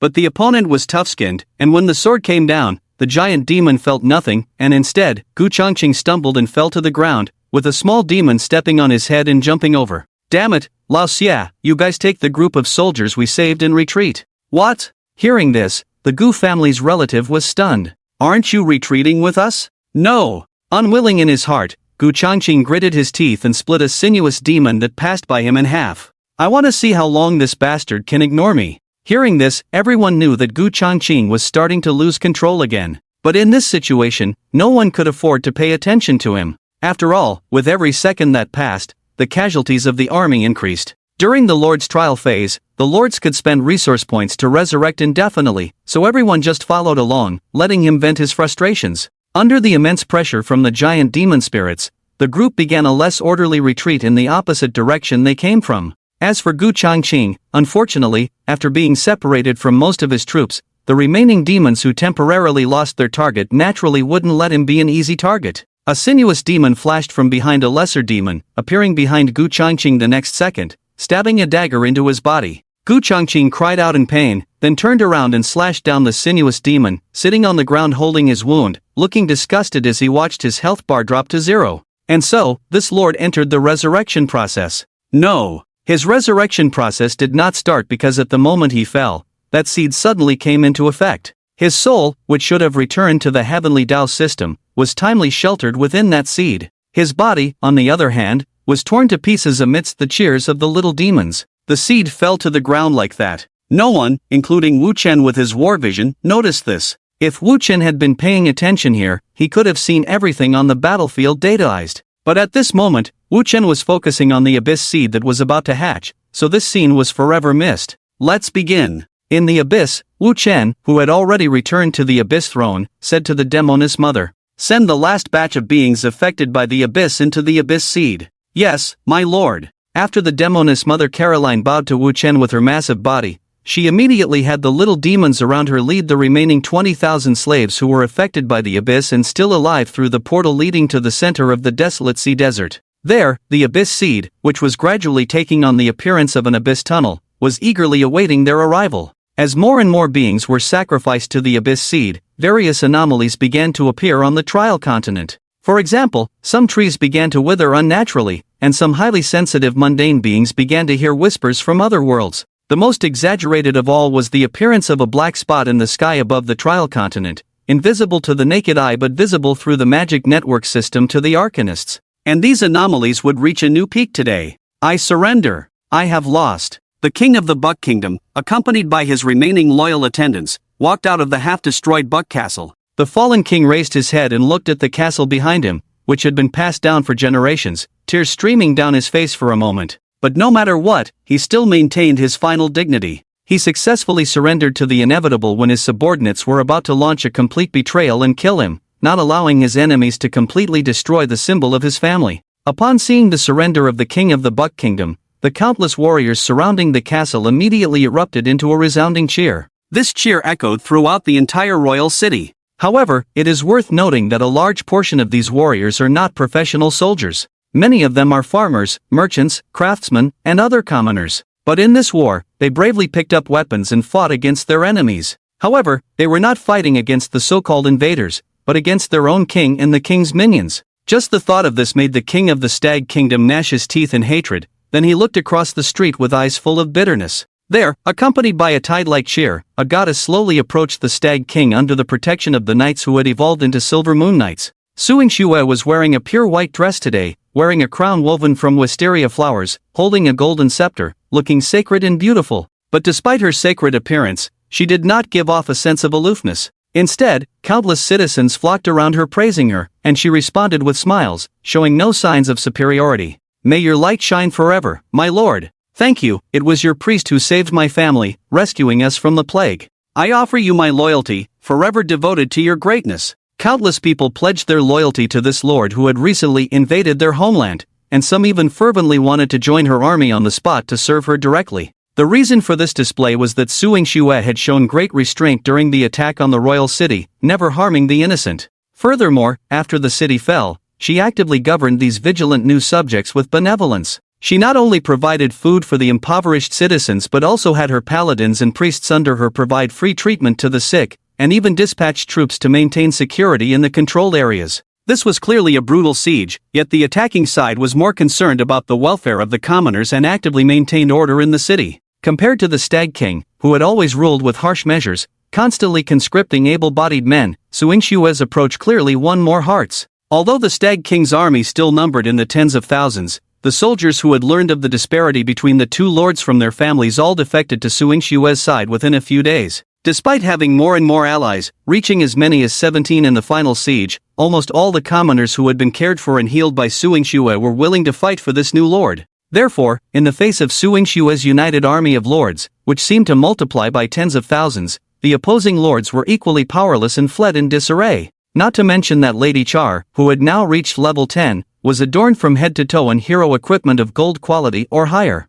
But the opponent was tough-skinned, and when the sword came down, the giant demon felt nothing, and instead, Gu Changqing stumbled and fell to the ground, with a small demon stepping on his head and jumping over. "Damn it, Lao Xia, you guys take the group of soldiers we saved and retreat." "What?" Hearing this, the Gu family's relative was stunned. "Aren't you retreating with us?" "No." Unwilling in his heart, Gu Changqing gritted his teeth and split a sinuous demon that passed by him in half. "I want to see how long this bastard can ignore me." Hearing this, everyone knew that Gu Changqing was starting to lose control again. But in this situation, no one could afford to pay attention to him. After all, with every second that passed, the casualties of the army increased. During the Lord's trial phase, the Lords could spend resource points to resurrect indefinitely, so everyone just followed along, letting him vent his frustrations. Under the immense pressure from the giant demon spirits, the group began a less orderly retreat in the opposite direction they came from. As for Gu Changqing, unfortunately, after being separated from most of his troops, the remaining demons who temporarily lost their target naturally wouldn't let him be an easy target. A sinuous demon flashed from behind a lesser demon, appearing behind Gu Changqing the next second, stabbing a dagger into his body. Gu Changqing cried out in pain, then turned around and slashed down the sinuous demon, sitting on the ground holding his wound, looking disgusted as he watched his health bar drop to 0. And so, this lord entered the resurrection process. No. His resurrection process did not start because at the moment he fell, that seed suddenly came into effect. His soul, which should have returned to the heavenly Tao system, was timely sheltered within that seed. His body, on the other hand, was torn to pieces amidst the cheers of the little demons. The seed fell to the ground like that. No one, including Wu Chen with his war vision, noticed this. If Wu Chen had been paying attention here, he could have seen everything on the battlefield dataized. But at this moment, Wu Chen was focusing on the abyss seed that was about to hatch, so this scene was forever missed. Let's begin. In the abyss, Wu Chen, who had already returned to the abyss throne, said to the Demoness Mother, "Send the last batch of beings affected by the abyss into the abyss seed." "Yes, my lord." After the Demoness Mother Caroline bowed to Wu Chen with her massive body, she immediately had the little demons around her lead the remaining 20,000 slaves who were affected by the abyss and still alive through the portal leading to the center of the desolate sea desert. There, the abyss seed, which was gradually taking on the appearance of an abyss tunnel, was eagerly awaiting their arrival. As more and more beings were sacrificed to the abyss seed, various anomalies began to appear on the trial continent. For example, some trees began to wither unnaturally, and some highly sensitive mundane beings began to hear whispers from other worlds. The most exaggerated of all was the appearance of a black spot in the sky above the trial continent, invisible to the naked eye but visible through the magic network system to the arcanists. And these anomalies would reach a new peak today. I surrender. I have lost. The king of the Buck Kingdom, accompanied by his remaining loyal attendants, walked out of the half-destroyed Buck Castle. The fallen king raised his head and looked at the castle behind him, which had been passed down for generations, tears streaming down his face for a moment. But no matter what, he still maintained his final dignity. He successfully surrendered to the inevitable when his subordinates were about to launch a complete betrayal and kill him, not allowing his enemies to completely destroy the symbol of his family. Upon seeing the surrender of the king of the Buck Kingdom, the countless warriors surrounding the castle immediately erupted into a resounding cheer. This cheer echoed throughout the entire royal city. However, it is worth noting that a large portion of these warriors are not professional soldiers. Many of them are farmers, merchants, craftsmen, and other commoners. But in this war, they bravely picked up weapons and fought against their enemies. However, they were not fighting against the so-called invaders, but against their own king and the king's minions. Just the thought of this made the king of the Stag Kingdom gnash his teeth in hatred. Then he looked across the street with eyes full of bitterness. There, accompanied by a tide-like cheer, a goddess slowly approached the Stag King under the protection of the knights who had evolved into Silver Moon Knights. Suing Xue was wearing a pure white dress today, wearing a crown woven from wisteria flowers, holding a golden scepter, looking sacred and beautiful. But despite her sacred appearance, she did not give off a sense of aloofness. Instead, countless citizens flocked around her praising her, and she responded with smiles, showing no signs of superiority. May your light shine forever, my lord. Thank you, it was your priest who saved my family, rescuing us from the plague. I offer you my loyalty, forever devoted to your greatness. Countless people pledged their loyalty to this lord who had recently invaded their homeland, and some even fervently wanted to join her army on the spot to serve her directly. The reason for this display was that Suing Xue had shown great restraint during the attack on the royal city, never harming the innocent. Furthermore, after the city fell, she actively governed these vigilant new subjects with benevolence. She not only provided food for the impoverished citizens but also had her paladins and priests under her provide free treatment to the sick, and even dispatched troops to maintain security in the controlled areas. This was clearly a brutal siege, yet the attacking side was more concerned about the welfare of the commoners and actively maintained order in the city. Compared to the Stag King, who had always ruled with harsh measures, constantly conscripting able-bodied men, Suing Xue's approach clearly won more hearts. Although the Stag King's army still numbered in the tens of thousands, the soldiers who had learned of the disparity between the two lords from their families all defected to Suing Xue's side within a few days. Despite having more and more allies, reaching as many as 17 in the final siege, almost all the commoners who had been cared for and healed by Suing Xue were willing to fight for this new lord. Therefore, in the face of Suing Xue's united army of lords, which seemed to multiply by tens of thousands, the opposing lords were equally powerless and fled in disarray. Not to mention that Lady Char, who had now reached level 10, was adorned from head to toe in hero equipment of gold quality or higher.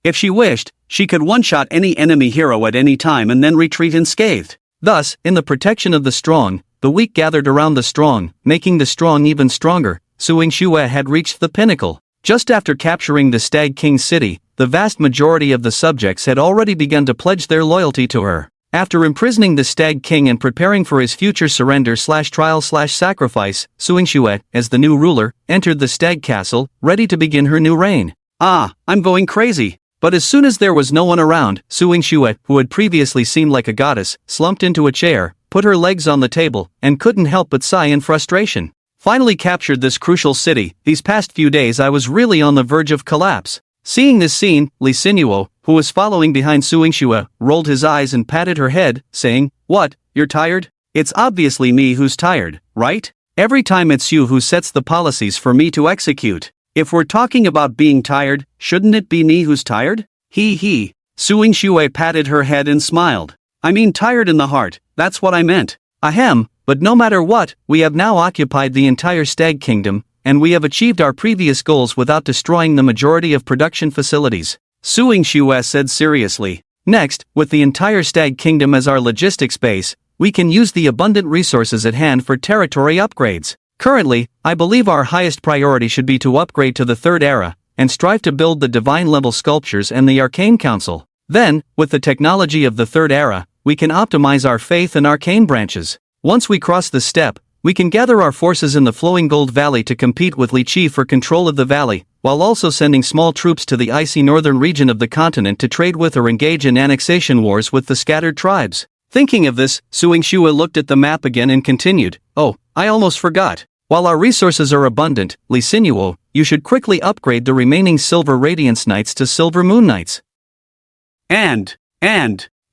If she wished, she could one-shot any enemy hero at any time and then retreat unscathed. Thus, in the protection of the strong, the weak gathered around the strong, making the strong even stronger. Suing Xue had reached the pinnacle. Just after capturing the Stag King's city, the vast majority of the subjects had already begun to pledge their loyalty to her. After imprisoning the Stag King and preparing for his future surrender/trial/sacrifice, Suing Xue, as the new ruler, entered the Stag Castle, ready to begin her new reign. I'm going crazy. But as soon as there was no one around, Suing Xue, who had previously seemed like a goddess, slumped into a chair, put her legs on the table, and couldn't help but sigh in frustration. Finally captured this crucial city. These past few days I was really on the verge of collapse. Seeing this scene, Li Sinuo, who was following behind Suing Xue, rolled his eyes and patted her head, saying, "What, you're tired? It's obviously me who's tired, right? Every time it's you who sets the policies for me to execute. If we're talking about being tired, shouldn't it be me who's tired?" He. Suing Xue patted her head and smiled. "I mean tired in the heart, that's what I meant. Ahem, but no matter what, we have now occupied the entire Stag Kingdom, and we have achieved our previous goals without destroying the majority of production facilities," Suing Xue said seriously. "Next, with the entire Stag Kingdom as our logistics base, we can use the abundant resources at hand for territory upgrades. Currently, I believe our highest priority should be to upgrade to the Third Era, and strive to build the Divine-level sculptures and the Arcane Council. Then, with the technology of the Third Era, we can optimize our Faith and Arcane branches. Once we cross this step, we can gather our forces in the Flowing Gold Valley to compete with Li Qi for control of the valley, while also sending small troops to the icy northern region of the continent to trade with or engage in annexation wars with the scattered tribes. Thinking of this, Suingshua looked at the map again and continued, "Oh, I almost forgot. While our resources are abundant, Lee Sinuo, you should quickly upgrade the remaining Silver Radiance Knights to Silver Moon Knights."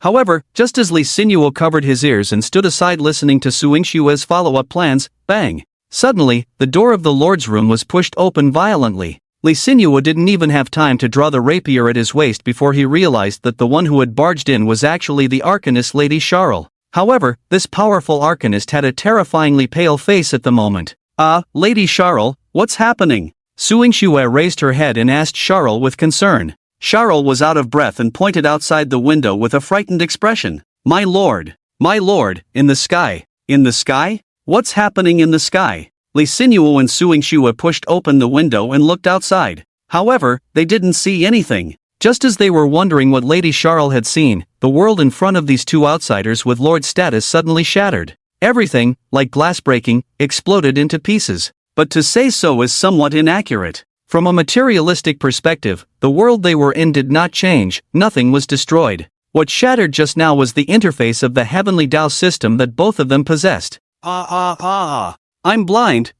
However, just as Lee Sinuo covered his ears and stood aside listening to Suingshua's follow-up plans, bang! Suddenly, the door of the Lord's room was pushed open violently. Lee Sinuo didn't even have time to draw the rapier at his waist before he realized that the one who had barged in was actually the Arcanist Lady Charl. However, this powerful Arcanist had a terrifyingly pale face at the moment. Lady Charl, what's happening?" Suingshua raised her head and asked Charl with concern. Charl was out of breath and pointed outside the window with a frightened expression. My lord, in the sky. In the sky? What's happening in the sky?" Lee Sinuo and Suingshua pushed open the window and looked outside. However, they didn't see anything. Just as they were wondering what Lady Charl had seen, the world in front of these two outsiders with lord status suddenly shattered. Everything, like glass breaking, exploded into pieces. But to say so is somewhat inaccurate. From a materialistic perspective, the world they were in did not change, nothing was destroyed. What shattered just now was the interface of the heavenly Dao system that both of them possessed. I'm blind,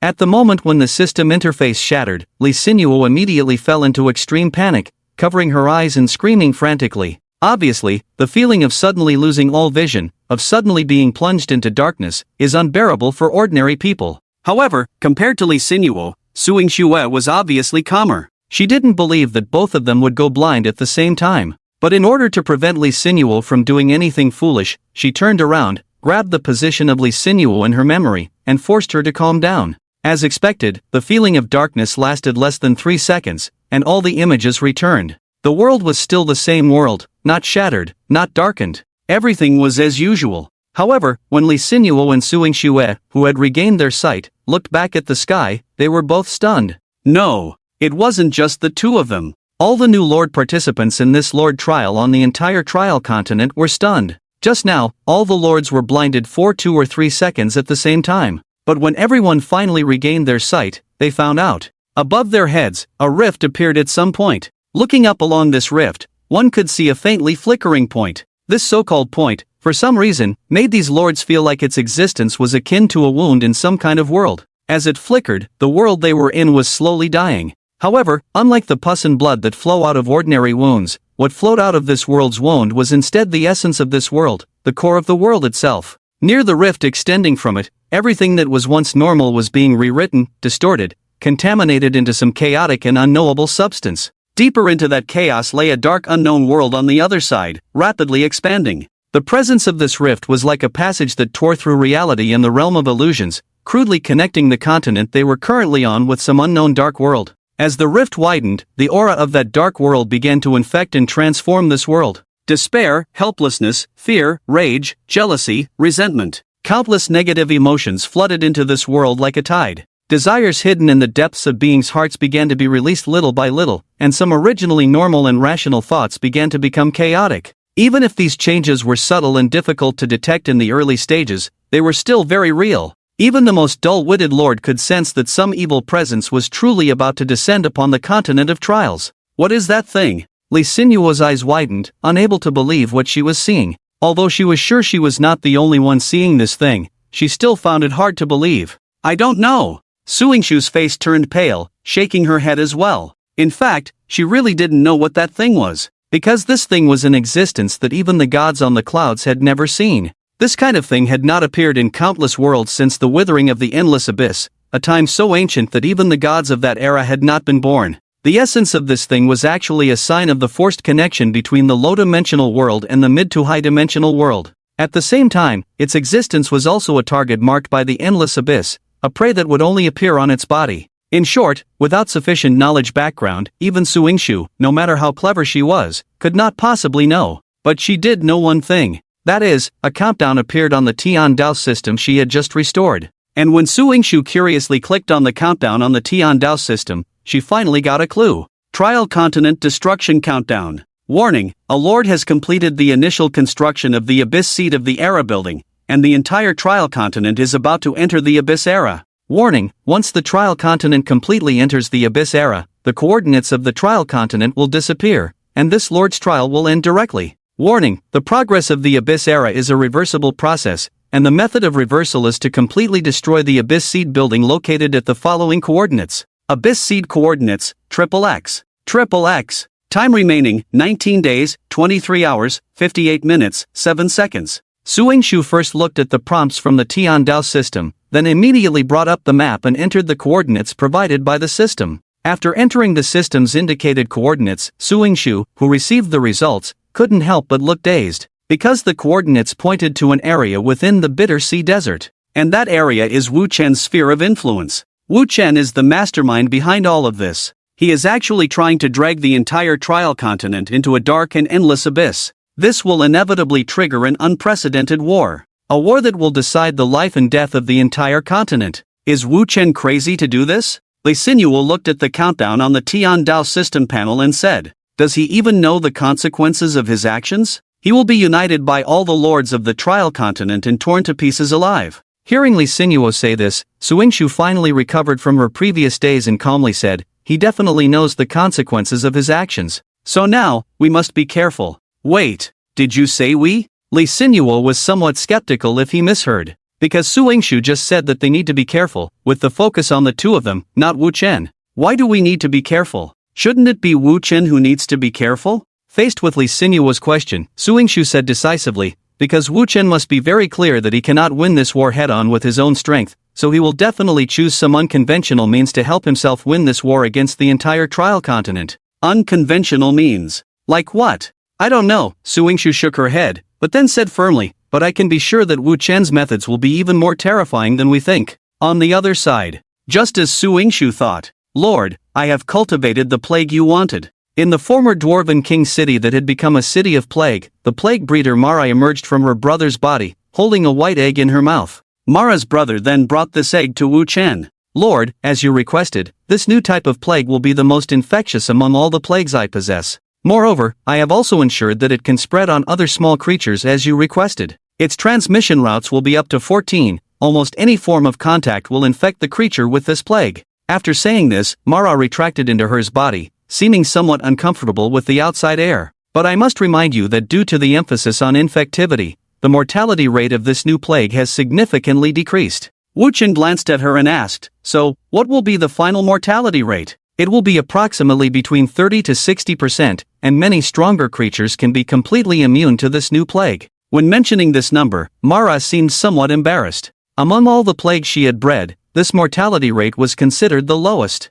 At the moment when the system interface shattered, Lee Sinuo immediately fell into extreme panic, covering her eyes and screaming frantically. Obviously, the feeling of suddenly losing all vision, of suddenly being plunged into darkness, is unbearable for ordinary people. However, compared to Lee Sinuo, Suingshua was obviously calmer. She didn't believe that both of them would go blind at the same time. But in order to prevent Lee Sinuo from doing anything foolish, she turned around, grabbed the position of Lee Sinuo in her memory, and forced her to calm down. As expected, the feeling of darkness lasted less than 3 seconds, and all the images returned. The world was still the same world, not shattered, not darkened. Everything was as usual. However, when Lee Sinuo and Suingshua, who had regained their sight, looked back at the sky, they were both stunned. No, it wasn't just the two of them. All the new Lord participants in this Lord trial on the entire trial continent were stunned. Just now, all the Lords were blinded for 2 or 3 seconds at the same time. But when everyone finally regained their sight, they found out. Above their heads, a rift appeared at some point. Looking up along this rift, one could see a faintly flickering point. This so-called point, for some reason, made these Lords feel like its existence was akin to a wound in some kind of world. As it flickered, the world they were in was slowly dying. However, unlike the pus and blood that flow out of ordinary wounds, what flowed out of this world's wound was instead the essence of this world, the core of the world itself. Near the rift extending from it, everything that was once normal was being rewritten, distorted, contaminated into some chaotic and unknowable substance. Deeper into that chaos lay a dark unknown world on the other side, rapidly expanding. The presence of this rift was like a passage that tore through reality in the realm of illusions, crudely connecting the continent they were currently on with some unknown dark world. As the rift widened, the aura of that dark world began to infect and transform this world. Despair, helplessness, fear, rage, jealousy, resentment. Countless negative emotions flooded into this world like a tide. Desires hidden in the depths of beings' hearts began to be released little by little, and some originally normal and rational thoughts began to become chaotic. Even if these changes were subtle and difficult to detect in the early stages, they were still very real. Even the most dull-witted lord could sense that some evil presence was truly about to descend upon the continent of trials. What is that thing? Lee Sinuo's eyes widened, unable to believe what she was seeing. Although she was sure she was not the only one seeing this thing, she still found it hard to believe. I don't know. Suingshu's face turned pale, shaking her head as well. In fact, she really didn't know what that thing was, because this thing was an existence that even the gods on the clouds had never seen. This kind of thing had not appeared in countless worlds since the withering of the endless abyss, a time so ancient that even the gods of that era had not been born. The essence of this thing was actually a sign of the forced connection between the low-dimensional world and the mid to high-dimensional world. At the same time, its existence was also a target marked by the endless abyss, a prey that would only appear on its body. In short, without sufficient knowledge background, even Suingshu, no matter how clever she was, could not possibly know. But she did know one thing. That is, a countdown appeared on the Tian Dao system she had just restored. And when Suingshu curiously clicked on the countdown on the Tian Dao system, she finally got a clue. Trial Continent Destruction Countdown. Warning, a lord has completed the initial construction of the Abyss seat of the Era building, and the entire Trial Continent is about to enter the Abyss Era. Warning, once the Trial Continent completely enters the Abyss Era, the coordinates of the Trial Continent will disappear, and this lord's trial will end directly. Warning: the progress of the Abyss era is a reversible process, and the method of reversal is to completely destroy the Abyss seed building located at the following coordinates. Abyss seed coordinates, XXX. XXX. Time remaining, 19 days, 23 hours, 58 minutes, 7 seconds. Suingshu first looked at the prompts from the Tiandao system, then immediately brought up the map and entered the coordinates provided by the system. After entering the system's indicated coordinates, Suingshu, who received the results, couldn't help but look dazed, because the coordinates pointed to an area within the Bitter Sea Desert. And that area is Wu Chen's sphere of influence. Wu Chen is the mastermind behind all of this. He is actually trying to drag the entire trial continent into a dark and endless abyss. This will inevitably trigger an unprecedented war. A war that will decide the life and death of the entire continent. Is Wu Chen crazy to do this? Li Xinyuo looked at the countdown on the Tiandao system panel and said, does he even know the consequences of his actions? He will be united by all the lords of the trial continent and torn to pieces alive. Hearing Li Xinyuo say this, Suingshu finally recovered from her previous daze and calmly said, he definitely knows the consequences of his actions. So now, we must be careful. Wait, did you say we? Li Xinyuo was somewhat skeptical if he misheard, because Suingshu just said that they need to be careful, with the focus on the two of them, not Wu Chen. Why do we need to be careful? Shouldn't it be Wu Chen who needs to be careful? Faced with Li Xinyuo's question, Suingshu said decisively, because Wu Chen must be very clear that he cannot win this war head-on with his own strength, so he will definitely choose some unconventional means to help himself win this war against the entire trial continent. Unconventional means? Like what? I don't know, Suingshu shook her head, but then said firmly, but I can be sure that Wu Chen's methods will be even more terrifying than we think. On the other side, just as Suingshu thought, Lord, I have cultivated the plague you wanted. In the former Dwarven king city that had become a city of plague, the plague breeder Mara emerged from her brother's body, holding a white egg in her mouth. Mara's brother then brought this egg to Wu Chen. Lord, as you requested, this new type of plague will be the most infectious among all the plagues I possess. Moreover, I have also ensured that it can spread on other small creatures as you requested. Its transmission routes will be up to 14, almost any form of contact will infect the creature with this plague. After saying this, Mara retracted into hers body, seeming somewhat uncomfortable with the outside air. But I must remind you that due to the emphasis on infectivity, the mortality rate of this new plague has significantly decreased. Wu Chen glanced at her and asked, so, what will be the final mortality rate? It will be approximately between 30 to 60%, and many stronger creatures can be completely immune to this new plague. When mentioning this number, Mara seemed somewhat embarrassed. Among all the plagues she had bred, this mortality rate was considered the lowest.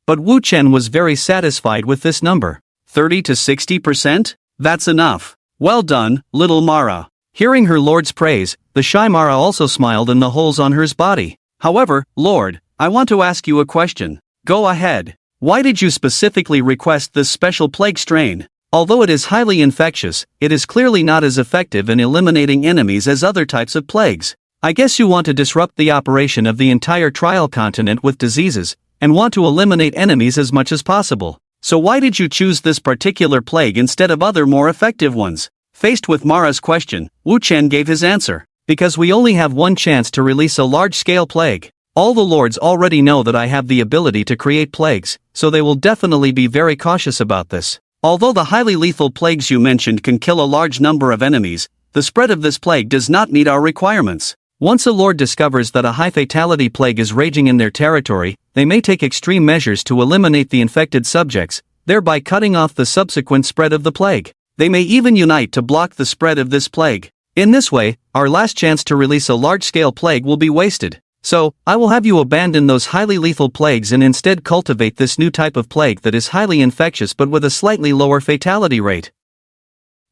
But Wu Chen was very satisfied with this number. 30 to 60%? That's enough. Well done, little Mara. Hearing her lord's praise, the shy Mara also smiled in the holes on her body. However, Lord, I want to ask you a question. Go ahead. Why did you specifically request this special plague strain? Although it is highly infectious, it is clearly not as effective in eliminating enemies as other types of plagues. I guess you want to disrupt the operation of the entire trial continent with diseases, and want to eliminate enemies as much as possible. So why did you choose this particular plague instead of other more effective ones? Faced with Mara's question, Wu Chen gave his answer. Because we only have one chance to release a large-scale plague. All the lords already know that I have the ability to create plagues, so they will definitely be very cautious about this. Although the highly lethal plagues you mentioned can kill a large number of enemies, the spread of this plague does not meet our requirements. Once a lord discovers that a high-fatality plague is raging in their territory, they may take extreme measures to eliminate the infected subjects, thereby cutting off the subsequent spread of the plague. They may even unite to block the spread of this plague. In this way, our last chance to release a large-scale plague will be wasted. So, I will have you abandon those highly lethal plagues and instead cultivate this new type of plague that is highly infectious but with a slightly lower fatality rate.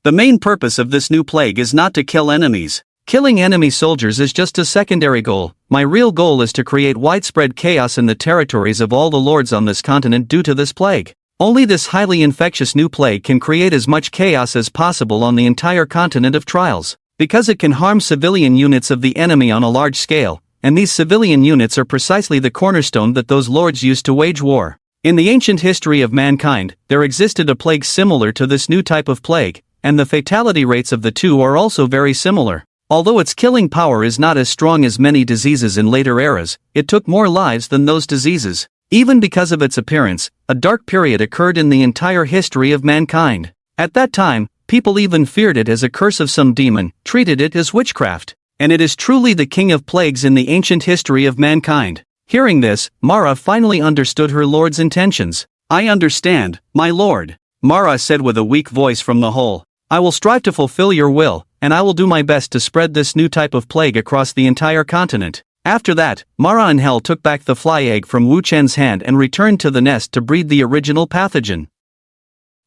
The main purpose of this new plague is not to kill enemies. Killing enemy soldiers is just a secondary goal. My real goal is to create widespread chaos in the territories of all the lords on this continent due to this plague. Only this highly infectious new plague can create as much chaos as possible on the entire continent of trials, because it can harm civilian units of the enemy on a large scale, and these civilian units are precisely the cornerstone that those lords used to wage war. In the ancient history of mankind, there existed a plague similar to this new type of plague, and the fatality rates of the two are also very similar. Although its killing power is not as strong as many diseases in later eras, it took more lives than those diseases. Even because of its appearance, a dark period occurred in the entire history of mankind. At that time, people even feared it as a curse of some demon, treated it as witchcraft. And it is truly the king of plagues in the ancient history of mankind. Hearing this, Mara finally understood her lord's intentions. "I understand, my lord," Mara said with a weak voice from the hole. "I will strive to fulfill your will, and I will do my best to spread this new type of plague across the entire continent." After that, Mara and Hel took back the fly egg from Wu Chen's hand and returned to the nest to breed the original pathogen.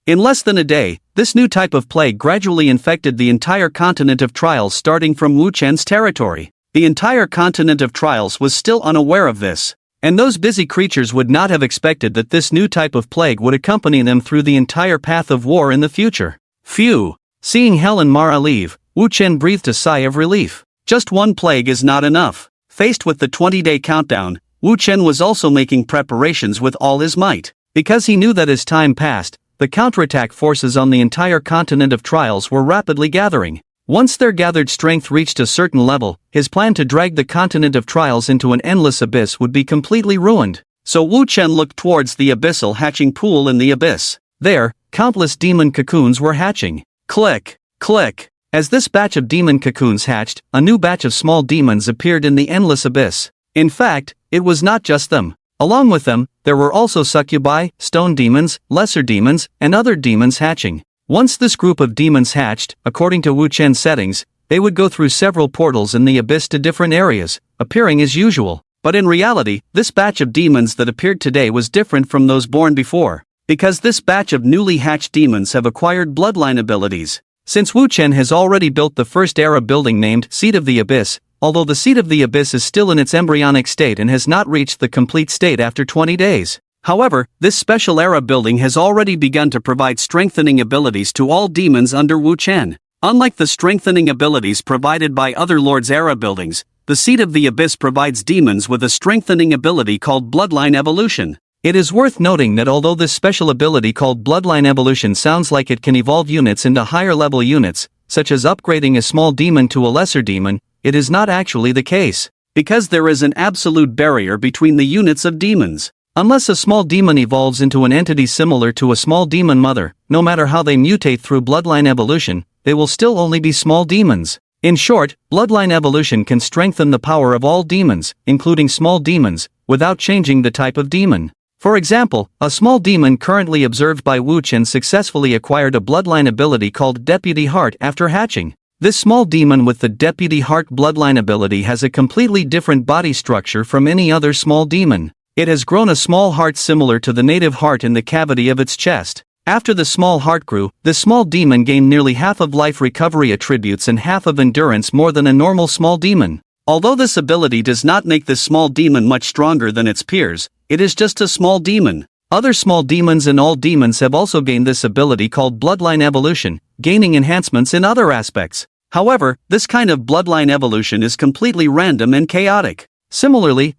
In less than a day, this new type of plague gradually infected the entire continent of Trials starting from Wu Chen's territory. The entire continent of Trials was still unaware of this, and those busy creatures would not have expected that this new type of plague would accompany them through the entire path of war in the future. Phew! Seeing Hel and Mara leave, Wu Chen breathed a sigh of relief. Just one plague is not enough. Faced with the 20-day countdown, Wu Chen was also making preparations with all his might. Because he knew that as time passed, the counterattack forces on the entire continent of Trials were rapidly gathering. Once their gathered strength reached a certain level, his plan to drag the continent of Trials into an endless abyss would be completely ruined. So Wu Chen looked towards the abyssal hatching pool in the abyss. There, countless demon cocoons were hatching. Click, click. As this batch of demon cocoons hatched, a new batch of small demons appeared in the endless abyss. In fact, it was not just them. Along with them, there were also succubi, stone demons, lesser demons, and other demons hatching. Once this group of demons hatched, according to Wu Chen's settings, they would go through several portals in the abyss to different areas, appearing as usual. But in reality, this batch of demons that appeared today was different from those born before, because this batch of newly hatched demons have acquired bloodline abilities. Since Wu Chen has already built the first era building named Seat of the Abyss, although the Seat of the Abyss is still in its embryonic state and has not reached the complete state after 20 days. However, this special era building has already begun to provide strengthening abilities to all demons under Wu Chen. Unlike the strengthening abilities provided by other Lord's era buildings, the Seat of the Abyss provides demons with a strengthening ability called Bloodline Evolution. It is worth noting that although this special ability called Bloodline Evolution sounds like it can evolve units into higher level units, such as upgrading a small demon to a lesser demon, it is not actually the case, because there is an absolute barrier between the units of demons. Unless a small demon evolves into an entity similar to a small demon mother, no matter how they mutate through bloodline evolution, they will still only be small demons. In short, bloodline evolution can strengthen the power of all demons, including small demons, without changing the type of demon. For example, a small demon currently observed by Wu Chen successfully acquired a bloodline ability called Deputy Heart after hatching. This small demon with the Deputy Heart bloodline ability has a completely different body structure from any other small demon. It has grown a small heart similar to the native heart in the cavity of its chest. After the small heart grew, this small demon gained nearly half of life recovery attributes and half of endurance more than a normal small demon. Although this ability does not make this small demon much stronger than its peers, it is just a small demon. Other small demons and all demons have also gained this ability called Bloodline Evolution, gaining enhancements in other aspects. However, this kind of bloodline evolution is completely random and chaotic. Similarly,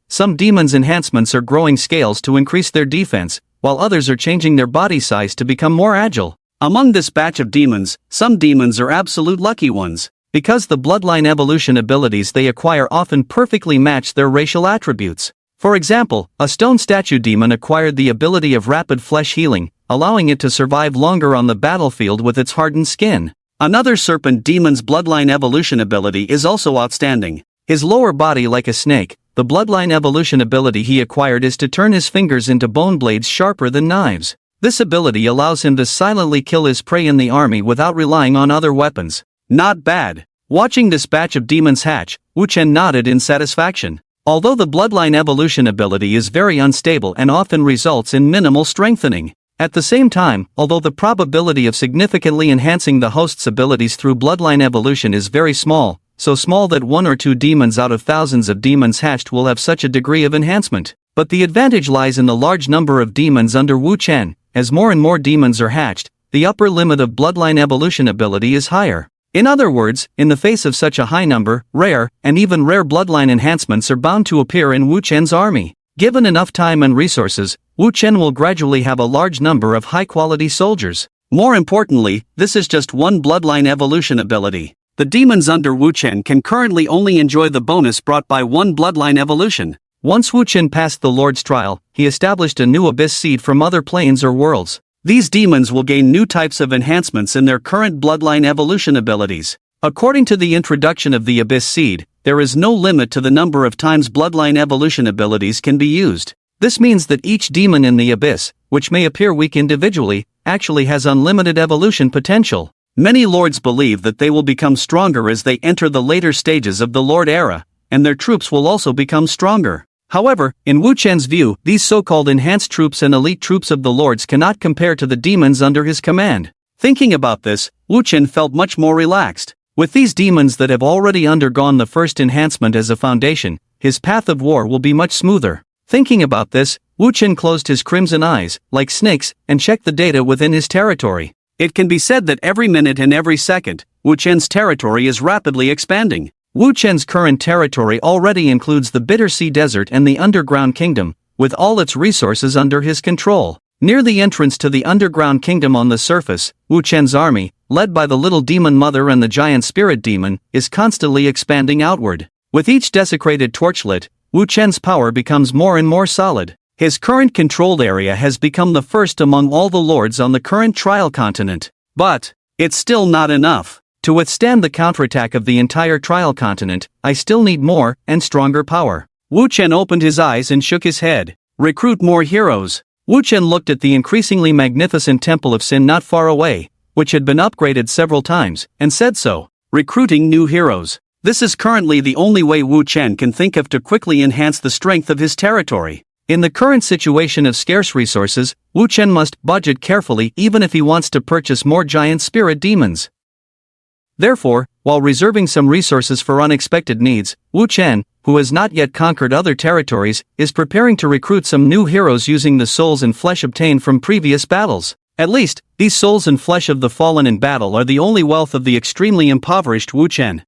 some demons' enhancements are growing scales to increase their defense, while others are changing their body size to become more agile. Among this batch of demons, some demons are absolute lucky ones, because the bloodline evolution abilities they acquire often perfectly match their racial attributes. For example, a stone statue demon acquired the ability of rapid flesh healing, allowing it to survive longer on the battlefield with its hardened skin. Another serpent demon's bloodline evolution ability is also outstanding. His lower body like a snake, the bloodline evolution ability he acquired is to turn his fingers into bone blades sharper than knives. This ability allows him to silently kill his prey in the army without relying on other weapons. Not bad. Watching this batch of demons hatch, Wu Chen nodded in satisfaction. Although the bloodline evolution ability is very unstable and often results in minimal strengthening. At the same time, although the probability of significantly enhancing the host's abilities through bloodline evolution is very small, so small that 1 or 2 demons out of thousands of demons hatched will have such a degree of enhancement. But the advantage lies in the large number of demons under Wu Chen. As more and more demons are hatched, the upper limit of bloodline evolution ability is higher. In other words, in the face of such a high number, rare, and even rare bloodline enhancements are bound to appear in Wu Chen's army. Given enough time and resources, Wu Chen will gradually have a large number of high-quality soldiers. More importantly, this is just one bloodline evolution ability. The demons under Wu Chen can currently only enjoy the bonus brought by one bloodline evolution. Once Wu Chen passed the Lord's trial, he established a new abyss seed from other planes or worlds. These demons will gain new types of enhancements in their current bloodline evolution abilities. According to the introduction of the Abyss Seed, there is no limit to the number of times bloodline evolution abilities can be used. This means that each demon in the Abyss, which may appear weak individually, actually has unlimited evolution potential. Many lords believe that they will become stronger as they enter the later stages of the Lord era, and their troops will also become stronger. However, in Wu Chen's view, these so-called enhanced troops and elite troops of the lords cannot compare to the demons under his command. Thinking about this, Wu Chen felt much more relaxed. With these demons that have already undergone the first enhancement as a foundation, his path of war will be much smoother. Thinking about this, Wu Chen closed his crimson eyes, like snakes, and checked the data within his territory. It can be said that every minute and every second, Wu Chen's territory is rapidly expanding. Wu Chen's current territory already includes the Bitter Sea Desert and the Underground Kingdom, with all its resources under his control. Near the entrance to the Underground Kingdom on the surface, Wu Chen's army, led by the Little Demon Mother and the Giant Spirit Demon, is constantly expanding outward. With each desecrated torch lit, Wu Chen's power becomes more and more solid. His current controlled area has become the first among all the lords on the current trial continent. But it's still not enough. To withstand the counterattack of the entire trial continent, I still need more and stronger power. Wu Chen opened his eyes and shook his head. Recruit more heroes. Wu Chen looked at the increasingly magnificent Temple of Sin not far away, which had been upgraded several times, and said so. Recruiting new heroes. This is currently the only way Wu Chen can think of to quickly enhance the strength of his territory. In the current situation of scarce resources, Wu Chen must budget carefully even if he wants to purchase more giant spirit demons. Therefore, while reserving some resources for unexpected needs, Wu Chen, who has not yet conquered other territories, is preparing to recruit some new heroes using the souls and flesh obtained from previous battles. At least, these souls and flesh of the fallen in battle are the only wealth of the extremely impoverished Wu Chen.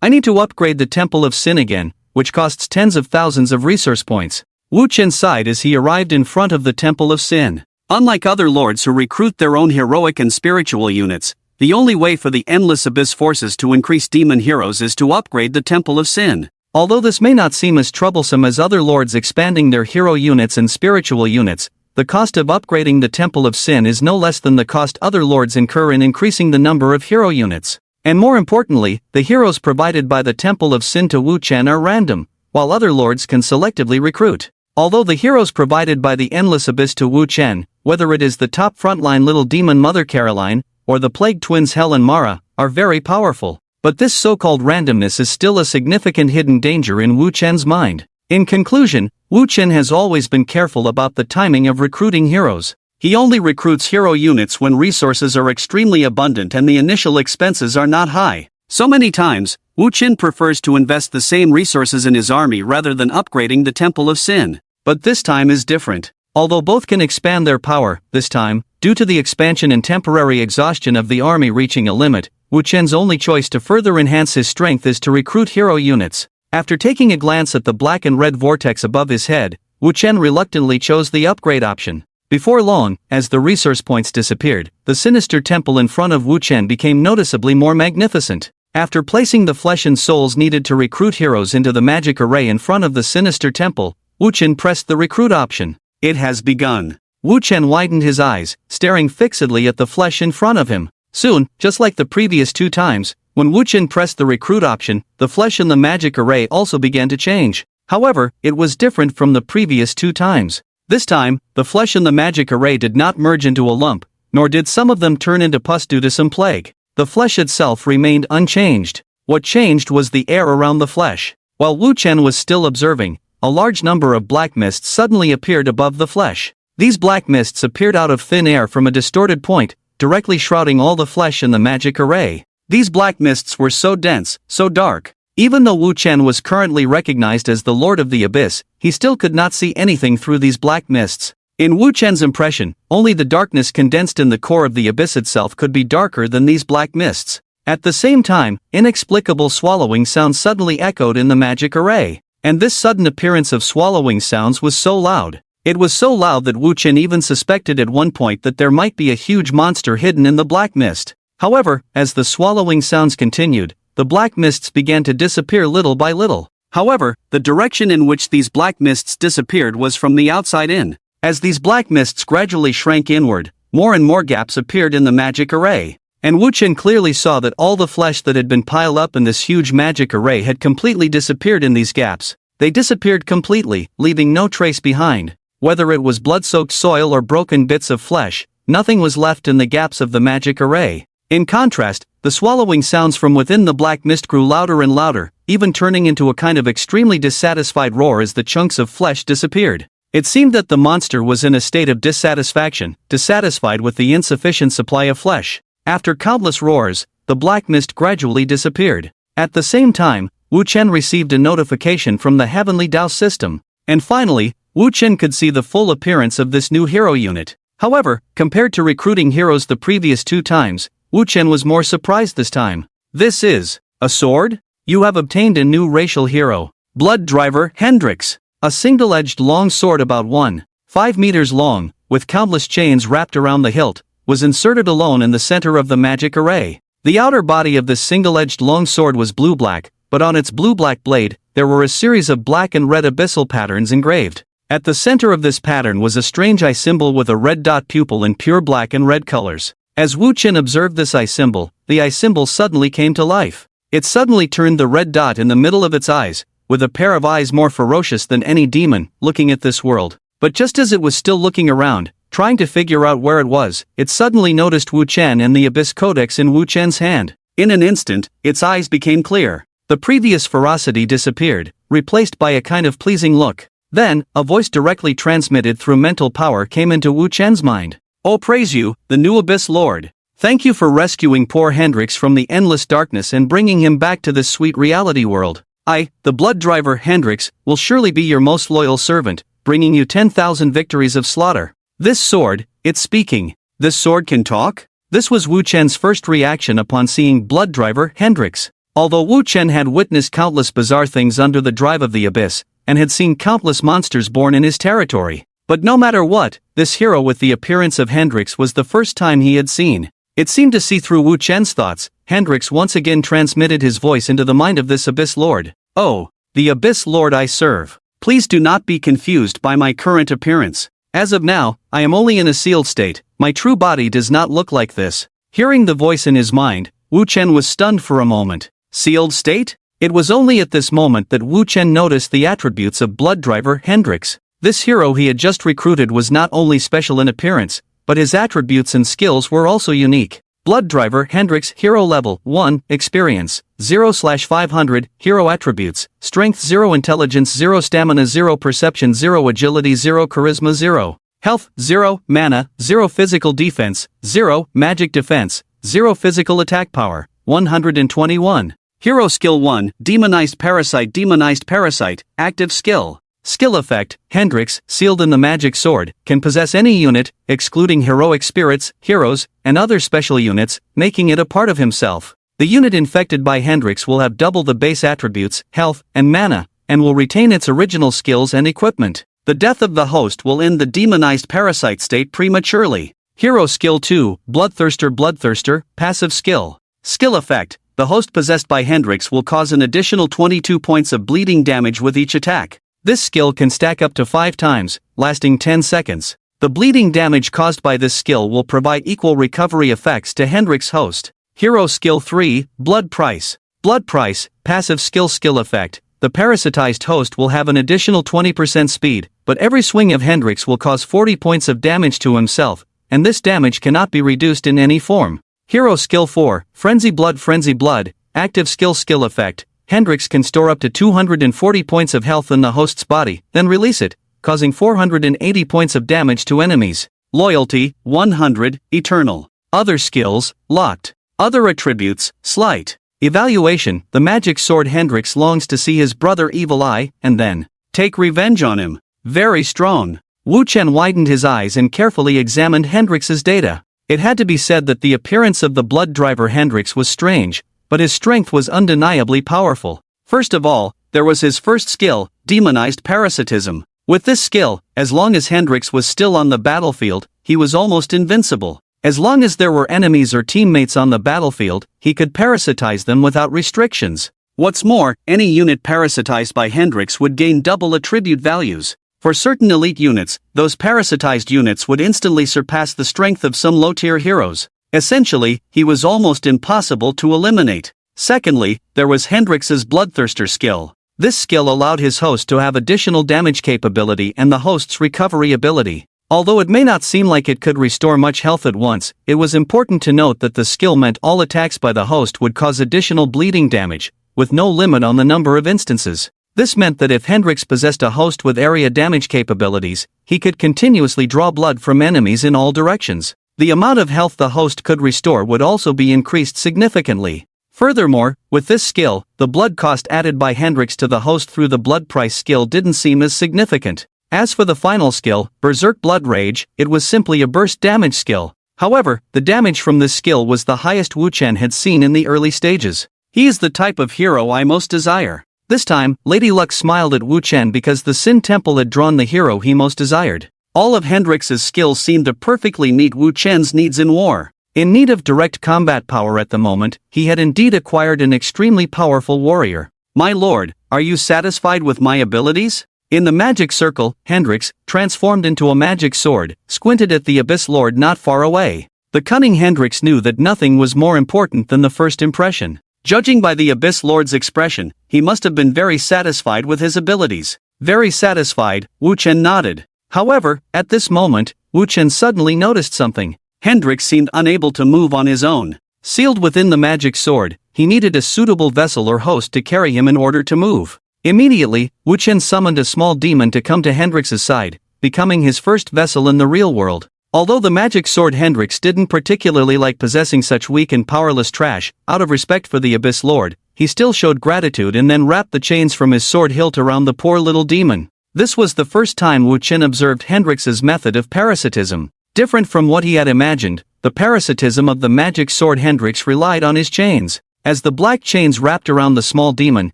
I need to upgrade the Temple of Sin again, which costs tens of thousands of resource points. Wu Chen sighed as he arrived in front of the Temple of Sin. Unlike other lords who recruit their own heroic and spiritual units, the only way for the endless Abyss forces to increase demon heroes is to upgrade the Temple of Sin. Although this may not seem as troublesome as other lords expanding their hero units and spiritual units, the cost of upgrading the Temple of Sin is no less than the cost other lords incur in increasing the number of hero units. And more importantly, the heroes provided by the Temple of Sin to Wu Chen are random, while other lords can selectively recruit. Although the heroes provided by the Endless Abyss to Wu Chen, whether it is the top frontline Little Demon Mother Caroline, or the Plague Twins Hel and Mara, are very powerful. But this so-called randomness is still a significant hidden danger in Wu Chen's mind. In conclusion, Wu Chen has always been careful about the timing of recruiting heroes. He only recruits hero units when resources are extremely abundant and the initial expenses are not high. So many times, Wu Chen prefers to invest the same resources in his army rather than upgrading the Temple of Sin. But this time is different. Although both can expand their power, this time, due to the expansion and temporary exhaustion of the army reaching a limit, Wu Chen's only choice to further enhance his strength is to recruit hero units. After taking a glance at the black and red vortex above his head, Wu Chen reluctantly chose the upgrade option. Before long, as the resource points disappeared, the sinister temple in front of Wu Chen became noticeably more magnificent. After placing the flesh and souls needed to recruit heroes into the magic array in front of the sinister temple, Wu Chen pressed the recruit option. It has begun. Wu Chen widened his eyes, staring fixedly at the flesh in front of him. Soon, just like the previous two times, when Wu Chen pressed the recruit option, the flesh in the magic array also began to change. However, it was different from the previous two times. This time, the flesh in the magic array did not merge into a lump, nor did some of them turn into pus due to some plague. The flesh itself remained unchanged. What changed was the air around the flesh. While Wu Chen was still observing, a large number of black mists suddenly appeared above the flesh. These black mists appeared out of thin air from a distorted point, directly shrouding all the flesh in the magic array. These black mists were so dense, so dark. Even though Wu Chen was currently recognized as the Lord of the Abyss, he still could not see anything through these black mists. In Wu Chen's impression, only the darkness condensed in the core of the abyss itself could be darker than these black mists. At the same time, inexplicable swallowing sounds suddenly echoed in the magic array. And this sudden appearance of swallowing sounds was so loud. It was so loud that Wu Chen even suspected at one point that there might be a huge monster hidden in the black mist. However, as the swallowing sounds continued, the black mists began to disappear little by little. However, the direction in which these black mists disappeared was from the outside in. As these black mists gradually shrank inward, more and more gaps appeared in the magic array. And Wu Chen clearly saw that all the flesh that had been piled up in this huge magic array had completely disappeared in these gaps. They disappeared completely, leaving no trace behind. Whether it was blood-soaked soil or broken bits of flesh, nothing was left in the gaps of the magic array. In contrast, the swallowing sounds from within the black mist grew louder and louder, even turning into a kind of extremely dissatisfied roar as the chunks of flesh disappeared. It seemed that the monster was in a state of dissatisfaction, dissatisfied with the insufficient supply of flesh. After countless roars, the black mist gradually disappeared. At the same time, Wu Chen received a notification from the Heavenly Dao system. And finally, Wu Chen could see the full appearance of this new hero unit. However, compared to recruiting heroes the previous 2 times, Wu Chen was more surprised this time. This is a sword? You have obtained a new racial hero. Blood Driver Hendrix. A single-edged long sword about 1.5 meters long, with countless chains wrapped around the hilt, was inserted alone in the center of the magic array. The outer body of this single-edged long sword was blue-black, but on its blue-black blade, there were a series of black and red abyssal patterns engraved. At the center of this pattern was a strange eye symbol with a red dot pupil in pure black and red colors. As Wu Chen observed this eye symbol, the eye symbol suddenly came to life. It suddenly turned the red dot in the middle of its eyes, with a pair of eyes more ferocious than any demon, looking at this world. But just as it was still looking around, trying to figure out where it was, it suddenly noticed Wu Chen and the Abyss Codex in Wu Chen's hand. In an instant, its eyes became clear. The previous ferocity disappeared, replaced by a kind of pleasing look. Then, a voice directly transmitted through mental power came into Wu Chen's mind. "Oh, praise you, the new Abyss Lord. Thank you for rescuing poor Hendrix from the endless darkness and bringing him back to this sweet reality world. I, the Blood Driver Hendrix, will surely be your most loyal servant, bringing you 10,000 victories of slaughter." This sword, it's speaking. This sword can talk? This was Wu Chen's first reaction upon seeing Blood Driver Hendrix. Although Wu Chen had witnessed countless bizarre things under the drive of the abyss, and had seen countless monsters born in his territory. But no matter what, this hero with the appearance of Hendrix was the first time he had seen. It seemed to see through Wu Chen's thoughts. Hendrix once again transmitted his voice into the mind of this Abyss Lord. "Oh, the Abyss Lord I serve. Please do not be confused by my current appearance. As of now, I am only in a sealed state, my true body does not look like this." Hearing the voice in his mind, Wu Chen was stunned for a moment. Sealed state? It was only at this moment that Wu Chen noticed the attributes of Blood Driver Hendrix. This hero he had just recruited was not only special in appearance, but his attributes and skills were also unique. Blood Driver Hendrix Hero Level 1, Experience 0/500, Hero Attributes, Strength 0, Intelligence 0, Stamina 0, Perception 0, Agility 0, Charisma 0, Health 0, Mana 0, Physical Defense 0, Magic Defense 0, Physical Attack Power 121. Hero Skill 1, Demonized Parasite, Active Skill. Skill Effect, Hendrix, sealed in the magic sword, can possess any unit, excluding heroic spirits, heroes, and other special units, making it a part of himself. The unit infected by Hendrix will have double the base attributes, health, and mana, and will retain its original skills and equipment. The death of the host will end the demonized parasite state prematurely. Hero Skill 2, Bloodthirster, Passive Skill. Skill Effect, the host possessed by Hendrix will cause an additional 22 points of bleeding damage with each attack. This skill can stack up to 5 times, lasting 10 seconds. The bleeding damage caused by this skill will provide equal recovery effects to Hendrix's host. Hero Skill 3, Blood Price. Passive skill effect. The parasitized host will have an additional 20% speed, but every swing of Hendrix will cause 40 points of damage to himself, and this damage cannot be reduced in any form. Hero Skill 4, Frenzy Blood. Active skill effect. Hendrix can store up to 240 points of health in the host's body, then release it, causing 480 points of damage to enemies. Loyalty, 100, Eternal. Other skills, locked. Other attributes, slight. Evaluation, the magic sword Hendrix longs to see his brother Evil Eye, and then take revenge on him. Very strong. Wu Chen widened his eyes and carefully examined Hendrix's data. It had to be said that the appearance of the blood driver Hendrix was strange, but his strength was undeniably powerful. First of all, there was his first skill, Demonized Parasitism. With this skill, as long as Hendrix was still on the battlefield, he was almost invincible. As long as there were enemies or teammates on the battlefield, he could parasitize them without restrictions. What's more, any unit parasitized by Hendrix would gain double attribute values. For certain elite units, those parasitized units would instantly surpass the strength of some low-tier heroes. Essentially, he was almost impossible to eliminate. Secondly, there was Hendrix's Bloodthirster skill. This skill allowed his host to have additional damage capability and the host's recovery ability. Although it may not seem like it could restore much health at once, it was important to note that the skill meant all attacks by the host would cause additional bleeding damage, with no limit on the number of instances. This meant that if Hendrix possessed a host with area damage capabilities, he could continuously draw blood from enemies in all directions. The amount of health the host could restore would also be increased significantly. Furthermore, with this skill, the blood cost added by Hendrix to the host through the blood price skill didn't seem as significant. As for the final skill, Berserk Blood Rage, it was simply a burst damage skill. However, the damage from this skill was the highest Wu Chen had seen in the early stages. He is the type of hero I most desire. This time, Lady Luck smiled at Wu Chen because the Sin Temple had drawn the hero he most desired. All of Hendrix's skills seemed to perfectly meet Wu Chen's needs in war. In need of direct combat power at the moment, he had indeed acquired an extremely powerful warrior. My lord, are you satisfied with my abilities? In the magic circle, Hendrix, transformed into a magic sword, squinted at the Abyss Lord not far away. The cunning Hendrix knew that nothing was more important than the first impression. Judging by the Abyss Lord's expression, he must have been very satisfied with his abilities. Very satisfied, Wu Chen nodded. However, at this moment, Wu Chen suddenly noticed something. Hendrix seemed unable to move on his own. Sealed within the magic sword, he needed a suitable vessel or host to carry him in order to move. Immediately, Wu Chen summoned a small demon to come to Hendrix's side, becoming his first vessel in the real world. Although the magic sword Hendrix didn't particularly like possessing such weak and powerless trash, out of respect for the Abyss Lord, he still showed gratitude and then wrapped the chains from his sword hilt around the poor little demon. This was the first time Wu Chen observed Hendrix's method of parasitism. Different from what he had imagined, the parasitism of the magic sword Hendrix relied on his chains. As the black chains wrapped around the small demon,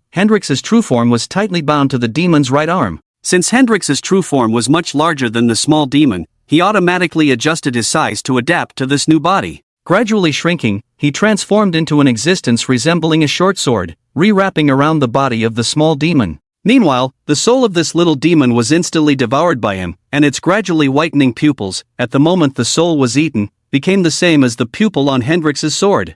Hendrix's true form was tightly bound to the demon's right arm. Since Hendrix's true form was much larger than the small demon, he automatically adjusted his size to adapt to this new body. Gradually shrinking, he transformed into an existence resembling a short sword, rewrapping around the body of the small demon. Meanwhile, the soul of this little demon was instantly devoured by him, and its gradually whitening pupils, at the moment the soul was eaten, became the same as the pupil on Hendrix's sword.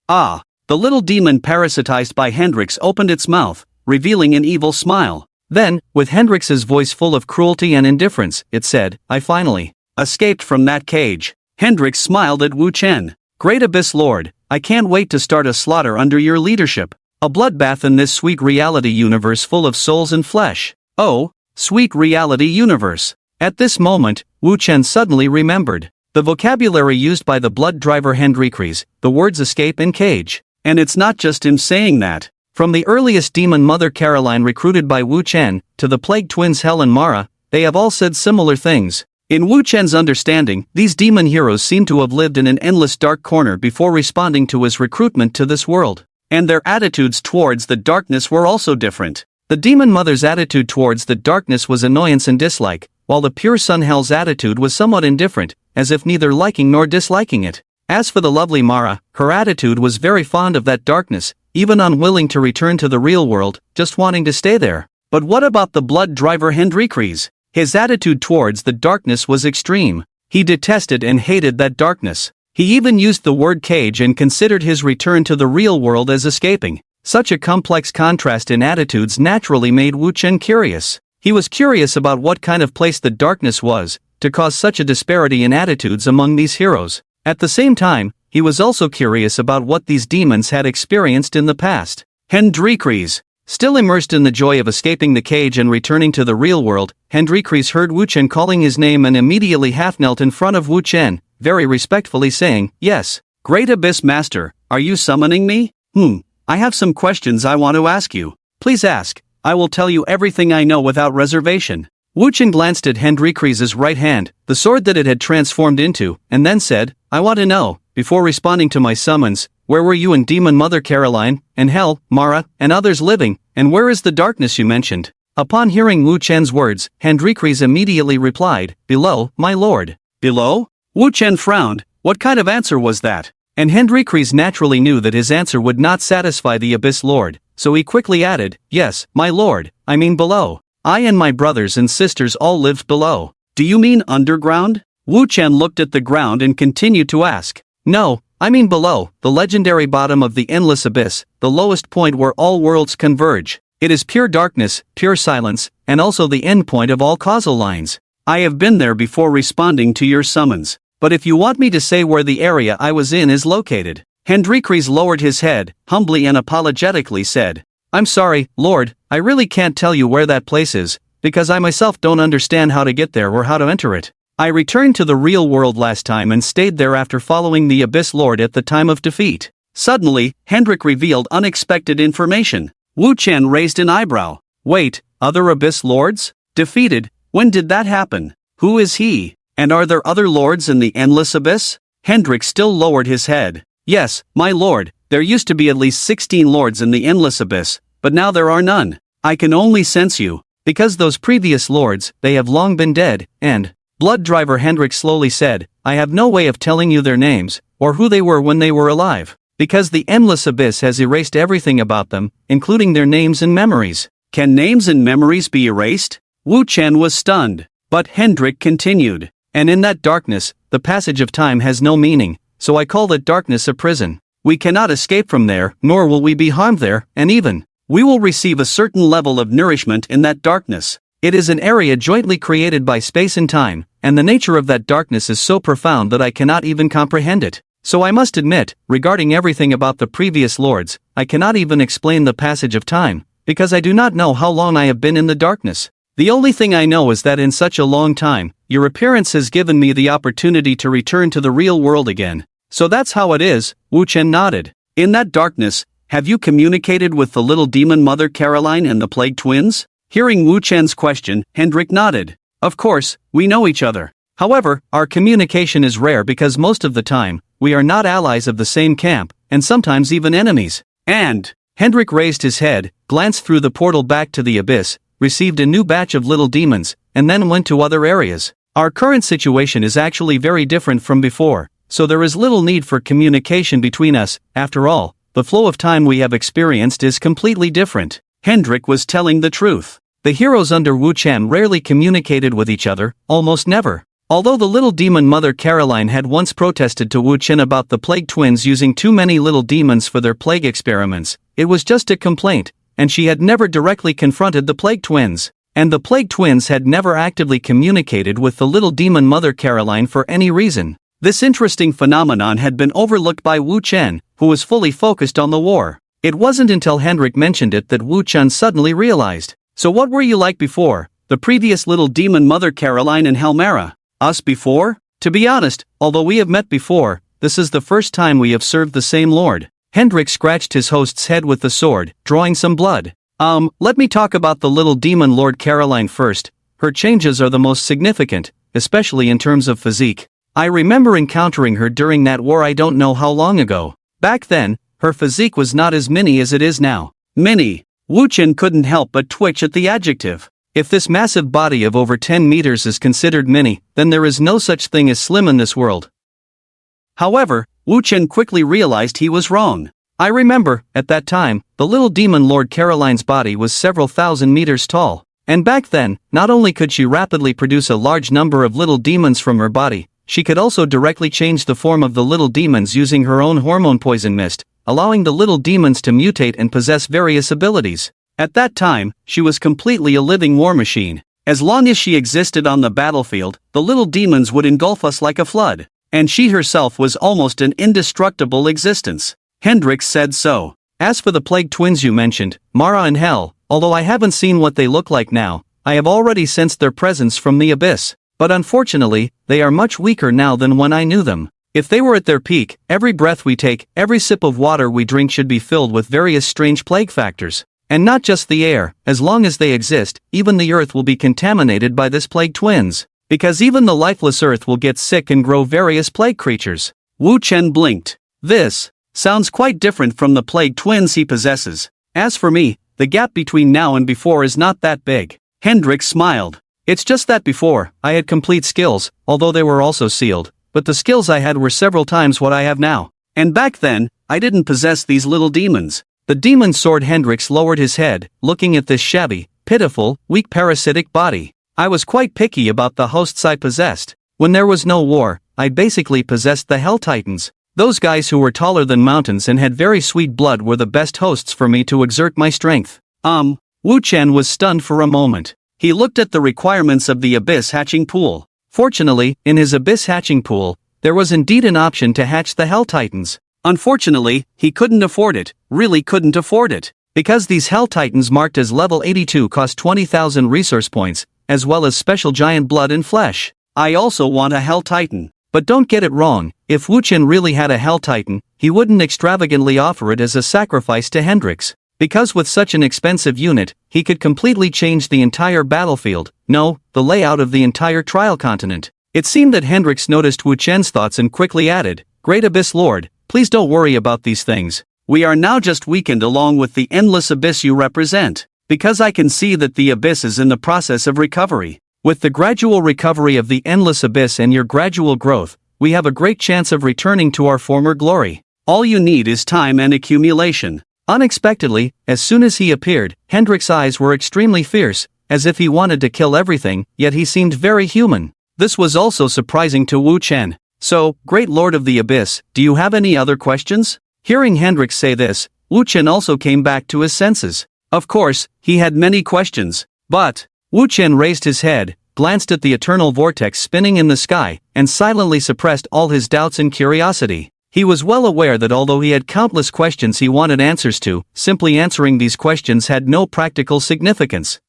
Ah! The little demon parasitized by Hendrix opened its mouth, revealing an evil smile. Then, with Hendrix's voice full of cruelty and indifference, it said, I finally escaped from that cage. Hendrix smiled at Wu Chen. Great Abyss Lord, I can't wait to start a slaughter under your leadership. A bloodbath in this sweet reality universe full of souls and flesh. Oh, sweet reality universe. At this moment, Wu Chen suddenly remembered the vocabulary used by the blood driver Hendrix, the words escape and cage. And it's not just him saying that. From the earliest demon mother Caroline recruited by Wu Chen, to the plague twins Hel and Mara, they have all said similar things. In Wu Chen's understanding, these demon heroes seem to have lived in an endless dark corner before responding to his recruitment to this world. And their attitudes towards the darkness were also different. The demon mother's attitude towards the darkness was annoyance and dislike, while the pure son Hel's attitude was somewhat indifferent, as if neither liking nor disliking it. As for the lovely Mara, her attitude was very fond of that darkness, even unwilling to return to the real world, just wanting to stay there. But what about the blood driver Hendrix? His attitude towards the darkness was extreme. He detested and hated that darkness. He even used the word cage and considered his return to the real world as escaping. Such a complex contrast in attitudes naturally made Wu Chen curious. He was curious about what kind of place the darkness was, to cause such a disparity in attitudes among these heroes. At the same time, he was also curious about what these demons had experienced in the past. Hendrix. Still immersed in the joy of escaping the cage and returning to the real world, Hendrix heard Wu Chen calling his name and immediately half-knelt in front of Wu Chen, very respectfully saying, Yes, Great Abyss Master, are you summoning me? I have some questions I want to ask you. Please ask, I will tell you everything I know without reservation. Wu Chen glanced at Hendrix's right hand, the sword that it had transformed into, and then said, I want to know, before responding to my summons, where were you and Demon Mother Caroline, and Hel, Mara, and others living, and where is the darkness you mentioned? Upon hearing Wu Chen's words, Hendrix immediately replied, Below, my lord. Below? Wu Chen frowned, what kind of answer was that? And Hendrix naturally knew that his answer would not satisfy the Abyss Lord, so he quickly added, Yes, my lord, I mean below. I and my brothers and sisters all lived below. Do you mean underground? Wu Chen looked at the ground and continued to ask. No, I mean below, the legendary bottom of the endless abyss, the lowest point where all worlds converge. It is pure darkness, pure silence, and also the end point of all causal lines. I have been there before responding to your summons. But if you want me to say where the area I was in is located. Hendrikries lowered his head, humbly and apologetically said. I'm sorry, Lord, I really can't tell you where that place is, because I myself don't understand how to get there or how to enter it. I returned to the real world last time and stayed there after following the Abyss Lord at the time of defeat. Suddenly, Hendrik revealed unexpected information. Wu Chen raised an eyebrow. Wait, other Abyss Lords? Defeated? When did that happen? Who is he? And are there other lords in the Endless Abyss? Hendrik still lowered his head. Yes, my lord, there used to be at least 16 lords in the Endless Abyss, but now there are none. I can only sense you. Because those previous lords, they have long been dead, and... Blood Driver Hendrik slowly said, I have no way of telling you their names, or who they were when they were alive. Because the Endless Abyss has erased everything about them, including their names and memories. Can names and memories be erased? Wu Chen was stunned. But Hendrik continued. And in that darkness, the passage of time has no meaning, so I call that darkness a prison. We cannot escape from there, nor will we be harmed there, and even, we will receive a certain level of nourishment in that darkness. It is an area jointly created by space and time, and the nature of that darkness is so profound that I cannot even comprehend it. So I must admit, regarding everything about the previous lords, I cannot even explain the passage of time, because I do not know how long I have been in the darkness. The only thing I know is that in such a long time, your appearance has given me the opportunity to return to the real world again. So that's how it is, Wu Chen nodded. In that darkness, have you communicated with the little demon mother Caroline and the plague twins? Hearing Wu Chen's question, Hendrik nodded. Of course, we know each other. However, our communication is rare because most of the time, we are not allies of the same camp, and sometimes even enemies. And, Hendrik raised his head, glanced through the portal back to the abyss, received a new batch of little demons, and then went to other areas. Our current situation is actually very different from before, so there is little need for communication between us. After all, the flow of time we have experienced is completely different. Hendrik was telling the truth. The heroes under Wu Chen rarely communicated with each other, almost never. Although the little demon mother Caroline had once protested to Wu Chen about the plague twins using too many little demons for their plague experiments, it was just a complaint, and she had never directly confronted the plague twins. And the plague twins had never actively communicated with the little demon mother Caroline for any reason. This interesting phenomenon had been overlooked by Wu Chen, who was fully focused on the war. It wasn't until Hendrik mentioned it that Wu Chen suddenly realized. So what were you like before? The previous little demon mother Caroline and Helmera? Us before? To be honest, although we have met before, this is the first time we have served the same lord. Hendrik scratched his host's head with the sword, drawing some blood. Let me talk about the little demon Lord Caroline first. Her changes are the most significant, especially in terms of physique. I remember encountering her during that war I don't know how long ago. Back then, her physique was not as mini as it is now. Mini. Wu Chen couldn't help but twitch at the adjective. If this massive body of over 10 meters is considered mini, then there is no such thing as slim in this world. However, Wu Chen quickly realized he was wrong. I remember, at that time, the little demon Lord Caroline's body was several thousand meters tall. And back then, not only could she rapidly produce a large number of little demons from her body, she could also directly change the form of the little demons using her own hormone poison mist, allowing the little demons to mutate and possess various abilities. At that time, she was completely a living war machine. As long as she existed on the battlefield, the little demons would engulf us like a flood. And she herself was almost an indestructible existence. Hendrik said so. As for the plague twins you mentioned, Mara and Hel, although I haven't seen what they look like now, I have already sensed their presence from the abyss. But unfortunately, they are much weaker now than when I knew them. If they were at their peak, every breath we take, every sip of water we drink should be filled with various strange plague factors. And not just the air, as long as they exist, even the earth will be contaminated by this plague twins. Because even the lifeless earth will get sick and grow various plague creatures. Wu Chen blinked. This sounds quite different from the plague twins he possesses. As for me, the gap between now and before is not that big. Hendrik smiled. It's just that before, I had complete skills, although they were also sealed, but the skills I had were several times what I have now. And back then, I didn't possess these little demons. The demon sword Hendrix lowered his head, looking at this shabby, pitiful, weak parasitic body. I was quite picky about the hosts I possessed. When there was no war, I basically possessed the Hell Titans. Those guys who were taller than mountains and had very sweet blood were the best hosts for me to exert my strength. Wu Chen was stunned for a moment. He looked at the requirements of the Abyss hatching pool. Fortunately, in his Abyss hatching pool, there was indeed an option to hatch the Hell Titans. Unfortunately, he couldn't afford it, really couldn't afford it. Because these Hell Titans marked as level 82 cost 20,000 resource points, as well as special giant blood and flesh. I also want a Hell Titan. But don't get it wrong, if Wu Chen really had a Hell Titan, he wouldn't extravagantly offer it as a sacrifice to Hendrix. Because with such an expensive unit, he could completely change the entire battlefield, no, the layout of the entire trial continent. It seemed that Hendrix noticed Wu Chen's thoughts and quickly added, "Great Abyss Lord, please don't worry about these things. We are now just weakened along with the endless abyss you represent. Because I can see that the abyss is in the process of recovery. With the gradual recovery of the endless abyss and your gradual growth, we have a great chance of returning to our former glory. All you need is time and accumulation." Unexpectedly, as soon as he appeared, Hendrix's eyes were extremely fierce, as if he wanted to kill everything, yet he seemed very human. This was also surprising to Wu Chen. "So, Great Lord of the Abyss, do you have any other questions?" Hearing Hendrix say this, Wu Chen also came back to his senses. Of course, he had many questions, but Wu Chen raised his head, glanced at the eternal vortex spinning in the sky, and silently suppressed all his doubts and curiosity. He was well aware that although he had countless questions he wanted answers to, simply answering these questions had no practical significance.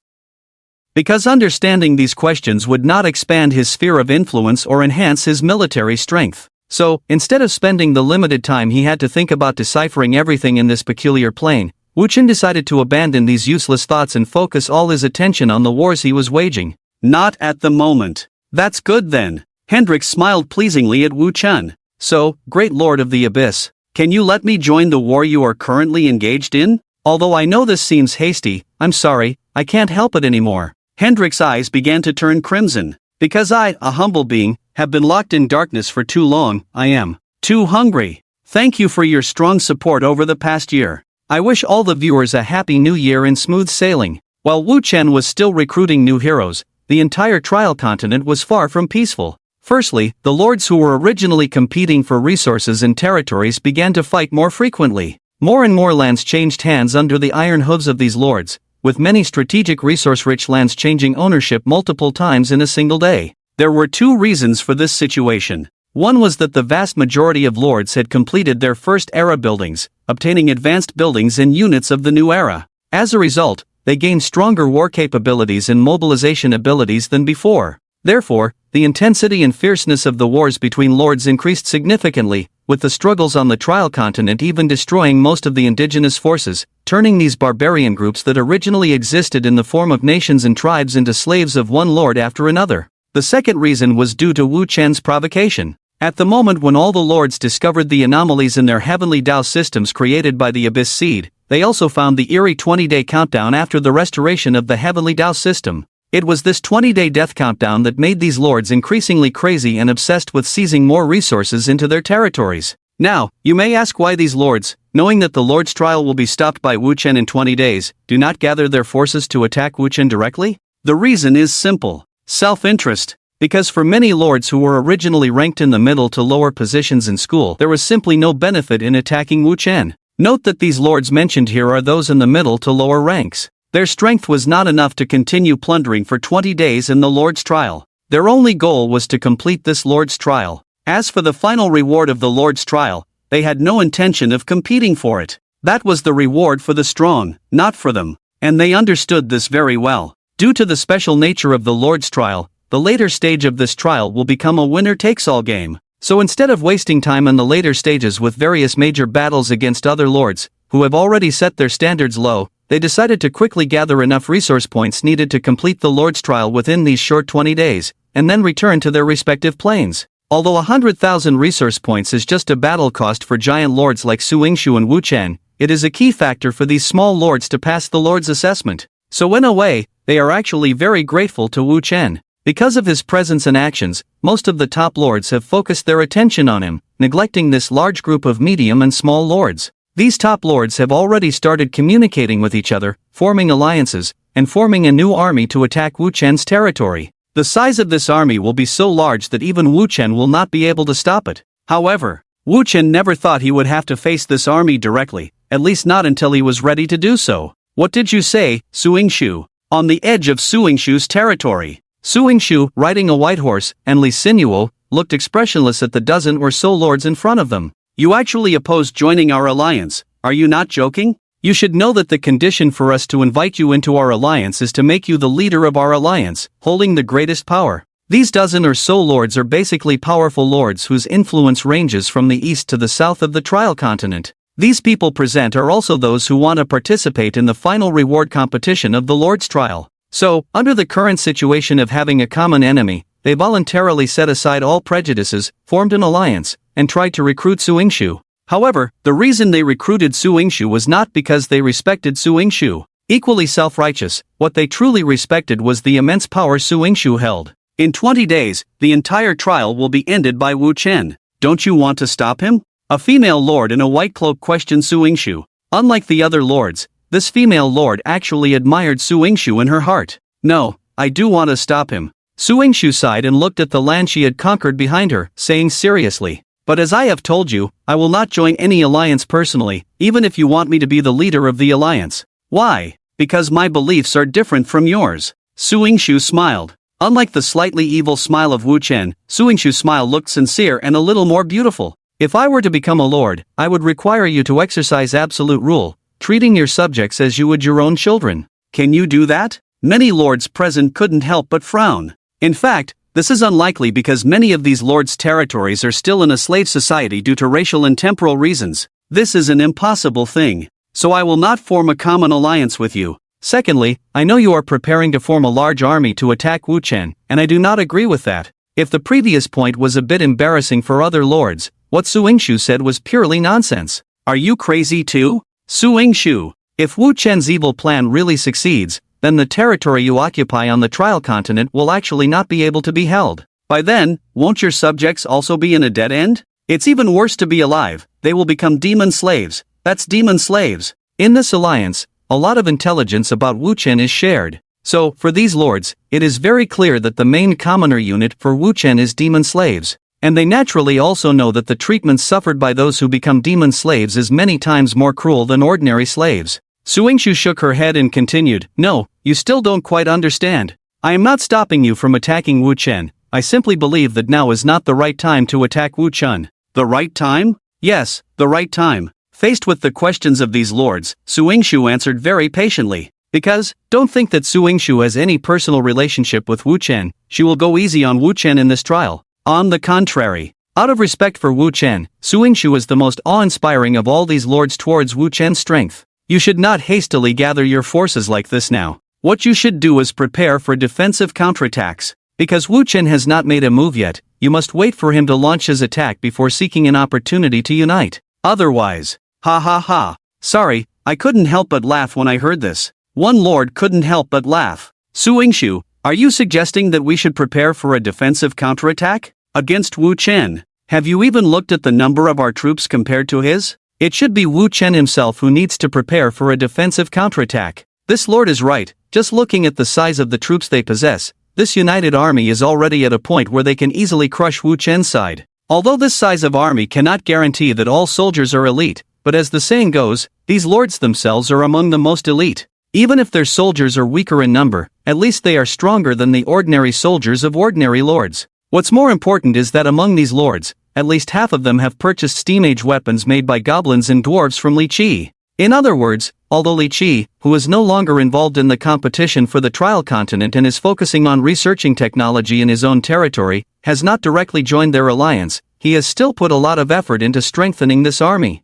Because understanding these questions would not expand his sphere of influence or enhance his military strength. So, instead of spending the limited time he had to think about deciphering everything in this peculiar plane, Wu Chen decided to abandon these useless thoughts and focus all his attention on the wars he was waging. "Not at the moment." "That's good then." Hendrix smiled pleasingly at Wu Chen. "So, Great Lord of the Abyss, can you let me join the war you are currently engaged in? Although I know this seems hasty, I'm sorry, I can't help it anymore." Hendrix's eyes began to turn crimson. "Because I, a humble being, have been locked in darkness for too long, I am too hungry. Thank you for your strong support over the past year. I wish all the viewers a happy new year and smooth sailing." While Wu Chen was still recruiting new heroes, the entire trial continent was far from peaceful. Firstly, the lords who were originally competing for resources and territories began to fight more frequently. More and more lands changed hands under the iron hooves of these lords, with many strategic resource-rich lands changing ownership multiple times in a single day. There were two reasons for this situation. One was that the vast majority of lords had completed their first era buildings, obtaining advanced buildings and units of the new era. As a result, they gained stronger war capabilities and mobilization abilities than before. Therefore, the intensity and fierceness of the wars between lords increased significantly, with the struggles on the trial continent even destroying most of the indigenous forces, turning these barbarian groups that originally existed in the form of nations and tribes into slaves of one lord after another. The second reason was due to Wu Chen's provocation. At the moment when all the lords discovered the anomalies in their heavenly Dao systems created by the Abyss Seed, they also found the eerie 20-day countdown after the restoration of the heavenly Dao system. It was this 20-day death countdown that made these lords increasingly crazy and obsessed with seizing more resources into their territories. Now, you may ask why these lords, knowing that the Lord's trial will be stopped by Wu Chen in 20 days, do not gather their forces to attack Wu Chen directly? The reason is simple. Self-interest. Because for many lords who were originally ranked in the middle to lower positions in school, there was simply no benefit in attacking Wu Chen. Note that these lords mentioned here are those in the middle to lower ranks. Their strength was not enough to continue plundering for 20 days in the Lord's trial. Their only goal was to complete this Lord's trial. As for the final reward of the Lord's trial, they had no intention of competing for it. That was the reward for the strong, not for them. And they understood this very well. Due to the special nature of the Lord's trial, the later stage of this trial will become a winner-takes-all game. So instead of wasting time in the later stages with various major battles against other lords, who have already set their standards low, they decided to quickly gather enough resource points needed to complete the Lord's trial within these short 20 days, and then return to their respective planes. Although 100,000 resource points is just a battle cost for giant lords like Su Yingshu and Wu Chen, it is a key factor for these small lords to pass the Lord's assessment. So in a way, they are actually very grateful to Wu Chen. Because of his presence and actions, most of the top lords have focused their attention on him, neglecting this large group of medium and small lords. These top lords have already started communicating with each other, forming alliances, and forming a new army to attack Wu Chen's territory. The size of this army will be so large that even Wu Chen will not be able to stop it. However, Wu Chen never thought he would have to face this army directly, at least not until he was ready to do so. What did you say, Suingshu? On the edge of Suingshu's territory. Suingshu, riding a white horse, and Li Sinuo, looked expressionless at the dozen or so lords in front of them. You actually oppose joining our alliance, are you not joking? You should know that the condition for us to invite you into our alliance is to make you the leader of our alliance, holding the greatest power. These dozen or so lords are basically powerful lords whose influence ranges from the east to the south of the trial continent. These people present are also those who want to participate in the final reward competition of the Lord's trial. So, under the current situation of having a common enemy, they voluntarily set aside all prejudices, formed an alliance, and tried to recruit Suingshu. However, the reason they recruited Suingshu was not because they respected Suingshu. Equally self-righteous, what they truly respected was the immense power Suingshu held. In 20 days, the entire trial will be ended by Wu Chen. Don't you want to stop him? A female lord in a white cloak questioned Suingshu. Unlike the other lords, this female lord actually admired Suingshu in her heart. No, I do want to stop him. Suingshu sighed and looked at the land she had conquered behind her, saying seriously, but as I have told you, I will not join any alliance personally, even if you want me to be the leader of the alliance. Why? Because my beliefs are different from yours. Suingshu smiled. Unlike the slightly evil smile of Wu Chen, Suingshu's smile looked sincere and a little more beautiful. If I were to become a lord, I would require you to exercise absolute rule, treating your subjects as you would your own children. Can you do that? Many lords present couldn't help but frown. In fact, this is unlikely because many of these lords' territories are still in a slave society due to racial and temporal reasons. This is an impossible thing. So I will not form a common alliance with you. Secondly, I know you are preparing to form a large army to attack Wu Chen, and I do not agree with that. If the previous point was a bit embarrassing for other lords, what Suingshu said was purely nonsense. Are you crazy too? Suingshu, if Wu Chen's evil plan really succeeds, then the territory you occupy on the trial continent will actually not be able to be held. By then, won't your subjects also be in a dead end? It's even worse to be alive, they will become demon slaves. That's demon slaves. In this alliance, a lot of intelligence about Wu Chen is shared. So, for these lords, it is very clear that the main commoner unit for Wu Chen is demon slaves. And they naturally also know that the treatment suffered by those who become demon slaves is many times more cruel than ordinary slaves. Suingshu shook her head and continued, no, you still don't quite understand. I am not stopping you from attacking Wu Chen, I simply believe that now is not the right time to attack Wu Chen. The right time? Yes, the right time. Faced with the questions of these lords, Suingshu answered very patiently. Because, don't think that Suingshu has any personal relationship with Wu Chen, she will go easy on Wu Chen in this trial. On the contrary, out of respect for Wu Chen, Suingshu is the most awe-inspiring of all these lords towards Wu Chen's strength. You should not hastily gather your forces like this now. What you should do is prepare for defensive counterattacks. Because Wu Chen has not made a move yet, you must wait for him to launch his attack before seeking an opportunity to unite. Otherwise, ha ha ha. Sorry, I couldn't help but laugh when I heard this. One lord couldn't help but laugh. Suingshu, are you suggesting that we should prepare for a defensive counterattack? Against Wu Chen? Have you even looked at the number of our troops compared to his? It should be Wu Chen himself who needs to prepare for a defensive counterattack. This lord is right, just looking at the size of the troops they possess, this united army is already at a point where they can easily crush Wu Chen's side. Although this size of army cannot guarantee that all soldiers are elite, but as the saying goes, these lords themselves are among the most elite. Even if their soldiers are weaker in number, at least they are stronger than the ordinary soldiers of ordinary lords. What's more important is that among these lords, at least half of them have purchased Steam Age weapons made by goblins and dwarves from Li Qi. In other words, although Li Qi, who is no longer involved in the competition for the trial continent and is focusing on researching technology in his own territory, has not directly joined their alliance, he has still put a lot of effort into strengthening this army.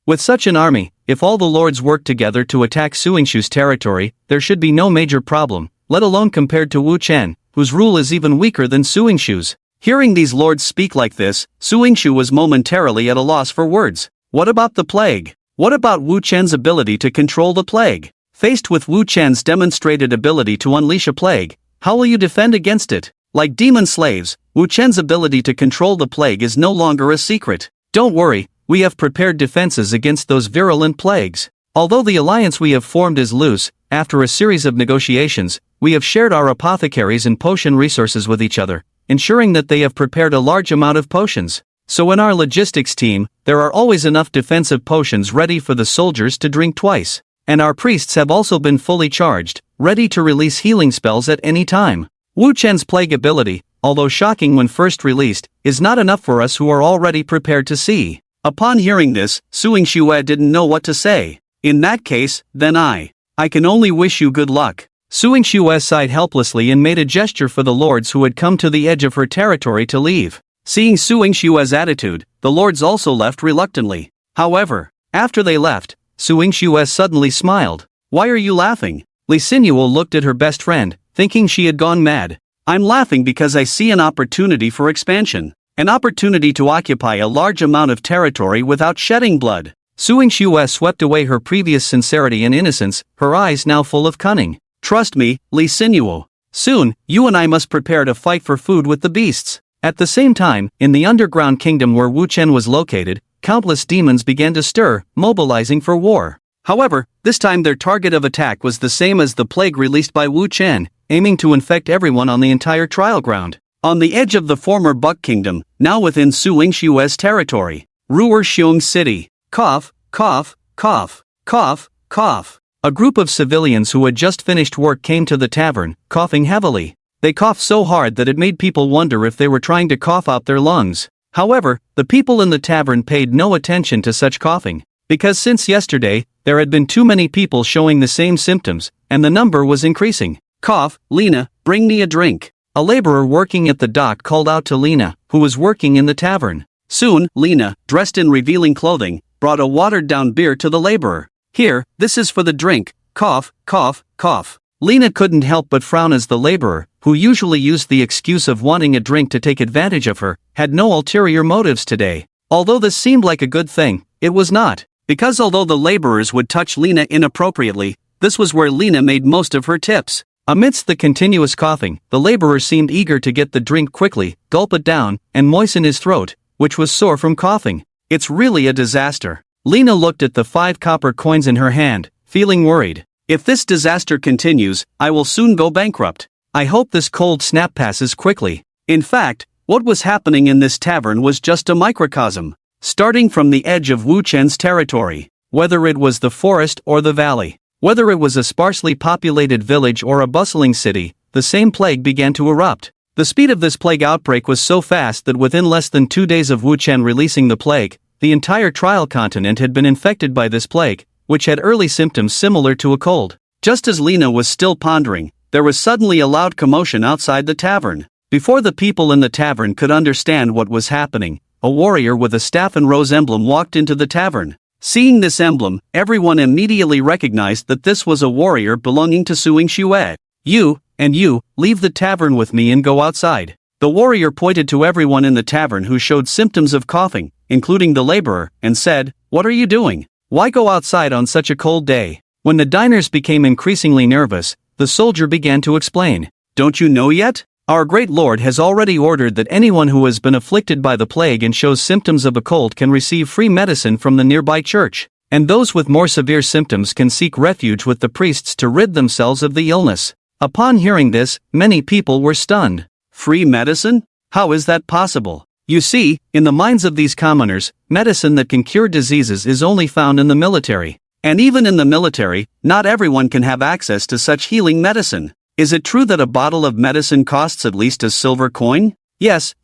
With such an army, if all the lords work together to attack Suingshu's territory, there should be no major problem, let alone compared to Wu Chen, whose rule is even weaker than Suingshu's. Hearing these lords speak like this, Suingshu was momentarily at a loss for words. What about the plague? What about Wu Chen's ability to control the plague? Faced with Wu Chen's demonstrated ability to unleash a plague, how will you defend against it? Like demon slaves, Wu Chen's ability to control the plague is no longer a secret. Don't worry, we have prepared defenses against those virulent plagues. Although the alliance we have formed is loose, after a series of negotiations, we have shared our apothecaries and potion resources with each other, ensuring that they have prepared a large amount of potions. So in our logistics team, there are always enough defensive potions ready for the soldiers to drink twice. And our priests have also been fully charged, ready to release healing spells at any time. Wu Chen's plague ability, although shocking when first released, is not enough for us who are already prepared to see. Upon hearing this, Suing Xue didn't know what to say. In that case, then I can only wish you good luck. Suing Xue sighed helplessly and made a gesture for the lords who had come to the edge of her territory to leave. Seeing Suing Xue's attitude, the lords also left reluctantly. However, after they left, Suing Xue suddenly smiled. Why are you laughing? Li Sinuo looked at her best friend, thinking she had gone mad. I'm laughing because I see an opportunity for expansion. An opportunity to occupy a large amount of territory without shedding blood. Suing Xue swept away her previous sincerity and innocence, her eyes now full of cunning. Trust me, Li Sinuo. Soon, you and I must prepare to fight for food with the beasts. At the same time, in the underground kingdom where Wu Chen was located, countless demons began to stir, mobilizing for war. However, this time their target of attack was the same as the plague released by Wu Chen, aiming to infect everyone on the entire trial ground. On the edge of the former Buck Kingdom, now within Suing Xue's territory, Ruer Xiong City. Cough, cough, cough, cough, cough. A group of civilians who had just finished work came to the tavern, coughing heavily. They coughed so hard that it made people wonder if they were trying to cough out their lungs. However, the people in the tavern paid no attention to such coughing, because since yesterday, there had been too many people showing the same symptoms, and the number was increasing. Cough, Lena, bring me a drink. A laborer working at the dock called out to Lena, who was working in the tavern. Soon, Lena, dressed in revealing clothing, brought a watered-down beer to the laborer. Here, this is for the drink. Cough, cough, cough. Lena couldn't help but frown as the laborer, who usually used the excuse of wanting a drink to take advantage of her, had no ulterior motives today. Although this seemed like a good thing, it was not. Because although the laborers would touch Lena inappropriately, this was where Lena made most of her tips. Amidst the continuous coughing, the laborer seemed eager to get the drink quickly, gulp it down, and moisten his throat, which was sore from coughing. It's really a disaster. Lena looked at the 5 copper coins in her hand, feeling worried. If this disaster continues, I will soon go bankrupt. I hope this cold snap passes quickly. In fact, what was happening in this tavern was just a microcosm. Starting from the edge of Wu Chen's territory, whether it was the forest or the valley, whether it was a sparsely populated village or a bustling city, the same plague began to erupt. The speed of this plague outbreak was so fast that within less than 2 days of Wu Chen releasing the plague, the entire trial continent had been infected by this plague, which had early symptoms similar to a cold. Just as Lena was still pondering, there was suddenly a loud commotion outside the tavern. Before the people in the tavern could understand what was happening, a warrior with a staff and rose emblem walked into the tavern. Seeing this emblem, everyone immediately recognized that this was a warrior belonging to Suing Xue. You, and you, leave the tavern with me and go outside. The warrior pointed to everyone in the tavern who showed symptoms of coughing, including the laborer, and said, "What are you doing? Why go outside on such a cold day?" When the diners became increasingly nervous, the soldier began to explain. Don't you know yet? Our great lord has already ordered that anyone who has been afflicted by the plague and shows symptoms of a cold can receive free medicine from the nearby church, and those with more severe symptoms can seek refuge with the priests to rid themselves of the illness. Upon hearing this, many people were stunned. Free medicine? How is that possible? You see, in the minds of these commoners, medicine that can cure diseases is only found in the military. And even in the military, not everyone can have access to such healing medicine. Is it true that a bottle of medicine costs at least a silver coin? Yes,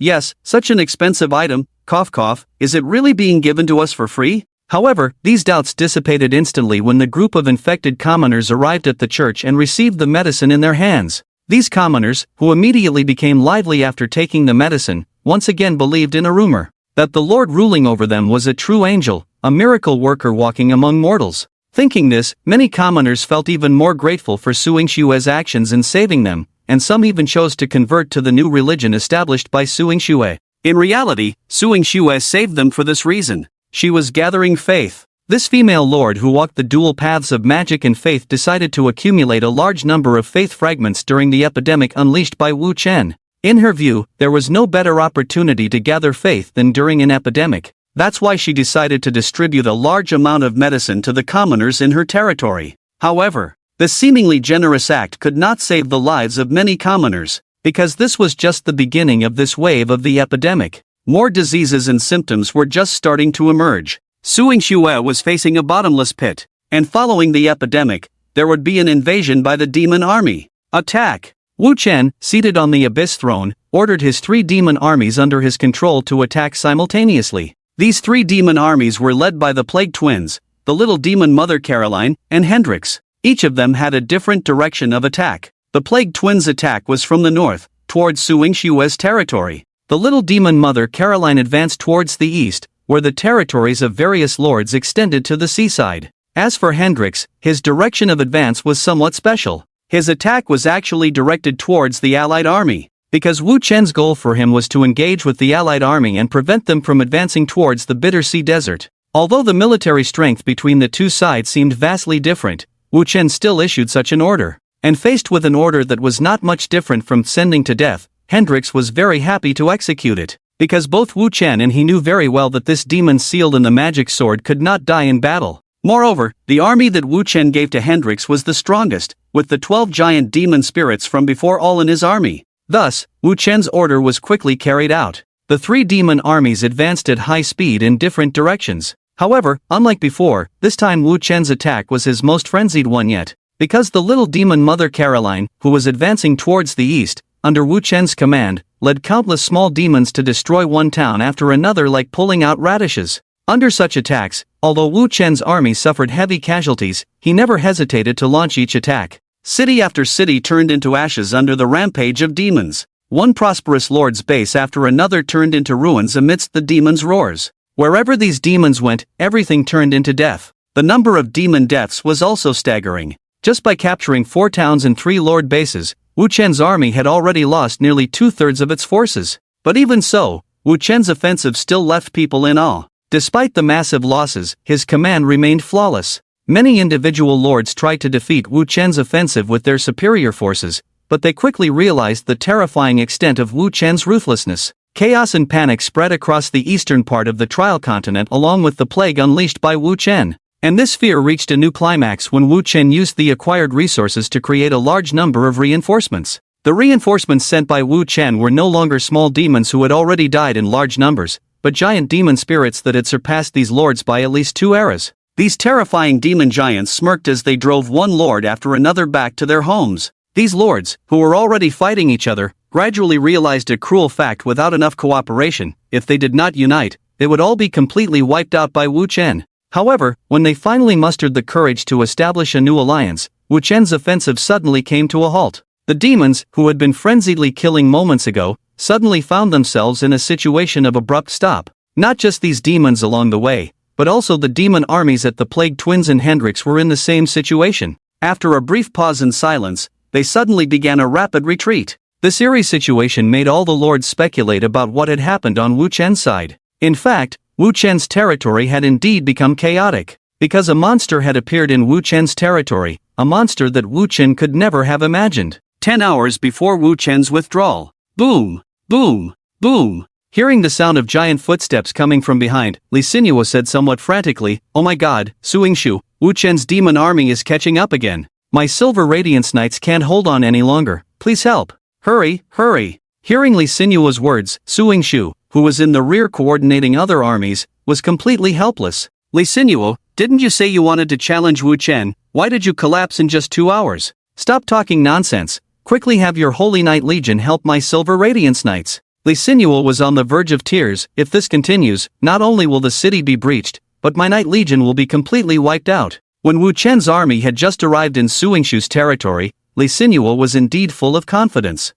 such an expensive item, cough cough, is it really being given to us for free? However, these doubts dissipated instantly when the group of infected commoners arrived at the church and received the medicine in their hands. These commoners, who immediately became lively after taking the medicine, once again believed in a rumor that the Lord ruling over them was a true angel, a miracle worker walking among mortals. Thinking this, many commoners felt even more grateful for Suing Xue's actions in saving them, and some even chose to convert to the new religion established by Suing Xue. In reality, Suing Xue saved them for this reason. She was gathering faith. This female lord who walked the dual paths of magic and faith decided to accumulate a large number of faith fragments during the epidemic unleashed by Wu Chen. In her view, there was no better opportunity to gather faith than during an epidemic. That's why she decided to distribute a large amount of medicine to the commoners in her territory. However, this seemingly generous act could not save the lives of many commoners, because this was just the beginning of this wave of the epidemic. More diseases and symptoms were just starting to emerge. Suingxue was facing a bottomless pit, and following the epidemic, there would be an invasion by the demon army. Attack! Wu Chen, seated on the Abyss throne, ordered his 3 demon armies under his control to attack simultaneously. These 3 demon armies were led by the Plague Twins, the little demon mother Caroline, and Hendrix. Each of them had a different direction of attack. The Plague Twins' attack was from the north, towards Suingxue's territory. The little demon mother Caroline advanced towards the east, where the territories of various lords extended to the seaside. As for Hendrix, his direction of advance was somewhat special. His attack was actually directed towards the allied army, because Wu Chen's goal for him was to engage with the allied army and prevent them from advancing towards the Bitter Sea Desert. Although the military strength between the two sides seemed vastly different, Wu Chen still issued such an order. And faced with an order that was not much different from sending to death, Hendrix was very happy to execute it, because both Wu Chen and he knew very well that this demon sealed in the magic sword could not die in battle. Moreover, the army that Wu Chen gave to Hendrix was the strongest, with the 12 giant demon spirits from before all in his army. Thus, Wu Chen's order was quickly carried out. The 3 demon armies advanced at high speed in different directions. However, unlike before, this time Wu Chen's attack was his most frenzied one yet, because the little demon mother Caroline, who was advancing towards the east, under Wu Chen's command, led countless small demons to destroy one town after another like pulling out radishes. Under such attacks, although Wu Chen's army suffered heavy casualties, he never hesitated to launch each attack. City after city turned into ashes under the rampage of demons. One prosperous lord's base after another turned into ruins amidst the demons' roars. Wherever these demons went, everything turned into death. The number of demon deaths was also staggering. Just by capturing 4 towns and 3 lord bases, Wu Chen's army had already lost nearly 2/3 of its forces. But even so, Wu Chen's offensive still left people in awe. Despite the massive losses, his command remained flawless. Many individual lords tried to defeat Wu Chen's offensive with their superior forces, but they quickly realized the terrifying extent of Wu Chen's ruthlessness. Chaos and panic spread across the eastern part of the Trial Continent along with the plague unleashed by Wu Chen. And this fear reached a new climax when Wu Chen used the acquired resources to create a large number of reinforcements. The reinforcements sent by Wu Chen were no longer small demons who had already died in large numbers, but giant demon spirits that had surpassed these lords by at least 2 eras. These terrifying demon giants smirked as they drove one lord after another back to their homes. These lords, who were already fighting each other, gradually realized a cruel fact: without enough cooperation, if they did not unite, they would all be completely wiped out by Wu Chen. However, when they finally mustered the courage to establish a new alliance, Wu Chen's offensive suddenly came to a halt. The demons, who had been frenziedly killing moments ago, suddenly found themselves in a situation of abrupt stop. Not just these demons along the way, but also the demon armies at the Plague Twins and Hendrix were in the same situation. After a brief pause and silence, they suddenly began a rapid retreat. This eerie situation made all the lords speculate about what had happened on Wu Chen's side. In fact, Wu Chen's territory had indeed become chaotic, because a monster had appeared in Wu Chen's territory, a monster that Wu Chen could never have imagined. 10 hours before Wu Chen's withdrawal. Boom! Boom! Boom! Hearing the sound of giant footsteps coming from behind, Li Sinua said somewhat frantically, "Oh my god, Suingshu, Wu Chen's demon army is catching up again. My Silver Radiance Knights can't hold on any longer, please help. Hurry, hurry." Hearing Li Sinua's words, Suingshu, who was in the rear coordinating other armies, was completely helpless. "Li Sinua, didn't you say you wanted to challenge Wu Chen? Why did you collapse in just 2 hours? Stop talking nonsense. Quickly have your Holy Knight Legion help my Silver Radiance Knights." Li Sinua was on the verge of tears. "If this continues, not only will the city be breached, but my Knight Legion will be completely wiped out." When Wu Chen's army had just arrived in Suingshu's territory, Li Sinua was indeed full of confidence.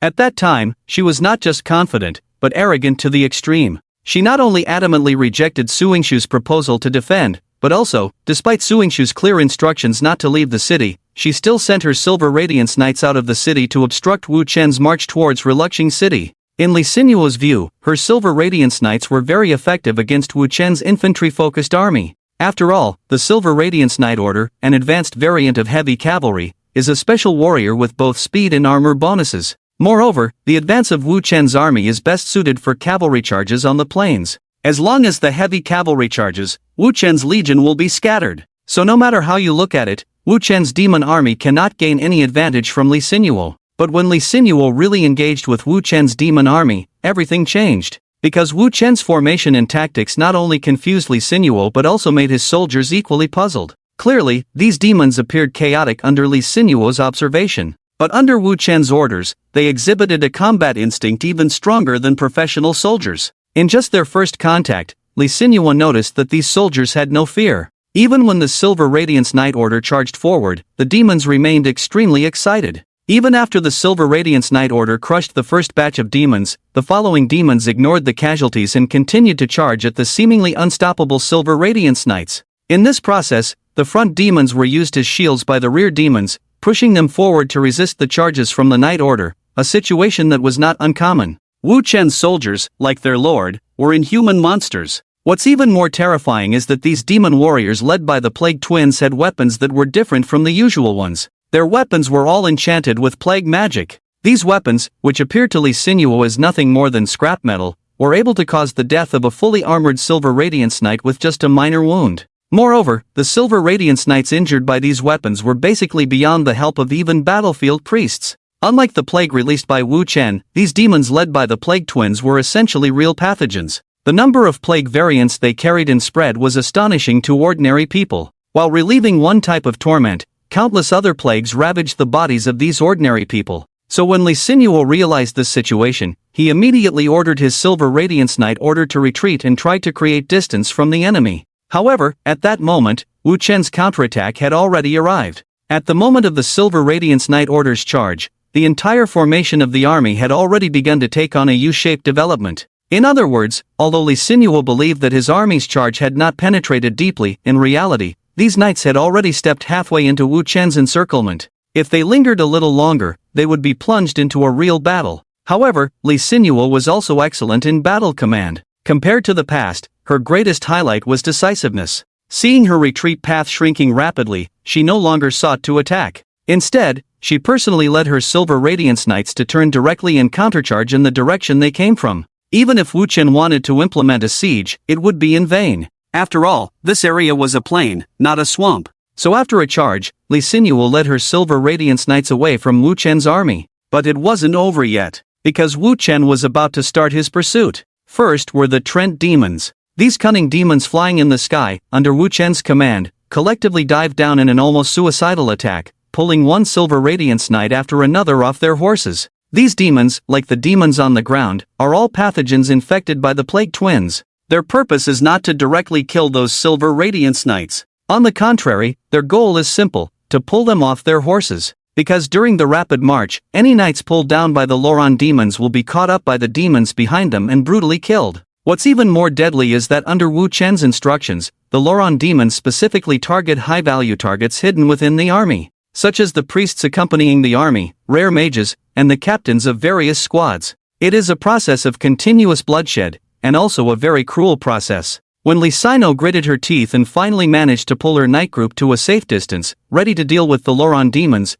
At that time, she was not just confident, but arrogant to the extreme. She not only adamantly rejected Suingshu's proposal to defend, but also, despite Suingshu's clear instructions not to leave the city, she still sent her Silver Radiance Knights out of the city to obstruct Wu Chen's march towards Reluxing City. In Li Sinua's view, her Silver Radiance Knights were very effective against Wu Chen's infantry-focused army. After all, the Silver Radiance Knight Order, an advanced variant of heavy cavalry, is a special warrior with both speed and armor bonuses. Moreover, the advance of Wu Chen's army is best suited for cavalry charges on the plains. As long as the heavy cavalry charges, Wu Chen's legion will be scattered. So no matter how you look at it, Wu Chen's demon army cannot gain any advantage from Li Sinuo. But when Li Sinuo really engaged with Wu Chen's demon army, everything changed. Because Wu Chen's formation and tactics not only confused Li Sinuo but also made his soldiers equally puzzled. Clearly, these demons appeared chaotic under Li Sinuo's observation. But under Wu Chen's orders, they exhibited a combat instinct even stronger than professional soldiers. In just their first contact, Li Sinuo noticed that these soldiers had no fear. Even when the Silver Radiance Knight Order charged forward, the demons remained extremely excited. Even after the Silver Radiance Knight Order crushed the first batch of demons, the following demons ignored the casualties and continued to charge at the seemingly unstoppable Silver Radiance Knights. In this process, the front demons were used as shields by the rear demons, pushing them forward to resist the charges from the Knight Order, a situation that was not uncommon. Wu Chen's soldiers, like their lord, were inhuman monsters. What's even more terrifying is that these demon warriors led by the Plague Twins had weapons that were different from the usual ones. Their weapons were all enchanted with plague magic. These weapons, which appeared to Li Sinuo as nothing more than scrap metal, were able to cause the death of a fully armored Silver Radiance Knight with just a minor wound. Moreover, the Silver Radiance Knights injured by these weapons were basically beyond the help of even battlefield priests. Unlike the plague released by Wu Chen, these demons led by the Plague Twins were essentially real pathogens. The number of plague variants they carried and spread was astonishing to ordinary people. While relieving one type of torment, countless other plagues ravaged the bodies of these ordinary people. So when Li Sinuo realized this situation, he immediately ordered his Silver Radiance Knight Order to retreat and tried to create distance from the enemy. However, at that moment, Wu Chen's counterattack had already arrived. At the moment of the Silver Radiance Knight Order's charge, the entire formation of the army had already begun to take on a U-shaped development. In other words, although Li Sinuo believed that his army's charge had not penetrated deeply, in reality, these knights had already stepped halfway into Wu Chen's encirclement. If they lingered a little longer, they would be plunged into a real battle. However, Li Sinuo was also excellent in battle command. Compared to the past, her greatest highlight was decisiveness. Seeing her retreat path shrinking rapidly, she no longer sought to attack. Instead, she personally led her Silver Radiance Knights to turn directly and countercharge in the direction they came from. Even if Wu Chen wanted to implement a siege, it would be in vain. After all, this area was a plain, not a swamp. So after a charge, Li Sinuo led her Silver Radiance Knights away from Wu Chen's army. But it wasn't over yet, because Wu Chen was about to start his pursuit. First were the Trent demons. These cunning demons flying in the sky, under Wu Chen's command, collectively dived down in an almost suicidal attack, pulling one Silver Radiance Knight after another off their horses. These demons, like the demons on the ground, are all pathogens infected by the Plague Twins. Their purpose is not to directly kill those Silver Radiance Knights. On the contrary, their goal is simple, to pull them off their horses. Because during the rapid march, any knights pulled down by the Loran demons will be caught up by the demons behind them and brutally killed. What's even more deadly is that under Wu Chen's instructions, the Loran demons specifically target high-value targets hidden within the army, such as the priests accompanying the army, rare mages, and the captains of various squads. It is a process of continuous bloodshed, and also a very cruel process. When Li Sinuo gritted her teeth and finally managed to pull her knight group to a safe distance, ready to deal with the Loran demons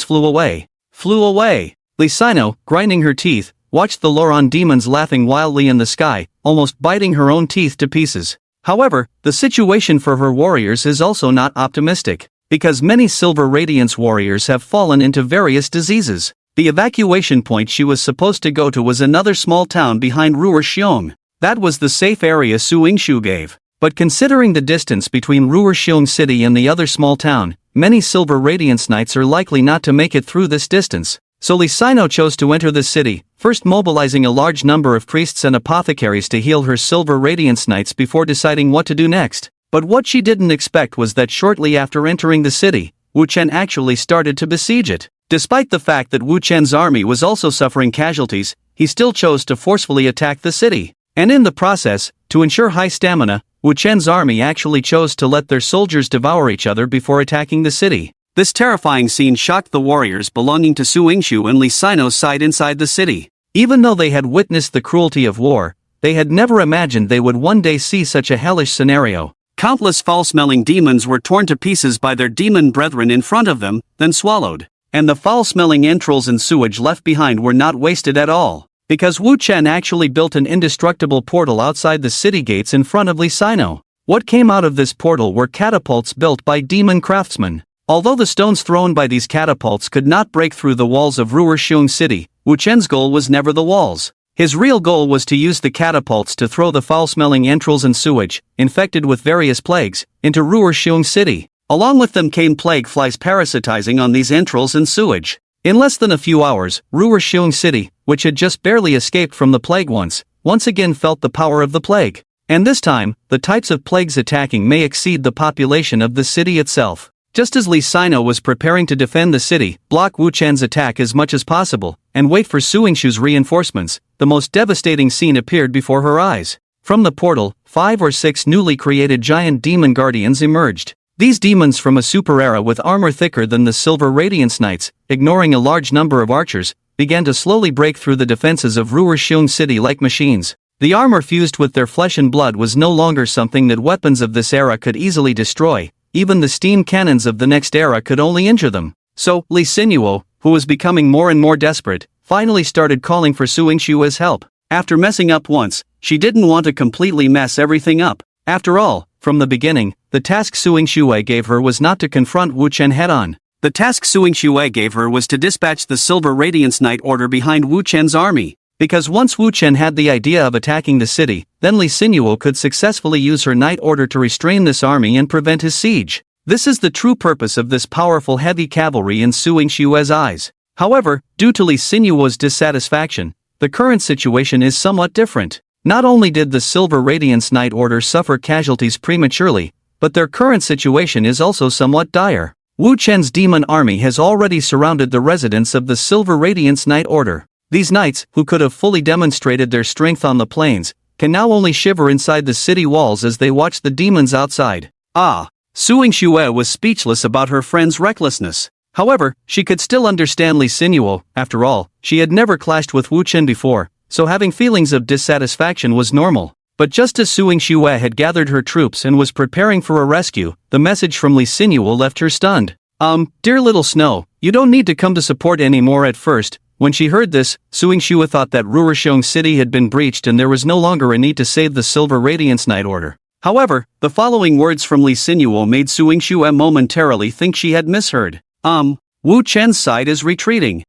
flew away. Li Sinuo, grinding her teeth, watched the Loran demons laughing wildly in the sky, almost biting her own teeth to pieces. However, the situation for her warriors is also not optimistic, because many Silver Radiance warriors have fallen into various diseases. The evacuation point she was supposed to go to was another small town behind Ruerxiong. That was the safe area Su Yingshu gave. But considering the distance between Ruerxiong City and the other small town, many Silver Radiance Knights are likely not to make it through this distance. So Li Sinuo chose to enter the city, first mobilizing a large number of priests and apothecaries to heal her Silver Radiance Knights before deciding what to do next. But what she didn't expect was that shortly after entering the city, Wu Chen actually started to besiege it. Despite the fact that Wu Chen's army was also suffering casualties, he still chose to forcefully attack the city. And in the process, to ensure high stamina, Wu Chen's army actually chose to let their soldiers devour each other before attacking the city. This terrifying scene shocked the warriors belonging to Su Yingshu and Li Sinuo's side inside the city. Even though they had witnessed the cruelty of war, they had never imagined they would one day see such a hellish scenario. Countless foul-smelling demons were torn to pieces by their demon brethren in front of them, then swallowed. And the foul-smelling entrails and sewage left behind were not wasted at all. because Wu Chen actually built an indestructible portal outside the city gates in front of Li Sino. What came out of this portal were catapults built by demon craftsmen. Although the stones thrown by these catapults could not break through the walls of Ruoxiong City, Wu Chen's goal was never the walls. His real goal was to use the catapults to throw the foul-smelling entrails and sewage, infected with various plagues, into Ruoxiong City. Along with them came plague flies parasitizing on these entrails and sewage. In less than a few hours, Ruoxiong City, which had just barely escaped from the plague once again felt the power of the plague. And this time, the types of plagues attacking may exceed the population of the city itself. Just as Li Sino was preparing to defend the city, block Wu Chen's attack as much as possible, and wait for Suingshu's reinforcements, the most devastating scene appeared before her eyes. From the portal, 5 or 6 newly created giant demon guardians emerged. These demons from a super era with armor thicker than the Silver Radiance Knights, ignoring a large number of archers, began to slowly break through the defenses of Ruoxiong City like machines. The armor fused with their flesh and blood was no longer something that weapons of this era could easily destroy. Even the steam cannons of the next era could only injure them. So, Li Sinuo, who was becoming more and more desperate, finally started calling for Suingshu as help. After messing up once, she didn't want to completely mess everything up. After all, from the beginning, the task Suingshu gave her was not to confront Wu Chen head-on. The task Suingshu gave her was to dispatch the Silver Radiance Knight Order behind Wu Chen's army. Because once Wu Chen had the idea of attacking the city, then Li Sinuo could successfully use her Knight Order to restrain this army and prevent his siege. This is the true purpose of this powerful heavy cavalry in Suingshu's eyes. However, due to Li Sinuo's dissatisfaction, the current situation is somewhat different. Not only did the Silver Radiance Knight Order suffer casualties prematurely, but their current situation is also somewhat dire. Wu Chen's demon army has already surrounded the residents of the Silver Radiance Knight Order. These knights, who could have fully demonstrated their strength on the plains, can now only shiver inside the city walls as they watch the demons outside. Suingshu was speechless about her friend's recklessness. However, she could still understand Li Sinuo. After all, she had never clashed with Wu Chen before, so having feelings of dissatisfaction was normal. But just as Suingshu had gathered her troops and was preparing for a rescue, the message from Li Sinuo left her stunned. Dear little Snow, you don't need to come to support anymore at first. When she heard this, Suingshu thought that Ruoxiong City had been breached and there was no longer a need to save the Silver Radiance Knight Order. However, the following words from Li Sinuo made Suingshu momentarily think she had misheard. Wu Chen's side is retreating.